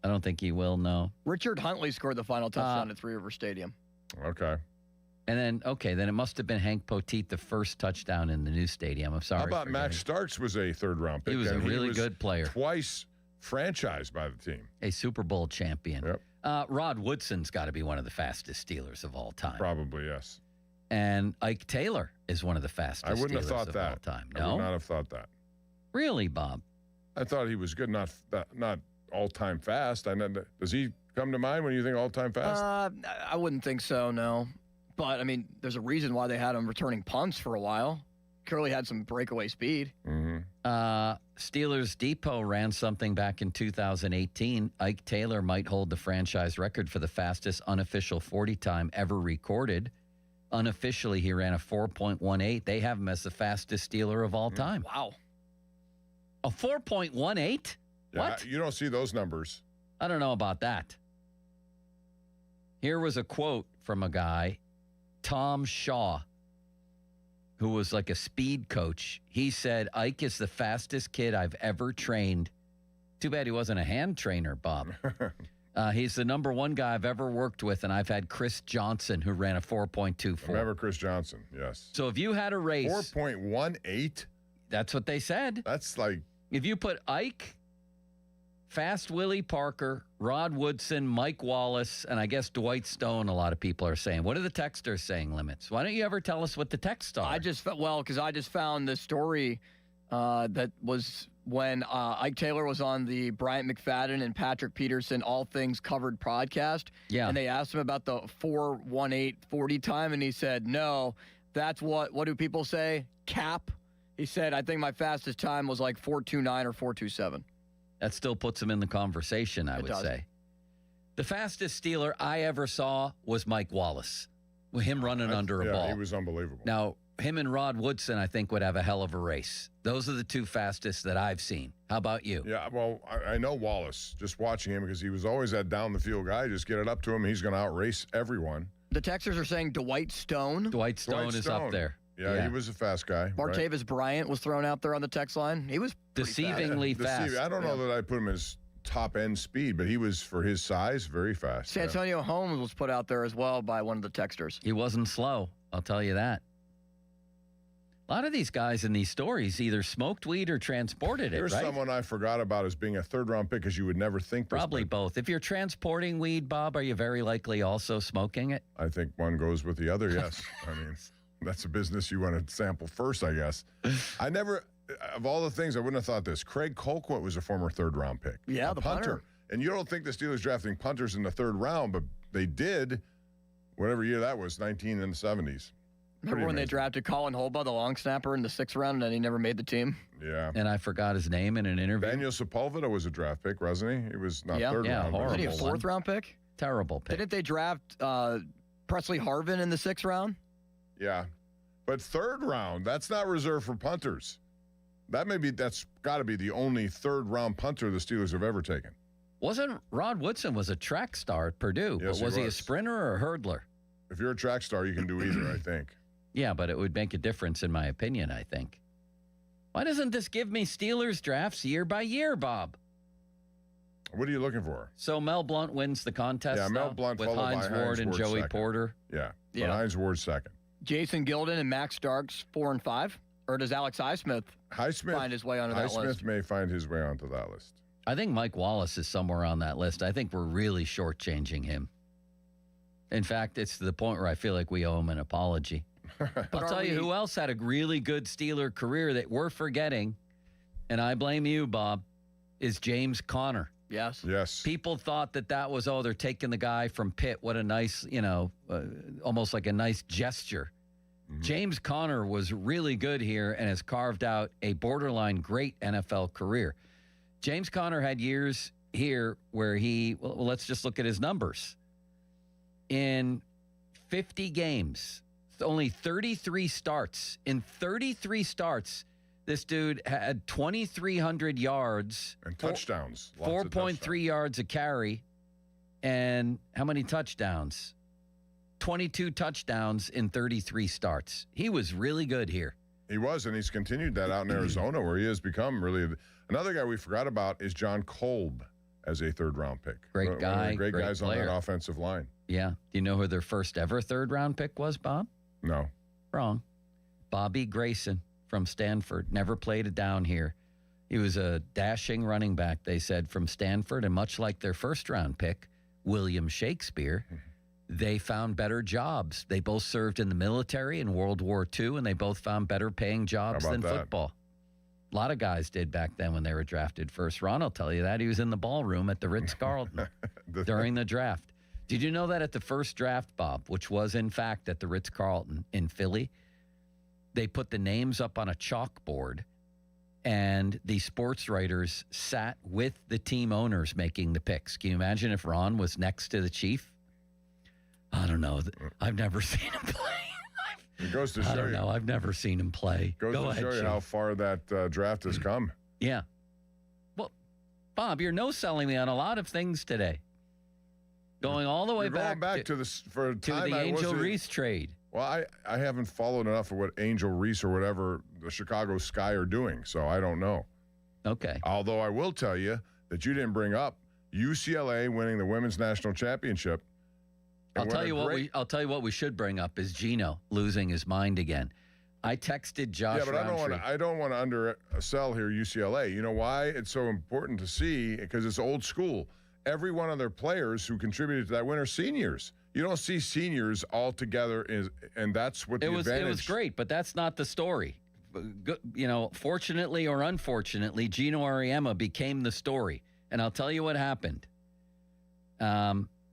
I don't think he will, no. Richard Huntley scored the final touchdown at Three River Stadium. Okay. And then it must have been Hank Poteet, the first touchdown in the new stadium. I'm sorry. How about Max Starks was a third-round pick? He was a really good player. Twice franchised by the team. A Super Bowl champion. Yep. Rod Woodson's got to be one of the fastest Steelers of all time. Probably, yes. And Ike Taylor is one of the fastest I wouldn't Steelers have thought of that. all time. I would not have thought that. Really, Bob? I thought he was good, not all-time fast. Does he come to mind when you think all-time fast? I wouldn't think so, no. But, I mean, there's a reason why they had him returning punts for a while. Curly had some breakaway speed. Mm-hmm. Steelers Depot ran something back in 2018. Ike Taylor might hold the franchise record for the fastest unofficial 40 time ever recorded. Unofficially, he ran a 4.18. They have him as the fastest Steeler of all time. Wow. A 4.18? Yeah, What? You don't see those numbers. I don't know about that. Here was a quote from a guy, Tom Shaw, who was like a speed coach. He said, Ike is the fastest kid I've ever trained. Too bad he wasn't a hand trainer, Bob. He's the number one guy I've ever worked with, and I've had Chris Johnson, who ran a 4.24. Remember Chris Johnson, yes. So if you had a race... 4.18? That's what they said. That's like... If you put Ike, Fast Willie Parker, Rod Woodson, Mike Wallace, and I guess Dwight Stone, a lot of people are saying. What are the texters saying, Limits? Why don't you ever tell us what the texts are? Because I just found this story that was when Ike Taylor was on the Bryant McFadden and Patrick Peterson All Things Covered podcast. Yeah. And they asked him about the 4.18 40 time, and he said, no, that's what do people say? Cap. He said, I think my fastest time was like 4.29 or 4.27. That still puts him in the conversation, I would say. The fastest Steeler I ever saw was Mike Wallace, with him running under a ball. He was unbelievable. Now, him and Rod Woodson, I think, would have a hell of a race. Those are the two fastest that I've seen. How about you? Yeah, well, I know Wallace, just watching him, because he was always that down-the-field guy. Just get it up to him, he's going to outrace everyone. The texters are saying Dwight Stone. Dwight Stone is up there. Yeah, he was a fast guy. Martavis Bryant was thrown out there on the text line. He was deceivingly fast. I don't know that I put him as top-end speed, but he was, for his size, very fast. Santonio Holmes was put out there as well by one of the texters. He wasn't slow, I'll tell you that. A lot of these guys in these stories either smoked weed or transported it, Here's right? someone I forgot about as being a third-round pick, because you would never think this. Probably both. If you're transporting weed, Bob, are you very likely also smoking it? I think one goes with the other, yes. I mean, that's a business you want to sample first, I guess. I never, of all the things, I wouldn't have thought this. Craig Colquitt was a former third-round pick. Yeah, the punter. And you don't think the Steelers drafting punters in the third round, but they did, whatever year that was, 19 in the 70s. Remember when they drafted Colin Holba, the long snapper, in the 6th round, and he never made the team? Yeah. And I forgot his name in an interview. Daniel Sepulveda was a draft pick, wasn't he? He was not third round. Horrible. Wasn't he a 4th round pick? Terrible pick. Didn't they draft Presley Harvin in the 6th round? Yeah. But 3rd round, that's not reserved for punters. That's got to be the only 3rd round punter the Steelers have ever taken. Wasn't Rod Woodson was a track star at Purdue, Yes, but was he a sprinter or a hurdler? If you're a track star, you can do either, I think. Yeah, but it would make a difference in my opinion, I think. Why doesn't this give me Steelers drafts year by year, Bob? What are you looking for? So Mel Blount wins the contest. Yeah, Mel Blount with followed Hines by Ward and Hines Joey second. Porter. Yeah, Yeah. but Hines Ward second. Jason Gilden and Max Starks 4 and 5? Or does Alex Highsmith find his way onto that list? Highsmith may find his way onto that list. I think Mike Wallace is somewhere on that list. I think we're really shortchanging him. In fact, it's to the point where I feel like we owe him an apology. I'll tell you who else had a really good Steeler career that we're forgetting, and I blame you, Bob, is James Conner. Yes. Yes. People thought that was, they're taking the guy from Pitt. What a nice, almost like a nice gesture. Mm-hmm. James Conner was really good here and has carved out a borderline great NFL career. James Conner had years here where let's just look at his numbers. In 50 games, only 33 starts. In 33 starts, this dude had 2,300 yards. And touchdowns. 4.3 yards a carry. And how many touchdowns? 22 touchdowns in 33 starts. He was really good here. He was, and he's continued that out in Arizona, where he has become really. Another guy we forgot about is John Kolb as a 3rd-round pick. Great guy. One of the great guys player on that offensive line. Yeah. Do you know who their first ever 3rd-round pick was, Bob? No. Wrong. Bobby Grayson from Stanford. Never played it down here. He was a dashing running back, they said, from Stanford. And much like their 1st-round pick, William Shakespeare, they found better jobs. They both served in the military in World War II, and they both found better paying jobs than football. A lot of guys did back then when they were drafted first. Ron will tell you that. He was in the ballroom at the Ritz-Carlton during the draft. Did you know that at the first draft, Bob, which was, in fact, at the Ritz-Carlton in Philly, they put the names up on a chalkboard, and the sports writers sat with the team owners making the picks? Can you imagine if Ron was next to the chief? I don't know. I've never seen him play. It goes to show I don't know. I've never seen him play. Goes Go to ahead, show you Chief. how far that draft has come. Yeah. Well, Bob, you're no-selling me on a lot of things today. Going all the way Going back to the Angel Reese trade. Well, I haven't followed enough of what Angel Reese or whatever the Chicago Sky are doing, so I don't know. Okay. Although I will tell you that you didn't bring up UCLA winning the women's national championship. I'll tell you what we should bring up is Gino losing his mind again. I texted Josh. Yeah, but Roundtree. I don't want to undersell here UCLA. You know why it's so important to see? Because it's old school. Every one of their players who contributed to that win are seniors. You don't see seniors all together, and that's what the advantage. It was great, but that's not the story. Fortunately or unfortunately, Gino Auriemma became the story, and I'll tell you what happened.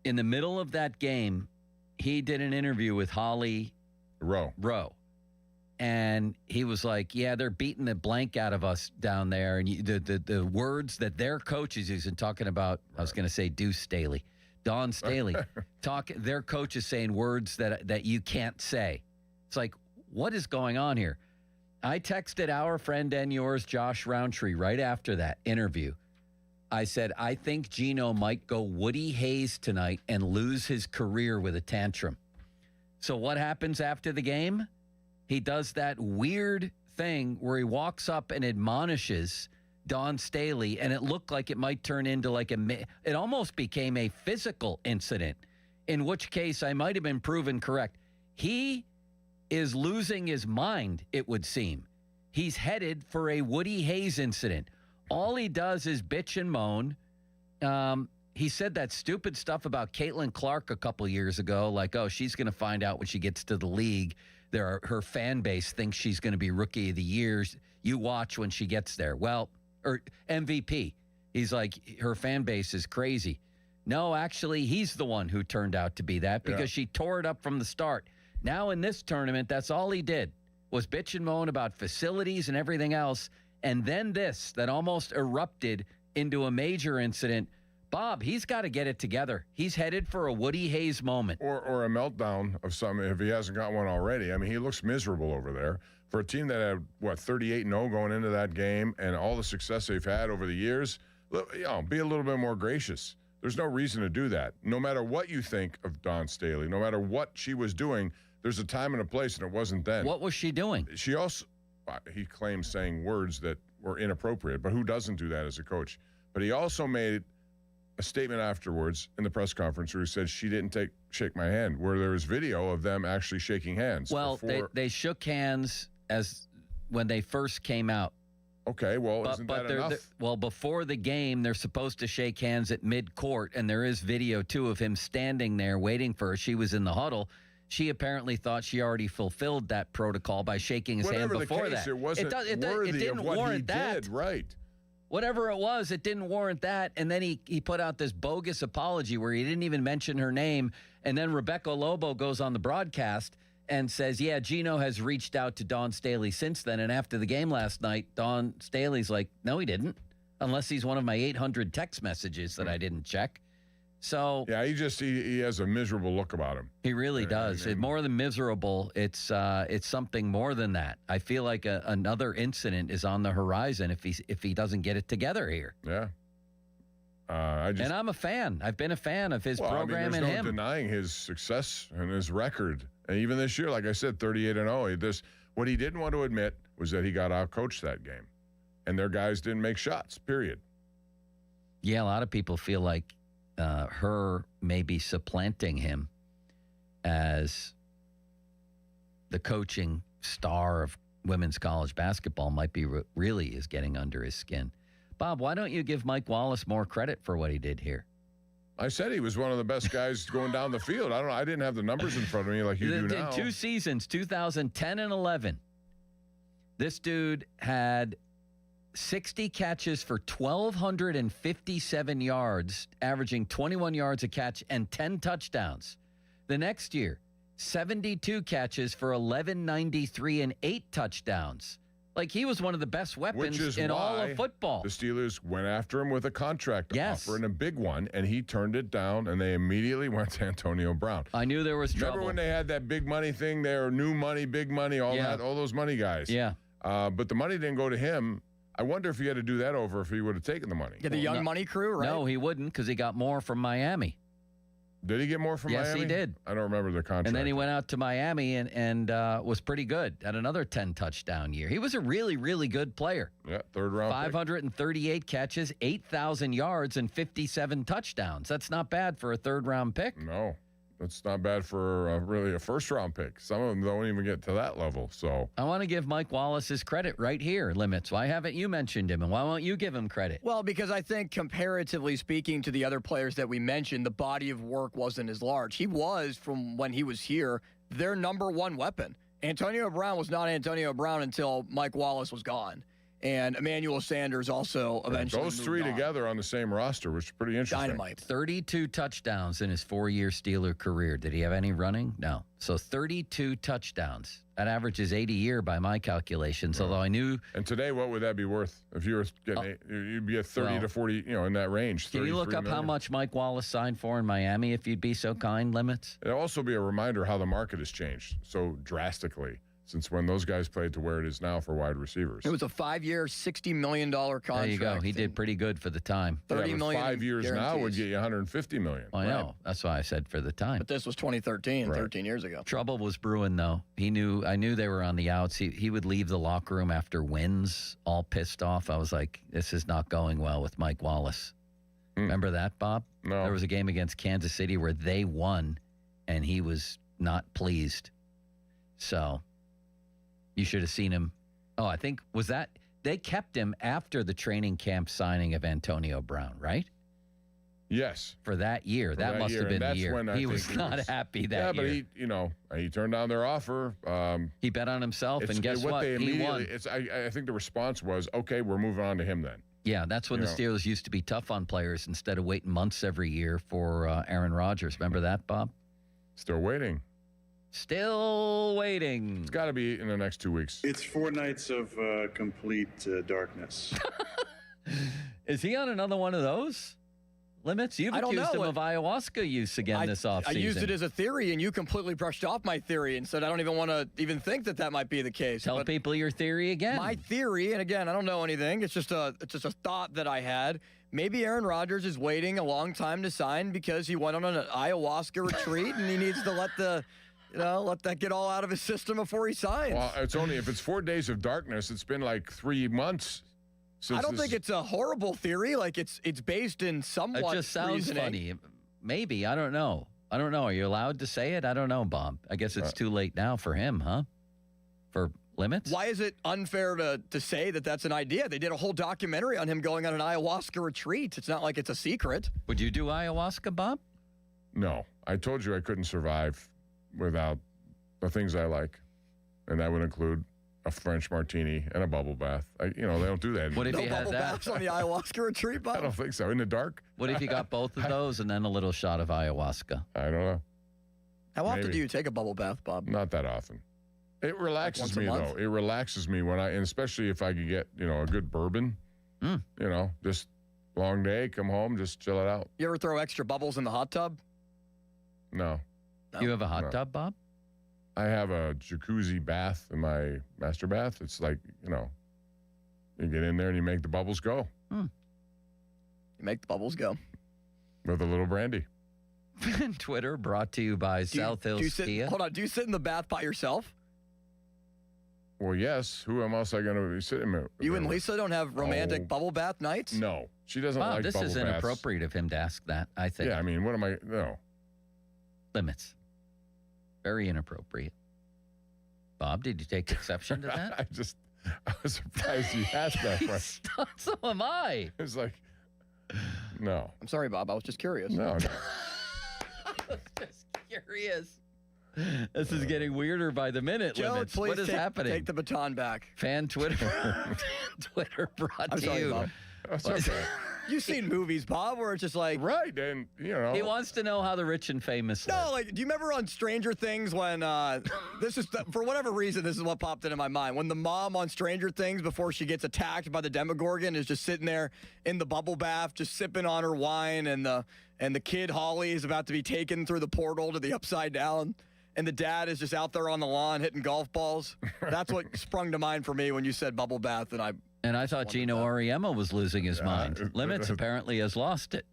In the middle of that game, he did an interview with Holly Rowe. And he was like, yeah, they're beating the blank out of us down there. And the words that their coach is using, talking about, I was going to say Deuce Staley, Don Staley, their coach is saying words that you can't say. It's like, what is going on here? I texted our friend and yours, Josh Roundtree, right after that interview. I said, I think Gino might go Woody Hayes tonight and lose his career with a tantrum. So what happens after the game? He does that weird thing where he walks up and admonishes Don Staley, and it looked like it might turn into it almost became a physical incident, in which case I might have been proven correct. He is losing his mind, it would seem. He's headed for a Woody Hayes incident. All he does is bitch and moan. He said that stupid stuff about Caitlin Clark a couple years ago, like, oh, she's going to find out when she gets to the league. Her fan base thinks she's going to be Rookie of the Year. You watch when she gets there. Well, or MVP. He's like, her fan base is crazy. No, actually, he's the one who turned out to be that because she tore it up from the start. Now in this tournament, that's all he did was bitch and moan about facilities and everything else. And then this that almost erupted into a major incident. Bob, he's got to get it together. He's headed for a Woody Hayes moment. Or a meltdown of some, if he hasn't got one already. I mean, he looks miserable over there. For a team that had, 38-0 going into that game and all the success they've had over the years, be a little bit more gracious. There's no reason to do that. No matter what you think of Dawn Staley, no matter what she was doing, there's a time and a place, and it wasn't then. What was she doing? She also, he claims saying words that were inappropriate, but who doesn't do that as a coach? But he also made a statement afterwards in the press conference where he said she didn't shake my hand, where there was video of them actually shaking hands. Well, they shook hands as when they first came out. Okay, well, isn't that enough? Well, before the game, they're supposed to shake hands at mid-court, and there is video, too, of him standing there waiting for her. She was in the huddle. She apparently thought she already fulfilled that protocol by shaking his hand before that. It wasn't worthy it didn't of what warrant he that. did, right. Whatever it was, it didn't warrant that. And then he put out this bogus apology where he didn't even mention her name. And then Rebecca Lobo goes on the broadcast and says, yeah, Gino has reached out to Dawn Staley since then. And after the game last night, Dawn Staley's like, no, he didn't, unless he's one of my 800 text messages that I didn't check. So yeah, he has a miserable look about him. He really does. More than miserable, it's something more than that. I feel like another incident is on the horizon if he doesn't get it together here. Yeah. And I'm a fan. I've been a fan of his program and him. There's no denying his success and his record. And even this year, like I said, 38-0. What he didn't want to admit was that he got out-coached that game. And their guys didn't make shots, period. Yeah, a lot of people feel like her maybe supplanting him as the coaching star of women's college basketball might be really is getting under his skin. Bob, why don't you give Mike Wallace more credit for what he did here? I said he was one of the best guys going down the field. I don't know. I didn't have the numbers in front of me like you do now. 2 seasons, 2010 and 11. This dude had 60 catches for 1,257 yards, averaging 21 yards a catch and 10 touchdowns. The next year, 72 catches for 1,193 and 8 touchdowns. Like, he was one of the best weapons in all of football. The Steelers went after him with a contract offer and a big one, and he turned it down, and they immediately went to Antonio Brown. I knew there was trouble. Remember when they had that big money thing there, new money, big money, all those money guys? Yeah. But the money didn't go to him. I wonder if he had to do that over if he would have taken the money. Yeah, the Young Money crew, right? No, he wouldn't because he got more from Miami. Did he get more from Miami? Yes, he did. I don't remember the contract. And then he went out to Miami and was pretty good. Had another 10-touchdown year. He was a really, really good player. Yeah, third-round 538 catches, 8,000 yards, and 57 touchdowns. That's not bad for a third-round pick. No. That's not bad for really a first-round pick. Some of them don't even get to that level. So I want to give Mike Wallace his credit right here, Limits. Why haven't you mentioned him, and why won't you give him credit? Well, because I think comparatively speaking to the other players that we mentioned, the body of work wasn't as large. He was, from when he was here, their number one weapon. Antonio Brown was not Antonio Brown until Mike Wallace was gone. And Emmanuel Sanders also eventually those three together on the same roster, which is pretty interesting. Dynamite. 32 touchdowns in his 4-year Steeler career. Did he have any running? No. So 32 touchdowns. That averages 80 a year by my calculations, although I knew... And today, what would that be worth? If you were getting you'd be at 30 to 40, in that range. Can you look up how much Mike Wallace signed for in Miami, if you'd be so kind, Limits? It'll also be a reminder how the market has changed so drastically since when those guys played to where it is now for wide receivers. It was a 5-year, $60 million contract. There you go. He did pretty good for the time. $30 million 5 years now would get you $150 million. I know. That's why I said for the time. But this was 2013, 13 years ago. Trouble was brewing, though. I knew they were on the outs. He would leave the locker room after wins, all pissed off. I was like, this is not going well with Mike Wallace. Remember that, Bob? No. There was a game against Kansas City where they won, and he was not pleased. So... you should have seen him. Oh, I think, was that, they kept him after the training camp signing of Antonio Brown, right? Yes. For that year. That must have been the year. He was not happy that year. Yeah, but he turned down their offer. He bet on himself, and guess what? He won. I think the response was, okay, we're moving on to him then. Yeah, that's when the Steelers used to be tough on players instead of waiting months every year for Aaron Rodgers. Remember that, Bob? Still waiting. Still waiting. It's got to be in the next 2 weeks. It's 4 nights of complete darkness. Is he on another one of those limits? You've accused him of ayahuasca use again this offseason. I used it as a theory, and you completely brushed off my theory and said I don't even want to even think that might be the case. Tell people your theory again. My theory, and again, I don't know anything. It's just a thought that I had. Maybe Aaron Rodgers is waiting a long time to sign because he went on an ayahuasca retreat, and he needs to let that get all out of his system before he signs. Well, it's only if it's 4 days of darkness. It's been like 3 months. I don't think it's a horrible theory. Like it's based in somewhat. It just sounds funny. Maybe. I don't know. Are you allowed to say it? I don't know, Bob. I guess it's too late now for him, huh? For limits? Why is it unfair to say that that's an idea? They did a whole documentary on him going on an ayahuasca retreat. It's not like it's a secret. Would you do ayahuasca, Bob? No. I told you I couldn't survive without the things I like. And that would include a French martini and a bubble bath. They don't do that anymore. What if you had bubble that? baths on the ayahuasca retreat, Bob? I don't think so. In the dark? What if you got both of those and then a little shot of ayahuasca? I don't know. How often do you take a bubble bath, Bob? Not that often. It relaxes me, though. It relaxes me and especially if I could get, a good bourbon, just long day, come home, just chill it out. You ever throw extra bubbles in the hot tub? No. You have a hot tub, Bob? I have a jacuzzi bath in my master bath. It's like, you get in there and you make the bubbles go. You make the bubbles go. With a little brandy. Twitter brought to you by South Hills Kia. Hold on. Do you sit in the bath by yourself? Well, yes. Who else am I going to be sitting with? You and Lisa don't have romantic bubble bath nights? No. She doesn't like bubble baths. This is inappropriate of him to ask that, I think. Yeah, what am I? No. Limits. Very inappropriate. Bob, did you take exception to that? I was surprised you asked that question. So am I. It's like, no. I'm sorry, Bob. I was just curious. No. I was just curious. This is getting weirder by the minute, Joe, Limits. please What is happening? Take the baton back. Fan Twitter. Twitter brought I'm to sorry, you. Bob. That's okay. You've seen movies, Bob, where it's just like... Right, and, He wants to know how the rich and famous live. No, like, do you remember on Stranger Things when, for whatever reason, this is what popped into my mind. When the mom on Stranger Things, before she gets attacked by the Demogorgon, is just sitting there in the bubble bath, just sipping on her wine, and the kid, Holly, is about to be taken through the portal to the Upside Down, and the dad is just out there on the lawn hitting golf balls. That's what sprung to mind for me when you said bubble bath, and I thought Gino Auriemma was losing his mind. Limits apparently has lost it.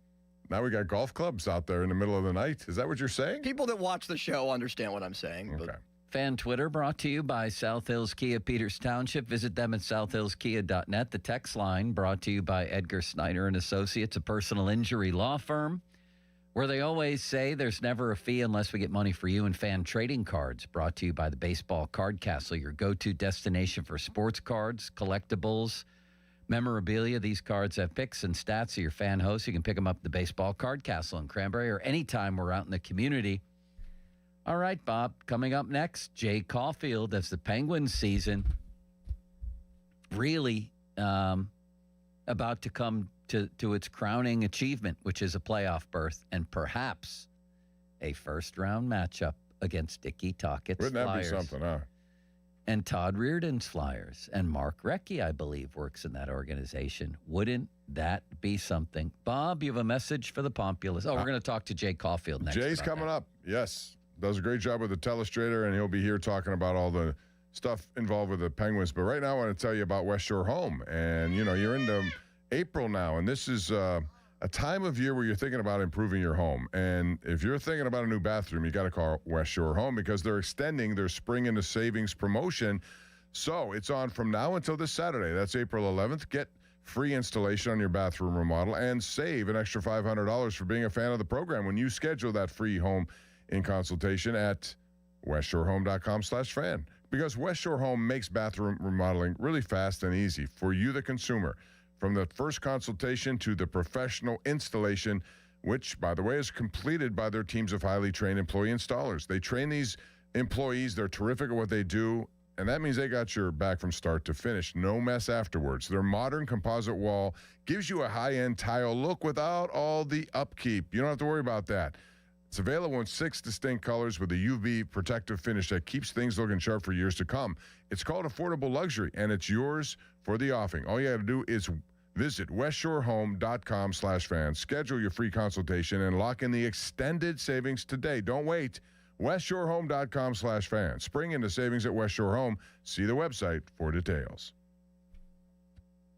Now we got golf clubs out there in the middle of the night. Is that what you're saying? People that watch the show understand what I'm saying. Okay. Fan Twitter brought to you by South Hills Kia Peters Township. Visit them at southhillskia.net. The text line brought to you by Edgar Snyder and Associates, a personal injury law firm, where they always say there's never a fee unless we get money for you. And Fan Trading Cards brought to you by the Baseball Card Castle, your go-to destination for sports cards, collectibles, memorabilia. These cards have pics and stats of your fan hosts. You can pick them up at the Baseball Card Castle in Cranberry or anytime we're out in the community. All right, Bob, coming up next, Jay Caulfield, as the Penguins season really about to come to its crowning achievement, which is a playoff berth and perhaps a first-round matchup against Dickie Tockett's Wouldn't that Flyers. be something, huh? And Todd Reardon's Flyers. And Mark Recchi, I believe, works in that organization. Wouldn't that be something? Bob, you have a message for the populace. Oh, we're going to talk to Jay Caulfield next. Jay's coming up. Yes. Does a great job with the Telestrator, and he'll be here talking about all the stuff involved with the Penguins. But right now I want to tell you about West Shore Home. And, you're into April now, and this is a time of year where you're thinking about improving your home. And if you're thinking about a new bathroom, you got to call West Shore Home because they're extending their Spring into Savings promotion. So it's on from now until this Saturday. That's April 11th. Get free installation on your bathroom remodel and save an extra $500 for being a fan of the program when you schedule that free home in consultation at westshorehome.com/fan. Because West Shore Home makes bathroom remodeling really fast and easy for you, the consumer. From the first consultation to the professional installation, which, by the way, is completed by their teams of highly trained employee installers. They train these employees. They're terrific at what they do, and that means they got your back from start to finish. No mess afterwards. Their modern composite wall gives you a high-end tile look without all the upkeep. You don't have to worry about that. It's available in 6 distinct colors with a UV protective finish that keeps things looking sharp for years to come. It's called affordable luxury, and it's yours for the offing. All you got to do is visit westshorehome.com/fans. Schedule your free consultation and lock in the extended savings today. Don't wait. westshorehome.com/fans. Spring into savings at West Shore Home. See the website for details.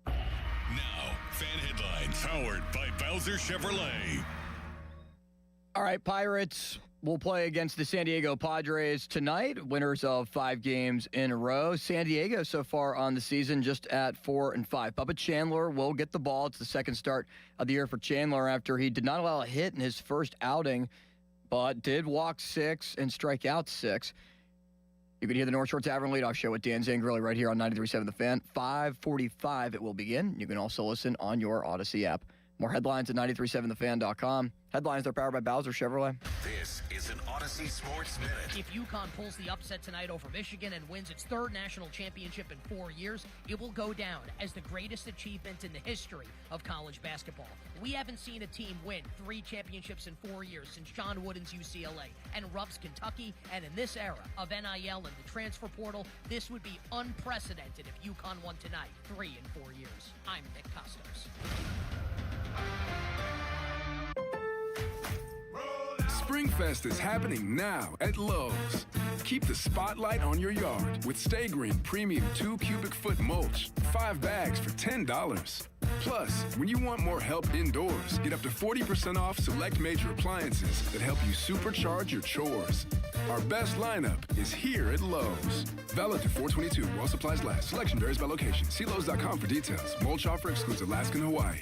Now, fan headlines powered by Bowser Chevrolet. All right, Pirates will play against the San Diego Padres tonight, winners of 5 games in a row. San Diego so far on the season just at 4-5. Bubba Chandler will get the ball. It's the second start of the year for Chandler after he did not allow a hit in his first outing, but did walk 6 and strike out 6. You can hear the North Shore Tavern leadoff show with Dan Zangrilli right here on 93.7 The Fan. 5:45 it will begin. You can also listen on your Odyssey app. More headlines at 937thefan.com. Headlines are powered by Bowser Chevrolet. This is an Odyssey Sports Minute. If UConn pulls the upset tonight over Michigan and wins its 3rd national championship in 4 years, it will go down as the greatest achievement in the history of college basketball. We haven't seen a team win 3 championships in 4 years since John Wooden's UCLA and Rupp's Kentucky, and in this era of NIL and the transfer portal, this would be unprecedented if UConn won tonight 3 in 4 years. I'm Nick Costos. Springfest is happening now at Lowe's. Keep the spotlight on your yard with Stay Green Premium 2 cubic foot mulch. 5 bags for $10. Plus, when you want more help indoors, get up to 40% off select major appliances that help you supercharge your chores. Our best lineup is here at Lowe's. Valid to 4/22 while supplies last. Selection varies by location. See Lowe's.com for details. Mulch offer excludes Alaska and Hawaii.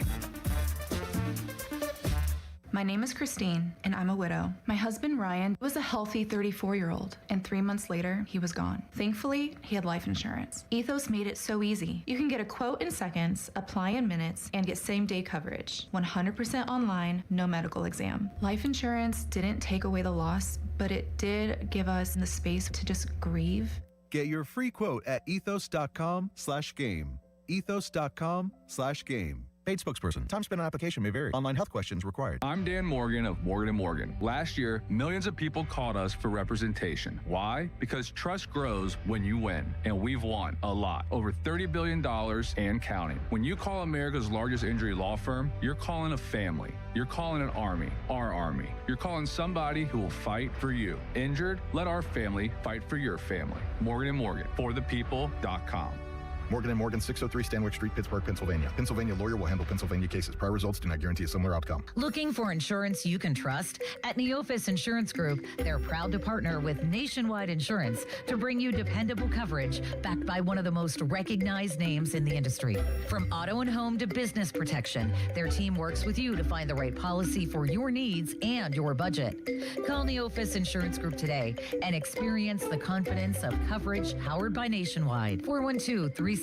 My name is Christine, and I'm a widow. My husband, Ryan, was a healthy 34-year-old, and 3 months later, he was gone. Thankfully, he had life insurance. Ethos made it so easy. You can get a quote in seconds, apply in minutes, and get same-day coverage. 100% online, no medical exam. Life insurance didn't take away the loss, but it did give us the space to just grieve. Get your free quote at ethos.com/game. Ethos.com/game. Paid spokesperson. Time spent on application may vary. Online health questions required. I'm Dan Morgan of Morgan & Morgan. Last year, millions of people called us for representation. Why? Because trust grows when you win. And we've won a lot. Over $30 billion and counting. When you call America's largest injury law firm, you're calling a family. You're calling an army. Our army. You're calling somebody who will fight for you. Injured? Let our family fight for your family. Morgan & Morgan. ForThePeople.com. Morgan & Morgan, 603 Stanwyck Street, Pittsburgh, Pennsylvania. Pennsylvania lawyer will handle Pennsylvania cases. Prior results do not guarantee a similar outcome. Looking for insurance you can trust? At Neophis Insurance Group, they're proud to partner with Nationwide Insurance to bring you dependable coverage backed by one of the most recognized names in the industry. From auto and home to business protection, their team works with you to find the right policy for your needs and your budget. Call Neophis Insurance Group today and experience the confidence of coverage powered by Nationwide. 412-364-3388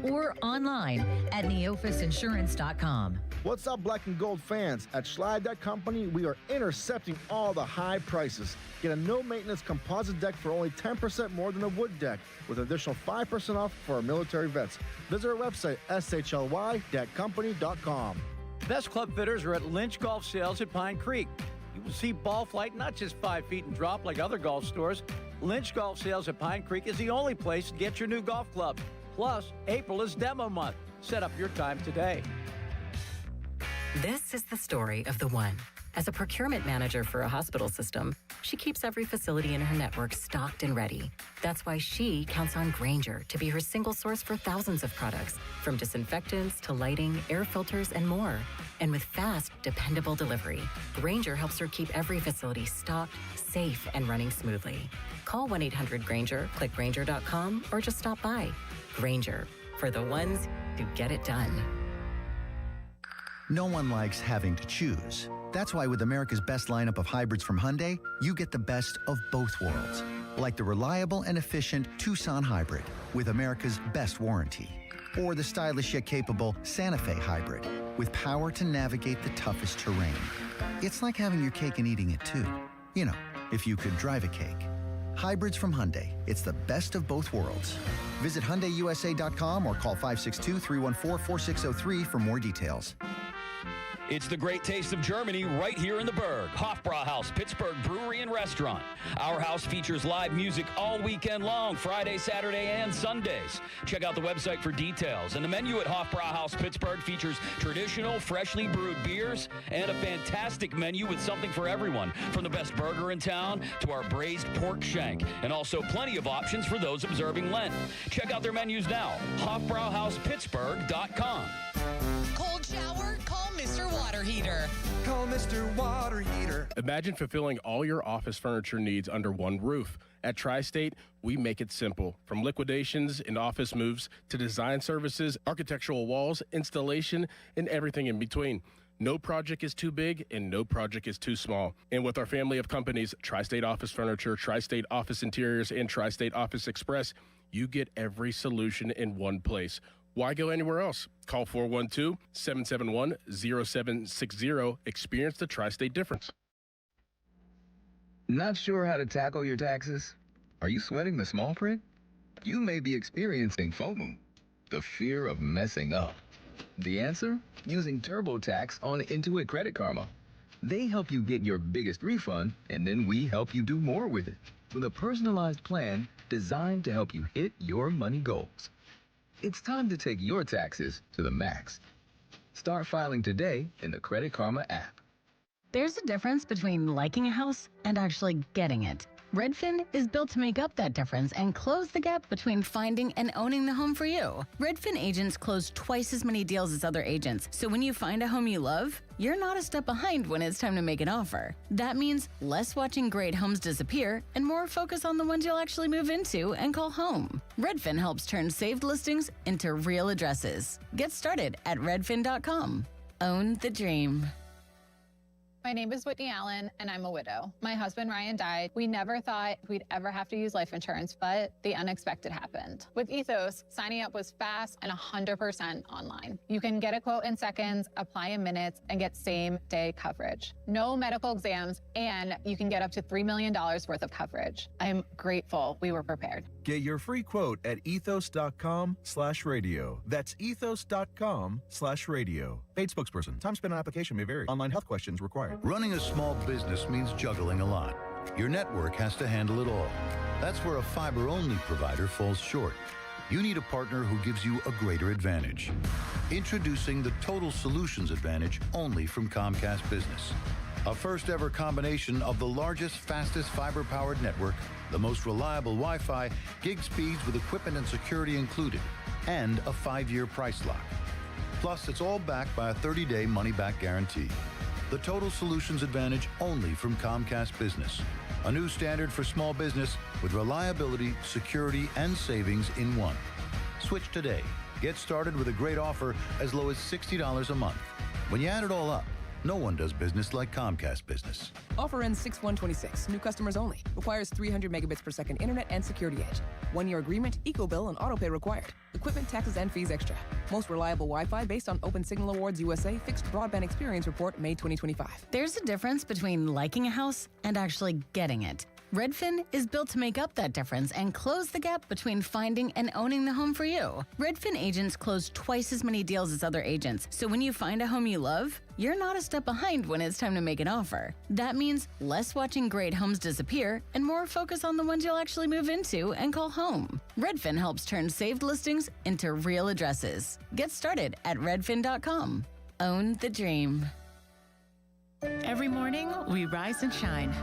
or online at neophisinsurance.com. What's up, black and gold fans? At Schley Deck Company, we are intercepting all the high prices. Get a no-maintenance composite deck for only 10% more than a wood deck, with an additional 5% off for our military vets. Visit our website, shlydeckcompany.com. Best club fitters are at Lynch Golf Sales at Pine Creek. You will see ball flight not just 5 feet and drop like other golf stores. Lynch Golf Sales at Pine Creek is the only place to get your new golf club. Plus, April is demo month. Set up your time today. This is the story of the one. As a procurement manager for a hospital system, she keeps every facility in her network stocked and ready. That's why she counts on Grainger to be her single source for thousands of products, from disinfectants to lighting, air filters, and more. And with fast, dependable delivery, Grainger helps her keep every facility stocked, safe, and running smoothly. Call 1-800-GRAINGER, click Grainger.com, or just stop by. Grainger, for the ones who get it done. No one likes having to choose. That's why with America's best lineup of hybrids from Hyundai, you get the best of both worlds. Like the reliable and efficient Tucson Hybrid with America's best warranty. Or the stylish yet capable Santa Fe Hybrid with power to navigate the toughest terrain. It's like having your cake and eating it too. You know, if you could drive a cake. Hybrids from Hyundai. It's the best of both worlds. Visit HyundaiUSA.com or call 562-314-4603 for more details. It's the great taste of Germany right here in the Berg. Hofbrauhaus, Pittsburgh Brewery and Restaurant. Our house features live music all weekend long, Friday, Saturday, and Sundays. Check out the website for details. And the menu at Hofbrauhaus Pittsburgh features traditional, freshly brewed beers and a fantastic menu with something for everyone, from the best burger in town to our braised pork shank, and also plenty of options for those observing Lent. Check out their menus now, HofbrauhausPittsburgh.com. Cold shower? Call Mr. Water Heater. Call Mr. Water Heater. Imagine fulfilling all your office furniture needs under one roof. At Tri-State, we make it simple. From liquidations and office moves to design services, architectural walls, installation, and everything in between. No project is too big and no project is too small. And with our family of companies, Tri-State Office Furniture, Tri-State Office Interiors, and Tri-State Office Express, you get every solution in one place. Why go anywhere else? Call 412-771-0760. Experience the Tri-State difference. Not sure how to tackle your taxes? Are you sweating the small print? You may be experiencing FOMO, the fear of messing up. The answer? Using TurboTax on Intuit Credit Karma. They help you get your biggest refund, and then we help you do more with it, with a personalized plan designed to help you hit your money goals. It's time to take your taxes to the max. Start filing today in the Credit Karma app. There's a difference between liking a house and actually getting it. Redfin is built to make up that difference and close the gap between finding and owning the home for you. Redfin agents close twice as many deals as other agents, so when you find a home you love, you're not a step behind when it's time to make an offer. That means less watching great homes disappear and more focus on the ones you'll actually move into and call home. Redfin helps turn saved listings into real addresses. Get started at redfin.com. Own the dream. My name is Whitney Allen, and I'm a widow. My husband, Ryan, died. We never thought we'd ever have to use life insurance, but the unexpected happened. With Ethos, signing up was fast and 100% online. You can get a quote in seconds, apply in minutes, and get same-day coverage. No medical exams, and you can get up to $3 million worth of coverage. I'm grateful we were prepared. Get your free quote at ethos.com/radio. That's ethos.com/radio. Paid spokesperson. Time spent on application may vary. Online health questions required. Running a small business means juggling a lot. Your network has to handle it all. That's where a fiber-only provider falls short. You need a partner who gives you a greater advantage. Introducing the Total Solutions Advantage only from Comcast Business. A first-ever combination of the largest, fastest fiber-powered network, the most reliable Wi-Fi, gig speeds with equipment and security included, and a 5-year price lock. Plus, it's all backed by a 30-day money-back guarantee. The Total Solutions Advantage only from Comcast Business. A new standard for small business with reliability, security, and savings in one. Switch today. Get started with a great offer as low as $60 a month. When you add it all up, no one does business like Comcast Business. Offer ends 6/1/26. New customers only. Requires 300 megabits per second internet and security edge. 1-year agreement, eco-bill, and autopay required. Equipment, taxes, and fees extra. Most reliable Wi-Fi based on Open Signal Awards USA Fixed Broadband Experience Report, May 2025. There's a difference between liking a house and actually getting it. Redfin is built to make up that difference and close the gap between finding and owning the home for you. Redfin agents close twice as many deals as other agents, so when you find a home you love, you're not a step behind when it's time to make an offer. That means less watching great homes disappear and more focus on the ones you'll actually move into and call home. Redfin helps turn saved listings into real addresses. Get started at redfin.com. Own the dream. Every morning, we rise and shine,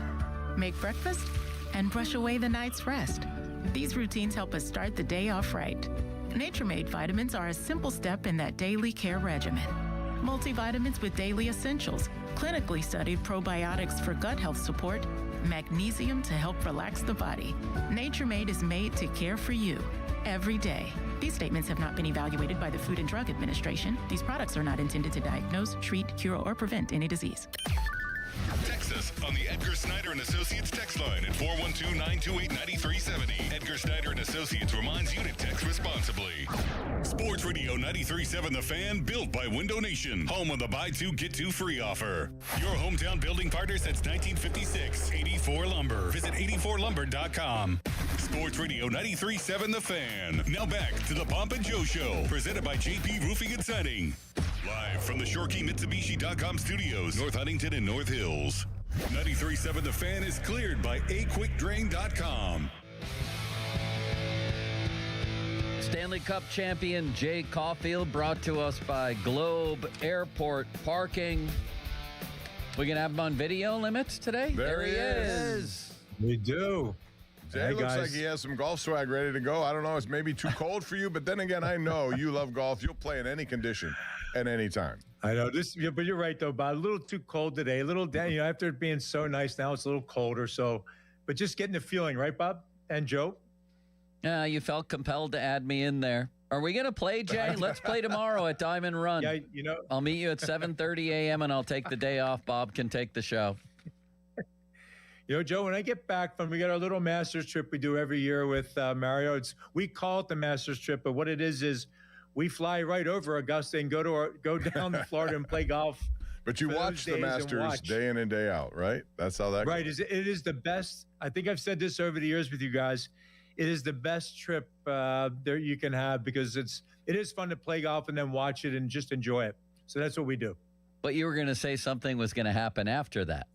make breakfast, and brush away the night's rest. These routines help us start the day off right. Nature-Made vitamins are a simple step in that daily care regimen. Multivitamins with daily essentials, clinically studied probiotics for gut health support, magnesium to help relax the body. Nature-Made is made to care for you every day. These statements have not been evaluated by the Food and Drug Administration. These products are not intended to diagnose, treat, cure, or prevent any disease. Texas Text us on the Edgar Snyder & Associates text line at 412-928-9370. Edgar Snyder & Associates reminds you to text responsibly. Sports Radio 93.7 The Fan, built by Window Nation, home of the buy two, get two free offer. Your hometown building partner since 1956. 84 Lumber. Visit 84lumber.com. Sports Radio 93.7 The Fan. Now back to the Pomp and Joe Show, presented by JP Roofing and Siding. Live from the ShoreKeyMitsubishi.com studios, North Huntington and North Hills. 93.7 The Fan is cleared by AQuickDrain.com. Stanley Cup champion Jay Caulfield, brought to us by Globe Airport Parking. We can have him on video limits today? There he is. We do. Jay looks like he has some golf swag ready to go. I don't know. It's maybe too cold for you, but then again, I know you love golf. You'll play in any condition at any time. I know this, but you're right though, Bob. A little too cold today. A little down. After it being so nice, now it's a little colder. So, but just getting the feeling, right, Bob and Joe? Yeah, you felt compelled to add me in there. Are we going to play, Jay? Let's play tomorrow at Diamond Run. Yeah, I'll meet you at 7:30 a.m. and I'll take the day off. Bob can take the show. Joe, when I get back we got our little Masters trip we do every year with Mario. We call it the Masters trip, but what it is we fly right over Augusta and go down to Florida and play golf. But you watch the Masters day in and day out, right? That's how that goes. Right. It is the best. I think I've said this over the years with you guys. It is the best trip there you can have because it is fun to play golf and then watch it and just enjoy it. So that's what we do. But you were going to say something was going to happen after that.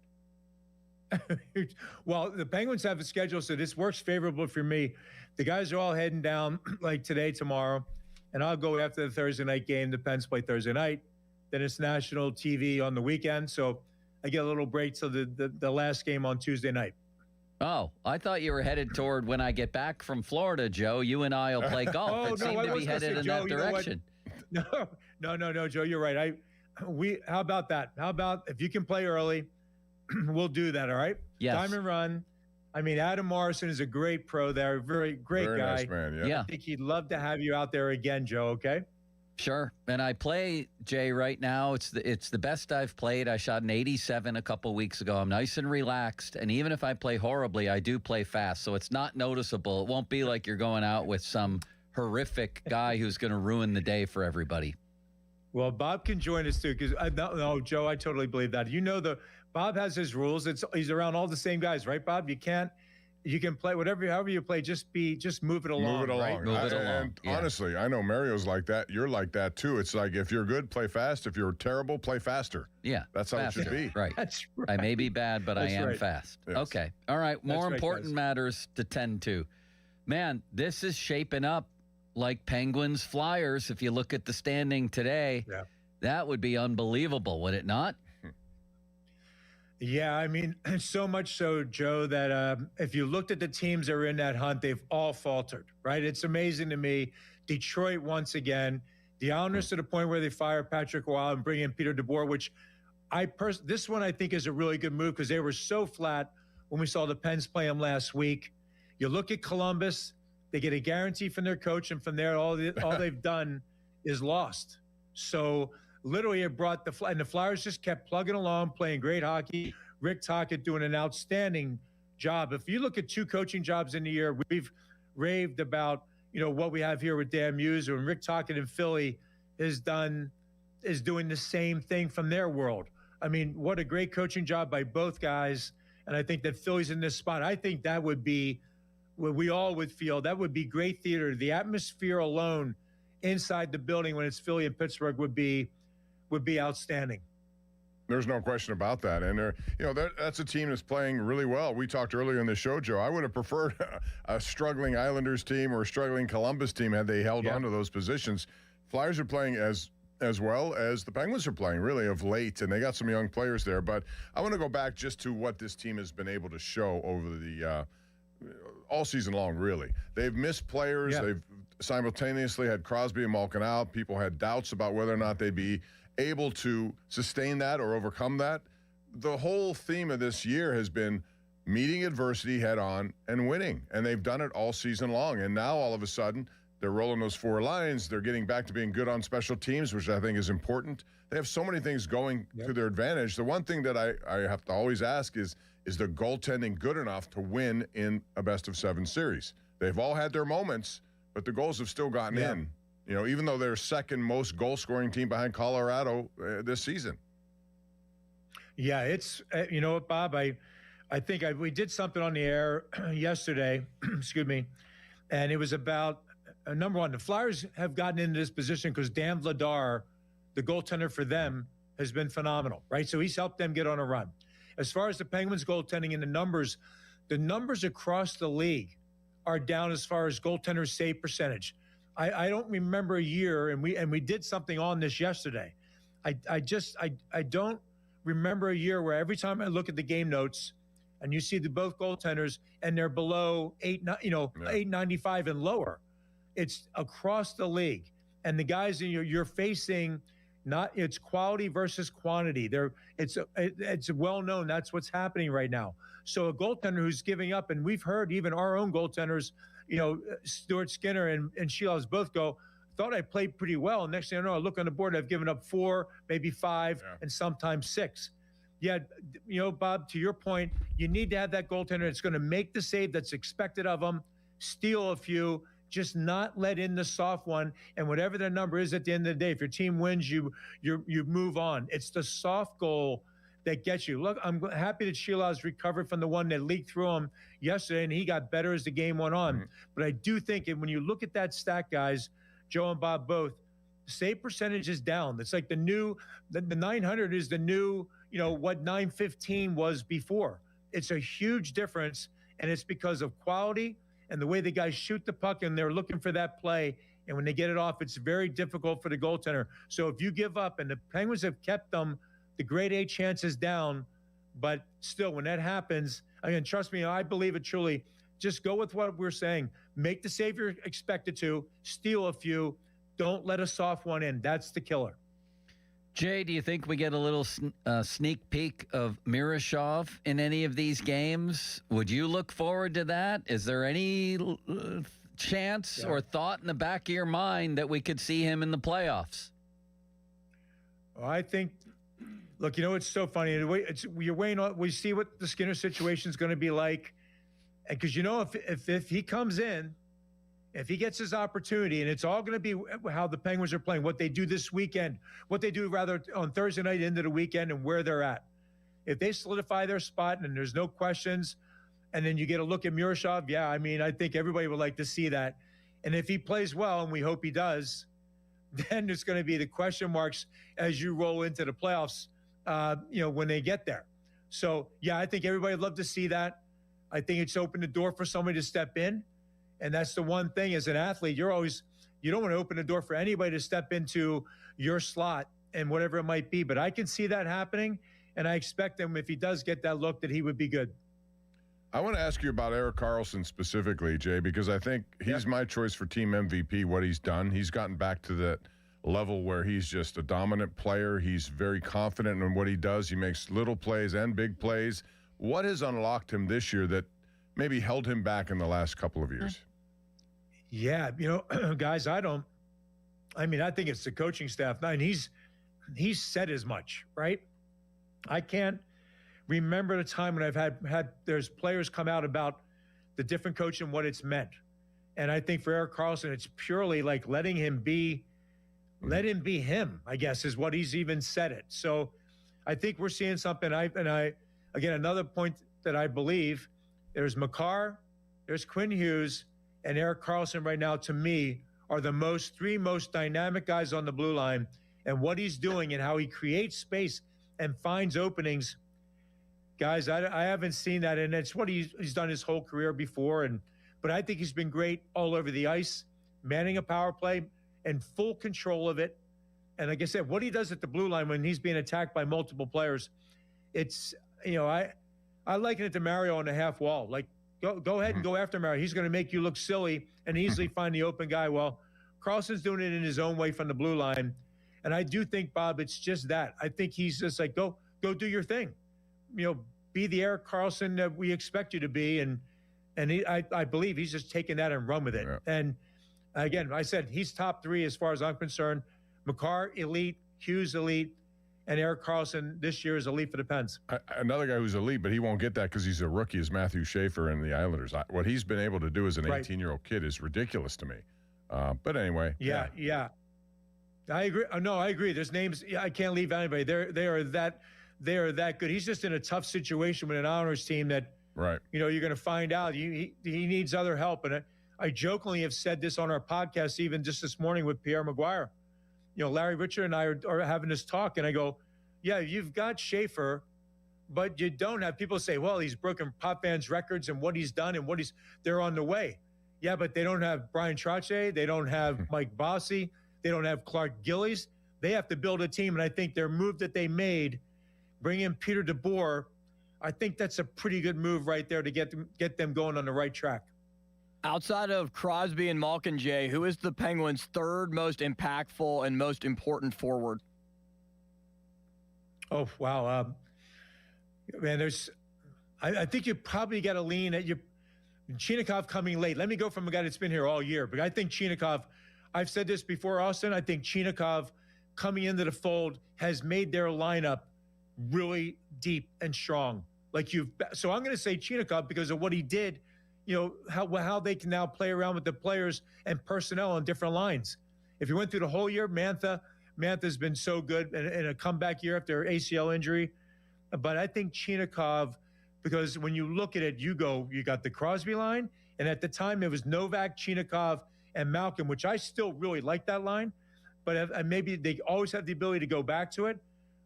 Well, the Penguins have a schedule, so this works favorable for me. The guys are all heading down like today, tomorrow, and I'll go after the Thursday night game. The Pens play Thursday night. Then it's national TV on the weekend, so I get a little break till the last game on Tuesday night. Oh, I thought you were headed toward when I get back from Florida, Joe. You and I will play golf. It seemed to be headed in that direction. No, Joe, you're right. How about that? How about if you can play early? We'll do that, all right? Yes. Diamond Run. I mean, Adam Morrison is a great pro there. Very great guy. Nice man, yeah. I think he'd love to have you out there again, Joe, okay? Sure. And I play, Jay, right now. It's the best I've played. I shot an 87 a couple weeks ago. I'm nice and relaxed. And even if I play horribly, I do play fast. So it's not noticeable. It won't be like you're going out with some horrific guy who's going to ruin the day for everybody. Well, Bob can join us too, because no, Joe, I totally believe that. Bob has his rules. He's around all the same guys, right, Bob? You can play however you play. Just move it along. Move it along. Right? Move it along. And honestly, I know Mario's like that. You're like that too. It's like if you're good, play fast. If you're terrible, play faster. Yeah, that's how faster. It should be. Right. That's right. I may be bad, but I am fast. Yes. Okay. All right. More important matters to tend to. Man, this is shaping up like Penguins Flyers. If you look at the standing today, that would be unbelievable, would it not? Yeah, I mean, so much so, Joe, that if you looked at the teams that are in that hunt, they've all faltered, right? It's amazing to me. Detroit, once again, the Islanders to the point where they fire Patrick Roy and bring in Peter DeBoer, which this one I think is a really good move because they were so flat when we saw the Pens play them last week. You look at Columbus, they get a guarantee from their coach, and from there, all they've done is lost. So literally it brought and the Flyers just kept plugging along, playing great hockey. Rick Tocchet doing an outstanding job. If you look at 2 coaching jobs in the year, we've raved about, what we have here with Dan Muser, and Rick Tocchet in Philly is doing the same thing from their world. I mean, what a great coaching job by both guys. And I think that Philly's in this spot. I think that would be what we all would feel. That would be great theater. The atmosphere alone inside the building when it's Philly and Pittsburgh would be outstanding. There's no question about that. And that's a team that's playing really well. We talked earlier in the show, Joe. I would have preferred a struggling Islanders team or a struggling Columbus team had they held on to those positions. Flyers are playing as well as the Penguins are playing, really, of late, and they got some young players there. But I want to go back just to what this team has been able to show over the all season long, really. They've missed players. Yeah. They've simultaneously had Crosby and Malkin out. People had doubts about whether or not they'd be able to sustain that or overcome that. The whole theme of this year has been meeting adversity head on and winning, and they've done it all season long. And now all of a sudden They're rolling those 4 lines. They're getting back to being good on special teams, which I think is important. They have so many things going to their advantage. The one thing that I have to always ask is the goaltending good enough to win in a best-of-7 series? They've all had their moments, but the goals have still gotten in. You know, even though they're second most goal-scoring team behind Colorado this season. Yeah, it's you know what, Bob, I think we did something on the air yesterday, excuse me, and it was about number one, the Flyers have gotten into this position because Dan Vladar, the goaltender for them, has been phenomenal, right? So he's helped them get on a run. As far as the Penguins goaltending and the numbers across the league are down as far as goaltender save percentage. I don't remember a year, and we did something on this yesterday. I don't remember a year where every time I look at the game notes and you see both goaltenders and they're below 895 and lower. It's across the league, and the guys you're facing, it's quality versus quantity. It's well known that's what's happening right now. So a goaltender who's giving up, and we've heard even our own goaltenders, Stuart Skinner and Sheila's both go, thought I played pretty well. And next thing I know, I look on the board, I've given up 4, maybe 5, and sometimes 6. Yeah, Bob, to your point, you need to have that goaltender that's going to make the save that's expected of them, steal a few, just not let in the soft one. And whatever the number is at the end of the day, if your team wins, you move on. It's the soft goal that gets you. Look, I'm happy that Sheila's recovered from the one that leaked through him yesterday, and he got better as the game went on. But I do think when you look at that stat, guys, Joe and Bob both, save percentage is down. It's like the 900 is the new, what 915 was before. It's a huge difference, and it's because of quality and the way the guys shoot the puck, and they're looking for that play. And when they get it off, it's very difficult for the goaltender. So if you give up, and the Penguins have kept them, the grade A chances down, but still, when that happens, again, trust me, I believe it truly. Just go with what we're saying. Make the save you're expected to, steal a few, don't let a soft one in. That's the killer. Jay, do you think we get a little sneak peek of Miroshov in any of these games? Would you look forward to that? Is there any chance or thought in the back of your mind that we could see him in the playoffs? Well, I think, look, it's so funny. You're weighing on, we see what the Skinner situation is going to be like. Because, if he comes in, if he gets his opportunity, and it's all going to be how the Penguins are playing, what they do this weekend, what they do rather on Thursday night into the weekend, and where they're at. If they solidify their spot and there's no questions, and then you get a look at Miroshov, I think everybody would like to see that. And if he plays well, and we hope he does, then there's going to be the question marks as you roll into the playoffs, when they get there. So, I think everybody would love to see that. I think it's opened the door for somebody to step in. And that's the one thing as an athlete, you don't want to open the door for anybody to step into your slot and whatever it might be. But I can see that happening. And I expect him, if he does get that look, that he would be good. I want to ask you about Erik Karlsson specifically, Jay, because I think he's my choice for team MVP, what he's done. He's gotten back to that level where he's just a dominant player. He's very confident in what he does. He makes little plays and big plays. What has unlocked him this year that maybe held him back in the last couple of years? Yeah, guys, I think it's the coaching staff. And he's said as much, right? I can't remember the time when I've had there's players come out about the different coach and what it's meant. And I think for Erik Karlsson, it's purely like let him be him, I guess, is what he's even said it. So I think we're seeing something. Again, another point that I believe, there's Makar, there's Quinn Hughes, and Erik Karlsson right now, to me, are the three most dynamic guys on the blue line. And what he's doing and how he creates space and finds openings, guys, I haven't seen that. And it's what he's done his whole career before. But I think he's been great all over the ice, manning a power play and full control of it. And like I said, what he does at the blue line when he's being attacked by multiple players, it's, I liken it to Mario on the half wall. Like, go ahead and go after Mario. He's going to make you look silly and easily find the open guy. Well, Karlsson's doing it in his own way from the blue line. And I do think, Bob, it's just that. I think he's just like, go do your thing. Be the Erik Karlsson that we expect you to be. And I believe he's just taking that and run with it. Yeah. And Again, I said he's top 3 as far as I'm concerned. McCarr, elite. Hughes, elite. And Eric Carlson this year is elite for the Pens. Another guy who's elite, but he won't get that because he's a rookie, is Matthew Schaefer and the Islanders. What he's been able to do as an 18-year-old kid is ridiculous to me. But anyway. Yeah. I agree. No, I agree. There's names. I can't leave anybody. They are that good. He's just in a tough situation with an Islanders team that, right. You're going to find out. He needs other help. And I jokingly have said this on our podcast, even just this morning with Pierre Maguire. Larry Richard and I are having this talk, and I go, yeah, you've got Schaefer, but you don't have people say, well, he's broken Pop fans' records and what he's done and they're on the way. Yeah, but they don't have Brian Trottier. They don't have Mike Bossy. They don't have Clark Gillies. They have to build a team, and I think their move that they made, bring in Peter DeBoer, I think that's a pretty good move right there to get them going on the right track. Outside of Crosby and Malkin, Jay, who is the Penguins' third most impactful and most important forward? Oh, wow. Man, I think you probably got to lean at Chinakhov coming late. Let me go from a guy that's been here all year. But I think Chinakhov, I've said this before, Austin, I think Chinakhov coming into the fold has made their lineup really deep and strong. So I'm going to say Chinakhov because of what he did. How they can now play around with the players and personnel on different lines. If you went through the whole year, Mantha's been so good in a comeback year after ACL injury. But I think Chinakhov, because when you look at it, you got the Crosby line, and at the time it was Novak, Chinakhov, and Malkin, which I still really like that line. But maybe they always have the ability to go back to it.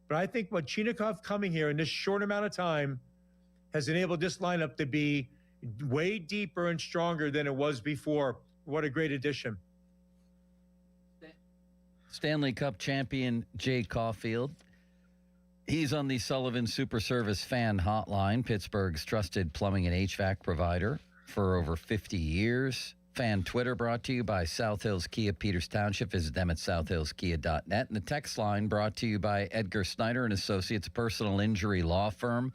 But I think what Chinakhov coming here in this short amount of time has enabled this lineup to be way deeper and stronger than it was before. What a great addition. Stanley Cup champion Jay Caulfield. He's on the Sullivan Super Service fan hotline, Pittsburgh's trusted plumbing and HVAC provider for over 50 years. Fan Twitter brought to you by South Hills Kia, Peters Township. Visit them at southhillskia.net. And the text line brought to you by Edgar Snyder and Associates, personal injury law firm,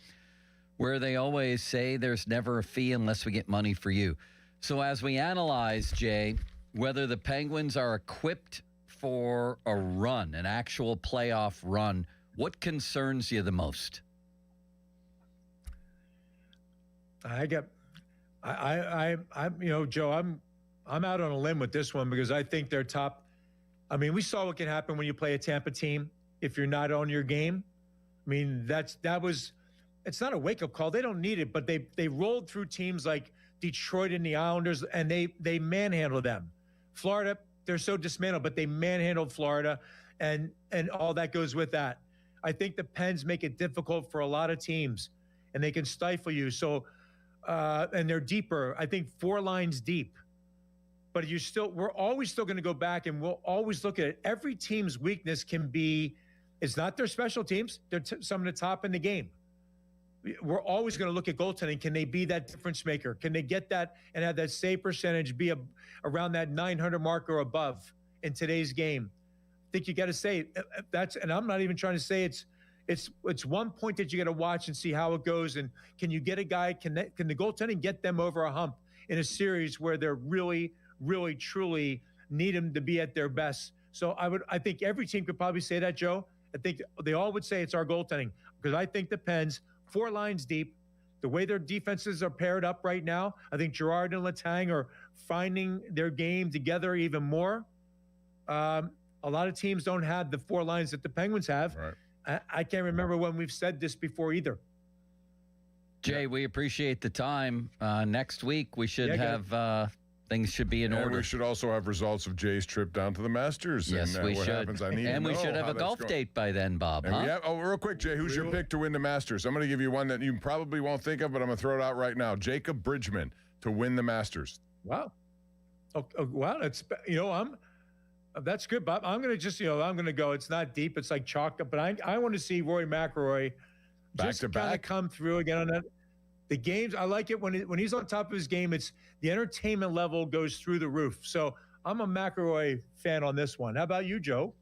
where they always say there's never a fee unless we get money for you. So as we analyze, Jay, whether the Penguins are equipped for a run, an actual playoff run, what concerns you the most? Joe, I'm out on a limb with this one because I think they're top. I mean, we saw what can happen when you play a Tampa team if you're not on your game. I mean, it's not a wake-up call. They don't need it, but they rolled through teams like Detroit and the Islanders, and they manhandled them. Florida, they're so dismantled, but they manhandled Florida, and all that goes with that. I think the Pens make it difficult for a lot of teams, and they can stifle you. So, and they're deeper. I think 4 lines deep. But we're always still going to go back, and we'll always look at it. Every team's weakness can be, it's not their special teams. They're some of the top in the game. We're always going to look at goaltending. Can they be that difference maker? Can they get that and have that save percentage be around that 900 mark or above in today's game? I think you got to say and I'm not even trying to say it's one point that you got to watch and see how it goes. And can you get a guy, can the goaltending get them over a hump in a series where they're really, really, truly need them to be at their best? So I think every team could probably say that, Joe. I think they all would say it's our goaltending because I think the Pens, 4 lines deep, the way their defenses are paired up right now, I think Girard and Letang are finding their game together even more. A lot of teams don't have the 4 lines that the Penguins have. Right. I can't remember when we've said this before either. Jay, we appreciate the time. Next week, we should have things should be in order. We should also have results of Jay's trip down to the Masters. Yes, we should. Happens. I need and to we know should have how a golf going. date by then, Bob. Real quick, Jay, who's your pick to win the Masters? I'm going to give you one that you probably won't think of, but I'm going to throw it out right now. Jacob Bridgman to win the Masters. Wow. Wow. That's good, Bob. I'm going to go. It's not deep. It's like chalk up, but I want to see Rory McIlroy just kind of come through again on that. The games, I like it when he's on top of his game. It's the entertainment level goes through the roof. So I'm a McIlroy fan on this one. How about you, Joe?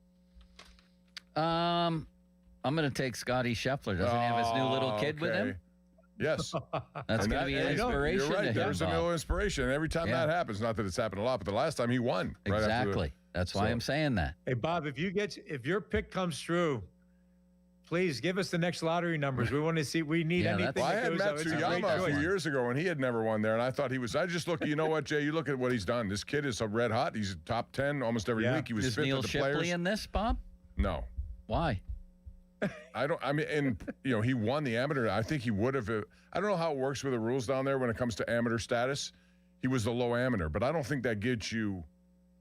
I'm going to take Scotty Scheffler. Doesn't he have his new little kid with him? Yes. That's going to be an inspiration. You're right. To him, There's a little inspiration. And every time Yeah. that happens, not that it's happened a lot, but the last time he won. Right Exactly. That's why I'm saying that. Hey, Bob, if your pick comes true, please give us the next lottery numbers. We want to see. We need anything. Well, I that had goes out. It's a great Matsuyama a few choice. years ago, and he had never won there. And I thought he was. I just look. You know what, Jay? You look at what he's done. This kid is red hot. He's top 10 almost every week. He was Is fifth Neil at the Shipley Players. in this, Bob? No. Why? I mean, and he won the amateur. I think he would have. I don't know how it works with the rules down there when it comes to amateur status. He was the low amateur, but I don't think that gets you,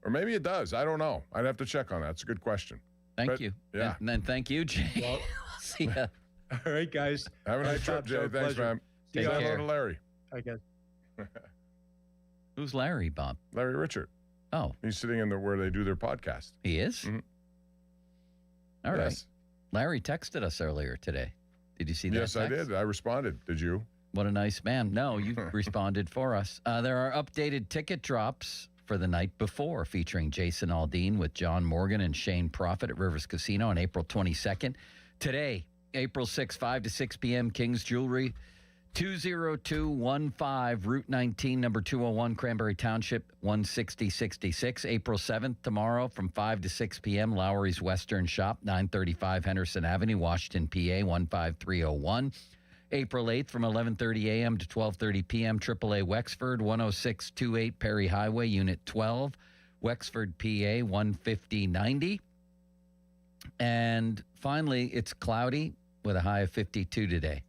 or maybe it does. I don't know. I'd have to check on that. It's a good question. Thank you. Yeah. And then thank you, Jay. Well, see ya. All right, guys. Have a nice trip, Jay. Thanks, man. Take Say care. hello to Larry. I guess. Who's Larry, Bob? Larry Richard. Oh. He's sitting in where they do their podcast. He is? Mhm. All right. Yes. Larry texted us earlier today. Did you see that Yes, I text? did. I responded. Did you? What a nice man. No, you responded for us. There are updated ticket drops for the night before, featuring Jason Aldean with John Morgan and Shane Profit at Rivers Casino on April 22nd. Today, April 6, 5 to 6 p.m., King's Jewelry, 20215, Route 19, number 201, Cranberry Township, 16066. April 7th, tomorrow, from 5 to 6 p.m., Lowry's Western Shop, 935 Henderson Avenue, Washington, PA, 15301. April 8th, from 11:30 a.m. to 12:30 p.m., AAA Wexford, 10628 Perry Highway, Unit 12, Wexford, PA, 15090. And finally, it's cloudy with a high of 52 today.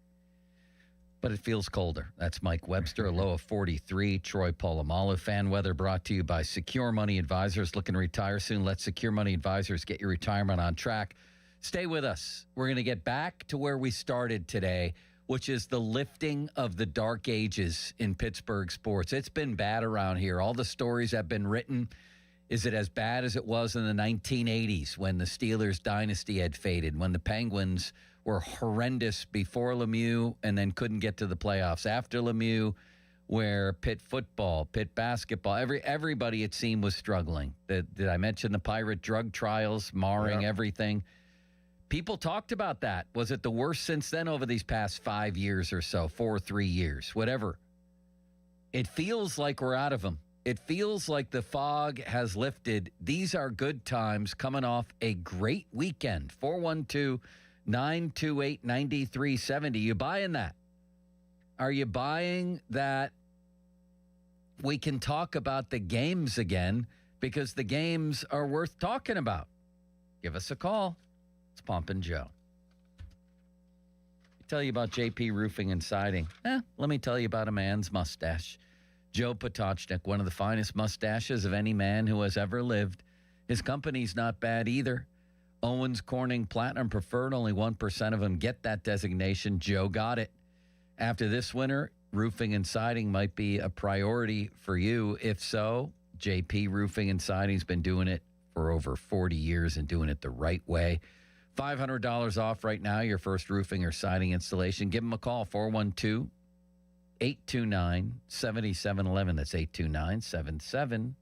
But it feels colder. That's Mike Webster, a low of 43. Troy Polamalu. Fan weather brought to you by Secure Money Advisors. Looking to retire soon? Let Secure Money Advisors get your retirement on track. Stay with us. We're going to get back to where we started today, which is the lifting of the dark ages in Pittsburgh sports. It's been bad around here. All the stories have been written. Is it as bad as it was in the 1980s when the Steelers dynasty had faded, when the Penguins were horrendous before Lemieux and then couldn't get to the playoffs after Lemieux, where Pitt football, Pitt basketball, everybody it seemed was struggling. Did I mention the Pirate drug trials marring everything? People talked about that. Was it the worst since then over these past 5 years or so, 3 years, whatever? It feels like we're out of them. It feels like the fog has lifted. These are good times coming off a great weekend. 412-928-9370. You buying that? Are you buying that we can talk about the games again because the games are worth talking about? Give us a call. It's Pumpin' Joe. Tell you about JP Roofing and Siding. Let me tell you about a man's mustache. Joe Potocznik, one of the finest mustaches of any man who has ever lived. His company's not bad either. Owens Corning Platinum Preferred, only 1% of them get that designation. Joe got it. After this winter, roofing and siding might be a priority for you. If so, JP Roofing and Siding's been doing it for over 40 years and doing it the right way. $500 off right now, your first roofing or siding installation. Give them a call, 412-829-7711. That's 829-7711.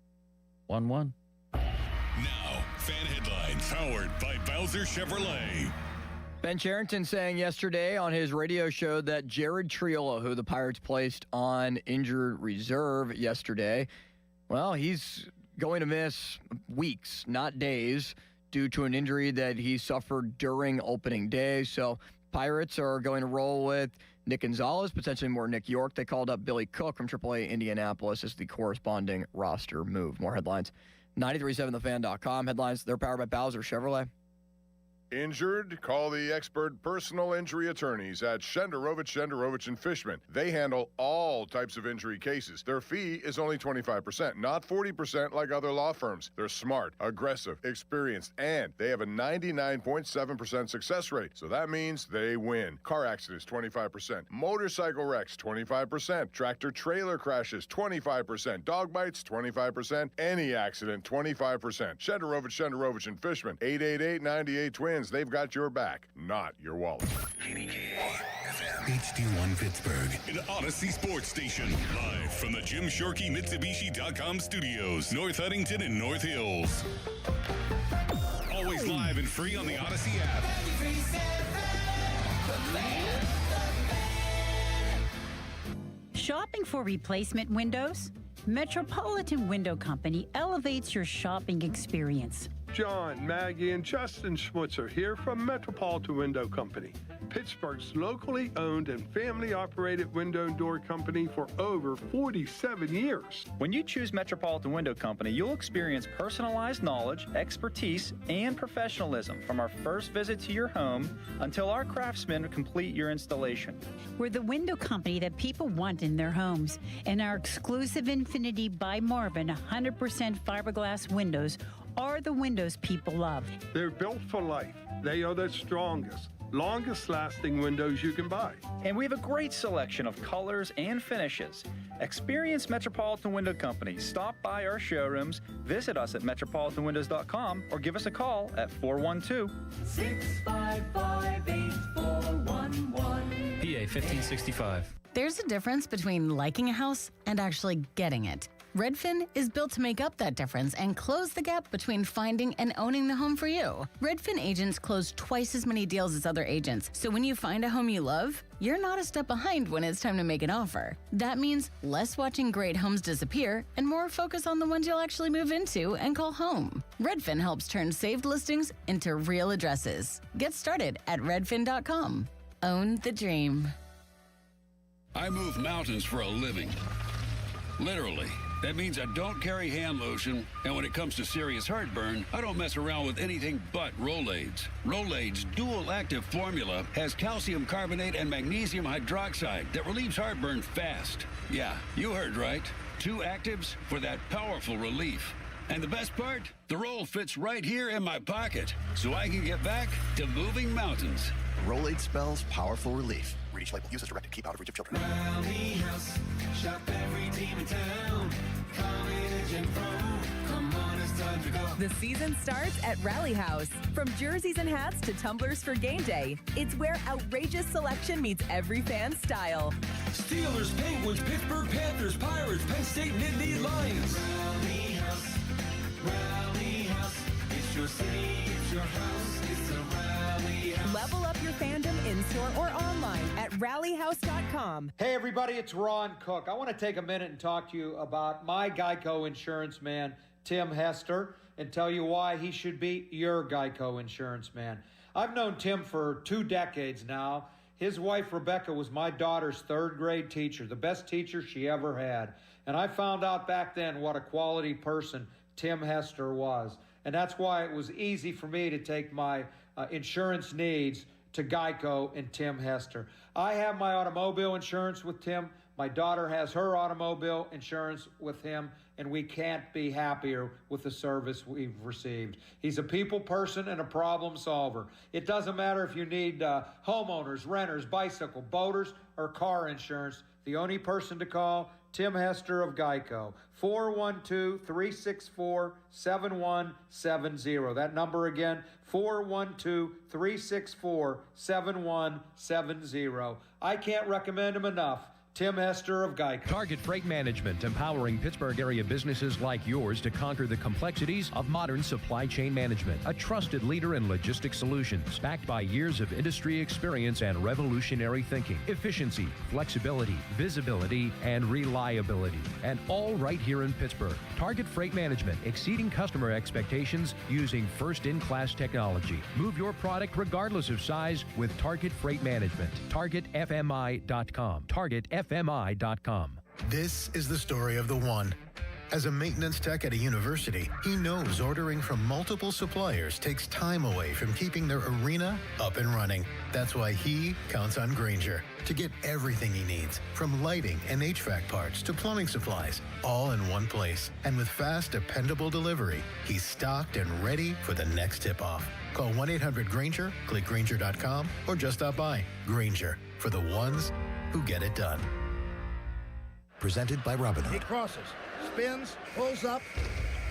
Now, fan headlines powered by Bowser Chevrolet. Ben Cherington saying yesterday on his radio show that Jared Triolo, who the Pirates placed on injured reserve yesterday, well, he's going to miss weeks, not days, due to an injury that he suffered during opening day. So Pirates are going to roll with Nick Gonzalez, potentially more Nick York. They called up Billy Cook from AAA Indianapolis as the corresponding roster move. More headlines. 937thefan.com. Headlines, they're powered by Bowser Chevrolet. Injured? Call the expert personal injury attorneys at Shenderovich & Fishman. They handle all types of injury cases. Their fee is only 25%, not 40% like other law firms. They're smart, aggressive, experienced, and they have a 99.7% success rate. So that means they win. Car accidents, 25%. Motorcycle wrecks, 25%. Tractor-trailer crashes, 25%. Dog bites, 25%. Any accident, 25%. Shenderovich & Fishman, 888-98-TWINS. They've got your back, not your wallet. HD1 Pittsburgh, an Odyssey Sports Station. Live from the Jim Shorkey Mitsubishi.com studios, North Huntington and North Hills. Always live and free on the Odyssey app. Shopping for replacement windows? Metropolitan Window Company elevates your shopping experience. John, Maggie, and Justin Schmutzer here from Metropolitan Window Company, Pittsburgh's locally owned and family-operated window and door company for over 47 years. When you choose Metropolitan Window Company, you'll experience personalized knowledge, expertise, and professionalism from our first visit to your home until our craftsmen complete your installation. We're the window company that people want in their homes, and our exclusive Infinity by Marvin 100% fiberglass windows are the windows people love. They're built for life. They are the strongest, longest-lasting windows you can buy. And we have a great selection of colors and finishes. Experience Metropolitan Window Company. Stop by our showrooms, visit us at metropolitanwindows.com, or give us a call at 412-655-8411. PA 1565. There's a difference between liking a house and actually getting it. Redfin is built to make up that difference and close the gap between finding and owning the home for you. Redfin agents close twice as many deals as other agents, so when you find a home you love, you're not a step behind when it's time to make an offer. That means less watching great homes disappear and more focus on the ones you'll actually move into and call home. Redfin helps turn saved listings into real addresses. Get started at redfin.com. Own the dream. I move mountains for a living. Literally. That means I don't carry hand lotion, and when it comes to serious heartburn, I don't mess around with anything but Rolaids. Rolaids' dual-active formula has calcium carbonate and magnesium hydroxide that relieves heartburn fast. Yeah, you heard right. 2 actives for that powerful relief. And the best part? The roll fits right here in my pocket, so I can get back to moving mountains. Rolade spells powerful relief. Read each label. Use as directed. Keep out of reach of children. Rally House. Shop every team in town. College and pro. Come on, it's time to go. The season starts at Rally House. From jerseys and hats to tumblers for game day, it's where outrageous selection meets every fan's style. Steelers, Penguins, Pittsburgh Panthers, Pirates, Penn State, Nittany Lions. Rally House. Rally House. It's your city, it's your house, it's a Rally House. Level up your fandom in-store or online at rallyhouse.com. Hey everybody, it's Ron Cook. I want to take a minute and talk to you about my Geico insurance man, Tim Hester, and tell you why he should be your Geico insurance man. I've known Tim for 2 decades now. His wife, Rebecca, was my daughter's 3rd grade teacher, the best teacher she ever had. And I found out back then what a quality person Tim Hester was. And that's why it was easy for me to take my insurance needs to Geico and Tim Hester. I have my automobile insurance with Tim. My daughter has her automobile insurance with him, and we can't be happier with the service we've received. He's a people person and a problem solver. It doesn't matter if you need homeowners, renters, bicycle, boaters, or car insurance. The only person to call, Tim Hester of Geico, 412-364-7170. That number again, 412-364-7170. I can't recommend him enough. Tim Hester of Geico. Target Freight Management, empowering Pittsburgh area businesses like yours to conquer the complexities of modern supply chain management. A trusted leader in logistics solutions, backed by years of industry experience and revolutionary thinking. Efficiency, flexibility, visibility, and reliability. And all right here in Pittsburgh. Target Freight Management, exceeding customer expectations using first-in-class technology. Move your product regardless of size with Target Freight Management. TargetFMI.com. TargetFMI.com. This is the story of the one. As a maintenance tech at a university, he knows ordering from multiple suppliers takes time away from keeping their arena up and running. That's why he counts on Grainger to get everything he needs, from lighting and HVAC parts to plumbing supplies, all in one place. And with fast, dependable delivery, he's stocked and ready for the next tip-off. Call 1-800-GRAINGER, click Grainger.com, or just stop by. Grainger, for the ones who get it done. Presented by Robinhood. He crosses, spins, pulls up.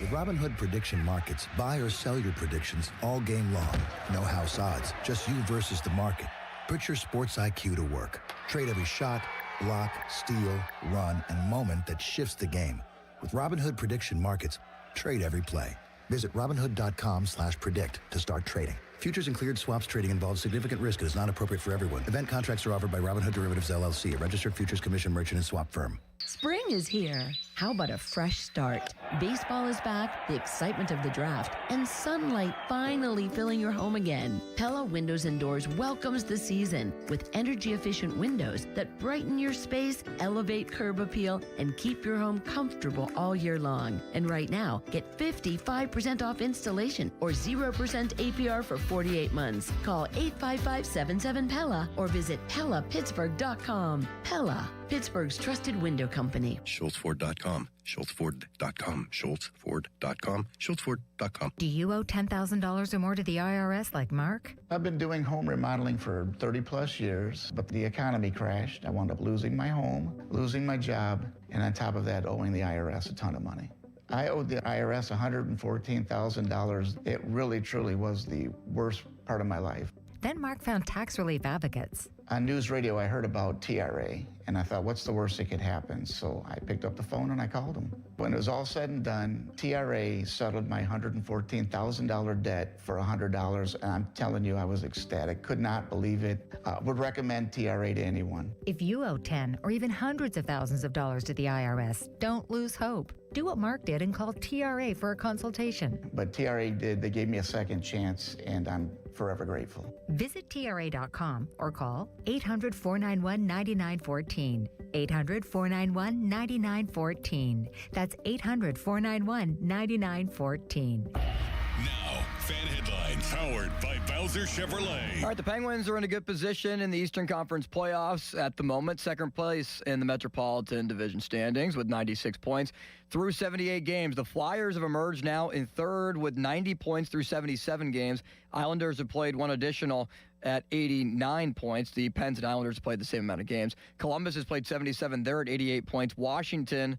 With Robinhood Prediction Markets, buy or sell your predictions all game long. No house odds, just you versus the market. Put your sports IQ to work. Trade every shot, block, steal, run, and moment that shifts the game. With Robinhood Prediction Markets, trade every play. Visit Robinhood.com/predict to start trading. Futures and cleared swaps trading involves significant risk and is not appropriate for everyone. Event contracts are offered by Robinhood Derivatives LLC, a registered futures commission merchant and swap firm. Spring is here. How about a fresh start? Baseball is back, the excitement of the draft, and sunlight finally filling your home again. Pella Windows and Doors welcomes the season with energy-efficient windows that brighten your space, elevate curb appeal, and keep your home comfortable all year long. And right now, get 55% off installation or 0% APR for 48 months. Call 855-77-PELLA or visit PellaPittsburgh.com. Pella, Pittsburgh's trusted window company. SchultzFord.com. SchultzFord.com. SchultzFord.com. SchultzFord.com. Do you owe $10,000 or more to the IRS like Mark? I've been doing home remodeling for 30 plus years, but the economy crashed. I wound up losing my home, losing my job, and on top of that, owing the IRS a ton of money. I owed the IRS $114,000. It really, truly was the worst part of my life. Then Mark found tax relief advocates. On news radio, I heard about TRA, and I thought, what's the worst that could happen? So I picked up the phone and I called them. When it was all said and done, TRA settled my $114,000 debt for $100, and I'm telling you, I was ecstatic. Could not believe it. Would recommend TRA to anyone. If you owe 10 or even hundreds of thousands of dollars to the IRS, don't lose hope. Do what Mark did and call TRA for a consultation. But TRA did. They gave me a second chance, and I'm forever grateful. Visit TRA.com or call 800-491-9914. 800-491-9914. That's 800-491-9914. Now, fan headlines powered by Bowser Chevrolet. All right, the Penguins are in a good position in the Eastern Conference playoffs at the moment. Second place in the Metropolitan Division standings with 96 points through 78 games. The Flyers have emerged now in third with 90 points through 77 games. Islanders have played one additional at 89 points. The Pens and Islanders have played the same amount of games. Columbus has played 77. They're at 88 points. Washington,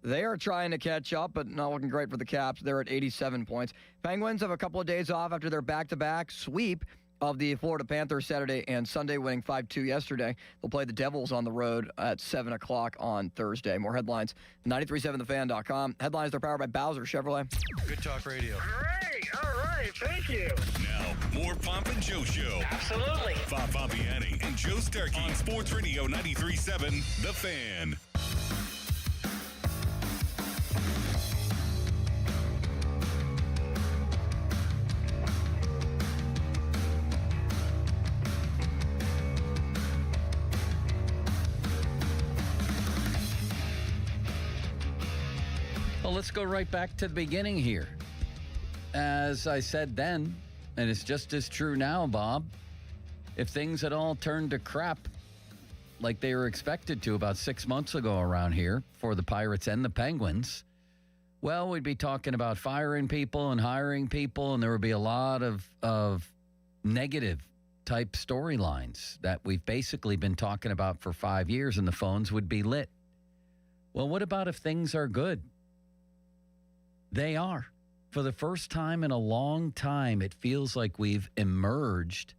they are trying to catch up, but not looking great for the Caps. They're at 87 points. Penguins have a couple of days off after their back-to-back sweep of the Florida Panthers Saturday and Sunday, winning 5-2 yesterday. They'll play the Devils on the road at 7 o'clock on Thursday. More headlines, 937thefan.com. Headlines are powered by Bowser Chevrolet. Good talk radio. Great. All right. Thank you. Now, more Pomp and Joe Show. Absolutely. Bob Fabiani and Joe Starkey on Sports Radio 93.7 The Fan. Well, let's go right back to the beginning here. As I said then, and it's just as true now, Bob, if things had all turned to crap like they were expected to about 6 months ago around here for the Pirates and the Penguins, well, we'd be talking about firing people and hiring people, and there would be a lot of negative type storylines that we've basically been talking about for 5 years, and the phones would be lit. Well, what about if things are good? They are. For the first time in a long time, it feels like we've emerged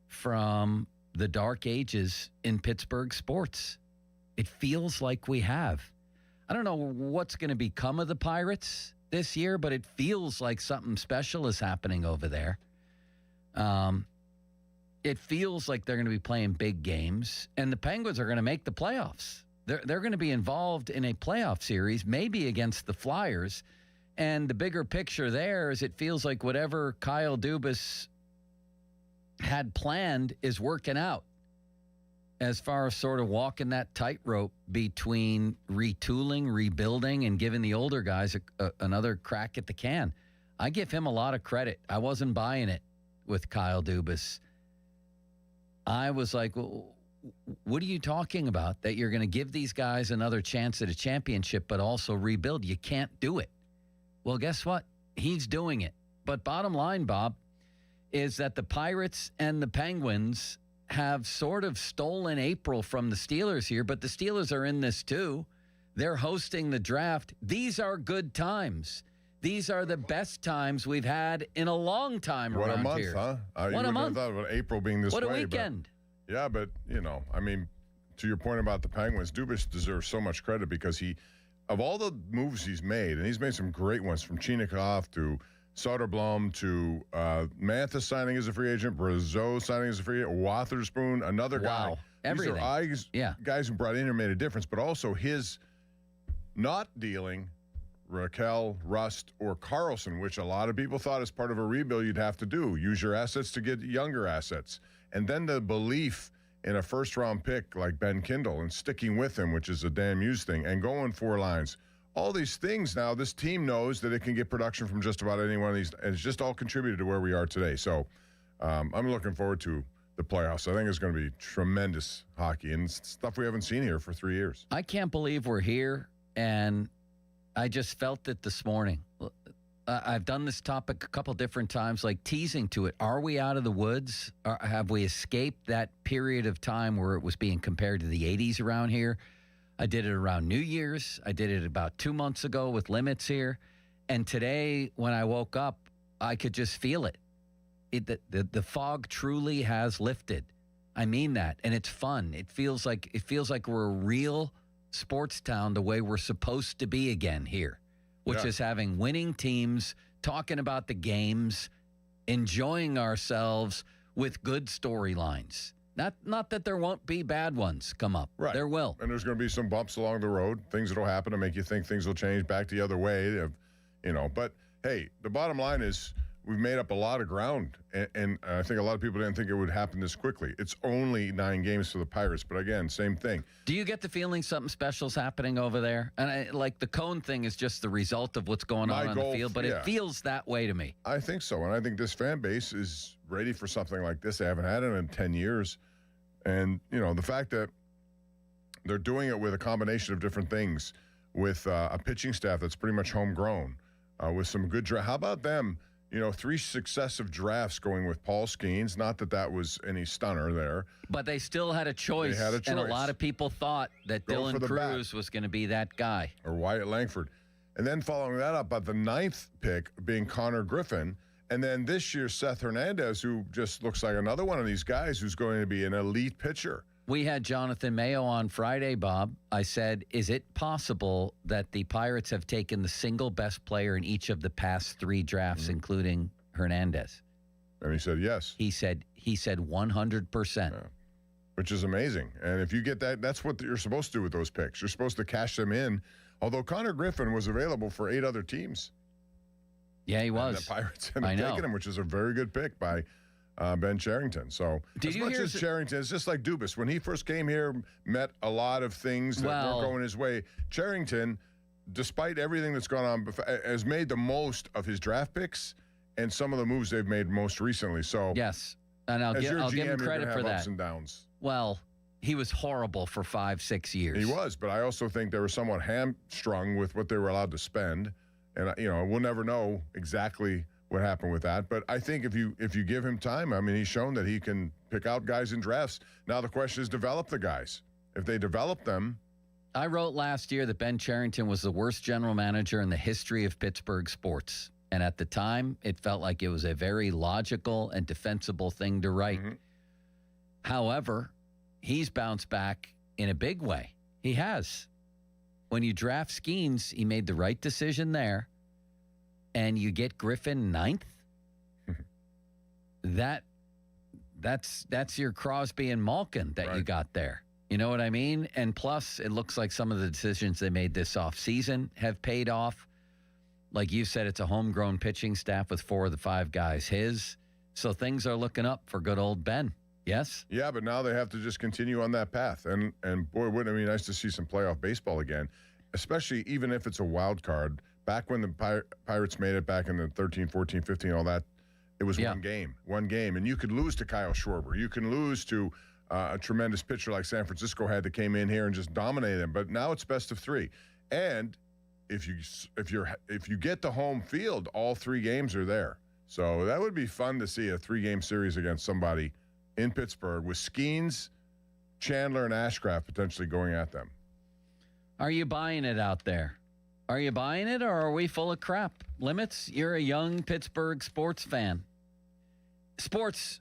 from the dark ages in Pittsburgh sports. It feels like we have. I don't know what's going to become of the Pirates this year, but it feels like something special is happening over there. It feels like they're going to be playing big games, and the Penguins are going to make the playoffs. They're going to be involved in a playoff series, maybe against the Flyers. And the bigger picture there is it feels like whatever Kyle Dubas had planned is working out as far as sort of walking that tightrope between retooling, rebuilding, and giving the older guys another crack at the can. I give him a lot of credit. I wasn't buying it with Kyle Dubas. I was like, well, what are you talking about? That you're going to give these guys another chance at a championship, but also rebuild? You can't do it. Well, guess what? He's doing it. But bottom line, Bob, is that the Pirates and the Penguins have sort of stolen April from the Steelers here, but the Steelers are in this too. They're hosting the draft. These are good times. These are the best times we've had in a long time around here. What a month, huh? What a month. I thought about April being this way. What a weekend. But, yeah, but, you know, I mean, to your point about the Penguins, Dubas deserves so much credit because of all the moves he's made, and he's made some great ones from Chinakhov to Soderblom to Mantha signing as a free agent, Brazeau signing as a free agent, Wotherspoon, another guy. Wow. Everything. These are guys who brought in and made a difference, but also his not dealing Raquel, Rust, or Carlson, which a lot of people thought as part of a rebuild you'd have to do. Use your assets to get younger assets. And then the belief in a first-round pick like Ben Kindle and sticking with him, which is a Dan Muse thing, and going 4 lines. All these things now, this team knows that it can get production from just about any one of these, and it's just all contributed to where we are today. So I'm looking forward to the playoffs. I think it's going to be tremendous hockey and stuff we haven't seen here for 3 years. I can't believe we're here, and I just felt it this morning. I've done this topic a couple different times, like teasing to it. Are we out of the woods? Or have we escaped that period of time where it was being compared to the 80s around here? I did it around New Year's. I did it about 2 months ago with Limits here. And today, when I woke up, I could just feel it. The fog truly has lifted. I mean that. And it's fun. It feels like we're a real sports town the way we're supposed to be again here, which is having winning teams, talking about the games, enjoying ourselves with good storylines. Not that there won't be bad ones come up. Right. There will. And there's going to be some bumps along the road, things that will happen to make you think things will change back the other way. But, hey, the bottom line is we've made up a lot of ground, and I think a lot of people didn't think it would happen this quickly. It's only 9 games for the Pirates, but, again, same thing. Do you get the feeling something special's happening over there? And the Coen thing is just the result of what's going on the field, but it feels that way to me. I think so, and I think this fan base is ready for something like this. They haven't had it in 10 years. And, the fact that they're doing it with a combination of different things, with a pitching staff that's pretty much homegrown, with some good draft. How about them? 3 successive drafts going with Paul Skeens. Not that was any stunner there. But they still had a choice. They had a choice. And a lot of people thought that Dylan Cruz was going to be that guy. Or Wyatt Langford. And then following that up, by the 9th pick being Connor Griffin. And then this year, Seth Hernandez, who just looks like another one of these guys who's going to be an elite pitcher. We had Jonathan Mayo on Friday, Bob. I said, is it possible that the Pirates have taken the single best player in each of the past 3 drafts, including Hernandez? And he said yes. He said 100%. Yeah. Which is amazing. And if you get that, that's what you're supposed to do with those picks. You're supposed to cash them in. Although Connor Griffin was available for 8 other teams. Yeah, he was. And the Pirates ended up taking him, which is a very good pick by Ben Cherington. So as much as Cherington, it's just like Dubas. When he first came here, met a lot of things that weren't going his way. Cherington, despite everything that's gone on, has made the most of his draft picks and some of the moves they've made most recently. So yes, and I'll give him credit for that. Ups and downs. Well, he was horrible for 5-6 years. He was, but I also think they were somewhat hamstrung with what they were allowed to spend. And, we'll never know exactly what happened with that. But I think if you give him time, I mean, he's shown that he can pick out guys in drafts. Now the question is develop the guys. If they develop them. I wrote last year that Ben Cherington was the worst general manager in the history of Pittsburgh sports. And at the time, it felt like it was a very logical and defensible thing to write. Mm-hmm. However, he's bounced back in a big way. He has. When you draft Skeens, he made the right decision there, and you get Griffin 9th. That's your Crosby and Malkin that you got there. You know what I mean? And plus, it looks like some of the decisions they made this offseason have paid off. Like you said, it's a homegrown pitching staff with 4 of the 5 guys his. So things are looking up for good old Ben. Yes? Yeah, but now they have to just continue on that path. And boy, wouldn't it be nice to see some playoff baseball again, especially even if it's a wild card. Back when the Pirates made it back in the 13, 14, 15, all that, it was one game. And you could lose to Kyle Schwarber. You can lose to a tremendous pitcher like San Francisco had that came in here and just dominated them. But now it's best of 3. And if you get the home field, all 3 games are there. So that would be fun to see a 3-game series against somebody in Pittsburgh with Skeens, Chandler, and Ashcraft potentially going at them. Are you buying it out there? Are you buying it, or are we full of crap? Limits, you're a young Pittsburgh sports fan. Sports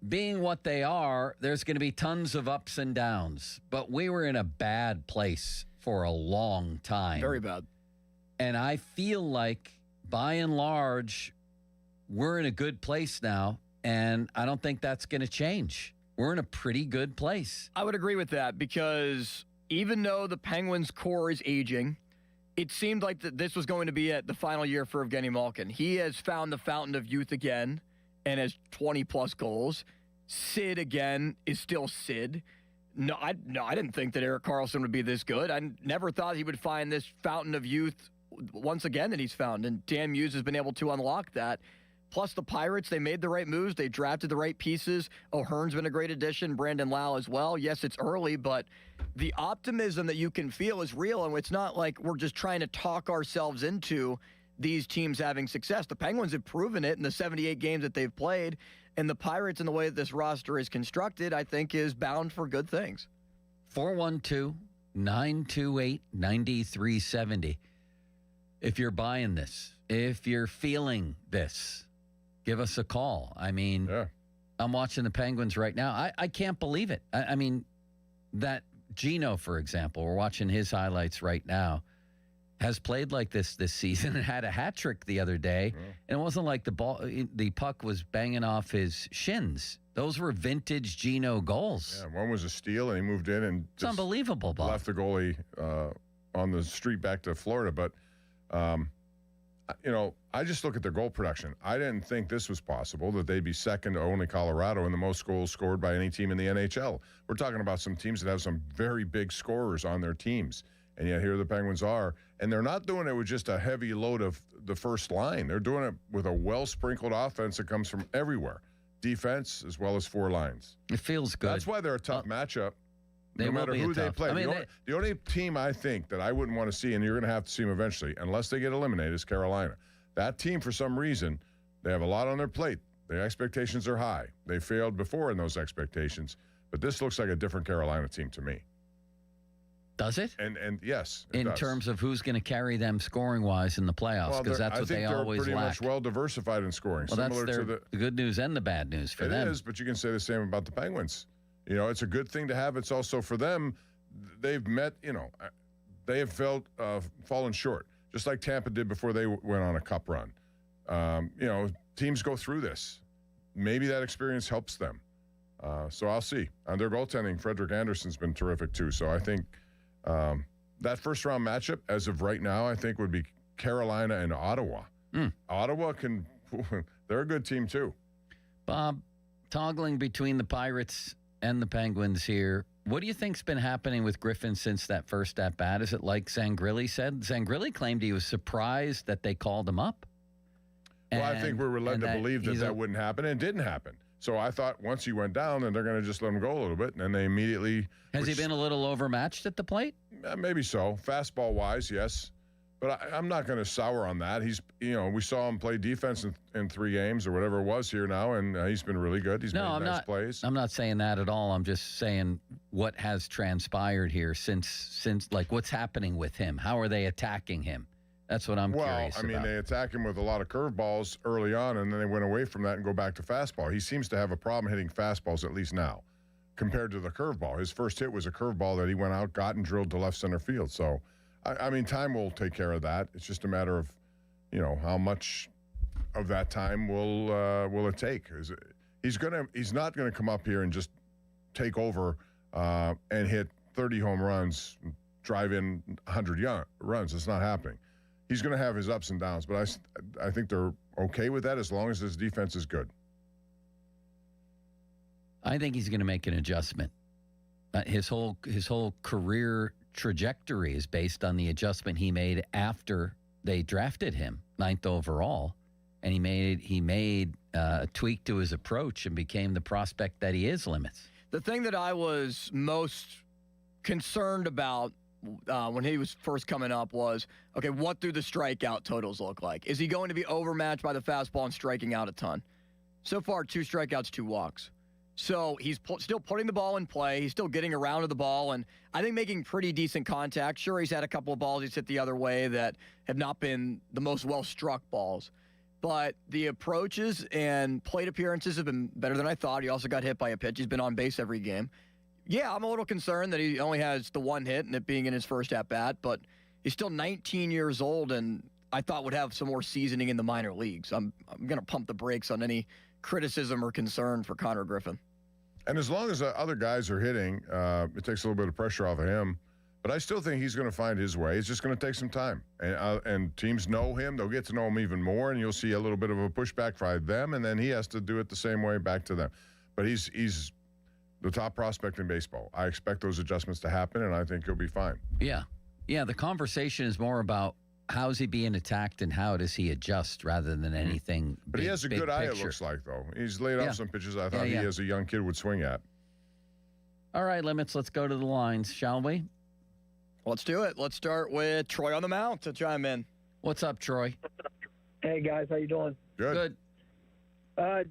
being what they are, there's going to be tons of ups and downs. But we were in a bad place for a long time. Very bad. And I feel like by and large, we're in a good place now, and I don't think that's going to change. We're in a pretty good place. I would agree with that because even though the Penguins' core is aging, it seemed like this was going to be the final year for Evgeny Malkin. He has found the fountain of youth again and has 20-plus goals. Sid, again, is still Sid. No, I didn't think that Erik Karlsson would be this good. I never thought he would find this fountain of youth once again that he's found, and Dan Muse has been able to unlock that. Plus the Pirates, they made the right moves. They drafted the right pieces. O'Hearn's been a great addition. Brandon Lau as well. Yes, it's early, but the optimism that you can feel is real, and it's not like we're just trying to talk ourselves into these teams having success. The Penguins have proven it in the 78 games that they've played, and the Pirates, in the way that this roster is constructed, I think is bound for good things. 412-928-9370. If you're buying this, if you're feeling this, give us a call. I mean, I'm watching the Penguins right now. I can't believe it. I mean, that Gino, for example, we're watching his highlights right now, has played like this season and had a hat trick the other day. And it wasn't like the puck was banging off his shins. Those were vintage Gino goals. Yeah, one was a steal, and he moved in and it's unbelievable, Bob. Left the goalie on the street back to Florida. But, I just look at their goal production. I didn't think this was possible, that they'd be second to only Colorado in the most goals scored by any team in the NHL. We're talking about some teams that have some very big scorers on their teams. And yet here the Penguins are. And they're not doing it with just a heavy load of the first line. They're doing it with a well-sprinkled offense that comes from everywhere. Defense as well as four lines. It feels good. That's why they're a tough matchup. No matter who they play. The only team I think that I wouldn't want to see, and you're going to have to see them eventually, unless they get eliminated, is Carolina. That team, for some reason, they have a lot on their plate. Their expectations are high. They failed before in those expectations. But this looks like a different Carolina team to me. Does it? And yes, in terms of who's going to carry them scoring-wise in the playoffs, because that's what they always lack. They're pretty much well-diversified in scoring. Well, that's the good news and the bad news for them. It is, but you can say the same about the Penguins. It's a good thing to have. It's also for them, they've met, they have fallen short, just like Tampa did before they went on a cup run. Teams go through this. Maybe that experience helps them. So I'll see. On their goaltending, Frederik Andersen's been terrific too. So I think that first-round matchup, as of right now, I think would be Carolina and Ottawa. Ottawa they're a good team too. Bob, toggling between the Pirates and the Penguins here, what do you think's been happening with Griffin since that first at-bat? Is it like Zangrilli said? Zangrilli claimed he was surprised that they called him up. Well, I think we were led to believe that wouldn't happen, and it didn't happen. So I thought once he went down, then they're going to just let him go a little bit, and then they immediately... Has he been a little overmatched at the plate? Maybe so. Fastball-wise, yes. But I'm not going to sour on that. He's, we saw him play defense in 3 games or whatever it was here now, and he's been really good. He's made nice plays. I'm not saying that at all. I'm just saying what has transpired here since like what's happening with him. How are they attacking him? That's what I'm curious about. Well, they attack him with a lot of curveballs early on, and then they went away from that and go back to fastball. He seems to have a problem hitting fastballs, at least now, compared to the curveball. His first hit was a curveball that he went out, got and drilled to left center field. So, time will take care of that. It's just a matter of, how much of that time will it take? He's not gonna come up here and just take over and hit 30 home runs, drive in 100 runs. It's not happening. He's going to have his ups and downs, but I think they're okay with that as long as his defense is good. I think he's going to make an adjustment. His whole career trajectory is based on the adjustment he made after they drafted him 9th overall, and he made a tweak to his approach and became the prospect that he is. Limits. The thing that I was most concerned about when he was first coming up was, okay, what do the strikeout totals look like? Is he going to be overmatched by the fastball and striking out a ton? So far, 2 strikeouts, 2 walks. So he's still putting the ball in play. He's still getting around to the ball, and I think making pretty decent contact. Sure, he's had a couple of balls he's hit the other way that have not been the most well-struck balls. But the approaches and plate appearances have been better than I thought. He also got hit by a pitch. He's been on base every game. Yeah, I'm a little concerned that he only has the 1 hit and it being in his first at-bat, but he's still 19 years old, and I thought would have some more seasoning in the minor leagues. I'm going to pump the brakes on any criticism or concern for Connor Griffin. And as long as other guys are hitting, it takes a little bit of pressure off of him. But I still think he's going to find his way. It's just going to take some time. And teams know him. They'll get to know him even more, and you'll see a little bit of a pushback by them, and then he has to do it the same way back to them. But he's the top prospect in baseball. I expect those adjustments to happen, and I think he'll be fine. Yeah. Yeah, the conversation is more about how's he being attacked and how does he adjust rather than anything But big, he has a big good eye, picture. it looks like, though. He's laid off some pitches I thought Yeah, yeah. he, as a young kid, would swing at. All right, Limits, let's go to the lines, shall we? Let's do it. Let's start with Troy on the mound to chime in. What's up, Troy? Hey, guys. How you doing? Good.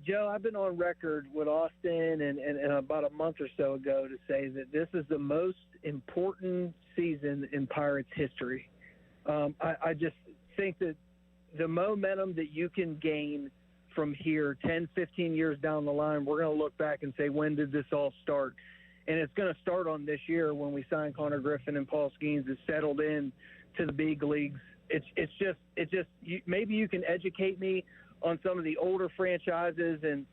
Joe, I've been on record with Austin and about a month or so ago to say that this is the most important season in Pirates history. I just think that the momentum that you can gain from here 10, 15 years down the line, we're going to look back and say, when did this all start? And it's going to start on this year when we sign Connor Griffin and Paul Skeens is settled in to the big leagues. It's just maybe you can educate me on some of the older franchises and,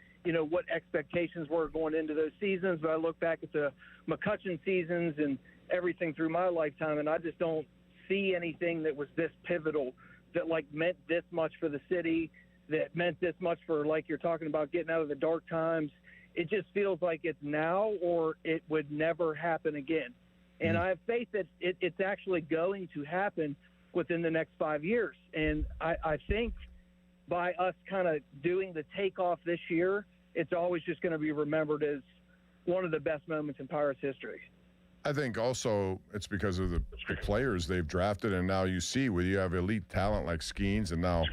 what expectations were going into those seasons. But I look back at the McCutchen seasons and everything through my lifetime, and I just don't see anything that was this pivotal, that meant this much for the city, that meant this much for, like you're talking about, getting out of the dark times. It just feels like it's now or it would never happen again. And I have faith that it's actually going to happen within the next 5 years. And I think by us kind of doing the takeoff this year, it's always just going to be remembered as one of the best moments in Pirates history. I think also it's because of the players they've drafted, and now you see where you have elite talent like Skeens and now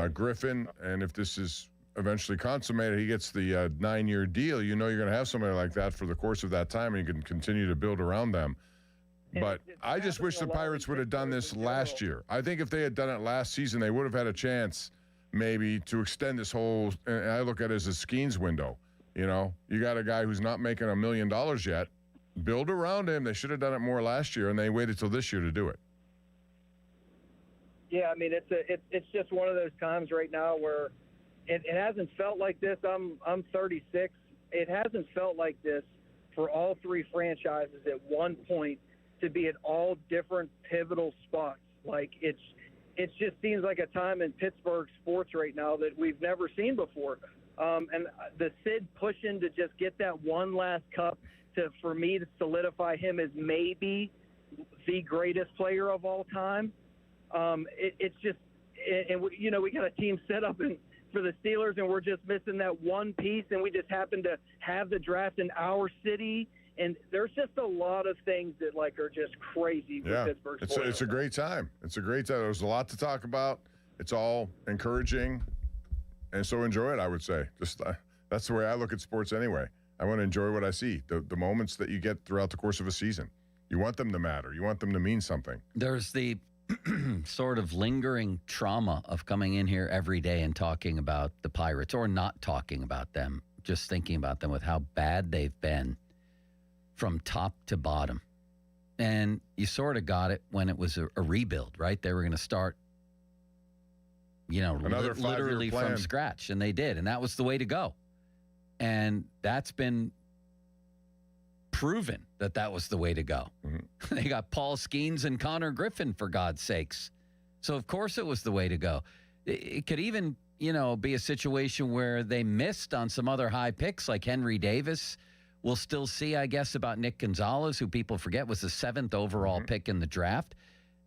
Griffin, and if this is eventually consummated, he gets the 9-year deal. You're going to have somebody like that for the course of that time, and you can continue to build around them. But I just wish the Pirates would have done this last year. I think if they had done it last season, they would have had a chance maybe to extend this whole, and I look at it as a Skeens window. You got a guy who's not making $1 million yet. Build around him. They should have done it more last year, and they waited till this year to do it. Yeah, I mean, it's just one of those times right now where it hasn't felt like this. I'm 36. It hasn't felt like this for all three franchises at one point to be at all different pivotal spots. Like it just seems like a time in Pittsburgh sports right now that we've never seen before. And the Sid pushing to just get that one last cup for me to solidify him as maybe the greatest player of all time. It's just, and we got a team set up for the Steelers, and we're just missing that one piece, and we just happen to have the draft in our city. And there's just a lot of things that are just crazy with Pittsburgh sports. It's a great time. It's a great time. There's a lot to talk about. It's all encouraging, and so enjoy it, I would say. Just that's the way I look at sports anyway. I want to enjoy what I see, the moments that you get throughout the course of a season. You want them to matter. You want them to mean something. There's the sort of lingering trauma of coming in here every day and talking about the Pirates, or not talking about them, just thinking about them with how bad they've been from top to bottom. And you sort of got it when it was a rebuild, right? They were going to start, literally from scratch, and they did, and that was the way to go. And that's been proven that was the way to go. Mm-hmm. They got Paul Skeens and Connor Griffin, for God's sakes. So, of course, it was the way to go. It could even, be a situation where they missed on some other high picks like Henry Davis. We'll still see, I guess, about Nick Gonzalez, who people forget was the 7th overall pick in the draft.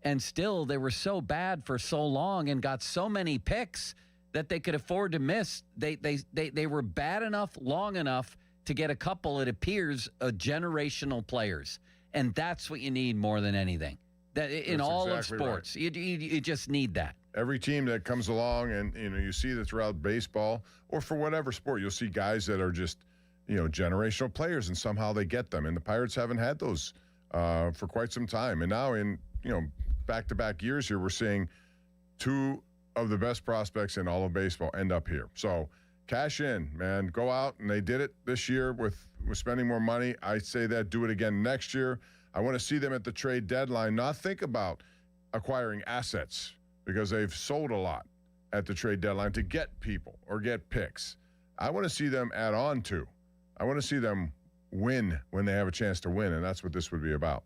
And still, they were so bad for so long and got so many picks that they could afford to miss. They were bad enough, long enough to get a couple, it appears, generational players. And that's what you need more than anything. That in all exactly of sports, right. you just need that. Every team that comes along, and you see that throughout baseball or for whatever sport, you'll see guys that are just generational players, and somehow they get them. And the Pirates haven't had those for quite some time. And now in back-to-back years here, we're seeing two of the best prospects in all of baseball end up here. So cash in, man. Go out, and they did it this year with spending more money. I say that, do it again next year. I want to see them at the trade deadline not think about acquiring assets, because they've sold a lot at the trade deadline to get people or get picks. I want to see them add on to. I want to see them win when they have a chance to win, and that's what this would be about.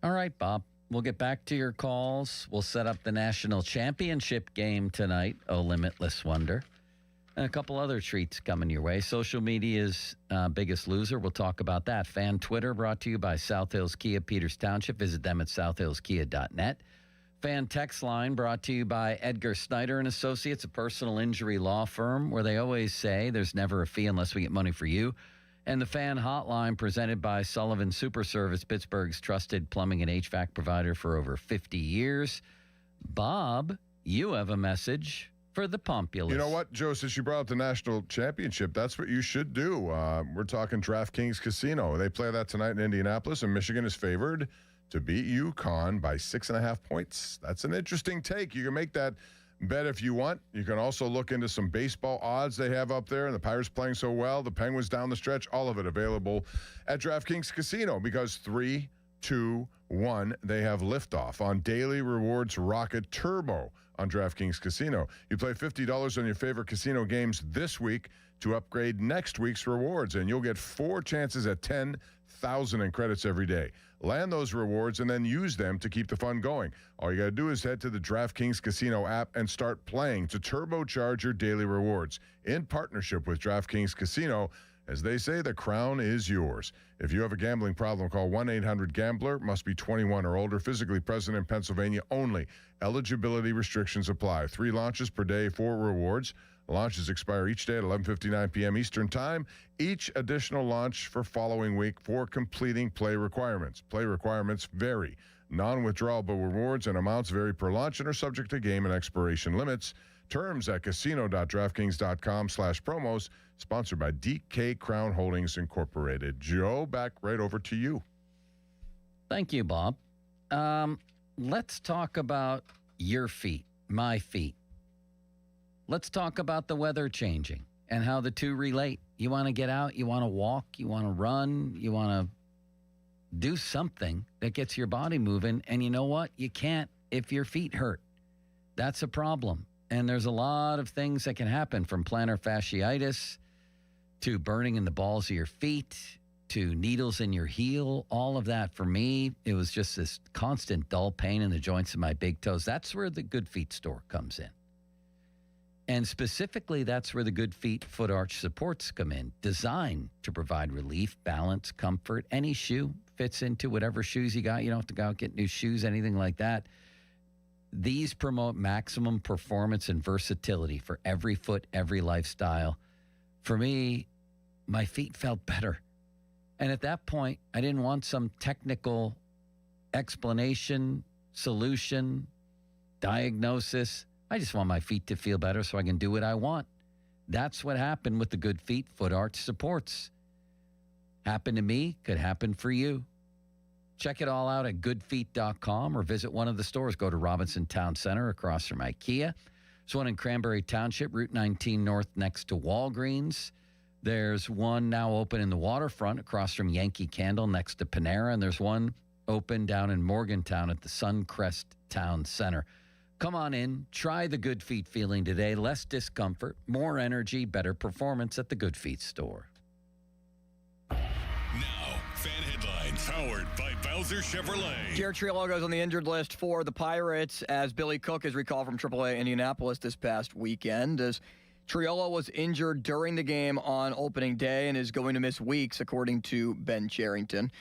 All right, Bob. We'll get back to your calls. We'll set up the national championship game tonight, Oh Limitless Wonder. And a couple other treats coming your way. Social media's biggest loser. We'll talk about that. Fan Twitter brought to you by South Hills Kia, Peters Township. Visit them at southhillskia.net. Fan Text Line brought to you by Edgar Snyder and Associates, a personal injury law firm where they always say there's never a fee unless we get money for you. And the Fan Hotline presented by Sullivan Super Service, Pittsburgh's trusted plumbing and HVAC provider for over 50 years. Bob, you have a message for the Populous. You know what, Joe, since you brought up the national championship, that's what you should do. We're talking DraftKings Casino. They play that tonight in Indianapolis, and Michigan is favored to beat UConn by 6.5 points. That's an interesting take. You can make that bet if you want. You can also look into some baseball odds they have up there, and the Pirates playing so well, the Penguins down the stretch, all of it available at DraftKings Casino because 3, 2, 1, they have liftoff on Daily Rewards Rocket Turbo on DraftKings Casino. You play $50 on your favorite casino games this week to upgrade next week's rewards, and you'll get 4 chances at 10,000 in credits every day. Land those rewards and then use them to keep the fun going. All you got to do is head to the DraftKings Casino app and start playing to turbocharge your daily rewards in partnership with DraftKings Casino. As they say, the crown is yours. If you have a gambling problem, call 1-800-GAMBLER. Must be 21 or older. Physically present in Pennsylvania only. Eligibility restrictions apply. 3 launches per day, 4 rewards. Launches expire each day at 11:59 p.m. Eastern Time. Each additional launch for following week for completing play requirements. Play requirements vary. Non-withdrawable rewards and amounts vary per launch and are subject to game and expiration limits. Terms at casino.draftkings.com/promos. Sponsored by DK Crown Holdings Incorporated. Joe, back right over to you. Thank you, Bob. Let's talk about your feet, my feet. Let's talk about the weather changing and how the two relate. You want to get out, you want to walk, you want to run, you want to do something that gets your body moving. And you know what? You can't if your feet hurt. That's a problem. And there's a lot of things that can happen, from plantar fasciitis to burning in the balls of your feet to needles in your heel. All of that, for me, it was just this constant dull pain in the joints of my big toes. That's where the Good Feet store comes in. And specifically, that's where the Good Feet foot arch supports come in, designed to provide relief, balance, comfort. Any shoe fits into whatever shoes you got. You don't have to go out and get new shoes, anything like that. These promote maximum performance and versatility for every foot, every lifestyle. For me, my feet felt better. And at that point, I didn't want some technical explanation, solution, diagnosis. I just want my feet to feel better so I can do what I want. That's what happened with the Good Feet foot arch supports. Happened to me, could happen for you. Check it all out at goodfeet.com or visit one of the stores. Go to Robinson Town Center across from IKEA. There's one in Cranberry Township, Route 19 North next to Walgreens. There's one now open in the waterfront across from Yankee Candle next to Panera. And there's one open down in Morgantown at the Suncrest Town Center. Come on in, try the Good Feet feeling today. Less discomfort, more energy, better performance at the Good Feet store. Now, fan headlines powered by Bowser Chevrolet. Jared Triolo goes on the injured list for the Pirates as Billy Cook is recalled from AAA Indianapolis this past weekend. As Triolo was injured during the game on opening day and is going to miss weeks, according to Ben Charrington.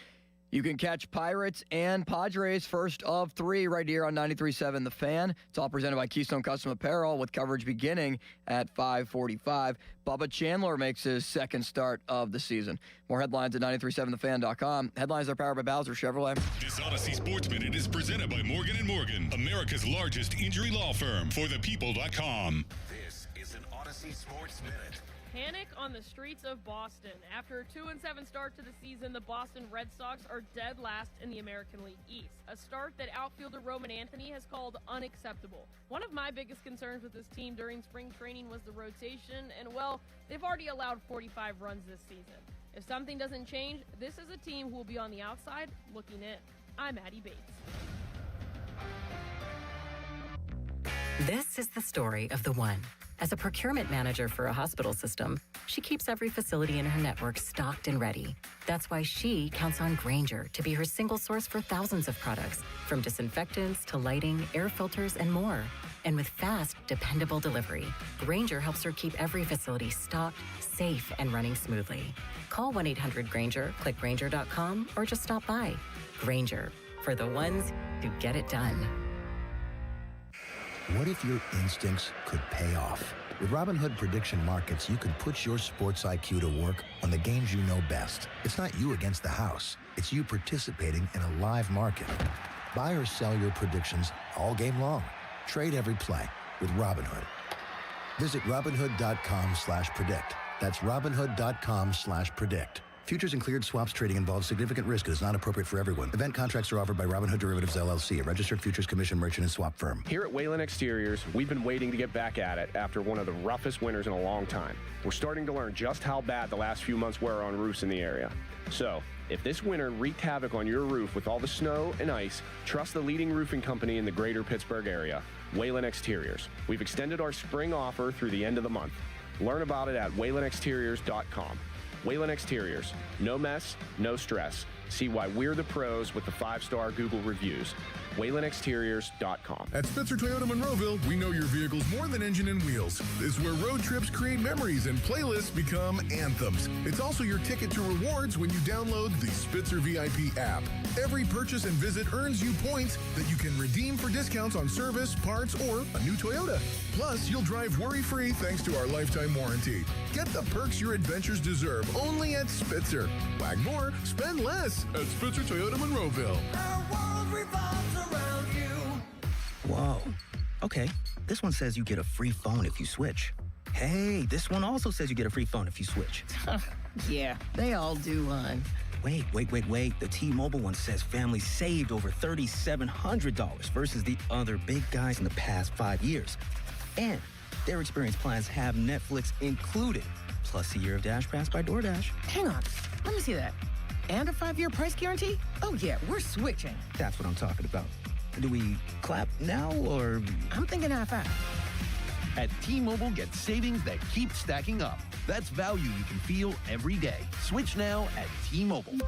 You can catch Pirates and Padres first of 3 right here on 93.7 The Fan. It's all presented by Keystone Custom Apparel with coverage beginning at 5:45. Bubba Chandler makes his second start of the season. More headlines at 937thefan.com. Headlines are powered by Bowser Chevrolet. This Odyssey Sports Minute is presented by Morgan & Morgan, America's largest injury law firm, for thepeople.com. This is an Odyssey Sports Minute. Panic on the streets of Boston. After a 2-7 start to the season, the Boston Red Sox are dead last in the American League East, a start that outfielder Roman Anthony has called unacceptable. One of my biggest concerns with this team during spring training was the rotation, and well, they've already allowed 45 runs this season. If something doesn't change, this is a team who will be on the outside looking in. I'm Addie Bates. This is the story of the one. As a procurement manager for a hospital system, she keeps every facility in her network stocked and ready. That's why she counts on Grainger to be her single source for thousands of products, from disinfectants to lighting, air filters, and more. And with fast, dependable delivery, Grainger helps her keep every facility stocked, safe, and running smoothly. Call 1-800-GRAINGER, click Grainger.com, or just stop by. Grainger, for the ones who get it done. What if your instincts could pay off? With Robinhood Prediction Markets, you could put your sports IQ to work on the games you know best. It's not you against the house. It's you participating in a live market. Buy or sell your predictions all game long. Trade every play with Robinhood. Visit Robinhood.com/predict. That's Robinhood.com/predict. Futures and cleared swaps trading involves significant risk and is not appropriate for everyone. Event contracts are offered by Robinhood Derivatives LLC, a registered futures commission merchant and swap firm. Here at Wayland Exteriors, we've been waiting to get back at it after one of the roughest winters in a long time. We're starting to learn just how bad the last few months were on roofs in the area. So, if this winter wreaked havoc on your roof with all the snow and ice, trust the leading roofing company in the greater Pittsburgh area, Wayland Exteriors. We've extended our spring offer through the end of the month. Learn about it at waylandexteriors.com. Wayland Exteriors. No mess, no stress. See why we're the pros with the 5-star Google reviews. WaylandExteriors.com. At Spitzer Toyota Monroeville, we know your vehicle's more than engine and wheels. It's where road trips create memories and playlists become anthems. It's also your ticket to rewards when you download the Spitzer VIP app. Every purchase and visit earns you points that you can redeem for discounts on service, parts, or a new Toyota. Plus, you'll drive worry-free thanks to our lifetime warranty. Get the perks your adventures deserve only at Spitzer. Wag more, spend less at Spitzer Toyota Monroeville. Whoa. Okay, this one says you get a free phone if you switch. Hey, this one also says you get a free phone if you switch. Yeah, they all do, hon. Wait. The T-Mobile one says families saved over $3,700 versus the other big guys in the past 5 years. And their experience plans have Netflix included, plus a year of Dash Pass by DoorDash. Hang on, let me see that. And a 5-year price guarantee? Oh yeah, we're switching. That's what I'm talking about. Do we clap now, or? I'm thinking half-half. At T-Mobile, get savings that keep stacking up. That's value you can feel every day. Switch now at T-Mobile.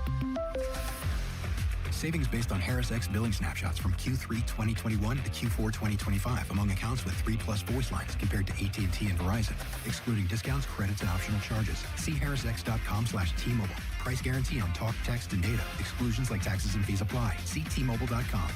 Savings based on Harris X billing snapshots from Q3 2021 to Q4 2025 among accounts with 3+ voice lines compared to AT&T and Verizon, excluding discounts, credits, and optional charges. See harrisx.com/T-Mobile. Price guarantee on talk, text, and data. Exclusions like taxes and fees apply. See T-Mobile.com.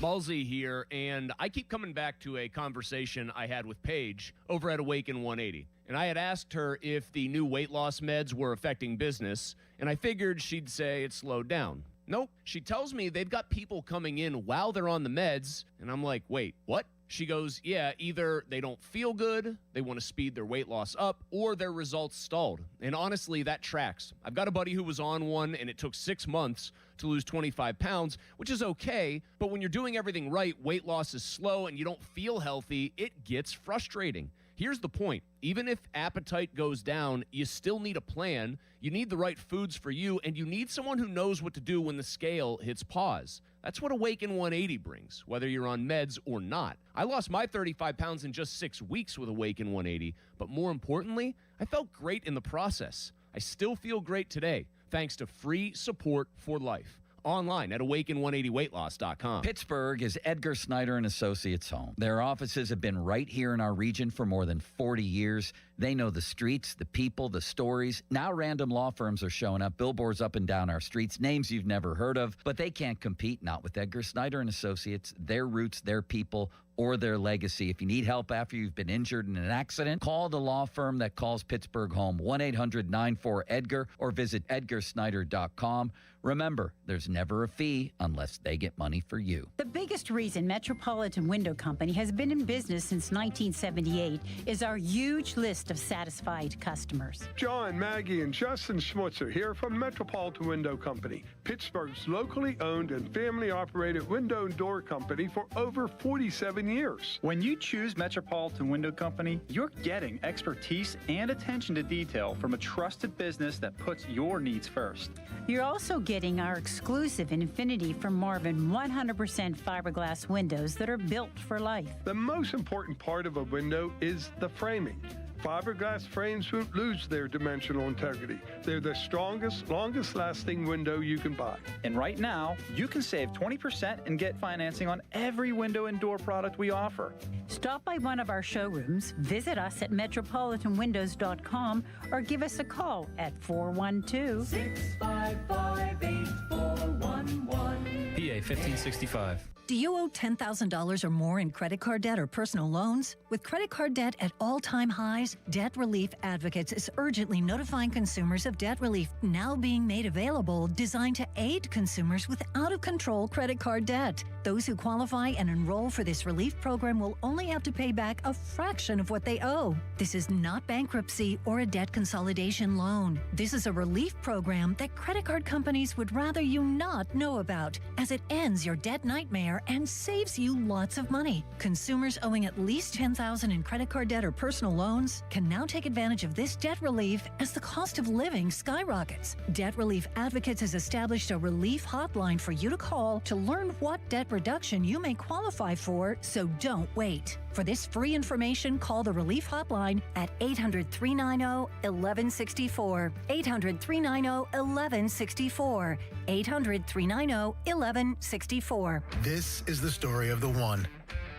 Ballsy here, and I keep coming back to a conversation I had with Paige over at Awaken 180. And I had asked her if the new weight loss meds were affecting business, and I figured she'd say it slowed down. Nope. She tells me they've got people coming in while they're on the meds, and I'm like, wait, what? She goes, yeah, either they don't feel good, they want to speed their weight loss up, or their results stalled. And honestly, that tracks. I've got a buddy who was on one, and it took 6 months to lose 25 pounds, which is okay, but when you're doing everything right, weight loss is slow, and you don't feel healthy, it gets frustrating. Here's the point. Even if appetite goes down, you still need a plan. You need the right foods for you, and you need someone who knows what to do when the scale hits pause. That's what Awaken 180 brings, whether you're on meds or not. I lost my 35 pounds in just 6 weeks with Awaken 180, but more importantly, I felt great in the process. I still feel great today, thanks to free support for life. Online at awaken180weightloss.com. Pittsburgh is Edgar Snyder and Associates' home. Their offices have been right here in our region for more than 40 years. They know the streets, the people, the stories. Now random law firms are showing up, billboards up and down our streets, names you've never heard of, but they can't compete, not with Edgar Snyder and Associates, their roots, their people, or their legacy. If you need help after you've been injured in an accident, call the law firm that calls Pittsburgh home, 1-800-94-EDGAR, or visit edgarsnyder.com. Remember, there's never a fee unless they get money for you. The biggest reason Metropolitan Window Company has been in business since 1978 is our huge list of satisfied customers. John, Maggie, and Justin Schmutzer here from Metropolitan Window Company, Pittsburgh's locally owned and family-operated window and door company for over 47 ears. When you choose Metropolitan Window Company, you're getting expertise and attention to detail from a trusted business that puts your needs first. You're also getting our exclusive Infinity from Marvin 100% fiberglass windows that are built for life. The most important part of a window is the framing. Fiberglass frames won't lose their dimensional integrity. They're the strongest, longest-lasting window you can buy. And right now, you can save 20% and get financing on every window and door product we offer. Stop by one of our showrooms, visit us at metropolitanwindows.com, or give us a call at 412-655-8411. PA 1565. Do you owe $10,000 or more in credit card debt or personal loans? With credit card debt at all-time highs, Debt Relief Advocates is urgently notifying consumers of debt relief now being made available, designed to aid consumers with out-of-control credit card debt. Those who qualify and enroll for this relief program will only have to pay back a fraction of what they owe. This is not bankruptcy or a debt consolidation loan. This is a relief program that credit card companies would rather you not know about, as it ends your debt nightmare and saves you lots of money. Consumers owing at least $10,000 in credit card debt or personal loans can now take advantage of this debt relief as the cost of living skyrockets. Debt Relief Advocates has established a relief hotline for you to call to learn what debt reduction you may qualify for, so don't wait. For this free information, call the Relief Hotline at 800-390-1164. 800-390-1164. 800-390-1164. This is the story of the one.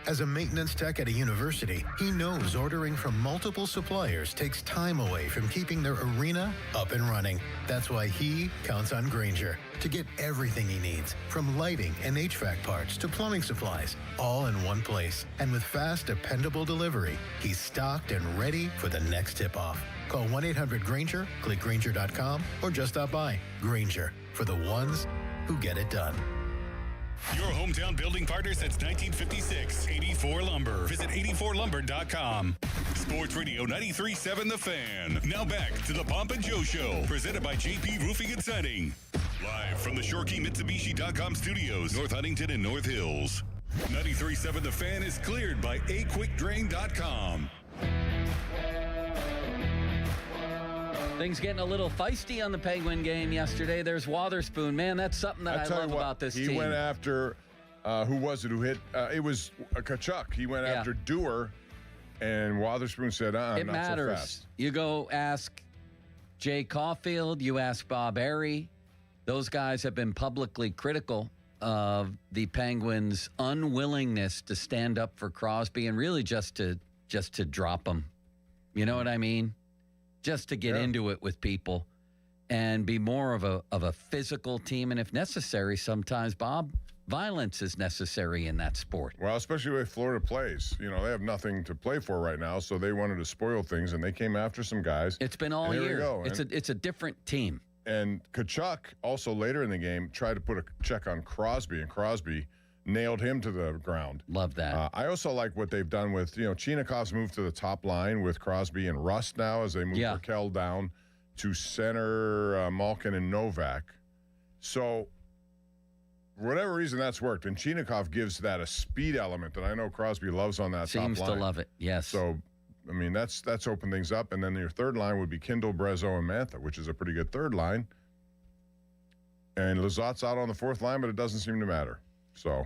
As a maintenance tech at a university, he knows ordering from multiple suppliers takes time away from keeping their arena up and running. That's why he counts on Grainger to get everything he needs, from lighting and HVAC parts to plumbing supplies, all in one place. And with fast, dependable delivery, he's stocked and ready for the next tip-off. Call 1-800-GRAINGER, click Grainger.com, or just stop by. Grainger, for the ones who get it done. Your hometown building partner since 1956, 84 Lumber. Visit 84lumber.com. Sports Radio 93.7 The Fan. Now back to the Pomp and Joe Show, presented by JP Roofing and Siding. Live from the ShoreKeyMitsubishi.com studios, North Huntington and North Hills. 93.7 The Fan is cleared by AQuickDrain.com. Things getting a little feisty on the Penguin game yesterday. There's Wotherspoon. Man, that's something that I love about this team. He went after, who was it who hit? It was Kachuk. He went after Dewar, and Wotherspoon said, it not matters. so fast. You go ask Jay Caulfield, you ask Bob Airy. Those guys have been publicly critical of the Penguins' unwillingness to stand up for Crosby and really just to drop him. You know what I mean? Just to get into it with people and be more of a physical team. And if necessary, sometimes, Bob, violence is necessary in that sport. Well, especially the way Florida plays. You know, they have nothing to play for right now, so they wanted to spoil things, and they came after some guys. It's been all year. It's a different team. And Kachuk, also later in the game, tried to put a check on Crosby, and Crosby nailed him to the ground. Love that. I also like what they've done with, Chinakov's moved to the top line with Crosby and Rust now as they move Raquel down to center Malkin and Novak. So, for whatever reason, that's worked. And Chinakov gives that a speed element that I know Crosby loves on that top line. Seems to love it, yes. So, I mean, that's opened things up. And then your third line would be Kindle, Brezzo, and Mantha, which is a pretty good third line. And Lazat's out on the fourth line, but it doesn't seem to matter. So,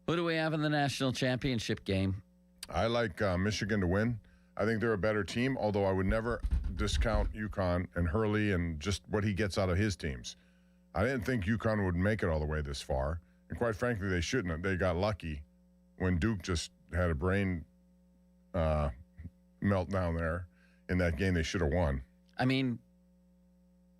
who do we have in the national championship game? I like Michigan to win. I think they're a better team, although I would never discount UConn and Hurley and just what he gets out of his teams. I didn't think UConn would make it all the way this far. And quite frankly, they shouldn't have. They got lucky when Duke just had a brain meltdown there in that game. They should have won. I mean,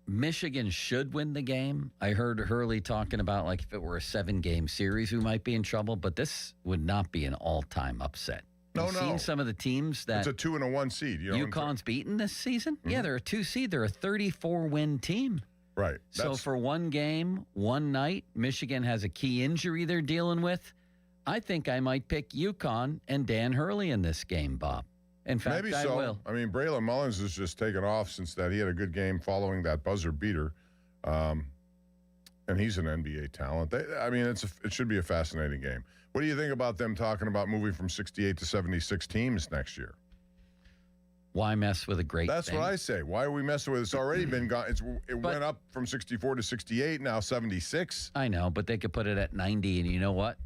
Michigan should win the game. I heard Hurley talking about, like, if it were a 7-game series, we might be in trouble, but this would not be an all-time upset. You've seen some of the teams that... It's a 2 and a 1 seed. UConn's beaten this season? Mm-hmm. Yeah, they're a 2 seed. They're a 34-win team. Right. So for one game, one night, Michigan has a key injury they're dealing with. I think I might pick UConn and Dan Hurley in this game, Bob. In fact, maybe I so. will. I mean, Braylon Mullins has just taken off since that. He had a good game following that buzzer beater. And he's an NBA talent. It should be a fascinating game. What do you think about them talking about moving from 68 to 76 teams next year? Why mess with a great That's thing? what I say. Why are we messing with it? It's already been gone. Went up from 64 to 68, now 76. I know, but they could put it at 90, and you know what?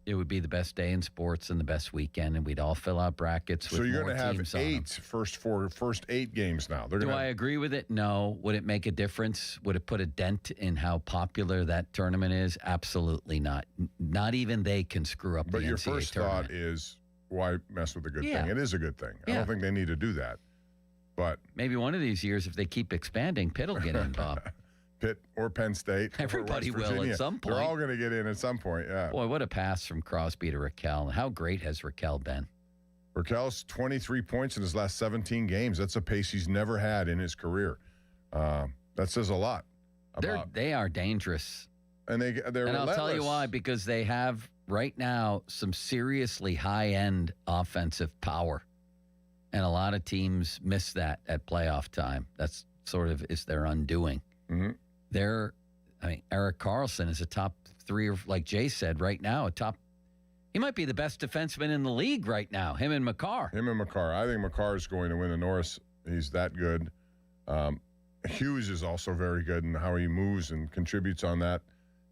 It would be the best day in sports and the best weekend, and we'd all fill out brackets with So you're going to have first 8 games now. Do I agree with it? No. Would it make a difference? Would it put a dent in how popular that tournament is? Absolutely not. Not even they can screw up the NCAA But your first tournament. thought is, why mess with a good Yeah. thing? It is a good thing. I Yeah. don't think they need to do that. But maybe one of these years, if they keep expanding, Pitt will get in, Bob. Pitt or Penn State. Everybody or West will Virginia. at some point. They're all going to get in at some point, yeah. Boy, what a pass from Crosby to Raquel. How great has Raquel been? Raquel's 23 points in his last 17 games. That's a pace he's never had in his career. That says a lot. They are dangerous. And they're And relentless. I'll tell you why, because they have right now some seriously high-end offensive power. And a lot of teams miss that at playoff time. That's sort of is their undoing. Mm-hmm. Eric Carlson is a top 3, or like Jay said, right now, he might be the best defenseman in the league right now, him and McCarr. I think McCarr is going to win the Norris. He's that good. Hughes is also very good in how he moves and contributes on that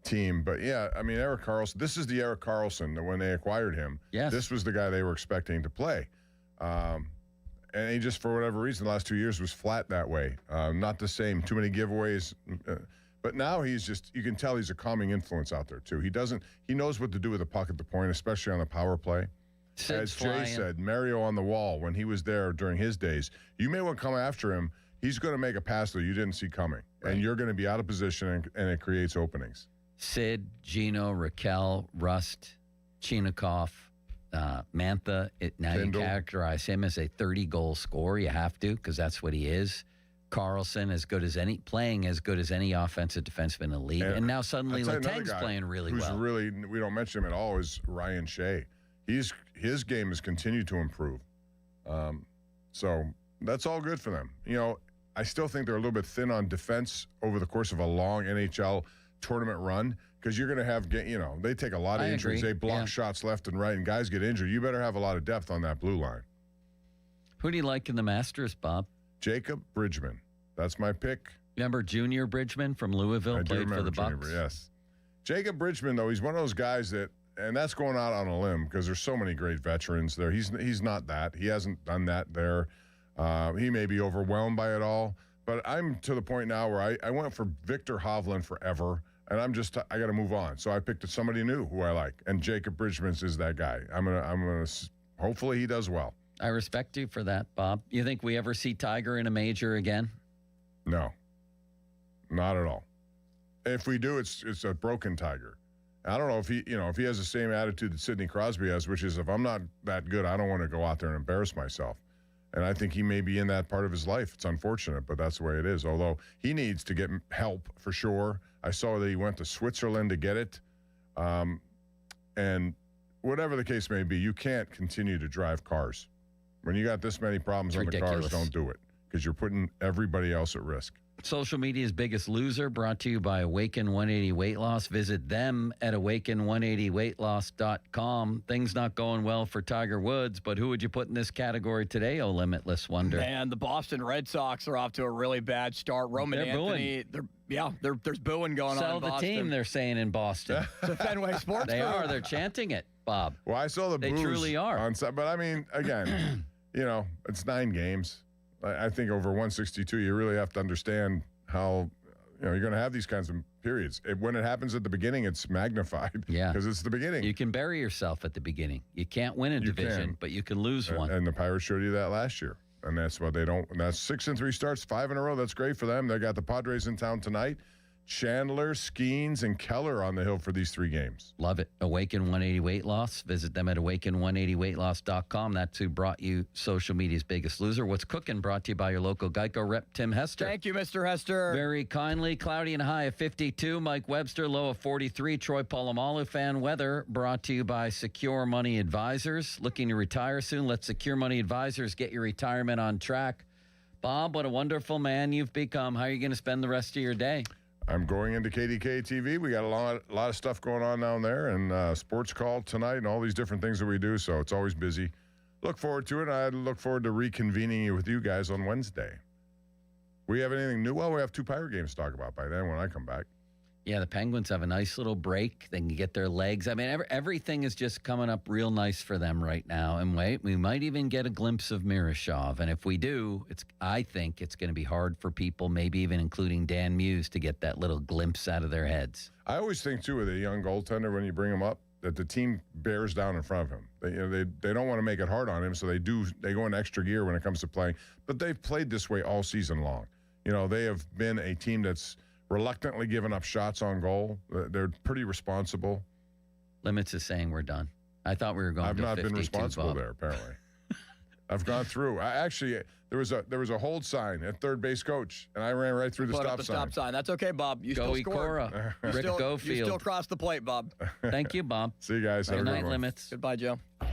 team. But, yeah, Eric Carlson, this is the Eric Carlson that when they acquired him, this was the guy they were expecting to play. And he just, for whatever reason, the last 2 years was flat that way. Not the same. Too many giveaways. But now he's just, you can tell he's a calming influence out there, too. He knows what to do with the puck at the point, especially on the power play. As Jay said, Mario on the wall, when he was there during his days, you may want to come after him. He's going to make a pass that you didn't see coming. Right. And you're going to be out of position, and it creates openings. Sid, Gino, Raquel, Rust, Chinnikov, Mantha, now you characterize him as a 30-goal scorer. You have to, because that's what he is. Carlson, playing as good as any offensive defenseman in the league. And now suddenly Letang's playing really well. We don't mention him at all, is Ryan Shea. His game has continued to improve. So that's all good for them. I still think they're a little bit thin on defense over the course of a long NHL tournament run, because you're going to have, they take a lot of injuries. They block shots left and right, and guys get injured. You better have a lot of depth on that blue line. Who do you like in the Masters, Bob? Jacob Bridgman. That's my pick. Remember Junior Bridgman from Louisville, played for the Bucks? Yes. Jacob Bridgman, though, he's one of those guys that, and that's going out on a limb because there's so many great veterans there. He's not that. He hasn't done that there. He may be overwhelmed by it all. But I'm to the point now where I went for Victor Hovland forever, and I got to move on. So I picked somebody new who I like, and Jacob Bridgman is that guy. I'm gonna hopefully he does well. I respect you for that, Bob. You think we ever see Tiger in a major again? No, not at all. If we do, it's a broken Tiger. I don't know if he has the same attitude that Sidney Crosby has, which is, if I'm not that good, I don't want to go out there and embarrass myself. And I think he may be in that part of his life. It's unfortunate, but that's the way it is. Although he needs to get help for sure. I saw that he went to Switzerland to get it. And whatever the case may be, you can't continue to drive cars. When you got this many problems on the cars, don't do it, because you're putting everybody else at risk. Social media's biggest loser, brought to you by Awaken 180 Weight Loss. Visit them at awaken180weightloss.com. Things not going well for Tiger Woods, but who would you put in this category today, oh Limitless Wonder? Man, the Boston Red Sox are off to a really bad start. Roman Anthony, there's booing going on in Boston. Sell the team, they're saying in Boston. It's a Fenway Sports They Group. are. They're chanting it, Bob. Well, I saw the They boos truly are. but I mean, again, it's 9 games. I think over 162, you really have to understand how you're going to have these kinds of periods. When it happens at the beginning, it's magnified. Yeah, because it's the beginning. You can bury yourself at the beginning. You can't win a division, but you can lose one. And the Pirates showed you that last year, and that's what they don't. And that's 6-3 starts, 5 in a row. That's great for them. They got the Padres in town tonight. Chandler, Skeens, and Keller on the hill for these 3 games. Love it. Awaken 180 Weight Loss. Visit them at awaken180weightloss.com. That's who brought you social media's biggest loser. What's Cooking, brought to you by your local Geico rep, Tim Hester. Thank you, Mr. Hester. Very kindly. Cloudy and high of 52. Mike Webster, low of 43. Troy Polamalu. Fan weather brought to you by Secure Money Advisors. Looking to retire soon? Let Secure Money Advisors get your retirement on track. Bob, what a wonderful man you've become. How are you going to spend the rest of your day? I'm going into KDK TV. We got a lot of stuff going on down there, and sports call tonight and all these different things that we do, so it's always busy. Look forward to it. I look forward to reconvening with you guys on Wednesday. We have anything new? Well, we have 2 Pirate games to talk about by then when I come back. Yeah, the Penguins have a nice little break. They can get their legs. I mean, everything is just coming up real nice for them right now. And we might even get a glimpse of Miroshov. And if we do, I think it's going to be hard for people, maybe even including Dan Muse, to get that little glimpse out of their heads. I always think, too, with a young goaltender, when you bring him up, that the team bears down in front of him. They don't want to make it hard on him, so they go in extra gear when it comes to playing. But they've played this way all season long. They have been a team that's reluctantly giving up shots on goal. They're pretty responsible. Limits is saying we're done. I thought we were going to 52, I've not been responsible Bob. there, apparently. I've gone through. There was a hold sign at third base coach, and I ran right through the Put stop up the sign. stop sign. That's okay, Bob. You still scored. Rick Gofield. You still crossed the plate, Bob. Thank you, Bob. See you guys. Good night, Limits. Goodbye, Joe. Now,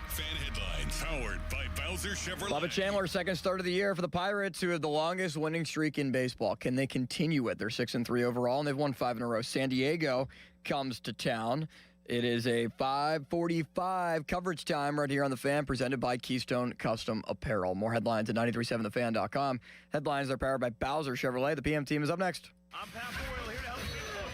fan headlines powered by Bowser Chevrolet. Bubba Chandler, second start of the year for the Pirates, who have the longest winning streak in baseball. Can they continue it? They're 6-3 overall, and they've won 5 in a row. San Diego comes to town. It is a 5:45 coverage time right here on The Fan, presented by Keystone Custom Apparel. More headlines at 937thefan.com. Headlines are powered by Bowser Chevrolet. The PM team is up next. I'm Pat Boyle here to help you close.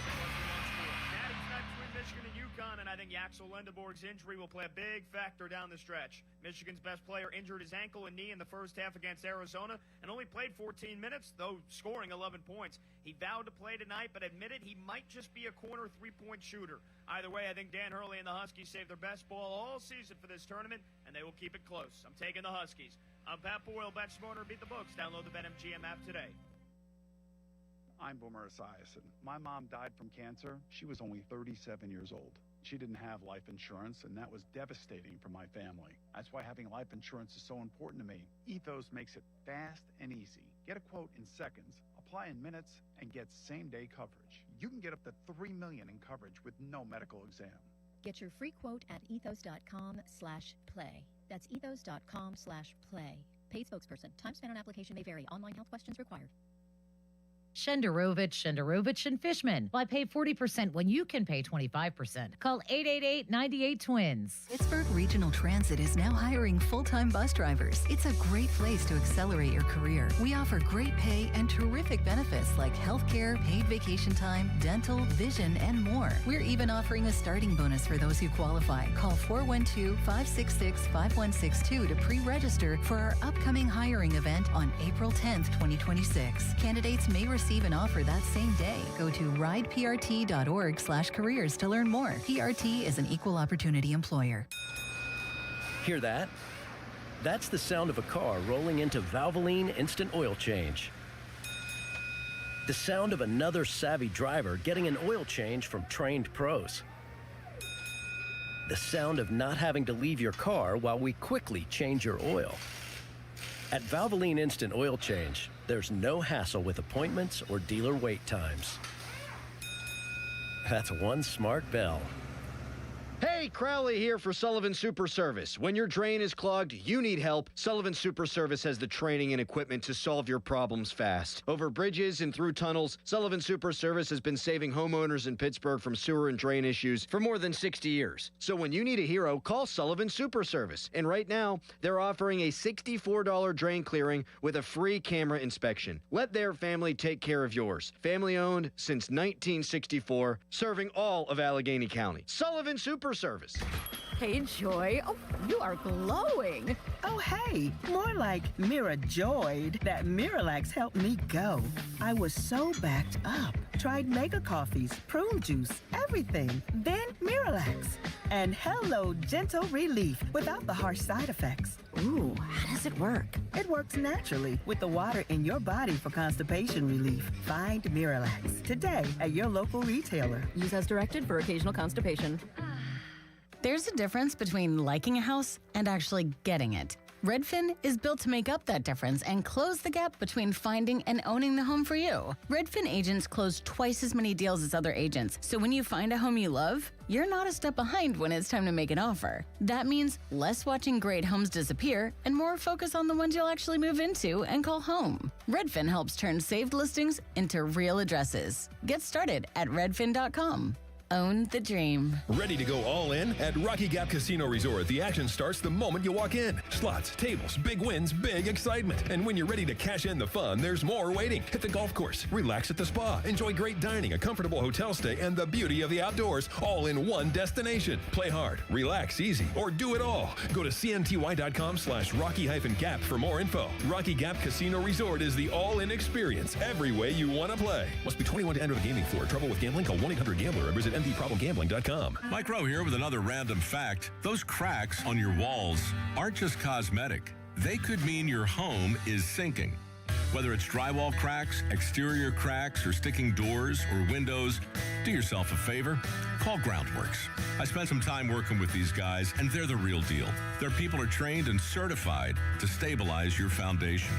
Natty tonight between Michigan and UConn, and I think Yaxel Lendeborg's injury will play a big factor down the stretch. Michigan's best player injured his ankle and knee in the first half against Arizona and only played 14 minutes, though scoring 11 points. He vowed to play tonight, but admitted he might just be a corner three-point shooter. Either way, I think Dan Hurley and the Huskies saved their best ball all season for this tournament, and they will keep it close. I'm taking the Huskies. I'm Pat Boyle, Bet Smarter, Beat the Books. Download the BetMGM app today. I'm Boomer Esiason. My mom died from cancer. She was only 37 years old. She didn't have life insurance, and that was devastating for my family. That's why having life insurance is so important to me. Ethos makes it fast and easy. Get a quote in seconds, apply in minutes, and get same-day coverage. You can get up to $3 million in coverage with no medical exam. Get your free quote at ethos.com/play. That's ethos.com/play. Paid spokesperson. Time spent on application may vary. Online health questions required. Shenderovich, and Fishman. Why pay 40% when you can pay 25%? Call 888-98-TWINS. Pittsburgh Regional Transit is now hiring full-time bus drivers. It's a great place to accelerate your career. We offer great pay and terrific benefits like healthcare, paid vacation time, dental, vision, and more. We're even offering a starting bonus for those who qualify. Call 412-566-5162 to pre-register for our upcoming hiring event on April 10th, 2026. Candidates may receive an offer that same day. Go to rideprt.org/careers to learn more. PRT is an equal opportunity employer. Hear that? That's the sound of a car rolling into Valvoline Instant Oil Change. The sound of another savvy driver getting an oil change from trained pros. The sound of not having to leave your car while we quickly change your oil. At Valvoline Instant Oil Change, there's no hassle with appointments or dealer wait times. That's one smart bell. Hey, Crowley here for Sullivan Super Service. When your drain is clogged, you need help. Sullivan Super Service has the training and equipment to solve your problems fast. Over bridges and through tunnels, Sullivan Super Service has been saving homeowners in Pittsburgh from sewer and drain issues for more than 60 years. So when you need a hero, call Sullivan Super Service. And right now, they're offering a $64 drain clearing with a free camera inspection. Let their family take care of yours. Family owned since 1964, serving all of Allegheny County. Sullivan Super Service. Hey, Joy. Oh, you are glowing. Oh, hey. More like Mira joyed that Miralax helped me go. I was so backed up. Tried mega coffees, prune juice, everything. Then Miralax. And hello, gentle relief without the harsh side effects. Ooh, how does it work? It works naturally with the water in your body for constipation relief. Find Miralax today at your local retailer. Use as directed for occasional constipation. There's a difference between liking a house and actually getting it. Redfin is built to make up that difference and close the gap between finding and owning the home for you. Redfin agents close twice as many deals as other agents, so when you find a home you love, you're not a step behind when it's time to make an offer. That means less watching great homes disappear and more focus on the ones you'll actually move into and call home. Redfin helps turn saved listings into real addresses. Get started at redfin.com. Own the dream. Ready to go all in? At Rocky Gap Casino Resort, the action starts the moment you walk in. Slots, tables, big wins, big excitement. And when you're ready to cash in the fun, there's more waiting. Hit the golf course, relax at the spa, enjoy great dining, a comfortable hotel stay, and the beauty of the outdoors, all in one destination. Play hard, relax easy, or do it all. Go to cnty.com/Rocky-Gap for more info. Rocky Gap Casino Resort is the all-in experience every way you want to play. Must be 21 to enter the gaming floor. Trouble with gambling? Call 1-800-GAMBLER or visit mdproblemgambling.com. Mike Rowe here with another random fact. Those cracks on your walls aren't just cosmetic. They could mean your home is sinking. Whether it's drywall cracks, exterior cracks, or sticking doors or windows, do yourself a favor. Call Groundworks. I spent some time working with these guys, and they're the real deal. Their people are trained and certified to stabilize your foundation.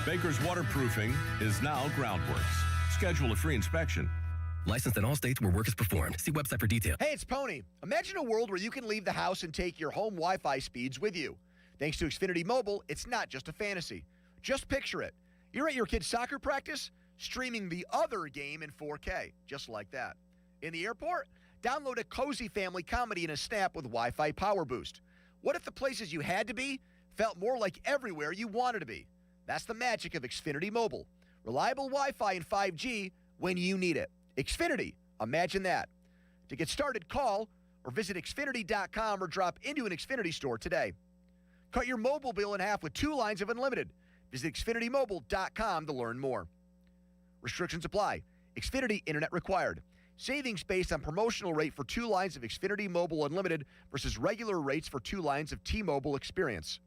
Baker's Waterproofing is now Groundworks. Schedule a free inspection. Licensed in all states where work is performed. See website for details. Hey, it's Pony. Imagine a world where you can leave the house and take your home Wi-Fi speeds with you. Thanks to Xfinity Mobile, it's not just a fantasy. Just picture it. You're at your kid's soccer practice, streaming the other game in 4K, just like that. In the airport, download a cozy family comedy in a snap with Wi-Fi Power Boost. What if the places you had to be felt more like everywhere you wanted to be? That's the magic of Xfinity Mobile. Reliable Wi-Fi and 5G when you need it. Xfinity, imagine that. To get started, call or visit Xfinity.com or drop into an Xfinity store today. Cut your mobile bill in half with 2 lines of unlimited. Visit XfinityMobile.com to learn more. Restrictions apply. Xfinity Internet required. Savings based on promotional rate for 2 lines of Xfinity Mobile Unlimited versus regular rates for 2 lines of T-Mobile Experience.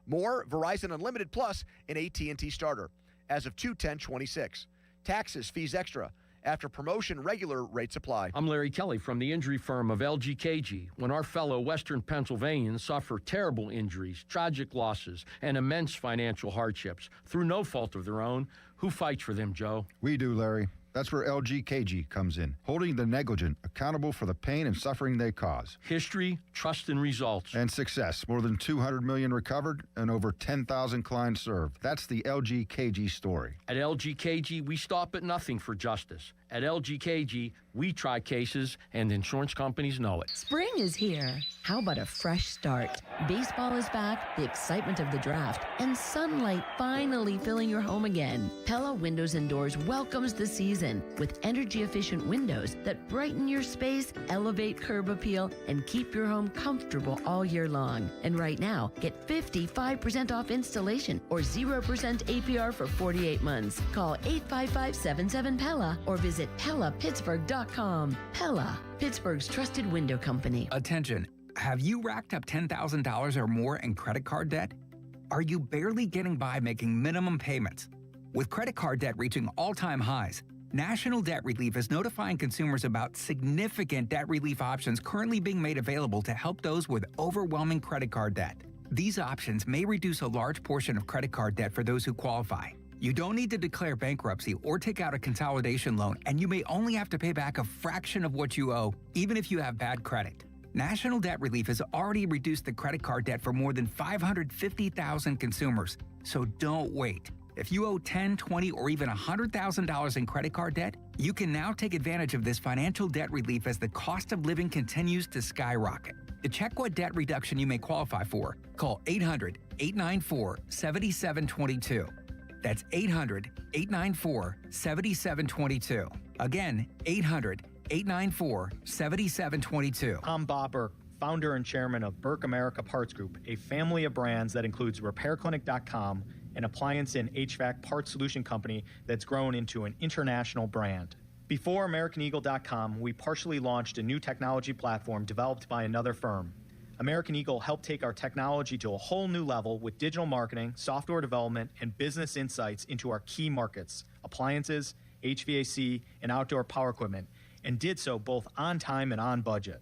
More Verizon Unlimited Plus and AT&T Starter as of 2/10/26. Taxes, fees extra. After promotion, regular rates apply. I'm Larry Kelly from the injury firm of LGKG. When our fellow Western Pennsylvanians suffer terrible injuries, tragic losses, and immense financial hardships through no fault of their own, who fights for them, Joe? We do, Larry. That's where LGKG comes in, holding the negligent accountable for the pain and suffering they cause. History, trust, and results. And success. More than 200 million recovered and over 10,000 clients served. That's the LGKG story. At LGKG, we stop at nothing for justice. At LGKG, we try cases, and insurance companies know it. Spring is here. How about a fresh start? Baseball is back, the excitement of the draft, and sunlight finally filling your home again. Pella Windows and Doors welcomes the season with energy-efficient windows that brighten your space, elevate curb appeal, and keep your home comfortable all year long. And right now, get 55% off installation or 0% APR for 48 months. Call 855-77-PELLA or visit PellaPittsburgh.com. Pella, Pittsburgh's trusted window company. Attention. Have you racked up $10,000 or more in credit card debt? Are you barely getting by making minimum payments? With credit card debt reaching all-time highs, National Debt Relief is notifying consumers about significant debt relief options currently being made available to help those with overwhelming credit card debt. These options may reduce a large portion of credit card debt for those who qualify. You don't need to declare bankruptcy or take out a consolidation loan, and you may only have to pay back a fraction of what you owe, even if you have bad credit. National Debt Relief has already reduced the credit card debt for more than 550,000 consumers, so don't wait. If you owe $10,000, $20,000, or even $100,000 in credit card debt, you can now take advantage of this financial debt relief as the cost of living continues to skyrocket. To check what debt reduction you may qualify for, call 800-894-7722. That's 800-894-7722. Again, 800-894-7722. I'm Bob Burke, founder and chairman of Burke America Parts Group, a family of brands that includes RepairClinic.com, an appliance and HVAC parts solution company that's grown into an international brand. Before AmericanEagle.com, we partially launched a new technology platform developed by another firm. American Eagle helped take our technology to a whole new level with digital marketing, software development, and business insights into our key markets, appliances, HVAC, and outdoor power equipment, and did so both on time and on budget.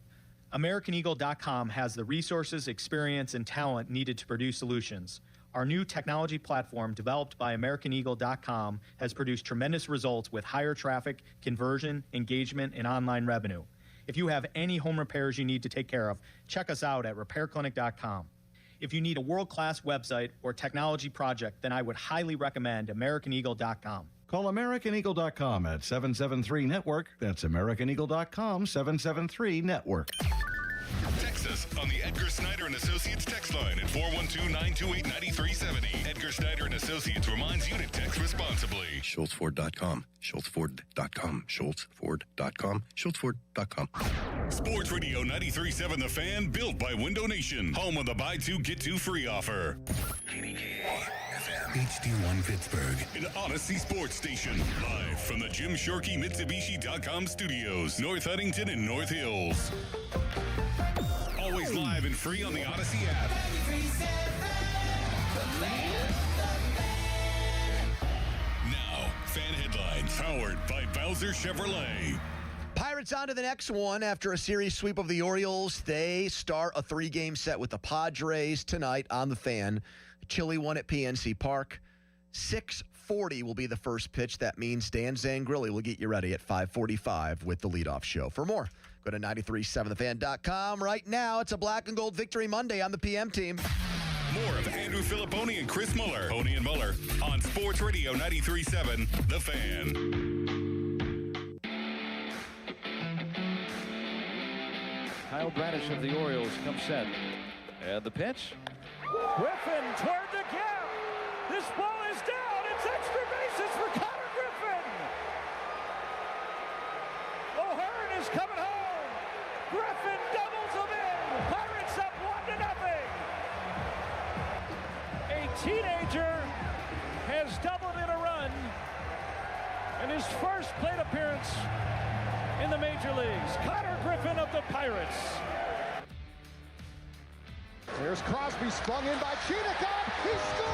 AmericanEagle.com has the resources, experience, and talent needed to produce solutions. Our new technology platform, developed by AmericanEagle.com, has produced tremendous results with higher traffic, conversion, engagement, and online revenue. If you have any home repairs you need to take care of, check us out at RepairClinic.com. If you need a world-class website or technology project, then I would highly recommend AmericanEagle.com. Call AmericanEagle.com at 773-NETWORK. That's AmericanEagle.com, 773-NETWORK. Text us on the Edgar Snyder and Associates text line at 412-928-9370. Edgar Snyder and Associates reminds you to text responsibly. SchultzFord.com. SchultzFord.com. SchultzFord.com. SchultzFord.com. Sports Radio 93.7 The Fan, built by Window Nation. Home of the buy two, get two free offer. HD1 Pittsburgh, an Odyssey sports station. Live from the Jim Shorkey Mitsubishi.com studios, North Huntington and North Hills. Always live and free on the Odyssey app. Now, fan headlines powered by Bowser Chevrolet. Pirates on to the next one. After a series sweep of the Orioles, they start a 3-game set with the Padres tonight on the Fan. A chilly one at PNC Park. 6:40 will be the first pitch. That means Dan Zangrilli will get you ready at 5:45 with the leadoff show. For more, go to 937thefan.com. Right now, it's a Black and Gold Victory Monday on the PM team. More of Andrew Filipponi and Chris Muller. Pony and Muller on Sports Radio 93.7 The Fan. Kyle Bradish of the Orioles comes set. And the pitch. Griffin toward the gap. This ball is down. It's extra bases for Connor Griffin. O'Hearn is coming home. Griffin doubles them in. Pirates up 1-0. A teenager has doubled in a run in his first plate appearance in the major leagues. Connor Griffin of the Pirates. There's Crosby, sprung in by Chinikov. He scores!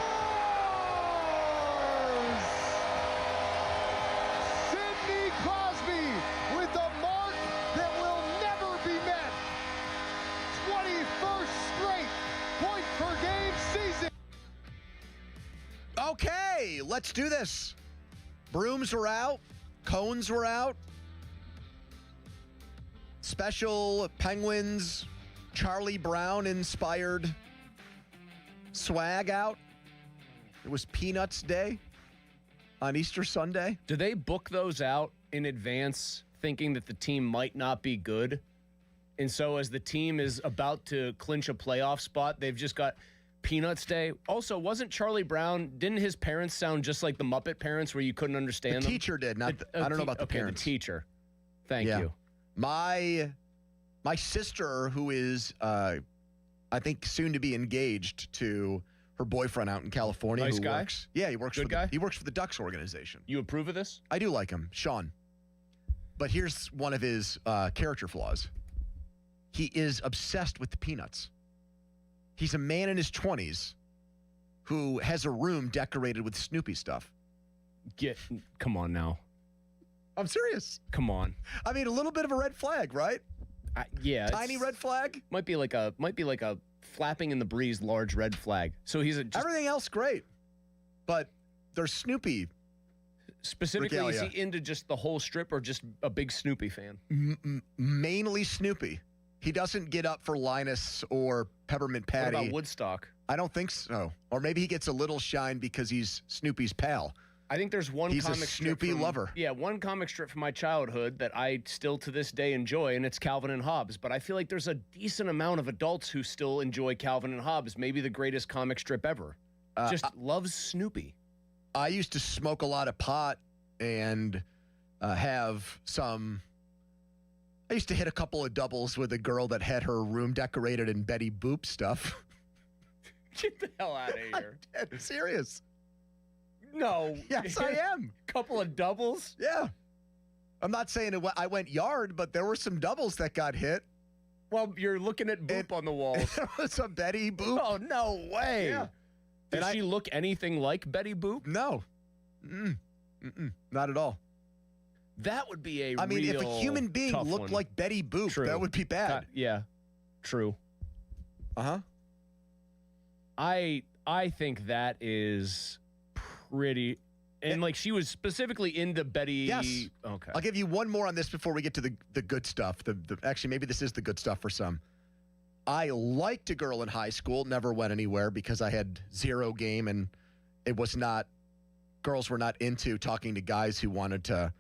Sidney Crosby with a mark that will never be met. 21st straight point per game season. Okay, let's do this. Brooms were out. Cones were out. Special Penguins Charlie Brown inspired swag out. It was Peanuts Day on Easter Sunday. Do they book those out in advance thinking that the team might not be good? And so as the team is about to clinch a playoff spot, they've just got Peanuts Day. Also, wasn't Charlie Brown, didn't his parents sound just like the Muppet parents where you couldn't understand them? The teacher did, not I don't know about the parents. The teacher. Thank you. My sister, who is, I think, soon to be engaged to her boyfriend out in California. Nice who guy? Works, yeah, he works Good for guy? He works for the Ducks organization. You approve of this? I do like him, Sean. But here's one of his character flaws. He is obsessed with the Peanuts. He's a man in his 20s who has a room decorated with Snoopy stuff. Come on now. I'm serious. Come on. I mean, a little bit of a red flag, right? Yeah. Tiny red flag? Might be like a flapping in the breeze large red flag. So he's everything else great. But there's Snoopy. Specifically, regalia. is he into just the whole strip or just a big Snoopy fan? Mainly Snoopy. He doesn't get up for Linus or Peppermint Patty. What about Woodstock? I don't think so. Or maybe he gets a little shine because he's Snoopy's pal. I think there's one He's comic a Snoopy strip lover. Yeah, one comic strip from my childhood that I still to this day enjoy, and it's Calvin and Hobbes. But I feel like there's a decent amount of adults who still enjoy Calvin and Hobbes, maybe the greatest comic strip ever. Just loves Snoopy. I used to smoke a lot of pot and have some... I used to hit a couple of doubles with a girl that had her room decorated in Betty Boop stuff. Get the hell out of here. I'm dead serious. No. Yes, I am. Couple of doubles? Yeah. I'm not saying I went yard, but there were some doubles that got hit. Well, you're looking at Boop on the walls. There was a Betty Boop. Oh, no way. Yeah. Did she look anything like Betty Boop? No. Not at all. That would be I mean, if a human being looked like Betty Boop, that would be bad. Yeah. True. Uh-huh. I think that is pretty... And, like, she was specifically into Betty... Yes. Okay. I'll give you one more on this before we get to the good stuff. Actually, maybe this is the good stuff for some. I liked a girl in high school, never went anywhere because I had zero game, and it was not... Girls were not into talking to guys who wanted to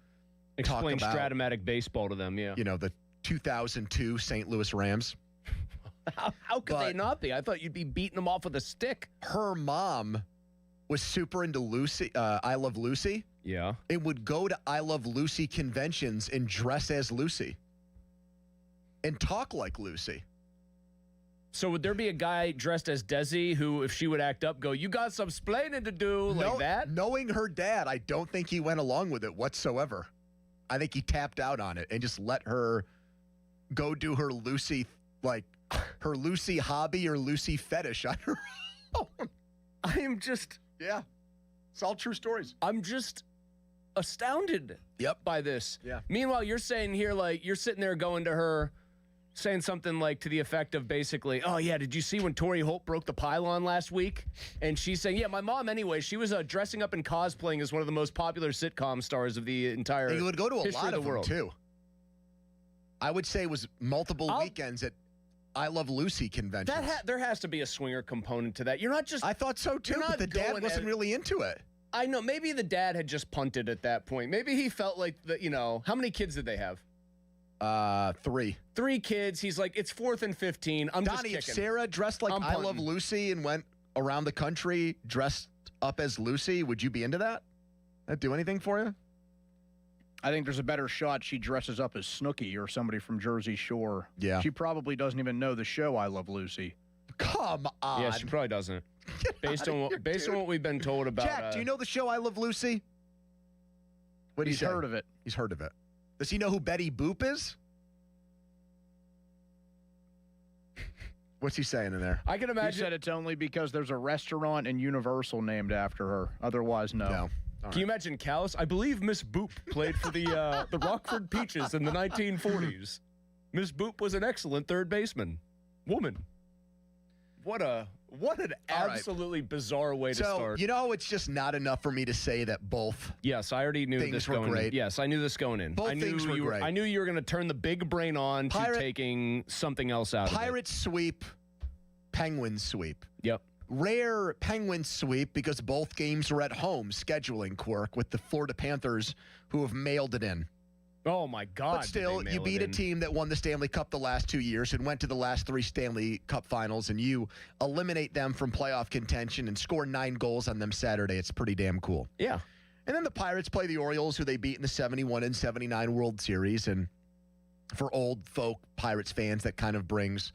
Explain talk about... Stratomatic baseball to them, yeah. You know, the 2002 St. Louis Rams. How could they not be? I thought you'd be beating them off with a stick. Her mom was super into Lucy, I Love Lucy. Yeah. It would go to I Love Lucy conventions and dress as Lucy and talk like Lucy. So would there be a guy dressed as Desi who, if she would act up, go, you got some splaining to do, like that? Knowing her dad, I don't think he went along with it whatsoever. I think he tapped out on it and just let her go do her Lucy, like her Lucy hobby or Lucy fetish on her own. I am just... Yeah. It's all true stories. I'm just astounded by this. Yeah. Meanwhile, you're saying here, like, you're sitting there going to her, saying something like to the effect of basically, oh, yeah, did you see when Torrey Holt broke the pylon last week? And she's saying, yeah, my mom anyway, she was dressing up and cosplaying as one of the most popular sitcom stars of the entire And you would go to a history lot of of the them, world. too. I would say it was multiple weekends at I Love Lucy conventions. There has to be a swinger component to that. You're not just... I thought so, too, but the dad wasn't really into it. I know. Maybe the dad had just punted at that point. Maybe he felt like, how many kids did they have? 3. 3 kids. He's like, it's 4th and 15. I'm just Donnie, kicking. if Sarah dressed like I Love Lucy and went around the country dressed up as Lucy, would you be into that? That do anything for you? I think there's a better shot she dresses up as Snooki or somebody from Jersey Shore. Yeah. She probably doesn't even know the show I Love Lucy. Come on. Yeah, she probably doesn't. Based on what we've been told about... Jack, do you know the show I Love Lucy? What do you He's heard of it. He's heard of it. Does he know who Betty Boop is? What's he saying in there? I can imagine... He said it's only because there's a restaurant in Universal named after her. Otherwise, no. Can you imagine Callis? I believe Miss Boop played for the Rockford Peaches in the 1940s. Miss Boop was an excellent third baseman. Woman. What an absolutely bizarre way to start. You know, it's just not enough for me to say that both. Yes, I already knew this going in. Yes, I knew this going in. Both things were great. I knew you were going to turn the big brain on to taking something else out of it. Pirates sweep, Penguins sweep. Yep. Rare Penguins sweep because both games were at home, scheduling quirk with the Florida Panthers who have mailed it in. Oh, my God. But still, you beat a team that won the Stanley Cup the last 2 years and went to the last 3 Stanley Cup finals, and you eliminate them from playoff contention and score 9 goals on them Saturday. It's pretty damn cool. Yeah. And then the Pirates play the Orioles, who they beat in the 71 and 79 World Series. And for old folk Pirates fans, that kind of brings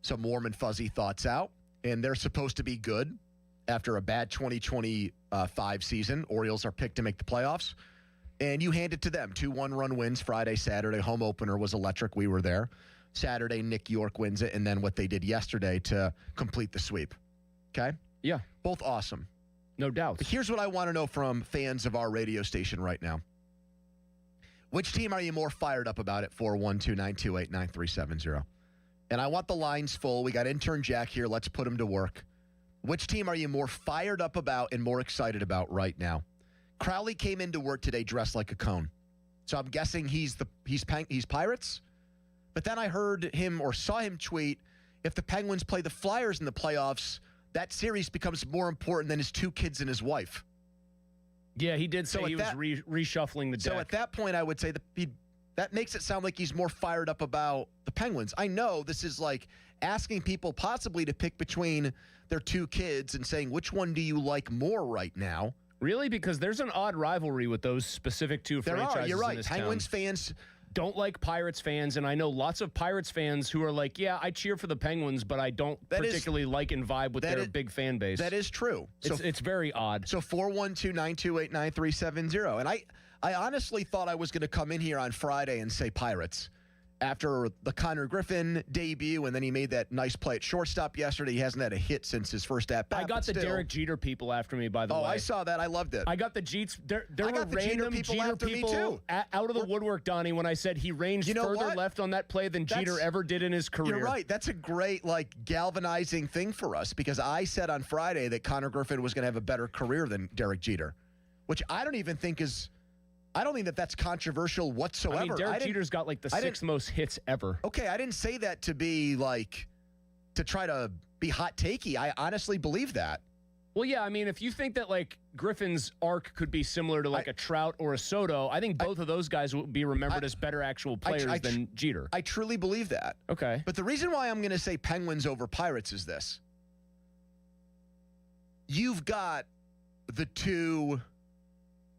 some warm and fuzzy thoughts out. And they're supposed to be good after a bad 2025 season. Orioles are picked to make the playoffs. And you hand it to them. 2 one-run wins Friday, Saturday. Home opener was electric. We were there. Saturday, Nick York wins it. And then what they did yesterday to complete the sweep. Okay? Yeah. Both awesome. No doubt. But here's what I want to know from fans of our radio station right now. Which team are you more fired up about at 412-928-9370? And I want the lines full. We got intern Jack here. Let's put him to work. Which team are you more fired up about and more excited about right now? Crowley came into work today dressed like a cone. So I'm guessing he's Pirates. But then I heard him or saw him tweet, if the Penguins play the Flyers in the playoffs, that series becomes more important than his 2 kids and his wife. Yeah, he did say he was reshuffling the deck. So at that point, I would say that makes it sound like he's more fired up about the Penguins. I know this is like asking people possibly to pick between their 2 kids and saying, which one do you like more right now? Really? Because there's an odd rivalry with those specific 2 franchises. You're right. In this Penguins town. Fans don't like Pirates fans, and I know lots of Pirates fans who are like, yeah, I cheer for the Penguins, but I don't particularly like and vibe with their big fan base. That is true. It's very odd. So 412-928-9370. And I honestly thought I was going to come in here on Friday and say Pirates. after the Connor Griffin debut, and then he made that nice play at shortstop yesterday. He hasn't had a hit since his first at-bat. I got the Derek Jeter people after me, by the way. Oh, I saw that. I loved it. I got the Jeets. There I were got the random Jeter people after me, too. Out of the woodwork, Donnie, when I said he ranged further left on that play than Jeter ever did in his career. You're right. That's a great, galvanizing thing for us, because I said on Friday that Connor Griffin was going to have a better career than Derek Jeter, which I don't think that's controversial whatsoever. I mean, Derek Jeter's got the sixth most hits ever. Okay, I didn't say that to be to try to be hot takey. I honestly believe that. Well, yeah, I mean, if you think that Griffin's arc could be similar to a Trout or a Soto, I think both of those guys would be remembered as better actual players than Jeter. I truly believe that. Okay. But the reason why I'm going to say Penguins over Pirates is this. You've got the two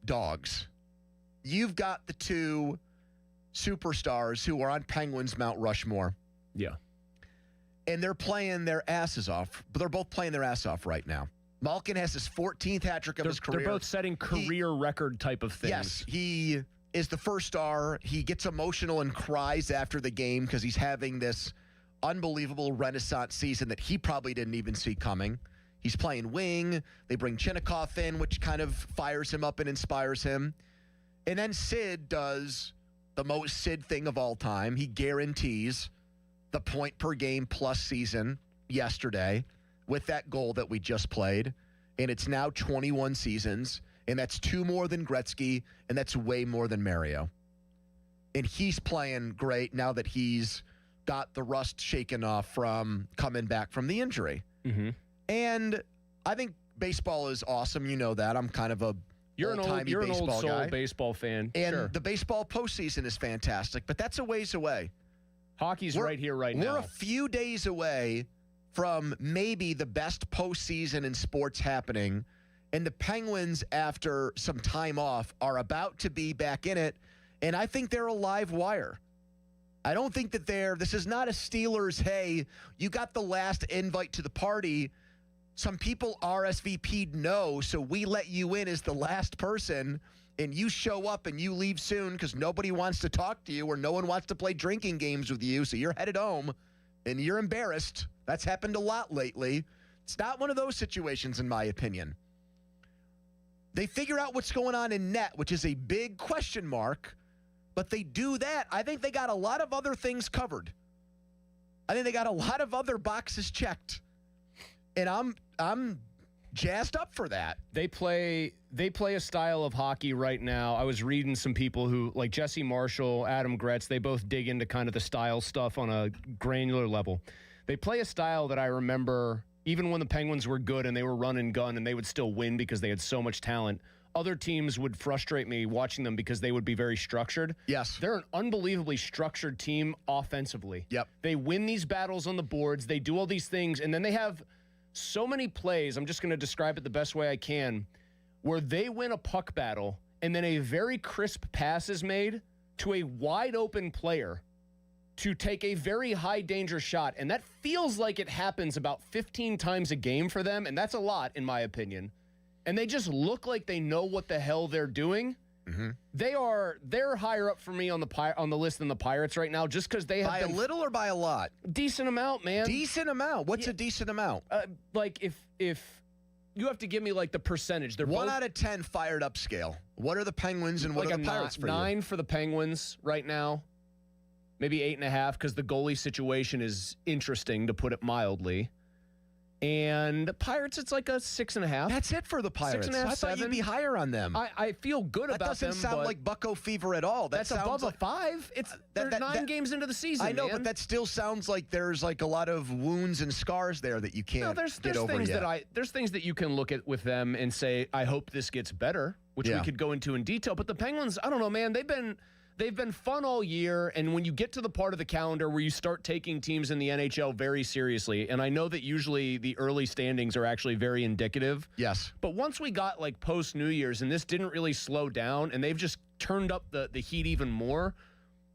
dogs. You've got the two superstars who are on Penguins Mount Rushmore. Yeah. And they're playing their asses off, but they're both playing their ass off right now. Malkin has his 14th hat trick of his career. They're both setting career record type of things. Yes, he is the first star. He gets emotional and cries after the game because he's having this unbelievable renaissance season that he probably didn't even see coming. He's playing wing. They bring Chinnikov in, which kind of fires him up and inspires him. And then Sid does the most Sid thing of all time. He guarantees the point per game plus season yesterday with that goal that we just played. And it's now 21 seasons. And that's 2 more than Gretzky. And that's way more than Mario. And he's playing great now that he's got the rust shaken off from coming back from the injury. Mm-hmm. And I think baseball is awesome. You know that. I'm kind of a You're an old soul guy. baseball fan. And sure. the baseball postseason is fantastic, but that's a ways away. Hockey's right here, right now. We're a few days away from maybe the best postseason in sports happening, and the Penguins, after some time off, are about to be back in it, and I think they're a live wire. I don't think that this is not a Steelers, hey, you got the last invite to the party. Some people RSVP'd no, so we let you in as the last person, and you show up and you leave soon because nobody wants to talk to you or no one wants to play drinking games with you, so you're headed home, and you're embarrassed. That's happened a lot lately. It's not one of those situations, in my opinion. They figure out what's going on in net, which is a big question mark, but they do that. I think they got a lot of other things covered. I think they got a lot of other boxes checked. And I'm jazzed up for that. They play a style of hockey right now. I was reading some people who, like Jesse Marshall, Adam Gretz, they both dig into kind of the style stuff on a granular level. They play a style that I remember even when the Penguins were good and they were run and gun and they would still win because they had so much talent. Other teams would frustrate me watching them because they would be very structured. Yes. They're an unbelievably structured team offensively. Yep. They win these battles on the boards. They do all these things, and then they have so many plays, I'm just going to describe it the best way I can, where they win a puck battle and then a very crisp pass is made to a wide open player to take a very high danger shot. And that feels like it happens about 15 times a game for them. And that's a lot, in my opinion. And they just look like they know what the hell they're doing. Mm-hmm. They're higher up for me on the list than the Pirates right now, just because they have by a little or by a lot. Decent amount, man. Decent amount. What's a decent amount? If you have to give me the percentage, they're 1 both, out of 10 fired up scale. What are the Penguins and what are the Pirates for 9 you? for the Penguins right now, maybe 8.5 because the goalie situation is interesting, to put it mildly. And the Pirates, it's like a 6.5. That's it for the Pirates. 6.5, I thought you'd be higher on them. I feel good about them. That doesn't sound like Bucko fever at all. That's above a 5. They're 9 games into the season. I know, man. but that still sounds like there's a lot of wounds and scars there that you can't get over things yet. There's things that you can look at with them and say, I hope this gets better, which we could go into in detail. But the Penguins, I don't know, man. They've been fun all year, and when you get to the part of the calendar where you start taking teams in the NHL very seriously, and I know that usually the early standings are actually very indicative. Yes. But once we got post-New Year's, and this didn't really slow down, and they've just turned up the heat even more,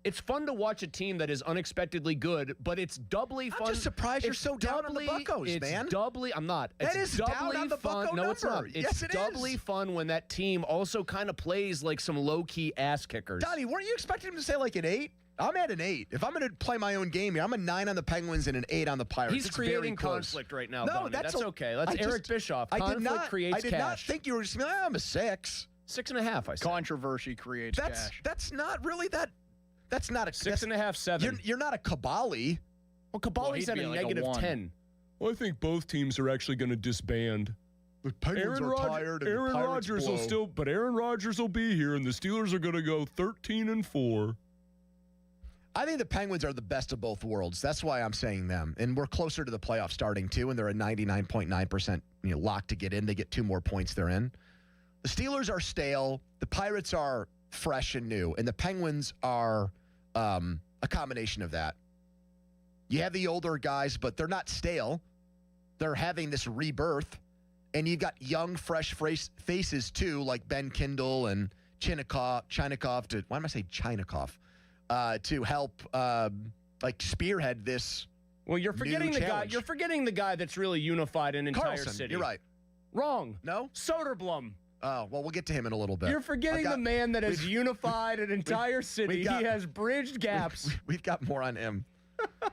it's fun to watch a team that is unexpectedly good, but it's doubly fun. I'm just surprised you're so down on the Buccos, man. I'm not. That it's is doubly down on the fun. Bucco No, number. it's not. Yes, It's doubly fun when that team also kind of plays like some low-key ass kickers. Donnie, weren't you expecting him to say an 8? I'm at an 8. If I'm going to play my own game here, I'm a 9 on the Penguins and an 8 on the Pirates. He's creating conflict right now. No, Bummy. That's okay. That's Eric Bischoff. Conflict creates cash. I did not think you were just going to be like, I'm a 6. 6.5, I said. Controversy creates cash. That's not really that. That's not a 6.5, 7. You're not a Cabali. Well, Cabali's at a negative 10. Well, I think both teams are actually going to disband. The Penguins are tired. And Aaron Rodgers will still, but Aaron Rodgers will be here, and the Steelers are going to go 13-4. I think the Penguins are the best of both worlds. That's why I'm saying them. And we're closer to the playoff starting too, and they're at 99.9% locked to get in. They get 2 more points, they're in. The Steelers are stale. The Pirates are fresh and new, and the Penguins are a combination of that. You have the older guys, but they're not stale. They're having this rebirth. And you've got young, fresh faces, too, like Ben Kindle and Chinikov to, why am I saying Chinikov? To help, spearhead this. Well, you're forgetting the guy. You're forgetting the guy that's really unified an entire Carlson, city. You're right. Wrong. No? Soderblom. Oh, well, we'll get to him in a little bit. You're forgetting the man that has unified an entire city. He has bridged gaps. We've got more on him.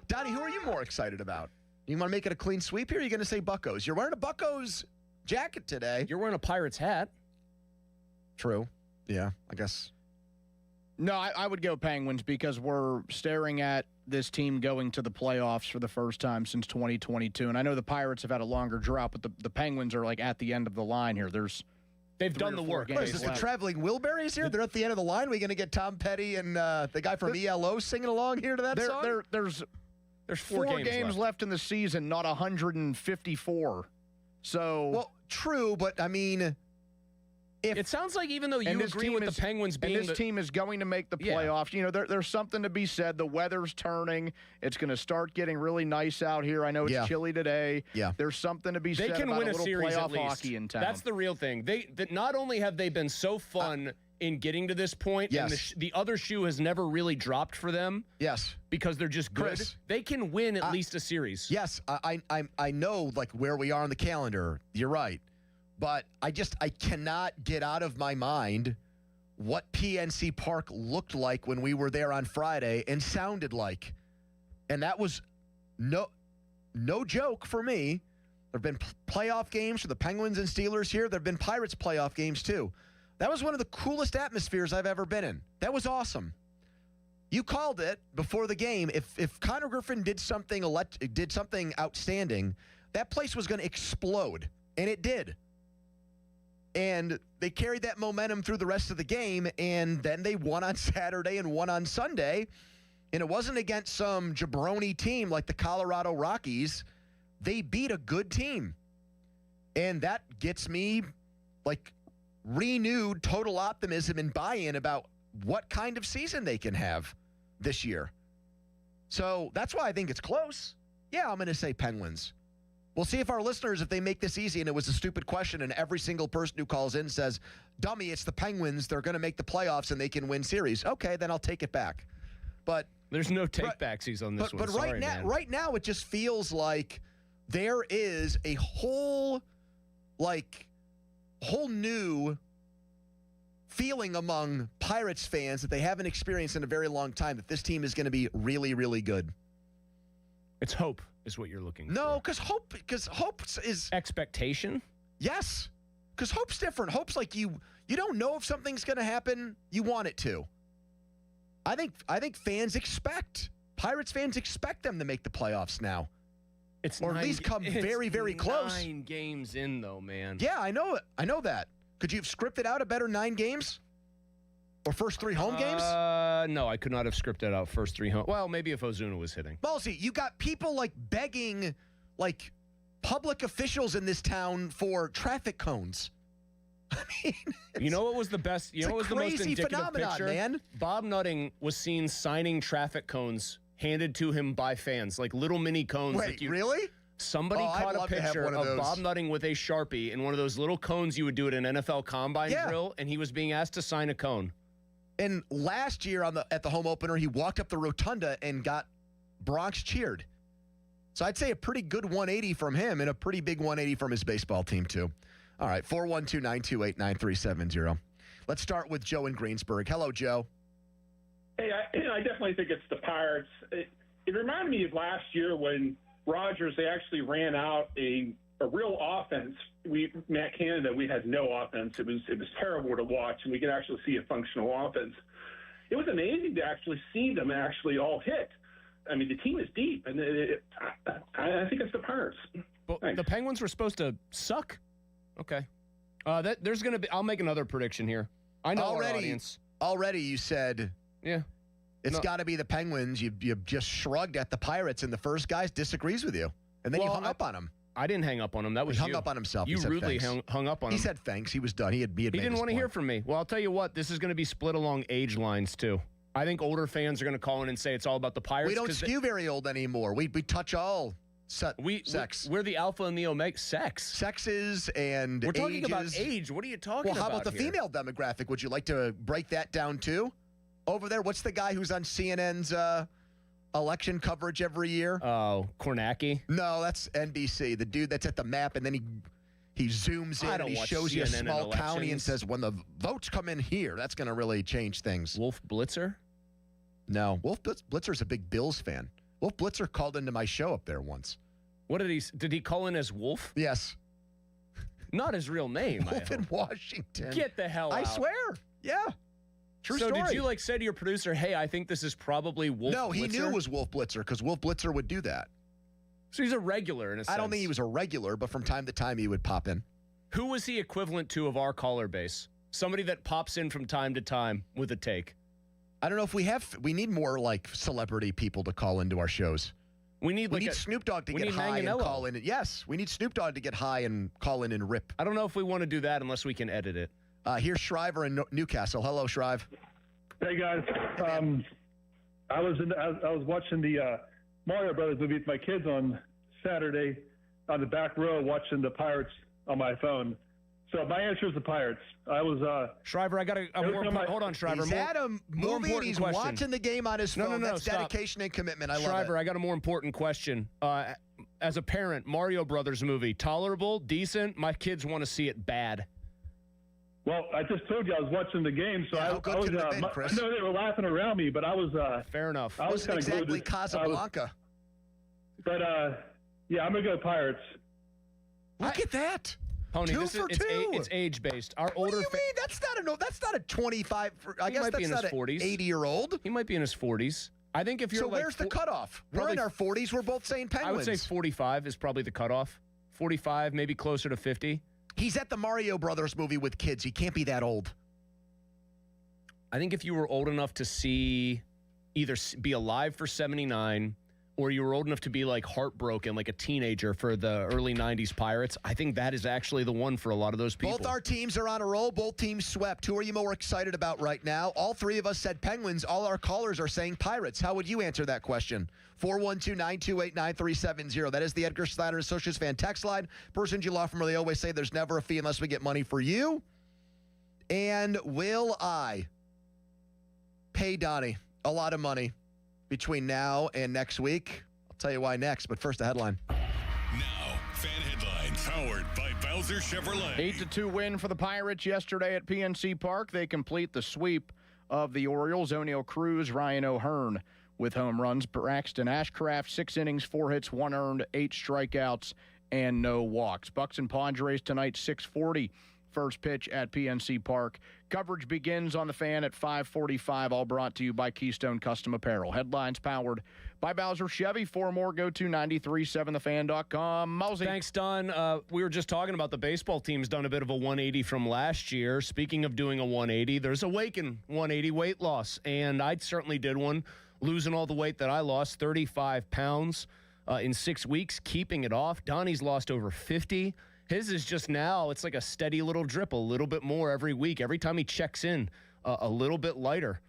Donnie, who are you more excited about? You want to make it a clean sweep here? Or are you going to say Buccos? You're wearing a Buccos jacket today. You're wearing a Pirates hat. True. Yeah, I guess. No, I would go Penguins because we're staring at this team going to the playoffs for the first time since 2022. And I know the Pirates have had a longer drought, but the Penguins are at the end of the line here. They've done the work. What is this, the Traveling Wilburys here? They're at the end of the line. We're going to get Tom Petty and the guy from ELO singing along here to that song? There's 4 games left in the season, not 154. So, well, true, but I mean, it sounds like even though you agree with the Penguins being and this team is going to make the playoffs, there's something to be said. The weather's turning. It's going to start getting really nice out here. I know it's chilly today. Yeah. There's something to be said They can about win a little series playoff at least. hockey in town. That's the real thing. That not only have they been so fun in getting to this point, and the other shoe has never really dropped for them. Yes. Because they're just good. Chris, they can win at least a series. Yes, I know where we are on the calendar. You're right. But I cannot get out of my mind what PNC Park looked like when we were there on Friday and sounded like. And that was no joke for me. There have been playoff games for the Penguins and Steelers here. There have been Pirates playoff games too. That was one of the coolest atmospheres I've ever been in. That was awesome. You called it before the game. If Connor Griffin did something outstanding, that place was going to explode, and it did. And they carried that momentum through the rest of the game, and then they won on Saturday and won on Sunday. And it wasn't against some jabroni team like the Colorado Rockies. They beat a good team. And that gets me renewed total optimism and buy-in about what kind of season they can have this year. So that's why I think it's close. Yeah, I'm going to say Penguins. We'll see if our listeners, if they make this easy and it was a stupid question and every single person who calls in says, dummy, it's the Penguins. They're going to make the playoffs and they can win series. Okay, then I'll take it back. But there's no take-backsies on this one. But right now, it just feels like there is a whole new feeling among Pirates fans that they haven't experienced in a very long time, that this team is going to be really, really good. It's hope is what you're looking for. No, because hope is expectation. Yes, because hope's different. Hope's like you don't know if something's going to happen. You want it to. I think Pirates fans expect them to make the playoffs now. Or at least come very, very close. 9 games in, though, man. Yeah, I know it. I know that. Could you have scripted out a better 9 games? Or first 3 home games? No, I could not have scripted out first 3 home. Well, maybe if Ozuna was hitting. Ballsy, you got people begging public officials in this town for traffic cones. I mean, you know what was the best? You know what was the most indicative picture? Man. Bob Nutting was seen signing traffic cones handed to him by fans, like little mini cones. Wait, really? Somebody caught a picture of Bob Nutting with a Sharpie in one of those little cones you would do at an NFL combine drill, and he was being asked to sign a cone. And last year at the home opener, he walked up the rotunda and got Bronx cheered. So I'd say a pretty good 180 from him and a pretty big 180 from his baseball team, too. All right, 412-928-9370. Let's start with Joe in Greensburg. Hello, Joe. Hey, I definitely think it's the Pirates. It reminded me of last year when Rogers, they actually ran out a real offense. Matt Canada, we had no offense. It was terrible to watch, and we could actually see a functional offense. It was amazing to actually see them actually all hit. I mean, the team is deep, and I think it's the Pirates. But the Penguins were supposed to suck. Okay. There's going to be. I'll make another prediction here. I know our audience. Already, you said. Yeah. It's got to be the Penguins. You just shrugged at the Pirates, and the first guy disagrees with you, and then you hung up on him. I didn't hang up on him. That was he hung up on himself. You rudely hung up on him. He said thanks. He was done. He didn't want to hear from me. Well, I'll tell you what. This is going to be split along age lines too. I think older fans are going to call in and say it's all about the Pirates. We don't skew very old anymore. We touch all sex. We're the alpha and the omega. Sexes and we're talking ages. about age. What are you talking about? Well, how about the female demographic? Would you like to break that down too? Over there, what's the guy who's on CNN's election coverage every year? Oh, Kornacki? No, that's NBC. The dude that's at the map, and then he zooms in and he shows you a small county and says, when the votes come in here, that's going to really change things. Wolf Blitzer? No, Wolf Blitzer's a big Bills fan. Wolf Blitzer called into my show up there once. What did he call in as Wolf? Yes. Not his real name. Wolf in Washington. Get the hell out. I swear. Yeah. True so story. Did you say to your producer, hey, I think this is probably Wolf Blitzer? No, he knew it was Wolf Blitzer because Wolf Blitzer would do that. So he's a regular in a sense. I don't think he was a regular, but from time to time he would pop in. Who was he equivalent to of our caller base? Somebody that pops in from time to time with a take. I don't know if we need more celebrity people to call into our shows. We need Snoop Dogg to get high and call in. Yes, we need Snoop Dogg to get high and call in and rip. I don't know if we want to do that unless we can edit it. Here's Shriver in Newcastle. Hello, Shrive. Hey guys, I was watching the Mario Brothers movie with my kids on Saturday on the back row watching the Pirates on my phone. So my answer is the Pirates. I was Shriver. I got hold on, Shriver. He's at a movie and he's watching the game on his phone. No, that's dedication and commitment. I love it. Shriver, I got a more important question. As a parent, Mario Brothers movie, tolerable, decent? My kids want to see it bad. Well, I just told you I was watching the game, so I was. Chris? No, they were laughing around me, but I was. Fair enough. I was wasn't exactly Casablanca. But yeah, I'm gonna go Pirates. Look at that. Pony, Two for two. It's age based. Our older. What do you mean? That's not a 25. I guess that's not an 80-year-old. He might be in his 40s. I think if you're so where's the cutoff? We're in our 40s. We're both saying Penguins. I would say 45 is probably the cutoff. 45, maybe closer to 50. He's at the Mario Brothers movie with kids. He can't be that old. I think if you were old enough to see either be alive for 79 or you were old enough to be heartbroken like a teenager for the early 90s Pirates, I think that is actually the one for a lot of those people. Both our teams are on a roll. Both teams swept. Who are you more excited about right now? All three of us said Penguins. All our callers are saying Pirates. How would you answer that question? 412-928-9370. That is the Edgar Snyder Associates fan text line. Person you law firm, they always say there's never a fee unless we get money for you. And will I pay Donnie a lot of money between now and next week? I'll tell you why next, but first a headline. Now, fan headlines powered by Bowser Chevrolet. 8-2 win for the Pirates yesterday at PNC Park. They complete the sweep of the Orioles. O'Neill Cruz, Ryan O'Hearn with home runs. Braxton Ashcraft, 6 innings, 4 hits, 1 earned, 8 strikeouts, and no walks. Bucks and Padres tonight, 6:40. First pitch at PNC Park. Coverage begins on the Fan at 5:45. All brought to you by Keystone Custom Apparel. Headlines powered by Bowser Chevy. For more, go to 937thefan.com. Mousy. Thanks, Don. We were just talking about the baseball team's done a bit of a 180 from last year. Speaking of doing a 180, there's Awaken 180 weight loss, and I certainly did one, losing all the weight that I lost, 35 pounds in 6 weeks, keeping it off. Donnie's lost over 50. His is just now, it's like a steady little drip, a little bit more every week. Every time he checks in, a little bit lighter.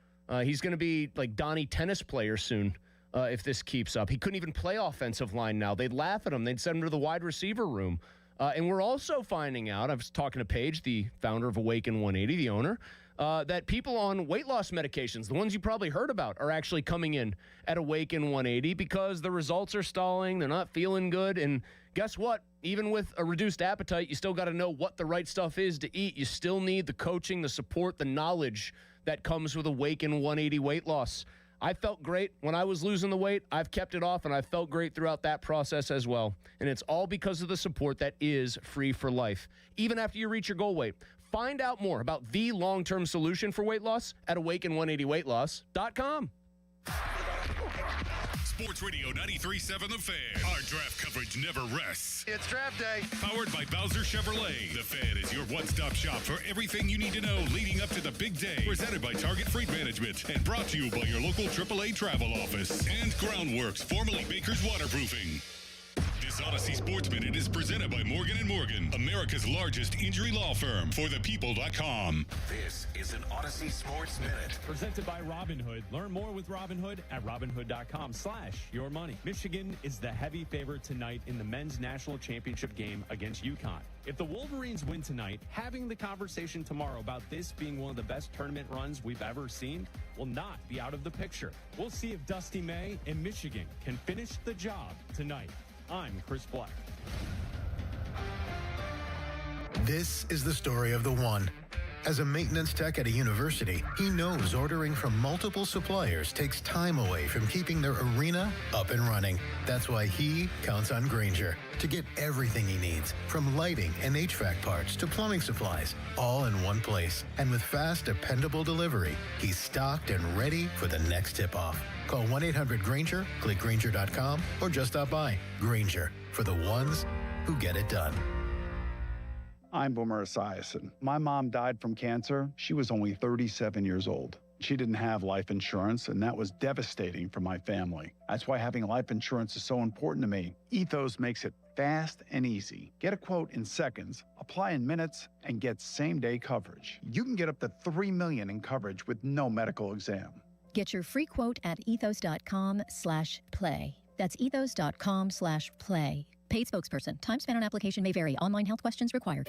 He's going to be like Donnie tennis player soon if this keeps up. He couldn't even play offensive line now. They'd laugh at him. They'd send him to the wide receiver room. And we're also finding out, I was talking to Paige, the founder of Awaken 180, the owner, that people on weight loss medications, the ones you probably heard about, are actually coming in at Awaken 180 because the results are stalling. They're not feeling good. And guess what? Even with a reduced appetite, you still got to know what the right stuff is to eat. You still need the coaching, the support, the knowledge that comes with Awaken 180 weight loss. I felt great when I was losing the weight. I've kept it off, and I felt great throughout that process as well. And it's all because of the support that is Free for Life. Even after you reach your goal weight, find out more about the long-term solution for weight loss at awaken180weightloss.com. Sports Radio 93.7 The Fan. Our draft coverage never rests. It's draft day. Powered by Bowser Chevrolet. The Fan is your one-stop shop for everything you need to know leading up to the big day. Presented by Target Freight Management and brought to you by your local AAA travel office. And Groundworks, formerly Baker's Waterproofing. This Odyssey Sports Minute is presented by Morgan & Morgan, America's largest injury law firm, forthepeople.com. This is an Odyssey Sports Minute. Presented by Robinhood. Learn more with Robinhood at Robinhood.com/yourmoney. Michigan is the heavy favorite tonight in the men's national championship game against UConn. If the Wolverines win tonight, having the conversation tomorrow about this being one of the best tournament runs we've ever seen will not be out of the picture. We'll see if Dusty May and Michigan can finish the job tonight. I'm Chris Black. This is the story of the one. As a maintenance tech at a university, he knows ordering from multiple suppliers takes time away from keeping their arena up and running. That's why he counts on Grainger to get everything he needs, from lighting and HVAC parts to plumbing supplies, all in one place. And with fast, dependable delivery, he's stocked and ready for the next tip-off. Call 1-800-GRAINGER, click Grainger.com, or just stop by. Grainger, for the ones who get it done. I'm Boomer Esiason. My mom died from cancer. She was only 37 years old. She didn't have life insurance, and that was devastating for my family. That's why having life insurance is so important to me. Ethos makes it fast and easy. Get a quote in seconds, apply in minutes, and get same-day coverage. You can get up to $3 million in coverage with no medical exam. Get your free quote at ethos.com/play. That's ethos.com/play. Paid spokesperson. Time spent on application may vary. Online health questions required.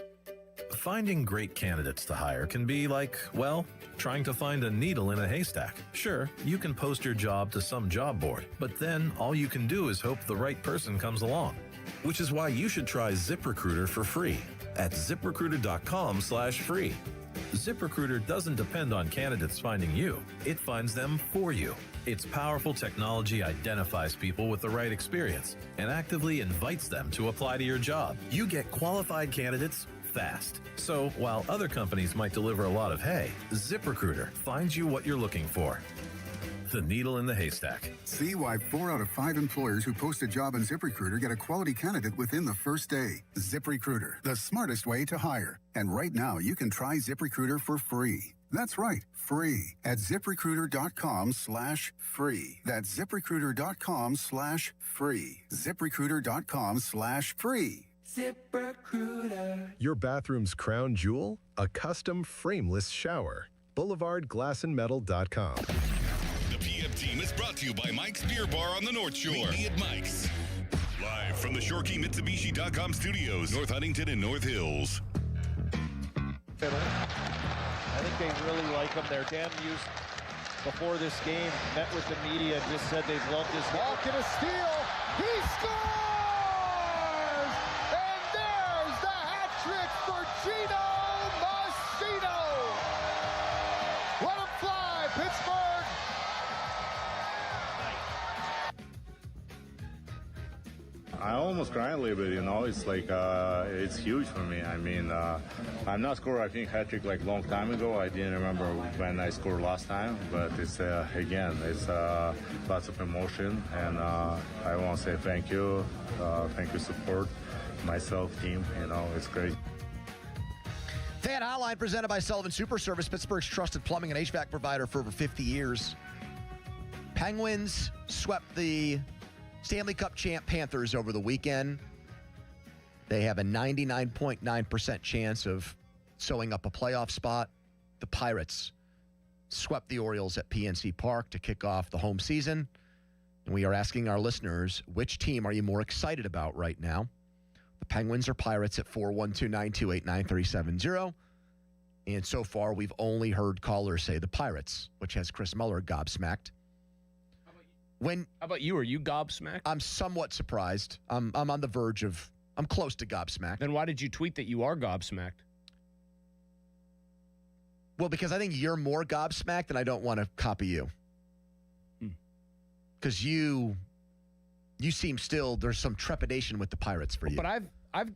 Finding great candidates to hire can be like, well, trying to find a needle in a haystack. Sure, you can post your job to some job board, but then all you can do is hope the right person comes along. Which is why you should try ZipRecruiter for free at ZipRecruiter.com/free. ZipRecruiter doesn't depend on candidates finding you. It finds them for you. Its powerful technology identifies people with the right experience and actively invites them to apply to your job. You get qualified candidates fast. So while other companies might deliver a lot of hay, ZipRecruiter finds you what you're looking for. The needle in the haystack. See why 4 out of 5 employers who post a job on ZipRecruiter get a quality candidate within the first day. ZipRecruiter, the smartest way to hire. And right now, you can try ZipRecruiter for free. That's right, free at ZipRecruiter.com/free. That's ZipRecruiter.com/free. ZipRecruiter.com/free. ZipRecruiter. Your bathroom's crown jewel? A custom frameless shower. BoulevardGlassandMetal.com. The PM team is brought to you by Mike's Beer Bar on the North Shore. Meet me at Mike's. Live from the ShoreKeyMitsubishi.com studios, North Huntington and North Hills. I think they really like him there. Dan Muse, before this game, met with the media and just said they've loved his game. Walk and a steal. He scores! And there's the hat trick for Gino Messino. Let him fly, Pittsburgh. I almost cry a little bit, it's like, it's huge for me. I mean, I'm not scored, I think, hat-trick like long time ago. I didn't remember when I scored last time, but it's, again, it's lots of emotion, and I want to say thank you support, myself, team, it's great. Fan Hotline presented by Sullivan Super Service, Pittsburgh's trusted plumbing and HVAC provider for over 50 years. Penguins swept the Stanley Cup champ Panthers over the weekend. They have a 99.9% chance of sewing up a playoff spot. The Pirates swept the Orioles at PNC Park to kick off the home season. And we are asking our listeners, which team are you more excited about right now? The Penguins or Pirates at 412-928-9370. And so far, we've only heard callers say the Pirates, which has Chris Muller gobsmacked. How about you? Are you gobsmacked? I'm somewhat surprised. I'm on the verge of, I'm close to gobsmacked. Then why did you tweet that you are gobsmacked? Well, because I think you're more gobsmacked, and I don't want to copy you. Because you seem still, there's some trepidation with the Pirates for you. But I've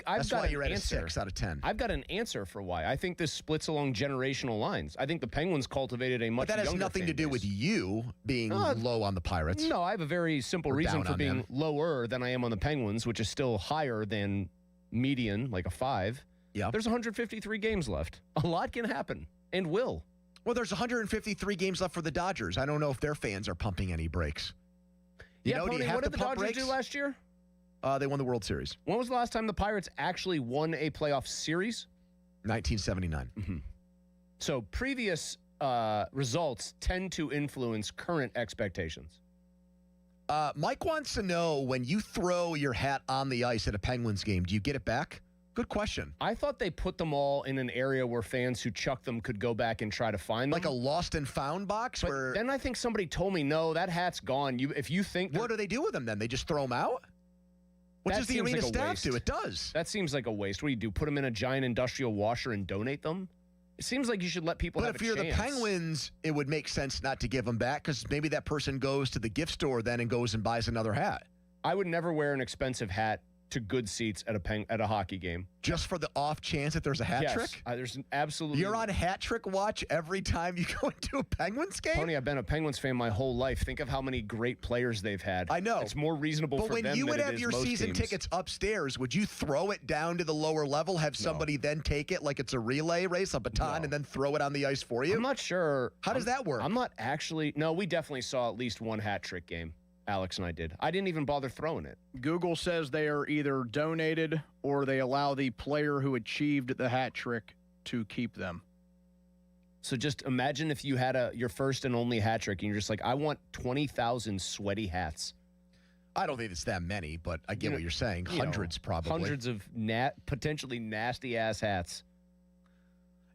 That's got why an you're at answer. a 6 out of 10. I've got an answer for why. I think this splits along generational lines. I think the Penguins cultivated a much But that has younger nothing fan to do base. with you being low on the Pirates. No, I have a very simple Or reason down for on being them. lower than I am on the Penguins, which is still higher than median, like a 5. Yeah. There's 153 games left. A lot can happen and will. Well, there's 153 games left for the Dodgers. I don't know if their fans are pumping any brakes. You know, do Pony, you have what to did the pump Dodgers brakes? do last year? They won the World Series. When was the last time the Pirates actually won a playoff series? 1979. So previous results tend to influence current expectations. Mike wants to know, when you throw your hat on the ice at a Penguins game, do you get it back? Good question. I thought they put them all in an area where fans who chucked them could go back and try to find them. Like a lost and found box? But where then I think somebody told me, no, that hat's gone. If you think... What do they do with them then? They just throw them out? What does the arena staff do? It does. That seems like a waste. What do you do? Put them in a giant industrial washer and donate them? It seems like you should let people have a But if you're chance. the Penguins, it would make sense not to give them back, because maybe that person goes to the gift store then and goes and buys another hat. I would never wear an expensive hat to good seats at a hockey game. Just for the off chance that there's a hat trick? There's an absolutely... You're on hat trick watch every time you go into a Penguins game? Tony, I've been a Penguins fan my whole life. Think of how many great players they've had. I know. It's more reasonable But for them when you than would it have is your most season teams. tickets upstairs, would you throw it down to the lower level, have somebody then take it like it's a relay race, a baton, and then throw it on the ice for you? I'm not sure. How does that work? I'm not actually... No, we definitely saw at least one hat trick game. Alex and I did. I didn't even bother throwing it. Google says they are either donated or they allow the player who achieved the hat trick to keep them. So just imagine if you had your first and only hat trick and you're just like, I want 20,000 sweaty hats. I don't think it's that many, but I get what you're saying. Hundreds, probably. Hundreds of potentially nasty-ass hats.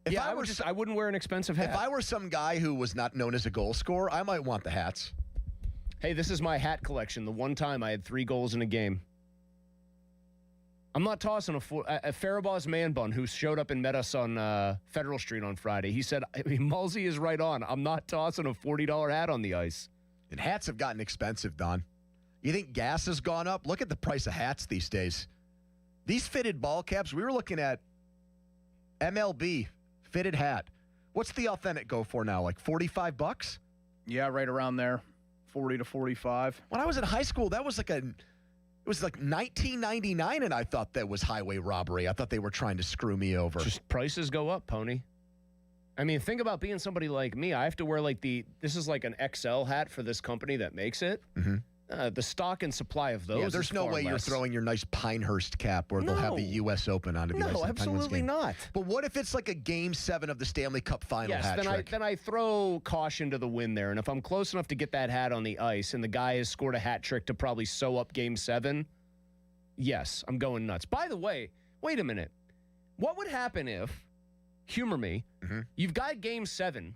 If I wouldn't wear an expensive hat. If I were some guy who was not known as a goal scorer, I might want the hats. Hey, this is my hat collection. The one time I had 3 goals in a game. I'm not tossing a Farabaw's man bun who showed up and met us on Federal Street on Friday. He said, Mulsey is right on. I'm not tossing a $40 hat on the ice. And hats have gotten expensive, Don. You think gas has gone up? Look at the price of hats these days. These fitted ball caps, we were looking at MLB fitted hat. What's the authentic go for now? Like $45? Yeah, right around there. 40 to 45. When I was in high school, that was it was like $19.99, and I thought that was highway robbery. I thought they were trying to screw me over. Just prices go up, Pony. I mean, think about being somebody like me. I have to wear this is like an XL hat for this company that makes it. Mm-hmm. The stock and supply of those. Yeah, there's is no far way you're less. throwing your nice Pinehurst cap where they'll have the U.S. Open onto the ice. No, in the Penguins absolutely game. not. But what if it's like a Game 7 of the Stanley Cup Final Yes, hat trick? then I throw caution to the wind there. And if I'm close enough to get that hat on the ice and the guy has scored a hat trick to probably sew up Game 7, yes, I'm going nuts. By the way, wait a minute. What would happen if, humor me, you've got Game 7,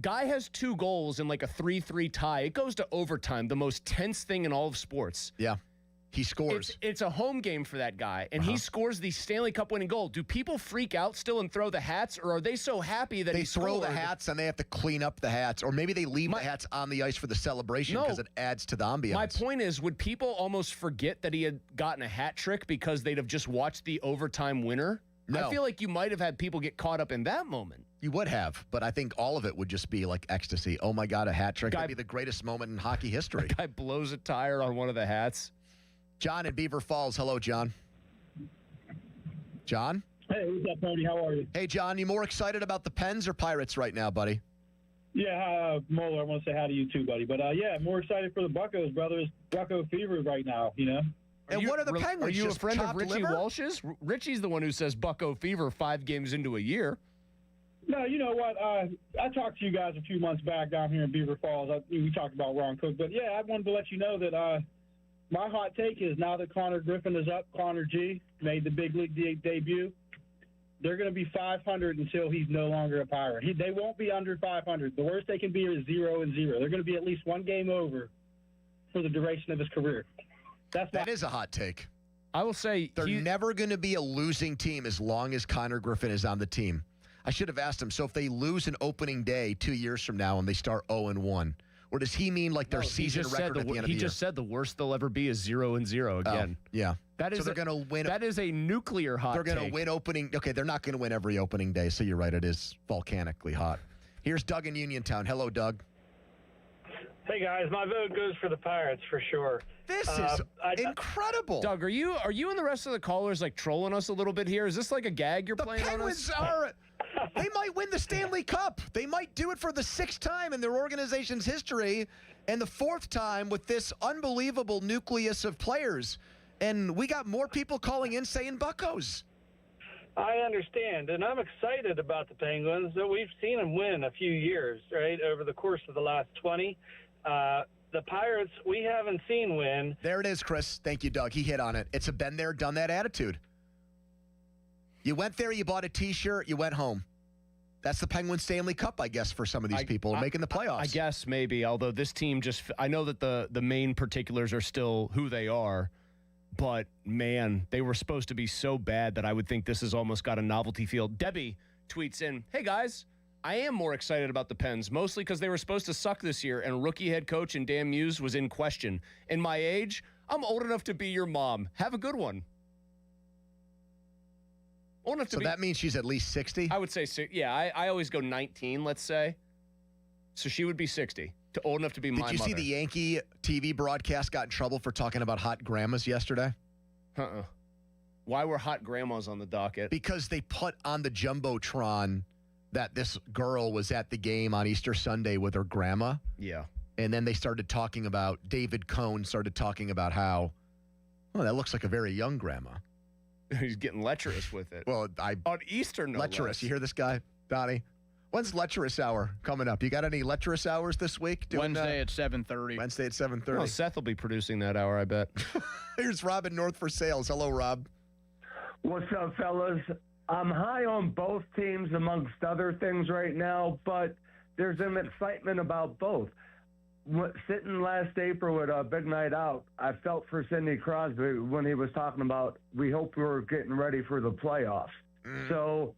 guy has 2 goals in like a 3-3 tie. It goes to overtime, the most tense thing in all of sports. Yeah. He scores. It's a home game for that guy, and he scores the Stanley Cup winning goal. Do people freak out still and throw the hats, or are they so happy that they he throw the scored? hats and they have to clean up the hats, or maybe they leave the hats on the ice for the celebration because it adds to the ambiance? My point is, would people almost forget that he had gotten a hat trick because they'd have just watched the overtime winner? No. I feel like you might have had people get caught up in that moment. You would have, but I think all of it would just be like ecstasy. Oh my God, a hat trick. That'd be the greatest moment in hockey history. Guy blows a tire on one of the hats. John in Beaver Falls. Hello, John. John? Hey, what's up, Tony? How are you? Hey, John, you more excited about the Pens or Pirates right now, buddy? Yeah, Moeller, I want to say hi to you too, buddy. But yeah, more excited for the Buccos, brothers. Bucco fever right now, you know? And what are the Penguins? Are you a just friend of chopped Richie liver? Walsh's? Richie's the one who says Bucco fever 5 games into a year. No, you know what? I talked to you guys a few months back down here in Beaver Falls. We talked about Ron Cook. But, yeah, I wanted to let you know that my hot take is now that Connor Griffin is up, Connor G. made the big league debut, they're going to be 500 until he's no longer a Pirate. They won't be under 500. The worst they can be is 0-0. They're going to be at least 1 game over for the duration of his career. That is a hot take. I will say they're never going to be a losing team as long as Connor Griffin is on the team. I should have asked him. So if they lose an opening day 2 years from now and they start 0-1, or does he mean like their season record at the end of the year? He just said the worst they'll ever be is 0-0 again. Oh, yeah. That is so they're going to win. That is a nuclear hot They're going to win opening. Okay, they're not going to win every opening day. So you're right. It is volcanically hot. Here's Doug in Uniontown. Hello, Doug. Hey guys, my vote goes for the Pirates for sure. This is incredible. Doug, are you and the rest of the callers like trolling us a little bit here? Is this like a gag you're playing on us? The Penguins they might win the Stanley Cup. They might do it for the 6th time in their organization's history and the 4th time with this unbelievable nucleus of players. And we got more people calling in saying Buccos. I understand, and I'm excited about the Penguins. We've seen them win a few years, right, over the course of the last 20. The Pirates, we haven't seen win. There it is, Chris. Thank you, Doug. He hit on it. It's a been there, done that attitude. You went there, you bought a T-shirt, you went home. That's the Penguin Stanley Cup, I guess, for some of these people making the playoffs. I guess maybe, although this team I know that the main particulars are still who they are, but, man, they were supposed to be so bad that I would think this has almost got a novelty feel. Debbie tweets in, hey, guys, I am more excited about the Pens, mostly because they were supposed to suck this year, and rookie head coach and Dan Muse was in question. In my age, I'm old enough to be your mom. Have a good one. Old enough to that means she's at least 60? I would say, yeah, I always go 19, let's say. So she would be 60, old enough to be my mother. Did you see the Yankee TV broadcast got in trouble for talking about hot grandmas yesterday? Why were hot grandmas on the docket? Because they put on the Jumbotron that this girl was at the game on Easter Sunday with her grandma. Yeah. And then they started talking about, David Cohn started talking about how, that looks like a very young grandma. He's getting lecherous with it. Well, on Easter, no lecherous. Less. You hear this guy, Donnie? When's lecherous hour coming up? You got any lecherous hours this week? Wednesday at 7:30. Wednesday at 7:30. Well, Seth will be producing that hour, I bet. Here's Rob in North for Sales. Hello, Rob. What's up, fellas? I'm high on both teams amongst other things right now, but there's an excitement about both. Sitting last April at a big night out, I felt for Sidney Crosby when he was talking about, we hope we're getting ready for the playoffs. So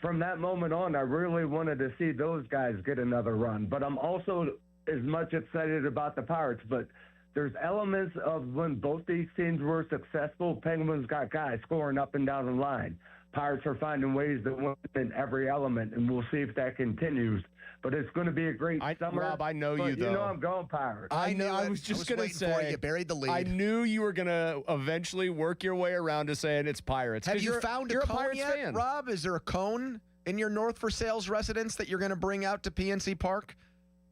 from that moment on, I really wanted to see those guys get another run. But I'm also as much excited about the Pirates. But there's elements of when both these teams were successful, Penguins got guys scoring up and down the line. Pirates are finding ways to win in every element, and we'll see if that continues. But it's going to be a great summer. Rob, I know you, though. You know I'm going Pirates. I know. I was just going to say, you buried the lead. I knew you were going to eventually work your way around to saying it's Pirates. Have you found a cone yet, fan. Rob? Is there a cone in your North for Sales residence that you're going to bring out to PNC Park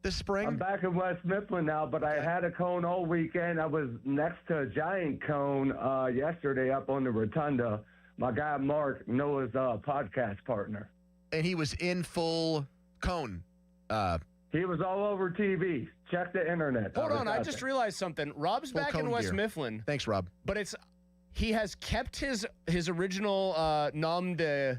this spring? I'm back in West Mifflin now, but I had a cone all weekend. I was next to a giant cone yesterday up on the rotunda. My guy Mark, Noah's podcast partner. And he was in full cone. He was all over TV. Check the internet. Hold on, I just realized something. Rob's back in West Mifflin. Thanks, Rob. But he has kept his original nom de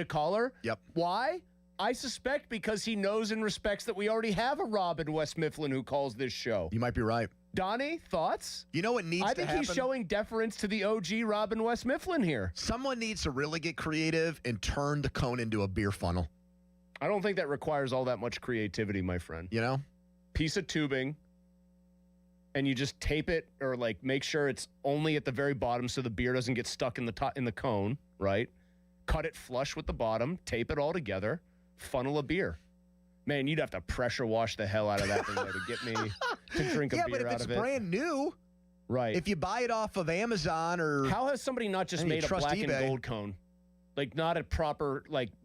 collar. Yep. Why? I suspect because he knows and respects that we already have a Rob in West Mifflin who calls this show. You might be right. Donnie, thoughts? You know what needs to happen? I think he's showing deference to the OG Rob in West Mifflin here. Someone needs to really get creative and turn the cone into a beer funnel. I don't think that requires all that much creativity, my friend. You know? Piece of tubing, and you just tape it or like make sure it's only at the very bottom so the beer doesn't get stuck in the cone, right? Cut it flush with the bottom, tape it all together, funnel a beer. Man, you'd have to pressure wash the hell out of that thing though, to get me to drink a beer out of it. Yeah, but if it's brand new, right? If you buy it off of Amazon or how has somebody not just made a black and gold cone? Like not a proper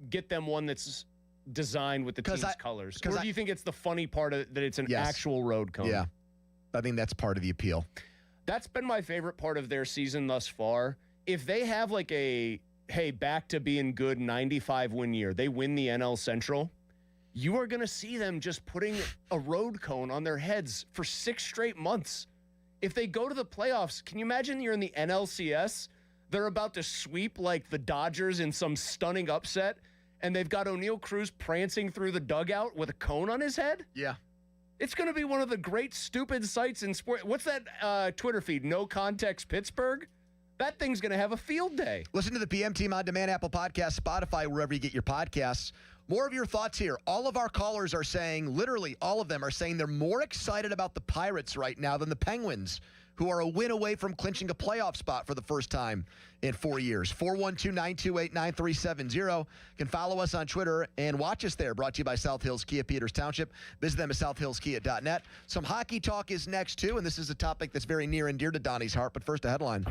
get them one that's designed with the team's colors. Or do you think it's the funny part of it that it's an actual road cone? Yeah, I think that's part of the appeal. That's been my favorite part of their season thus far. If they have back to being good 95 win year, they win the NL Central, you are going to see them just putting a road cone on their heads for 6 straight months. If they go to the playoffs, can you imagine you're in the NLCS? They're about to sweep the Dodgers in some stunning upset, and they've got O'Neal Cruz prancing through the dugout with a cone on his head? Yeah. It's going to be one of the great stupid sights in sport. What's that Twitter feed? No Context Pittsburgh? That thing's going to have a field day. Listen to the PM Team On Demand, Apple Podcasts, Spotify, wherever you get your podcasts. More of your thoughts here. All of our callers are saying, literally all of them are saying they're more excited about the Pirates right now than the Penguins, who are a win away from clinching a playoff spot for the first time in 4 years. 412-928-9370. You can follow us on Twitter and watch us there. Brought to you by South Hills Kia Peters Township. Visit them at southhillskia.net. Some hockey talk is next, too, and this is a topic that's very near and dear to Donnie's heart. But first, a headline.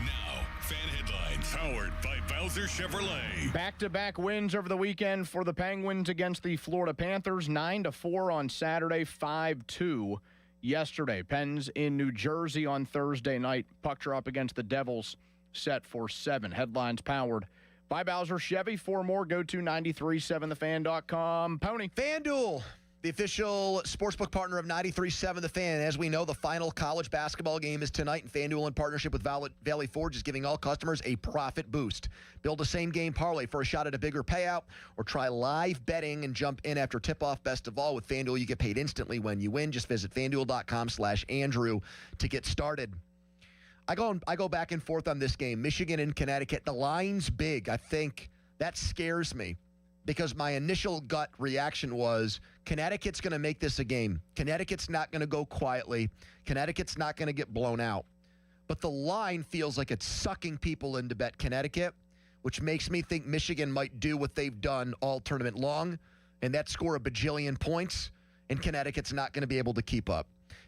Now, fan headlines powered by Bowser Chevrolet. Back-to-back wins over the weekend for the Penguins against the Florida Panthers. 9-4 on Saturday, 5-2 yesterday. Pens in New Jersey on Thursday night. Puck drop against the Devils set for 7. Headlines powered by Bowser Chevy. For more, go to 937thefan.com. Pony. FanDuel, the official sportsbook partner of 93.7 The Fan. As we know, the final college basketball game is tonight, and FanDuel, in partnership with Valley Forge, is giving all customers a profit boost. Build a same-game parlay for a shot at a bigger payout, or try live betting and jump in after tip-off. Best of all, with FanDuel, you get paid instantly when you win. Just visit FanDuel.com/Andrew to get started. I go back and forth on this game. Michigan and Connecticut. The line's big. I think that scares me, because my initial gut reaction was Connecticut's going to make this a game. Connecticut's not going to go quietly. Connecticut's not going to get blown out. But the line feels like it's sucking people in to bet Connecticut, which makes me think Michigan might do what they've done all tournament long, and that's score a bajillion points, and Connecticut's not going to be able to keep up.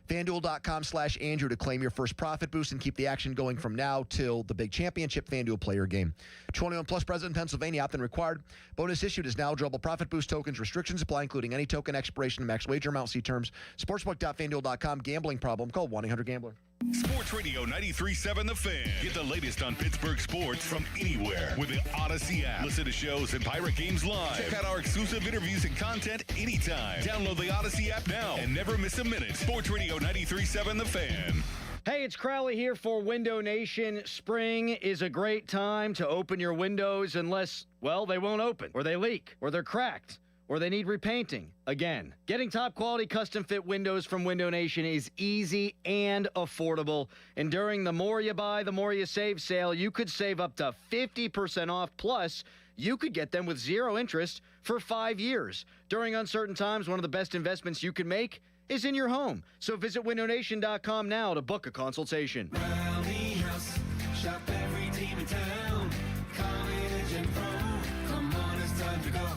FanDuel.com/Andrew to claim your first profit boost and keep the action going from now till the big championship FanDuel player game. 21 plus, present in Pennsylvania, opt-in required. Bonus issued is now drawable profit boost tokens. Restrictions apply, including any token expiration and max wager amount. See terms. Sportsbook.FanDuel.com. Gambling problem? Call 1-800-GAMBLER. Sports Radio 93.7 The Fan. Get the latest on Pittsburgh sports from anywhere with the Odyssey app. Listen to shows and Pirate games live. Check out our exclusive interviews and content anytime. Download the Odyssey app now and never miss a minute. Sports Radio 93.7 The Fan. Hey, it's Crowley here for Window Nation. Spring is a great time to open your windows unless, well, they won't open, or they leak, or they're cracked, or they need repainting again. Getting top quality custom fit windows from Window Nation is easy and affordable. And during the More You Buy, the More You Save sale, you could save up to 50% off. Plus, you could get them with 0 interest for 5 years. During uncertain times, one of the best investments you can make is in your home. So visit windownation.com now to book a consultation. Rally House, shop every team in town. College and pro.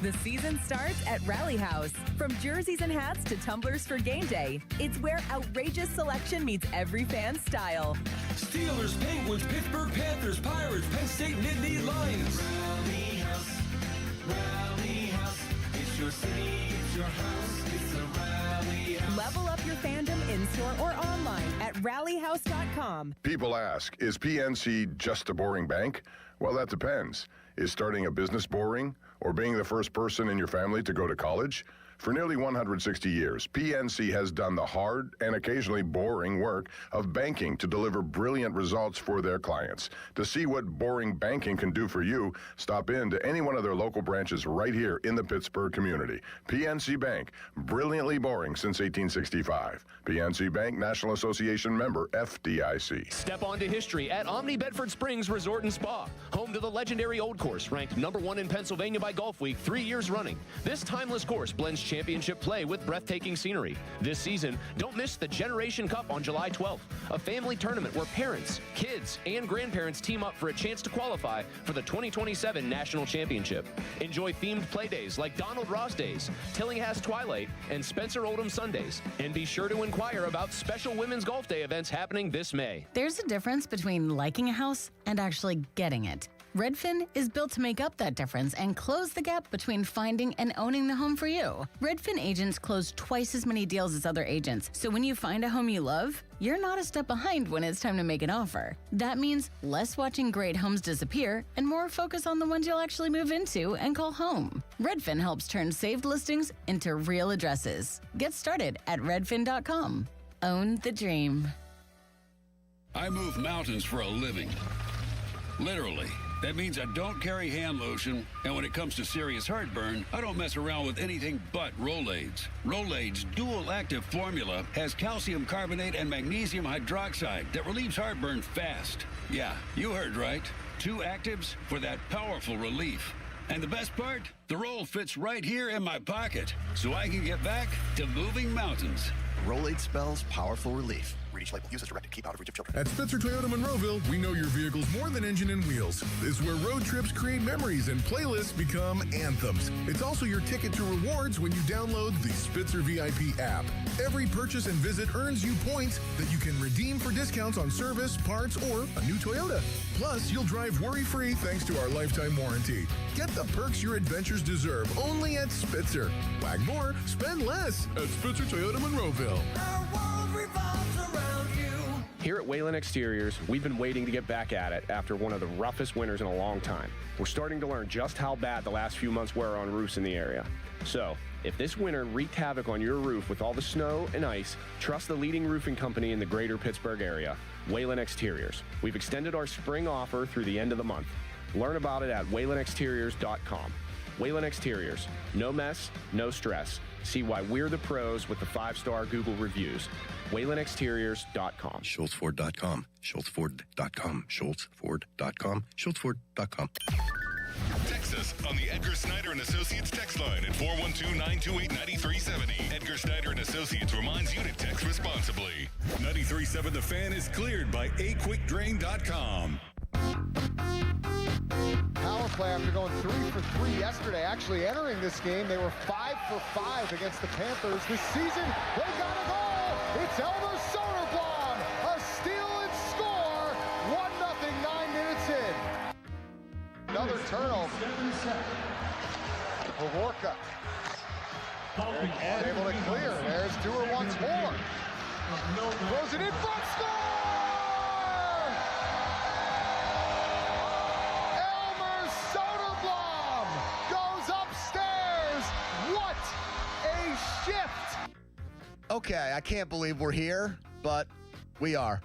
The season starts at Rally House. From jerseys and hats to tumblers for game day, it's where outrageous selection meets every fan's style. Steelers, Penguins, Pittsburgh Panthers, Pirates, Penn State, Nittany Lions. Rally House. It's your city, it's your house, it's a Rally House. Level up your fandom in-store or online at rallyhouse.com. People ask, is PNC just a boring bank? Well, that depends. Is starting a business boring? Or being the first person in your family to go to college? For nearly 160 years, PNC has done the hard and occasionally boring work of banking to deliver brilliant results for their clients. To see what boring banking can do for you, stop in to any one of their local branches right here in the Pittsburgh community. PNC Bank, brilliantly boring since 1865. PNC Bank, National Association member, FDIC. Step onto history at Omni Bedford Springs Resort and Spa, home to the legendary Old Course, ranked #1 in Pennsylvania by Golf Week 3 years running. This timeless course blends championship play with breathtaking scenery. This season, don't miss the Generation Cup on July 12th, a family tournament where parents, kids, and grandparents team up for a chance to qualify for the 2027 National Championship. Enjoy themed play days like Donald Ross Days, Tillinghast Twilight, and Spencer Oldham Sundays. And be sure to inquire about special Women's Golf Day events happening this May. There's a difference between liking a house and actually getting it. Redfin is built to make up that difference and close the gap between finding and owning the home for you. Redfin agents close twice as many deals as other agents, so when you find a home you love, you're not a step behind when it's time to make an offer. That means less watching great homes disappear and more focus on the ones you'll actually move into and call home. Redfin helps turn saved listings into real addresses. Get started at redfin.com. Own the dream. I move mountains for a living. Literally. That means I don't carry hand lotion, and when it comes to serious heartburn, I don't mess around with anything but Rolaids. Rolaids' dual-active formula has calcium carbonate and magnesium hydroxide that relieves heartburn fast. Yeah, you heard right. 2 actives for that powerful relief. And the best part? The roll fits right here in my pocket, so I can get back to moving mountains. Rolade spells powerful relief. Read each label. Use as directed. Keep out of reach of children. At Spitzer Toyota Monroeville, we know your vehicle's more than engine and wheels. It's where road trips create memories and playlists become anthems. It's also your ticket to rewards when you download the Spitzer VIP app. Every purchase and visit earns you points that you can redeem for discounts on service, parts, or a new Toyota. Plus, you'll drive worry-free thanks to our lifetime warranty. Get the perks your adventures deserve only at Spitzer. Wag more, spend less at Spitzer Toyota Monroeville. Here at Wayland Exteriors, we've been waiting to get back at it after one of the roughest winters in a long time. We're starting to learn just how bad the last few months were on roofs in the area. So, if this winter wreaked havoc on your roof with all the snow and ice, trust the leading roofing company in the greater Pittsburgh area, Wayland Exteriors. We've extended our spring offer through the end of the month. Learn about it at waylandexteriors.com. Wayland Exteriors. No mess, no stress. See why we're the pros with the 5-star Google reviews. WaylandExteriors.com. SchultzFord.com. SchultzFord.com. SchultzFord.com. SchultzFord.com. Text us on the Edgar Snyder and Associates text line at 412-928-9370. Edgar Snyder and Associates reminds you to text responsibly. 93.7 The Fan is cleared by aquickdrain.com. Power play after going 3 for 3 yesterday. Actually entering this game, they were 5 for 5 against the Panthers. This season, they got a goal. It's Elmer Soderblom. A steal and score. 1-0, 9 minutes in. Another turnover. Pavorka. Able to clear. There's Dewar once more. Throws it in front. Score! Okay, I can't believe we're here, but we are.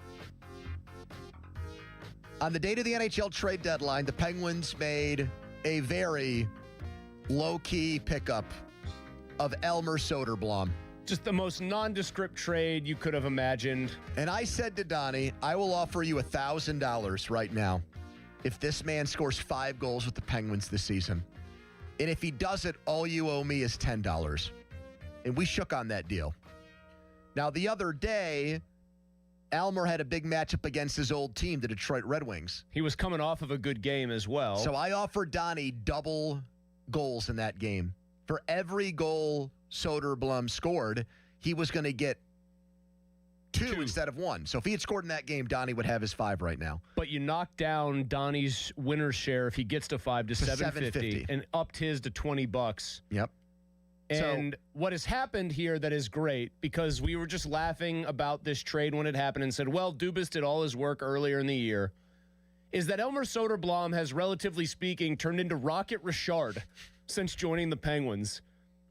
On the date of the NHL trade deadline, the Penguins made a very low-key pickup of Elmer Soderblom. Just the most nondescript trade you could have imagined. And I said to Donnie, I will offer you $1,000 right now if this man scores 5 goals with the Penguins this season. And if he does it, all you owe me is $10. And we shook on that deal. Now, the other day, Elmer had a big matchup against his old team, the Detroit Red Wings. He was coming off of a good game as well. So I offered Donnie double goals in that game. For every goal Soderblom scored, he was going to get two instead of 1. So if he had scored in that game, Donnie would have his 5 right now. But you knocked down Donnie's winner's share if he gets to 5 to $750 and upped his to $20. Yep. And what has happened here that is great, because we were just laughing about this trade when it happened and said, well, Dubas did all his work earlier in the year, is that Elmer Soderblom has, relatively speaking, turned into Rocket Richard since joining the Penguins.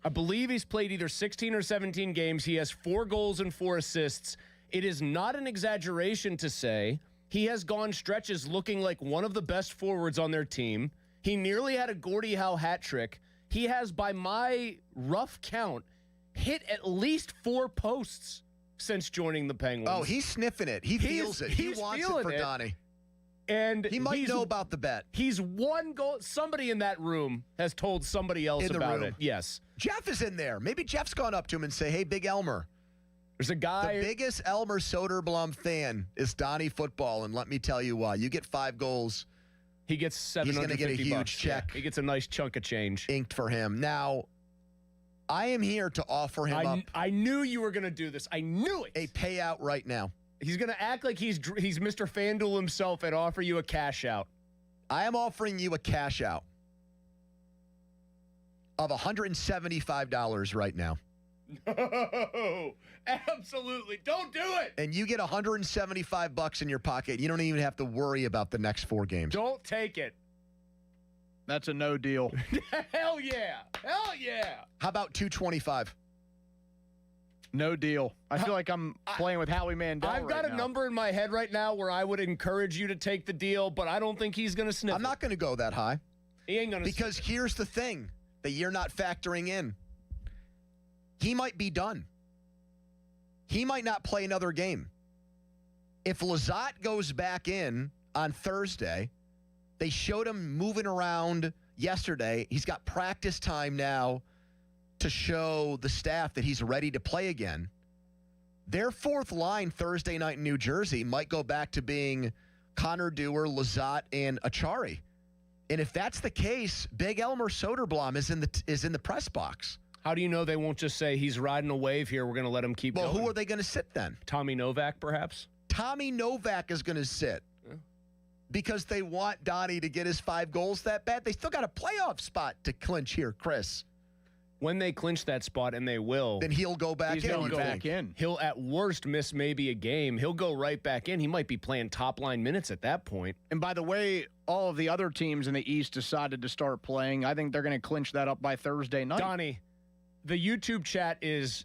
I believe he's played either 16 or 17 games. He has 4 goals and 4 assists. It is not an exaggeration to say he has gone stretches looking like one of the best forwards on their team. He nearly had a Gordie Howe hat trick. He has, by my rough count, hit at least 4 posts since joining the Penguins. Oh, he's sniffing it. He feels it. He wants it for Donnie. And he might know about the bet. He's 1 goal. Somebody in that room has told somebody else about it. Yes. Jeff is in there. Maybe Jeff's gone up to him and say, hey, Big Elmer. There's a guy. The biggest Elmer Soderblom fan is Donnie Football, and let me tell you why. You get 5 goals. He gets $750. He's going to get a huge check. Yeah, he gets a nice chunk of change inked for him. Now, I am here to offer him up. I knew you were going to do this. I knew it. A payout right now. He's going to act like he's Mr. FanDuel himself and offer you a cash out. I am offering you a cash out of $175 right now. No, absolutely. Don't do it. And you get $175 in your pocket. You don't even have to worry about the next 4 games. Don't take it. That's a no deal. Hell yeah. Hell yeah. How about $225? No deal. I feel like I'm playing with Howie Mandel. I've got a number in my head right now where I would encourage you to take the deal, but I don't think he's going to sniff. I'm not going to go that high. He ain't going to. Because here's the thing that you're not factoring in. He might be done. He might not play another game. If Lizotte goes back in on Thursday, they showed him moving around yesterday. He's got practice time now to show the staff that he's ready to play again. Their fourth line Thursday night in New Jersey might go back to being Connor Dewar, Lizotte, and Achari. And if that's the case, Big Elmer Soderblom is in the press box. How do you know they won't just say he's riding a wave here? We're going to let him keep going. Well, who are they going to sit then? Tommy Novak, perhaps? Tommy Novak is going to sit because they want Donnie to get his 5 goals that bad. They still got a playoff spot to clinch here, Chris. When they clinch that spot, and they will, then he'll go back he's in. Going back in. He'll at worst miss maybe a game. He'll go right back in. He might be playing top line minutes at that point. And by the way, all of the other teams in the East decided to start playing. I think they're going to clinch that up by Thursday night. Donnie, the YouTube chat is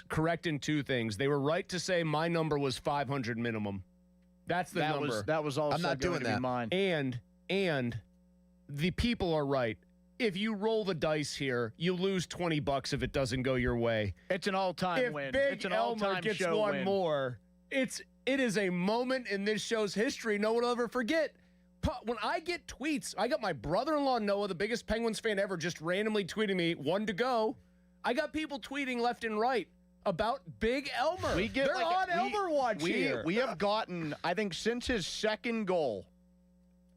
correct in 2 things. They were right to say my number was 500 minimum. That's the number. That was also I'm not doing that. Mine. And the people are right. If you roll the dice here, you lose $20 if it doesn't go your way. It's an all-time win. If Big it's an Elmer all-time gets show one win. more, it is a moment in this show's history no one will ever forget. When I get tweets, I got my brother-in-law Noah, the biggest Penguins fan ever, just randomly tweeting me, 1 to go. I got people tweeting left and right about Big Elmer. They're on Elmer watch here. We have gotten, I think, since his second goal,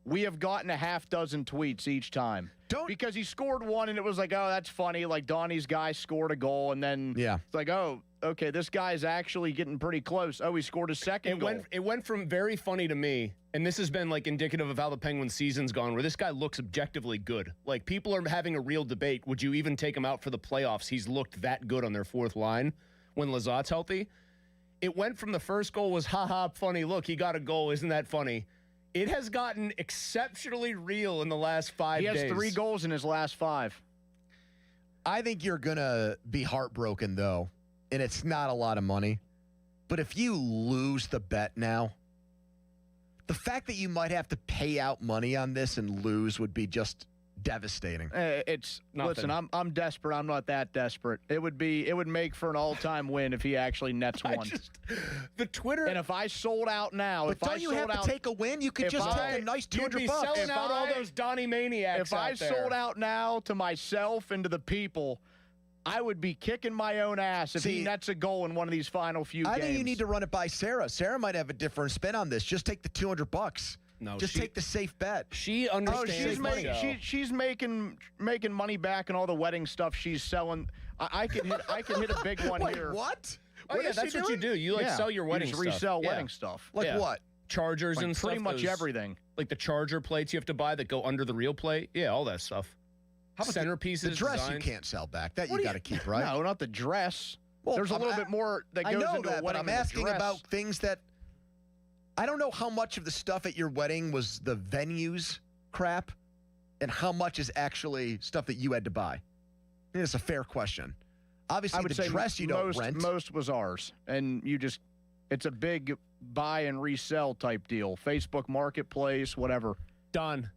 we have gotten a half dozen tweets each time. Because he scored one, and it was like, oh, that's funny. Like, Donnie's guy scored a goal, and then it's like, oh, okay, this guy's actually getting pretty close. Oh, he scored a second goal. It went from very funny to me, and this has been, like, indicative of how the Penguins season's gone, where this guy looks objectively good. Like, people are having a real debate. Would you even take him out for the playoffs? He's looked that good on their fourth line when Lizotte's healthy. It went from the first goal was, ha-ha, funny, look, he got a goal, isn't that funny? It has gotten exceptionally real in the last 5 days. He has 3 goals in his last 5. I think you're going to be heartbroken, though, and it's not a lot of money. But if you lose the bet now, the fact that you might have to pay out money on this and lose would be just devastating. It's nothing. Listen, I'm desperate. I'm not that desperate. It would make for an all-time win if he actually nets one. The Twitter, and if I sold out now, but don't you have to take a win? You could just take a nice $200. You'd be selling out all those Donnie maniacs. If I sold out now to myself and to the people, I would be kicking my own ass if he nets a goal in one of these final few games. I think you need to run it by Sarah. Sarah might have a different spin on this. Just take the $200. No, just take the safe bet. She understands. She's making money back and all the wedding stuff she's selling. I could hit a big one here. What? Oh, yeah, that's what you do. You sell your wedding stuff. You just resell wedding stuff. Like what? Chargers and stuff. Pretty much everything. Like the charger plates you have to buy that go under the real plate. Yeah, all that stuff. How about centerpieces? The dress designs? you can't sell back. That you got to keep, right? No, not the dress. Well, there's a little bit more that goes into a wedding. But I'm asking about things that I don't know how much of the stuff at your wedding was the venues crap and how much is actually stuff that you had to buy. I think it's a fair question. Obviously, the dress you don't rent. Most was ours. And it's a big buy and resell type deal. Facebook Marketplace, whatever. Don,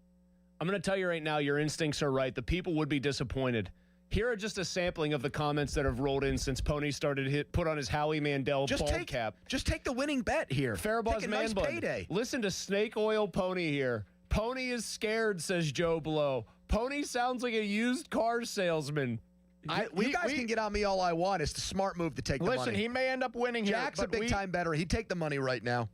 I'm going to tell you right now, your instincts are right. The people would be disappointed. Here are just a sampling of the comments that have rolled in since Pony started put on his Howie Mandel bald cap. Just take the winning bet here. Farabaw's nice payday. Listen to Snake Oil Pony here. Pony is scared, says Joe Blow. Pony sounds like a used car salesman. You guys can get on me all I want. It's the smart move to take the money. Listen, he may end up winning here. Jack's a big-time bettor. He'd take the money right now.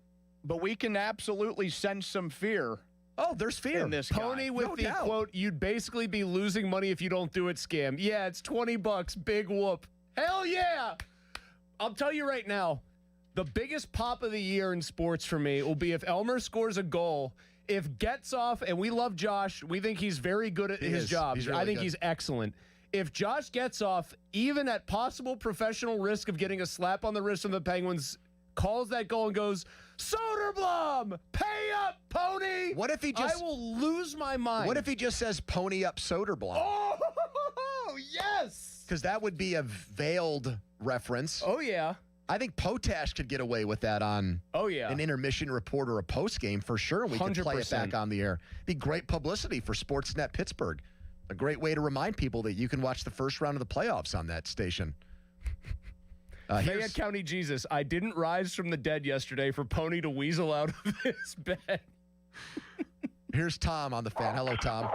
But we can absolutely sense some fear. Oh, there's fear in this Pony guy. with the quote, you'd basically be losing money if you don't do it scam. Yeah, it's $20. Big whoop. Hell yeah. I'll tell you right now, the biggest pop of the year in sports for me will be if Elmer scores a goal. If Getzoff, and we love Josh, we think he's very good at his job. I think he's excellent. If Josh Getzoff, even at possible professional risk of getting a slap on the wrist from the Penguins, calls that goal and goes, Soderblom, pay up, Pony. What if he just? I will lose my mind. What if he just says pony up Soderblom? Oh, yes. Because that would be a veiled reference. Oh, yeah. I think Potash could get away with that on an intermission report or a post game for sure. And we can play it back on the air. Be great publicity for Sportsnet Pittsburgh. A great way to remind people that you can watch the first round of the playoffs on that station. Fayette County Jesus, I didn't rise from the dead yesterday for Pony to weasel out of his bed. Here's Tom on the fan. Hello, Tom.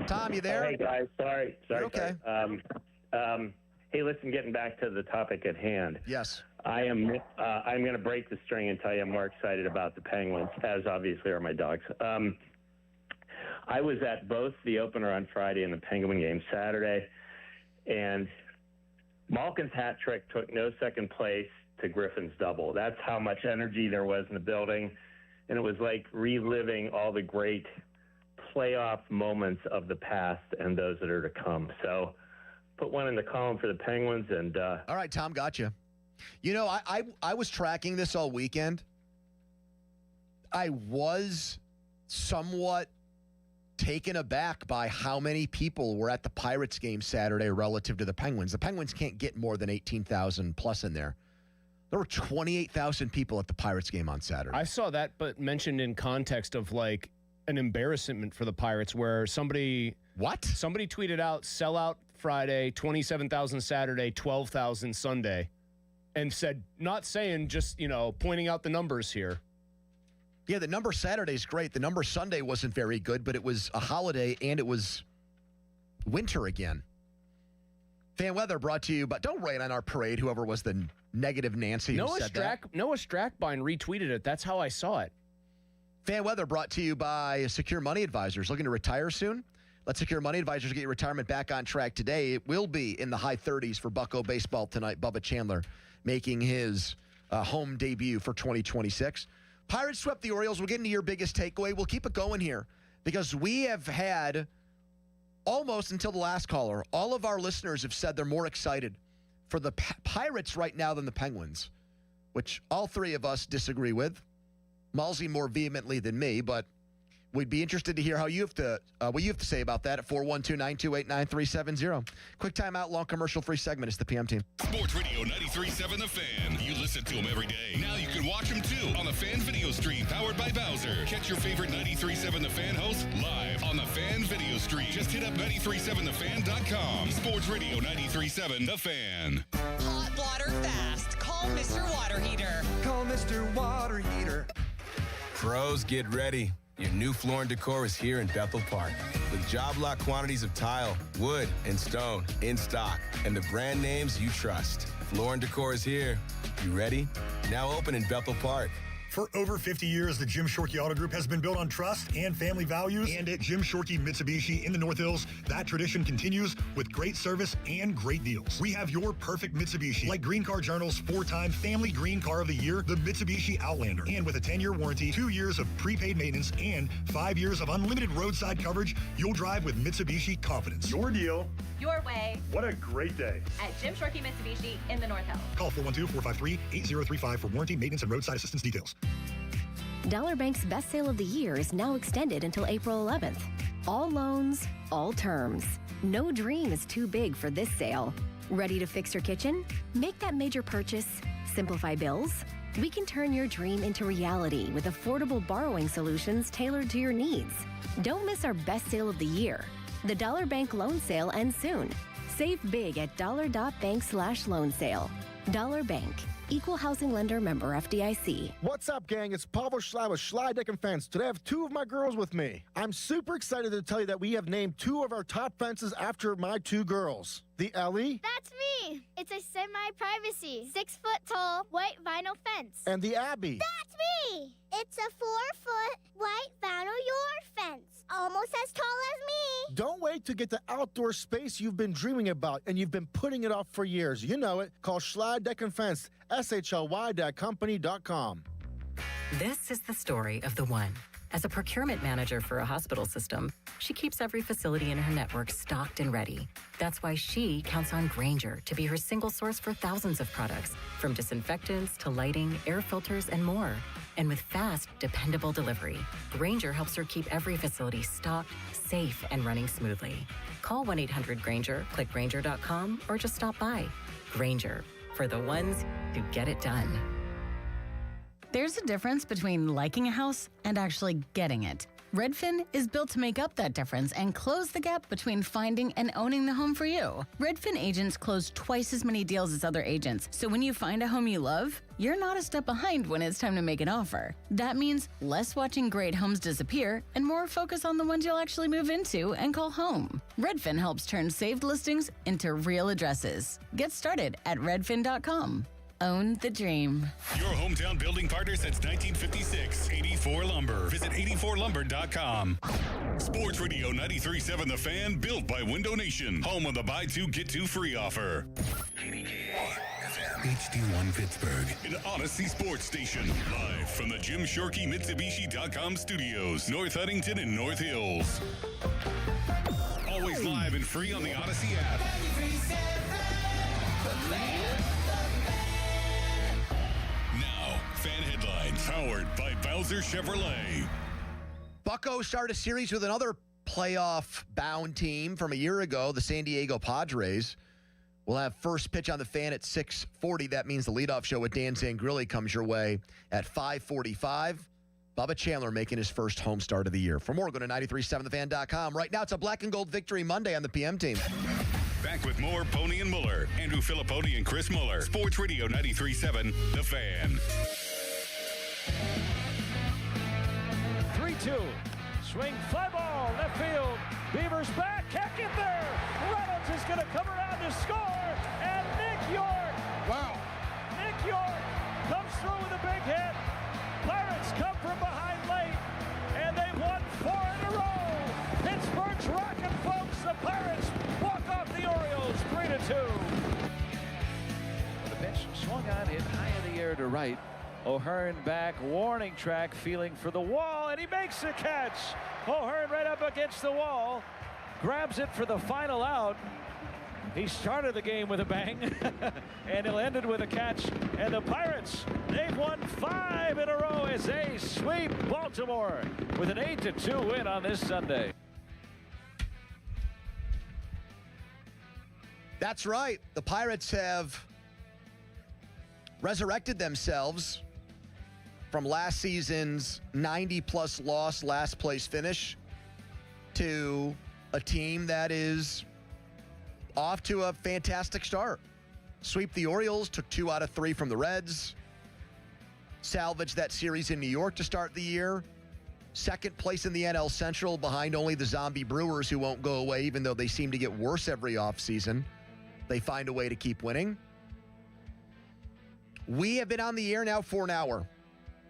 Tom, you there? Hey, guys. Sorry. You're okay. Hey, listen, getting back to the topic at hand. Yes. I'm going to break the string and tell you I'm more excited about the Penguins, as obviously are my dogs. I was at both the opener on Friday and the Penguin game Saturday, and Malkin's hat trick took no second place to Griffin's double. That's how much energy there was in the building, and it was like reliving all the great playoff moments of the past and those that are to come. So put one in the column for the Penguins. And all right, Tom, gotcha. You know, I was tracking this all weekend. I was somewhat taken aback by how many people were at the Pirates game Saturday relative to the Penguins. The Penguins can't get more than 18,000 plus in there. There were 28,000 people at the Pirates game on Saturday. I saw that, but mentioned in context of like an embarrassment for the Pirates where somebody tweeted out sellout Friday, 27,000 Saturday, 12,000 Sunday, and said, not saying, just, pointing out the numbers here. Yeah, the number Saturday is great. The number Sunday wasn't very good, but it was a holiday and it was winter again. Fan weather brought to you, but don't rain on our parade, whoever was the negative Nancy who said that. Noah Strackbine retweeted it. That's how I saw it. Fan weather brought to you by Secure Money Advisors. Looking to retire soon? Let Secure Money Advisors get your retirement back on track today. It will be in the high 30s for Bucko baseball tonight. Bubba Chandler making his home debut for 2026. Pirates swept the Orioles. We'll get into your biggest takeaway. We'll keep it going here because we have had almost until the last caller, all of our listeners have said they're more excited for the Pirates right now than the Penguins, which all three of us disagree with. Malsey more vehemently than me, but we'd be interested to hear how you have to what you have to say about that at 412-928-9370. Quick timeout, long commercial-free segment. It's the PM team. Sports Radio 93.7 The Fan. You listen to them every day. Now you can watch them too on the Fan video stream powered by Bowser. Catch your favorite 93.7 The Fan hosts live on the Fan video stream. Just hit up 937thefan.com. Sports Radio 93.7 The Fan. Hot water fast. Call Mr. Water Heater. Call Mr. Water Heater. Pros, get ready. Your new floor and decor is here in Bethel Park with job lot quantities of tile, wood, and stone in stock and the brand names you trust. Floor and decor is here. You ready? Now open in Bethel Park. For over 50 years, the Jim Shorkey Auto Group has been built on trust and family values. And at Jim Shorkey Mitsubishi in the North Hills, that tradition continues with great service and great deals. We have your perfect Mitsubishi, like Green Car Journal's 4-time Family Green Car of the Year, the Mitsubishi Outlander. And with a 10-year warranty, 2 years of prepaid maintenance, and 5 years of unlimited roadside coverage, you'll drive with Mitsubishi confidence. Your deal. Your way. What a great day. At Jim Shorkey Mitsubishi in the North Hills. Call 412-453-8035 for warranty, maintenance, and roadside assistance details. Dollar Bank's best sale of the year is now extended until April 11th. All loans, all terms. No dream is too big for this sale. Ready to fix your kitchen? Make that major purchase? Simplify bills? We can turn your dream into reality with affordable borrowing solutions tailored to your needs. Don't miss our best sale of the year. The Dollar Bank loan sale ends soon. Save big at dollar.bank/loan sale. Dollar Bank. Equal housing lender, member FDIC. What's up, gang? It's Pavel Schley with Schley Deck and Fence. Today I have two of my girls with me. I'm super excited to tell you that we have named two of our top fences after my two girls. The Ellie. That's me. It's a semi-privacy, 6-foot-tall white vinyl fence. And the Abby. That's me. It's a 4-foot white vinyl yard fence, almost as tall as me. Don't wait to get the outdoor space you've been dreaming about and you've been putting it off for years. You know it. Call Schley Deck and Fence, SHLY.company.com. This is the story of the one. As a procurement manager for a hospital system, she keeps every facility in her network stocked and ready. That's why she counts on Grainger to be her single source for thousands of products, from disinfectants to lighting, air filters, and more. And with fast, dependable delivery, Grainger helps her keep every facility stocked, safe, and running smoothly. Call 1-800-GRAINGER, click Grainger.com, or just stop by. Grainger, for the ones who get it done. There's a difference between liking a house and actually getting it. Redfin is built to make up that difference and close the gap between finding and owning the home for you. Redfin agents close twice as many deals as other agents, so when you find a home you love, you're not a step behind when it's time to make an offer. That means less watching great homes disappear and more focus on the ones you'll actually move into and call home. Redfin helps turn saved listings into real addresses. Get started at redfin.com. Own the dream. Your hometown building partner since 1956. 84 Lumber. Visit 84lumber.com. Sports Radio 93.7 The Fan, built by Window Nation. Home of the buy two, get two free offer. HD1 Pittsburgh, an Odyssey sports station. Live from the Jim Shorkey Mitsubishi.com studios, North Huntington and North Hills. Always live and free on the Odyssey app. Fan headlines powered by Bowser Chevrolet. Bucco started a series with another playoff-bound team from a year ago, the San Diego Padres. We'll have first pitch on the Fan at 6:40. That means the leadoff show with Dan Zangrilli comes your way at 5:45. Bubba Chandler making his first home start of the year. For more, go to 937thefan.com. Right now, it's a black and gold victory Monday on the PM team. Back with more Pony and Muller. Andrew Filipponi and Chris Muller. Sports Radio 93.7 The Fan. 3-2. Swing, fly ball, left field. Beavers back, can't get there. Reynolds is going to come around to score. And Nick York. Wow. Nick York comes through with a big hit. Pirates come from behind late. And they've won 4 in a row. Pittsburgh's rocking, folks. The Pirates walk off the Orioles 3-2. The pitch swung on, hit high in the air to right. O'Hearn back, warning track, feeling for the wall, and he makes the catch. O'Hearn right up against the wall, grabs it for the final out. He started the game with a bang, and he'll end it with a catch. And the Pirates, they've won 5 in a row as they sweep Baltimore with an 8-2 win on this Sunday. That's right. The Pirates have resurrected themselves from last season's 90-plus loss, last place finish to a team that is off to a fantastic start. Sweep the Orioles, took 2 out of 3 from the Reds. Salvaged that series in New York to start the year. Second place in the NL Central behind only the zombie Brewers, who won't go away even though they seem to get worse every offseason. They find a way to keep winning. We have been on the air now for an hour.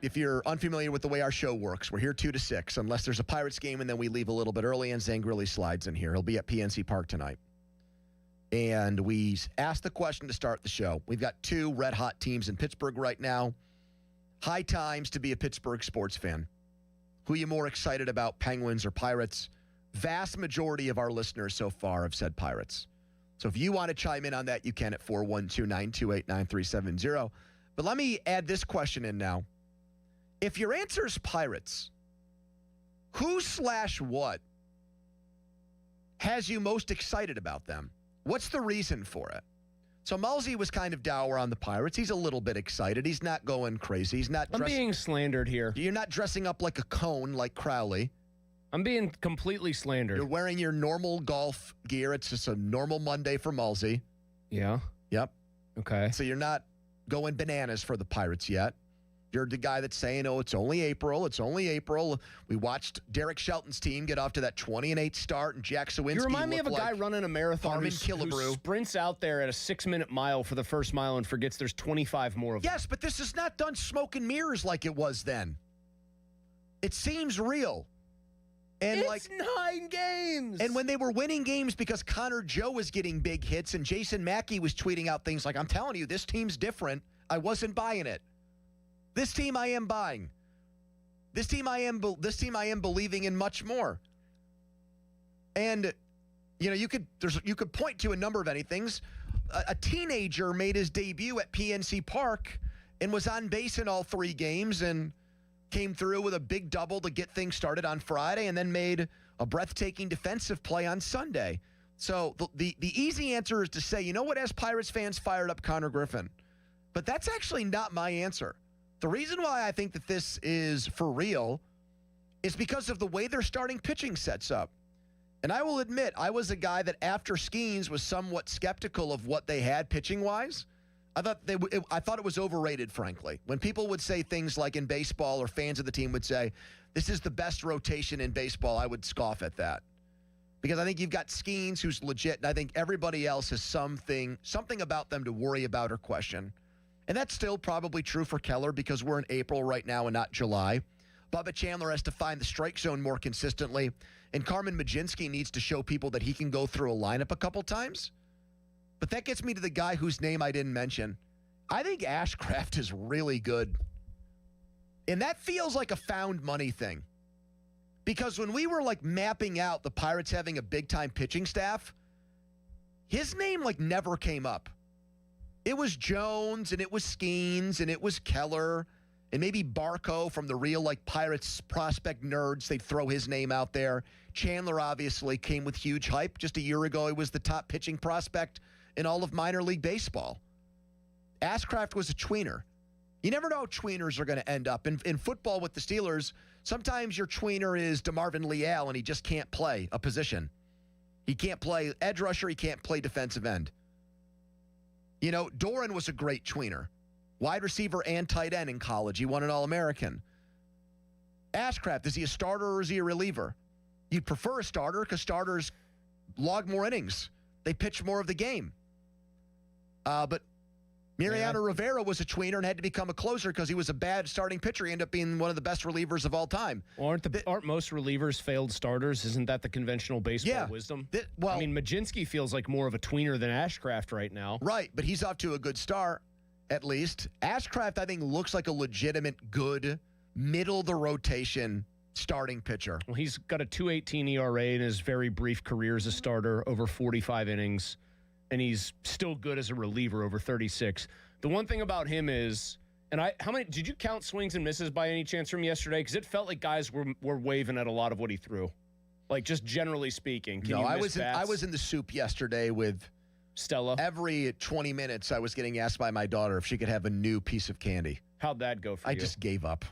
If you're unfamiliar with the way our show works, we're here 2 to 6, unless there's a Pirates game, and then we leave a little bit early, and Zangrilli slides in here. He'll be at PNC Park tonight. And we asked the question to start the show. We've got 2 red-hot teams in Pittsburgh right now. High times to be a Pittsburgh sports fan. Who are you more excited about, Penguins or Pirates? Vast majority of our listeners so far have said Pirates. So if you want to chime in on that, you can at 412-928-9370. But let me add this question in now. If your answer is Pirates, who/what has you most excited about them? What's the reason for it? So Mulsey was kind of dour on the Pirates. He's a little bit excited. He's not going crazy. He's not. I'm being slandered here. You're not dressing up like a cone like Crowley. I'm being completely slandered. You're wearing your normal golf gear. It's just a normal Monday for Mulsey. Yeah. Yep. Okay. So you're not going bananas for the Pirates yet. You're the guy that's saying, oh, it's only April. It's only April. We watched Derek Shelton's team get off to that 20-8 start, and Jack Sawinski You remind me of a guy running a marathon who Killebrew. Sprints out there at a 6-minute mile for the first mile and forgets there's 25 more of them. Yes, but this is not done smoke and mirrors like it was then. It seems real. And it's 9 games. And when they were winning games because Connor Joe was getting big hits and Jason Mackey was tweeting out things like, I'm telling you, this team's different. I wasn't buying it. This team I am buying. This team I am believing in much more. And you could point to a number of things. A teenager made his debut at PNC Park and was on base in all 3 games and came through with a big double to get things started on Friday and then made a breathtaking defensive play on Sunday. So the easy answer is to say, you know what, as Pirates fans fired up Connor Griffin. But that's actually not my answer. The reason why I think that this is for real is because of the way their starting pitching sets up. And I will admit, I was a guy that after Skeens was somewhat skeptical of what they had pitching-wise. I thought it was overrated, frankly. When people would say things like in baseball or fans of the team would say, this is the best rotation in baseball, I would scoff at that. Because I think you've got Skeens, who's legit, and I think everybody else has something about them to worry about or question. And that's still probably true for Keller because we're in April right now and not July. Bubba Chandler has to find the strike zone more consistently. And Carmen Majinski needs to show people that he can go through a lineup a couple times. But that gets me to the guy whose name I didn't mention. I think Ashcraft is really good. And that feels like a found money thing. Because when we were mapping out the Pirates having a big-time pitching staff, his name never came up. It was Jones, and it was Skeens, and it was Keller, and maybe Barco from the real Pirates prospect nerds. They'd throw his name out there. Chandler obviously came with huge hype. Just a year ago, he was the top pitching prospect in all of minor league baseball. Ashcraft was a tweener. You never know how tweeners are going to end up. In football with the Steelers, sometimes your tweener is DeMarvin Leal, and he just can't play a position. He can't play edge rusher. He can't play defensive end. Doran was a great tweener. Wide receiver and tight end in college. He won an All-American. Ashcraft, is he a starter or is he a reliever? You'd prefer a starter because starters log more innings. They pitch more of the game. But Mariano Rivera was a tweener and had to become a closer because he was a bad starting pitcher. He ended up being one of the best relievers of all time. Well, aren't most relievers failed starters? Isn't that the conventional baseball wisdom? Majinski feels like more of a tweener than Ashcraft right now. Right, but he's off to a good start, at least. Ashcraft, I think, looks like a legitimate, good, middle-of-the-rotation starting pitcher. Well, he's got a 2.18 ERA in his very brief career as a starter, over 45 innings. And he's still good as a reliever, over 36. The one thing about him is, how many did you count swings and misses by any chance from yesterday? Because it felt like guys were waving at a lot of what he threw, just generally speaking. I was in the soup yesterday with Stella. Every 20 minutes, I was getting asked by my daughter if she could have a new piece of candy. How'd that go for you? I just gave up.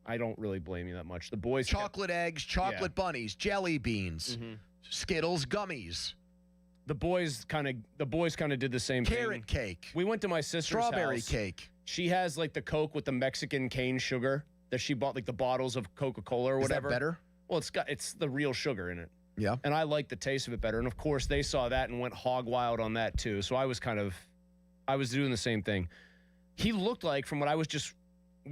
I don't really blame you that much. The boys chocolate eggs, chocolate bunnies, jelly beans, Skittles, gummies. The boys kind of did the same thing. Carrot cake. We went to my sister's strawberry house. Cake. She has the Coke with the Mexican cane sugar that she bought, the bottles of Coca-Cola or whatever. Is that better? Well, it's the real sugar in it. Yeah. And I like the taste of it better. And of course, they saw that and went hog wild on that too. So I was doing the same thing. He looked like, from what I was just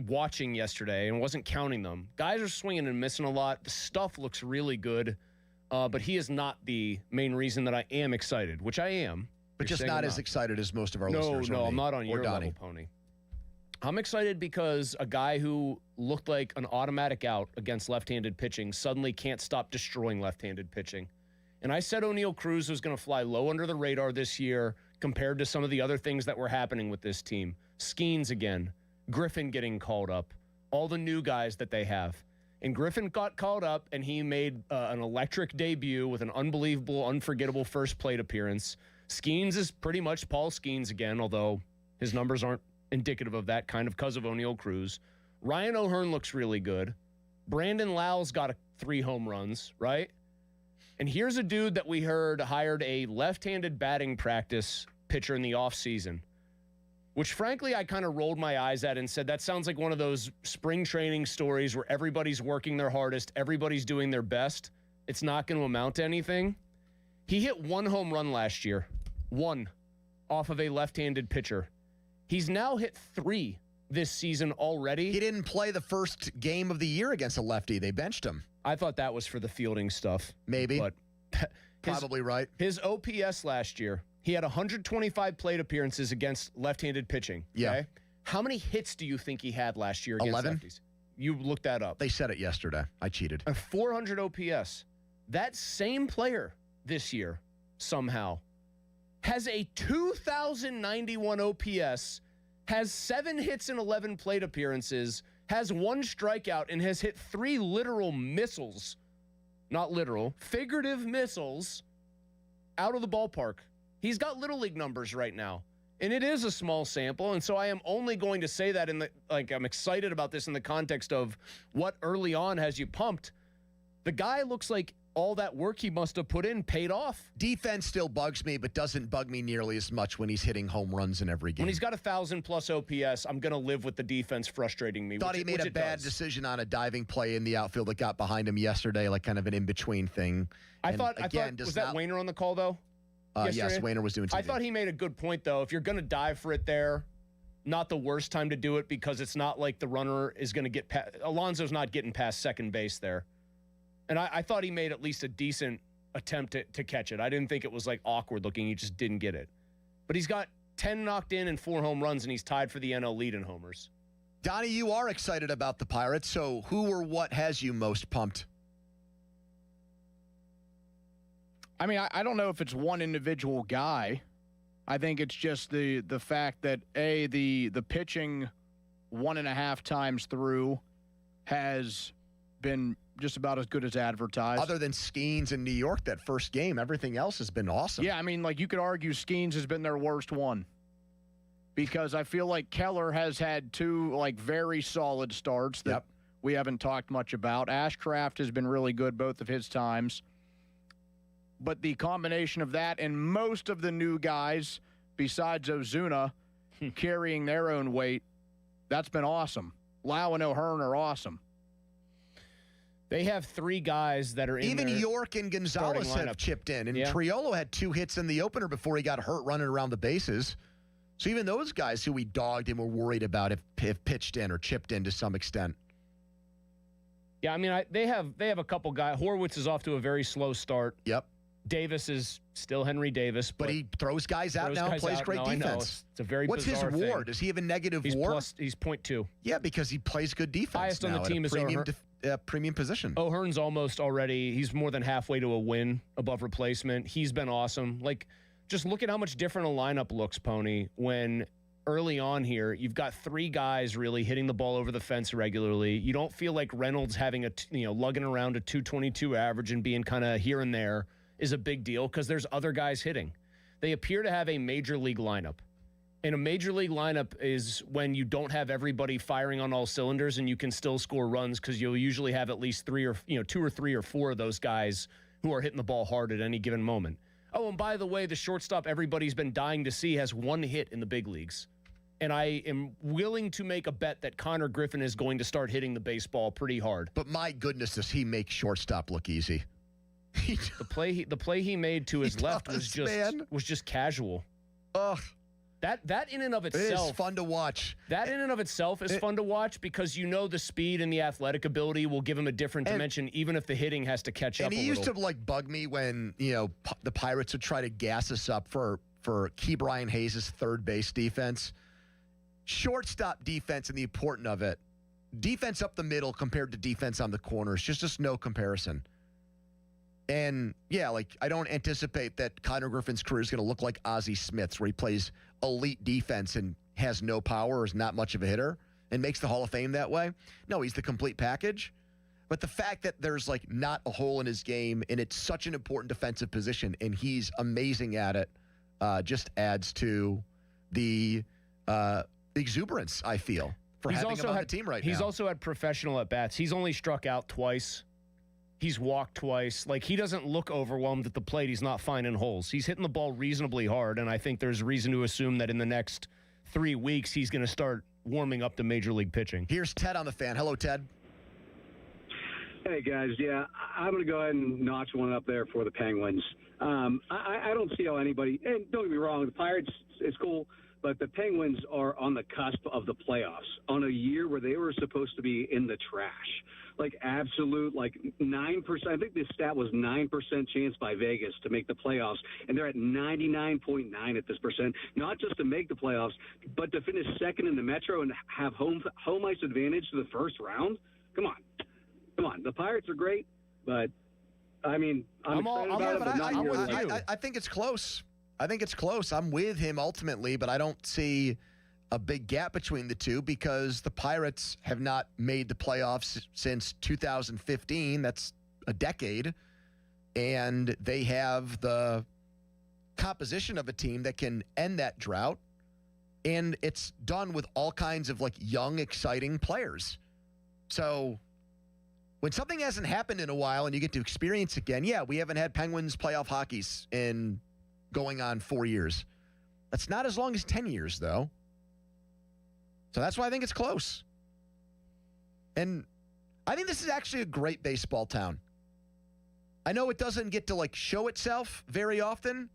watching yesterday and wasn't counting them, guys are swinging and missing a lot. The stuff looks really good. But he is not the main reason that I am excited, which I am. But just not as excited as most of our listeners. No, I'm not on your level, Pony. I'm excited because a guy who looked like an automatic out against left-handed pitching suddenly can't stop destroying left-handed pitching. And I said O'Neal Cruz was going to fly low under the radar this year compared to some of the other things that were happening with this team. Skeens again, Griffin getting called up, all the new guys that they have. And Griffin got called up, and he made an electric debut with an unbelievable, unforgettable first plate appearance. Skeens is pretty much Paul Skeens again, although his numbers aren't indicative of that, kind of because of O'Neal Cruz. Ryan O'Hearn looks really good. Brandon Lau's got 3 home runs, right? And here's a dude that we heard hired a left-handed batting practice pitcher in the offseason, which, frankly, I kind of rolled my eyes at and said, that sounds like one of those spring training stories where everybody's working their hardest, everybody's doing their best. It's not going to amount to anything. He hit 1 home run last year, 1, off of a left-handed pitcher. He's now hit 3 this season already. He didn't play the first game of the year against a lefty. They benched him. I thought that was for the fielding stuff. Maybe. But probably right. His OPS last year, he had 125 plate appearances against left-handed pitching. Yeah. Okay? How many hits do you think he had last year against 11? lefties? You looked that up. They said it yesterday. I cheated. A 400 OPS. That same player this year somehow has a 2,091 OPS, has 7 hits in 11 plate appearances, has 1 strikeout, and has hit 3 literal missiles. Not literal, figurative missiles out of the ballpark. He's got Little League numbers right now. And it is a small sample, and so I am only going to say that I'm excited about this in the context of what early on has you pumped. The guy looks like all that work he must have put in paid off. Defense still bugs me, but doesn't bug me nearly as much when he's hitting home runs in every game. When he's got 1,000+ OPS, I'm going to live with the defense frustrating me. Thought he made a bad decision on a diving play in the outfield that got behind him yesterday, like kind of an in-between thing. I thought was that Wainer on the call, though? Yes, Wainer was doing TV. I thought he made a good point, though. If you're going to dive for it there, not the worst time to do it because it's not like the runner is going to get past. Alonso's not getting past second base there. And I thought he made at least a decent attempt to catch it. I didn't think it was like awkward looking. He just didn't get it. But he's got 10 knocked in and 4 home runs, and he's tied for the NL lead in homers. Donnie, you are excited about the Pirates, so who or what has you most pumped? I mean, I don't know if it's one individual guy. I think it's just the fact that, the pitching 1.5 times through has been just about as good as advertised. Other than Skeens in New York, that first game, everything else has been awesome. Yeah, I mean, like you could argue Skeens has been their worst one. Because I feel like Keller has had 2 very solid starts that we haven't talked much about. Ashcraft has been really good both of his times. But the combination of that and most of the new guys, besides Ozuna, carrying their own weight, that's been awesome. Lau and O'Hearn are awesome. They have 3 guys that are in Even York and Gonzalez have chipped in. And Triolo had 2 hits in the opener before he got hurt running around the bases. So even those guys who we dogged and were worried about have pitched in or chipped in to some extent. Yeah, I mean, they have a couple guys. Horwitz is off to a very slow start. Yep. Davis is still Henry Davis. But he throws guys out now and plays great defense. It's a very What's his bizarre WAR? thing. Does he have a negative he's WAR? He's 0.2. Yeah, because he plays good defense. Highest on the team is premium position. O'Hearn's almost already. He's more than halfway to a win above replacement. He's been awesome. Just look at how much different a lineup looks, Pony, when early on here, you've got 3 guys really hitting the ball over the fence regularly. You don't feel like Reynolds having lugging around a 222 average and being kind of here and there is a big deal because there's other guys hitting. They appear to have a major league lineup. And a major league lineup is when you don't have everybody firing on all cylinders and you can still score runs because you'll usually have at least 2 or 3 or 4 of those guys who are hitting the ball hard at any given moment. Oh, and by the way, the shortstop everybody's been dying to see has 1 hit in the big leagues. And I am willing to make a bet that Connor Griffin is going to start hitting the baseball pretty hard. But my goodness, does he make shortstop look easy? The play he made to his left was just casual. Ugh. That in and of itself it is fun to watch. That in and of itself is fun to watch because the speed and the athletic ability will give him a different dimension, even if the hitting has to catch up. And he used to bug me when the Pirates would try to gas us up for Key Brian Hayes' third base defense. Shortstop defense and the importance of it. Defense up the middle compared to defense on the corners, just no comparison. And, I don't anticipate that Connor Griffin's career is going to look like Ozzie Smith's, where he plays elite defense and has no power or is not much of a hitter and makes the Hall of Fame that way. No, he's the complete package. But the fact that there's, not a hole in his game and it's such an important defensive position and he's amazing at it just adds to the exuberance, I feel, for having him on the team right now. He's also had professional at-bats. He's only struck out twice. He's walked twice. He doesn't look overwhelmed at the plate. He's not finding holes. He's hitting the ball reasonably hard, and I think there's reason to assume that in the next 3 weeks he's going to start warming up to major league pitching. Here's Ted on the fan. Hello, Ted. Hey, guys. Yeah, I'm going to go ahead and notch one up there for the Penguins. I don't see how anybody – and don't get me wrong, the Pirates, it's cool. but the Penguins are on the cusp of the playoffs on a year where they were supposed to be in the trash. Like absolute, 9%. I think this stat was 9% chance by Vegas to make the playoffs, and they're at 99.9 at this percent. Not just to make the playoffs, but to finish second in the Metro and have home ice advantage to the first round. Come on. The Pirates are great, but I'm excited about it. But I'm with you. I think it's close. I'm with him ultimately, but I don't see a big gap between the two because the Pirates have not made the playoffs since 2015. That's a decade. And they have the composition of a team that can end that drought. And it's done with all kinds of young, exciting players. So when something hasn't happened in a while and you get to experience again, we haven't had Penguins playoff hockeys in going on 4 years. That's not as long as 10 years, though. So that's why I think it's close. And I think this is actually a great baseball town. I know it doesn't get to show itself very often,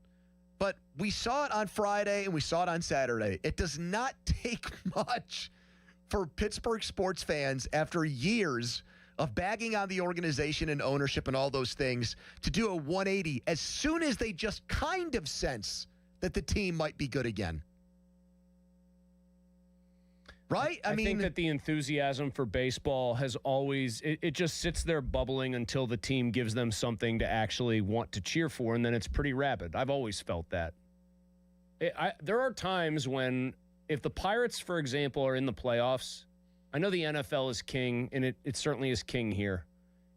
but we saw it on Friday and we saw it on Saturday. It does not take much for Pittsburgh sports fans after years of bagging on the organization and ownership and all those things to do a 180 as soon as they just kind of sense that the team might be good again. Right? I think that the enthusiasm for baseball has always, it just sits there bubbling until the team gives them something to actually want to cheer for, and then it's pretty rabid. I've always felt that. There are times when, if the Pirates, for example, are in the playoffs, I know the NFL is king, and it certainly is king here.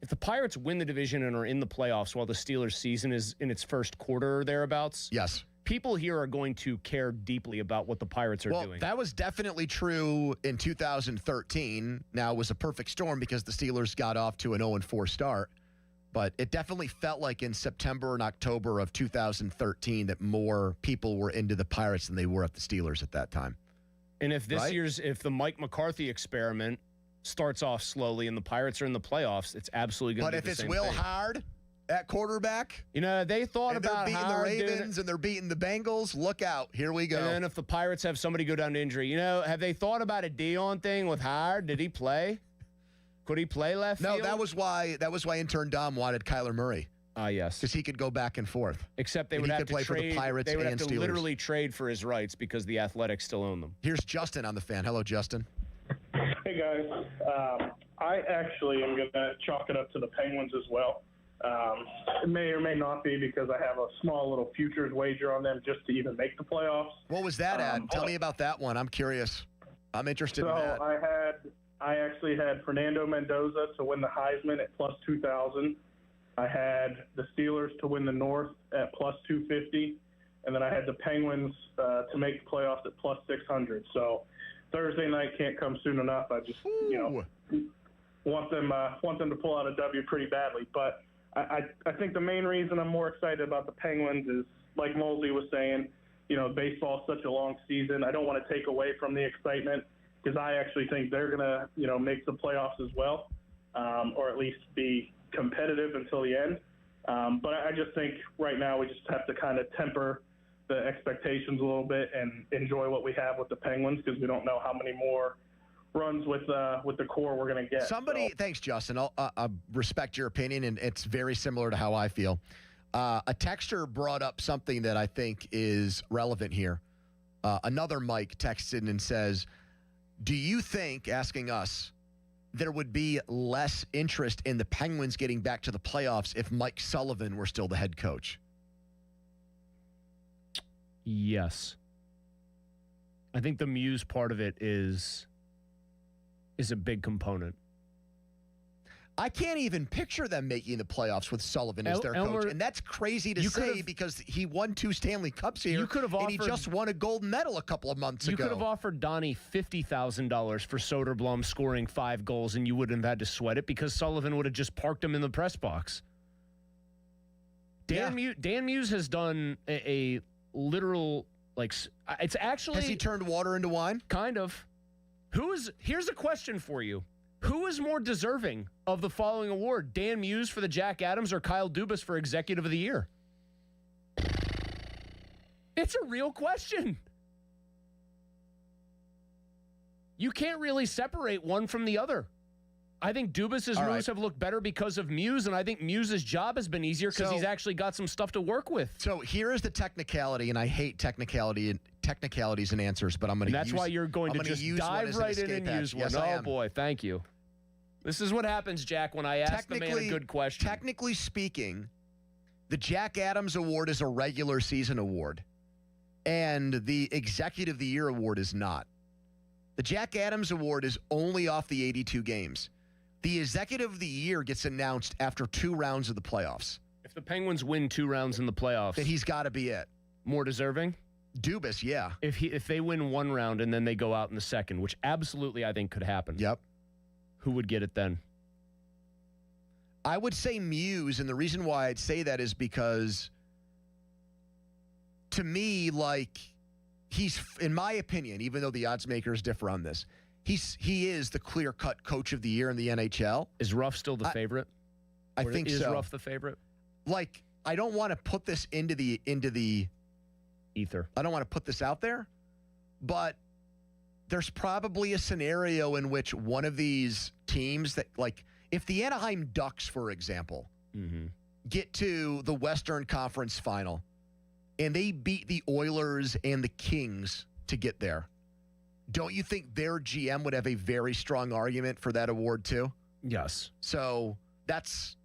If the Pirates win the division and are in the playoffs while the Steelers' season is in its first quarter or thereabouts, yes, people here are going to care deeply about what the Pirates are doing. That was definitely true in 2013. Now, it was a perfect storm because the Steelers got off to an 0-4 start. But it definitely felt like in September and October of 2013 that more people were into the Pirates than they were at the Steelers at that time. And if if the Mike McCarthy experiment starts off slowly and the Pirates are in the playoffs, it's absolutely going to be the same thing. But if it's Will Hard at quarterback, they thought about they're beating the Ravens and they're beating the Bengals. Look out. Here we go. And then if the Pirates have somebody go down to injury, have they thought about a Dion thing with Hard? Did he play? Could he play left field? No, that was why intern Dom wanted Kyler Murray. Yes. Because he could go back and forth. Except they would have to play trade for the Pirates. They would have to Steelers. literally trade for his rights because the Athletics still own them. Here's Justin on the fan. Hello, Justin. Hey, guys. I actually am going to chalk it up to the Penguins as well. It may or may not be because I have a small little futures wager on them just to even make the playoffs. What was that at? Tell me about that one. I'm curious. I'm interested in that. I actually had Fernando Mendoza to win the Heisman at plus 2,000. I had the Steelers to win the North at plus 250. And then I had the Penguins to make the playoffs at plus 600. So Thursday night can't come soon enough. I just, want them to pull out a W pretty badly. But I think the main reason I'm more excited about the Penguins is, like Mosley was saying, baseball's such a long season. I don't want to take away from the excitement because I actually think they're going to, make the playoffs as well, or at least be competitive until the end. But I just think right now we just have to kind of temper the expectations a little bit and enjoy what we have with the Penguins because we don't know how many more runs with the core we're going to get. Thanks, Justin. I'll respect your opinion, and it's very similar to how I feel. A texter brought up something that I think is relevant here. Another Mike texted and says, do you think, asking us, there would be less interest in the Penguins getting back to the playoffs if Mike Sullivan were still the head coach? Yes. I think the Muse part of it is a big component. I can't even picture them making the playoffs with Sullivan as their coach. And that's crazy to say because he won 2 Stanley Cups here, and he just won a gold medal a couple of months ago. You could have offered Donnie $50,000 for Soderblom scoring 5 goals, and you wouldn't have had to sweat it because Sullivan would have just parked him in the press box. Dan Muse has done a literal, it's actually... Has he turned water into wine? Kind of. Here's a question for you. Who is more deserving of the following award? Dan Muse for the Jack Adams or Kyle Dubas for Executive of the Year? It's a real question. You can't really separate one from the other. I think Dubas's moves have looked better because of Muse, and I think Muse's job has been easier because he's actually got some stuff to work with. So here is the technicality, and I hate technicalities and answers, but I'm going to That's why you're going to just dive right in and use one. Oh, boy, thank you. This is what happens, Jack, when I ask the man a good question. Technically speaking, the Jack Adams Award is a regular season award, and the Executive of the Year Award is not. The Jack Adams Award is only off the 82 games. The Executive of the Year gets announced after 2 rounds of the playoffs. If the Penguins win 2 rounds in the playoffs, then he's got to be it. More deserving? Dubas, yeah. If they win 1 round and then they go out in the second, which absolutely I think could happen. Yep. Who would get it then? I would say Muse, and the reason why I'd say that is because, to me, like, he's, in my opinion, even though the odds makers differ on this, he is the clear-cut coach of the year in the NHL. Is Ruff still the favorite? I think so. Is Ruff the favorite? Like, I don't want to put this into the ether. I don't want to put this out there, but there's probably a scenario in which one of these teams that, like, if the Anaheim Ducks, for example, get to the Western Conference Final and they beat the Oilers and the Kings to get there, don't you think their GM would have a very strong argument for that award too? Yes. So that's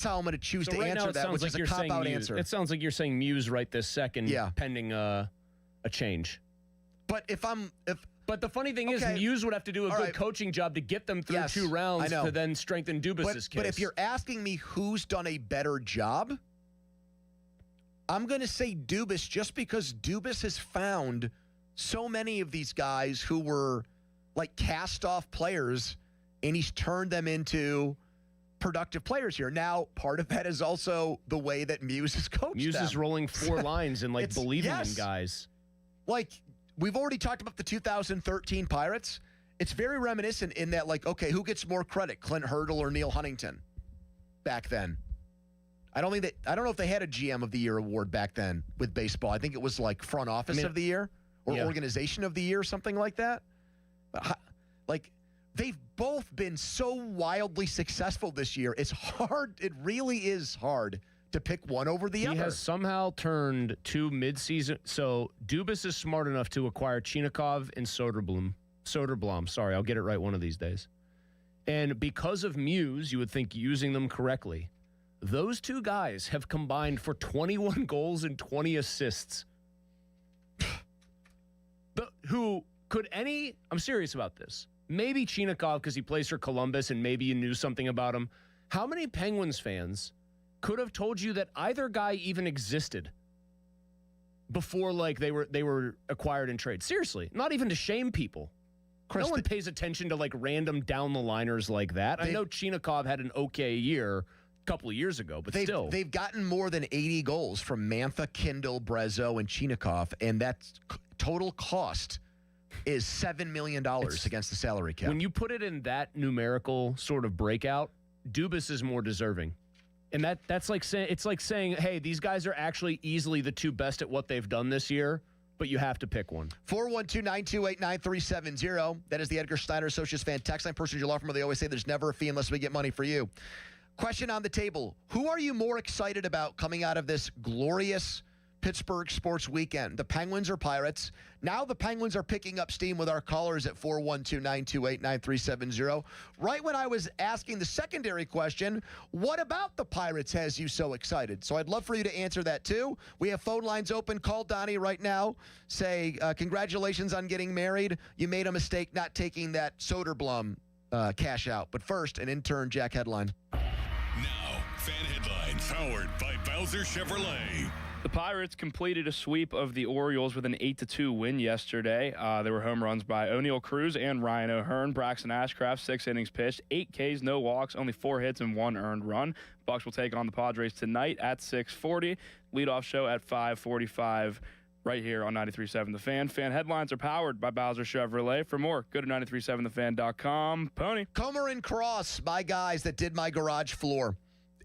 how I'm going to choose to answer that, which is a cop-out answer. It sounds like you're saying Muse right this second, pending a change. But But the funny thing is, Muse would have to do a good coaching job to get them through 2 rounds to then strengthen Dubas's case. But if you're asking me who's done a better job, I'm going to say Dubas, just because Dubas has found so many of these guys who were like cast-off players, and he's turned them into productive players here. Now, part of that is also the way that Muse has coached Muse is rolling 4 lines and believing in guys. Like, we've already talked about the 2013 Pirates. It's very reminiscent in that, like, okay, who gets more credit, Clint Hurdle or Neil Huntington back then? I don't know if they had a GM of the Year award back then with baseball. I think it was like front office of the year or organization of the year, something like that. But like, they've both been so wildly successful this year. It's hard. It really is hard to pick one over the other. He has somehow turned 2 midseason. So Dubas is smart enough to acquire Chinakhov and Soderblom. Sorry, I'll get it right one of these days. And because of Muse, you would think using them correctly, those 2 guys have combined for 21 goals and 20 assists. I'm serious about this. Maybe Chinakhov because he plays for Columbus and maybe you knew something about him. How many Penguins fans could have told you that either guy even existed before they were acquired in trade? Seriously, not even to shame people. Chris, no one pays attention to random down the liners like that. I know Chinakhov had an okay year a couple of years ago, but still. They've gotten more than 80 goals from Mantha, Kindle, Brezzo, and Chinakhov, and that total cost is $7 million against the salary cap. When you put it in that numerical sort of breakout, Dubas is more deserving. And that's like saying, hey, these guys are actually easily the 2 best at what they've done this year, but you have to pick one. 412-928-9370. That is the Edgar Steiner Associates fan text line. Personal law firm where they always say there's never a fee unless we get money for you. Question on the table. Who are you more excited about coming out of this glorious Pittsburgh sports weekend? The Penguins or Pirates? Now the Penguins are picking up steam with our callers at 412-928-9370. Right when I was asking the secondary question, what about the Pirates has you so excited? So I'd love for you to answer that too. We have phone lines open. Call Donnie right now. Say, congratulations on getting married. You made a mistake not taking that Soderblom cash out. But first, an intern Jack headline. Now, fan headlines powered by Bowser Chevrolet. The Pirates completed a sweep of the Orioles with an 8-2 win yesterday. There were home runs by O'Neal Cruz and Ryan O'Hearn. Braxton Ashcraft, 6 innings pitched, 8 Ks, no walks, only 4 hits and 1 earned run. Bucks will take on the Padres tonight at 6:40. Leadoff show at 5:45 right here on 93.7 The Fan. Fan headlines are powered by Bowser Chevrolet. For more, go to 937thefan.com. Pony. Comer and Cross, my guys that did my garage floor.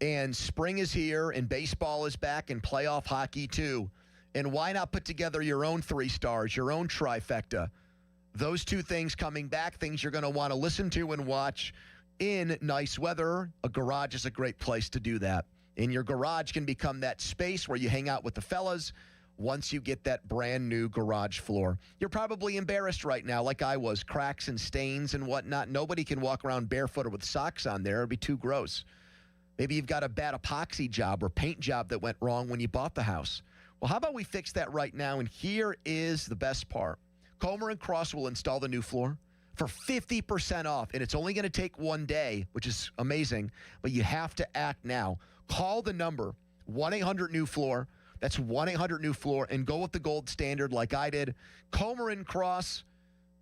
And spring is here, and baseball is back, and playoff hockey too. And why not put together your own 3 stars, your own trifecta Those two things coming back, things you're going to want to listen to and watch in nice weather. A garage is a great place to do that. And your garage can become that space where you hang out with the fellas once you get that brand new garage floor. You're probably embarrassed right now, like I was, cracks and stains and whatnot. Nobody can walk around barefoot or with socks on there. It'd be too gross. Maybe you've got a bad epoxy job or paint job that went wrong when you bought the house. Well, how about we fix that right now? And here is the best part. Comer and Cross will install the new floor for 50% off, and it's only going to take one day, which is amazing, but you have to act now. Call the number, 1-800-NEW-FLOOR. That's 1-800-NEW-FLOOR, and go with the gold standard like I did. Comer and Cross,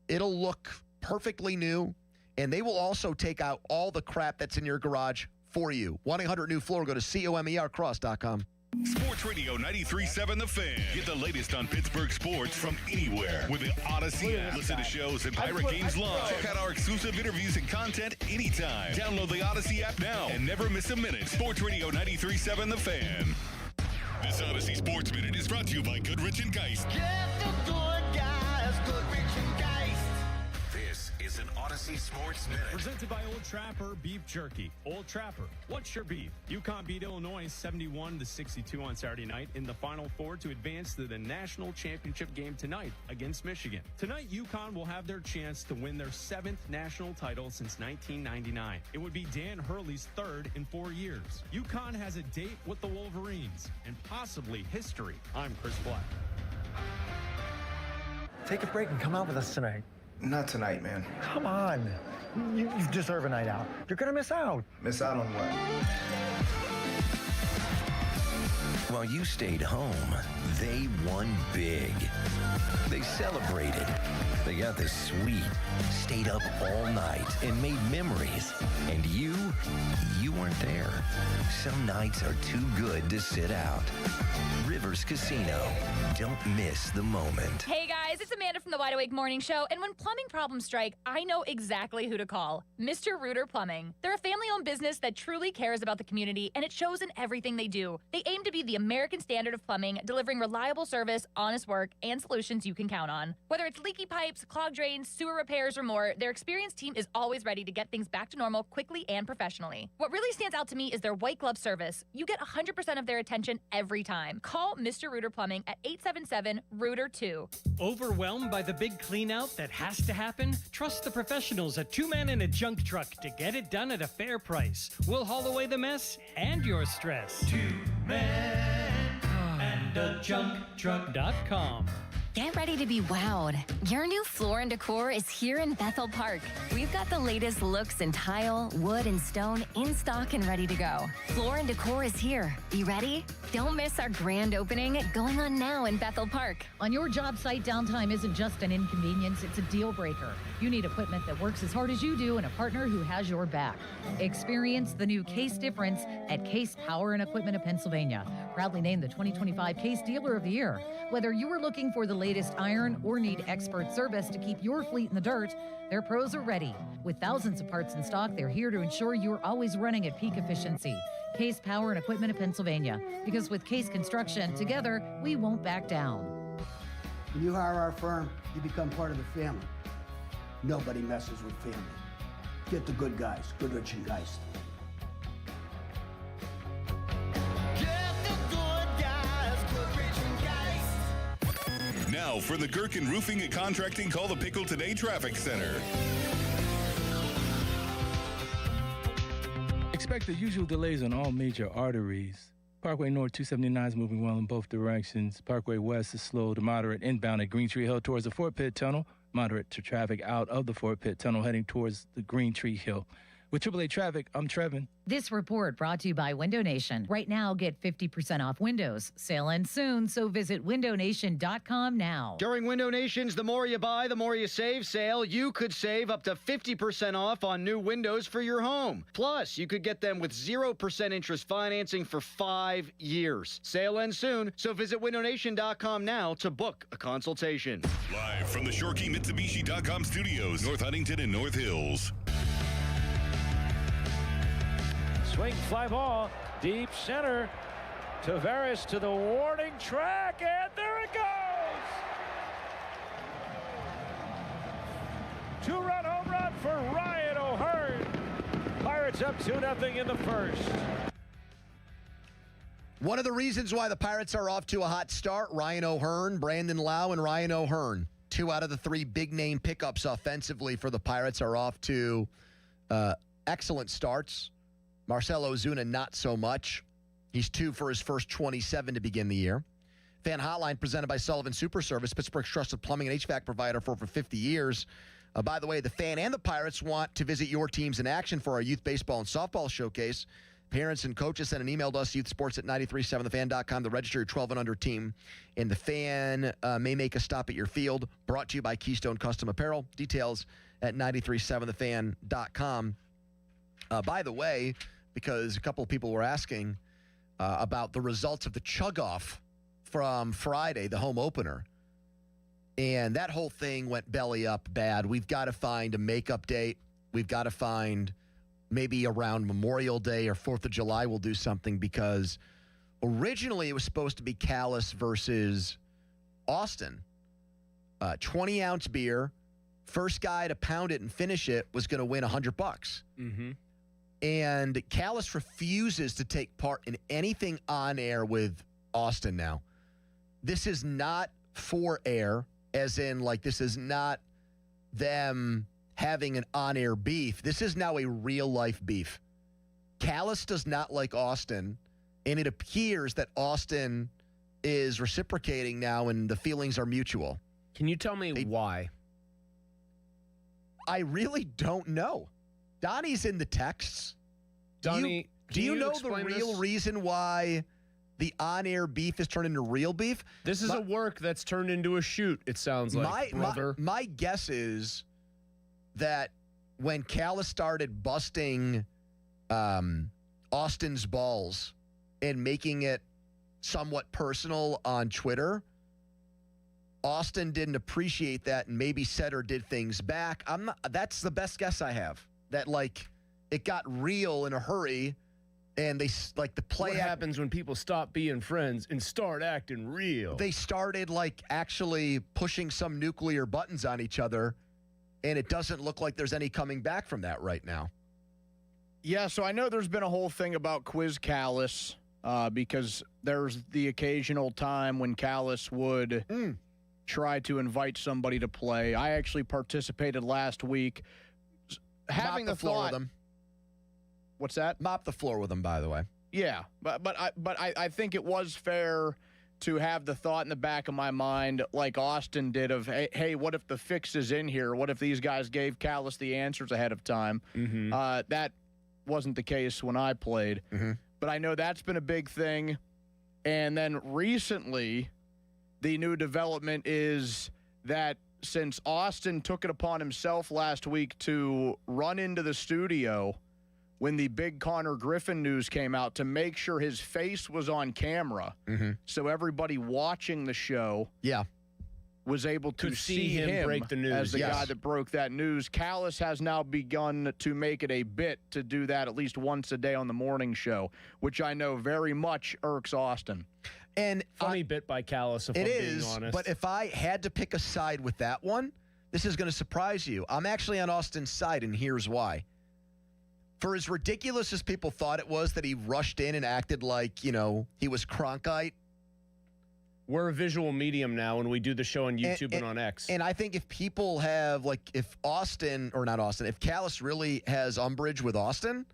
it'll look perfectly new, and they will also take out all the crap that's in your garage for you. 1-800-NEW-FLOOR. Go to COMERcross.com. Sports Radio 93.7 The Fan. Get the latest on Pittsburgh sports from anywhere with the Odyssey app. Listen to shows and Pirate games live. Check out our exclusive interviews and content anytime. Download the Odyssey app now and never miss a minute. Sports Radio 93.7 The Fan. This Odyssey Sports Minute is brought to you by Goodrich & Geist. Get the good guys, Goodrich & Geist. This is an Odyssey Sports Minute. Presented by Old Trapper Beef Jerky. Old Trapper, what's your beef? UConn beat Illinois 71-62 on Saturday night in the Final Four to advance to the national championship game tonight against Michigan. Tonight, UConn will have their chance to win their 7th national title since 1999. It would be Dan Hurley's 3rd in 4 years. UConn has a date with the Wolverines and possibly history. I'm Chris Black. Take a break and come out with us tonight. Not tonight, man. Come on. You deserve a night out. You're going to miss out. Miss out on what? While you stayed home, they won big. They celebrated. They got the suite, stayed up all night, and made memories. And you weren't there. Some nights are too good to sit out. Rivers Casino. Don't miss the moment. Hey guys, it's Amanda from the Wide Awake Morning Show, and when plumbing problems strike, I know exactly who to call. Mr. Rooter Plumbing. They're a family-owned business that truly cares about the community, and it shows in everything they do. They aim to be the American standard of plumbing, delivering reliable service, honest work, and solutions you can count on. Whether it's leaky pipes, clogged drains, sewer repairs, or more, their experienced team is always ready to get things back to normal quickly and professionally. What really stands out to me is their white glove service. You get 100% of their attention every time. Call Mr. Rooter Plumbing at 877-ROOTER-2. Overwhelmed by the big clean-out that has to happen? Trust the professionals at Two Men and a Junk Truck to get it done at a fair price. We'll haul away the mess and your stress. 2 Men and a Junk Truck.com. Get ready to be wowed. Your new Floor & Decor is here in Bethel Park. We've got the latest looks in tile, wood, and stone in stock and ready to go. Floor & Decor is here. Be ready? Don't miss our grand opening going on now in Bethel Park. On your job site, downtime isn't just an inconvenience, it's a deal breaker. You need equipment that works as hard as you do and a partner who has your back. Experience the new Case difference at Case Power and Equipment of Pennsylvania. Proudly named the 2025 Case Dealer of the Year. Whether you are looking for the latest iron or need expert service to keep your fleet in the dirt, their pros are ready. With thousands of parts in stock, they're here to ensure you're always running at peak efficiency. Case Power and Equipment of Pennsylvania. Because with Case Construction, together, we won't back down. When you hire our firm, you become part of the family. Nobody messes with family. Get the good guys, Goodrich & Geist. Now for the Gherkin Roofing and Contracting Call the Pickle Today Traffic Center. Expect the usual delays on all major arteries. Parkway North 279 is moving well in both directions. Parkway West is slow to moderate inbound at Green Tree Hill towards the Fort Pitt Tunnel. Moderate to traffic out of the Fort Pitt Tunnel heading towards the Green Tree Hill. With AAA Traffic, I'm Trevin. This report brought to you by Window Nation. Right now, get 50% off windows. Sale ends soon, so visit windownation.com now. During Window Nation's The More You Buy, The More You Save sale, you could save up to 50% off on new windows for your home. Plus, you could get them with 0% interest financing for 5 years. Sale ends soon, so visit windownation.com now to book a consultation. Live from the ShoreKeyMitsubishi.com studios, North Huntington and North Hills. Swing fly ball, deep center. Tavares to the warning track, and there it goes! Two-run home run for Ryan O'Hearn. Pirates up 2-0 in the first. One of the reasons why the Pirates are off to a hot start, Ryan O'Hearn, Brandon Lau, and Ryan O'Hearn. 2 out of the 3 big-name pickups offensively for the Pirates are off to excellent starts. Marcell Ozuna, not so much. He's 2 for his first 27 to begin the year. Fan Hotline presented by Sullivan Super Service, Pittsburgh's trusted plumbing and HVAC provider for over 50 years. By the way, the Fan and the Pirates want to visit your teams in action for our youth baseball and softball showcase. Parents and coaches send an email to us, youthsports@937thefan.com, to register your 12 and under team. And the Fan may make a stop at your field. Brought to you by Keystone Custom Apparel. Details at 937thefan.com. By the way, because a couple of people were asking about the results of the chug-off from Friday, the home opener. And that whole thing went belly up bad. We've got to find a makeup date. We've got to find maybe around Memorial Day or 4th of July we'll do something, because originally it was supposed to be Callis versus Austin. 20-ounce beer. First guy to pound it and finish it was going to win $100. Mm-hmm. And Callis refuses to take part in anything on air with Austin now. This is not for air, as in, like, this is not them having an on-air beef. This is now a real-life beef. Callis does not like Austin, and it appears that Austin is reciprocating now, and the feelings are mutual. Can you tell me why? I really don't know. Donnie's in the texts. Donnie, do you know the real reason why the on-air beef has turned into real beef? This is a work that's turned into a shoot, it sounds like, brother. My guess is that when Callis started busting Austin's balls and making it somewhat personal on Twitter, Austin didn't appreciate that and maybe said or did things back. That's the best guess I have. That, like, it got real in a hurry, and they, like, the play. What happens when people stop being friends and start acting real? They started, like, actually pushing some nuclear buttons on each other, and it doesn't look like there's any coming back from that right now. Yeah, so I know there's been a whole thing about Quiz Callis because there's the occasional time when Callis would try to invite somebody to play. I actually participated last week. Having Mop the floor with them. What's that? Mop the floor with them, by the way. Yeah, but I think it was fair to have the thought in the back of my mind, like Austin did, of, hey, what if the fix is in here? What if these guys gave Callis the answers ahead of time? Mm-hmm. That wasn't the case when I played. Mm-hmm. But I know that's been a big thing. And then recently, the new development is that since Austin took it upon himself last week to run into the studio when the big Connor Griffin news came out to make sure his face was on camera, so everybody watching the show was able to see him break the news as the guy that broke that news. Callis has now begun to make it a bit to do that at least once a day on the morning show, which I know very much irks Austin. And funny bit by Callis, if I'm being honest. But if I had to pick a side with that one, this is going to surprise you. I'm actually on Austin's side, and here's why. For as ridiculous as people thought it was that he rushed in and acted like, you know, he was Cronkite. We're a visual medium now when we do the show on YouTube and on X. And I think if people have, like, if Callis really has umbrage with Austin,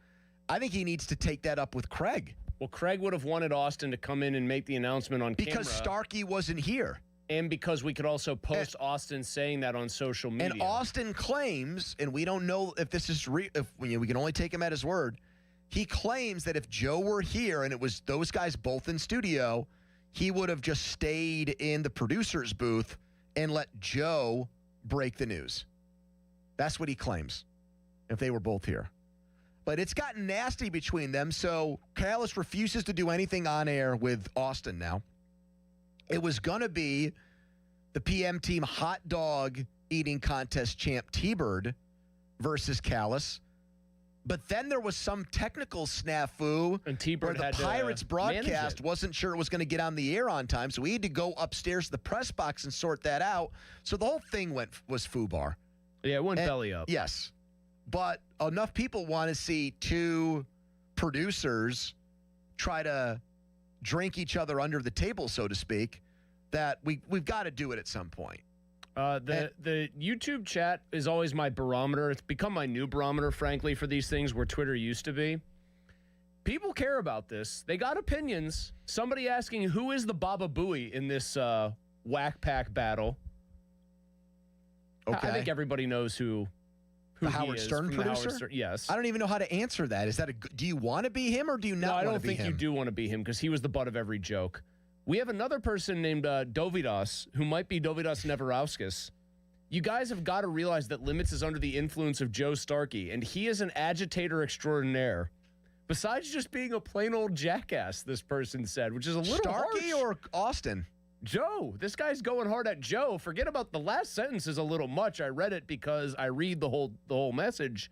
I think he needs to take that up with Craig. Well, Craig would have wanted Austin to come in and make the announcement on camera. Because Starkey wasn't here. And because we could also post Austin saying that on social media. And Austin claims, and we don't know if this is real, we can only take him at his word. He claims that if Joe were here and it was those guys both in studio, he would have just stayed in the producer's booth and let Joe break the news. That's what he claims, if they were both here. But it's gotten nasty between them, so Callis refuses to do anything on air with Austin now. It was going to be the PM team hot dog eating contest champ T-Bird versus Callis. But then there was some technical snafu where the Pirates broadcast wasn't sure it was going to get on the air on time, so we had to go upstairs to the press box and sort that out. So the whole thing was FUBAR. Yeah, it went belly up. Yes. But enough people want to see two producers try to drink each other under the table, so to speak, that we've got to do it at some point. The YouTube chat is always my barometer. It's become my new barometer, frankly, for these things where Twitter used to be. People care about this. They got opinions. Somebody asking who is the Baba Booey in this whack pack battle. Okay. I think everybody knows who the he Howard is Stern from the producer? Howard Stern. Yes. I don't even know how to answer that. Is that do you want to be him or do you not I want to don't be think him? you do want to be him because he was the butt of every joke. We have another person named Dovidas, who might be Dovidas Neverauskas. You guys have got to realize that Limits is under the influence of Joe Starkey, and he is an agitator extraordinaire. Besides just being a plain old jackass, this person said, which is a little Starkey harsh. or Austin? Joe. This guy's going hard at Joe. Forget about the last sentence is a little much. I read it because I read the whole message.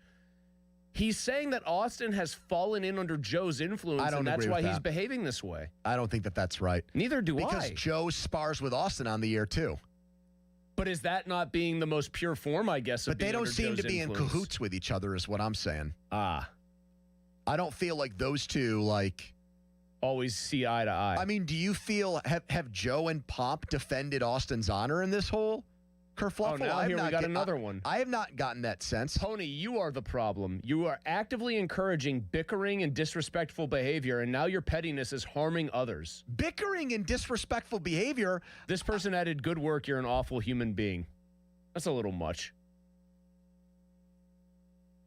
He's saying that Austin has fallen in under Joe's influence, and that's why he's behaving this way. I don't think that that's right. Neither do because I. Joe spars with Austin on the air, too. But is that not being the most pure form, I guess, of But they being don't under seem Joe's to be influence? in cahoots with each other is what I'm saying. Ah. I don't feel like those two, like... always see eye to eye. I mean, do you feel... Have Joe and Pomp defended Austin's honor in this whole kerfluffle? Oh, now here we got another one. I have not gotten that sense. Pony, you are the problem. You are actively encouraging bickering and disrespectful behavior, and now your pettiness is harming others. Bickering and disrespectful behavior? This person added, good work, you're an awful human being. That's a little much.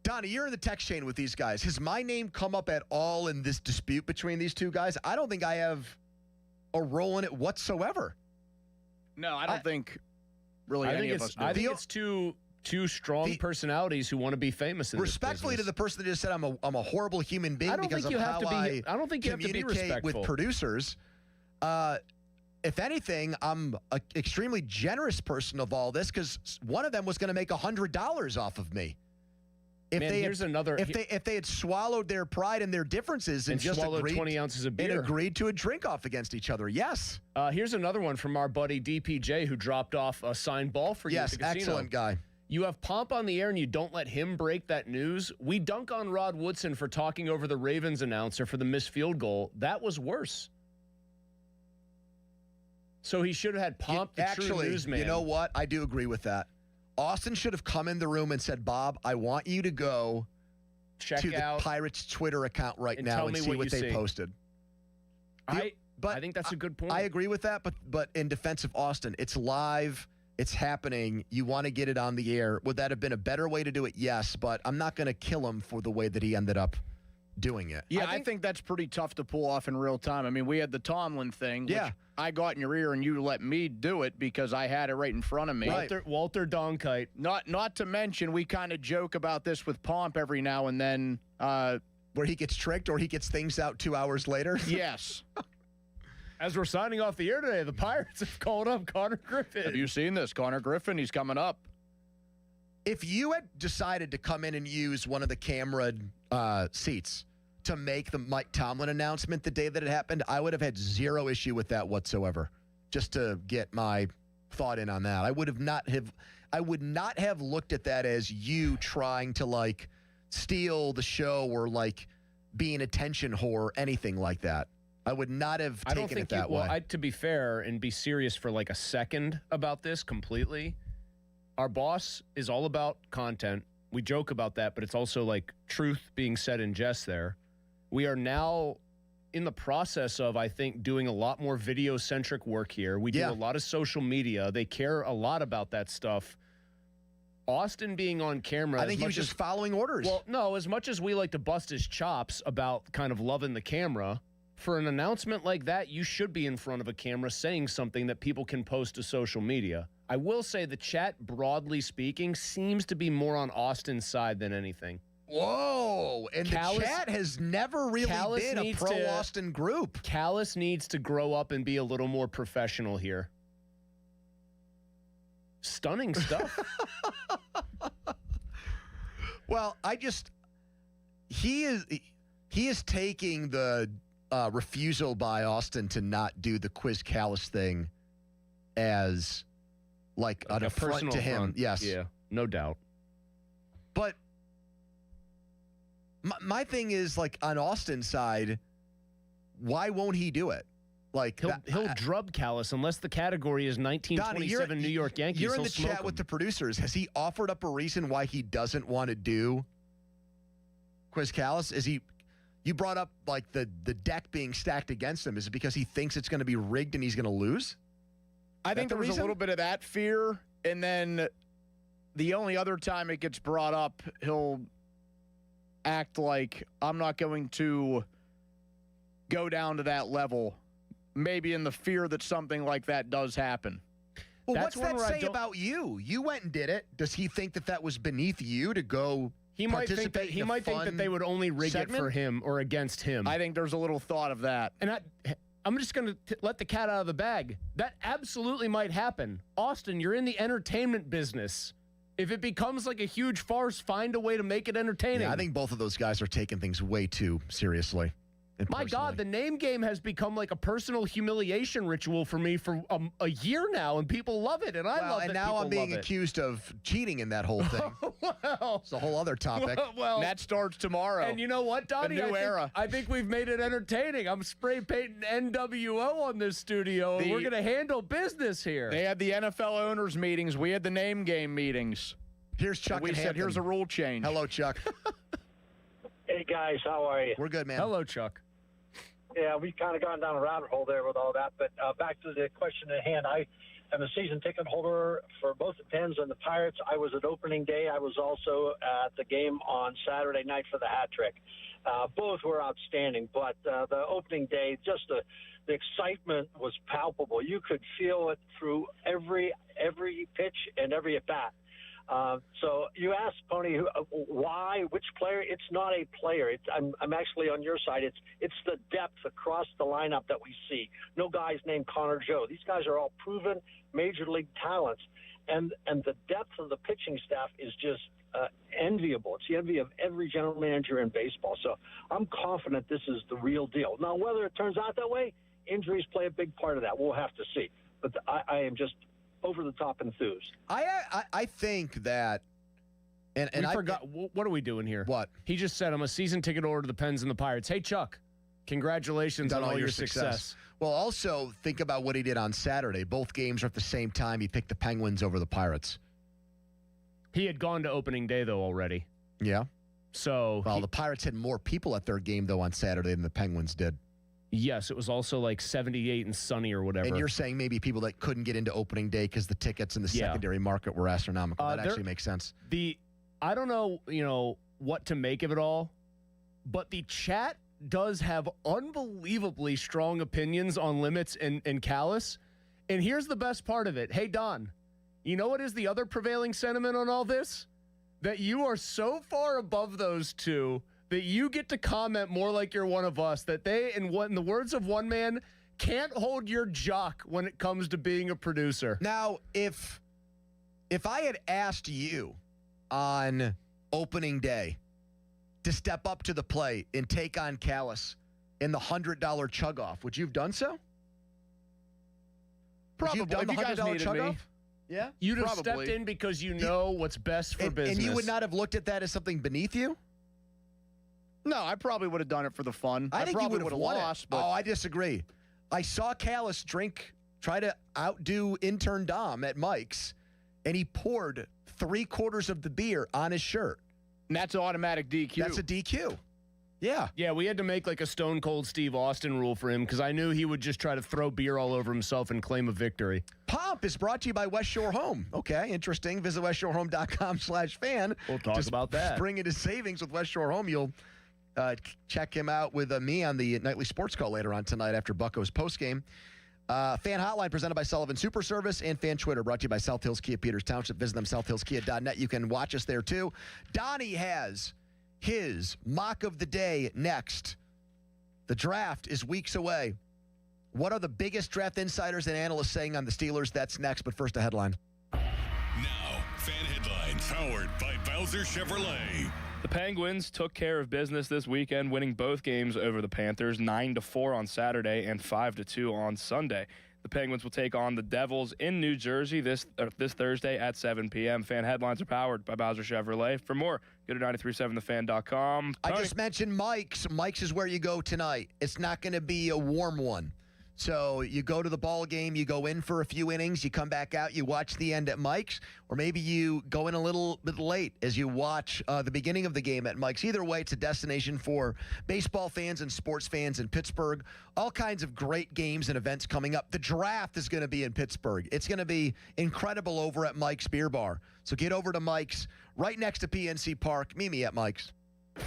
Donnie, you're in the text chain with these guys. Has my name come up at all in this dispute between these two guys? I don't think I have a role in it whatsoever. No, I don't think really any of us do. I think it's two strong personalities who want to be famous in respectfully this to the person that just said I'm a horrible human being I don't because think of you have how to be, I don't think you have to be communicate respectful. with producers. If anything, I'm an extremely generous person of all this because one of them was going to make $100 off of me. If Man, they here's had, another. If they had swallowed their pride and their differences and just swallowed agreed, 20 ounces of beer and agreed to a drink off against each other, yes. Here's another one from our buddy DPJ who dropped off a signed ball for you. Yes, at the casino. excellent guy. You have Pomp on the air and you don't let him break that news. We dunk on Rod Woodson for talking over the Ravens announcer for the missed field goal. That was worse. So he should have had Pomp, the true newsman. You know what? I do agree with that. Austin should have come in the room and said, Bob, I want you to go check to out the Pirates Twitter account right now and see what they posted. I think that's a good point. I agree with that, but in defense of Austin, it's live, it's happening, you want to get it on the air. Would that have been a better way to do it? Yes, but I'm not going to kill him for the way that he ended up doing it. Yeah, I think that's pretty tough to pull off in real time. I mean, we had the Tomlin thing, which I got in your ear and you let me do it because I had it right in front of me. Walter Donkite. Not to mention, we kind of joke about this with Pomp every now and then. Where he gets tricked or he gets things out 2 hours later? Yes. As we're signing off the air today, the Pirates have called up Connor Griffin. Have you seen this? Connor Griffin, he's coming up. If you had decided to come in and use one of the camera seats to make the Mike Tomlin announcement the day that it happened, I would have had zero issue with that whatsoever. Just to get my thought in on that. I would not have looked at that as you trying to like steal the show or like be an attention whore, anything like that. I would not have taken it that way. Well, to be fair and be serious for like a second about this completely, our boss is all about content. We joke about that, but it's also like truth being said in jest there. We are now in the process of, I think, doing a lot more video-centric work here. We do a lot of social media. They care a lot about that stuff. Austin being on camera. I think he was just following orders. Well, no, as much as we like to bust his chops about kind of loving the camera, for an announcement like that, you should be in front of a camera saying something that people can post to social media. I will say the chat, broadly speaking, seems to be more on Austin's side than anything. Whoa! And the chat has never really been a pro-Austin group. Callis needs to grow up and be a little more professional here. Stunning stuff. Well, he is taking the refusal by Austin to not do the Quiz Callis thing as like an affront to him. Yes. Yeah, no doubt. But my thing is, like, on Austin's side, why won't he do it? Like he'll drub Callis unless the category is 1927 Donnie, New York Yankees. You're in he'll the smoke chat with the producers. Has he offered up a reason why he doesn't want to do Quiz Callis? You brought up like the deck being stacked against him. Is it because he thinks it's going to be rigged and he's going to lose? I think there was a little bit of that fear, and then the only other time it gets brought up, he'll act like I'm not going to go down to that level. Maybe in the fear that something like that does happen. Well, what's that say about you? You went and did it. Does he think that was beneath you to go participate? He might think that they would only rig it for him or against him. I think there's a little thought of that. And I'm just going to let the cat out of the bag. That absolutely might happen. Austin, you're in the entertainment business. If it becomes like a huge farce, find a way to make it entertaining. Yeah, I think both of those guys are taking things way too seriously. My God, the name game has become like a personal humiliation ritual for me for a year now, and people love it, and I love it. And now I'm being accused of cheating in that whole thing. Well, it's a whole other topic. Well, that starts tomorrow. And you know what, Donnie? A new era. I think we've made it entertaining. I'm spray painting NWO on this studio, and we're going to handle business here. They had the NFL owners meetings. We had the name game meetings. Here's Chuck. We said, here's a rule change. Hello, Chuck. Hey, guys. How are you? We're good, man. Hello, Chuck. Yeah, we've kind of gone down a rabbit hole there with all that. But back to the question at hand, I am a season ticket holder for both the Pens and the Pirates. I was at opening day. I was also at the game on Saturday night for the hat trick. Both were outstanding, but the opening day, just the excitement was palpable. You could feel it through every pitch and every at bat. So you asked Pony why, which player? It's not a player. I'm actually on your side. It's the depth across the lineup that we see. No guys named Connor Joe. These guys are all proven major league talents, and the depth of the pitching staff is just enviable. It's the envy of every general manager in baseball. So I'm confident this is the real deal. Now, whether it turns out that way, injuries play a big part of that. We'll have to see. But I am just over the top enthused. I think that, and I forgot. What are we doing here? What? He just said I'm a season ticket holder to the Pens and the Pirates. Hey, Chuck, congratulations on all your success. Well, also think about what he did on Saturday. Both games are at the same time. He picked the Penguins over the Pirates. He had gone to opening day though already. Yeah. So the Pirates had more people at their game though on Saturday than the Penguins did. Yes, it was also like 78 and sunny or whatever. And you're saying maybe people that couldn't get into opening day because the tickets in the secondary market were astronomical. That actually makes sense. I don't know, what to make of it all, but the chat does have unbelievably strong opinions on Limits and Callis. And here's the best part of it. Hey, Don, you know what is the other prevailing sentiment on all this? That you are so far above those two that you get to comment more like you're one of us, that they, in the words of one man, can't hold your jock when it comes to being a producer. Now, if I had asked you on opening day to step up to the plate and take on Callis in the $100 chug-off, would you have done so? Probably. Would you have done the $100 chug-off? Yeah, you'd have stepped in because you know what's best for business. And you would not have looked at that as something beneath you? No, I probably would have done it for the fun. I think probably you would have lost. But I disagree. I saw Callis try to outdo intern Dom at Mike's, and he poured 3/4 of the beer on his shirt. And that's automatic DQ. That's a DQ. Yeah. Yeah, we had to make like a Stone Cold Steve Austin rule for him because I knew he would just try to throw beer all over himself and claim a victory. Pomp is brought to you by West Shore Home. Okay, interesting. Visit westshorehome.com/fan. We'll talk about that. Spring into savings with West Shore Home. You'll check him out with me on the nightly sports call later on tonight after Bucco's postgame. Fan Hotline presented by Sullivan Super Service, and Fan Twitter brought to you by South Hills Kia Peters Township. Visit them, southhillskia.net. You can watch us there too. Donnie has his mock of the day next. The draft is weeks away. What are the biggest draft insiders and analysts saying on the Steelers? That's next, but first a headline. Now, Fan Headlines, powered by Bowser Chevrolet. The Penguins took care of business this weekend, winning both games over the Panthers, 9-4 on Saturday and 5-2 on Sunday. The Penguins will take on the Devils in New Jersey this Thursday at 7 p.m. Fan headlines are powered by Bowser Chevrolet. For more, go to 937thefan.com. I just mentioned Mike's. Mike's is where you go tonight. It's not going to be a warm one. So you go to the ball game, you go in for a few innings, you come back out, you watch the end at Mike's, or maybe you go in a little bit late as you watch the beginning of the game at Mike's. Either way, it's a destination for baseball fans and sports fans in Pittsburgh. All kinds of great games and events coming up. The draft is going to be in Pittsburgh. It's going to be incredible over at Mike's Beer Bar. So get over to Mike's right next to PNC Park. Meet me at Mike's.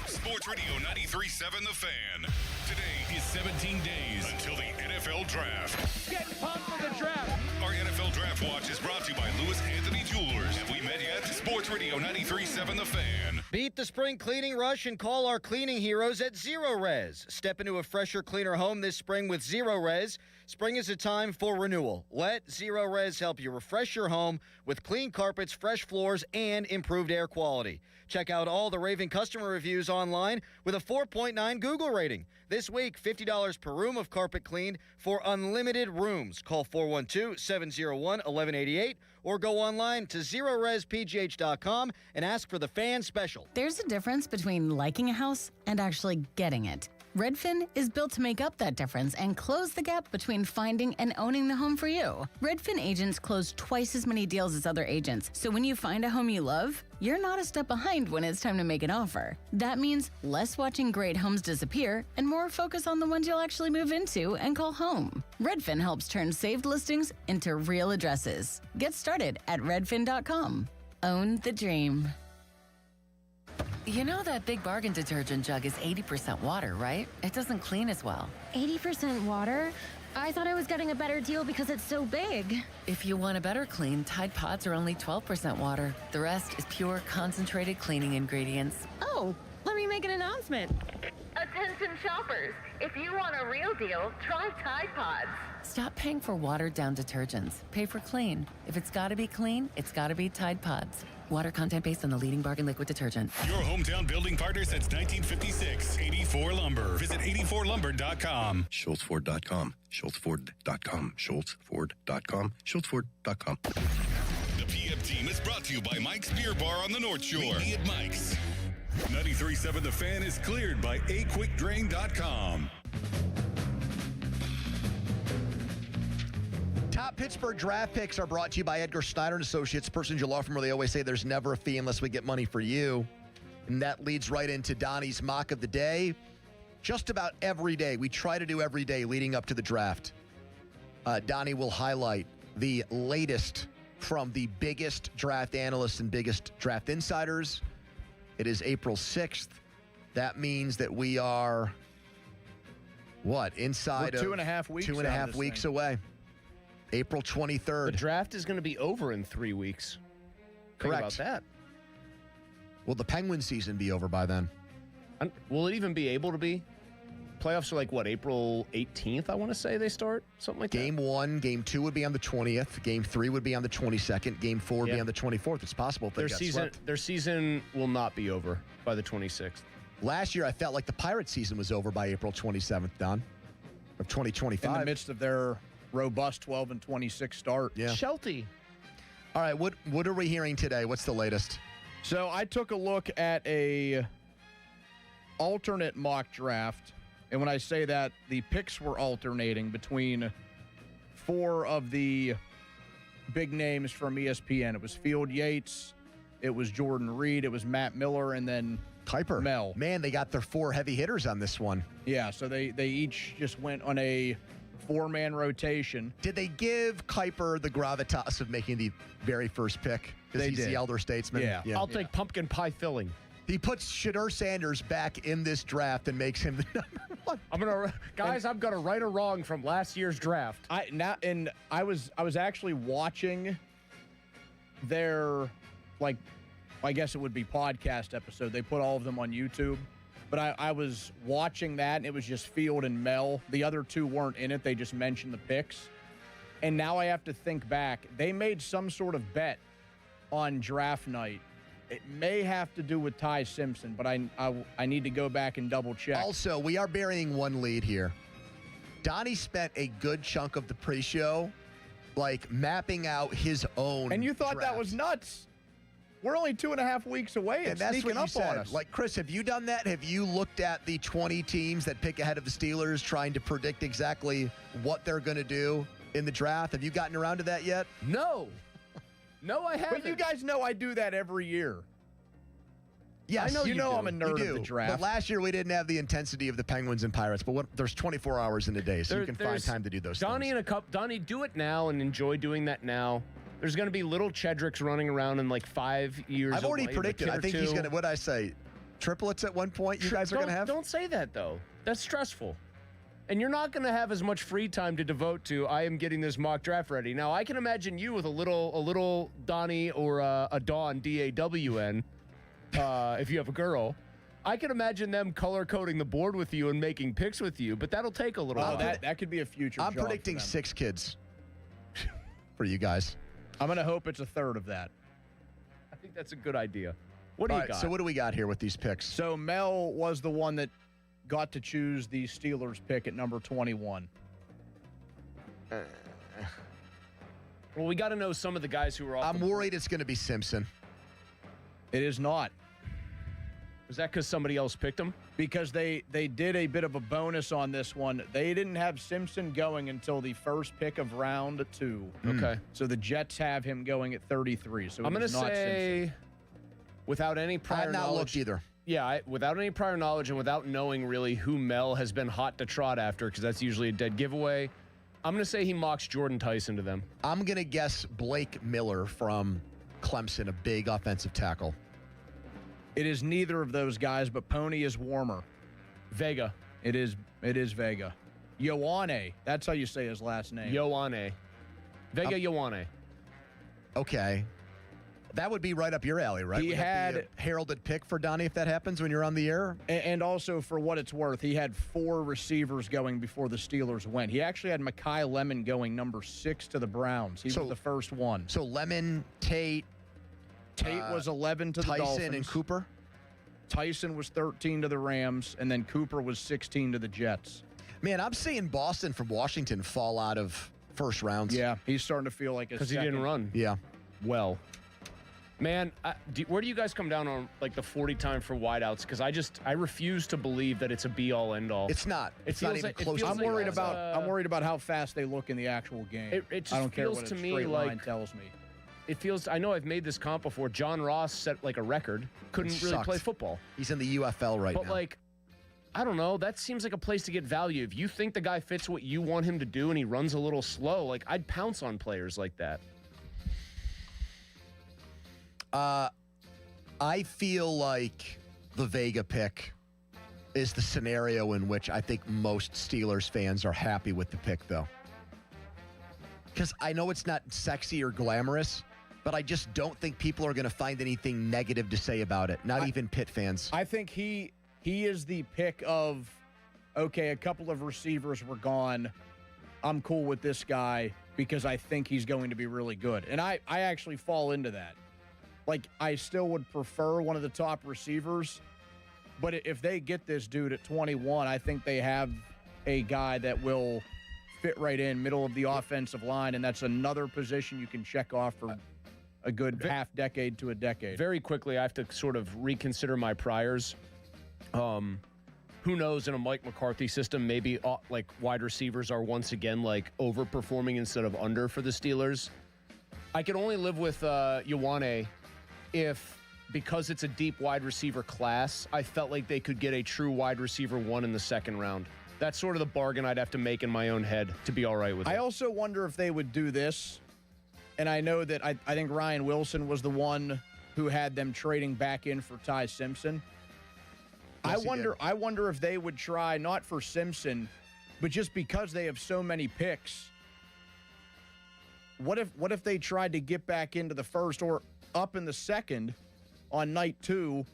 Sports Radio 93.7 The Fan. Today is 17 days until the NFL Draft. Get pumped for the draft. Our NFL Draft Watch is brought to you by Lewis Anthony Jewelers. Have we met yet? Sports Radio 93.7 The Fan. Beat the spring cleaning rush and call our cleaning heroes at Zero Res. Step into a fresher, cleaner home this spring with Zero Res. Spring is a time for renewal. Let Zero Res help you refresh your home with clean carpets, fresh floors, and improved air quality. Check out all the raving customer reviews online with a 4.9 Google rating. This week, $50 per room of carpet cleaned for unlimited rooms. Call 412-701-1188 or go online to ZeroResPGH.com and ask for the fan special. There's a difference between liking a house and actually getting it. Redfin is built to make up that difference and close the gap between finding and owning the home for you. Redfin agents close twice as many deals as other agents, so when you find a home you love, you're not a step behind when it's time to make an offer. That means less watching great homes disappear and more focus on the ones you'll actually move into and call home. Redfin helps turn saved listings into real addresses. Get started at redfin.com. Own the dream. You know that Big Bargain detergent jug is 80% water, right? It doesn't clean as well. 80% water? I thought I was getting a better deal because it's so big. If you want a better clean, Tide Pods are only 12% water. The rest is pure, concentrated cleaning ingredients. Oh, let me make an announcement. Attention shoppers, if you want a real deal, try Tide Pods. Stop paying for watered-down detergents. Pay for clean. If it's gotta be clean, it's gotta be Tide Pods. Water content based on the leading bargain liquid detergent. Your hometown building partner since 1956. 84 Lumber. Visit 84lumber.com. SchultzFord.com. SchultzFord.com. SchultzFord.com. SchultzFord.com. The PM team is brought to you by Mike's Beer Bar on the North Shore. Meet me at Mike's. 93.7 The Fan is cleared by aquickdrain.com. Top Pittsburgh draft picks are brought to you by Edgar Snyder & Associates, Personal Law Firm, where they always say there's never a fee unless we get money for you. And that leads right into Donnie's mock of the day. Just about every day, we try to do every day leading up to the draft. Donnie will highlight the latest from the biggest draft analysts and biggest draft insiders. It is April 6th. That means that we are, inside We're 2.5 weeks 2.5 weeks away. April 23rd. The draft is going to be over in 3 weeks. Correct. Think about that. Will the Penguin season be over by then? Will it even be able to be? Playoffs are like, April 18th, I want to say they start? Something like Game 1, Game 2 would be on the 20th. Game 3 would be on the 22nd. Game 4 would be on the 24th. It's possible if they got swept. Their season will not be over by the 26th. Last year, I felt like the Pirates season was over by April 27th, Don, of 2025. In the midst of their robust 12-26 start. Yeah. Shelty. All right, what are we hearing today? What's the latest? So I took a look at a alternate mock draft, and when I say that, the picks were alternating between 4 of the big names from ESPN. It was Field Yates, it was Jordan Reed, it was Matt Miller, and then Kuiper. Mel. Man, they got their 4 heavy hitters on this one. Yeah, so they each just went on a 4-man rotation. Did they give Kuiper the gravitas of making the very first pick? Because he's the elder statesman. Yeah. I'll take pumpkin pie filling. He puts Shadur Sanders back in this draft and makes him the number 1. I'm gonna right or wrong from last year's draft. I was actually watching their, I guess it would be podcast episode. They put all of them on YouTube. But I was watching that, and it was just Field and Mel. The other 2 weren't in it. They just mentioned the picks. And now I have to think back. They made some sort of bet on draft night. It may have to do with Ty Simpson, but I need to go back and double check. Also, we are burying one lead here. Donnie spent a good chunk of the pre-show, like, mapping out his own And you thought draft. that was nuts. We're only 2.5 weeks away. And that's sneaking what you up said. on us. Like, Chris, have you done that? Have you looked at the 20 teams that pick ahead of the Steelers, trying to predict exactly what they're going to do in the draft? Have you gotten around to that yet? No. No, I haven't. But you guys know I do that every year. Yes, I know you know do. I'm a nerd of the draft. But last year we didn't have the intensity of the Penguins and Pirates. But there's 24 hours in a day, so you can find time to do those Donnie things. Donnie, do it now and enjoy doing that now. There's going to be little Chedricks running around in like 5 years. I've already away, predicted. a kid I think or he's two. going to, what'd I say, triplets at one point you guys are going to have? Don't say that, though. That's stressful. And you're not going to have as much free time to devote to, I am getting this mock draft ready. Now, I can imagine you with a little Donnie or a Dawn, D-A-W-N, if you have a girl. I can imagine them color-coding the board with you and making picks with you, but that'll take a little while. That could be a future I'm job predicting for them. 6 kids for you guys. I'm going to hope it's a third of that. I think that's a good idea. What do you got? So what do we got here with these picks? So Mel was the one that got to choose the Steelers pick at number 21. Well, we got to know some of the guys who are off. I'm worried it's going to be Simpson. It is not. Is that because somebody else picked him? Because they did a bit of a bonus on this one. They didn't have Simpson going until the first pick of round 2. Okay. So the Jets have him going at 33. So I'm going to say, Simpson. without any prior I've not knowledge looked either. Yeah, without any prior knowledge and without knowing really who Mel has been hot to trot after, because that's usually a dead giveaway, I'm going to say he mocks Jordan Tyson to them. I'm going to guess Blake Miller from Clemson, a big offensive tackle. It is neither of those guys, but Pony is warmer. Vega. It is Vega. Ioane. That's how you say his last name. Ioane. Vega Ioane. Okay. That would be right up your alley, right? He Would that had be a heralded pick for Donnie if that happens when you're on the air. And also, for what it's worth, he had 4 receivers going before the Steelers went. He actually had Mekhi Lemon going number 6 to the Browns. He was the first one. So Lemon, Tate was 11 to the Tyson Dolphins. and Cooper. Tyson was 13 to the Rams, and then Cooper was 16 to the Jets. Man, I'm seeing Boston from Washington fall out of first rounds. Yeah, he's starting to feel like because he didn't run. Yeah. Well. Man, where do you guys come down on like the 40 time for wideouts? Because I refuse to believe that it's a be all end all. It's not. It's not even close. I'm worried about how fast they look in the actual game. It just I don't care feels what to a me straight line like tells me. It feels. I know I've made this comp before. John Ross set like a record. Couldn't really play football. He's in the UFL right now. But like, I don't know. That seems like a place to get value. If you think the guy fits what you want him to do and he runs a little slow, like I'd pounce on players like that. I feel like the Vega pick is the scenario in which I think most Steelers fans are happy with the pick, though. Because I know it's not sexy or glamorous, but I just don't think people are going to find anything negative to say about it, not even Pitt fans. I think he is the pick of, okay, a couple of receivers were gone. I'm cool with this guy because I think he's going to be really good. And I actually fall into that. Like, I still would prefer one of the top receivers, but if they get this dude at 21, I think they have a guy that will fit right in, middle of the offensive line, and that's another position you can check off for a good half decade to a decade. Very quickly, I have to sort of reconsider my priors. Who knows, in a Mike McCarthy system, maybe like wide receivers are once again like overperforming instead of under for the Steelers. I can only live with Ioane if, because it's a deep wide receiver class, I felt like they could get a true wide receiver 1 in the second round. That's sort of the bargain I'd have to make in my own head to be all right with it. I also wonder if they would do this, and I know that I think Ryan Wilson was the one who had them trading back in for Ty Simpson. Yes, I wonder if they would try, not for Simpson, but just because they have so many picks. What if they tried to get back into the first or up in the second on night 2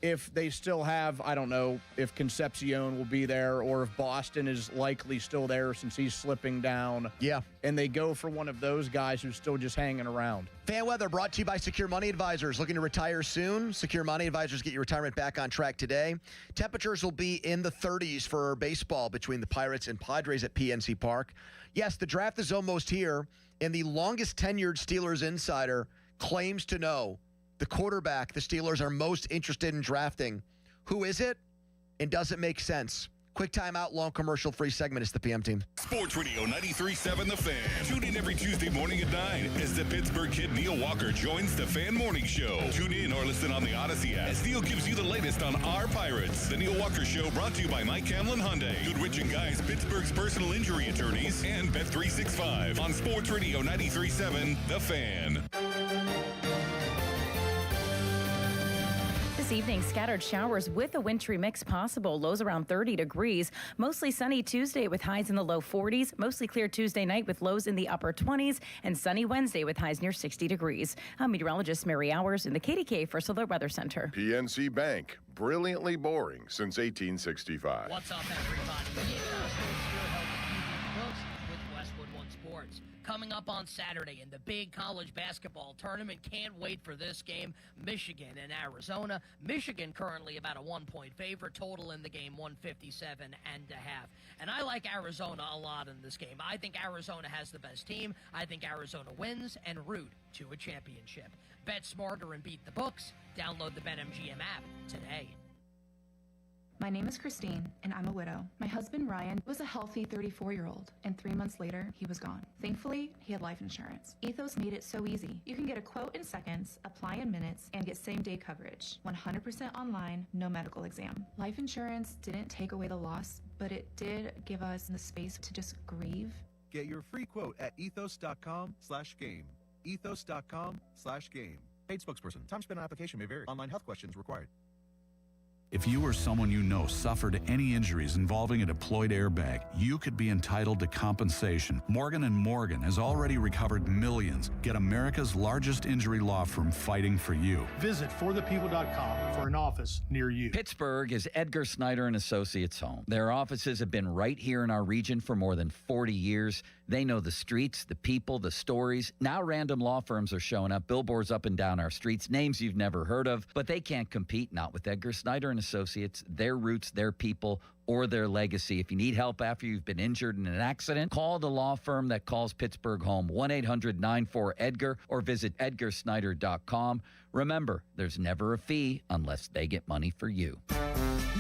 if they still have, I don't know, if Concepcion will be there or if Boston is likely still there since he's slipping down. Yeah. And they go for one of those guys who's still just hanging around. Fan weather brought to you by Secure Money Advisors. Looking to retire soon? Secure Money Advisors get your retirement back on track today. Temperatures will be in the 30s for baseball between the Pirates and Padres at PNC Park. Yes, the draft is almost here, and the longest tenured Steelers insider claims to know the quarterback the Steelers are most interested in drafting. Who is it? And does it make sense? Quick timeout, long commercial-free segment. It's the PM Team. Sports Radio 93.7 The Fan. Tune in every Tuesday morning at 9 as the Pittsburgh kid Neil Walker joins the Fan Morning Show. Tune in or listen on the Odyssey app as Neil gives you the latest on our Pirates. The Neil Walker Show brought to you by Mike Camlin Hyundai, Goodrich & Guys, Pittsburgh's personal injury attorneys, and Bet365 on Sports Radio 93.7 The Fan. This evening, scattered showers with a wintry mix possible. Lows around 30 degrees. Mostly sunny Tuesday with highs in the low 40s. Mostly clear Tuesday night with lows in the upper 20s. And sunny Wednesday with highs near 60 degrees. I'm meteorologist Mary Hours in the KDK First Alert Weather Center. PNC Bank, brilliantly boring since 1865. What's up, everybody? With Westwood One Sports. Coming up on Saturday in the big college basketball tournament. Can't wait for this game. Michigan and Arizona. Michigan currently about a 1-point favorite. Total in the game 157.5. And I like Arizona a lot in this game. I think Arizona has the best team. I think Arizona wins and route to a championship. Bet smarter and beat the books. Download the BetMGM app today. My name is Christine, and I'm a widow. My husband, Ryan, was a healthy 34-year-old, and 3 months later, he was gone. Thankfully, he had life insurance. Ethos made it so easy. You can get a quote in seconds, apply in minutes, and get same-day coverage. 100% online, no medical exam. Life insurance didn't take away the loss, but it did give us the space to just grieve. Get your free quote at ethos.com/game. Ethos.com/game. Paid spokesperson. Time spent on application may vary. Online health questions required. If you or someone you know suffered any injuries involving a deployed airbag, you could be entitled to compensation. Morgan & Morgan has already recovered millions. Get America's largest injury law firm fighting for you. Visit forthepeople.com for an office near you. Pittsburgh is Edgar Snyder and Associates' home. Their offices have been right here in our region for more than 40 years. They know the streets, the people, the stories. Now random law firms are showing up, billboards up and down our streets, names you've never heard of, but they can't compete, not with Edgar Snyder and Associates, their roots, their people, or their legacy. If you need help after you've been injured in an accident, call the law firm that calls Pittsburgh home, 1-800-94-EDGAR, or visit edgarsnyder.com. Remember, there's never a fee unless they get money for you.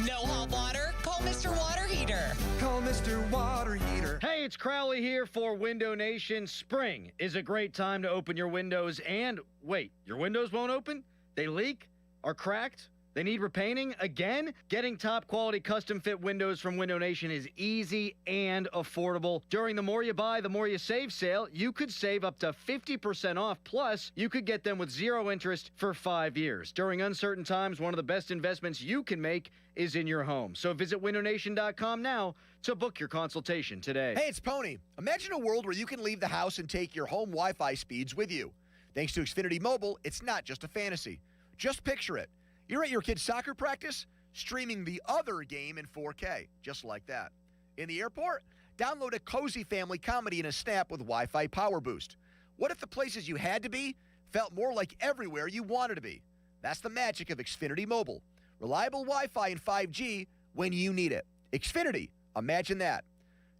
No hot water? Call Mr. Water Heater. Call Mr. Water Heater. Hey, it's Crowley here for Window Nation. Spring is a great time to open your windows and, wait, your windows won't open? They leak? Are cracked? They need repainting again? Getting top quality custom fit windows from Window Nation is easy and affordable. During the More You Buy, the More You Save sale, you could save up to 50% off. Plus, you could get them with 0 interest for 5 years. During uncertain times, one of the best investments you can make is in your home. So visit windownation.com now to book your consultation today. Hey, it's Pony. Imagine a world where you can leave the house and take your home Wi-Fi speeds with you. Thanks to Xfinity Mobile, it's not just a fantasy. Just picture it. You're at your kid's soccer practice, streaming the other game in 4K, just like that. In the airport, download a cozy family comedy in a snap with Wi-Fi Power Boost. What if the places you had to be felt more like everywhere you wanted to be? That's the magic of Xfinity Mobile. Reliable Wi-Fi and 5G when you need it. Xfinity, imagine that.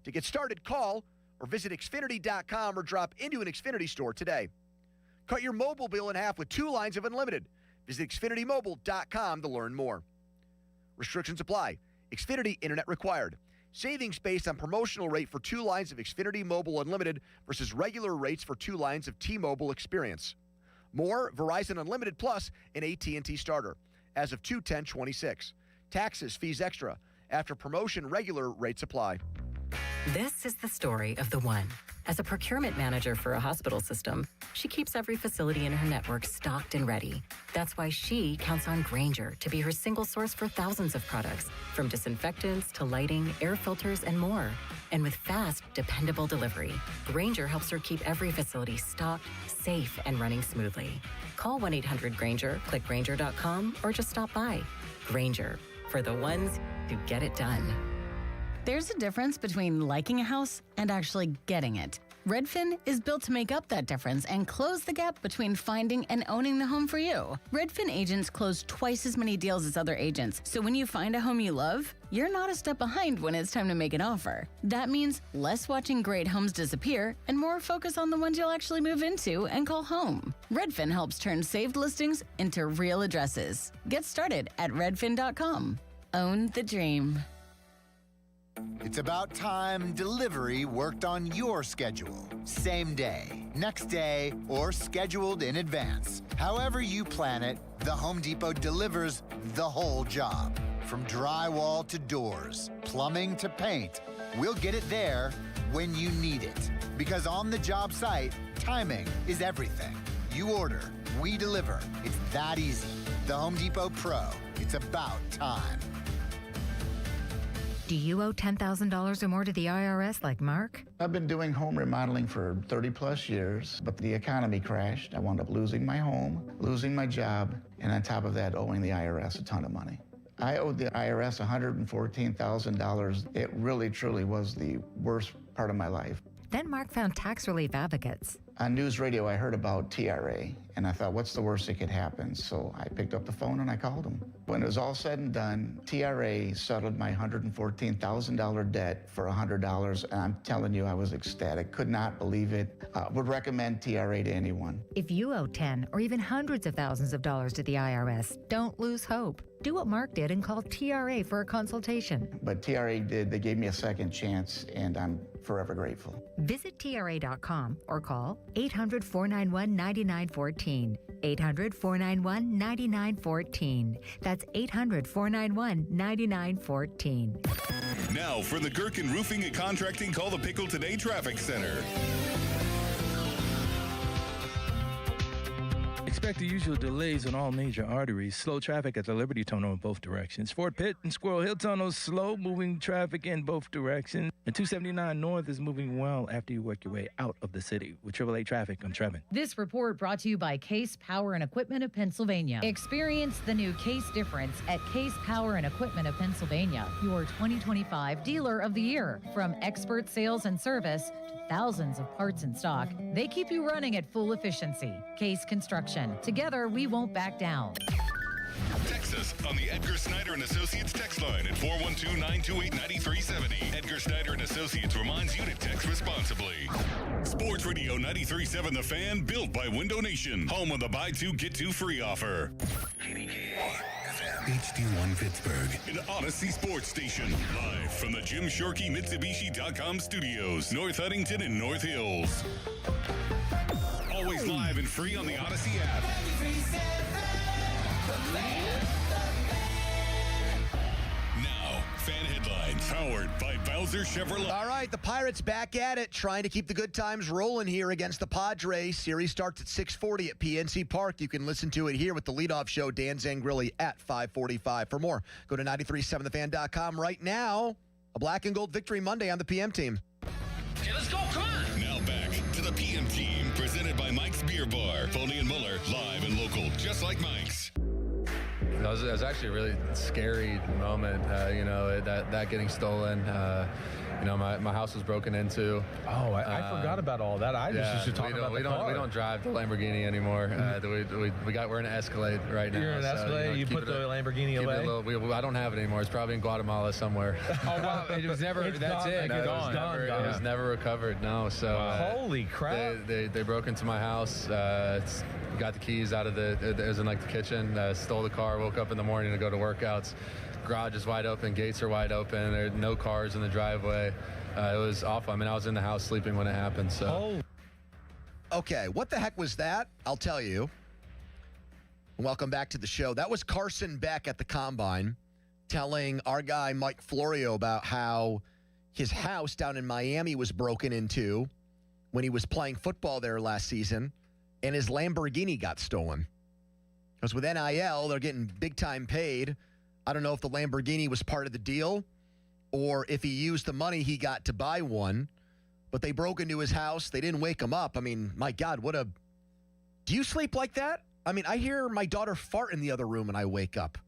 To get started, call or visit Xfinity.com or drop into an Xfinity store today. Cut your mobile bill in half with 2 lines of unlimited. Visit XfinityMobile.com to learn more. Restrictions apply. Xfinity Internet required. Savings based on promotional rate for 2 lines of Xfinity Mobile Unlimited versus regular rates for 2 lines of T-Mobile Experience. More Verizon Unlimited Plus and AT&T Starter as of 2/10/26. Taxes, fees extra. After promotion, regular rates apply. This is the story of the one. As a procurement manager for a hospital system, she keeps every facility in her network stocked and ready. That's why she counts on Grainger to be her single source for thousands of products, from disinfectants to lighting, air filters, and more. And with fast, dependable delivery, Grainger helps her keep every facility stocked, safe, and running smoothly. Call 1-800-GRAINGER, click Grainger.com, or just stop by. Grainger, for the ones who get it done. There's a difference between liking a house and actually getting it. Redfin is built to make up that difference and close the gap between finding and owning the home for you. Redfin agents close twice as many deals as other agents, so when you find a home you love, you're not a step behind when it's time to make an offer. That means less watching great homes disappear and more focus on the ones you'll actually move into and call home. Redfin helps turn saved listings into real addresses. Get started at redfin.com. Own the dream. It's about time delivery worked on your schedule. Same day, next day, or scheduled in advance. However you plan it, the Home Depot delivers the whole job. From drywall to doors, plumbing to paint, we'll get it there when you need it. Because on the job site, timing is everything. You order, we deliver. It's that easy. The Home Depot Pro. It's about time. Do you owe $10,000 or more to the IRS like Mark? I've been doing home remodeling for 30 plus years, but the economy crashed. I wound up losing my home, losing my job, and on top of that, owing the IRS a ton of money. I owed the IRS $114,000. It really, truly was the worst part of my life. Then Mark found tax relief advocates. On news radio, I heard about TRA, and I thought, what's the worst that could happen? So I picked up the phone and I called them. When it was all said and done, TRA settled my $114,000 debt for $100, and I'm telling you, I was ecstatic. Could not believe it. Would recommend TRA to anyone. If you owe 10 or even hundreds of thousands of dollars to the IRS, don't lose hope. Do what Mark did and call TRA for a consultation. But TRA did. They gave me a second chance, and I'm forever grateful. Visit TRA.com or call 800-491-9914. 800-491-9914. That's 800-491-9914. Now for the Gherkin Roofing and Contracting Call the Pickle Today Traffic Center. Expect the usual delays on all major arteries. Slow traffic at the Liberty Tunnel in both directions. Fort Pitt and Squirrel Hill Tunnels, slow moving traffic in both directions. And 279 North is moving well after you work your way out of the city. With AAA Traffic, I'm Trevin. This report brought to you by Case Power and Equipment of Pennsylvania. Experience the new Case difference at Case Power and Equipment of Pennsylvania, your 2025 Dealer of the Year. From expert sales and service to thousands of parts in stock, they keep you running at full efficiency. Case Construction. Together, we won't back down. Text us on the Edgar Snyder and Associates text line at 412-928-9370. Edgar Snyder and Associates reminds you to text responsibly. Sports Radio 93.7 The Fan, built by Window Nation. Home of the buy two, get two free offer. HD1 Pittsburgh, an Odyssey sports station. Live from the Jim Shorkey Mitsubishi.com studios, North Huntington and North Hills. Always live and free on the Odyssey app. Now, fan headlines powered by Bowser Chevrolet. All right, the Pirates back at it, trying to keep the good times rolling here against the Padres. Series starts at 6:40 at PNC Park. You can listen to it here with the leadoff show, Dan Zangrilli, at 5:45. For more, go to 937thefan.com right now. A black and gold victory Monday on the PM team. Okay, let's go, come on. Now back to the PM team, presented by Mike's Beer Bar. Foley and Muller, live and local, just like Mike's. It was actually a really scary moment, that getting stolen. My house was broken into. Oh, I forgot about all that. I just used to talk about the car. We don't drive the Lamborghini anymore. We're in an Escalade right now. You're in an Escalade? You put the Lamborghini away? I don't have it anymore. It's probably in Guatemala somewhere. Oh, wow. It was never, that's it. It was never recovered, no. So holy crap. They broke into my house, got the keys out of it was in like the kitchen, stole the car, woke up in the morning to go to workouts. Garage is wide open, gates are wide open, there are no cars in the driveway. It was awful. I mean, I was in the house sleeping when it happened, so. Okay, what the heck was that? I'll tell you. Welcome back to the show. That was Carson Beck at the Combine telling our guy Mike Florio about how his house down in Miami was broken into when he was playing football there last season, and his Lamborghini got stolen. Because with NIL, they're getting big time paid. I don't know if the Lamborghini was part of the deal or if he used the money he got to buy one, but they broke into his house. They didn't wake him up. I mean, my God, do you sleep like that? I mean, I hear my daughter fart in the other room and I wake up.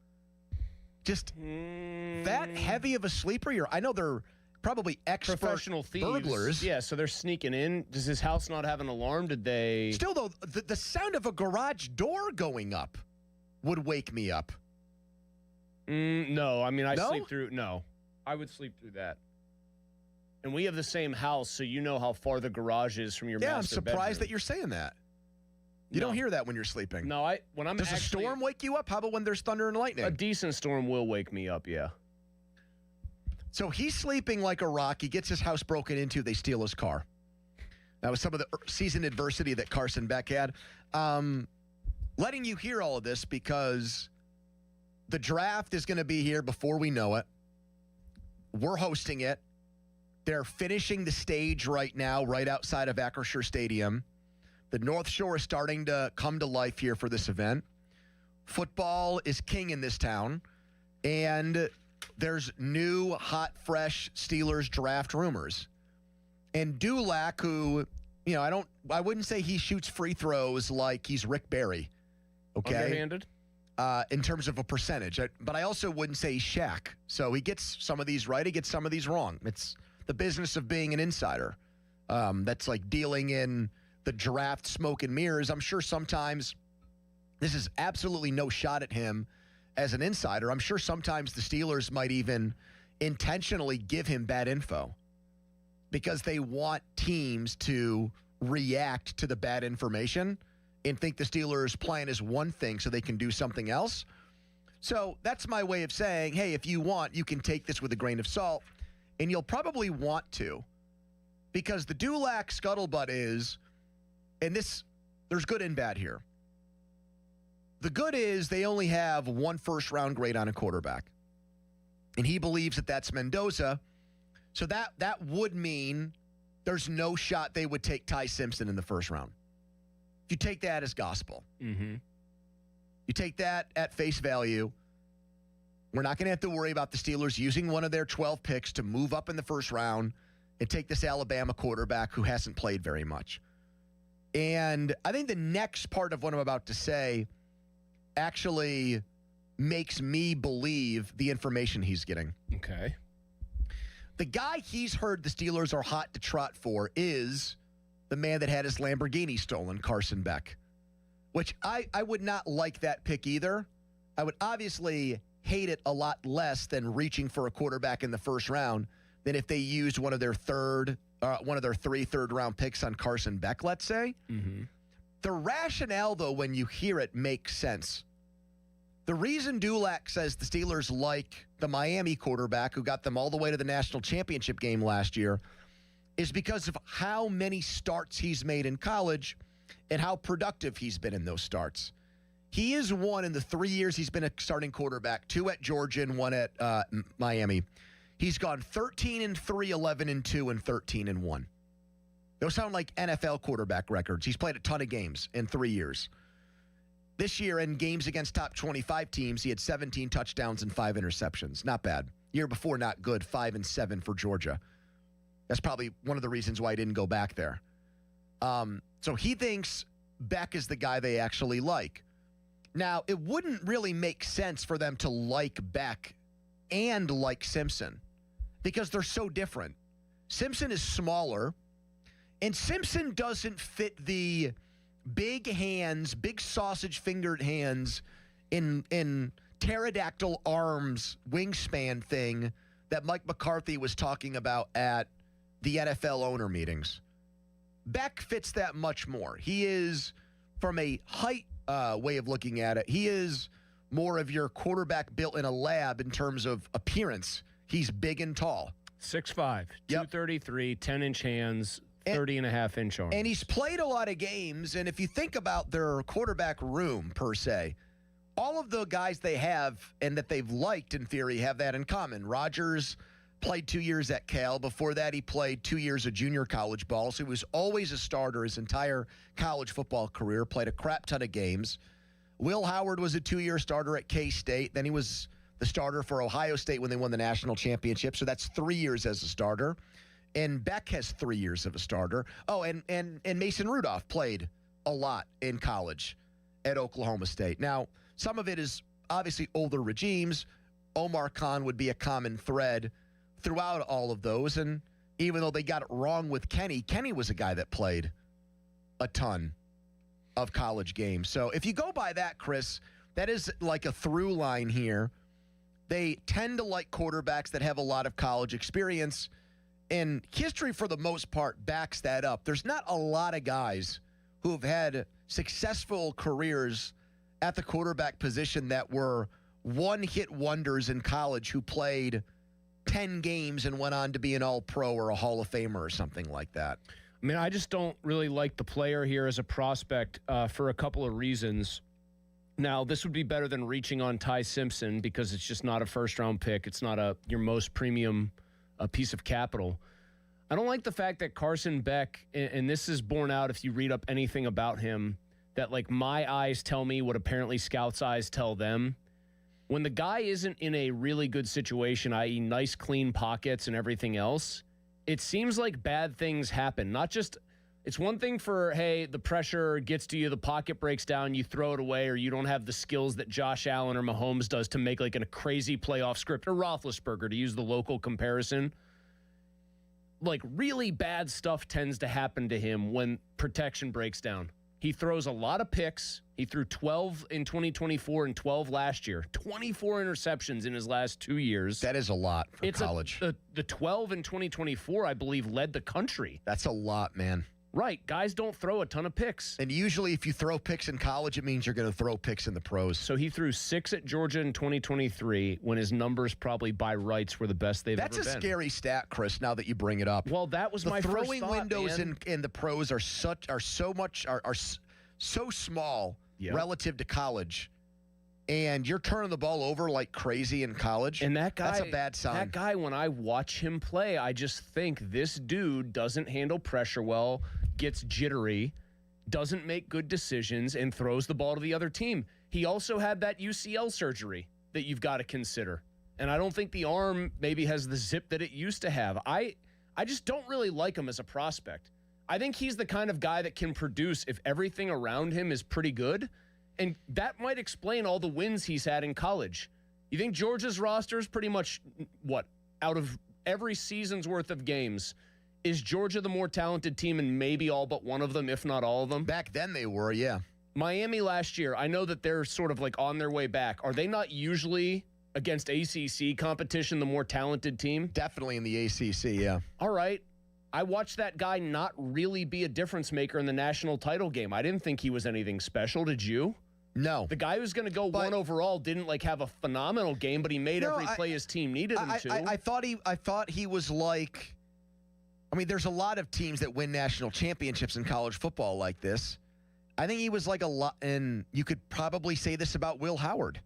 Just that heavy of a sleeper? I know they're probably expert professional thieves. burglars. Yeah, so they're sneaking in. Does his house not have an alarm? Did they? Still, though, the sound of a garage door going up would wake me up. No, I mean, I No? sleep through. No, I would sleep through that. And we have the same house, so you know how far the garage is from your Yeah, I'm master surprised bedroom. that you're saying that. You No. don't hear that when you're sleeping. No, when I'm Does actually, a storm wake you up? How about when there's thunder and lightning? a decent storm will wake me up, yeah. So he's sleeping like a rock. He gets his house broken into. They steal his car. That was some of the season adversity that Carson Beck had. Letting you hear all of this because the draft is going to be here before we know it. We're hosting it. They're finishing the stage right now, right outside of Acrisure Stadium. The North Shore is starting to come to life here for this event. Football is king in this town. And there's new, hot, fresh Steelers draft rumors. And Dulac, who, I wouldn't say he shoots free throws like he's Rick Barry. Okay? Underhanded? In terms of a percentage. But I also wouldn't say he's Shaq. So he gets some of these right, he gets some of these wrong. It's the business of being an insider. That's like dealing in the draft smoke and mirrors. I'm sure sometimes this is absolutely no shot at him as an insider. I'm sure sometimes the Steelers might even intentionally give him bad info because they want teams to react to the bad information and think the Steelers' plan is one thing so they can do something else. So that's my way of saying, hey, if you want, you can take this with a grain of salt, and you'll probably want to, because the Dulac scuttlebutt is, and there's good and bad here. The good is they only have one first-round grade on a quarterback, and he believes that that's Mendoza. So that would mean there's no shot they would take Ty Simpson in the first round. If you take that as gospel, you take that at face value, we're not going to have to worry about the Steelers using one of their 12 picks to move up in the first round and take this Alabama quarterback who hasn't played very much. And I think the next part of what I'm about to say actually makes me believe the information he's getting. Okay. The guy he's heard the Steelers are hot to trot for is the man that had his Lamborghini stolen, Carson Beck, which I would not like that pick either. I would obviously hate it a lot less than reaching for a quarterback in the first round than if they used one of their three third-round picks on Carson Beck, let's say. The rationale, though, when you hear it, makes sense. The reason Dulac says the Steelers like the Miami quarterback who got them all the way to the national championship game last year is because of how many starts he's made in college and how productive he's been in those starts. He is one in the 3 years he's been a starting quarterback, 2 at Georgia and 1 at Miami. He's gone 13-3, 11-2, and 13-1. Those sound like NFL quarterback records. He's played a ton of games in 3 years. This year, in games against top 25 teams, he had 17 touchdowns and 5 interceptions. Not bad. Year before, not good. 5-7 for Georgia. That's probably one of the reasons why he didn't go back there. So he thinks Beck is the guy they actually like. Now, it wouldn't really make sense for them to like Beck and like Simpson because they're so different. Simpson is smaller, and Simpson doesn't fit the big hands, big sausage-fingered hands in pterodactyl arms wingspan thing that Mike McCarthy was talking about at the NFL owner meetings. Beck fits that much more. He is, from a height way of looking at it, he is more of your quarterback built in a lab in terms of appearance. He's big and tall. 6'5", 233, 10-inch hands, 30.5-inch arms. And he's played a lot of games, and if you think about their quarterback room, per se, all of the guys they have and that they've liked, in theory, have that in common. Rodgers played 2 years at Cal. Before that, he played 2 years of junior college ball, so he was always a starter his entire college football career, played a crap ton of games. Will Howard was a 2-year starter at K-State. Then he was the starter for Ohio State when they won the national championship, so that's 3 years as a starter. And Beck has 3 years of a starter. Oh, and Mason Rudolph played a lot in college at Oklahoma State. Now, some of it is obviously older regimes. Omar Khan would be a common thread throughout all of those. And even though they got it wrong with Kenny was a guy that played a ton of college games. So if you go by that, Chris, that is like a through line here. They tend to like quarterbacks that have a lot of college experience, and history for the most part backs that up. There's not a lot of guys who have had successful careers at the quarterback position that were one-hit wonders in college who played 10 games and went on to be an All-Pro or a Hall of Famer or something like that. I mean, I just don't really like the player here as a prospect for a couple of reasons. Now, this would be better than reaching on Ty Simpson because it's just not a first-round pick. It's not your most premium piece of capital. I don't like the fact that Carson Beck, and this is borne out if you read up anything about him, that like my eyes tell me what apparently scouts' eyes tell them. When the guy isn't in a really good situation, i.e. nice clean pockets and everything else, it seems like bad things happen. Not just, it's one thing for, hey, the pressure gets to you, the pocket breaks down, you throw it away, or you don't have the skills that Josh Allen or Mahomes does to make like a crazy playoff script, or Roethlisberger, to use the local comparison. Like really bad stuff tends to happen to him when protection breaks down. He throws a lot of picks. He threw 12 in 2024 and 12 last year. 24 interceptions in his last 2 years. That is a lot for college. The 12 in 2024, I believe, led the country. That's a lot, man. Right. Guys don't throw a ton of picks. And usually if you throw picks in college, it means you're going to throw picks in the pros. So he threw 6 at Georgia in 2023 when his numbers probably by rights were the best they've ever been. That's a scary stat, Chris, now that you bring it up. Well, that was my first thought, The throwing windows in the pros are so small relative to college. And you're turning the ball over like crazy in college. And that guy, that's a bad sign. That guy, when I watch him play, I just think this dude doesn't handle pressure well, gets jittery, doesn't make good decisions, and throws the ball to the other team. He also had that UCL surgery that you've got to consider. And I don't think the arm maybe has the zip that it used to have. I just don't really like him as a prospect. I think he's the kind of guy that can produce if everything around him is pretty good. And that might explain all the wins he's had in college. You think Georgia's roster is pretty much, out of every season's worth of games, is Georgia the more talented team in maybe all but one of them, if not all of them? Back then they were, yeah. Miami last year, I know that they're sort of like on their way back. Are they not usually, against ACC competition, the more talented team? Definitely in the ACC, yeah. All right. I watched that guy not really be a difference maker in the national title game. I didn't think he was anything special. Did you? No. The guy who's going to go one overall didn't have a phenomenal game, but he made every play his team needed him to. I thought he was like, I mean, there's a lot of teams that win national championships in college football like this. I think he was like a lot, and you could probably say this about Will Howard.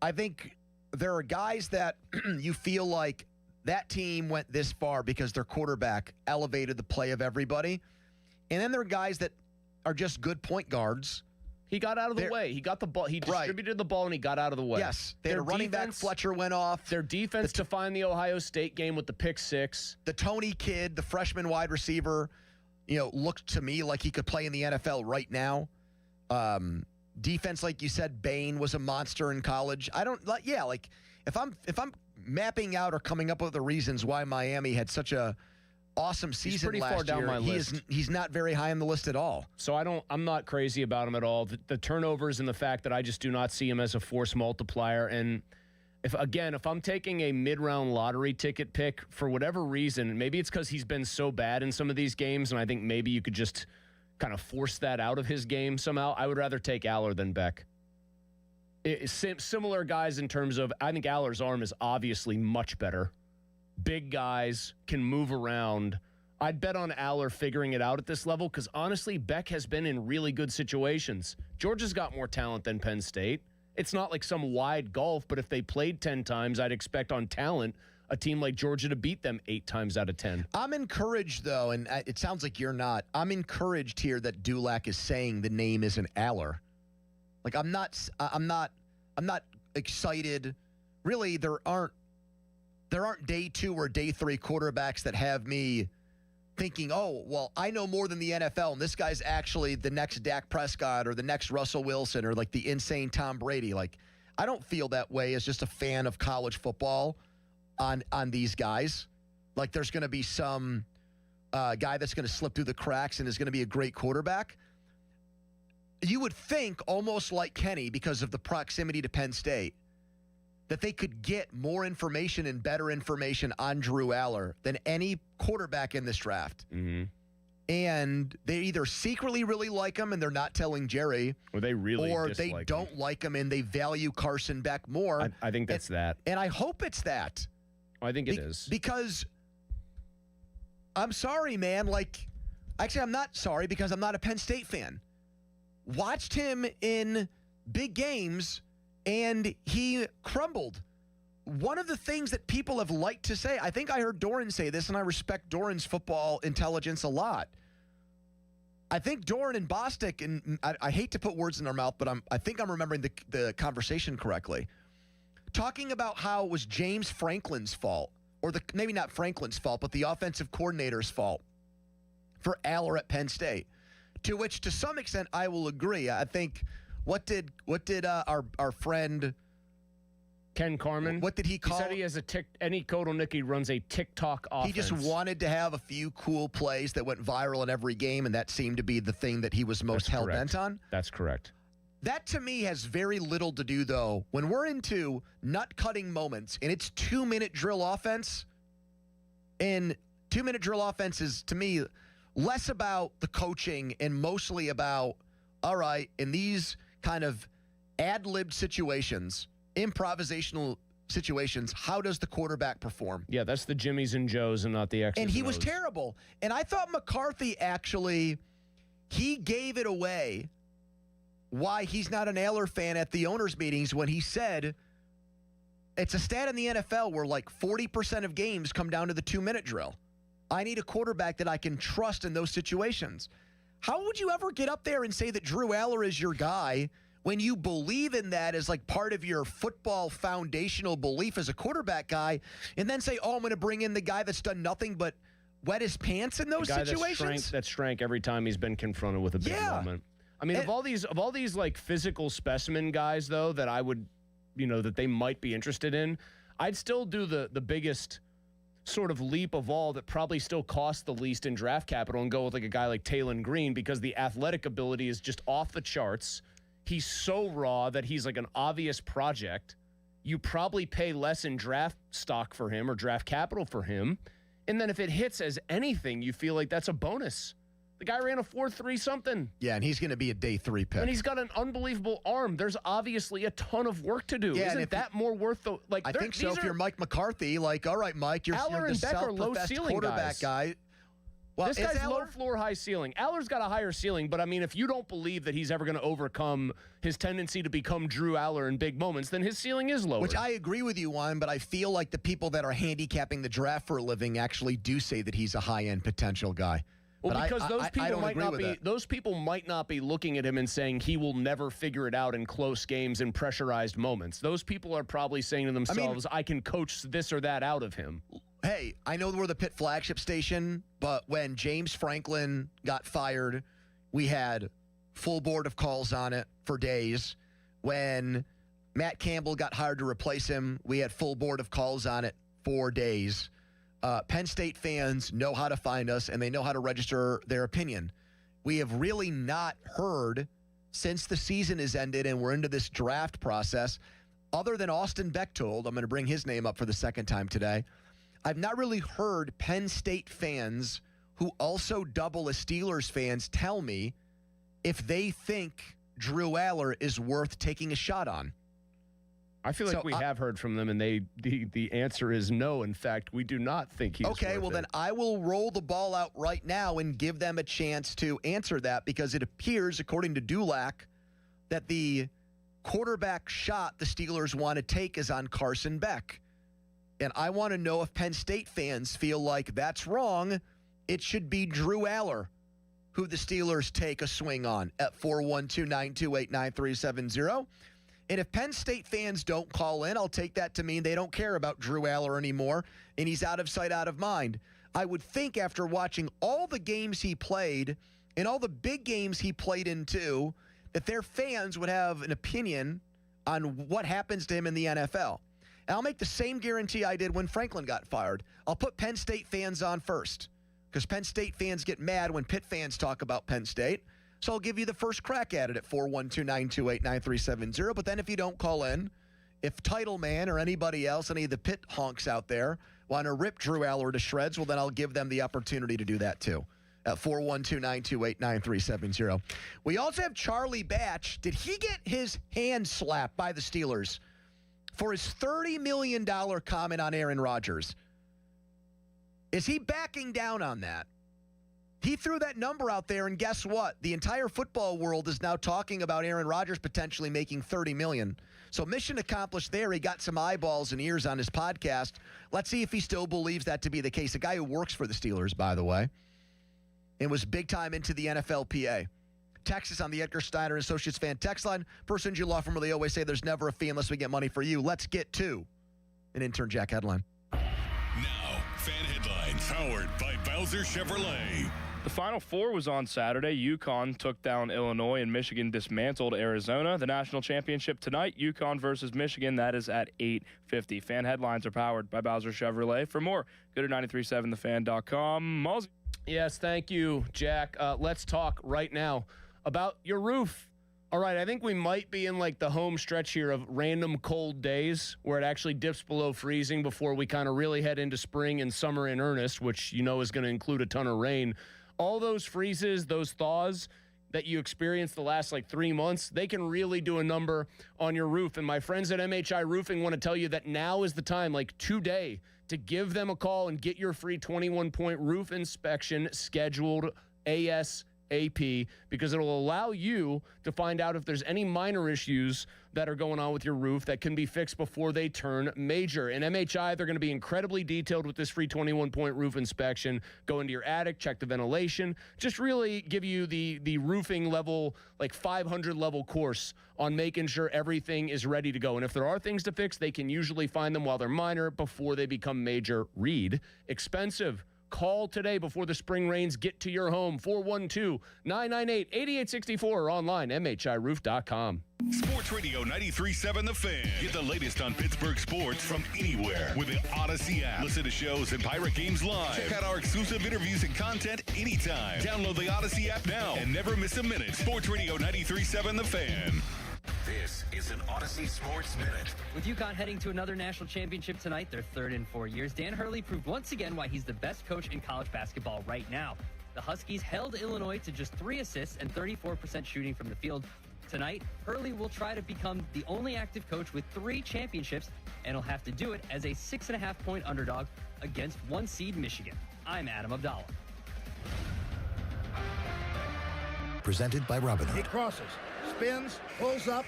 I think there are guys that you feel like that team went this far because their quarterback elevated the play of everybody. And then there are guys that are just good point guards. He got out of the way. He got the ball. He distributed the ball, and he got out of the way. Yes. Their running back, Fletcher, went off. Their defense defined the Ohio State game with the pick six. The Tony kid, the freshman wide receiver, looked to me like he could play in the NFL right now. Defense, like you said, Bain was a monster in college. If I'm mapping out or coming up with the reasons why Miami had such a awesome season last year, he's not very high on the list at all. So I'm not crazy about him at all. The turnovers and the fact that I just do not see him as a force multiplier. And if I'm taking a mid-round lottery ticket pick for whatever reason, maybe it's because he's been so bad in some of these games, and I think maybe you could just kind of force that out of his game somehow. I would rather take Aller than Beck. Similar guys in terms of, I think Aller's arm is obviously much better. Big guys, can move around. I'd bet on Aller figuring it out at this level because, honestly, Beck has been in really good situations. Georgia's got more talent than Penn State. It's not like some wide gulf, but if they played 10 times, I'd expect on talent a team like Georgia to beat them 8 times out of 10. I'm encouraged, though, and it sounds like you're not. I'm encouraged here that Dulac is saying the name isn't Aller. Like, I'm not excited. Really, there aren't day 2 or day 3 quarterbacks that have me thinking, oh, well, I know more than the NFL, and this guy's actually the next Dak Prescott or the next Russell Wilson or like the insane Tom Brady. Like, I don't feel that way as just a fan of college football on these guys. Like there's going to be some guy that's going to slip through the cracks and is going to be a great quarterback. You would think, almost like Kenny, because of the proximity to Penn State, that they could get more information and better information on Drew Aller than any quarterback in this draft. Mm-hmm. And they either secretly really like him and they're not telling Jerry, or they really or they don't like him and they value Carson Beck more. I think that's that. And I hope it's that. I think it is. Because I'm sorry, man. Actually, I'm not sorry because I'm not a Penn State fan. Watched him in big games, and he crumbled. One of the things that people have liked to say, I think I heard Doran say this, and I respect Doran's football intelligence a lot. I think Doran and Bostic, and I hate to put words in their mouth, but I think I'm remembering the conversation correctly, talking about how it was James Franklin's fault, or maybe not Franklin's fault, but the offensive coordinator's fault for Aller at Penn State. To which, to some extent, I will agree. I think what did our friend Ken Carman? What did he call? He said he has any Kodalnicki runs a TikTok offense. He just wanted to have a few cool plays that went viral in every game, and that seemed to be the thing that he was most hell bent on. That's correct. That to me has very little to do, though, when we're into nut-cutting moments and it's 2-minute drill offense. And 2-minute drill offense is, to me, less about the coaching and mostly about, all right, in these kind of ad-libbed situations, improvisational situations, how does the quarterback perform? Yeah, that's the Jimmies and Joes and not the X's and he and was O's. terrible. And I thought McCarthy actually, he gave it away why he's not an Aller fan at the owners' meetings when he said it's a stat in the NFL where like 40% of games come down to the 2-minute drill. I need a quarterback that I can trust in those situations. How would you ever get up there and say that Drew Aller is your guy when you believe in that as like part of your football foundational belief as a quarterback guy, and then say, oh, I'm going to bring in the guy that's done nothing but wet his pants in those situations? That shrank every time he's been confronted with a big moment. I mean, of all these like physical specimen guys, though, that I would, that they might be interested in, I'd still do the biggest sort of leap of all that probably still costs the least in draft capital and go with like a guy like Taylon Green, because the athletic ability is just off the charts. He's so raw that he's like an obvious project. You probably pay less in draft stock for him or draft capital for him. And then if it hits as anything, you feel like that's a bonus. The guy ran a 4.3 something. Yeah, and he's going to be a day 3 pick. And he's got an unbelievable arm. There's obviously a ton of work to do. Yeah, Isn't that more worth the like? I think so. If you're Mike McCarthy, like, all right, Mike, you're the self-professed quarterback guy. Well, this guy's low floor, high ceiling. Aller's got a higher ceiling, but I mean, if you don't believe that he's ever going to overcome his tendency to become Drew Aller in big moments, then his ceiling is lower. Which I agree with you on, but I feel like the people that are handicapping the draft for a living actually do say that he's a high-end potential guy. Well, but because those people might not be looking at him and saying he will never figure it out in close games and pressurized moments. Those people are probably saying to themselves, I can coach this or that out of him. Hey, I know we're the Pitt flagship station, but when James Franklin got fired, we had full board of calls on it for days. When Matt Campbell got hired to replace him, we had full board of calls on it for days. Penn State fans know how to find us, and they know how to register their opinion. We have really not heard, since the season has ended and we're into this draft process, other than Austin Bechtold, I'm going to bring his name up for the second time today, I've not really heard Penn State fans who also double as Steelers fans tell me if they think Drew Aller is worth taking a shot on. I feel like we have heard from them, and the answer is no. In fact, we do not think he's okay. Well, then I will roll the ball out right now and give them a chance to answer that, because it appears, according to Dulac, that the quarterback shot the Steelers want to take is on Carson Beck. And I want to know if Penn State fans feel like that's wrong. It should be Drew Aller who the Steelers take a swing on at 412-928-9370. And if Penn State fans don't call in, I'll take that to mean they don't care about Drew Aller anymore, and he's out of sight, out of mind. I would think after watching all the games he played and all the big games he played in too, that their fans would have an opinion on what happens to him in the NFL. And I'll make the same guarantee I did when Franklin got fired. I'll put Penn State fans on first because Penn State fans get mad when Pitt fans talk about Penn State. So I'll give you the first crack at it at 412-928-9370. But then if you don't call in, if Title Man or anybody else, any of the Pitt honks out there, want to rip Drew Aller to shreds, well, then I'll give them the opportunity to do that too. At 412-928-9370. We also have Charlie Batch. Did he get his hand slapped by the Steelers for his $30 million comment on Aaron Rodgers? Is he backing down on that? He threw that number out there, and guess what? The entire football world is now talking about Aaron Rodgers potentially making $30 million. So mission accomplished there. He got some eyeballs and ears on his podcast. Let's see if he still believes that to be the case. A guy who works for the Steelers, by the way, and was big time into the NFLPA. Texas on the Edgar Steiner and Associates fan text line. Person in your law firm where they always say there's never a fee unless we get money for you. Let's get to an intern Jack headline. Now, fan headlines powered by Bowser Chevrolet. The Final Four was on Saturday. UConn took down Illinois and Michigan dismantled Arizona. The national championship tonight, UConn versus Michigan. That is at 8:50. Fan headlines are powered by Bowser Chevrolet. For more, go to 937thefan.com. Mallsy. Yes, thank you, Jack. Let's talk right now about your roof. All right, I think we might be in like the home stretch here of random cold days where it actually dips below freezing before we kind of really head into spring and summer in earnest, which you know is going to include a ton of rain. All those freezes, those thaws that you experienced the last like 3 months, they can really do a number on your roof. And my friends at MHI Roofing want to tell you that now is the time, like today, to give them a call and get your free 21-point roof inspection scheduled ASAP, because it'll allow you to find out if there's any minor issues that are going on with your roof that can be fixed before they turn major. In MHI, they're going to be incredibly detailed with this free 21-point roof inspection. Go into your attic, check the ventilation, just really give you the roofing level, like 500 level course on making sure everything is ready to go. And if there are things to fix, they can usually find them while they're minor before they become major. Read expensive. Call today before the spring rains get to your home. 412-998-8864 or online, MHIRoof.com. Sports Radio 93.7 The Fan. Get the latest on Pittsburgh sports from anywhere with the Odyssey app. Listen to shows and Pirate Games live. Check out our exclusive interviews and content anytime. Download the Odyssey app now and never miss a minute. Sports Radio 93.7 The Fan. This is an Odyssey Sports Minute. With UConn heading to another national championship tonight, their third in 4 years, Dan Hurley proved once again why he's the best coach in college basketball right now. The Huskies held Illinois to just 3 assists and 34% shooting from the field. Tonight, Hurley will try to become the only active coach with 3 championships, and he'll have to do it as a 6.5-point underdog against 1 seed Michigan. I'm Adam Abdallah. Presented by Robinhood. He crosses, spins, pulls up.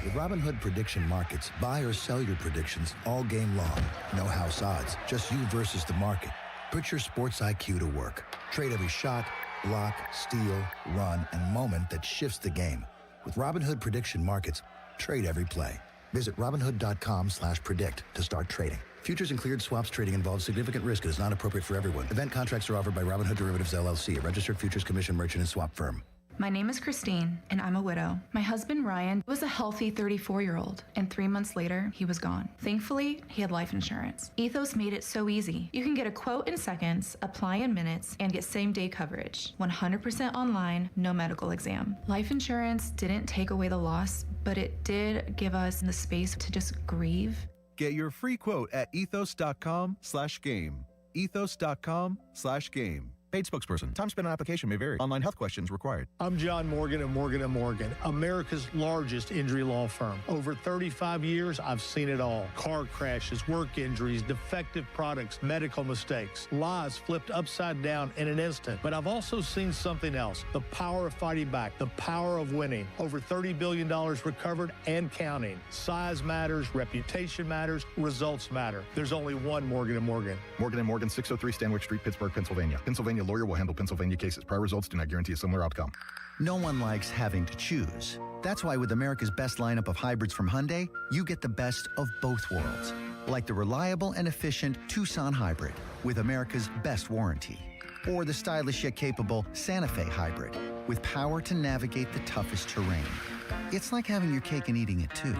With Robinhood Prediction Markets, buy or sell your predictions all game long. No house odds, just you versus the market. Put your sports IQ to work. Trade every shot, block, steal, run, and moment that shifts the game. With Robinhood Prediction Markets, trade every play. Visit Robinhood.com/predict to start trading. Futures and cleared swaps trading involves significant risk and is not appropriate for everyone. Event contracts are offered by Robinhood Derivatives LLC, a registered futures commission merchant and swap firm. My name is Christine, and I'm a widow. My husband, Ryan, was a healthy 34-year-old, and 3 months later, he was gone. Thankfully, he had life insurance. Ethos made it so easy. You can get a quote in seconds, apply in minutes, and get same-day coverage. 100% online, no medical exam. Life insurance didn't take away the loss, but it did give us the space to just grieve. Get your free quote at ethos.com/game. Ethos.com/game. Paid spokesperson. Time spent on application may vary. Online health questions required. I'm John Morgan of Morgan & Morgan, America's largest injury law firm. Over 35 years, I've seen it all. Car crashes, work injuries, defective products, medical mistakes, lives flipped upside down in an instant. But I've also seen something else, the power of fighting back, the power of winning. Over $30 billion recovered and counting. Size matters, reputation matters, results matter. There's only one Morgan & Morgan. Morgan & Morgan, 603 Stanwyck Street, Pittsburgh, Pennsylvania. Pennsylvania lawyer will handle Pennsylvania cases. Prior results do not guarantee a similar outcome. No one likes having to choose. That's why with America's best lineup of hybrids from Hyundai, you get the best of both worlds. Like the reliable and efficient Tucson Hybrid with America's best warranty. Or the stylish yet capable Santa Fe Hybrid with power to navigate the toughest terrain. It's like having your cake and eating it too.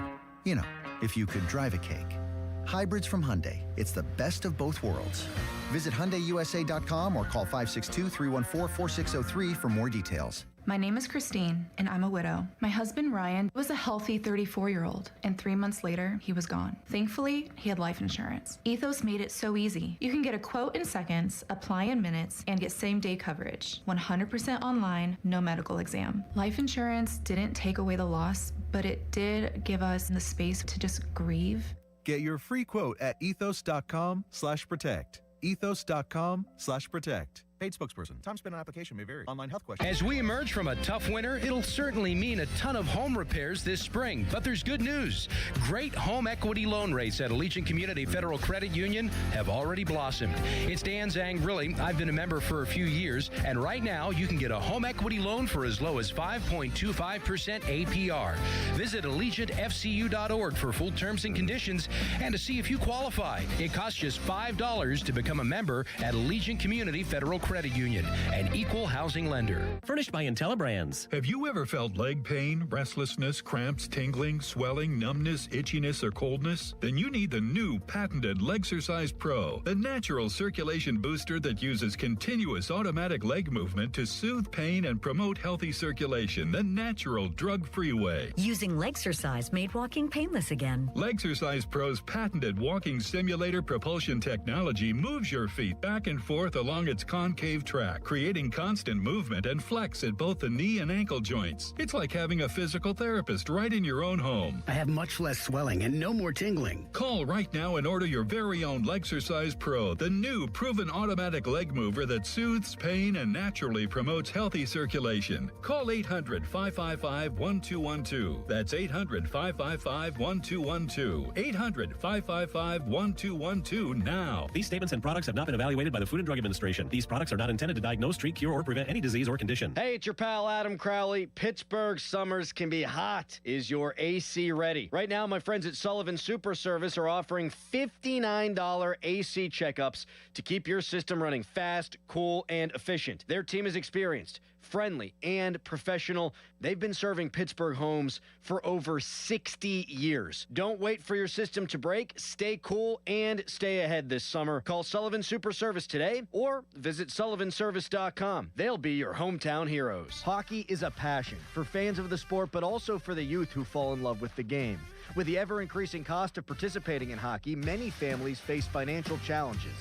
You know, if you could drive a cake. Hybrids from Hyundai. It's the best of both worlds. Visit HyundaiUSA.com or call 562-314-4603 for more details. My name is Christine, and I'm a widow. My husband, Ryan, was a healthy 34-year-old, and 3 months later, he was gone. Thankfully, he had life insurance. Ethos made it so easy. You can get a quote in seconds, apply in minutes, and get same-day coverage. 100% online, no medical exam. Life insurance didn't take away the loss, but it did give us the space to just grieve. Get your free quote at ethos.com/protect. Ethos.com/protect. Paid spokesperson. Time spent on application may vary. Online health questions. As we emerge from a tough winter, it'll certainly mean a ton of home repairs this spring. But there's good news. Great home equity loan rates at Allegiant Community Federal Credit Union have already blossomed. It's Dan Zangrilli. I've been a member for a few years, and right now you can get a home equity loan for as low as 5.25% APR. Visit AllegiantFCU.org for full terms and conditions and to see if you qualify. It costs just $5 to become a member at Allegiant Community Federal Credit Union, an equal housing lender. Furnished by IntelliBrands. Have you ever felt leg pain, restlessness, cramps, tingling, swelling, numbness, itchiness, or coldness? Then you need the new patented Legsercise Pro, the natural circulation booster that uses continuous automatic leg movement to soothe pain and promote healthy circulation the natural drug-free way. Using Legsercise made walking painless again. Legsercise Pro's patented walking simulator propulsion technology moves your feet back and forth along its concave track, creating constant movement and flex at both the knee and ankle joints. It's like having a physical therapist right in your own home. I have much less swelling and no more tingling. Call right now and order your very own Legsercise Pro, the new proven automatic leg mover that soothes pain and naturally promotes healthy circulation. Call 800-555-1212. That's 800-555-1212. 800-555-1212 now. These statements and products have not been evaluated by the Food and Drug Administration. These products are not intended to diagnose, treat, cure, or prevent any disease or condition. Hey, it's your pal Adam Crowley. Pittsburgh summers can be hot. Is your AC ready? Right now, my friends at Sullivan Super Service are offering $59 AC checkups to keep your system running fast, cool, and efficient. Their team is experienced, friendly, and professional. They've been serving Pittsburgh homes for over 60 years. Don't wait for your system to break. Stay cool and stay ahead this summer. Call Sullivan Super Service today or visit sullivanservice.com. They'll be your hometown heroes. Hockey is a passion for fans of the sport, but also for the youth who fall in love with the game. With the ever-increasing cost of participating in hockey, many families face financial challenges.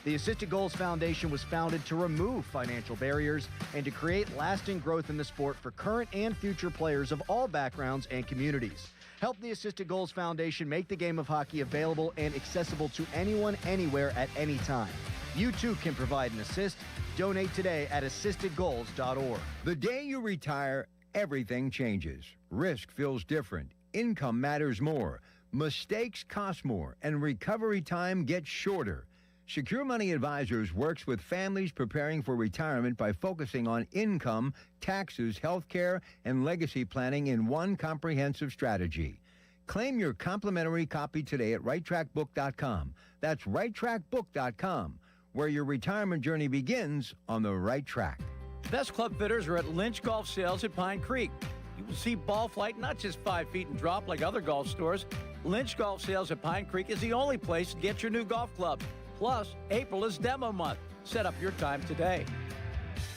The Assisted Goals Foundation was founded to remove financial barriers and to create lasting growth in the sport for current and future players of all backgrounds and communities. Help the Assisted Goals Foundation make the game of hockey available and accessible to anyone, anywhere, at any time. You too can provide an assist. Donate today at assistedgoals.org. The day you retire, everything changes. Risk feels different. Income matters more. Mistakes cost more, and recovery time gets shorter. Secure Money Advisors works with families preparing for retirement by focusing on income, taxes, health care, and legacy planning in one comprehensive strategy. Claim your complimentary copy today at righttrackbook.com. That's righttrackbook.com, where your retirement journey begins on the right track. The best club fitters are at Lynch Golf Sales at Pine Creek. You will see ball flight not just 5 feet and drop like other golf stores. Lynch Golf Sales at Pine Creek is the only place to get your new golf club. Plus, April is demo month. Set up your time today.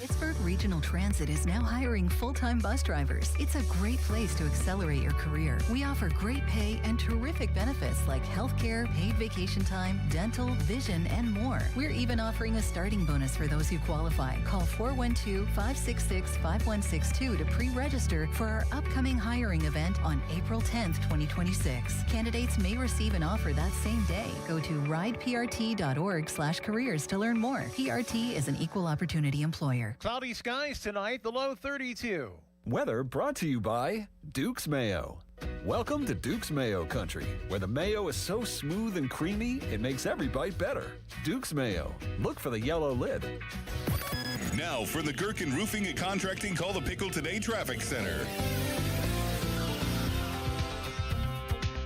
Pittsburgh Regional Transit is now hiring full-time bus drivers. It's a great place to accelerate your career. We offer great pay and terrific benefits like healthcare, paid vacation time, dental, vision, and more. We're even offering a starting bonus for those who qualify. Call 412-566-5162 to pre-register for our upcoming hiring event on April 10th, 2026. Candidates may receive an offer that same day. Go to rideprt.org/careers to learn more. PRT is an equal opportunity employer. Cloudy skies tonight, the low 32. Weather brought to you by Duke's Mayo. Welcome to Duke's Mayo Country, where the mayo is so smooth and creamy, it makes every bite better. Duke's Mayo. Look for the yellow lid. Now for the Gherkin Roofing and Contracting Call the Pickle Today Traffic Center.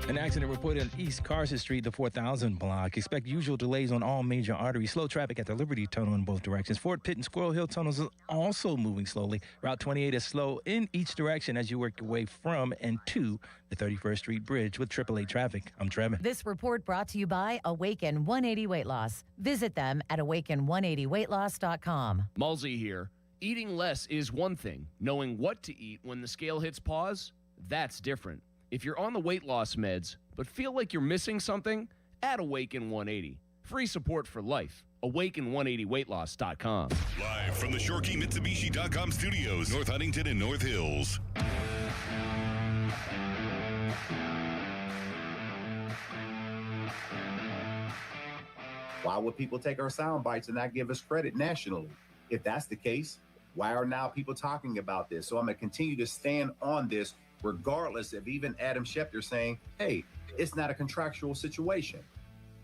An accident reported on East Carson Street, the 4000 block. Expect usual delays on all major arteries. Slow traffic at the Liberty Tunnel in both directions. Fort Pitt and Squirrel Hill tunnels are also moving slowly. Route 28 is slow in each direction as you work your way from and to the 31st Street Bridge with AAA traffic. I'm Trevor. This report brought to you by Awaken 180 Weight Loss. Visit them at awaken180weightloss.com. Mulsey here. Eating less is one thing. Knowing what to eat when the scale hits pause, that's different. If you're on the weight loss meds, but feel like you're missing something, add Awaken 180. Free support for life. Awaken180weightloss.com. Live from the ShoreKeyMitsubishi.com studios, North Huntington and North Hills. Why would people take our sound bites and not give us credit nationally? If that's the case, why are now people talking about this? So I'm going to continue to stand on this, regardless of even Adam Schefter saying, hey, it's not a contractual situation.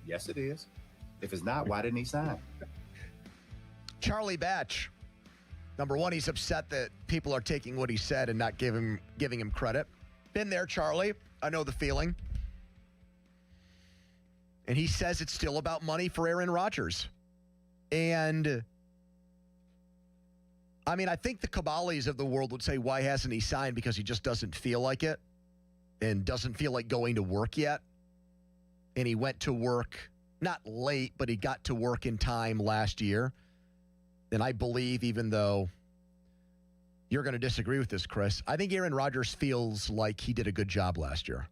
Yes, it is. If it's not, why didn't he sign? Charlie Batch. Number one, he's upset that people are taking what he said and not giving him credit. Been there, Charlie. I know the feeling. And he says it's still about money for Aaron Rodgers. And I mean, I think the Caballis of the world would say, why hasn't he signed? Because he just doesn't feel like it and doesn't feel like going to work yet. And he went to work, not late, but he got to work in time last year. And I believe, even though you're going to disagree with this, Chris, I think Aaron Rodgers feels like he did a good job last year.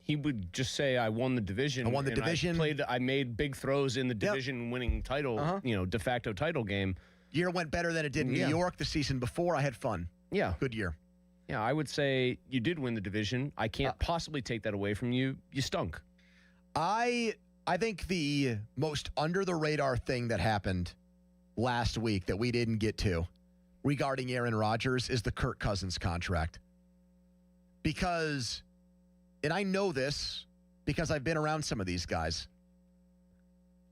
He would just say, I won the division. I won the division. I made big throws in the division-winning title, de facto title game. Year went better than it did in New York the season before. I had fun. Yeah. Good year. Yeah, I would say you did win the division. I can't possibly take that away from you. You stunk. I think the most under-the-radar thing that happened last week that we didn't get to regarding Aaron Rodgers is the Kirk Cousins contract. Because, and I know this because I've been around some of these guys,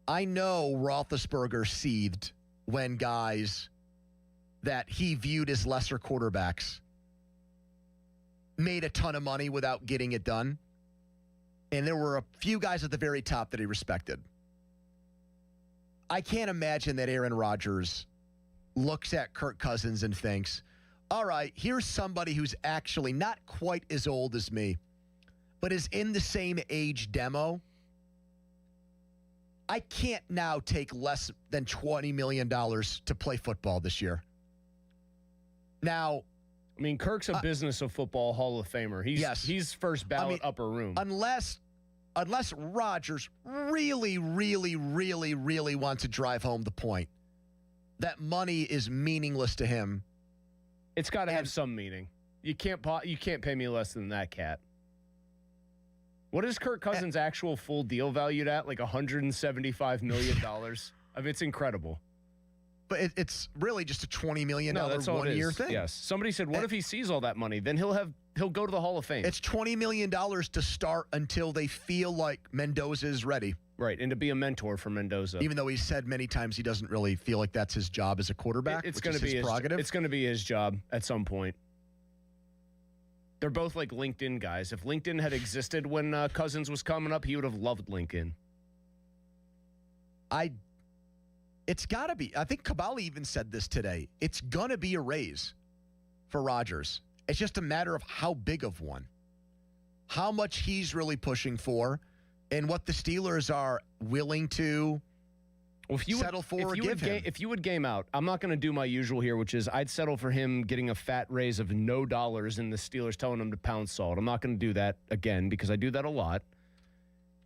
I know Roethlisberger seethed when guys that he viewed as lesser quarterbacks made a ton of money without getting it done. And there were a few guys at the very top that he respected. I can't imagine that Aaron Rodgers looks at Kirk Cousins and thinks, all right, here's somebody who's actually not quite as old as me, but is in the same age demo. I can't now take less than $20 million to play football this year. Now, I mean, Kirk's a business of football Hall of Famer. He's first ballot upper room. Unless Rodgers really, really, really, really wants to drive home the point that money is meaningless to him. It's got to have some meaning. You can't pay me less than that, Cat. What is Kirk Cousins' actual full deal valued at? Like $175 million. I mean, it's incredible. But it's really just a $20 million one-year thing. Yes. Somebody said, what if he sees all that money? Then he'll go to the Hall of Fame. It's $20 million to start until they feel like Mendoza is ready. Right, and to be a mentor for Mendoza. Even though he's said many times he doesn't really feel like that's his job as a quarterback, it's going to be his prerogative. It's going to be his job at some point. They're both like LinkedIn guys. If LinkedIn had existed when Cousins was coming up, he would have loved LinkedIn. It's got to be. I think Caballi even said this today. It's going to be a raise for Rodgers. It's just a matter of how big of one, how much he's really pushing for, and what the Steelers are willing to settle for or give him. If you would game out, I'm not going to do my usual here, which is I'd settle for him getting a fat raise of no dollars and the Steelers telling him to pound salt. I'm not going to do that again because I do that a lot.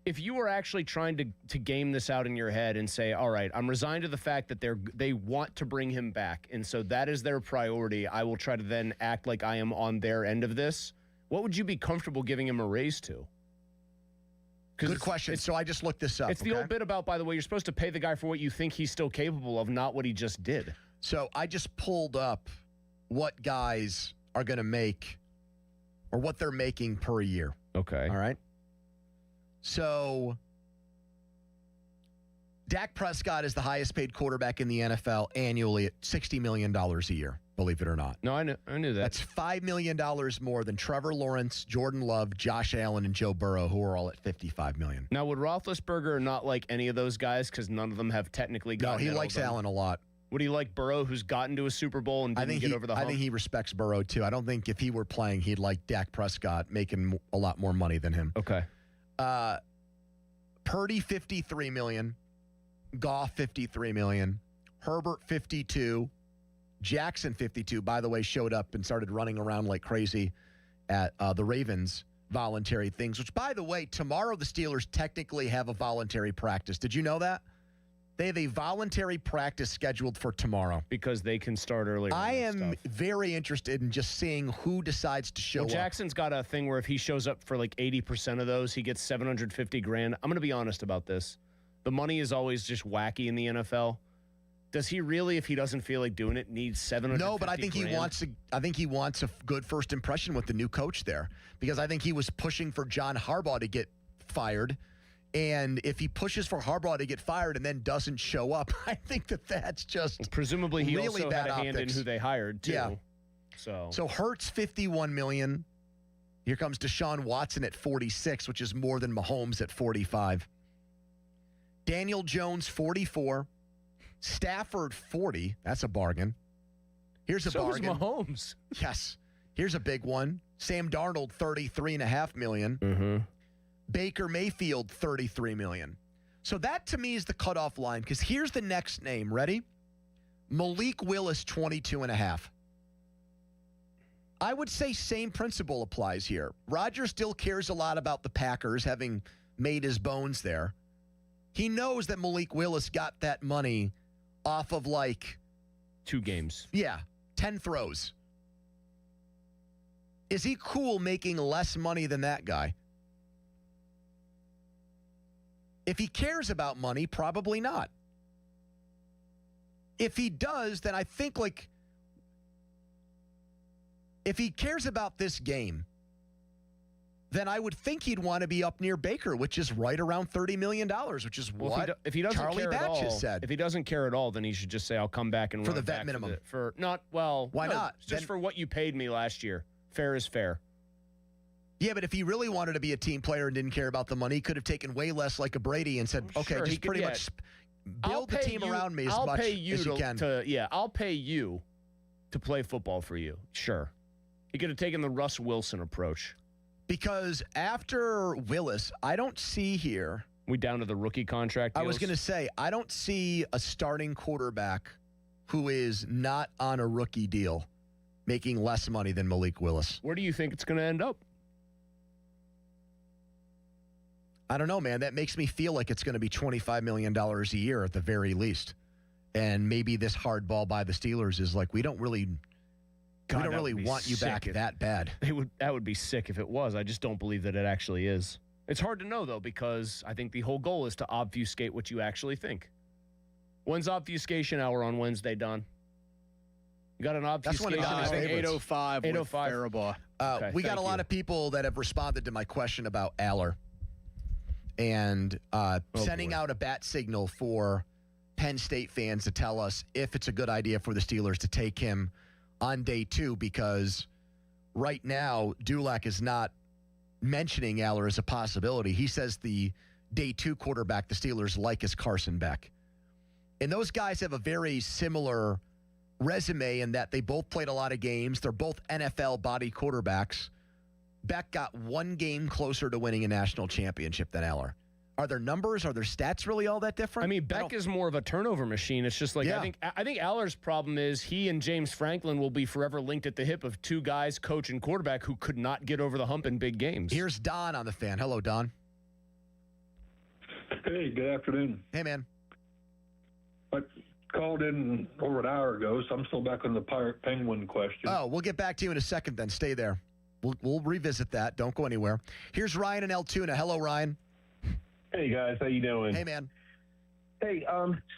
If you were actually trying to game this out in your head and say, all right, I'm resigned to the fact that they want to bring him back, and so that is their priority, I will try to then act like I am on their end of this, what would you be comfortable giving him a raise to? Good question. So I just looked this up. It's the old bit about, by the way, you're supposed to pay the guy for what you think he's still capable of, not what he just did. So I just pulled up what guys are going to make or what they're making per year. Okay. All right. So Dak Prescott is the highest paid quarterback in the NFL annually at $60 million a year. believe it or not. No, I knew that. That's $5 million more than Trevor Lawrence, Jordan Love, Josh Allen, and Joe Burrow, who are all at $55 million. Now, would Roethlisberger not like any of those guys because none of them have technically gotten No, he likes Allen a lot. Would he like Burrow, who's gotten to a Super Bowl and didn't get over the hump? I think he respects Burrow, too. I don't think if he were playing, he'd like Dak Prescott, making a lot more money than him. Okay. Purdy, $53 million. Goff, $53 million. Herbert, $52. Jackson, $52, by the way, showed up and started running around like crazy at the Ravens' voluntary things, which, by the way, tomorrow the Steelers technically have a voluntary practice. Did you know that? They have a voluntary practice scheduled for tomorrow. Because they can start earlier. I am very interested in just seeing who decides to show up. Jackson's got a thing where if he shows up for like 80% of those, he gets $750,000. I'm going to be honest about this. The money is always just wacky in the NFL. Does he really, if he doesn't feel like doing it, need $750,000? No, but I think he wants a good first impression with the new coach there, because I think he was pushing for John Harbaugh to get fired. And if he pushes for Harbaugh to get fired and then doesn't show up, I think that's just presumably he really also bad had a hand in who they hired too. Yeah. So Hurts, $51 million. Here comes Deshaun Watson at $46, which is more than Mahomes at $45. Daniel Jones, $44. Stafford, $40. That's a bargain. Here's a bargain. So is Mahomes. Yes. Here's a big one. Sam Darnold, $33.5 million. Mm-hmm. Baker Mayfield, $33 million. So that, to me, is the cutoff line, because here's the next name. Ready? Malik Willis, $22.5. I would say same principle applies here. Rodgers still cares a lot about the Packers, having made his bones there. He knows that Malik Willis got that money off of, like, 2 games. Yeah, 10 throws. Is he cool making less money than that guy? If he cares about money, probably not. If he does, then I think, like, if he cares about this game, then I would think he'd want to be up near Baker, which is right around $30 million, which is what if he doesn't Charlie care Batch at all, has said. If he doesn't care at all, then he should just say, I'll come back and For run the it vet back minimum. Why not? Just for what you paid me last year. Fair is fair. Yeah, but if he really wanted to be a team player and didn't care about the money, he could have taken way less like a Brady and said, okay, Sure, just pretty much build the team around me as I'll much pay you as you can. I'll pay you to play football for you. Sure. He could have taken the Russ Wilson approach. Because after Willis, I don't see here. We down to the rookie contract deals? I was going to say, I don't see a starting quarterback who is not on a rookie deal making less money than Malik Willis. Where do you think it's going to end up? I don't know, man. That makes me feel like it's going to be $25 million a year at the very least. And maybe this hard ball by the Steelers is like, we don't really want you back that bad. That would be sick if it was. I just don't believe that it actually is. It's hard to know, though, because I think the whole goal is to obfuscate what you actually think. When's obfuscation hour on Wednesday, Don? You got an obfuscation? That's when 8:05 with Faribaugh. Okay, we got a lot of people that have responded to my question about Aller and sending out a bat signal for Penn State fans to tell us if it's a good idea for the Steelers to take him on day 2, because right now Dulac is not mentioning Aller as a possibility. He says the day 2 quarterback the Steelers like is Carson Beck. And those guys have a very similar resume in that they both played a lot of games. They're both NFL body quarterbacks. Beck got 1 game closer to winning a national championship than Aller. Are their numbers, are their stats really all that different? I mean, Beck is more of a turnover machine. It's just like, Yeah. I think Aller's problem is he and James Franklin will be forever linked at the hip of 2 guys, coach and quarterback, who could not get over the hump in big games. Here's Don on the Fan. Hello, Don. Hey, good afternoon. Hey, man. I called in over an hour ago, so I'm still back on the Pirate Penguin question. Oh, we'll get back to you in a second then. Stay there. We'll revisit that. Don't go anywhere. Here's Ryan in Altoona. Hello, Ryan. Hey, guys. How you doing? Hey, man. Hey,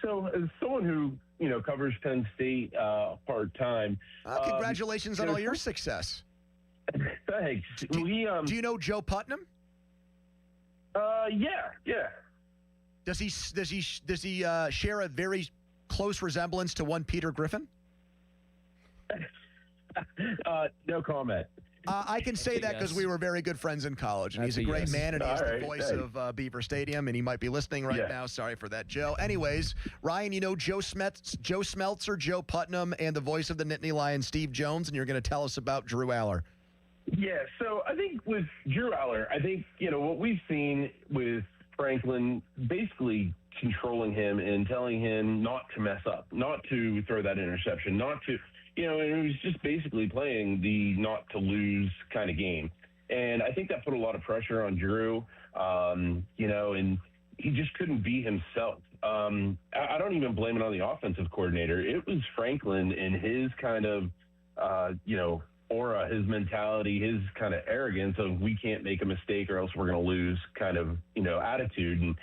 so as someone who, covers Penn State part-time. Congratulations on all your success. Thanks. Do you know Joe Putnam? Yeah. Does he share a very close resemblance to one Peter Griffin? No comment. I can say that because we were very good friends in college, and he's a great man, and he's the voice of Beaver Stadium, and he might be listening right now. Sorry for that, Joe. Anyways, Ryan, you know Joe Smeltzer, Joe Putnam, and the voice of the Nittany Lions, Steve Jones, and you're going to tell us about Drew Aller. Yeah, so I think with Drew Aller, I think, what we've seen with Franklin basically controlling him and telling him not to mess up, not to throw that interception, not to, and it was just basically playing the not to lose kind of game. And I think that put a lot of pressure on Drew, and he just couldn't be himself. I don't even blame it on the offensive coordinator. It was Franklin and his kind of, aura, his mentality, his kind of arrogance of we can't make a mistake or else we're going to lose kind of, attitude. And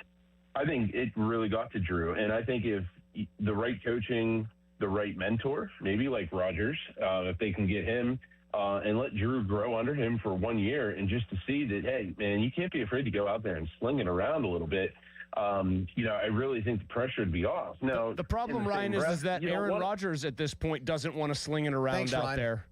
I think it really got to Drew. And I think if the right coaching, the right mentor, maybe like Rodgers, if they can get him and let Drew grow under him for 1 year and just to see that, hey, man, you can't be afraid to go out there and sling it around a little bit. I really think the pressure would be off. Now, the problem, Ryan, is that Aaron Rodgers at this point doesn't want to sling it around out there.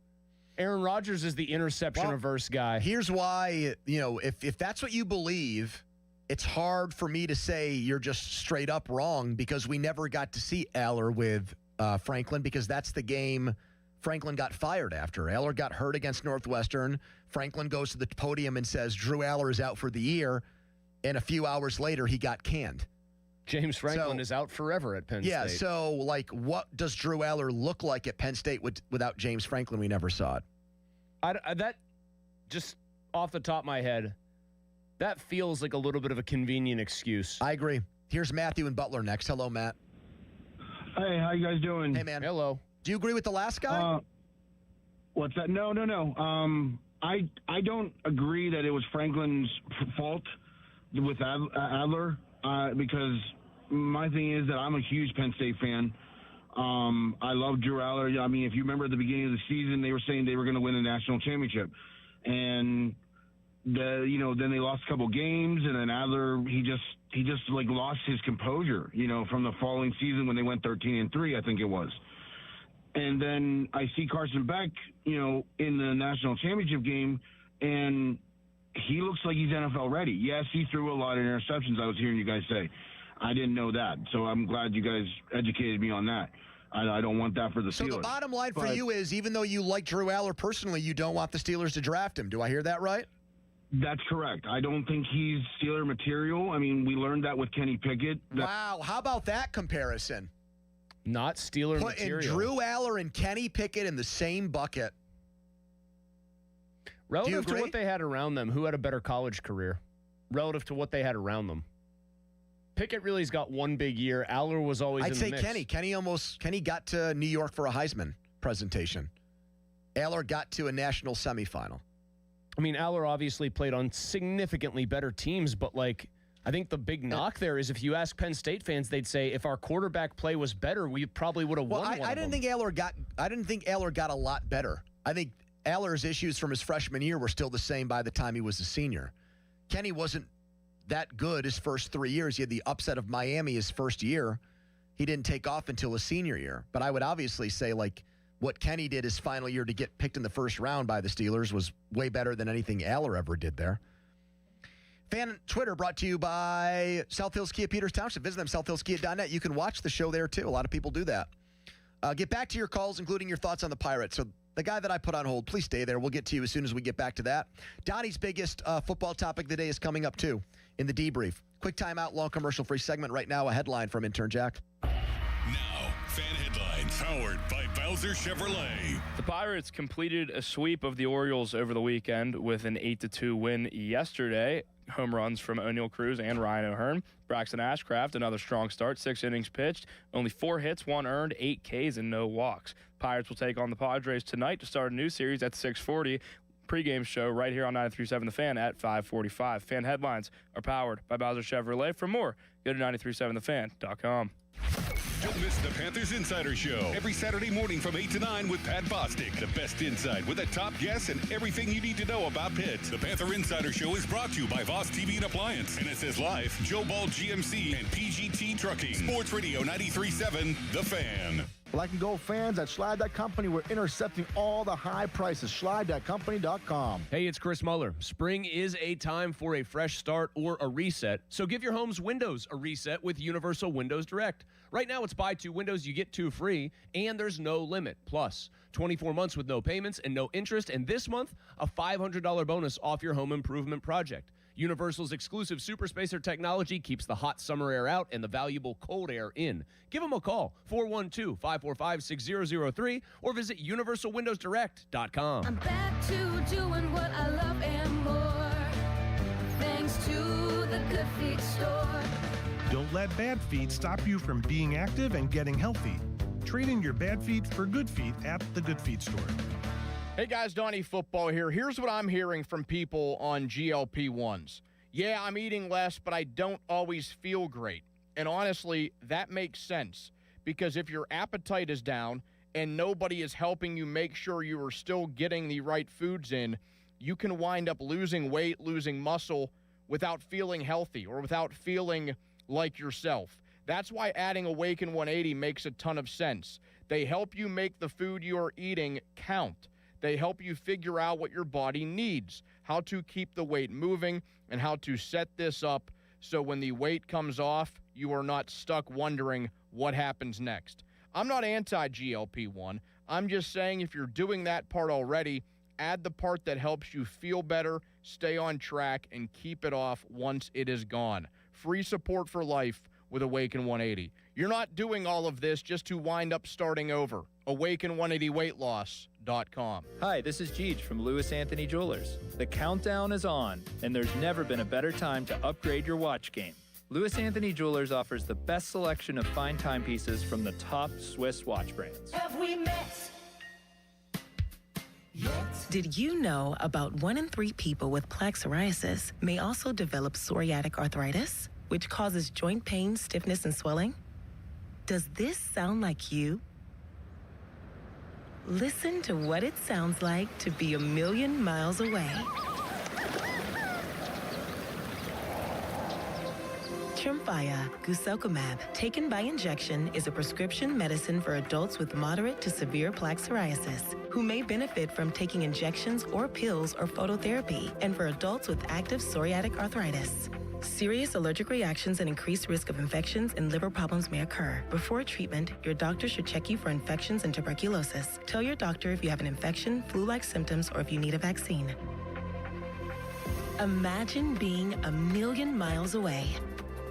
Aaron Rodgers is the interception-averse guy. Here's why, if that's what you believe, it's hard for me to say you're just straight up wrong because we never got to see Aller with Franklin because that's the game Franklin got fired after. Aller got hurt against Northwestern. Franklin goes to the podium and says, Drew Aller is out for the year. And a few hours later, he got canned. James Franklin is out forever at Penn State. Yeah, so, what does Drew Aller look like at Penn State without James Franklin? We never saw it. That, just off the top of my head, that feels like a little bit of a convenient excuse. I agree. Here's Matthew and Butler next. Hello, Matt. Hey, how you guys doing? Hey, man. Hello. Do you agree with the last guy? What's that? No. I don't agree that it was Franklin's fault with Adler because my thing is that I'm a huge Penn State fan. I love Drew Aller. I mean, if you remember at the beginning of the season, they were saying they were going to win a national championship, and then they lost a couple games, and then Adler he just lost his composure, from the following season when they went 13-3, I think it was. And then I see Carson Beck, in the national championship game, and he looks like he's NFL ready. Yes, he threw a lot of interceptions, I was hearing you guys say. I didn't know that, so I'm glad you guys educated me on that. I don't want that for the Steelers. So the bottom line for you is, even though you like Drew Aller personally, you don't want the Steelers to draft him. Do I hear that right? That's correct. I don't think he's Steeler material. I mean, we learned that with Kenny Pickett. Wow, how about that comparison? Not Steeler material. Putting Drew Aller and Kenny Pickett in the same bucket. Relative to what they had around them, who had a better college career? Relative to what they had around them. Pickett really's got one big year. Aller was always in the mix. I'd say Kenny got to New York for a Heisman presentation. Aller got to a national semifinal. I mean, Aller obviously played on significantly better teams, but I think the big knock there is if you ask Penn State fans, they'd say if our quarterback play was better, we probably would have won one I didn't think Aller got a lot better. I think Aller's issues from his freshman year were still the same by the time he was a senior. Kenny wasn't that good his first 3 years. He had the upset of Miami his first year. He didn't take off until his senior year. But I would obviously say what Kenny did his final year to get picked in the first round by the Steelers was way better than anything Aller ever did there. Fan Twitter brought to you by South Hills Kia Peters Township. Visit them, southhillskia.net. You can watch the show there, too. A lot of people do that. Get back to your calls, including your thoughts on the Pirates. So the guy that I put on hold, please stay there. We'll get to you as soon as we get back to that. Donnie's biggest football topic of the day is coming up, too, in the debrief. Quick timeout, long commercial-free segment. Right now, a headline from intern Jack. Now, fan headlines powered by Bowser Chevrolet. The Pirates completed a sweep of the Orioles over the weekend with an 8-2 win yesterday. Home runs from O'Neal Cruz and Ryan O'Hearn. Braxton Ashcraft, another strong start, 6 innings pitched, only 4 hits, 1 earned, 8 Ks, and no walks. Pirates will take on the Padres tonight to start a new series at 6:40. Pregame show right here on 93.7 The Fan at 5:45. Fan headlines are powered by Bowser Chevrolet. For more, go to 937thefan.com. Don't miss the Panthers Insider Show every Saturday morning from 8 to 9 with Pat Bostic. The best insight with the top guests and everything you need to know about Pitt. The Panther Insider Show is brought to you by Voss TV and Appliance, NSS Life, Joe Ball GMC, and PGT Trucking. Sports Radio 93.7 The Fan. Black and gold fans at Schleid Company, we're intercepting all the high prices. Schleid.company.com. Hey, it's Chris Muller. Spring is a time for a fresh start or a reset, so give your home's windows a reset with Universal Windows Direct. Right now, it's buy 2 windows, you get 2 free, and there's no limit. Plus, 24 months with no payments and no interest, and this month, a $500 bonus off your home improvement project. Universal's exclusive Super Spacer technology keeps the hot summer air out and the valuable cold air in. Give them a call, 412-545-6003, or visit universalwindowsdirect.com. I'm back to doing what I love and more, thanks to the Good Feet store. Don't let bad feet stop you from being active and getting healthy. Trade in your bad feet for good feet at the Good Feet store. Hey guys, Donnie Football here. Here's what I'm hearing from people on GLP-1s. Yeah, I'm eating less, but I don't always feel great. And honestly, that makes sense, because if your appetite is down and nobody is helping you make sure you are still getting the right foods in, you can wind up losing weight, losing muscle without feeling healthy or without feeling like yourself. That's why adding Awaken 180 makes a ton of sense. They help you make the food you are eating count. They help you figure out what your body needs, how to keep the weight moving, and how to set this up so when the weight comes off, you are not stuck wondering what happens next. I'm not anti-GLP-1. I'm just saying if you're doing that part already, add the part that helps you feel better, stay on track, and keep it off once it is gone. Free support for life with Awaken 180. You're not doing all of this just to wind up starting over. Awaken180weightloss.com. Hi, this is Jeej from Lewis Anthony Jewelers. The countdown is on, and there's never been a better time to upgrade your watch game. Lewis Anthony Jewelers offers the best selection of fine timepieces from the top Swiss watch brands. Have we met? Did you know about 1 in 3 people with plaque psoriasis may also develop psoriatic arthritis, which causes joint pain, stiffness, and swelling? Does this sound like you? Listen to what it sounds like to be a million miles away. Tremfya guselkumab, taken by injection, is a prescription medicine for adults with moderate to severe plaque psoriasis who may benefit from taking injections or pills or phototherapy, and for adults with active psoriatic arthritis. Serious allergic reactions and increased risk of infections and liver problems may occur. Before treatment, your doctor should check you for infections and tuberculosis. Tell your doctor if you have an infection, flu-like symptoms, or if you need a vaccine. Imagine being a million miles away.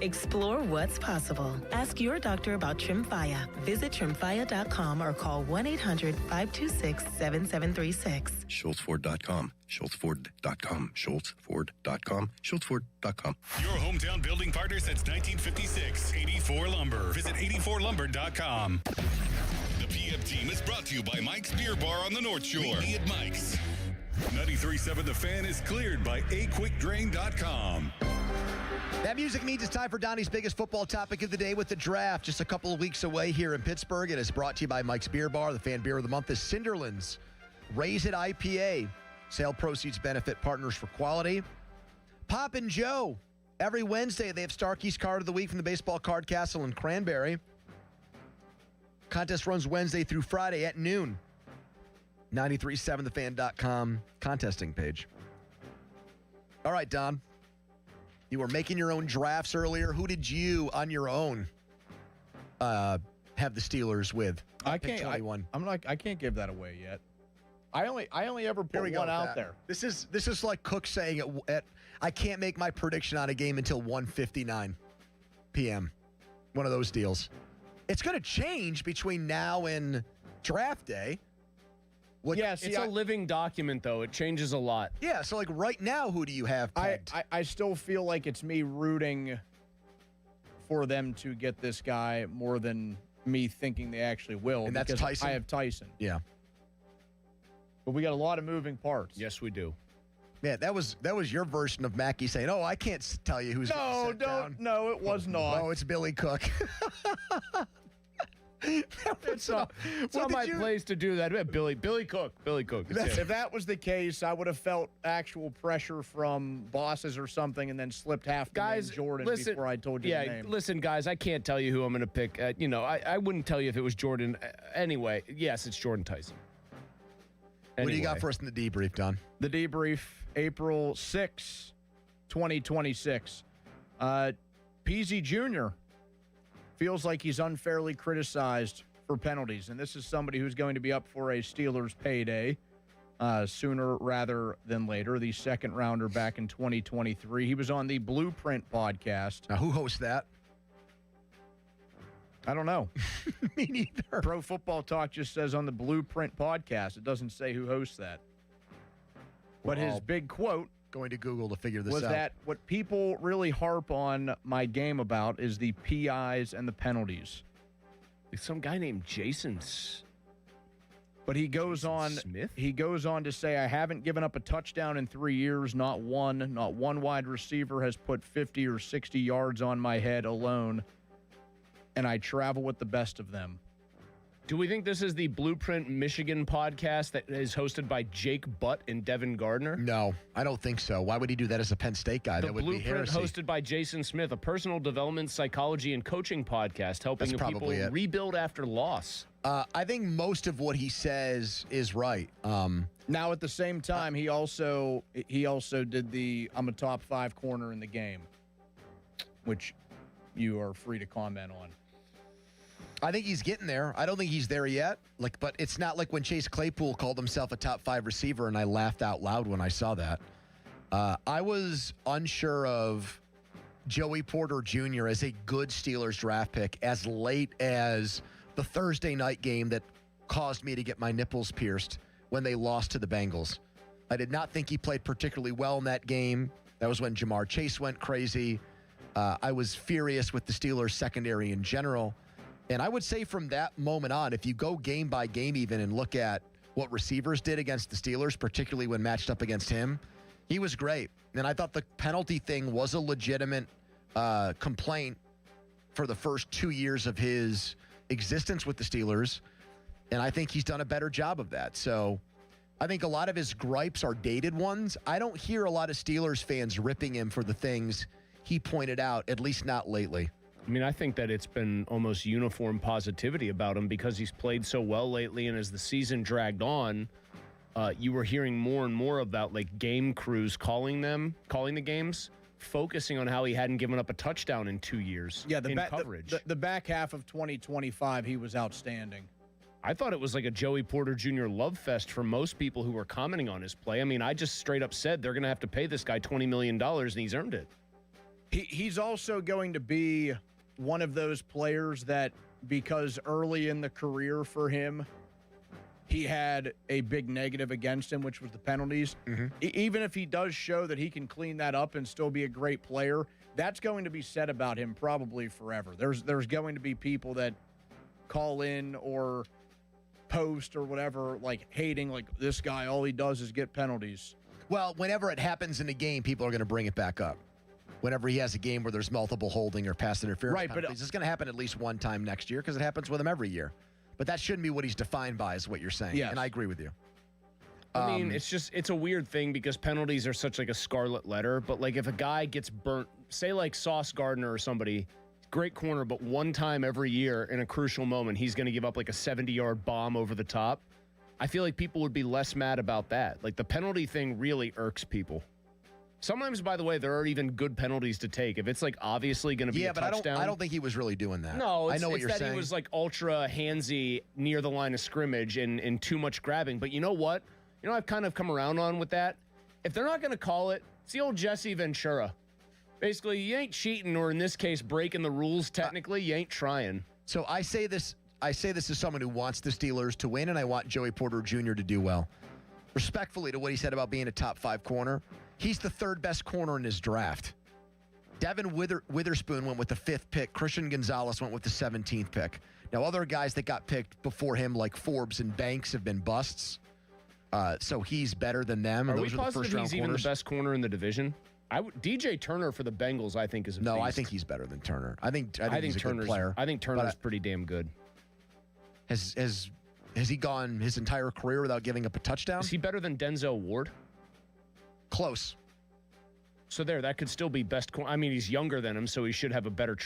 Explore what's possible. Ask your doctor about Tremfya. Visit Tremfya.com or call 1-800-526-7736. SchultzFord.com. SchultzFord.com. SchultzFord.com. SchultzFord.com. Your hometown building partner since 1956. 84 Lumber. Visit 84lumber.com. The PM team is brought to you by Mike's Beer Bar on the North Shore. Meet me at Mike's. 93.7 The Fan is cleared by aquickdrain.com. That music means it's time for Donnie's biggest football topic of the day with the draft. Just a couple of weeks away here in Pittsburgh. It is brought to you by Mike's Beer Bar. The fan beer of the month is Cinderlands Raise It IPA. Sale proceeds benefit Partners for Quality. Pop and Joe. Every Wednesday, they have Starkey's Card of the Week from the Baseball Card Castle in Cranberry. Contest runs Wednesday through Friday at noon. 937thefan.com contesting page. All right, Don. You were making your own drafts earlier. Who did you, on your own, have the Steelers with? I can't. I can't give that away yet. I only ever put one out there. This is like Cook saying I can't make my prediction on a game until 1:59 p.m. One of those deals. It's going to change between now and draft day. It's a living document, though. It changes a lot. Yeah, so like right now, who do you have pegged? I still feel like it's me rooting for them to get this guy more than me thinking they actually will. And that's Tyson? I have Tyson. Yeah. But we got a lot of moving parts. Yes, we do. Yeah, that was your version of Mackey saying, "Oh, I can't tell you who's." No, it was not. Oh, it's Billy Cook. It's not my place to do that. Billy Cook. If that was the case, I would have felt actual pressure from bosses or something and then slipped half the name Jordan before I told you the name. Listen, guys, I can't tell you who I'm going to pick. I wouldn't tell you if it was Jordan. Anyway, yes, it's Jordan Tyson. What do you got for us in the debrief, Don? The debrief, April 6, 2026. Peasy Jr. feels like he's unfairly criticized for penalties, and this is somebody who's going to be up for a Steelers payday sooner rather than later. The second rounder back in 2023. He was on the Blueprint podcast. Now, who hosts that? I don't know. Me neither. Pro Football Talk just says on the Blueprint podcast. It doesn't say who hosts that. But his big quote, going to Google to figure this was out, that what people really harp on my game about is the PIs and the penalties. Some guy named Jason. But he goes on. Smith? He goes on to say, I haven't given up a touchdown in 3 years. Not one wide receiver has put 50 or 60 yards on my head alone. And I travel with the best of them. Do we think this is the Blueprint Michigan podcast that is hosted by Jake Butt and Devin Gardner? No, I don't think so. Why would he do that as a Penn State guy? The That would be Blueprint heresy. hosted by Jason Smith, a personal development, psychology, and coaching podcast helping That's people probably it. rebuild after loss. I think most of what he says is right. Now, at the same time, he also did the I'm a top 5 corner in the game, which you are free to comment on. I think he's getting there. I don't think he's there yet. But it's not like when Chase Claypool called himself a top 5 receiver, and I laughed out loud when I saw that. I was unsure of Joey Porter Jr. as a good Steelers draft pick as late as the Thursday night game that caused me to get my nipples pierced when they lost to the Bengals. I did not think he played particularly well in that game. That was when Jamar Chase went crazy. I was furious with the Steelers secondary in general. And I would say from that moment on, if you go game by game even and look at what receivers did against the Steelers, particularly when matched up against him, he was great. And I thought the penalty thing was a legitimate complaint for the first 2 years of his existence with the Steelers. And I think he's done a better job of that. So I think a lot of his gripes are dated ones. I don't hear a lot of Steelers fans ripping him for the things he pointed out, at least not lately. I mean, I think that it's been almost uniform positivity about him because he's played so well lately, and as the season dragged on, you were hearing more and more about game crews calling the games, focusing on how he hadn't given up a touchdown in 2 years. Yeah, coverage. The back half of 2025, he was outstanding. I thought it was like a Joey Porter Jr. love fest for most people who were commenting on his play. I mean, I just straight up said they're going to have to pay this guy $20 million, and he's earned it. He's also going to be one of those players that, because early in the career for him, he had a big negative against him, which was the penalties. Mm-hmm. Even if he does show that he can clean that up and still be a great player, that's going to be said about him probably forever. There's going to be people that call in or post or whatever, hating, this guy, all he does is get penalties. Well, whenever it happens in a game, people are going to bring it back up. Whenever he has a game where there's multiple holding or pass interference penalties, it's going to happen at least one time next year because it happens with him every year. But that shouldn't be what he's defined by, is what you're saying. Yes. And I agree with you. I mean, it's a weird thing because penalties are such a scarlet letter. But if a guy gets burnt, say Sauce Gardner or somebody, great corner, but one time every year in a crucial moment, he's going to give up a 70-yard bomb over the top. I feel like people would be less mad about that. The penalty thing really irks people. Sometimes, by the way, there are even good penalties to take. If it's obviously going to be a touchdown. I don't think he was really doing that. No, I know what you're that saying. He was ultra handsy near the line of scrimmage and too much grabbing. But you know what? I've kind of come around on with that. If they're not going to call it, it's the old Jesse Ventura. Basically, you ain't cheating, or in this case, breaking the rules. Technically, you ain't trying. So I say this as someone who wants the Steelers to win, and I want Joey Porter Jr. to do well. Respectfully to what he said about being a top 5 corner, he's the 3rd best corner in his draft. Devin Witherspoon went with the 5th pick. Christian Gonzalez went with the 17th pick. Now, other guys that got picked before him, like Forbes and Banks, have been busts. So he's better than them. Are and we those are the positive first-round he's even corners. the best corner in the division? DJ Turner for the Bengals, I think, is a No, beast. I think he's better than Turner. I think he's a Turner's good player. I think Turner's pretty damn good. Has he gone his entire career without giving up a touchdown? Is he better than Denzel Ward? Close. So that could still be best. I mean, he's younger than him, so he should have a better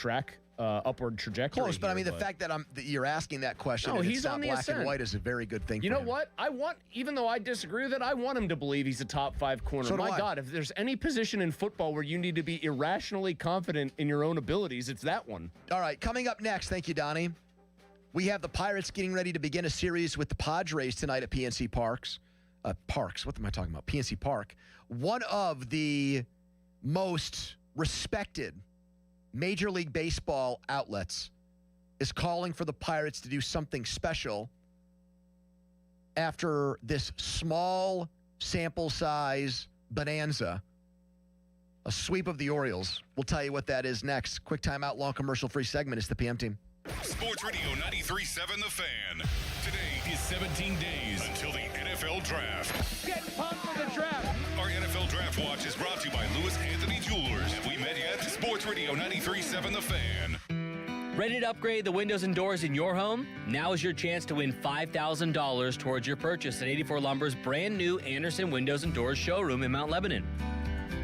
upward trajectory. Close, but I mean, the fact that you're asking that question and he's it's not on the black ascent. and white is a very good thing. You for know him. what? Even though I disagree with it, I want him to believe he's a top 5 corner. So do My I. God, if there's any position in football where you need to be irrationally confident in your own abilities, it's that one. All right, coming up next, thank you, Donnie. We have the Pirates getting ready to begin a series with the Padres tonight at PNC Parks. What am I talking about? PNC Park. One of the most respected Major League Baseball outlets is calling for the Pirates to do something special after this small sample size bonanza, a sweep of the Orioles. We'll tell you what that is next. Quick timeout, long commercial-free segment. It's the PM Team. Sports Radio 93.7 The Fan. Today is 17 days until the NFL Draft. Get pumped for the draft. Our NFL Draft Watch is brought to you by Lewis Anthony Jewelers. Have we met yet? Sports Radio 93.7 The Fan. Ready to upgrade the windows and doors in your home? Now is your chance to win $5,000 towards your purchase at 84 Lumber's brand new Anderson Windows and Doors showroom in Mount Lebanon.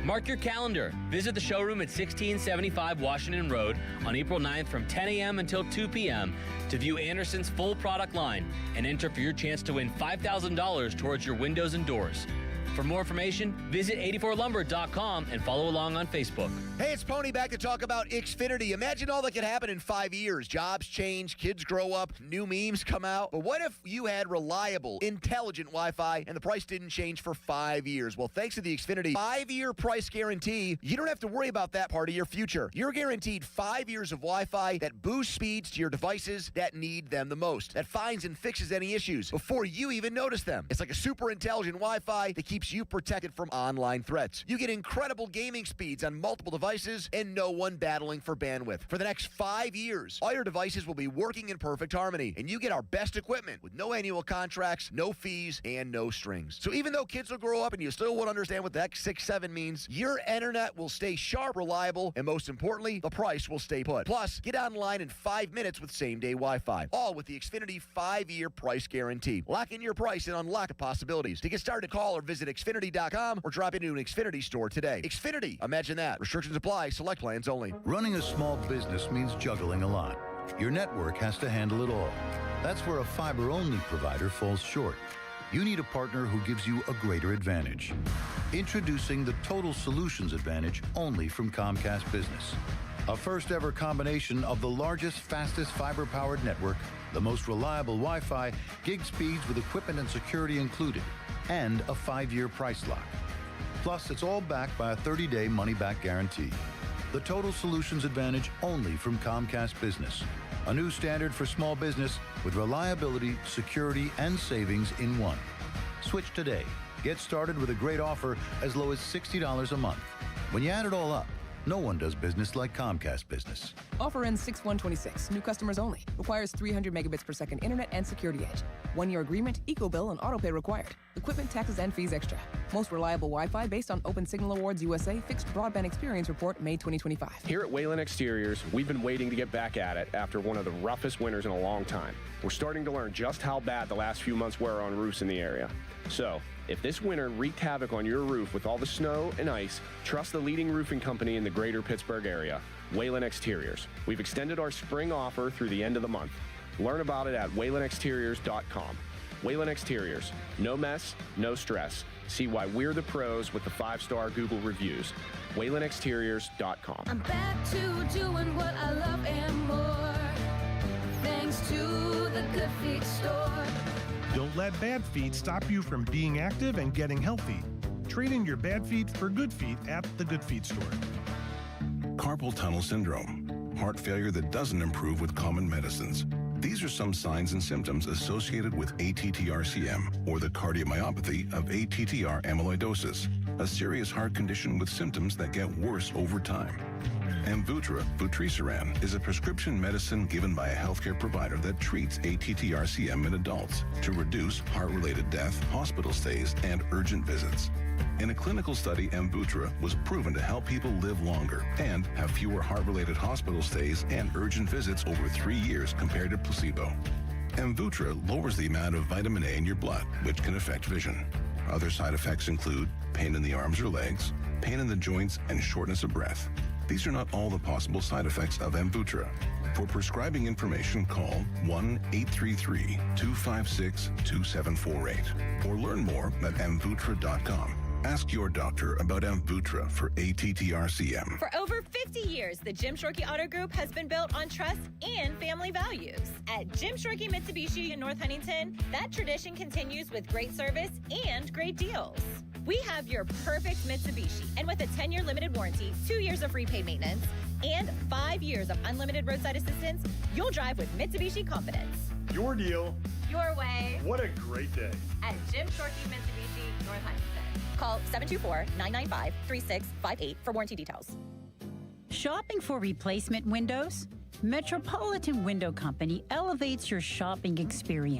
Mark your calendar. Visit the showroom at 1675 Washington Road on April 9th from 10 a.m. until 2 p.m. to view Anderson's full product line and enter for your chance to win $5,000 towards your windows and doors. For more information, visit 84lumber.com and follow along on Facebook. Hey, it's Pony back to talk about Xfinity. Imagine all that could happen in 5 years. Jobs change, kids grow up, new memes come out. But what if you had reliable, intelligent Wi-Fi and the price didn't change for 5 years? Well, thanks to the Xfinity 5-year price guarantee, you don't have to worry about that part of your future. You're guaranteed 5 years of Wi-Fi that boosts speeds to your devices that need them the most, that finds and fixes any issues before you even notice them. It's like a super intelligent Wi-Fi that keeps you protected from online threats. You get incredible gaming speeds on multiple devices and no one battling for bandwidth. For the next 5 years, all your devices will be working in perfect harmony, and you get our best equipment with no annual contracts, no fees, and no strings. So even though kids will grow up and you still won't understand what the X67 means, your internet will stay sharp, reliable, and most importantly, the price will stay put. Plus, get online in 5 minutes with same-day Wi-Fi, all with the Xfinity 5-year price guarantee. Lock in your price and unlock the possibilities. To get started, call or visit Xfinity.com or drop into an Xfinity store today. Xfinity, imagine that. Restrictions apply. Select plans only. Running a small business means juggling a lot. Your network has to handle it all. That's where a fiber-only provider falls short. You need a partner who gives you a greater advantage. Introducing the Total Solutions Advantage only from Comcast Business. A first-ever combination of the largest, fastest fiber-powered network, the most reliable Wi-Fi, gig speeds with equipment and security included, and a 5-year price lock. Plus, it's all backed by a 30-day money-back guarantee. The Total Solutions Advantage only from Comcast Business. A new standard for small business with reliability, security, and savings in one. Switch today. Get started with a great offer as low as $60 a month. When you add it all up, no one does business like Comcast Business. Offer ends 6/1/26. New customers only. Requires 300 megabits per second internet and security edge. 1-year agreement, eco-bill, and autopay required. Equipment, taxes, and fees extra. Most reliable Wi-Fi based on Open Signal Awards USA Fixed Broadband Experience Report, May 2025. Here at Wayland Exteriors, we've been waiting to get back at it after one of the roughest winters in a long time. We're starting to learn just how bad the last few months were on roofs in the area. So, if this winter wreaked havoc on your roof with all the snow and ice, trust the leading roofing company in the greater Pittsburgh area, Wayland Exteriors. We've extended our spring offer through the end of the month. Learn about it at waylandexteriors.com. Wayland Exteriors. No mess, no stress. See why we're the pros with the 5-star Google reviews. waylandexteriors.com. I'm back to doing what I love and more. Thanks to the Good Feet store. Don't let bad feet stop you from being active and getting healthy. Trade in your bad feet for good feet at the Good Feet store. Carpal tunnel syndrome, heart failure that doesn't improve with common medicines. These are some signs and symptoms associated with ATTR-CM, or the cardiomyopathy of ATTR amyloidosis, a serious heart condition with symptoms that get worse over time. Amvuttra, vutrisiran, is a prescription medicine given by a healthcare provider that treats ATTR-CM in adults to reduce heart-related death, hospital stays, and urgent visits. In a clinical study, Amvuttra was proven to help people live longer and have fewer heart-related hospital stays and urgent visits over 3 years compared to placebo. Amvuttra lowers the amount of vitamin A in your blood, which can affect vision. Other side effects include pain in the arms or legs, pain in the joints, and shortness of breath. These are not all the possible side effects of Amvuttra. For prescribing information, call 1-833-256-2748 or learn more at amvuttra.com. Ask your doctor about Amvuttra for ATTRCM. For over 50 years, the Jim Shorkey Auto Group has been built on trust and family values. At Jim Shorkey Mitsubishi in North Huntington, that tradition continues with great service and great deals. We have your perfect Mitsubishi, and with a 10-year limited warranty, 2 years of free paid maintenance, and 5 years of unlimited roadside assistance, you'll drive with Mitsubishi confidence. Your deal. Your way. What a great day. At Jim Shorkey Mitsubishi, North Huntington. Call 724-995-3658 for warranty details. Shopping for replacement windows? Metropolitan Window Company elevates your shopping experience.